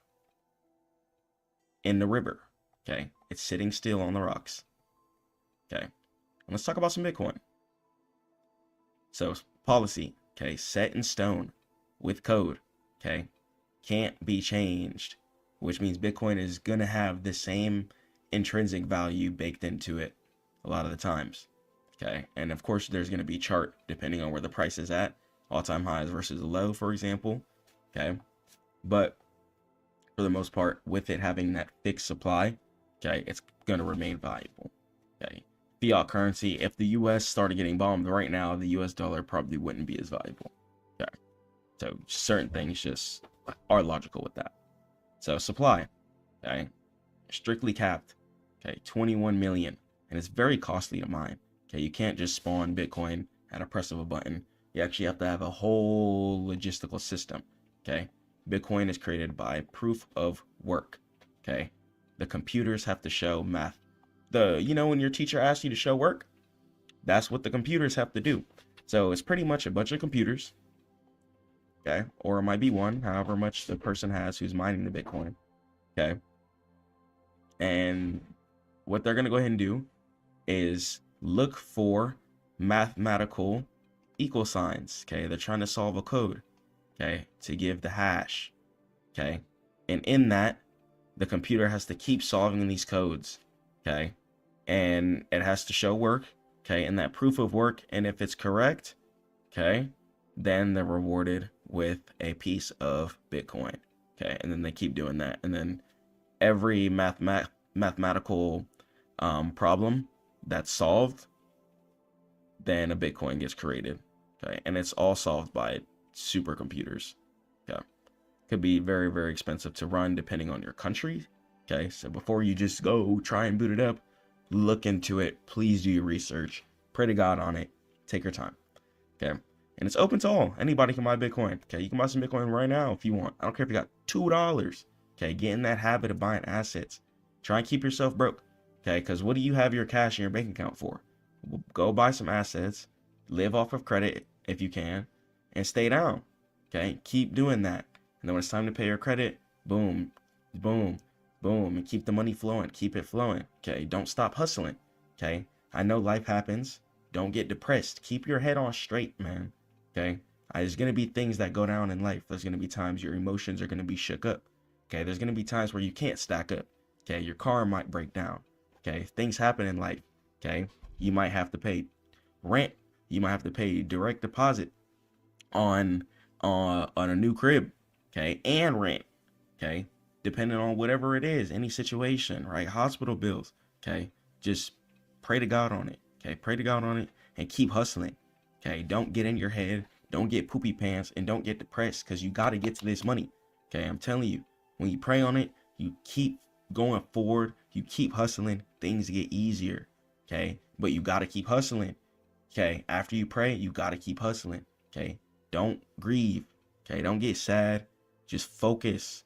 in the river. Okay, it's sitting still on the rocks. Okay, and let's talk about some Bitcoin. So policy, okay, set in stone with code. Okay, can't be changed, which means Bitcoin is gonna have the same intrinsic value baked into it a lot of the times. Okay, and of course there's gonna be chart depending on where the price is at, all-time highs versus a low, for example. Okay, but for the most part, with it having that fixed supply, okay, it's gonna remain valuable. Okay, fiat currency, if the US started getting bombed right now, the US dollar probably wouldn't be as valuable. Okay, so certain things just are logical with that. So supply, okay, strictly capped. Okay, 21 million, and it's very costly to mine. Okay, you can't just spawn Bitcoin at a press of a button. You actually have to have a whole logistical system. Okay, Bitcoin is created by proof of work. Okay, the computers have to show math. You know when your teacher asks you to show work, that's what the computers have to do. So it's pretty much a bunch of computers. Okay, or it might be one, however much the person has who's mining the Bitcoin. Okay, and what they're gonna go ahead and do is look for mathematical equal signs. Okay, they're trying to solve a code, okay, to give the hash. Okay, and in that, the computer has to keep solving these codes. Okay, and it has to show work. Okay, and that proof of work, and if it's correct, okay, then they're rewarded with a piece of Bitcoin. Okay, and then they keep doing that, and then every mathematical problem that's solved, then a Bitcoin gets created. Okay, and it's all solved by supercomputers. Okay, could be very, very expensive to run depending on your country. Okay, so before you just go try and boot it up, look into it. Please do your research. Pray to God on it. Take your time. Okay, and it's open to all. Anybody can buy Bitcoin. Okay, you can buy some Bitcoin right now if you want. I don't care if you got $2. Okay, get in that habit of buying assets. Try and keep yourself broke. Okay, because what do you have your cash in your bank account for? Go buy some assets, live off of credit if you can, and stay down. Okay, keep doing that. And then when it's time to pay your credit, boom, boom, boom, and keep the money flowing. Keep it flowing. Okay, don't stop hustling. Okay, I know life happens. Don't get depressed. Keep your head on straight, man. Okay, there's gonna be things that go down in life. There's gonna be times your emotions are gonna be shook up. Okay, there's gonna be times where you can't stack up. Okay, your car might break down. Okay, things happen in life. Okay, you might have to pay rent. You might have to pay direct deposit on a new crib. Okay, and rent. Okay, depending on whatever it is, any situation, right? Hospital bills. Okay, just pray to God on it. Okay, pray to God on it and keep hustling. Okay, don't get in your head. Don't get poopy pants and don't get depressed because you got to get to this money. Okay, I'm telling you, when you pray on it, you keep going forward You keep hustling, things get easier. Okay. But you got to keep hustling. Okay. After you pray, you got to keep hustling. Okay. Don't grieve. Okay. Don't get sad. Just focus.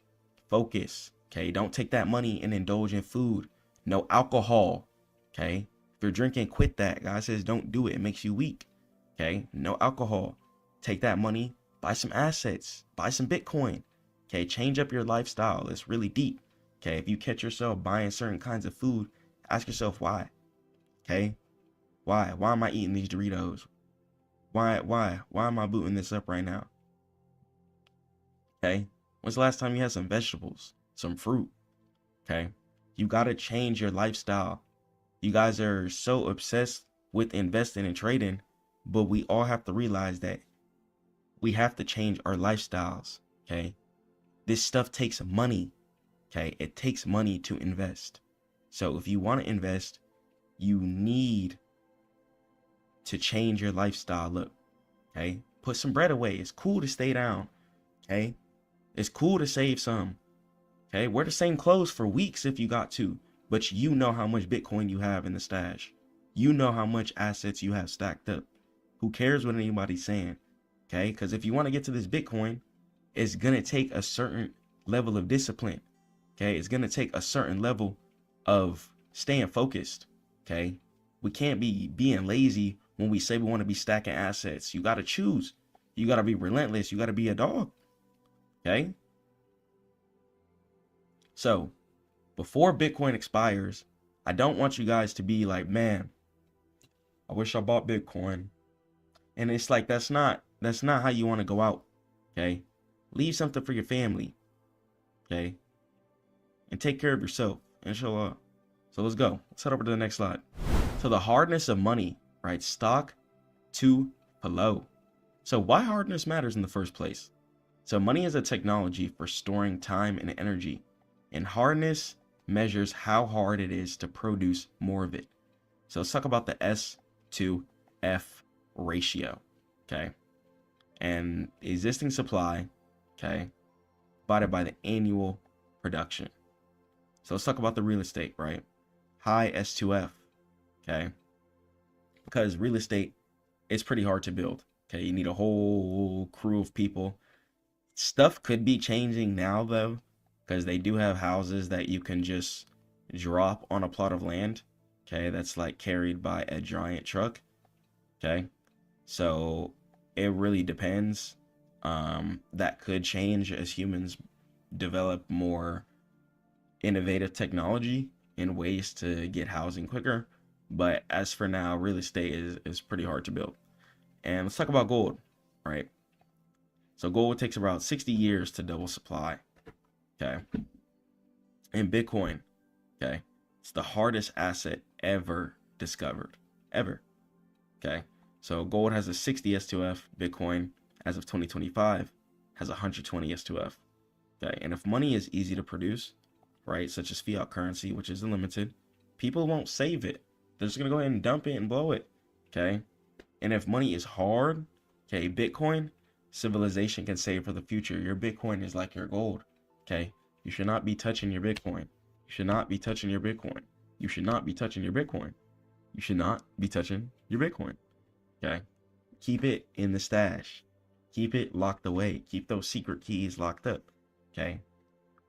Focus. Okay. Don't take that money and indulge in food. No alcohol. Okay. If you're drinking, quit that. God says don't do it. It makes you weak. Okay. No alcohol. Take that money, buy some assets, buy some Bitcoin. Okay. Change up your lifestyle. It's really deep. Okay. If you catch yourself buying certain kinds of food, ask yourself why. Okay. Why? Why am I eating these Doritos? Why am I booting this up right now? Okay. When's the last time you had some vegetables, some fruit? Okay. You got to change your lifestyle. You guys are so obsessed with investing and trading, but we all have to realize that we have to change our lifestyles. Okay. This stuff takes money. Okay. It takes money to invest. So if you want to invest, you need to change your lifestyle up. Okay. Put some bread away. It's cool to stay down. Okay. It's cool to save some. Okay. Wear the same clothes for weeks if you got to, but you know how much Bitcoin you have in the stash. You know how much assets you have stacked up. Who cares what anybody's saying? Okay. Because if you want to get to this Bitcoin, it's going to take a certain level of discipline. Okay. It's going to take a certain level of staying focused. Okay. We can't be being lazy when we say we want to be stacking assets. You got to choose. You got to be relentless. You got to be a dog. Okay. So before Bitcoin expires, I don't want you guys to be like, man, I wish I bought Bitcoin. And it's like, that's not how you want to go out. Okay. Leave something for your family. Okay. And take care of yourself. Inshallah. So let's go. Let's head over to the next slide. So the hardness of money, right? Stock to flow. So why hardness matters in the first place? So money is a technology for storing time and energy. And hardness measures how hard it is to produce more of it. So let's talk about the S to F ratio. Okay. And existing supply, okay, divided by the annual production. So let's talk about the real estate, right? High S2F, okay? Because real estate is pretty hard to build, okay? You need a whole crew of people. Stuff could be changing now, though, because they do have houses that you can just drop on a plot of land, okay? That's like carried by a giant truck, okay? So it really depends. That could change as humans develop more innovative technology and ways to get housing quicker. But as for now, real estate is pretty hard to build. And let's talk about gold, right? So gold takes about 60 years to double supply, okay? And Bitcoin, okay? It's the hardest asset ever discovered, ever, okay? So gold has a 60 S2F, Bitcoin, as of 2025, has 120 S2F, okay? And if money is easy to produce, right, such as fiat currency, which is unlimited, people won't save it. They're just going to go ahead and dump it and blow it, okay? And if money is hard, okay, Bitcoin, civilization can save for the future. Your Bitcoin is like your gold, okay? You should not be touching your Bitcoin. You should not be touching your Bitcoin. You should not be touching your Bitcoin. You should not be touching your Bitcoin, okay? Keep it in the stash. Keep it locked away. Keep those secret keys locked up, okay?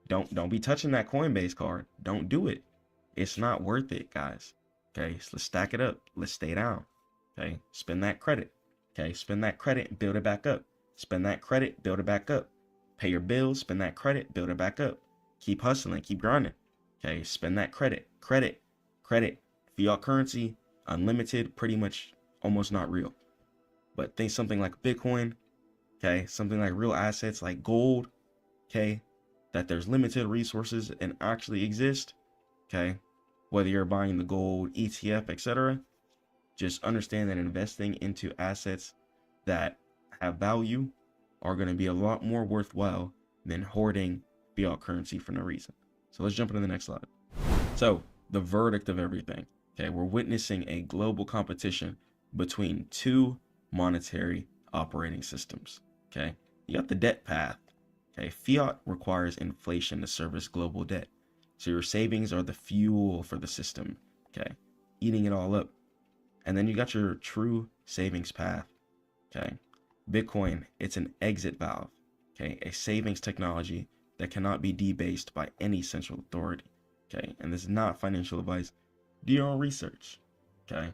Don't be touching that Coinbase card. Don't do it. It's not worth it, guys. Okay, so let's stack it up. Let's stay down. Okay, spend that credit. Okay, spend that credit and build it back up. Spend that credit, build it back up. Pay your bills, spend that credit, build it back up. Keep hustling, keep grinding. Okay, spend that credit. Credit. Fiat currency, unlimited, pretty much almost not real. But think something like Bitcoin, okay, something like real assets like gold, okay, that there's limited resources and actually exist, okay, whether you're buying the gold, ETF, etc., just understand that investing into assets that have value are going to be a lot more worthwhile than hoarding fiat currency for no reason. So let's jump into the next slide. So the verdict of everything, okay, we're witnessing a global competition between two monetary operating systems, okay? You got the debt path, okay? Fiat requires inflation to service global debt. So your savings are the fuel for the system, okay? Eating it all up. And then you got your true savings path, okay? Bitcoin, it's an exit valve, okay? A savings technology that cannot be debased by any central authority, okay? And this is not financial advice. Do your own research, okay?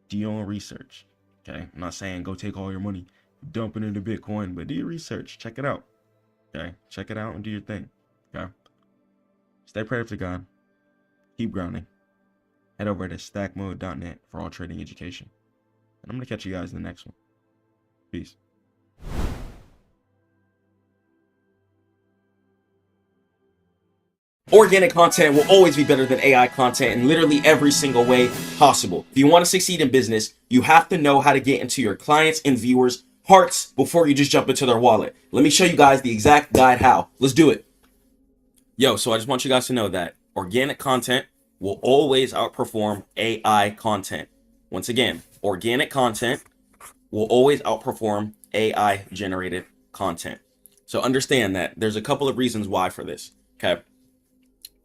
Do your own research, okay? I'm not saying go take all your money, dump it into Bitcoin, but do your research. Check it out, okay? Check it out and do your thing, okay? Stay prayerful to God. Keep grounding. Head over to stackmode.net for all trading education. And I'm going to catch you guys in the next one. Peace. Organic content will always be better than AI content in literally every single way possible. If you want to succeed in business, you have to know how to get into your clients' and viewers' hearts before you just jump into their wallet. Let me show you guys the exact guide how. Let's do it. Yo, so I just want you guys to know that organic content will always outperform AI content. Once again, organic content will always outperform AI generated content. So understand that there's a couple of reasons why for this, okay?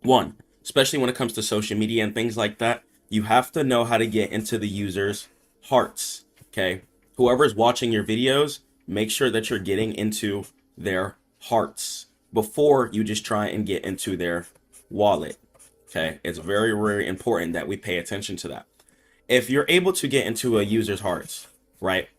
One, especially when it comes to social media and things like that, you have to know how to get into the user's hearts, okay? Whoever's watching your videos, make sure that you're getting into their hearts before you just try and get into their wallet, okay? It's very, very important that we pay attention to that. If you're able to get into a user's hearts, right,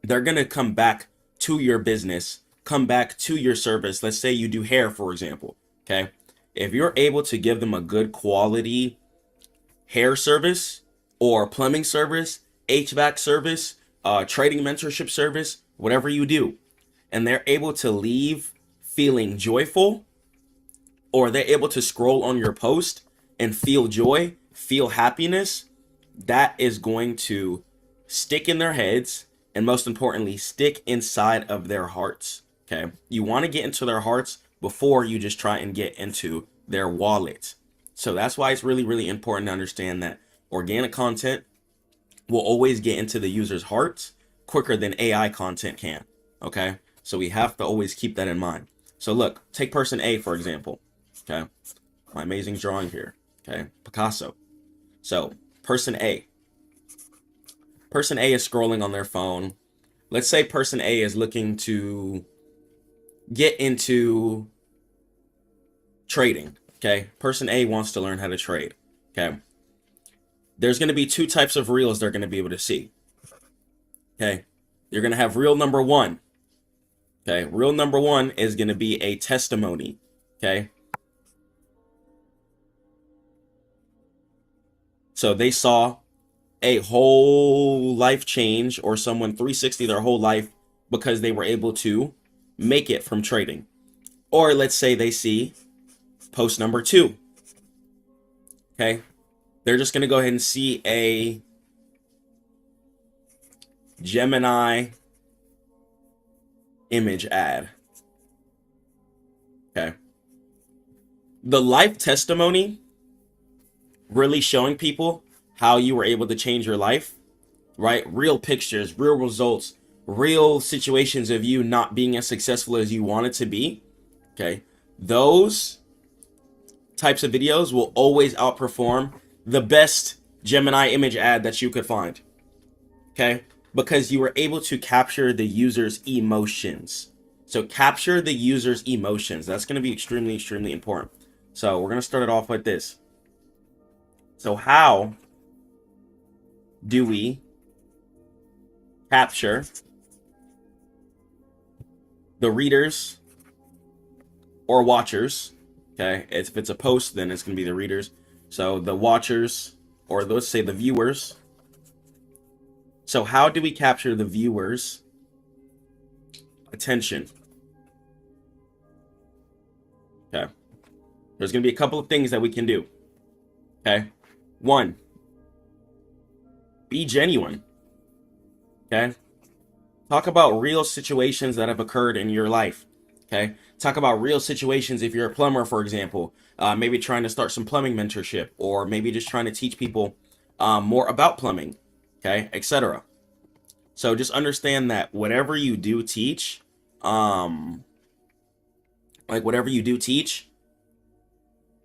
they're going to come back to your business, come back to your service. Let's say you do hair, for example, okay? If you're able to give them a good quality hair service or plumbing service, HVAC service, trading mentorship service, whatever you do, and they're able to leave feeling joyful, or they're able to scroll on your post and feel joy, feel happiness, that is going to stick in their heads, and most importantly, stick inside of their hearts, okay? You want to get into their hearts before you just try and get into their wallet. So that's why it's really, really important to understand that organic content will always get into the user's hearts quicker than AI content can, okay? So we have to always keep that in mind. So look, take person A, for example, okay? My amazing drawing here, okay? Picasso. So person A. Person A is scrolling on their phone. Let's say person A is looking to get into trading, okay? Person A wants to learn how to trade, okay? There's going to be two types of reels they're going to be able to see, okay? You're going to have reel number one, okay? Reel number one is going to be a testimony, okay? So they saw a whole life change, or someone 360 their whole life because they were able to make it from trading. Or let's say they see post number two, okay? They're just going to go ahead and see a Gemini image ad, okay? The life testimony really showing people how you were able to change your life, right? Real pictures, real results, real situations of you not being as successful as you wanted to be, okay? Those types of videos will always outperform the best Gemini image ad that you could find, okay? Because you were able to capture the user's emotions. So capture the user's emotions. That's going to be extremely, extremely important. So we're going to start it off with this. So how do we capture the readers or watchers? Okay, if it's a post, then it's going to be the readers. So the watchers, or let's say the viewers. So how do we capture the viewers' attention? Okay, there's going to be a couple of things that we can do. Okay, one, be genuine. Okay, talk about real situations that have occurred in your life. Okay, talk about real situations. If you're a plumber, for example, maybe trying to start some plumbing mentorship, or maybe just trying to teach people more about plumbing, okay, etc. So just understand that whatever you do teach,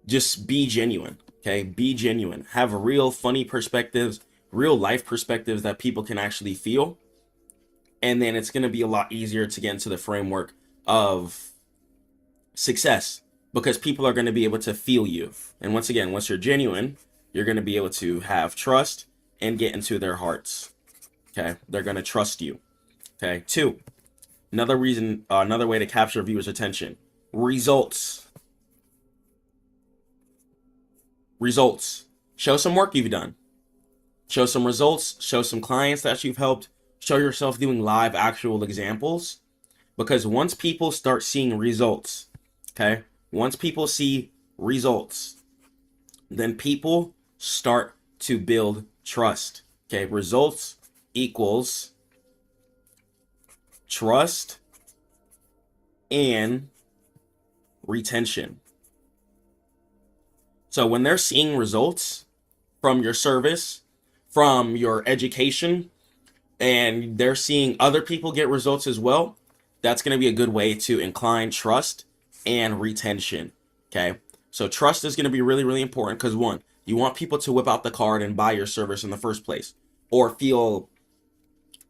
just be genuine. Okay, be genuine. Have real funny perspectives, real life perspectives that people can actually feel. And then it's going to be a lot easier to get into the framework of success, because people are going to be able to feel you. And once again, once you're genuine, you're going to be able to have trust and get into their hearts. Okay, they're going to trust you. Okay, 2, another way to capture viewers' attention: results. Results. Show some work you've done. Show some results. Show some clients that you've helped. Show yourself doing live actual examples. Because once people start seeing results, okay, once people see results, then people start to build trust. Okay, results equals trust and retention. So when they're seeing results from your service, from your education, and they're seeing other people get results as well, that's going to be a good way to incline trust and retention. Okay, so trust is going to be really, really important, because 1, you want people to whip out the card and buy your service in the first place, or feel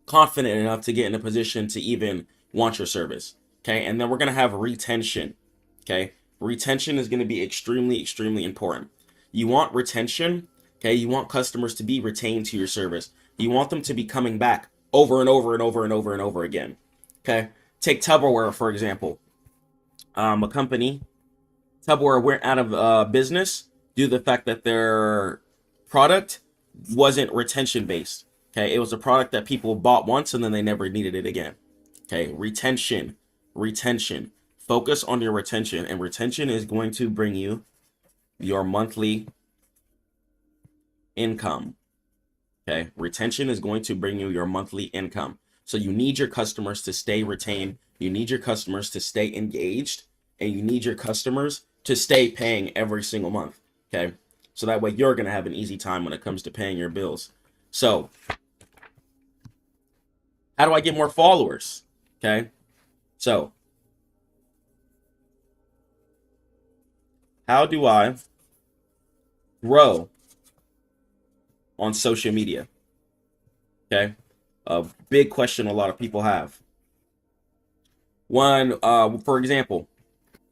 confident enough to get in a position to even want your service. Okay, and then we're going to have retention. Okay, retention is going to be extremely, extremely important. You want retention. Okay, you want customers to be retained to your service. You want them to be coming back over and over and over and over and over again. Okay, take Tupperware, for example. A company, Tupperware, went out of business due to the fact that their product wasn't retention based. Okay, it was a product that people bought once and then they never needed it again. Okay, retention. Focus on your retention, and retention is going to bring you your monthly income. Okay, retention is going to bring you your monthly income. So you need your customers to stay retained, you need your customers to stay engaged, and you need your customers to stay paying every single month. Okay, so that way you're going to have an easy time when it comes to paying your bills. So how do I get more followers? Okay, so how do I grow on social media? Okay, a big question a lot of people have. One, for example,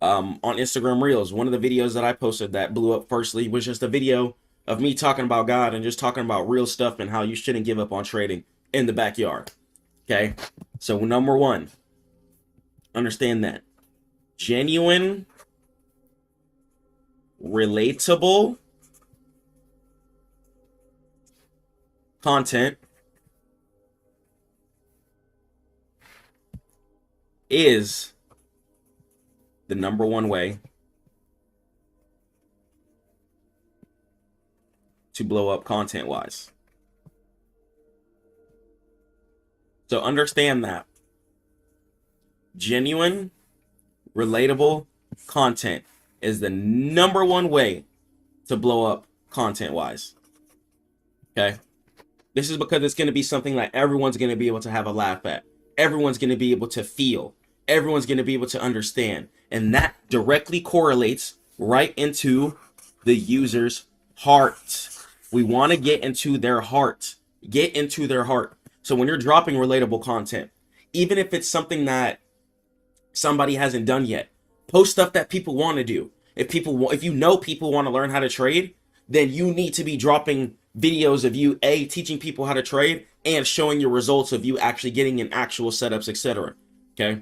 on Instagram Reels, one of the videos that I posted that blew up firstly was just a video of me talking about God and just talking about real stuff and how you shouldn't give up on trading in the backyard. Okay, so number 1, understand that genuine, relatable content is the number 1 way to blow up content wise. So understand that genuine, relatable content is the number 1 way to blow up content wise. Okay, this is because it's going to be something that everyone's going to be able to have a laugh at, everyone's going to be able to feel, everyone's going to be able to understand, and that directly correlates right into the user's heart. We want to get into their heart. Get into their heart. So when you're dropping relatable content, even if it's something that somebody hasn't done yet, post stuff that people want to do. If you know people want to learn how to trade, then you need to be dropping videos of you teaching people how to trade and showing your results of you actually getting in actual setups, etc. Okay,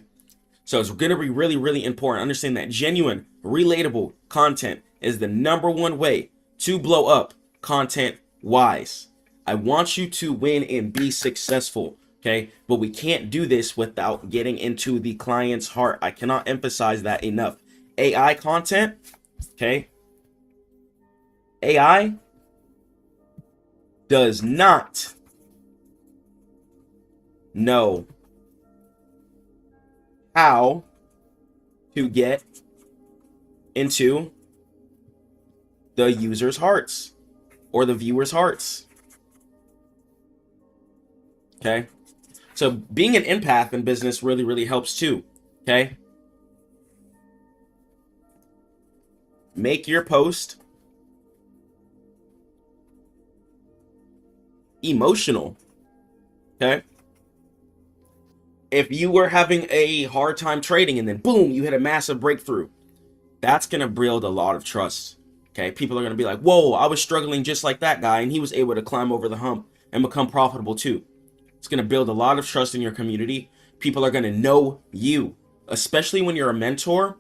so it's going to be really, really important. Understand that genuine, relatable content is the number 1 way to blow up content wise. I want you to win and be successful. Okay, but we can't do this without getting into the client's heart. I cannot emphasize that enough. AI content, okay, AI does not know how to get into the user's hearts or the viewer's hearts. Okay, so being an empath in business really, really helps too. Okay, Make your post emotional. Okay? If you were having a hard time trading and then boom, you hit a massive breakthrough, that's going to build a lot of trust. Okay? People are going to be like, whoa, I was struggling just like that guy and he was able to climb over the hump and become profitable too. It's going to build a lot of trust in your community. People are going to know you, especially when you're a mentor.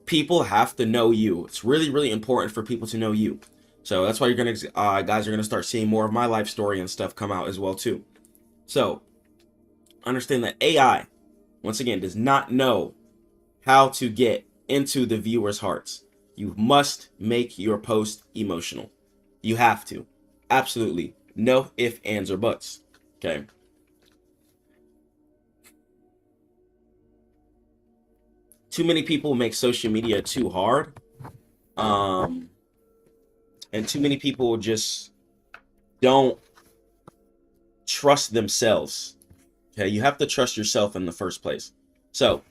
People have to know you. It's really, really important for people to know you. So that's why you're going to, guys are going to start seeing more of my life story and stuff come out as well too. So understand that AI, once again, does not know how to get into the viewers' hearts. You must make your post emotional. You have to. Absolutely. No ifs, ands, or buts. Okay. Too many people make social media too hard. And too many people just don't trust themselves. Okay, you have to trust yourself in the first place. So,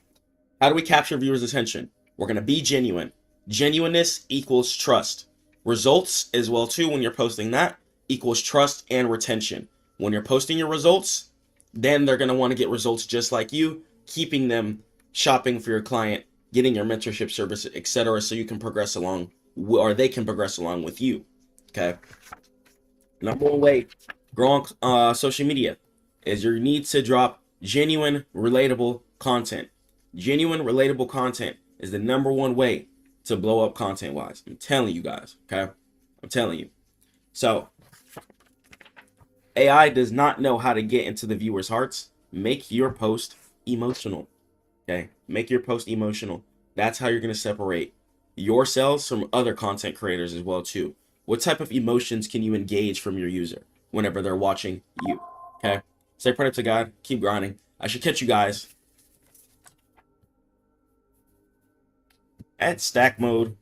how do we capture viewers' attention? We're going to be genuine. Genuineness equals trust. Results as well too, when you're posting that, equals trust and retention. When you're posting your results, then they're going to want to get results just like you, keeping them shopping for your client, getting your mentorship service, etc., so you can progress along, or they can progress along with you. Okay. Number one way growing social media is you need to drop genuine, relatable content. Genuine, relatable content is the number one way to blow up content-wise. I'm telling you guys, okay? I'm telling you. So, AI does not know how to get into the viewers' hearts. Make your post emotional, okay? Make your post emotional. That's how you're going to separate yourselves from other content creators as well, too. What type of emotions can you engage from your user whenever they're watching you, okay? Stay prayed up to God. Keep grinding. I should catch you guys at Stackmode.net.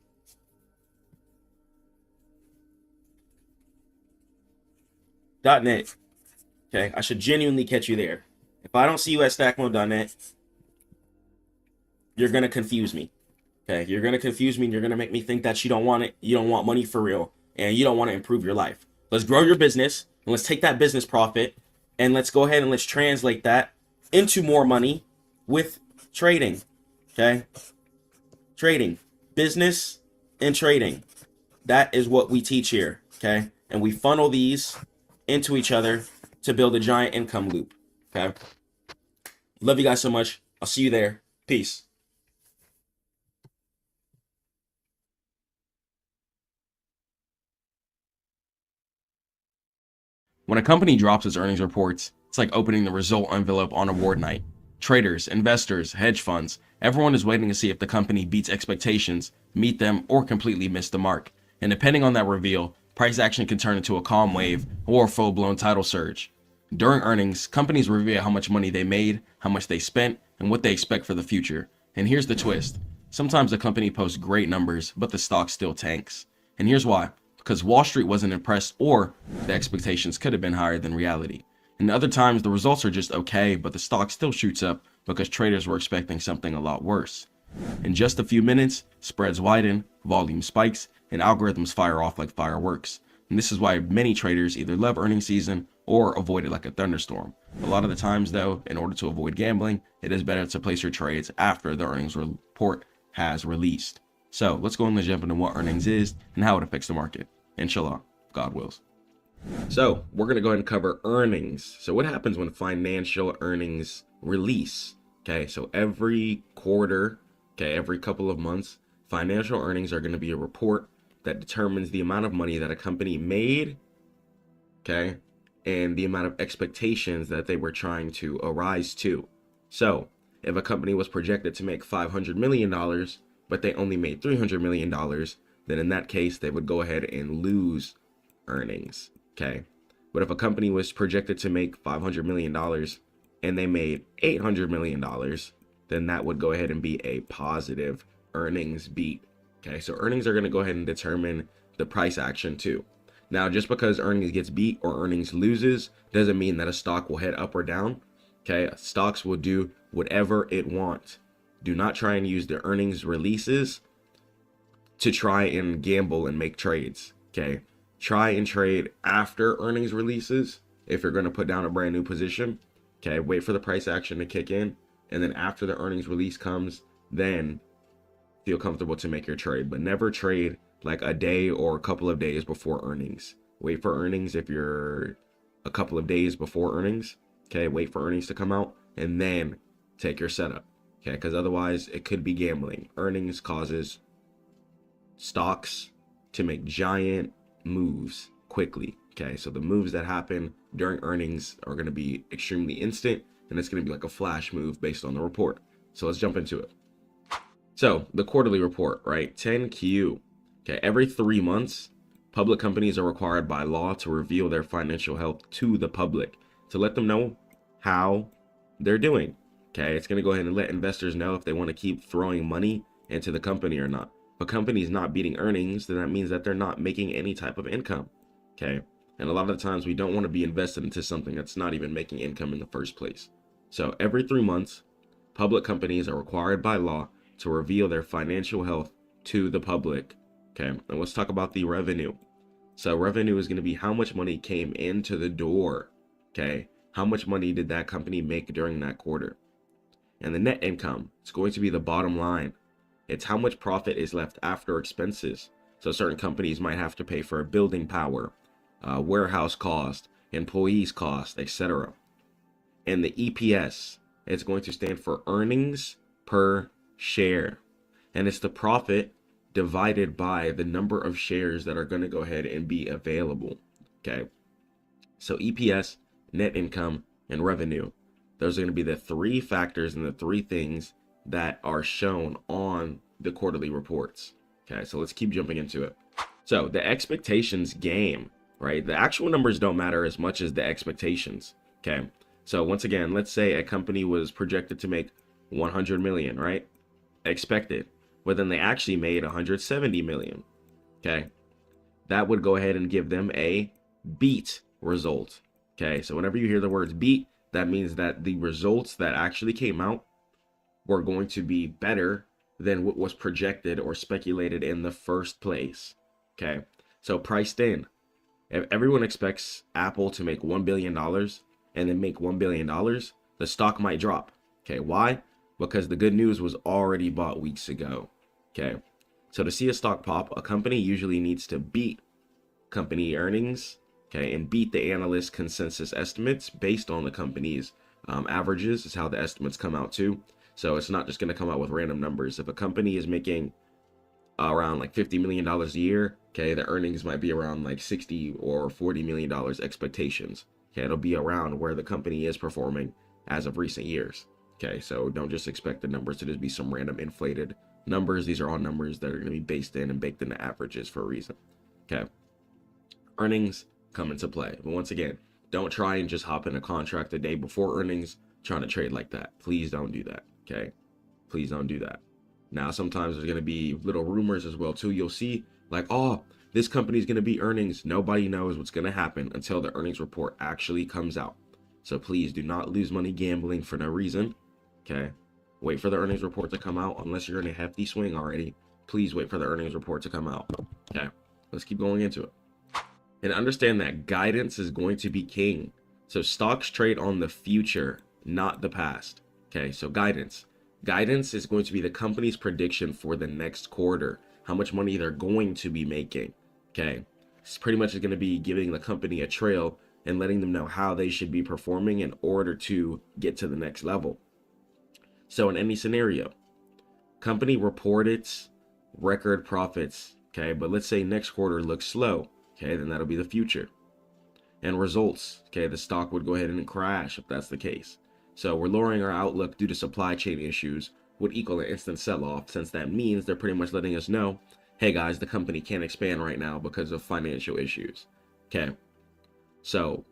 Okay, I should genuinely catch you there. If I don't see you at Stackmode.net, you're gonna confuse me. Okay, you're gonna confuse me and you're gonna make me think that you don't want it, you don't want money for real, and you don't want to improve your life. Let's grow your business and let's take that business profit and let's go ahead and let's translate that into more money with trading. Okay, trading, business, and trading. That is what we teach here. Okay, and we funnel these into each other to build a giant income loop. Okay, love you guys so much. I'll see you there. Peace. When a company drops its earnings reports, it's like opening the result envelope on award night. Traders, investors, hedge funds, everyone is waiting to see if the company beats expectations, meet them, or completely miss the mark. And depending on that reveal, price action can turn into a calm wave or a full-blown tidal surge. During earnings, companies reveal how much money they made, how much they spent, and what they expect for the future. And here's the twist. Sometimes the company posts great numbers, but the stock still tanks. And here's why. Because Wall Street wasn't impressed, or the expectations could have been higher than reality. And other times the results are just okay, but the stock still shoots up because traders were expecting something a lot worse. In just a few minutes, spreads widen, volume spikes, and algorithms fire off like fireworks. And this is why many traders either love earnings season or avoid it like a thunderstorm. A lot of the times though, in order to avoid gambling, it is better to place your trades after the earnings report has released. So let's go and jump into what earnings is and how it affects the market. Inshallah, God wills. So we're going to go ahead and cover earnings. So what happens when financial earnings release? Okay, so every quarter, okay, every couple of months, financial earnings are going to be a report that determines the amount of money that a company made, okay, and the amount of expectations that they were trying to arise to. So if a company was projected to make $500 million, but they only made $300 million, then in that case, they would go ahead and lose earnings, okay? But if a company was projected to make $500 million and they made $800 million, then that would go ahead and be a positive earnings beat, okay? So earnings are going to go ahead and determine the price action too. Now, just because earnings gets beat or earnings loses doesn't mean that a stock will head up or down, okay? Stocks will do whatever it wants. Do not try and use the earnings releases to try and gamble and make trades. Okay, try and trade after earnings releases if you're going to put down a brand new position. Okay, wait for the price action to kick in, and then after the earnings release comes, then feel comfortable to make your trade. But never trade like a day or a couple of days before earnings. Wait for earnings if you're a couple of days before earnings. Okay, wait for earnings to come out and then take your setup. Okay, because otherwise it could be gambling. Earnings causes stocks to make giant moves quickly. Okay, so the moves that happen during earnings are going to be extremely instant, and it's going to be like a flash move based on the report. So let's jump into it. So the quarterly report, right? 10Q. Okay, every 3 months, public companies are required by law to reveal their financial health to the public to let them know how they're doing. Okay, it's going to go ahead and let investors know if they want to keep throwing money into the company or not. If a company is not beating earnings, then that means that they're not making any type of income. Okay, and a lot of the times we don't want to be invested into something that's not even making income in the first place. So every 3 months, public companies are required by law to reveal their financial health to the public. Okay, and let's talk about the revenue. So revenue is going to be how much money came into the door. Okay, how much money did that company make during that quarter? And the net income, it's going to be the bottom line. It's how much profit is left after expenses. So certain companies might have to pay for building power, warehouse cost, employees cost, etc. And the EPS, it's going to stand for earnings per share. And it's the profit divided by the number of shares that are going to go ahead and be available. Okay, so EPS, net income, and revenue. Those are going to be the 3 factors and the 3 things that are shown on the quarterly reports. Okay, so let's keep jumping into it. So the expectations game, right? The actual numbers don't matter as much as the expectations. Okay, so once again, let's say a company was projected to make 100 million, right? Expected, but then they actually made 170 million. Okay, that would go ahead and give them a beat result. Okay, so whenever you hear the words beat, that means that the results that actually came out were going to be better than what was projected or speculated in the first place. Okay, so priced in. If everyone expects Apple to make $1 billion and then make $1 billion, the stock might drop. Okay, why? Because the good news was already bought weeks ago. Okay, so to see a stock pop, a company usually needs to beat company earnings, okay, and beat the analyst consensus estimates based on the company's averages is how the estimates come out too. So it's not just going to come out with random numbers. If a company is making around like $50 million a year, okay, the earnings might be around like $60 or $40 million expectations. Okay, it'll be around where the company is performing as of recent years. Okay, so don't just expect the numbers to just be some random inflated numbers. These are all numbers that are going to be based in and baked into averages for a reason. Okay, earnings come into play. But once again, don't try and just hop in a contract the day before earnings trying to trade like that. Please don't do that. Okay, please don't do that. Now, sometimes there's going to be little rumors as well too. You'll see like, oh, this company's going to be earnings. Nobody knows what's going to happen until the earnings report actually comes out. So please do not lose money gambling for no reason. Okay, wait for the earnings report to come out. Unless you're in a hefty swing already, please wait for the earnings report to come out. Okay, let's keep going into it. And understand that guidance is going to be king. So stocks trade on the future, not the past. Okay, so guidance. Guidance is going to be the company's prediction for the next quarter, how much money they're going to be making. Okay, it's pretty much going to be giving the company a trail and letting them know how they should be performing in order to get to the next level. So in any scenario, company reported record profits, okay, but let's say next quarter looks slow, okay, then that'll be the future. And results, okay, the stock would go ahead and crash if that's the case. So we're lowering our outlook due to supply chain issues would equal an instant sell-off, since that means they're pretty much letting us know, hey guys, the company can't expand right now because of financial issues. Okay, so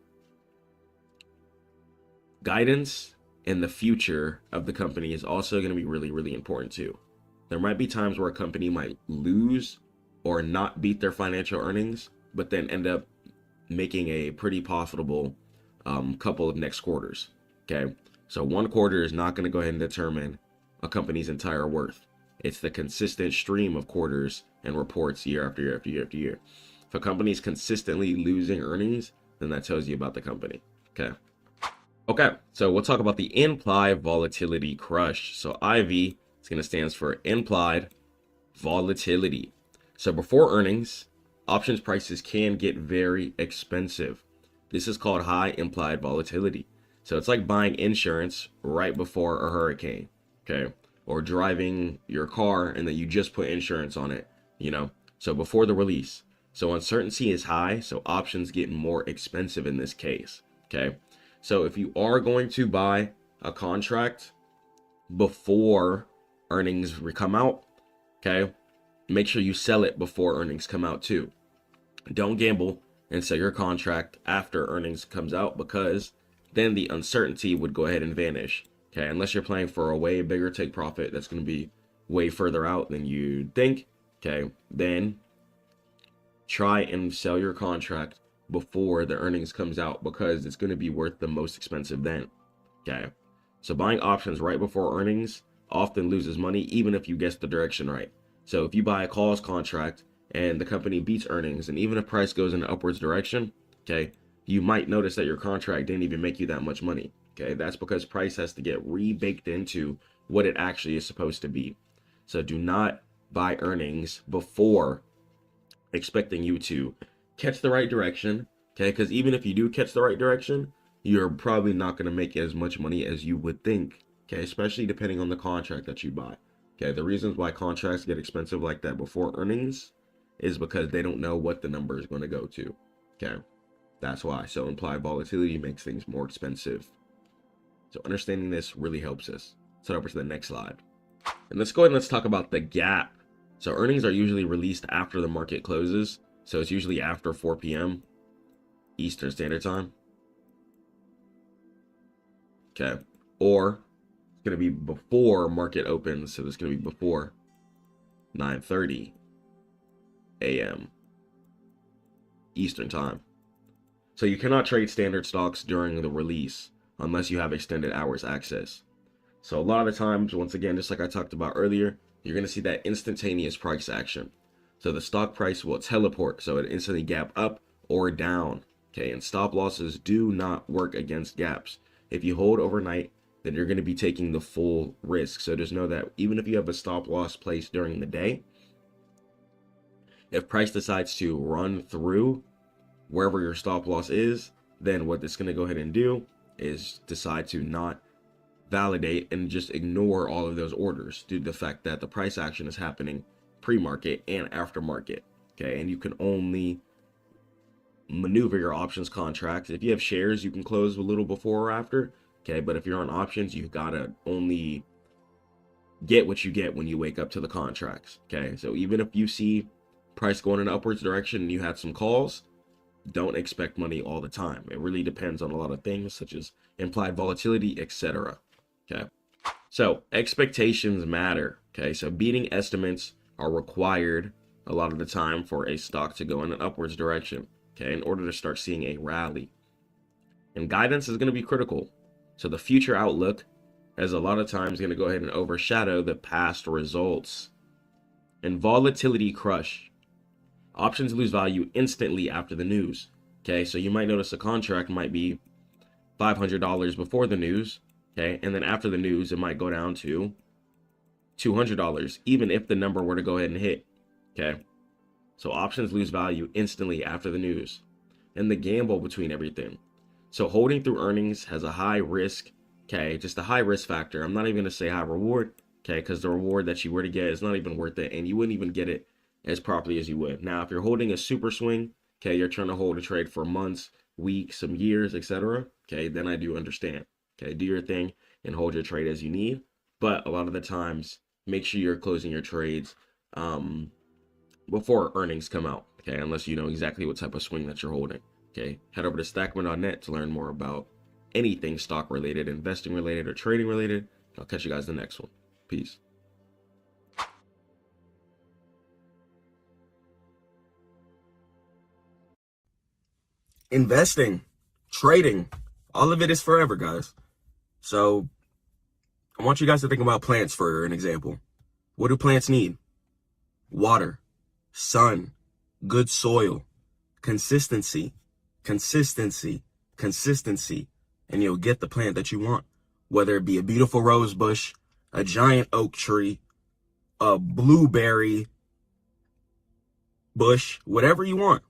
guidance in the future of the company is also going to be really, really important too. There might be times where a company might lose or not beat their financial earnings, but then end up making a pretty profitable couple of next quarters. Okay, so one quarter is not going to go ahead and determine a company's entire worth. It's the consistent stream of quarters and reports year after year after year after year. If a company is consistently losing earnings, then that tells you about the company. Okay, so we'll talk about the implied volatility crush. So IV is going to stand for implied volatility. So before earnings, options prices can get very expensive. This is called high implied volatility. So it's like buying insurance right before a hurricane, okay? Or driving your car and then you just put insurance on it, So before the release. So uncertainty is high, so options get more expensive in this case, okay? So if you are going to buy a contract before earnings come out, okay, make sure you sell it before earnings come out too. Don't gamble and sell your contract after earnings comes out, because then the uncertainty would go ahead and vanish, okay? Unless you're playing for a way bigger take profit that's going to be way further out than you think, okay? Then try and sell your contract before the earnings comes out, because it's going to be worth the most expensive then, okay? So buying options right before earnings often loses money, even if you guess the direction right. So if you buy a calls contract and the company beats earnings, and even if price goes in an upwards direction, okay, you might notice that your contract didn't even make you that much money, okay? That's because price has to get rebaked into what it actually is supposed to be. So do not buy earnings before expecting you to catch the right direction, okay? Because even if you do catch the right direction, you're probably not going to make as much money as you would think, okay? Especially depending on the contract that you buy, okay? The reasons why contracts get expensive like that before earnings is because they don't know what the number is going to go to, okay? That's why. So implied volatility makes things more expensive. So understanding this really helps us. Let's head over to the next slide. And let's go ahead and let's talk about the gap. So earnings are usually released after the market closes. So it's usually after 4 p.m. Eastern Standard Time. Okay. Or it's going to be before market opens. So it's going to be before 9:30 a.m. Eastern Time. So you cannot trade standard stocks during the release unless you have extended hours access. So a lot of the times, once again, just like I talked about earlier, you're going to see that instantaneous price action. So the stock price will teleport, so it instantly gap up or down. Okay, and stop losses do not work against gaps. If you hold overnight, then you're going to be taking the full risk. So just know that even if you have a stop loss placed during the day, if price decides to run through wherever your stop loss is, then what it's going to go ahead and do is decide to not validate and just ignore all of those orders due to the fact that the price action is happening pre-market and after market. Okay, and you can only maneuver your options contracts. If you have shares, you can close a little before or after. Okay, but if you're on options, you've got to only get what you get when you wake up to the contracts. Okay, so even if you see price going in an upwards direction and you had some calls, don't expect money all the time. It really depends on a lot of things such as implied volatility, etc. Okay, so expectations matter. Okay, so beating estimates are required a lot of the time for a stock to go in an upwards direction, okay, in order to start seeing a rally. And guidance is going to be critical. So the future outlook is a lot of times going to go ahead and overshadow the past results. And volatility crush. Options lose value instantly after the news. Okay, so you might notice a contract might be $500 before the news. Okay, and then after the news, it might go down to $200, even if the number were to go ahead and hit. Okay, so options lose value instantly after the news. And the gamble between everything. So holding through earnings has a high risk. Okay, just a high risk factor. I'm not even going to say high reward. Okay, because the reward that you were to get is not even worth it, and you wouldn't even get it as properly as you would. Now, if you're holding a super swing, okay, you're trying to hold a trade for months, weeks, some years, etc. Okay, then I do understand. Okay, do your thing and hold your trade as you need. But a lot of the times, make sure you're closing your trades before earnings come out. Okay, unless you know exactly what type of swing that you're holding. Okay, head over to Stackmode.net to learn more about anything stock related, investing related, or trading related. I'll catch you guys in the next one. Peace. Investing, trading, all of it is forever, guys. So I want you guys to think about plants for an example. What do plants need? Water, sun, good soil, consistency, consistency, consistency, and you'll get the plant that you want. Whether it be a beautiful rose bush, a giant oak tree, a blueberry bush, whatever you want.